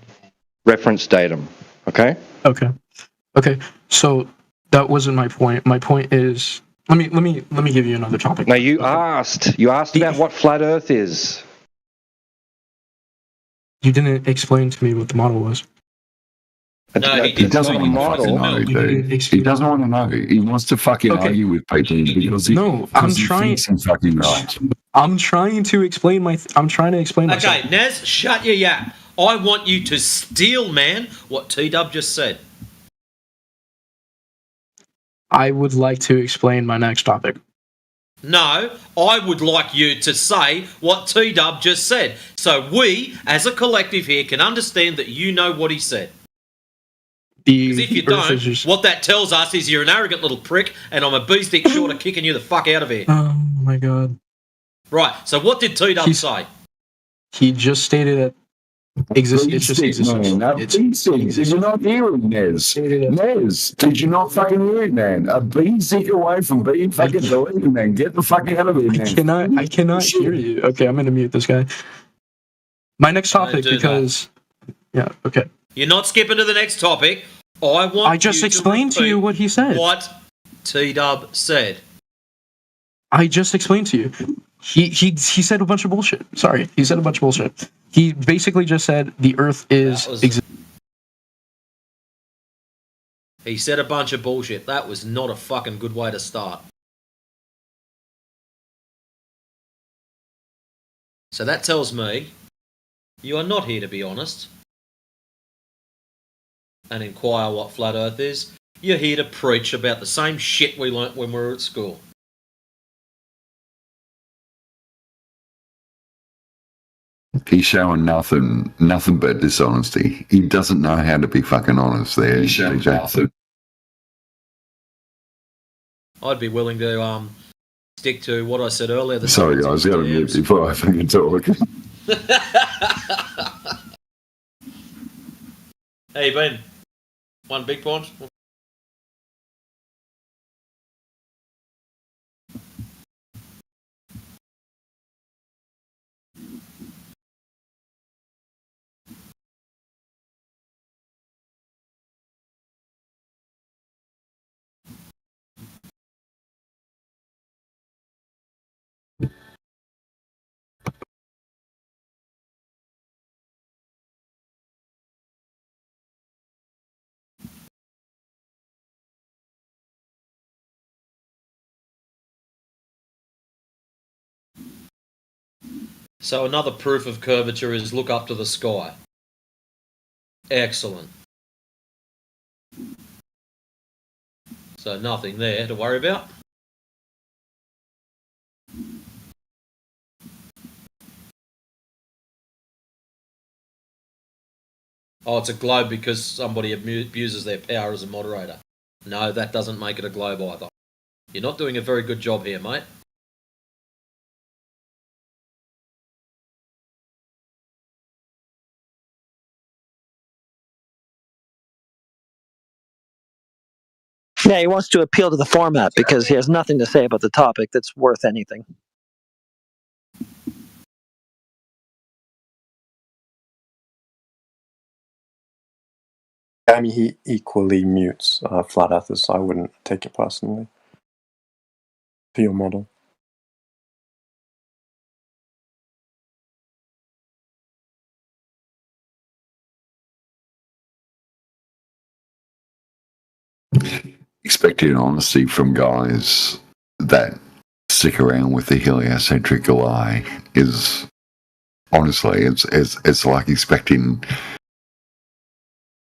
reference datum. Okay. Okay. So that wasn't my point. My point is, let me give you another topic. No, you asked about what flat Earth is. You didn't explain to me what the model was. No, he doesn't want to fucking know, dude. He doesn't want to know. He wants to fucking argue with people because he thinks he's fucking right. I'm trying to explain myself. Okay, Naz, shut your yap. I want you to steal, man, what T-Dub just said. I would like to explain my next topic. No, I would like you to say what T-Dub just said, so we, as a collective here, can understand that you know what he said. Because if you don't, what that tells us is you're an arrogant little prick, and I'm a bee's dick short of kicking you the fuck out of here. Oh my god. Right, so what did T-Dub say? He just stated that existence. Did you not hear him, Nez? Nez, did you not fucking hear it, man? A bee's dick away from being fucking deleted, man. Get the fuck out of here, man. I cannot hear you. Okay, I'm gonna mute this guy. My next topic, because... Yeah, okay. You're not skipping to the next topic. I just explained to you what he said. What T-Dub said. I just explained to you. He said a bunch of bullshit. Sorry, he said a bunch of bullshit. He basically just said the Earth is... He said a bunch of bullshit. That was not a fucking good way to start. So that tells me you are not here to be honest and inquire what flat Earth is. You're here to preach about the same shit we learnt when we were at school. He's showing nothing but dishonesty. He doesn't know how to be fucking honest there. He's showing nothing. I'd be willing to stick to what I said earlier. Sorry guys, you gotta mute before I fucking talk. Hey Ben, one big point. So another proof of curvature is look up to the sky. Excellent. So nothing there to worry about. Oh, it's a globe because somebody abuses their power as a moderator. No, that doesn't make it a globe either. You're not doing a very good job here, mate. Yeah, he wants to appeal to the format because he has nothing to say about the topic that's worth anything. I mean, he equally mutes flat earthers, so I wouldn't take it personally. For your model. Expecting honesty from guys that stick around with the heliocentric lie is honestly, it's like expecting.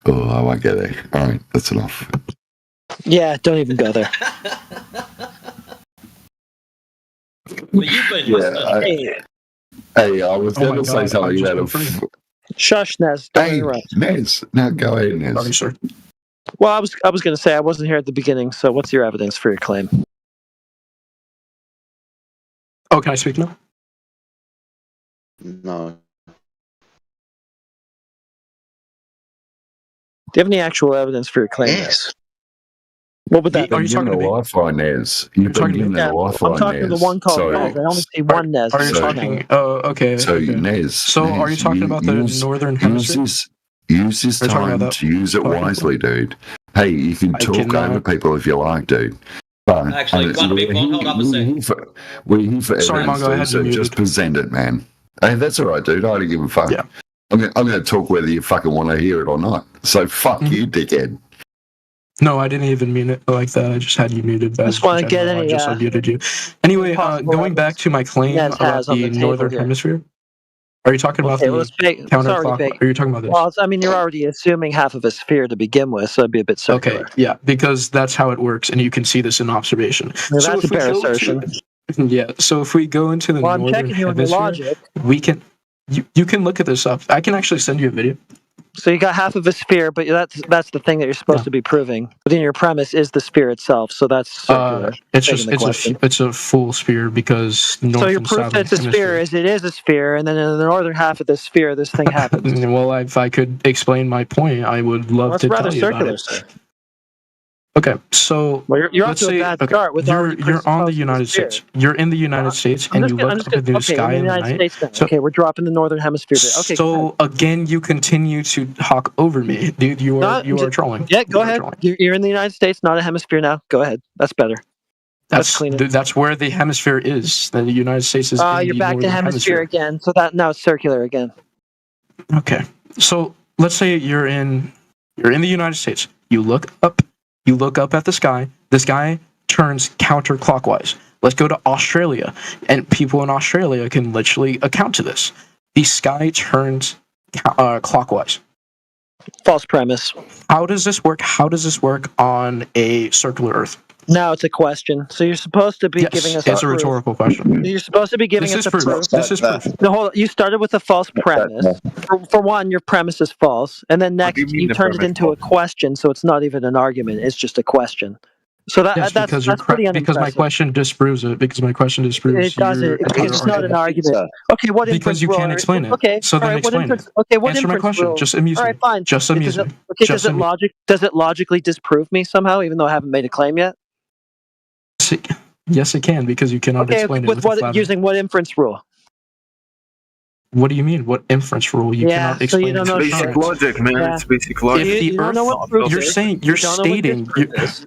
Oh, I won't go there. All right, that's enough. Yeah, don't even go there. Well, you've been listening. Hey, I was going to say something about Shush, Nez. Don't Hey, interrupt. Nez. Now go ahead, Nez. Sorry, sir. Well, I was going to say I wasn't here at the beginning. So, what's your evidence for your claim? Oh, can I speak now? No. Do you have any actual evidence for your claim? Yes. What would that You've been given a Wi-Fi, Nez. You've been given a Wi-Fi, I'm talking to the one called Nez. I only see one Nez. Are you talking? Oh, okay. So, okay. Nez. So, Nez, are you talking about the northern hemisphere? Use this Are you talking time about to use it wisely, dude. Hey, you can talk over people if you like, dude. But Actually, one big one. Hold up a sec. We're here for Sorry, evidence, Mongo, I dude, had so you muted. just present it, man. Hey, that's all right, dude. I don't give a fuck. Yeah. I'm going to talk whether you fucking want to hear it or not. So fuck you, dickhead. No, I didn't even mean it like that. I just had you muted. I just want to get I any. just unmuted you. Anyway, going back to my claim Nez about has on the the table northern here. hemisphere. Are you talking about Okay, well, the it's already counterclockwise? big. Are you talking about this? Well, I mean, you're already assuming half of a sphere to begin with, so it'd be a bit circular. Okay, yeah, because that's how it works, and you can see this in observation. Well, So that's if a we bare go assertion. yeah, so if we go into the Well, I'm northern checking you on your hemisphere, logic. we can. You can look at this up. I can actually send you a video. So you got half of a sphere, but that's the thing that you're supposed to be proving. Within your premise is the sphere itself, so that's circular. It's Begging just the question. it's a full sphere because north So your and proof southern that it's a sphere is it is a sphere, and then in the northern half of the sphere, this thing happens. Well, if I could explain my point, I would love Well, it's to rather tell you about circular, it. sir. Okay, so Well, you're off let's to a say bad start with already you're on the presupposing United sphere. States. You're in the United States, and you look up into the sky in in the the United night. States now. So, Okay, we're dropping the northern hemisphere bit. Okay, so again, you continue to talk over me, dude. You are trolling. Yeah, go You are ahead. trolling. You're in the United States, not a hemisphere now. Go ahead. That's better. That's cleaner. That's where the hemisphere is. The United States is. In You're the back to northern hemisphere again. So that now it's circular again. Okay, so let's say you're in the United States. You look up at the sky. The sky turns counterclockwise. Let's go to Australia, and people in Australia can literally account to this. The sky turns clockwise. False premise. How does this work? How does this work on a circular Earth? Now it's a question. So you're supposed to be giving us it's a rhetorical question. You're supposed to be giving us a proof. This is proof. No, hold on. You started with a false premise. For one, your premise is false, and then next you turned it into a question, so it's not even an argument. It's just a question. So that's pretty unimpressive. Because my question disproves it. Because my question disproves it doesn't. Because it's not an argument. Okay, what because you can't explain it. Okay, so then explain it. Okay, what Answer my inference question. rule? Just amuse me. All right, fine. Just amuse me. Okay, does it logically disprove me somehow, even though I haven't made a claim yet? Yes, it can because you cannot explain it with what using what inference rule? What do you mean? What inference rule? You cannot explain. You don't know basic logic, man. Yeah. It's basic logic. If the You don't know what Earth, proof you're is. saying, You you're don't know what stating. disproof is.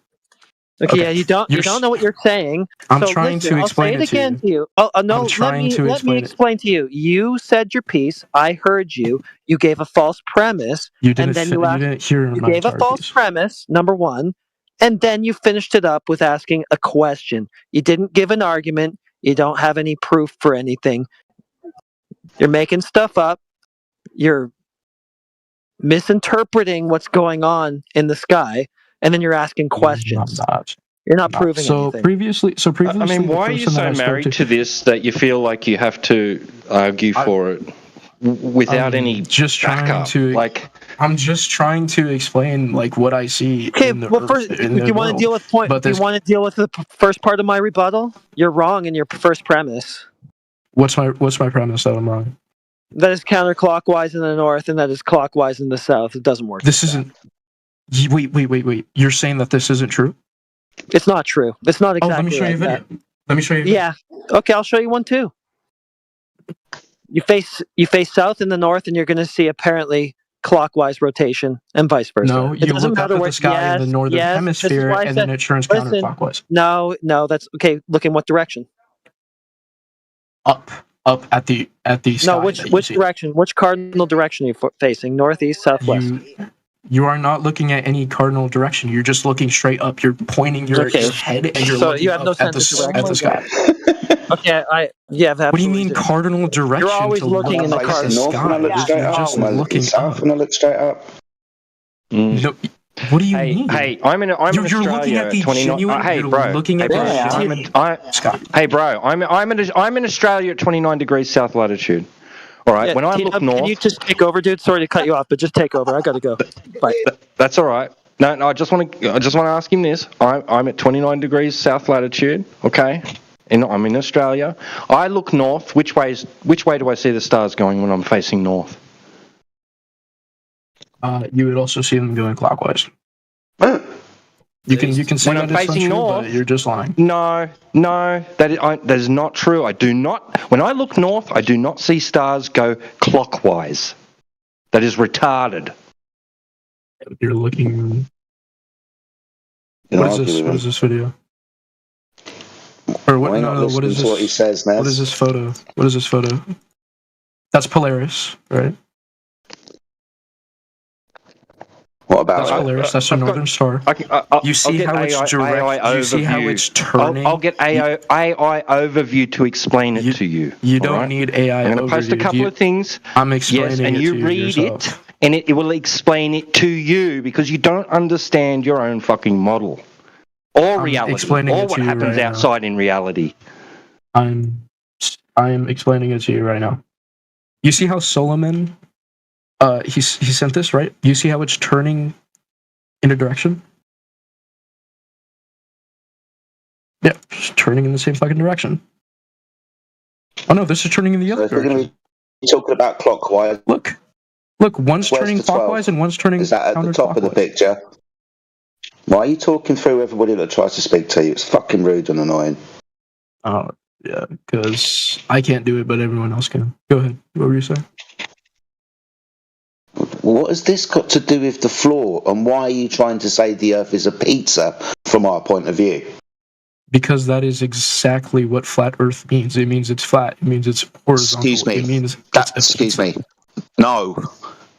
Okay, yeah, you don't know what you're saying. I'm so trying listen, to explain I'll say it to again you. to you. Oh, no, I'm trying to let me explain it. explain to you. You said your piece. I heard you. You gave a false premise. You didn't. And then you didn't hear you my gave a entire false piece. premise, number one, and then you finished it up with asking a question. You didn't give an argument. You don't have any proof for anything. You're making stuff up. You're misinterpreting what's going on in the sky, and then you're asking questions. You're not proving anything. Previously, I mean, why are you so married to this that you feel like you have to argue for it without any just trying backup? to I'm just trying to explain like what I see. Okay, in the well, earth, first, in if the you want to world. deal with point, But do you this- want to deal with the first part of my rebuttal? You're wrong in your first premise. What's my premise that I'm wrong? That is counterclockwise in the north, and that is clockwise in the south. It doesn't work. This isn't. Wait. You're saying that this isn't true? It's not true. It's not exactly. Oh, let me show you a video. that. Let me show you. Yeah. Okay, I'll show you one too. You face south in the north, and you're going to see apparently clockwise rotation, and vice versa. No, you look up at the sky in the northern hemisphere, and then it turns counterclockwise. No, that's okay. Look in what direction? Up at the sky. No, which direction? Which cardinal direction are you facing? Northeast, southwest. You are not looking at any cardinal direction. You're just looking straight up. You're pointing your head, and you're looking you have no up at sense of the sky. Okay, you have absolutely. What do you mean cardinal direction? You're always looking in the cardinal. North when I look straight up. Just looking south when I look straight up. No, what do you mean? Hey, I'm in Australia. You're looking at the 29 genuine. hey, you're bro. looking at Hey, bro. I'm in Australia at 29 degrees south latitude. All right. Yeah, when I look north, can you just take over, dude? Sorry to cut you off, but just take over. I gotta go. Bye. That's all right. No. I just want to ask him this. I'm at 29 degrees south latitude. Okay. And I'm in Australia. I look north. Which way do I see the stars going when I'm facing north? You would also see them going clockwise. You can say when that I'm it's facing not true, north, but you're just lying. No, that is not true. I do not. When I look north, I do not see stars go clockwise. That is retarded. You're looking. What is this video? Or what? No. What is this? What he says, Ness? What is this photo? What is this photo? That's Polaris, right? What about that's Polaris? That's the northern star. You see how it's direct. You see how it's turning. I'll get AI overview to explain it to you. You don't need AI. I'm going to post a couple of things. I'm explaining it to you. Yes, and you read it, and it will explain it to you because you don't understand your own fucking model or reality, or what happens outside in reality. I am explaining it to you right now. You see how Solomon. He sent this, right? You see how it's turning in a direction? Yeah, it's turning in the same fucking direction. Oh no, this is turning in the other direction. We're talking about clockwise. Look, one's turning clockwise and one's turning. Is that at the top of the picture? Why are you talking through everybody that tries to speak to you? It's fucking rude and annoying. Oh yeah, because I can't do it, but everyone else can. Go ahead. What were you saying? What has this got to do with the floor, and why are you trying to say the Earth is a pizza from our point of view? Because that is exactly what flat Earth means. It means it's flat. It means it's horizontal. Excuse me. It means excuse me.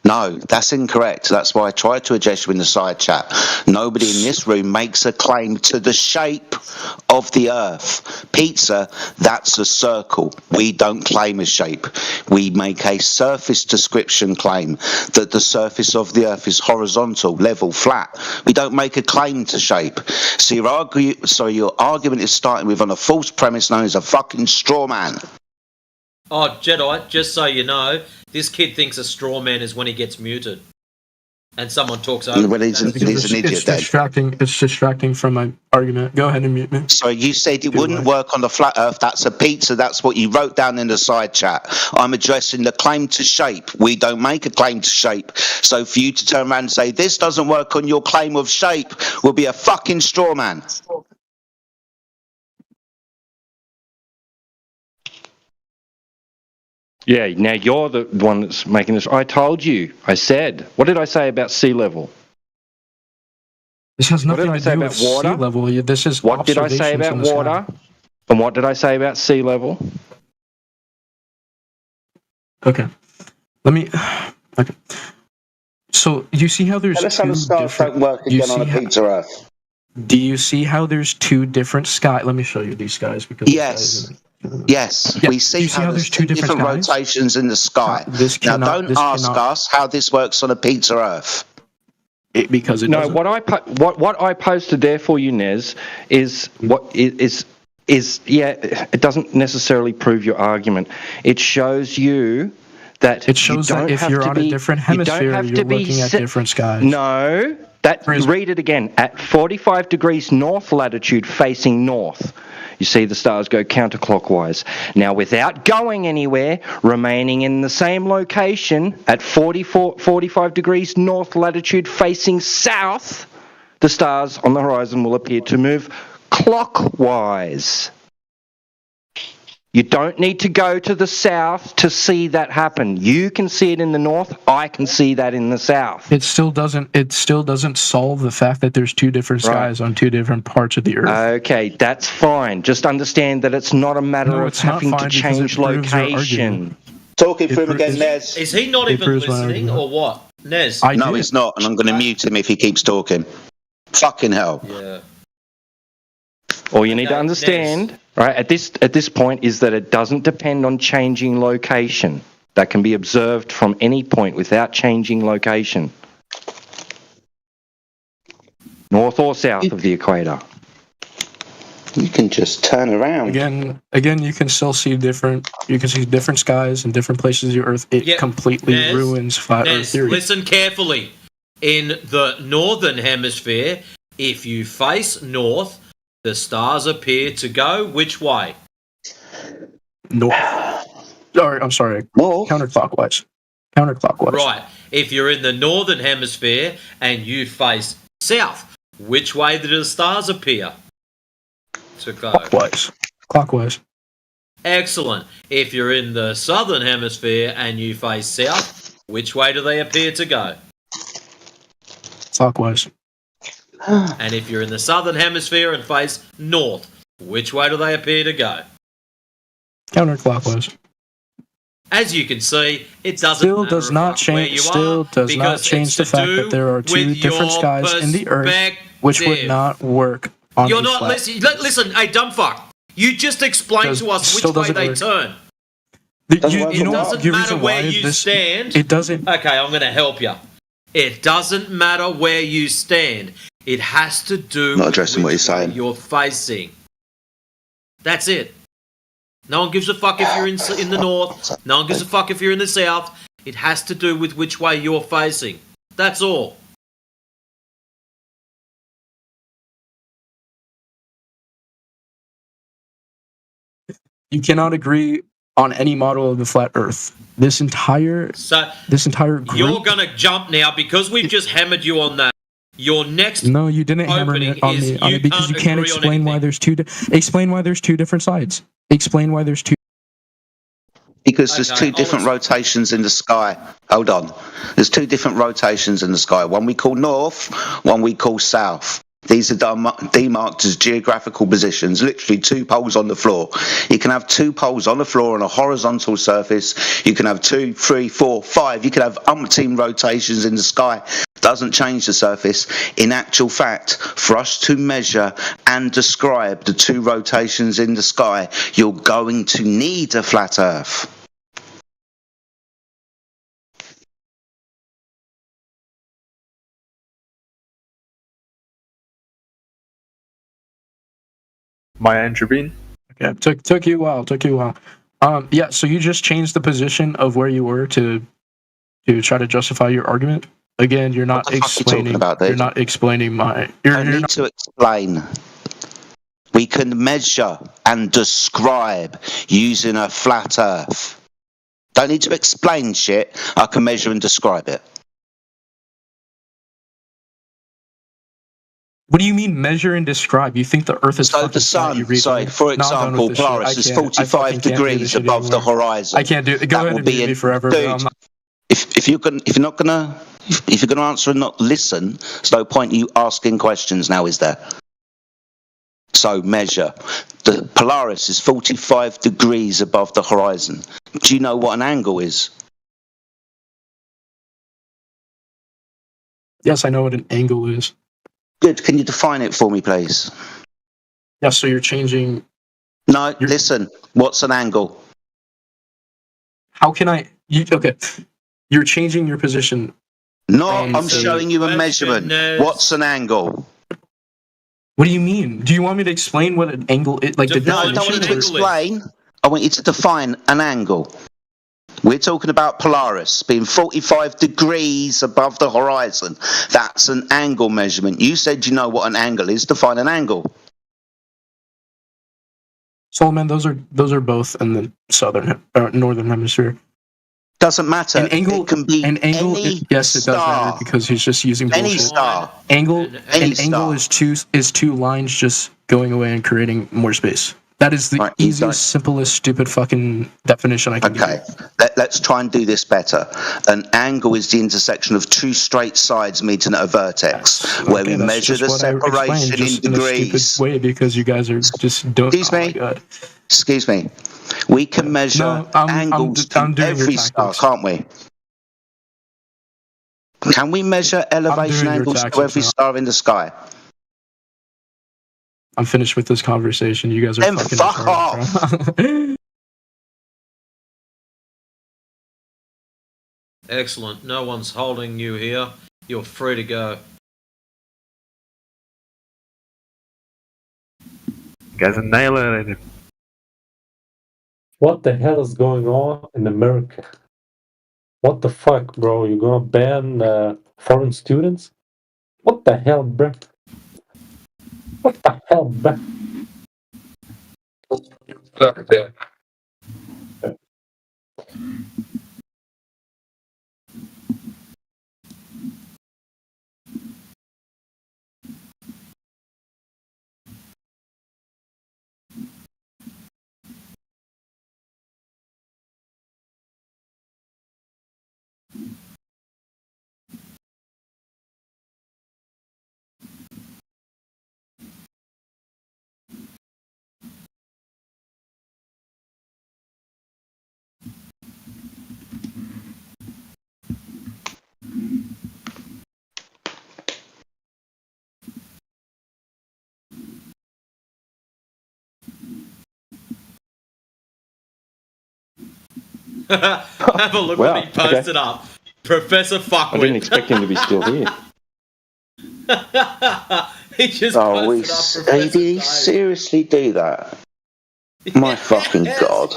No, that's incorrect. That's why I tried to address you in the side chat. Nobody in this room makes a claim to the shape of the Earth. Pizza, that's a circle. We don't claim a shape. We make a surface description claim that the surface of the Earth is horizontal, level, flat. We don't make a claim to shape. So your argument is starting with on a false premise known as a fucking straw man. Oh, Jedi, just so you know, this kid thinks a straw man is when he gets muted. And someone talks over. Well, he's an idiot then. It's distracting from my argument. Go ahead and mute me. So you said it wouldn't work on the flat Earth. That's a pizza. That's what you wrote down in the side chat. I'm addressing the claim to shape. We don't make a claim to shape. So for you to turn around and say this doesn't work on your claim of shape will be a fucking straw man. Yeah, now you're the one that's making this. I told you. I said. What did I say about sea level? This has nothing to do with water? sea level. This is what did I say about water? And what did I say about sea level? Okay. Okay. So you see how there's Let's have a start work again on a pizza Earth. Do you see how there's two different skies? Let me show you these skies because yes. Yes, we see how there's two different rotations in the sky. Now, don't ask us how this works on a pizza Earth. Because it doesn't. What I posted there for you, Nez, is it doesn't necessarily prove your argument. It shows you that it shows that if you're on a different hemisphere, you're looking at different skies. No, read it again. At 45 degrees north latitude, facing north, you see the stars go counterclockwise. Now, without going anywhere, remaining in the same location at 45 degrees north latitude, facing south, the stars on the horizon will appear to move clockwise. You don't need to go to the south to see that happen. You can see it in the north. I can see that in the south. It still doesn't solve the fact that there's two different skies on two different parts of the Earth. Okay, that's fine. Just understand that it's not a matter of having to change location. Talking through him again, Nez. Is he not even listening, or what? Nez? No, he's not, and I'm going to mute him if he keeps talking. Fucking hell. Yeah. All you need to understand, right, at this point is that it doesn't depend on changing location. That can be observed from any point without changing location. North or south of the equator. You can just turn around. Again, you can still see different skies in different places of the Earth. It completely ruins flat Earth theory. Listen carefully. In the northern hemisphere, if you face north, the stars appear to go which way? North. I'm sorry. North. Counterclockwise. Right. If you're in the northern hemisphere and you face south, which way do the stars appear to go? Clockwise. Excellent. If you're in the southern hemisphere and you face south, which way do they appear to go? Clockwise. And if you're in the southern hemisphere and face north, which way do they appear to go? Counterclockwise. As you can see, it doesn't does not change the fact that there are two different skies in the Earth, which would not work on You're not listening. Listen, hey, dumb fuck. You just explained to us which way they turn. It doesn't matter where you stand. It doesn't. Okay, I'm going to help you. It doesn't matter where you stand. It has to do not addressing what you're saying. You're facing. That's it. No one gives a fuck if you're in the north. No one gives a fuck if you're in the south. It has to do with which way you're facing. That's all. You cannot agree on any model of the flat Earth. This entire group. You're gonna jump now because we've just hammered you on that. Your next no, you didn't hammer me on it because you can't explain why there's two. Explain why there's two different sides. Explain why there's two. Because there's two different rotations in the sky. Hold on. There's two different rotations in the sky. One we call north, one we call south. These are demarked as geographical positions, literally two poles on the floor. You can have two poles on the floor on a horizontal surface. You can have 2, 3, 4, 5. You can have umpteen rotations in the sky. Doesn't change the surface. In actual fact, for us to measure and describe the two rotations in the sky, you're going to need a flat Earth. May I intervene? Okay, took you a while. Yeah, so you just changed the position of where you were to try to justify your argument. Again, you're not explaining. You're not explaining my. I need to explain. We can measure and describe using a flat Earth. Don't need to explain shit. I can measure and describe it. What do you mean measure and describe? You think the Earth is so the sun? Sorry, for example, Polaris is 45 degrees above the horizon. I can't do it. Go ahead and be forever. Dude, if you're not gonna answer and not listen, there's no point in you asking questions now, is there? So measure. The Polaris is 45 degrees above the horizon. Do you know what an angle is? Yes, I know what an angle is. Good. Can you define it for me, please? Yeah, so you're changing No, listen. What's an angle? How can I? Okay, you're changing your position. No, I'm showing you a measurement. What's an angle? What do you mean? Do you want me to explain what an angle is? Like the No, I definition? don't want you to explain. I want you to define an angle. We're talking about Polaris being 45 degrees above the horizon. That's an angle measurement. You said you know what an angle is. Define an angle. Solomon, those are both in the northern hemisphere. Doesn't matter. An angle it can be any yes, it does matter because he's just using bullshit. Any star. An angle is two lines just going away and creating more space. That is the easiest, simplest, stupid fucking definition I can give you. Let's try and do this better. An angle is the intersection of two straight sides meeting at a vertex, where we measure the separation in degrees. In a stupid way because you guys are just don't. Excuse me. We can measure angles to every star, can't we? Can we measure elevation angles to every star in the sky? I'm finished with this conversation. You guys are fucking fuck off. Excellent. No one's holding you here. You're free to go. You guys annihilated. What the hell is going on in America? What the fuck, bro? You gonna ban foreign students? What the hell, bro? What the hell, bro? Have a look what he posted up. Professor Fuckwit. I didn't expect him to be still here. He just did he seriously do that? My fucking god.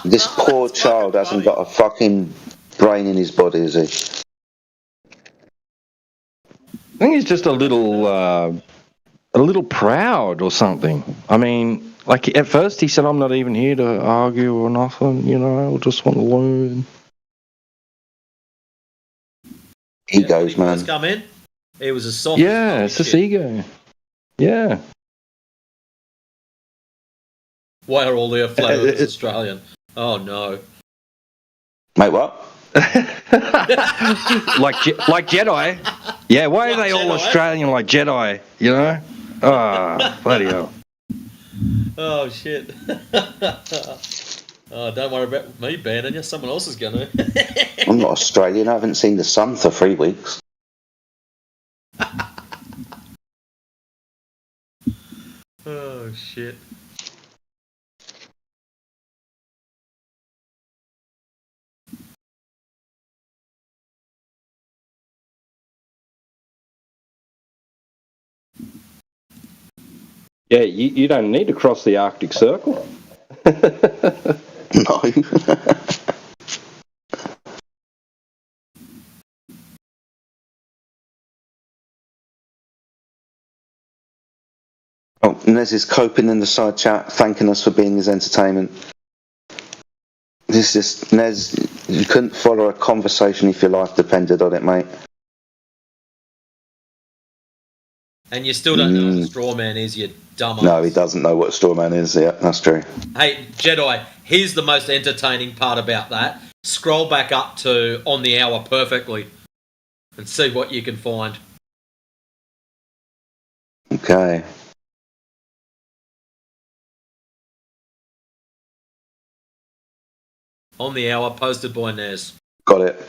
This poor child hasn't got a fucking brain in his body, is he? I think he's just a little proud or something. I mean, like at first he said, "I'm not even here to argue or nothing. You know, I just want to learn." Egos, man. Come in. He was a soft. Yeah, it's just ego. Yeah. Why are all their flat earthers Australian? Oh no. Mate, what? like Jedi. Yeah, why are they all Australian like Jedi? You know? Ah, bloody hell. Oh shit. Oh, don't worry about me banning you. Someone else is gonna. I'm not Australian. I haven't seen the sun for 3 weeks. Oh shit. Yeah, you don't need to cross the Arctic Circle. No. Oh, Nez is coping in the side chat, thanking us for being his entertainment. This is Nez. You couldn't follow a conversation if your life depended on it, mate. And you still don't know what a straw man is, you dumbass. No, he doesn't know what a straw man is. Yeah, that's true. Hey, Jedi, here's the most entertaining part about that. Scroll back up to On the Hour Perfectly and see what you can find. Okay. On the Hour, posted by Nez. Got it.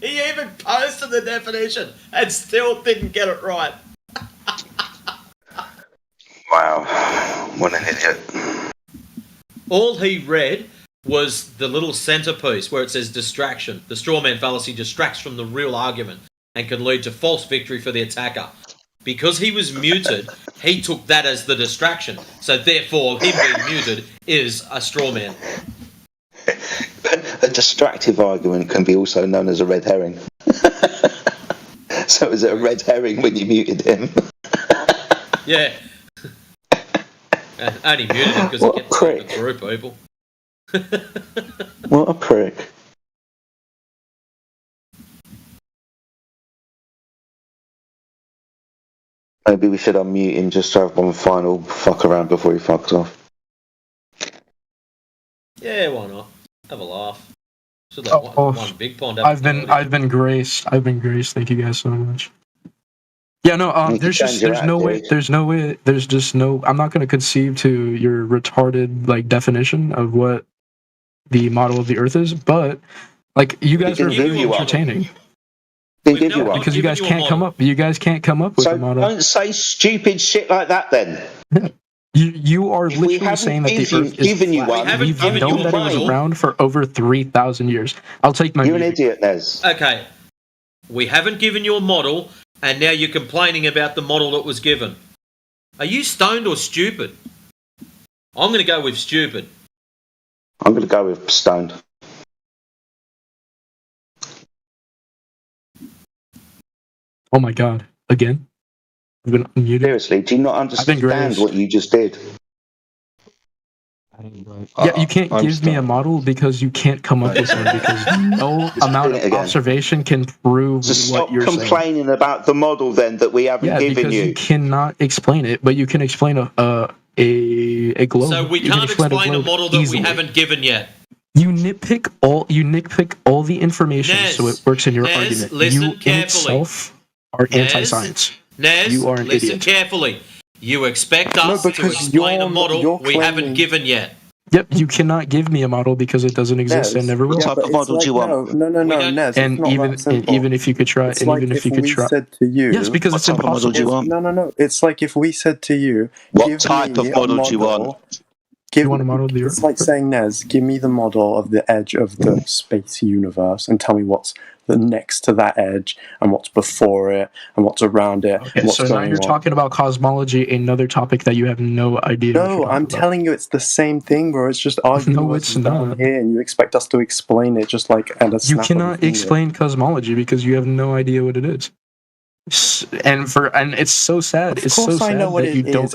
He even posted the definition and still didn't get it right. Wow, what an idiot. All he read was the little centerpiece where it says distraction. The strawman fallacy distracts from the real argument and can lead to false victory for the attacker. Because he was muted, he took that as the distraction. So therefore, him being muted is a strawman. A distractive argument can be also known as a red herring. So is it a red herring when you muted him? Yeah. Only muted him because he kept talking through people. What a prick. Maybe we should unmute him just to have one final fuck around before he fucks off. Yeah, why not? Have a laugh. Should let one big pond have I've been graced. Thank you guys so much. Yeah, no, there's no way, I'm not going to concede to your retarded, like, definition of what the model of the Earth is, but, like, you guys are very entertaining. Because you guys can't come up with a model. Don't say stupid shit like that then. You are literally saying that the Earth is flat. We've known that it was around for over 3,000 years. I'll take my... You're an idiot, Nez. Okay. We haven't given you a model, and now you're complaining about the model that was given. Are you stoned or stupid? I'm going to go with stupid. I'm going to go with stoned. Oh my god. Again? I've been unmuted. Seriously, do you not understand what you just did? Yeah, you can't give me a model because you can't come up with one, because no amount of observation can prove what you're saying. Stop complaining about the model then that we haven't given because you cannot explain it, but you can explain a globe. So we can't explain a model that we haven't given yet. You nitpick all the information so it works in your argument. Listen you carefully. In itself are anti-science. Nez, you are an listen idiot. carefully. You expect us to explain a model we haven't given yet. Yep, you cannot give me a model because it doesn't exist and never will. What type of model do you want? No, Nez. And even if you could try, it's like if we said to you, yes, because it's impossible. No. It's like if we said to you, what type of model do you want? You want a model of the Earth? It's like saying, Nez, give me the model of the edge of the space universe and tell me what's the next to that edge and what's before it and what's around it. Okay, and what's so now you're talking about cosmology, another topic that you have no idea. No, I'm telling you it's the same thing, bro. It's just arguing it's not. Here, and you expect us to explain it just like at a You snap cannot explain cosmology because you have no idea what it is. And it's so sad. It's so sad that you don't.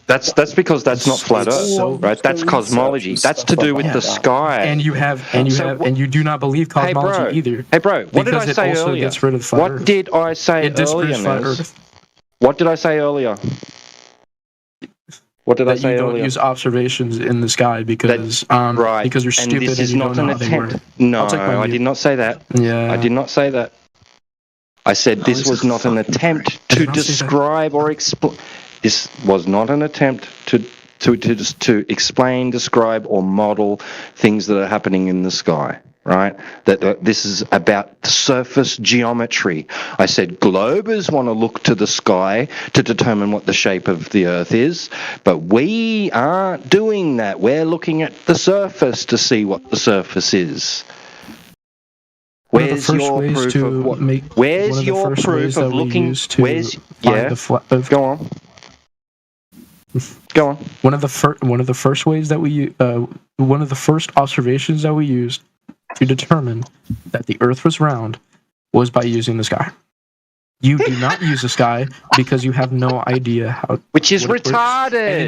That's because that's not flat Earth, right? That's cosmology. That's to do with the sky. And you do not believe cosmology either. Hey, bro, what did I say earlier? Gets rid of flat what Earth. did I say it earlier? Flat Earth. What did I say earlier? What did I say earlier? You don't use observations in the sky because because you're stupid and this is you not don't know an how they work. attempt. No, I did not say that. Yeah, I did not say that. I said this was not an attempt to describe or explain. This was not an attempt to explain, describe, or model things that are happening in the sky, right? That this is about surface geometry. I said globers want to look to the sky to determine what the shape of the Earth is, but we aren't doing that. We're looking at the surface to see what the surface is. Where's your proof of what? Where's your proof of looking? Where's Go on. Go on. One of the first ways that one of the first observations that we used to determine that the Earth was round was by using the sky. You do not use the sky because you have no idea how. Which is retarded.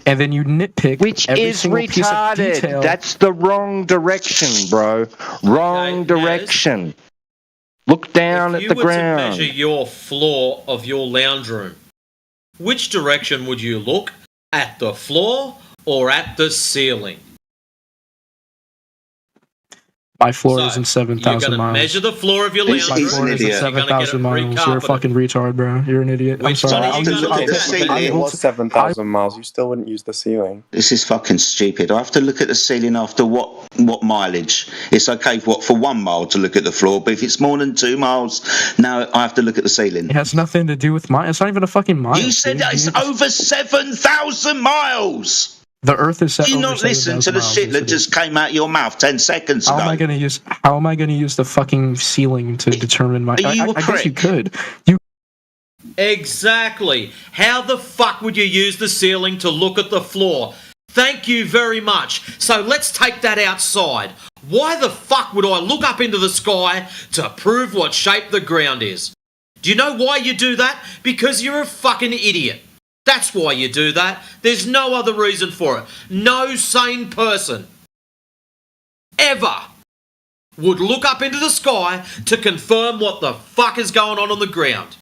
And then you nitpick. Which is retarded. That's the wrong direction, bro. Wrong direction. Look down at the ground. If you were to measure your floor of your lounge room, which direction would you look? At the floor or at the ceiling? My floor So, is in you're 7,000 going to miles. measure the floor of your He's- lounge he's room. an Floor is in idiot. You're going to get it 7,000 miles. You're a recarpeted. fucking retard, bro. You're an idiot. I'm Which sorry. one are I you have to going to look at look the at? ceiling. It was 7,000 miles. You still wouldn't use the ceiling. This is fucking stupid. I have to look at the ceiling after what mileage? It's okay for 1 mile to look at the floor, but if it's more than 2 miles, now I have to look at the ceiling. It has nothing to do with mine. It's not even a fucking mile. You said that it's over 7,000 miles. The Earth is set Do you over not listen to 7,000 the miles. shit that just came out your mouth 10 seconds How ago? am I going to use the fucking ceiling to determine my? Are you a I guess you prick? could. You Exactly. How the fuck would you use the ceiling to look at the floor? Thank you very much. So let's take that outside. Why the fuck would I look up into the sky to prove what shape the ground is? Do you know why you do that? Because you're a fucking idiot. That's why you do that. There's no other reason for it. No sane person ever would look up into the sky to confirm what the fuck is going on the ground.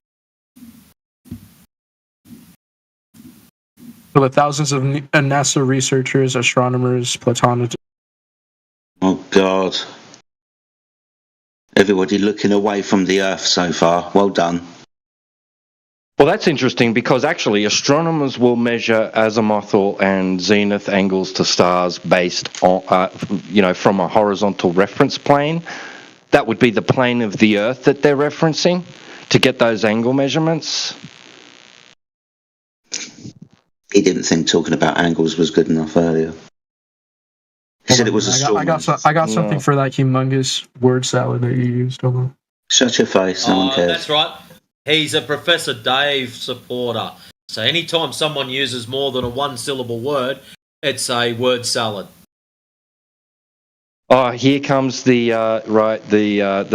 For the thousands of NASA researchers, astronomers, platonists. Oh, God. Everybody looking away from the Earth so far. Well done. Well, that's interesting because actually astronomers will measure azimuthal and zenith angles to stars based on, from a horizontal reference plane. That would be the plane of the Earth that they're referencing to get those angle measurements. He didn't think talking about angles was good enough earlier. He said it was a storm. I got something for that humongous word salad that you used. Hold on. Shut your face. No one cares. That's right. He's a Professor Dave supporter. So anytime someone uses more than a one-syllable word, it's a word salad. Oh, here comes the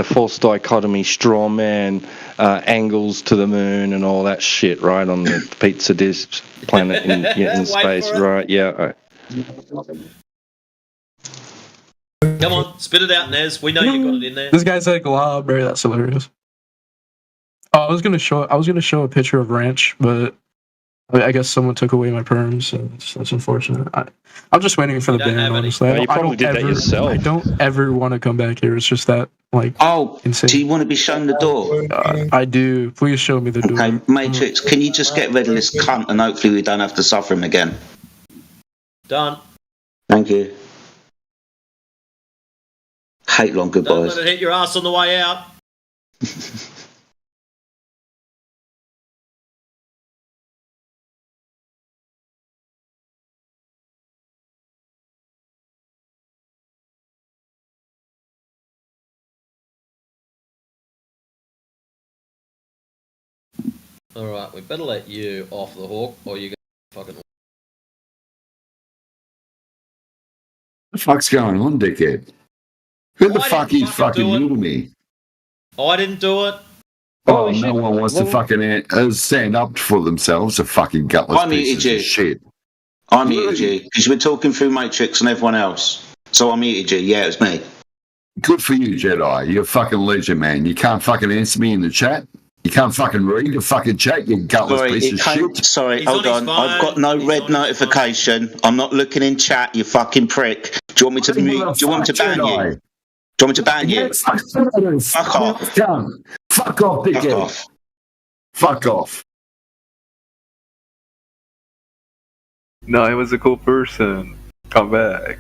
false dichotomy, straw man, angles to the moon and all that shit, right, on the pizza dish planet in space, right? Yeah. Come on, spit it out, Nez. We know you got it in there. This guy said glob, bro. That's hilarious. Oh, I was gonna show a picture of Ranch, but I guess someone took away my perms, so that's unfortunate. I'm just waiting for the ban, honestly. You probably did that yourself. I don't ever want to come back here. It's just that, insane. Do you want to be shown the door? I do. Please show me the door. Okay, Matrix, can you just get rid of this cunt and hopefully we don't have to suffer him again? Done. Thank you. Hate long Don't goodbyes. let it hit your ass on the way out. Alright, we better let you off the hook or you're going to fucking... What the fuck's going on, dickhead? Who the fuck is fucking little me? I didn't do it. Oh, no one wants to fucking stand up for themselves, a fucking gutless I muted pieces you. of shit. I muted you because you were talking through Matrix and everyone else. So I muted you. Yeah, it was me. Good for you, Jedi. You're a fucking legend, man. You can't fucking answer me in the chat. You can't fucking read the fucking chat, you gutless piece of shit. Sorry, hold on. I've got no red notification. I'm not looking in chat, you fucking prick. Do you want me to mute? Do you want me to ban you? Do you want me to ban you? Fuck off. Fuck off, dickhead. Fuck off. Fuck off. No, he was a cool person. Come back.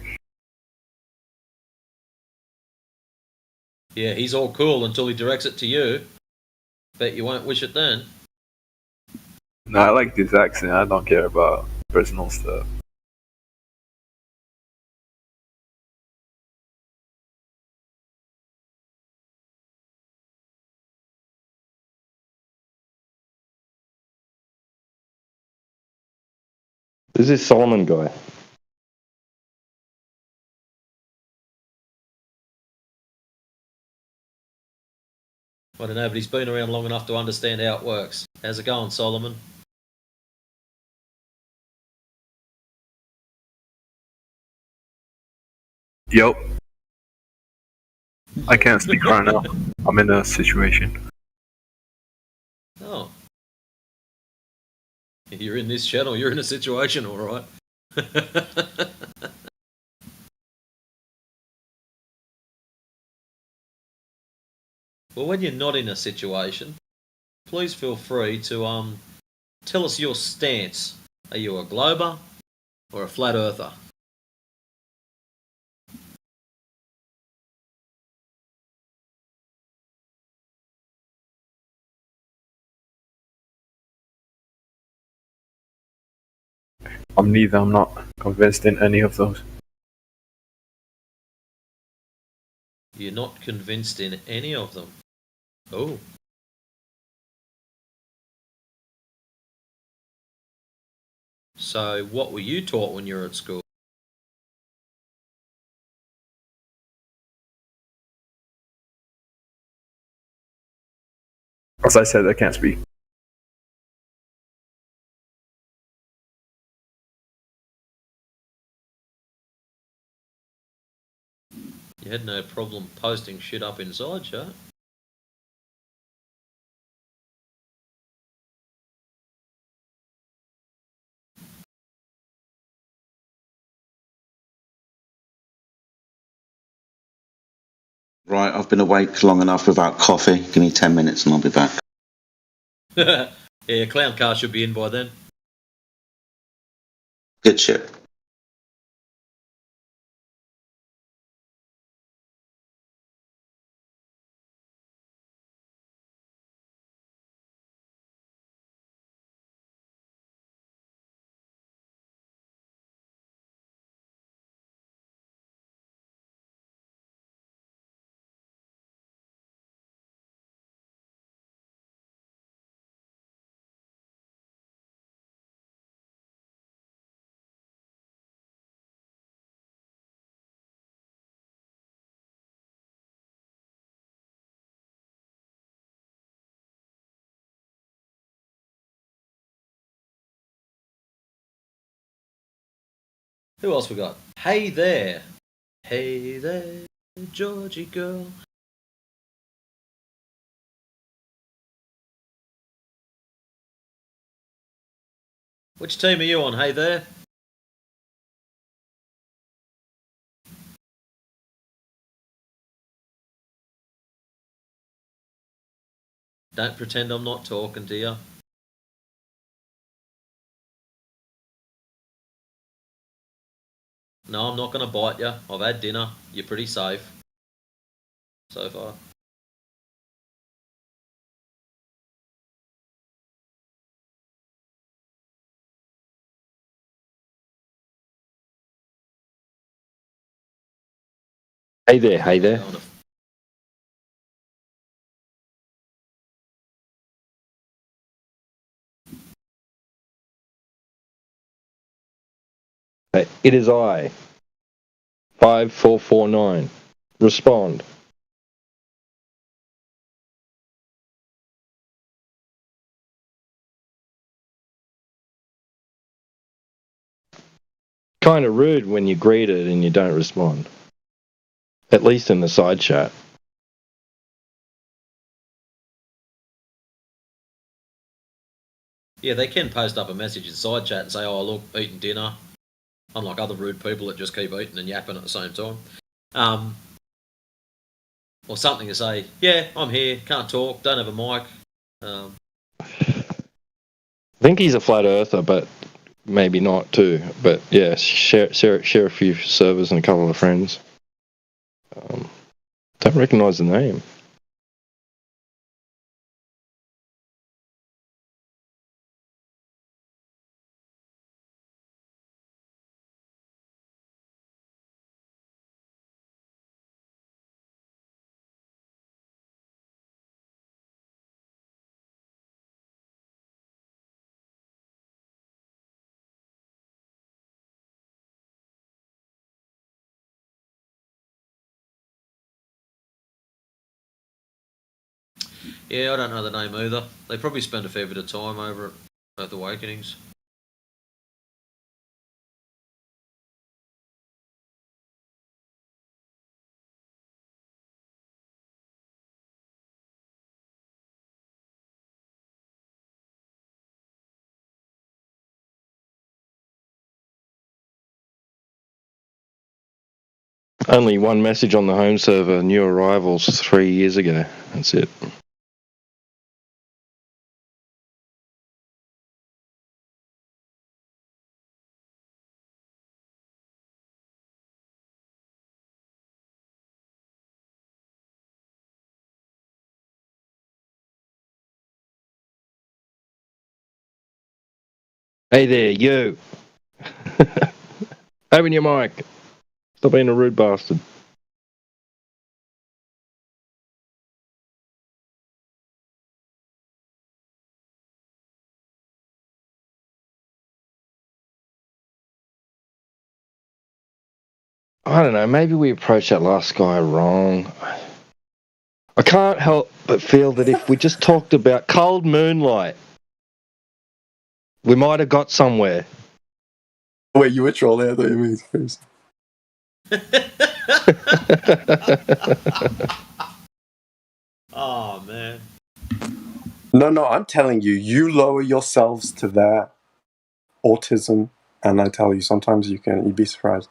Yeah, he's all cool until he directs it to you. Bet you won't wish it then. No, I like this accent. I don't care about personal stuff. Who's this Solomon guy? I don't know, but he's been around long enough to understand how it works. How's it going, Solomon? Yep. I can't speak right now. I'm in a situation. Oh. You're in this channel, you're in a situation, alright. Well, when you're not in a situation, please feel free to tell us your stance. Are you a glober or a flat earther? I'm neither. I'm not convinced in any of those. You're not convinced in any of them. Oh. So, what were you taught when you were at school? As I said, I can't speak. You had no problem posting shit up inside chat. Right, I've been awake long enough without coffee. Give me 10 minutes and I'll be back. Yeah, clown car should be in by then. Good shit. Who else we got? Hey there. Hey there, Georgie girl. Which team are you on? Hey there. Don't pretend I'm not talking to you. No, I'm not going to bite you. I've had dinner. You're pretty safe so far. Hey there, hey there. It is I. 5449. Respond. Kind of rude when you're greeted and you don't respond. At least in the side chat. Yeah, they can post up a message in side chat and say, oh, look, eating dinner. Unlike other rude people that just keep eating and yapping at the same time. Or something to say, yeah, I'm here, can't talk, don't have a mic. I think he's a flat earther, but maybe not too. But yeah, share a few servers and a couple of friends. Don't recognise the name. Yeah, I don't know the name either. They probably spend a fair bit of time over at Earth Awakenings. Only one message on the home server, new arrivals 3 years ago. That's it. Hey there, you. Open your mic. Stop being a rude bastard. I don't know, maybe we approached that last guy wrong. I can't help but feel that if we just talked about cold moonlight, we might have got somewhere. Wait, you were trolling? I thought you meant face. Oh man. No, I'm telling you, you lower yourselves to their autism, and I tell you, sometimes you'd be surprised.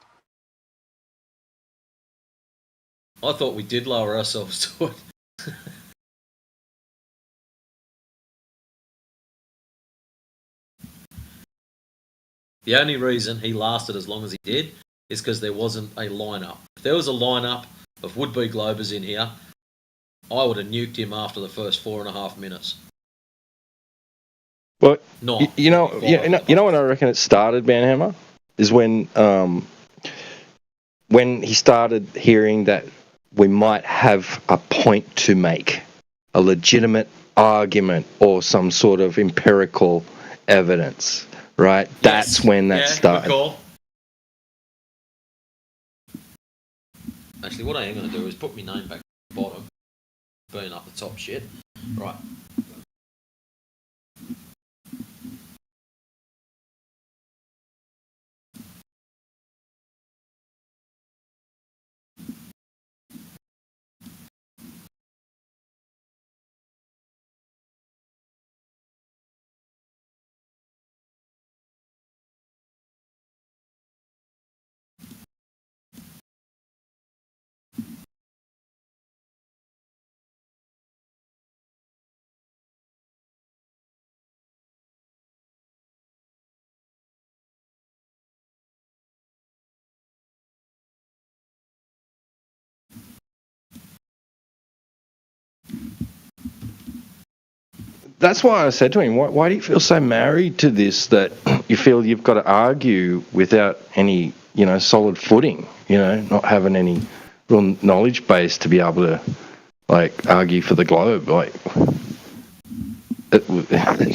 I thought we did lower ourselves to it. The only reason he lasted as long as he did is because there wasn't a lineup. If there was a lineup of would-be Globers in here, I would have nuked him after the first 4.5 minutes. Well, Not you know when I reckon it started, Banhammer, is when he started hearing that we might have a point to make, a legitimate argument or some sort of empirical evidence, right? Yes. That's when that started. Good call. Actually, what I am going to do is put my name back at the bottom, burn up the top shit. Right. That's why I said to him, why do you feel so married to this that you feel you've got to argue without any, solid footing, not having any real knowledge base to be able to, argue for the globe?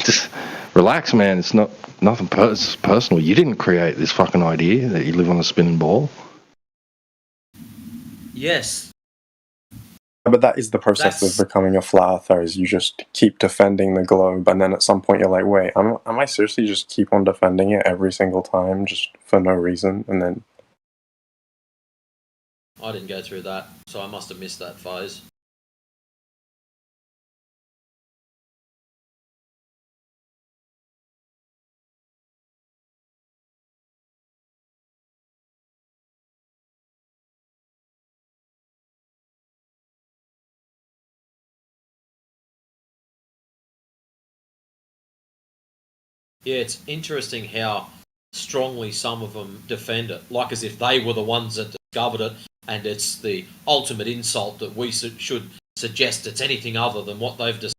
Just relax, man. It's nothing personal. You didn't create this fucking idea that you live on a spinning ball. Yes. But that is the process of becoming a flat earther, is you just keep defending the globe, and then at some point you're like, wait, am I seriously just keep on defending it every single time, just for no reason? And then... I didn't go through that, so I must have missed that phase. Yeah, it's interesting how strongly some of them defend it, like as if they were the ones that discovered it, and it's the ultimate insult that we should suggest it's anything other than what they've discovered.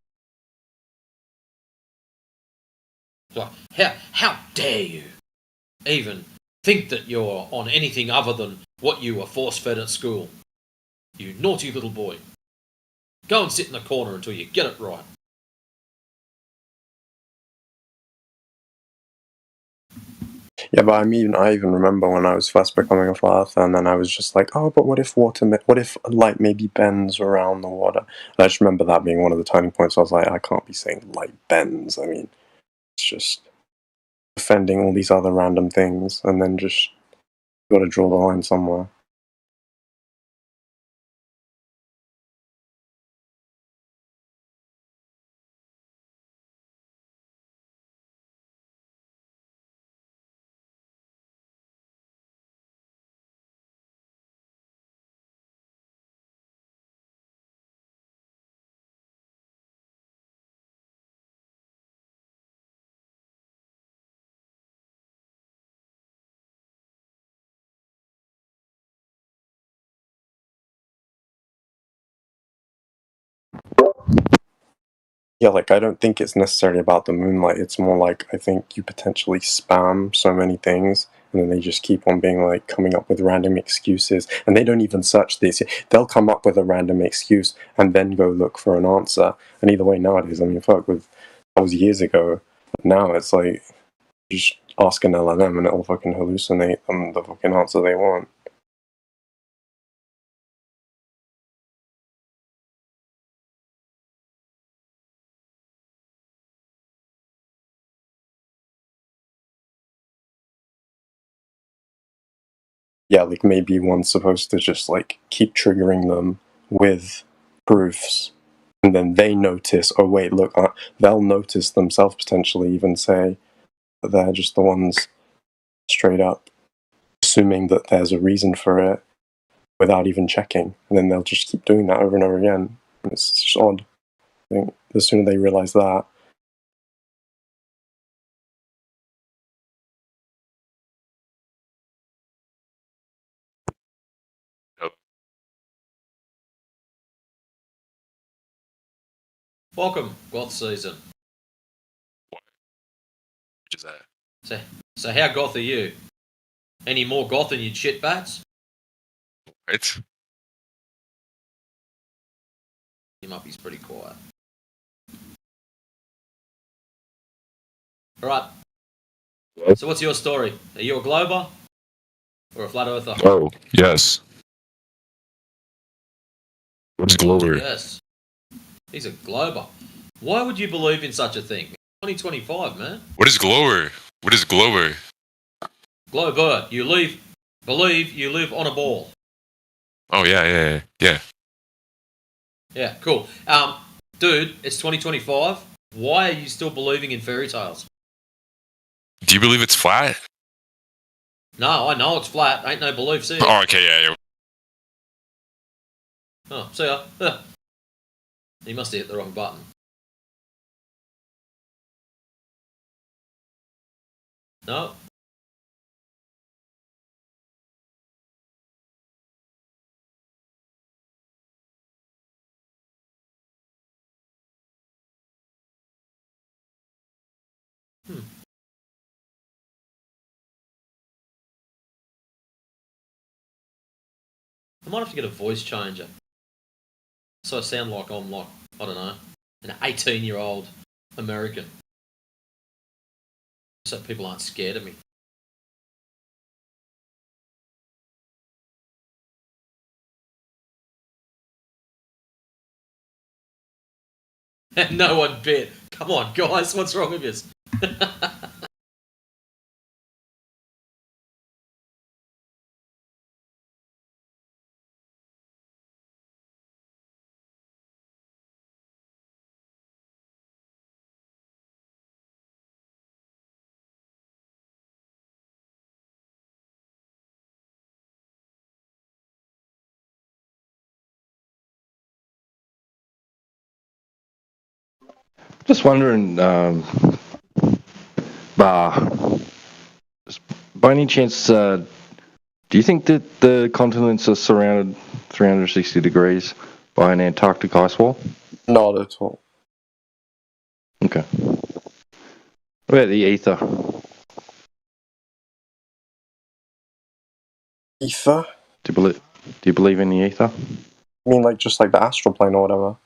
Like, how dare you even think that you're on anything other than what you were force-fed at school? You naughty little boy. Go and sit in the corner until you get it right. Yeah, but I even remember when I was first becoming a flat earther, and then I was just like, oh, but what if light maybe bends around the water? And I just remember that being one of the turning points. I was like, I can't be saying light bends. I mean, it's just defending all these other random things, and then just got to draw the line somewhere. Yeah, like, I don't think it's necessarily about the moonlight. It's more like, I think you potentially spam so many things, and then they just keep on being like, coming up with random excuses, and they don't even search this. They'll come up with a random excuse and then go look for an answer. And either way, nowadays, I mean, fuck, that was years ago. Now it's like, just ask an LLM and it'll fucking hallucinate them the fucking answer they want. Yeah, like maybe one's supposed to just like keep triggering them with proofs, and then they notice, oh wait, look, they'll notice themselves potentially even say that they're just the ones straight up assuming that there's a reason for it without even checking, and then they'll just keep doing that over and over again. And it's just odd. I think the sooner they realize that. Welcome, goth season. Which is that? So how goth are you? Any more goth than you shit bats? Right. Him up, he's pretty quiet. Alright. So what's your story? Are you a glober? Or a flat earther? Oh, yes. What's Glover? Yes. He's a glober. Why would you believe in such a thing? 2025, man. What is Glover? What is Glover? Glober, believe you live on a ball. Oh, yeah. Yeah, cool. Dude, it's 2025. Why are you still believing in fairy tales? Do you believe it's flat? No, I know it's flat. Ain't no belief, see ya. Oh, okay, yeah. Oh, see ya. Huh. You must have hit the wrong button. No. I might have to get a voice changer. So I sound like I'm like, I don't know, an 18-year-old American. So people aren't scared of me. No one bit. Come on, guys, what's wrong with this? Just wondering, by any chance, do you think that the continents are surrounded 360 degrees by an Antarctic ice wall? Not at all. Okay. What about the ether? Ether? Do you believe in the ether? I mean, like, just like the astral plane or whatever.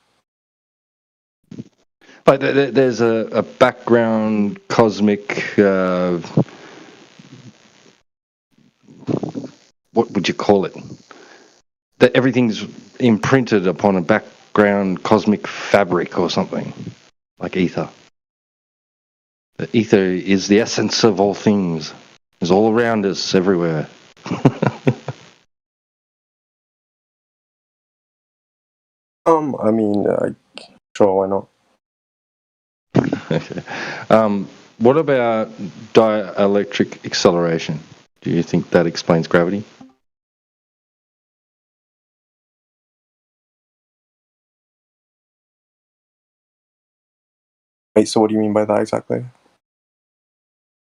Like, there's a background cosmic. What would you call it? That everything's imprinted upon a background cosmic fabric or something, like ether. The ether is the essence of all things. It's all around us, everywhere. I mean, sure, why not? Okay. What about dielectric acceleration? Do you think that explains gravity? Wait, so what do you mean by that exactly?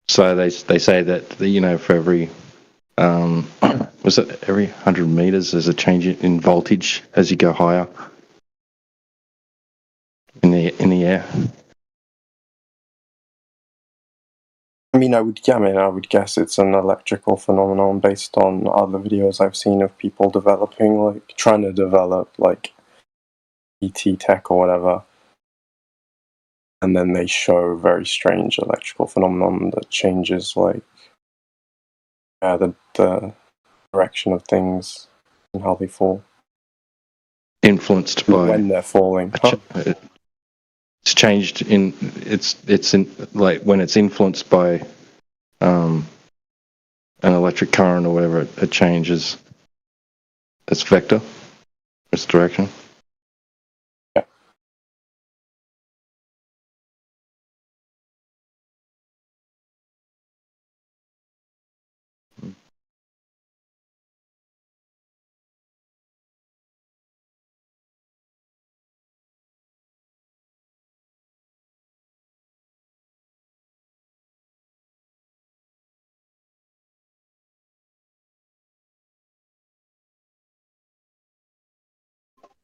So they say that for every was it every 100 meters there's a change in voltage as you go higher. in the air? I mean, I would guess it's an electrical phenomenon based on other videos I've seen of people trying to develop ET tech or whatever. And then they show very strange electrical phenomenon that changes the direction of things and how they fall. Influenced by when they're falling. It's changed it's in when it's influenced by an electric current or whatever, it changes its vector, its direction. Yeah.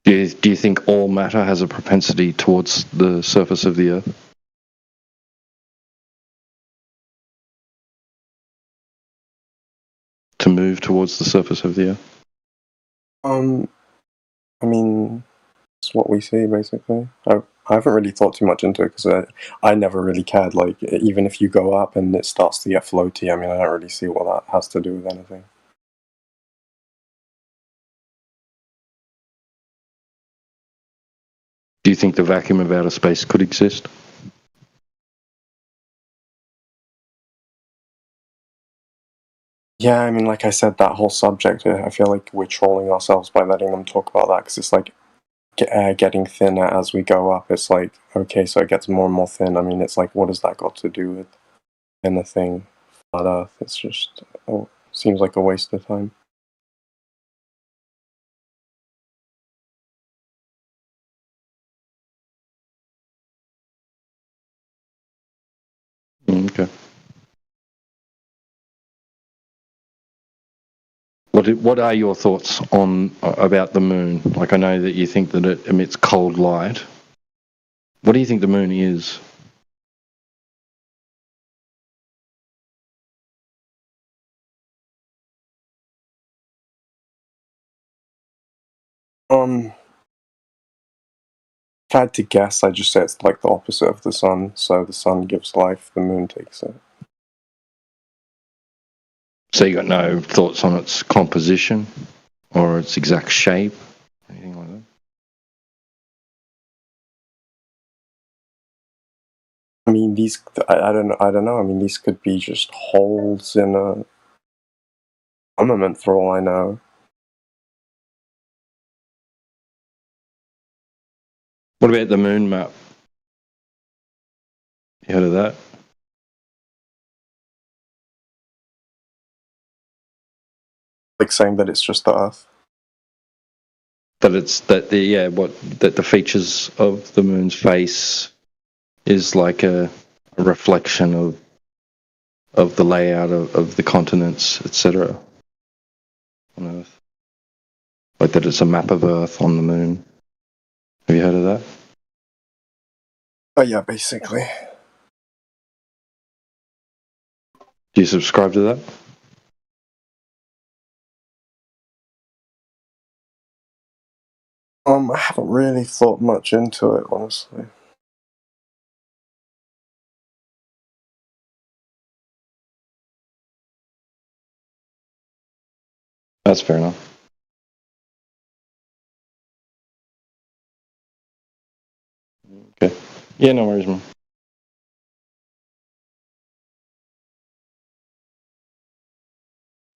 Do you think all matter has a propensity towards the surface of the Earth? To move towards the surface of the Earth? I mean, it's what we see, basically. I haven't really thought too much into it because I never really cared. Even if you go up and it starts to get floaty, I mean, I don't really see what that has to do with anything. Do you think the vacuum of outer space could exist? Yeah, I mean, like I said, that whole subject, I feel like we're trolling ourselves by letting them talk about that, because it's like getting thinner as we go up. It's like, okay, so it gets more and more thin. I mean, it's like, what has that got to do with anything? Flat Earth, it's just, seems like a waste of time. Okay. What are your thoughts about the moon? Like, I know that you think that it emits cold light. What do you think the moon is? If I had to guess, I'd just say it's like the opposite of the sun. So the sun gives life, the moon takes it. So you got no thoughts on its composition or its exact shape, anything like that? I mean, I don't know. I mean, these could be just holes in a firmament for all I know. What about the moon map? You heard of that? Like saying that it's just the Earth. That the features of the moon's face is like a reflection of the layout of the continents, etc. on Earth. Like that it's a map of Earth on the moon. Have you heard of that? Oh yeah, basically. Do you subscribe to that? I haven't really thought much into it, honestly. That's fair enough. Okay. Yeah, no worries, man.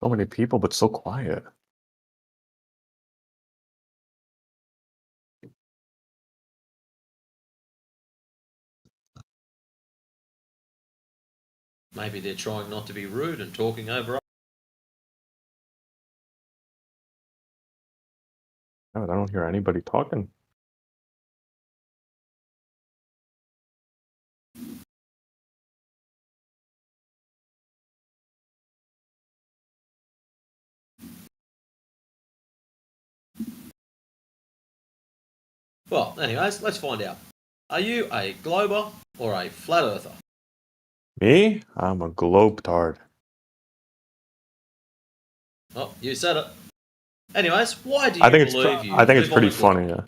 So many people, but so quiet. Maybe they're trying not to be rude and talking over. No, I don't hear anybody talking. Well, anyways, let's find out. Are you a glober or a flat earther? Me? I'm a globetard. Oh, you said it. Anyways, why do you I think it's believe you I think it's live on pretty the globe? funny. Yeah.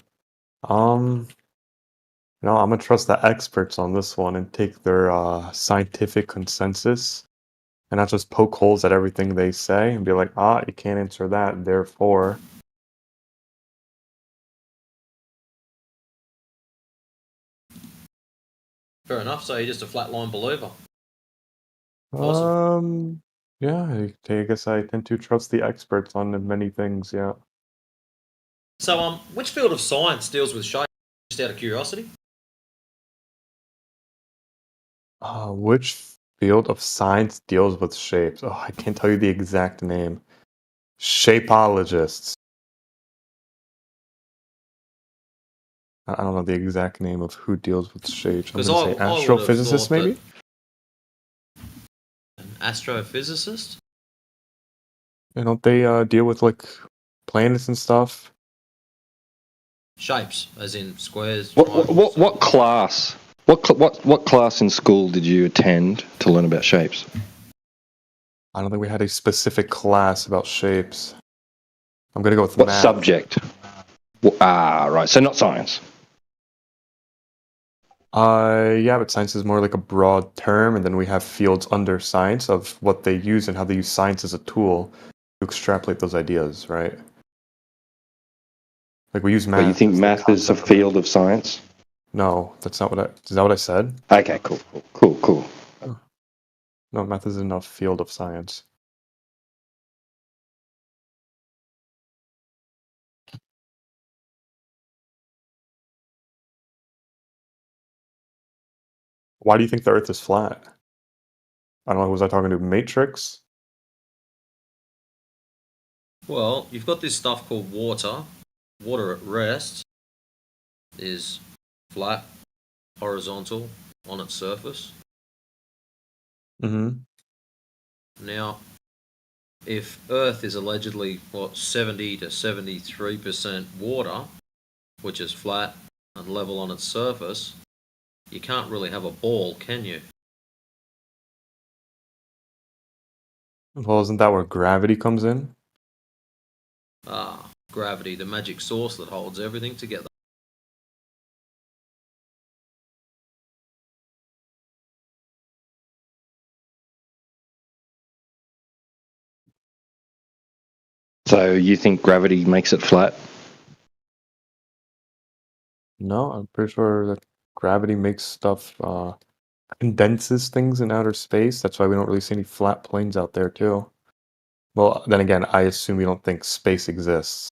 I'm gonna trust the experts on this one and take their scientific consensus, and not just poke holes at everything they say and be like, you can't answer that, therefore. Fair enough. So you're just a flatline believer. Yeah, I guess I tend to trust the experts on many things. Yeah. So, which field of science deals with shape? Just out of curiosity. Which field of science deals with shapes? Oh, I can't tell you the exact name. Shapeologists. I don't know the exact name of who deals with shapes. I'm 'Cause gonna say I would have astrophysicist, thought that- maybe. An astrophysicist? Don't they deal with like planets and stuff? Shapes, as in squares. What class? What class in school did you attend to learn about shapes? I don't think we had a specific class about shapes. I'm gonna go with What math. subject? Right. So not science. Yeah, but science is more like a broad term, and then we have fields under science of what they use and how they use science as a tool to extrapolate those ideas, right? Like we use math. But you think math is a field of science? No, that's not what I. Is that what I said? Okay, cool. No, math is not a field of science. Why do you think the Earth is flat? I don't know. Was I talking to Matrix? Well, you've got this stuff called water. Water at rest is flat, horizontal on its surface. Mm-hmm. Now, if Earth is allegedly 70 to 73% water, which is flat and level on its surface, you can't really have a ball, can you? Well, isn't that where gravity comes in? Gravity, the magic source that holds everything together. So you think gravity makes it flat? No, I'm pretty sure that gravity makes stuff condenses things in outer space. That's why we don't really see any flat planes out there too. Well, then again, I assume you don't think space exists.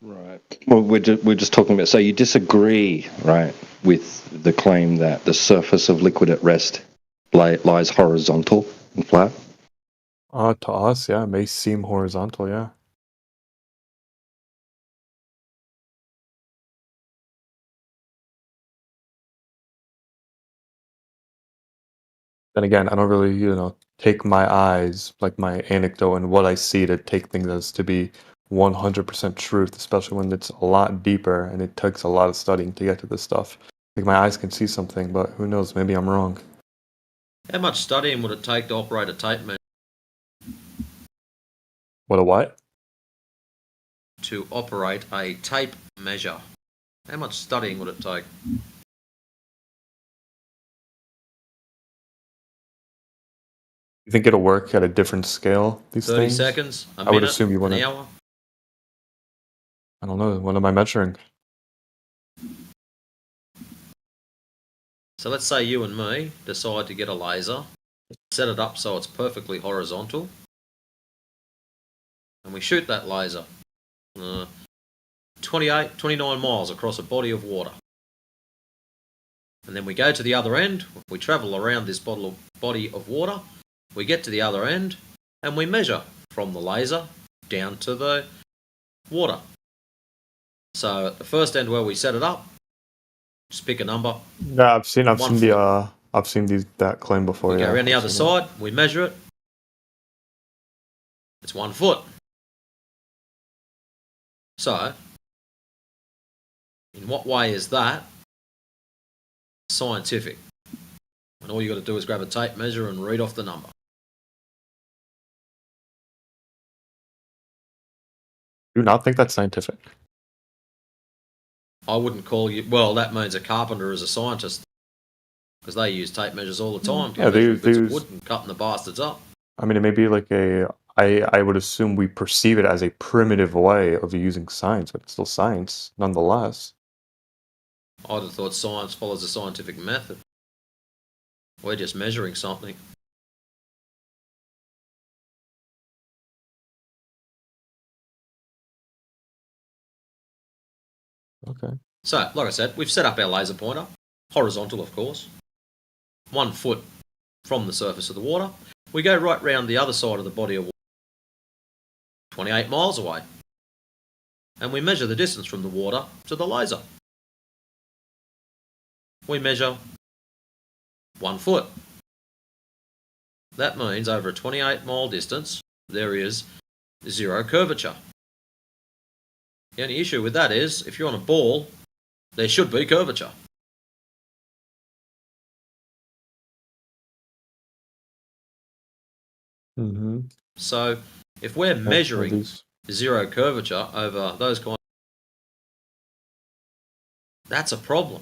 Right. Well, we're just talking about. So you disagree, right, with the claim that the surface of liquid at rest lies horizontal and flat? To us, yeah, it may seem horizontal, yeah. Then again, I don't really, take my eyes, like my anecdote and what I see to take things as to be 100% truth, especially when it's a lot deeper and it takes a lot of studying to get to this stuff. Like my eyes can see something, but who knows, maybe I'm wrong. How much studying would it take to operate a tape measure? What a what? To operate a tape measure. How much studying would it take? You think it'll work at a different scale, these 30 things? seconds? A I would minute? assume you want An to. hour? I don't know. What am I measuring? So let's say you and me decide to get a laser, set it up so it's perfectly horizontal, and we shoot that laser 29 miles across a body of water. And then we go to the other end, we travel around this body of water, we get to the other end, and we measure from the laser down to the water. So at the first end where we set it up, just pick a number. Yeah, I've seen that claim before. We Yeah, go around the I've other seen side, we measure it. It's 1 foot. So, in what way is that scientific. And all you got to do is grab a tape measure and read off the number. Do you not think that's scientific? I wouldn't call you. Well, that means a carpenter is a scientist, because they use tape measures all the time. Yeah, they bits of use. wood and cutting the bastards up. I mean, it may be like I would assume we perceive it as a primitive way of using science, but it's still science nonetheless. I'd have thought science follows a scientific method. We're just measuring something. Okay. So, like I said, we've set up our laser pointer, horizontal of course, 1 foot from the surface of the water. We go right round the other side of the body of water, 28 miles away, and we measure the distance from the water to the laser. We measure 1 foot. That means over a 28-mile distance, there is 0 curvature. The only issue with that is, if you're on a ball, there should be curvature. Mm-hmm. So, if we're measuring 0 curvature over those kinds, that's a problem.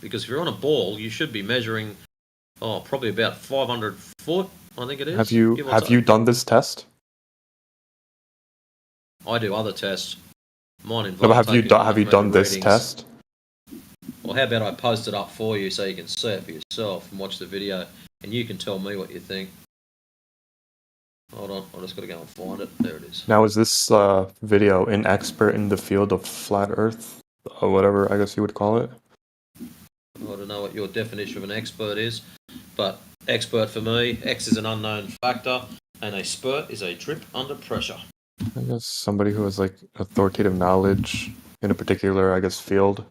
Because if you're on a ball, you should be measuring, probably about 500 foot, I think it is. Have you done this test? I do other tests. Mine No, involve but have you taking done have you done this readings. test? Well, how about I post it up for you so you can see it for yourself and watch the video, and you can tell me what you think. Hold on, I just got to go and find it. There it is. Now, is this video an expert in the field of flat Earth, or whatever I guess you would call it? I don't know what your definition of an expert is, but expert for me, X is an unknown factor, and a spurt is a drip under pressure. I guess somebody who has like authoritative knowledge in a particular, I guess, field.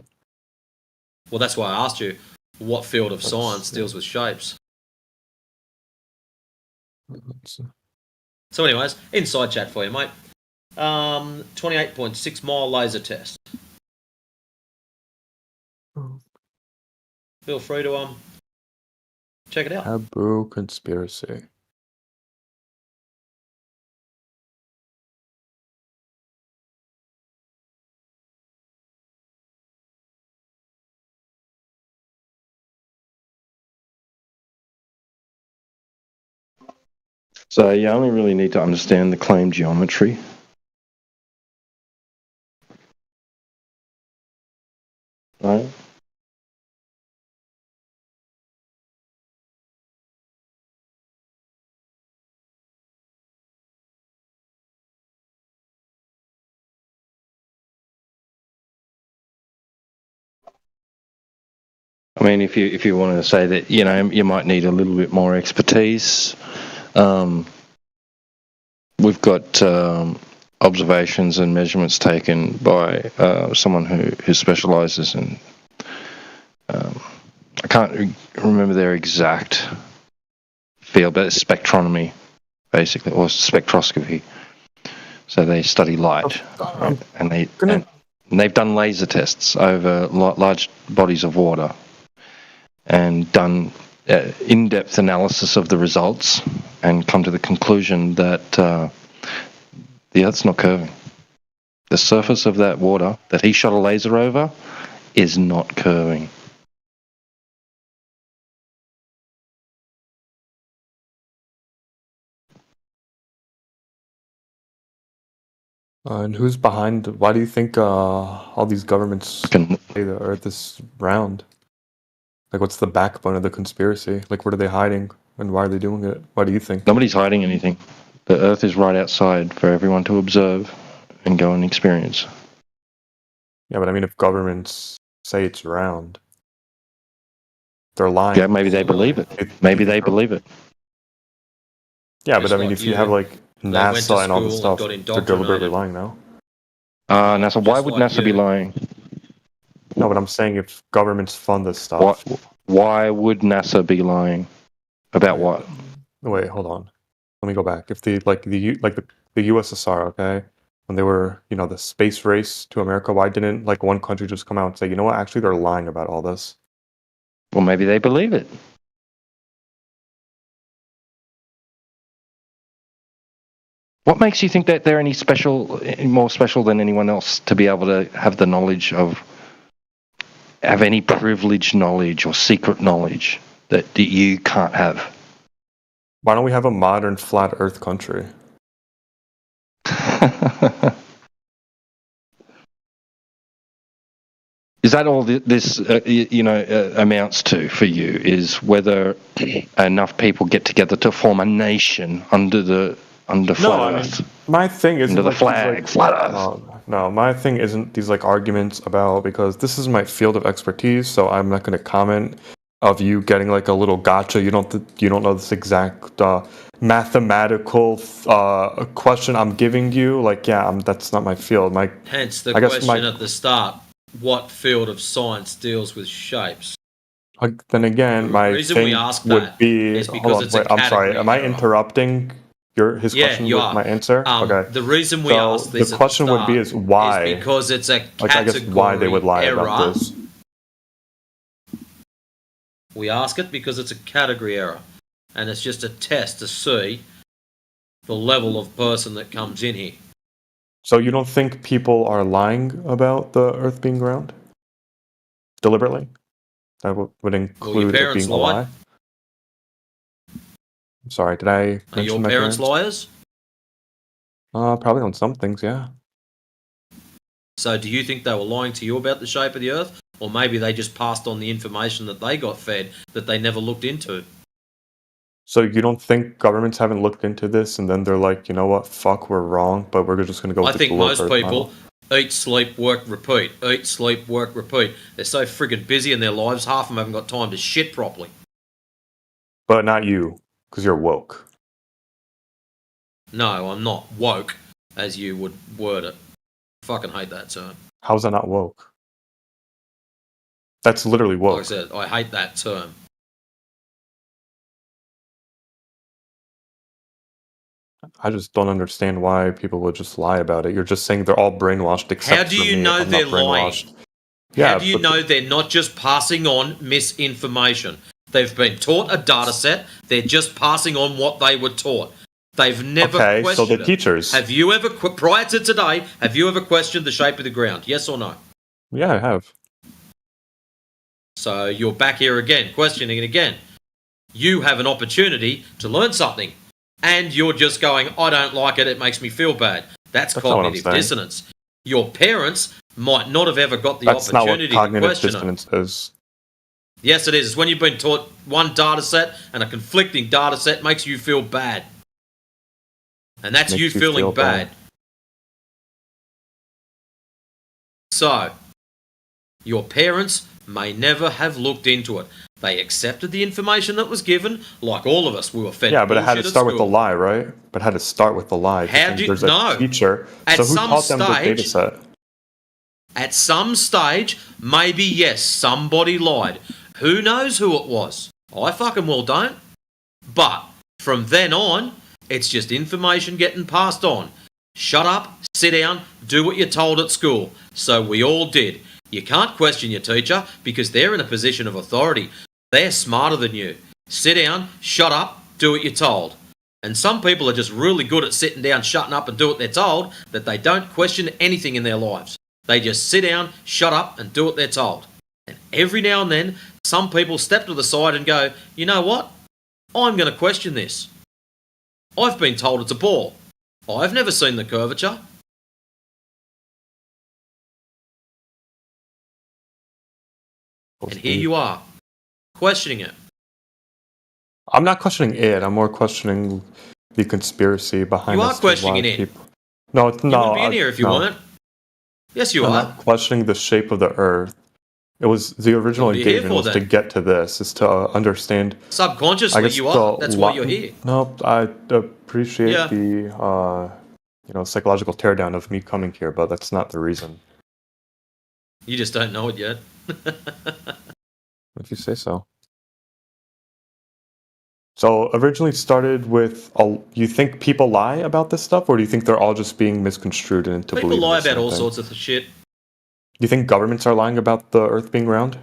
Well, that's why I asked you, what field of science deals with shapes? So anyways, inside chat for you, mate. 28.6 mile laser test. Feel free to check it out. Taboo conspiracy. So you only really need to understand the claim geometry. Right? I mean, if you want to say that, you might need a little bit more expertise. We've got observations and measurements taken by someone who specialises in. I can't remember their exact field, but it's spectronomy, basically, or spectroscopy. So they study light, and they've done laser tests over large bodies of water, and done in-depth analysis of the results, and come to the conclusion that the Earth's not curving. The surface of that water that he shot a laser over is not curving. And who's behind? Why do you think all these governments say the Earth is round? Like, what's the backbone of the conspiracy? Like, what are they hiding, and why are they doing it? Why do you think? Nobody's hiding anything. The Earth is right outside for everyone to observe and go and experience. Yeah, but I mean, if governments say it's round, they're lying. Yeah, maybe they believe it. Maybe they believe it. Yeah, but I mean, if you have like NASA and all this stuff, they're deliberately lying now. NASA. Why would NASA be lying? No, but I'm saying if governments fund this stuff. Why would NASA be lying? About what? Wait, hold on. Let me go back. If the USSR, okay, when they were, the space race to America, why didn't one country just come out and say, you know what, actually they're lying about all this? Or maybe they believe it. What makes you think that they're any more special than anyone else to be able to have the knowledge have any privileged knowledge or secret knowledge that you can't have? Why don't we have a modern flat Earth country? Is that all this amounts to for you? Is whether enough people get together to form a nation under flat Earth? My thing isn't under the like flag, these, flat Earth. No, my thing isn't these like arguments about, because this is my field of expertise, so I'm not going to comment of you getting like a little gotcha. You don't know this exact mathematical question I'm giving you. Like, that's not my field. Hence the I guess question at the start: what field of science deals with shapes? Then again, my reason we thing ask would that be. is Hold because on, it's a wait, I'm sorry. category Am I error. interrupting his Yeah, question you with are. my answer? Okay. The reason we ask this the question at the would be start why? is because it's a category I guess why they would lie error. about this. We ask it because it's a category error, and it's just a test to see the level of person that comes in here. So you don't think people are lying about the Earth being round deliberately? That would include it parents being a lied? lie. I'm sorry, did I Are mention your my parents liars? Probably on some things, yeah. So do you think they were lying to you about the shape of the Earth? Or maybe they just passed on the information that they got fed that they never looked into? So you don't think governments haven't looked into this and then they're like, you know what, fuck, we're wrong, but we're just going to go with I the think globe most Earth people model? eat, sleep, work, repeat. Eat, sleep, work, repeat. They're so friggin' busy in their lives, half of them haven't got time to shit properly. But not you, because you're woke. No, I'm not woke, as you would word it. I fucking hate that term. How's that not woke? That's literally woke. Like I said, I hate that term. I just don't understand why people would just lie about it. You're just saying they're all brainwashed except How do for you me. know I'm they're not brainwashed. lying? Yeah, How do you but know they're not just passing on misinformation? They've been taught a data set. They're just passing on what they were taught. They've never Okay, so questioned the it. teachers. Have you ever, prior to today, have you ever questioned the shape of the ground? Yes or no? Yeah, I have. So you're back here again, questioning it again. You have an opportunity to learn something, and you're just going, I don't like it, it makes me feel bad. That's That's not what I'm cognitive saying. dissonance. Your parents might not have ever got the That's not what opportunity to cognitive question it. dissonance is. Yes, it is. It's when you've been taught one data set and a conflicting data set makes you feel bad. And that's Makes you you feeling feel bad. bad. So, your parents may never have looked into it. They accepted the information that was given, like all of us. We were fed Yeah, but it had to bullshit at start with the school. lie, right? But it had to start with the lie. How because do you- there's a no. teacher. At So who some taught them the data stage- set? At some stage, maybe yes, somebody lied. Who knows who it was? I fucking well don't. But from then on, it's just information getting passed on. Shut up, sit down, do what you're told at school. So we all did. You can't question your teacher because they're in a position of authority. They're smarter than you. Sit down, shut up, do what you're told. And some people are just really good at sitting down, shutting up and do what they're told, that they don't question anything in their lives. They just sit down, shut up and do what they're told. And every now and then, some people step to the side and go, you know what? I'm going to question this. I've been told it's a ball. I've never seen the curvature. And here you are, questioning it. I'm not questioning it. I'm more questioning the conspiracy behind. You are as to questioning why it. people- No, it's You no. wouldn't be in here if you no. weren't. Yes, you I'm are. not questioning the shape of the Earth. It was the original What are you here engagement for, was to then? get to this, is to understand. Subconsciously, I guess you are. That's why you're here. No, I appreciate Yeah. the psychological teardown of me coming here, but that's not the reason. You just don't know it yet. If you say so. So originally started with, you think people lie about this stuff, or do you think they're all just being misconstrued into People believing lie the same about all thing? sorts of shit. Do you think governments are lying about the Earth being round?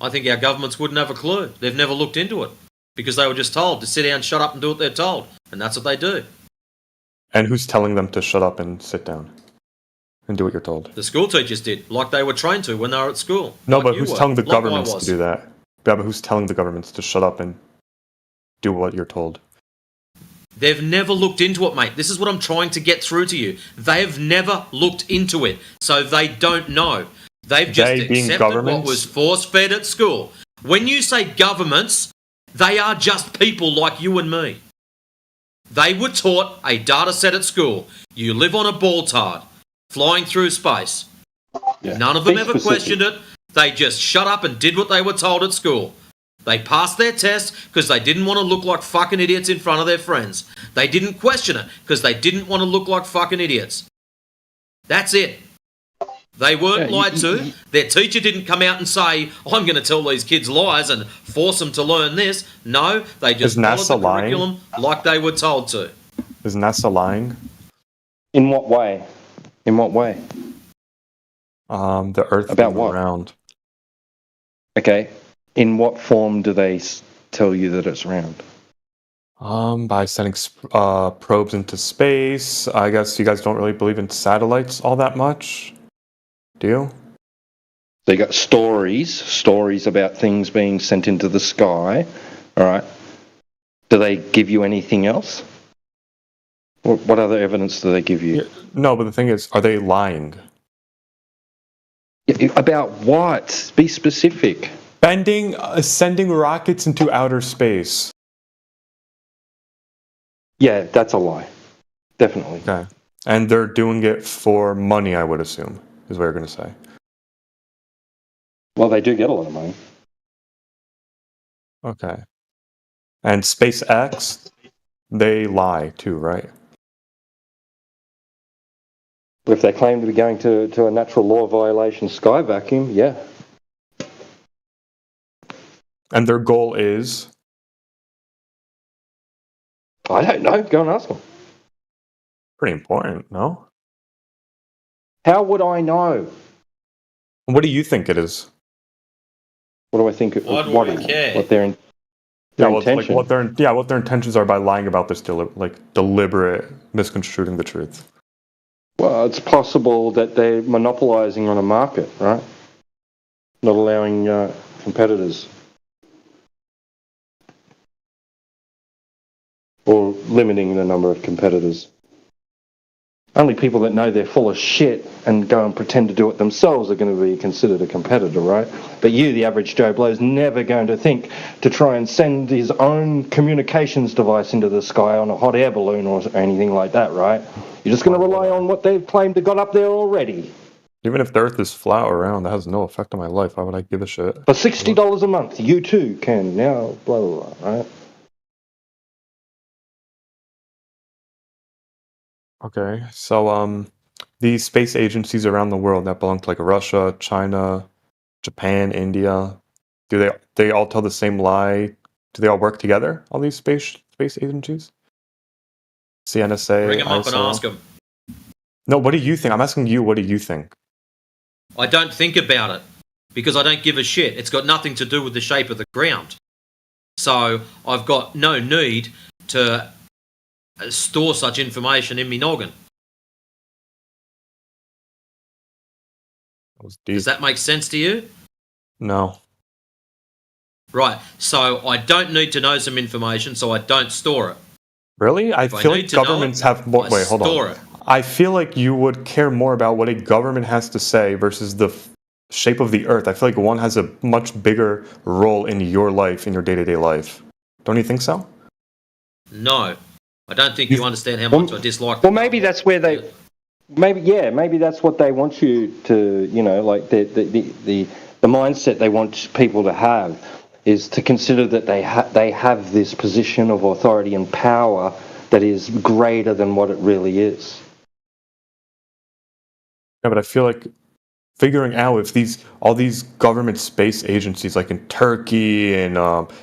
I think our governments wouldn't have a clue. They've never looked into it because they were just told to sit down, shut up, and do what they're told, and that's what they do. And who's telling them to shut up and sit down and do what you're told? The school teachers did, like they were trained to when they were at school. No, like but you who's were, telling the like I governments to was. do that? Yeah, but who's telling the governments to shut up and do what you're told? They've never looked into it, mate. This is what I'm trying to get through to you. They've never looked into it, so they don't know. They've just They being accepted what governments? was force-fed at school. When you say governments, they are just people like you and me. They were taught a data set at school. You live on a ball tard, flying through space. None of them Be ever specific. questioned it. They just shut up and did what they were told at school. They passed their test because they didn't want to look like fucking idiots in front of their friends. They didn't question it because they didn't want to look like fucking idiots. That's it. They weren't lied to. Their teacher didn't come out and say, I'm going to tell these kids lies and force them to learn this. No, they just Is followed NASA the lying? curriculum like they were told to. Is NASA lying? In what way? In what way? The Earth About being what? round. Okay. In what form do they tell you that it's round? By sending probes into space. I guess you guys don't really believe in satellites all that much, do you? They got stories about things being sent into the sky. All right. Do they give you anything else? What other evidence do they give you? No, but the thing is, are they lying? About what? Be specific. Sending rockets into outer space. Yeah, that's a lie. Definitely. Okay. And they're doing it for money, I would assume, is what you're going to say. Well, they do get a lot of money. Okay. And SpaceX, they lie too, right? If they claim to be going to a natural law violation sky vacuum, yeah. And their goal is? I don't know. Go and ask them. Pretty important, no? How would I know? What do you think it is? What do I think? Why do we care? What their intention? What their intentions are by lying about this, deliberate misconstruing the truth. Well, it's possible that they're monopolizing on a market, right? Not allowing competitors. Or limiting the number of competitors. Only people that know they're full of shit and go and pretend to do it themselves are going to be considered a competitor, right? But you, the average Joe Blow, is never going to think to try and send his own communications device into the sky on a hot air balloon or anything like that, right? You're just going to rely on what they've claimed to got up there already. Even if the Earth is flat or round, that has no effect on my life. Why would I give a shit? For $60 a month, you too can now, blah, blah, blah, right? Okay, so these space agencies around the world that belong to like Russia, China, Japan, India, do they all tell the same lie? Do they all work together? All these space agencies? CNSA, Bring them up and ISO? ask them. No, what do you think? I'm asking you, what do you think? I don't think about it because I don't give a shit. It's got nothing to do with the shape of the ground. So I've got no need to store such information in me noggin. Does that make sense to you? No. Right. So I don't need to know some information, so I don't store it. Really? I If I feel need like to know governments it, have more. I Wait, hold store on. it. I feel like you would care more about what a government has to say versus the shape of the Earth. I feel like one has a much bigger role in your life, in your day-to-day life. Don't you think so? No. I don't think you understand how much I dislike. Well, maybe that's where they. Maybe that's what they want you to. Like the mindset they want people to have is to consider that they have this position of authority and power that is greater than what it really is. Yeah, but I feel like figuring out if all these government space agencies, like in Turkey and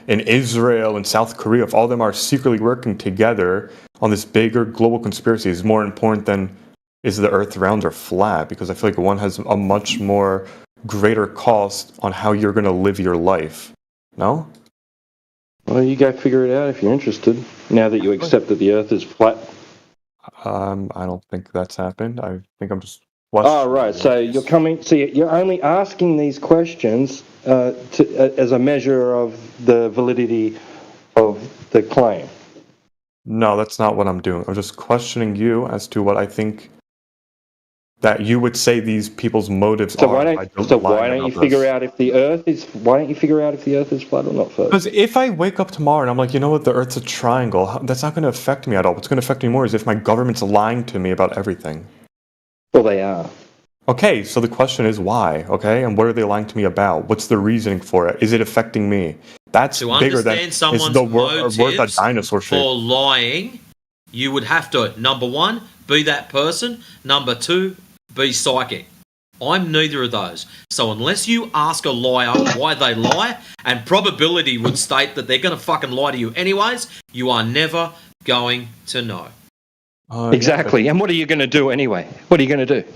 in Israel and South Korea, if all of them are secretly working together on this bigger global conspiracy, is more important than is the Earth round or flat? Because I feel like one has a much more greater cost on how you're going to live your life. No? Well, you go figure it out if you're interested. Now that you accept that the Earth is flat. I don't think that's happened. I think I'm just. Oh, right. So you're coming. So you're only asking these questions as a measure of the validity of the claim. No, that's not what I'm doing. I'm just questioning you as to what I think that you would say these people's motives So are. why don't you figure out if the Earth is? Why don't you figure out if the Earth is flat or not first? Because if I wake up tomorrow and I'm like, you know what, the Earth's a triangle, that's not going to affect me at all. What's going to affect me more is if my government's lying to me about everything. Well, they are. Okay, so the question is why, okay? And what are they lying to me about? What's the reasoning for it? Is it affecting me? That's To bigger than understand is someone's the word that motives dinosaur shit. for lying, you would have to, number one, be that person. Number two, be psychic. I'm neither of those. So unless you ask a liar why they lie, and probability would state that they're going to fucking lie to you anyways, you are never going to know. Exactly. And what are you going to do anyway? What are you going to do?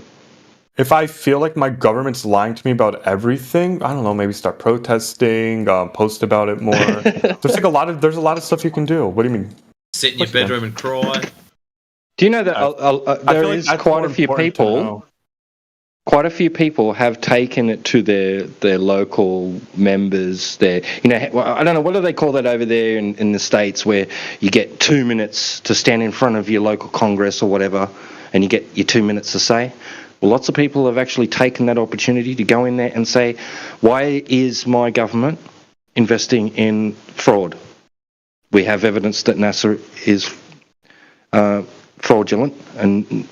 If I feel like my government's lying to me about everything, I don't know, maybe start protesting, post about it more. There's a lot of stuff you can do. What do you mean? Sit in your bedroom and cry. Do you know that there is quite a few people? Quite a few people have taken it to their local members. I don't know, what do they call that over there in the States, where you get 2 minutes to stand in front of your local Congress or whatever, and you get your 2 minutes to say? Well, lots of people have actually taken that opportunity to go in there and say, why is my government investing in fraud? We have evidence that NASA is fraudulent and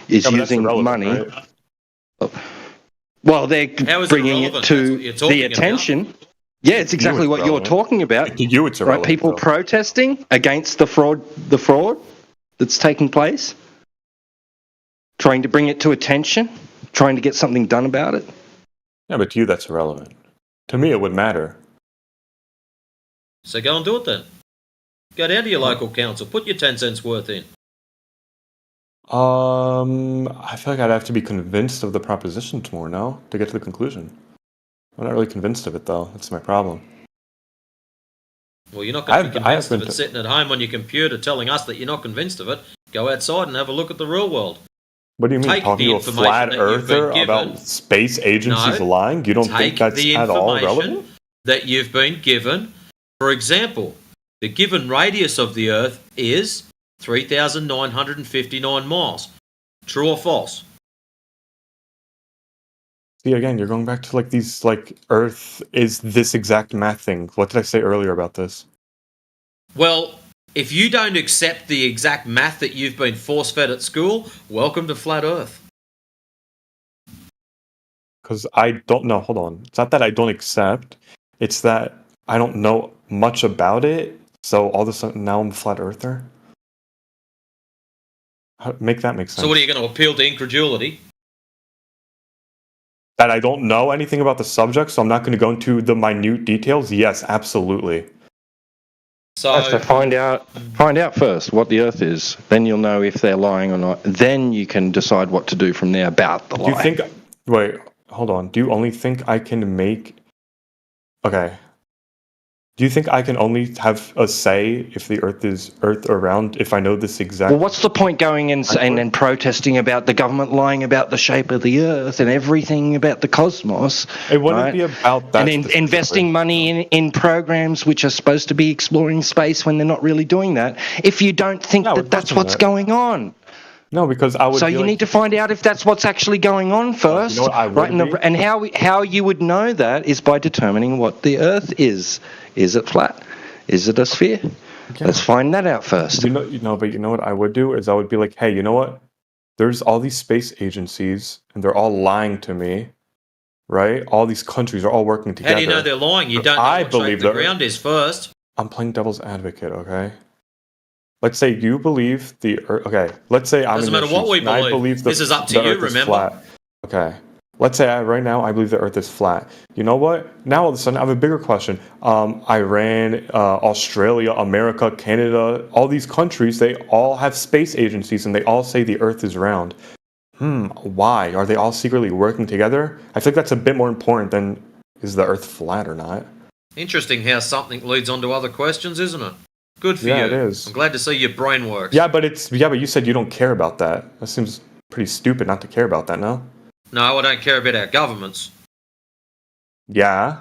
is using money. Right? Well, they're bringing it to the attention. Yeah, it's exactly what you're talking about. To you, it's irrelevant. Right? People protesting against the fraud that's taking place, trying to bring it to attention, trying to get something done about it. Yeah, but to you, that's irrelevant. To me, it would matter. So go and do it then. Go down to your local council. Put your 10 cents worth in. I feel like I'd have to be convinced of the propositions more now to get to the conclusion. I'm not really convinced of it, though. That's my problem. Well, you're not going to be convinced of it sitting at home on your computer telling us that you're not convinced of it. Go outside and have a look at the real world. What do you mean, talking to a flat earther about space agencies lying? You don't think that's at all relevant? That you've been given. For example, the given radius of the Earth is 3,959 miles. True or false? See, again, you're going back to these Earth is this exact math thing. What did I say earlier about this? Well, if you don't accept the exact math that you've been force-fed at school, welcome to Flat Earth. Because I don't know. Hold on. It's not that I don't accept. It's that I don't know much about it. So all of a sudden now I'm a flat earther? Make that make sense. So what are you going to appeal to incredulity? That I don't know anything about the subject, so I'm not going to go into the minute details? Yes, absolutely. So find out first what the Earth is. Then you'll know if they're lying or not. Then you can decide what to do from there about the lie. Do you think... Wait, hold on. Do you only think I can make... Okay. Do you think I can only have a say if the Earth is around if I know this exact... Well, what's the point going and then protesting about the government lying about the shape of the Earth and everything about the cosmos? It wouldn't be about that. And investing money in programs which are supposed to be exploring space when they're not really doing that, if you don't think that's what's going on. No, because I would. So you need to find out if that's what's actually going on first, you know what I would right? And how you would know that is by determining what the Earth is. Is it flat? Is it a sphere? Okay. Let's find that out first. But you know what I would do is I would be like, hey, you know what? There's all these space agencies, and they're all lying to me, right? All these countries are all working together. How do you know they're lying? You don't know what shape the ground is first. I'm playing devil's advocate, okay? Let's say you believe the Earth. Okay, let's say I'm. Doesn't matter what we believe. I believe this is up to you. Remember. Flat. Okay. Let's say right now I believe the Earth is flat. You know what? Now all of a sudden I have a bigger question. Iran, Australia, America, Canada, all these countries, they all have space agencies and they all say the Earth is round. Why? Are they all secretly working together? I think that's a bit more important than is the Earth flat or not. Interesting how something leads on to other questions, isn't it? Good for you. Yeah, it is. I'm glad to see your brain works. Yeah, but you said you don't care about that. That seems pretty stupid not to care about that, no? No, I don't care about our governments. Yeah.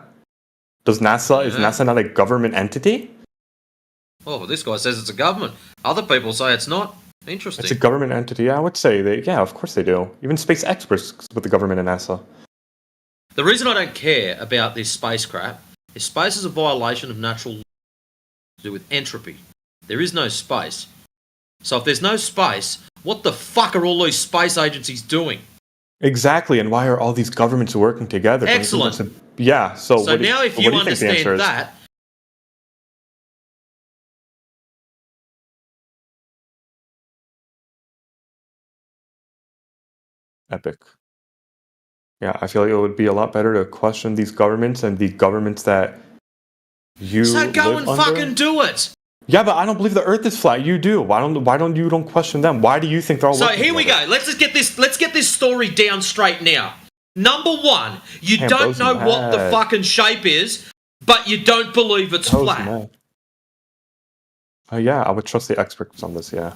Is NASA not a government entity? Oh, well, this guy says it's a government. Other people say it's not. Interesting. It's a government entity. Yeah, I would say of course they do. Even space experts with the government and NASA. The reason I don't care about this space crap is space is a violation of natural law to do with entropy. There is no space. So if there's no space, what the fuck are all these space agencies doing? Exactly, and why are all these governments working together? Excellent. So Now if you understand that, Epic. Yeah, I feel like it would be a lot better to question these governments and the governments that you so go live and under. fucking do it. Yeah, but I don't believe the Earth is flat. You do. Why don't you question them? Why do you think they're all? So working here we together? go. Let's get this story down straight now. Number one, you Damn, don't those know are what the mad. fucking shape is, but you don't believe it's flat. Yeah, I would trust the experts on this. Yeah.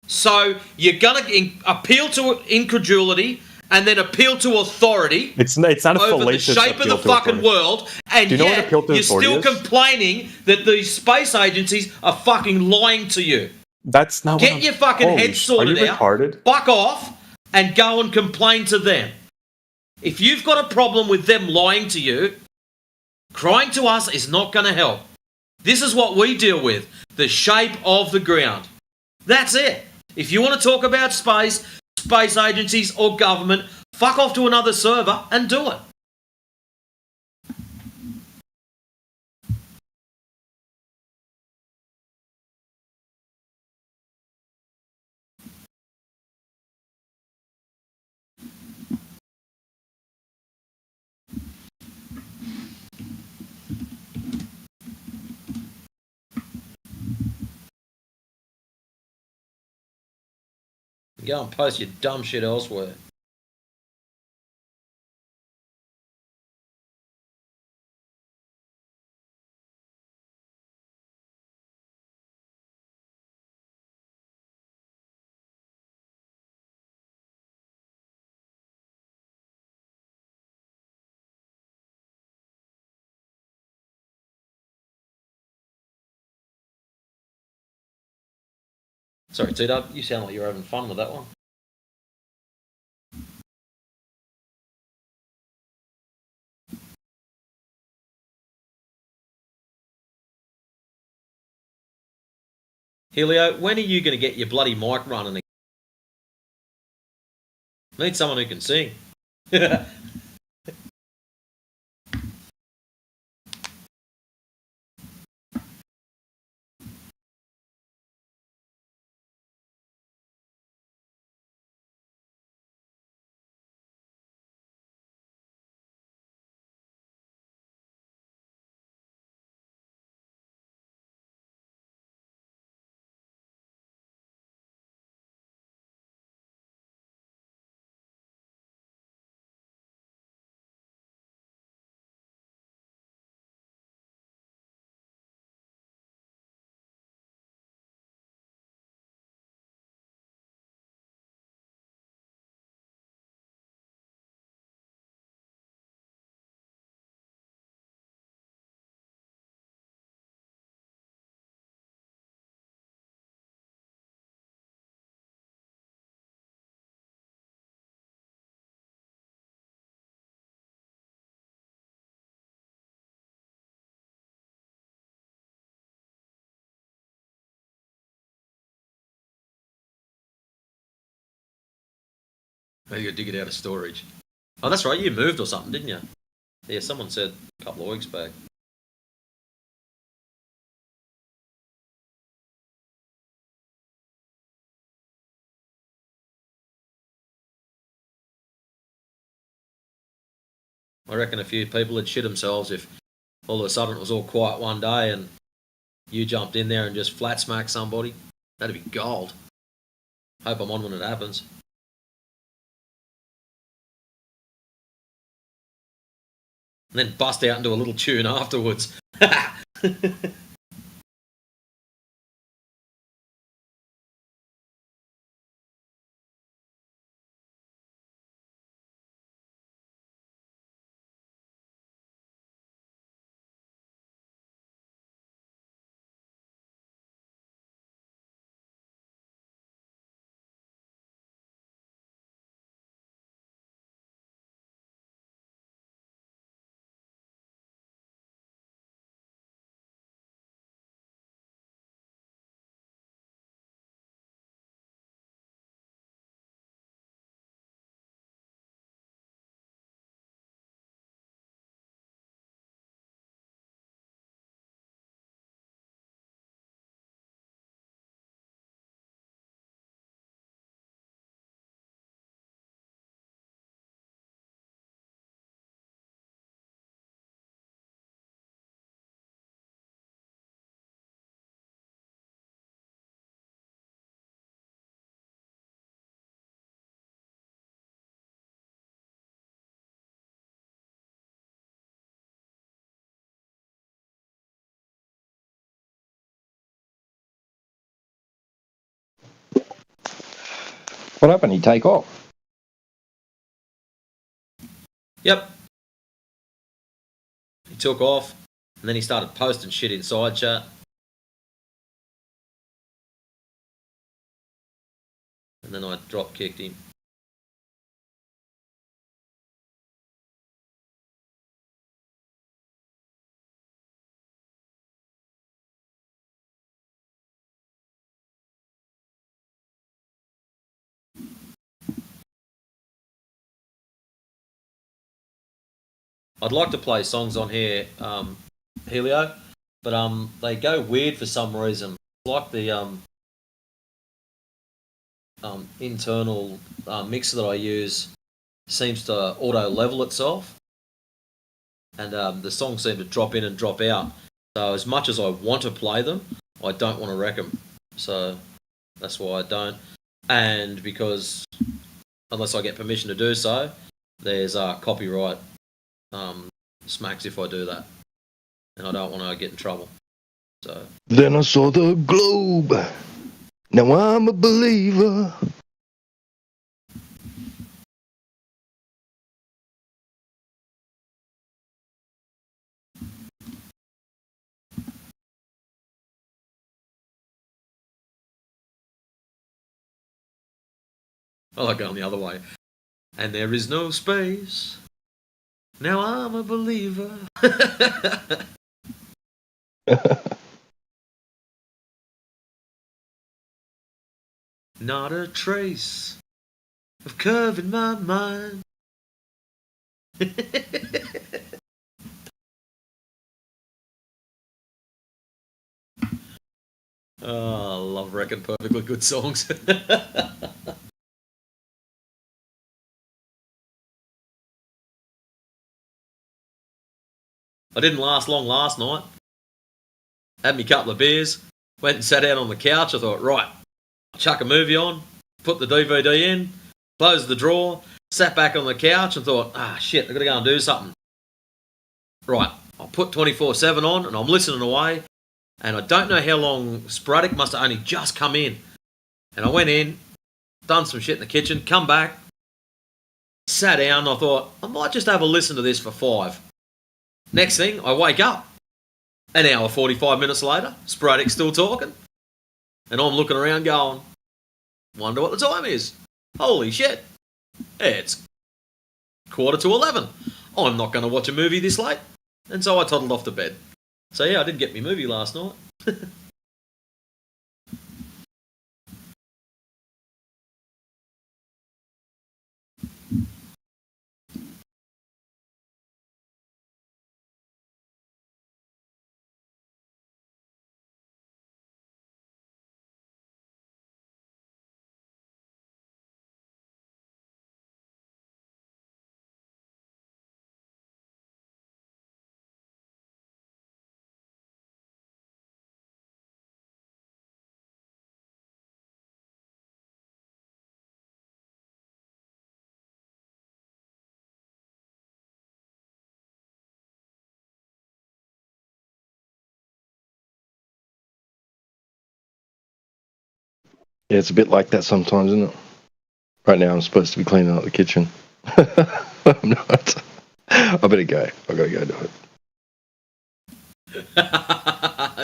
So you're gonna appeal to incredulity and then appeal to authority. It's not a over the fallacious shape of appeal the to fucking authority. world, and Do you know what yet appeal to you're authority still is? complaining that these space agencies are fucking lying to you. That's not. Get your fucking head sorted Are you out. retarded? Fuck off and go and complain to them. If you've got a problem with them lying to you, crying to us is not going to help. This is what we deal with, the shape of the ground. That's it. If you want to talk about space agencies or government, fuck off to another server and do it. Go and post your dumb shit elsewhere. Sorry, T-Dub, you sound like you're having fun with that one. Helio, when are you going to get your bloody mic running again? Need someone who can sing. Maybe you dig it out of storage. Oh, that's right, you moved or something, didn't you? Yeah, someone said a couple of weeks back. I reckon a few people would shit themselves if all of a sudden it was all quiet one day and you jumped in there and just flat smacked somebody. That'd be gold. Hope I'm on when it happens. and then bust out into a little tune afterwards. What happened? He take off? Yep. He took off, and then he started posting shit inside chat. And then I drop kicked him. I'd like to play songs on here, Helio, but they go weird for some reason. Like the internal mixer that I use seems to auto level itself, and the songs seem to drop in and drop out. So as much as I want to play them, I don't want to wreck them. So that's why I don't. And because unless I get permission to do so, there's copyright smacks if I do that, and I don't want to get in trouble. So Then I saw the globe. Now I'm a believer. I like going the other way. And there is no space. Now I'm a believer. Not a trace of curve in my mind. Oh, I love wrecking perfectly good songs. I didn't last long last night. Had me a couple of beers, went and sat out on the couch. I thought, right, I'll chuck a movie on, put the DVD in, closed the drawer, sat back on the couch and thought, shit, I've got to go and do something. Right, I'll put 24/7 on and I'm listening away. And I don't know how long Sporadic must have only just come in. And I went in, done some shit in the kitchen, come back, sat down, I thought, I might just have a listen to this for 5. Next thing, I wake up. An hour, 45 minutes later, Sporadic's still talking. And I'm looking around going, wonder what the time is. Holy shit. It's 11:15. I'm not going to watch a movie this late. And so I toddled off to bed. So yeah, I did get me movie last night. Yeah, it's a bit like that sometimes, isn't it? Right now, I'm supposed to be cleaning out the kitchen. I'm not. I better go. I gotta go do it.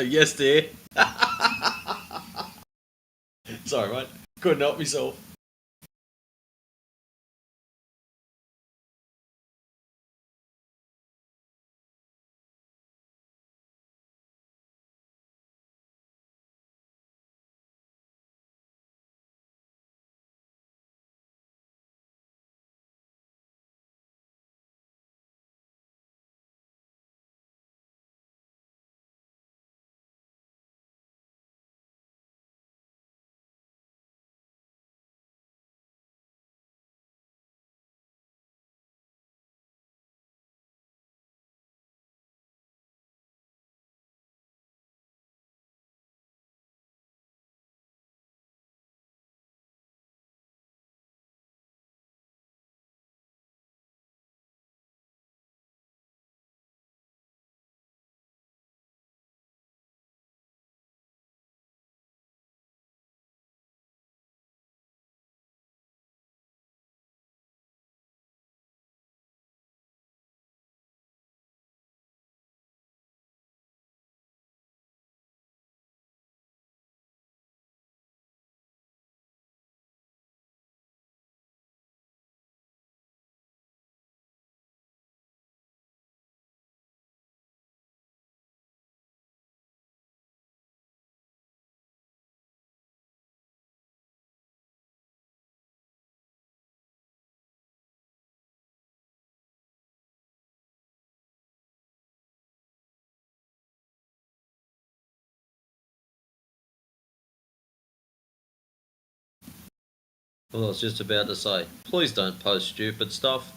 Yes, dear. Sorry, mate. Couldn't help myself. Well, I was just about to say, please don't post stupid stuff.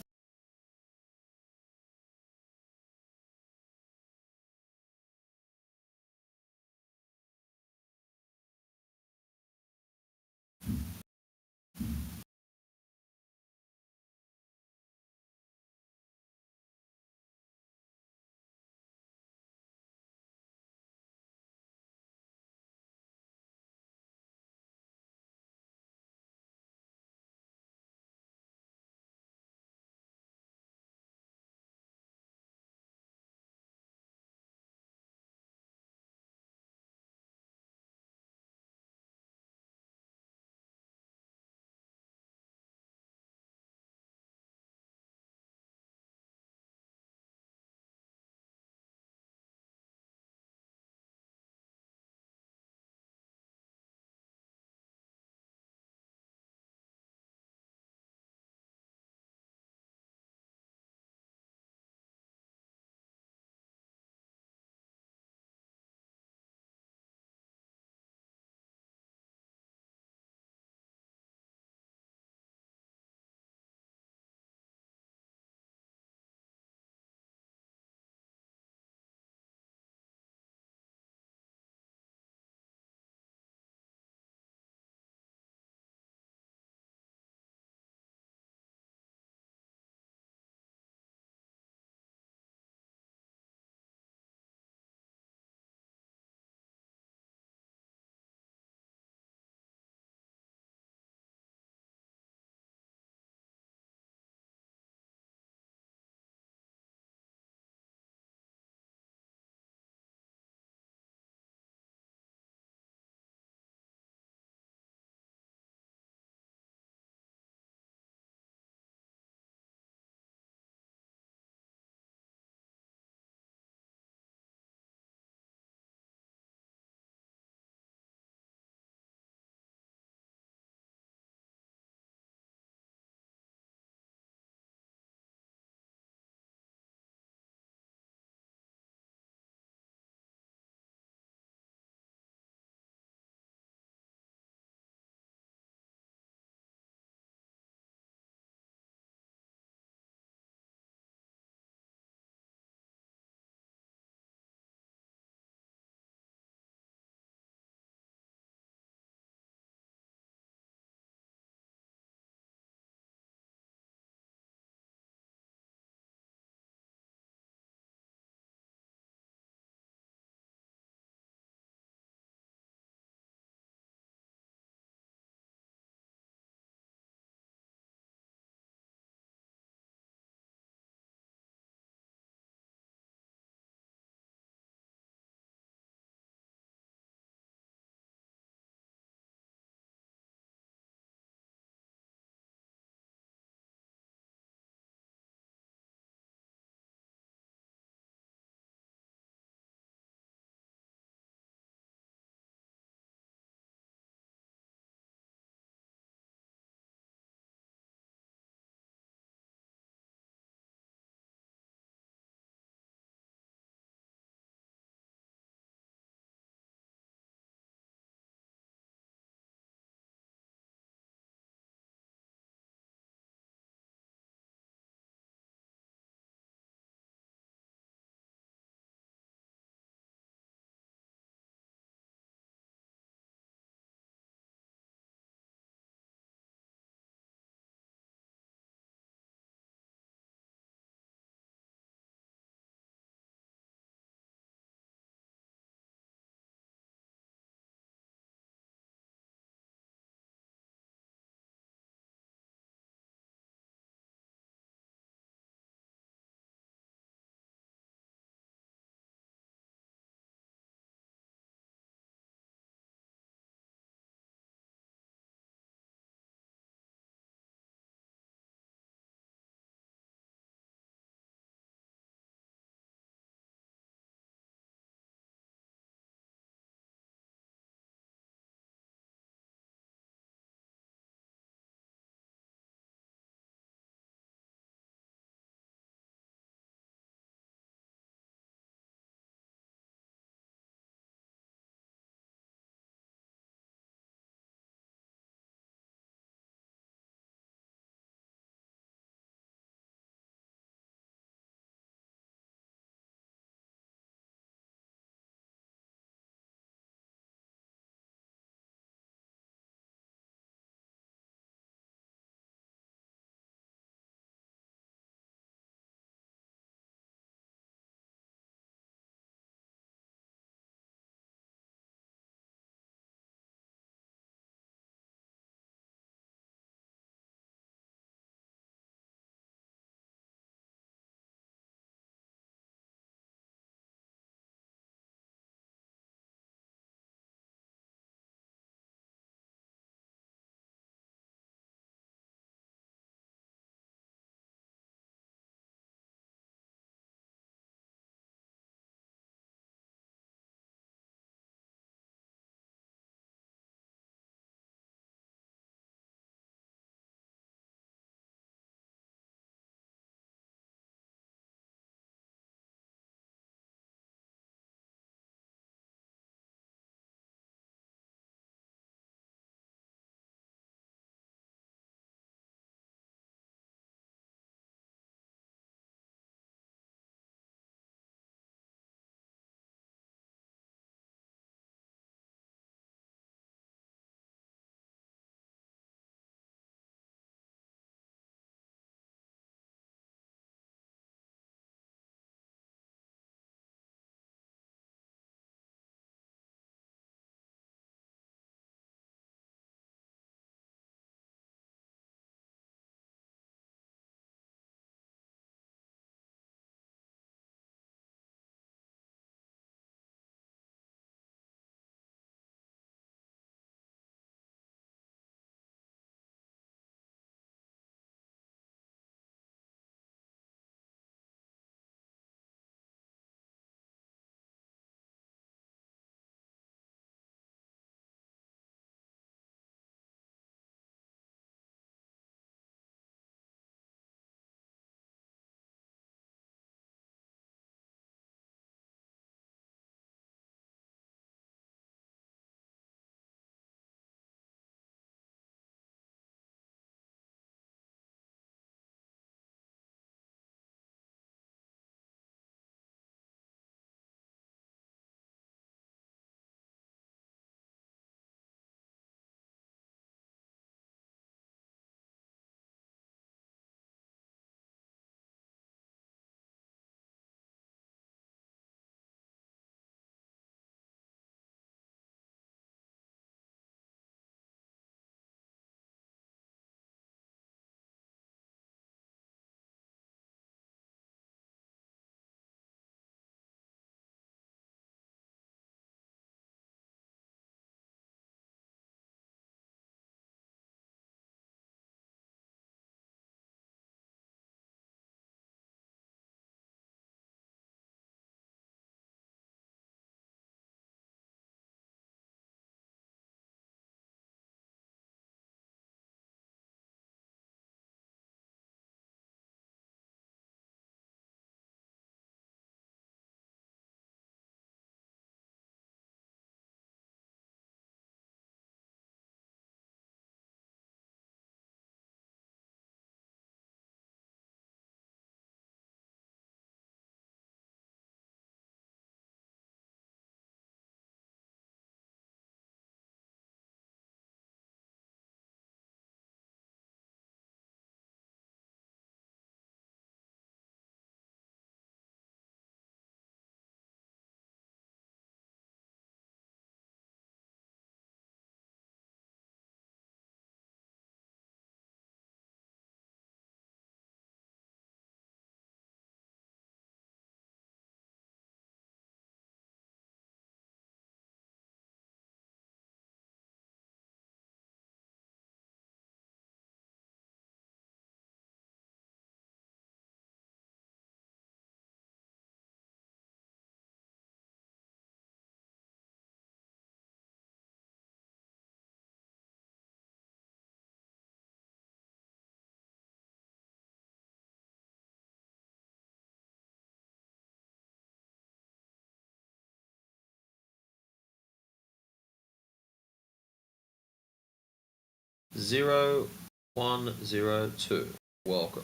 0102. Welcome.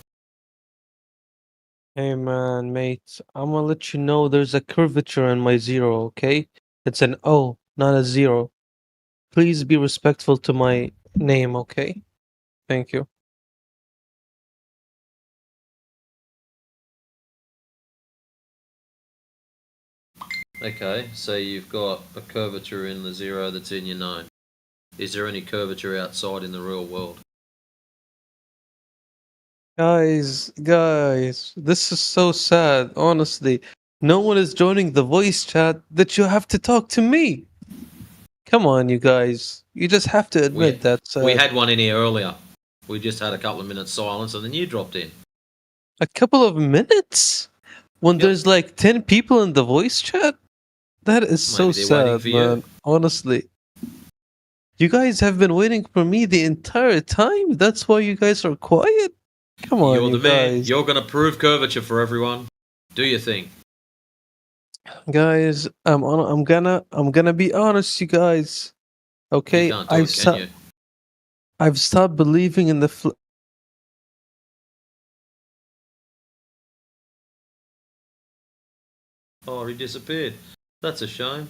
Hey man, mate, I'm gonna let you know there's a curvature in my zero, okay? It's an O, not a zero. Please be respectful to my name, okay? Thank you. Okay, so you've got a curvature in the 0 that's in your 9. Is there any curvature outside in the real world? Guys, this is so sad, honestly. No one is joining the voice chat that you have to talk to me. Come on, you guys. You just have to admit that's We had one in here earlier. We just had a couple of minutes silence and then you dropped in. a couple of minutes when there's like 10 people in the voice chat. That is so Maybe they're waiting sad, for you. man. Honestly. You guys have been waiting for me the entire time? That's why you guys are quiet? Come on, You're the you man. guys. You're gonna prove curvature for everyone. Do your thing. Guys, I'm gonna be honest, you guys. Okay, You can't do it, can you? I've stopped believing in the Oh, he disappeared. That's a shame.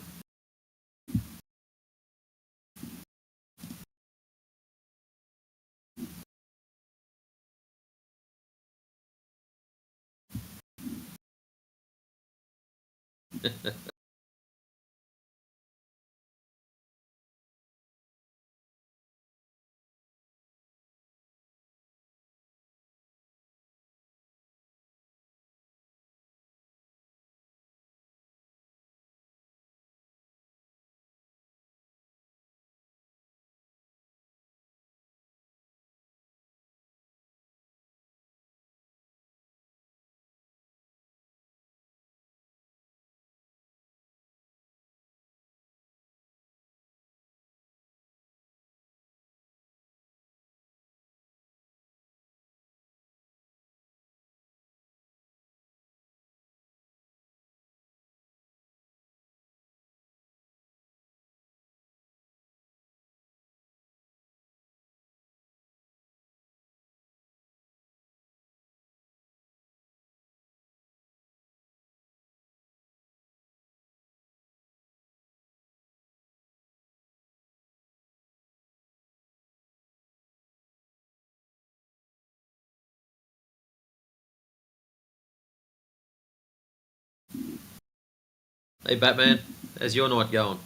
Hey, Batman, how's your night going?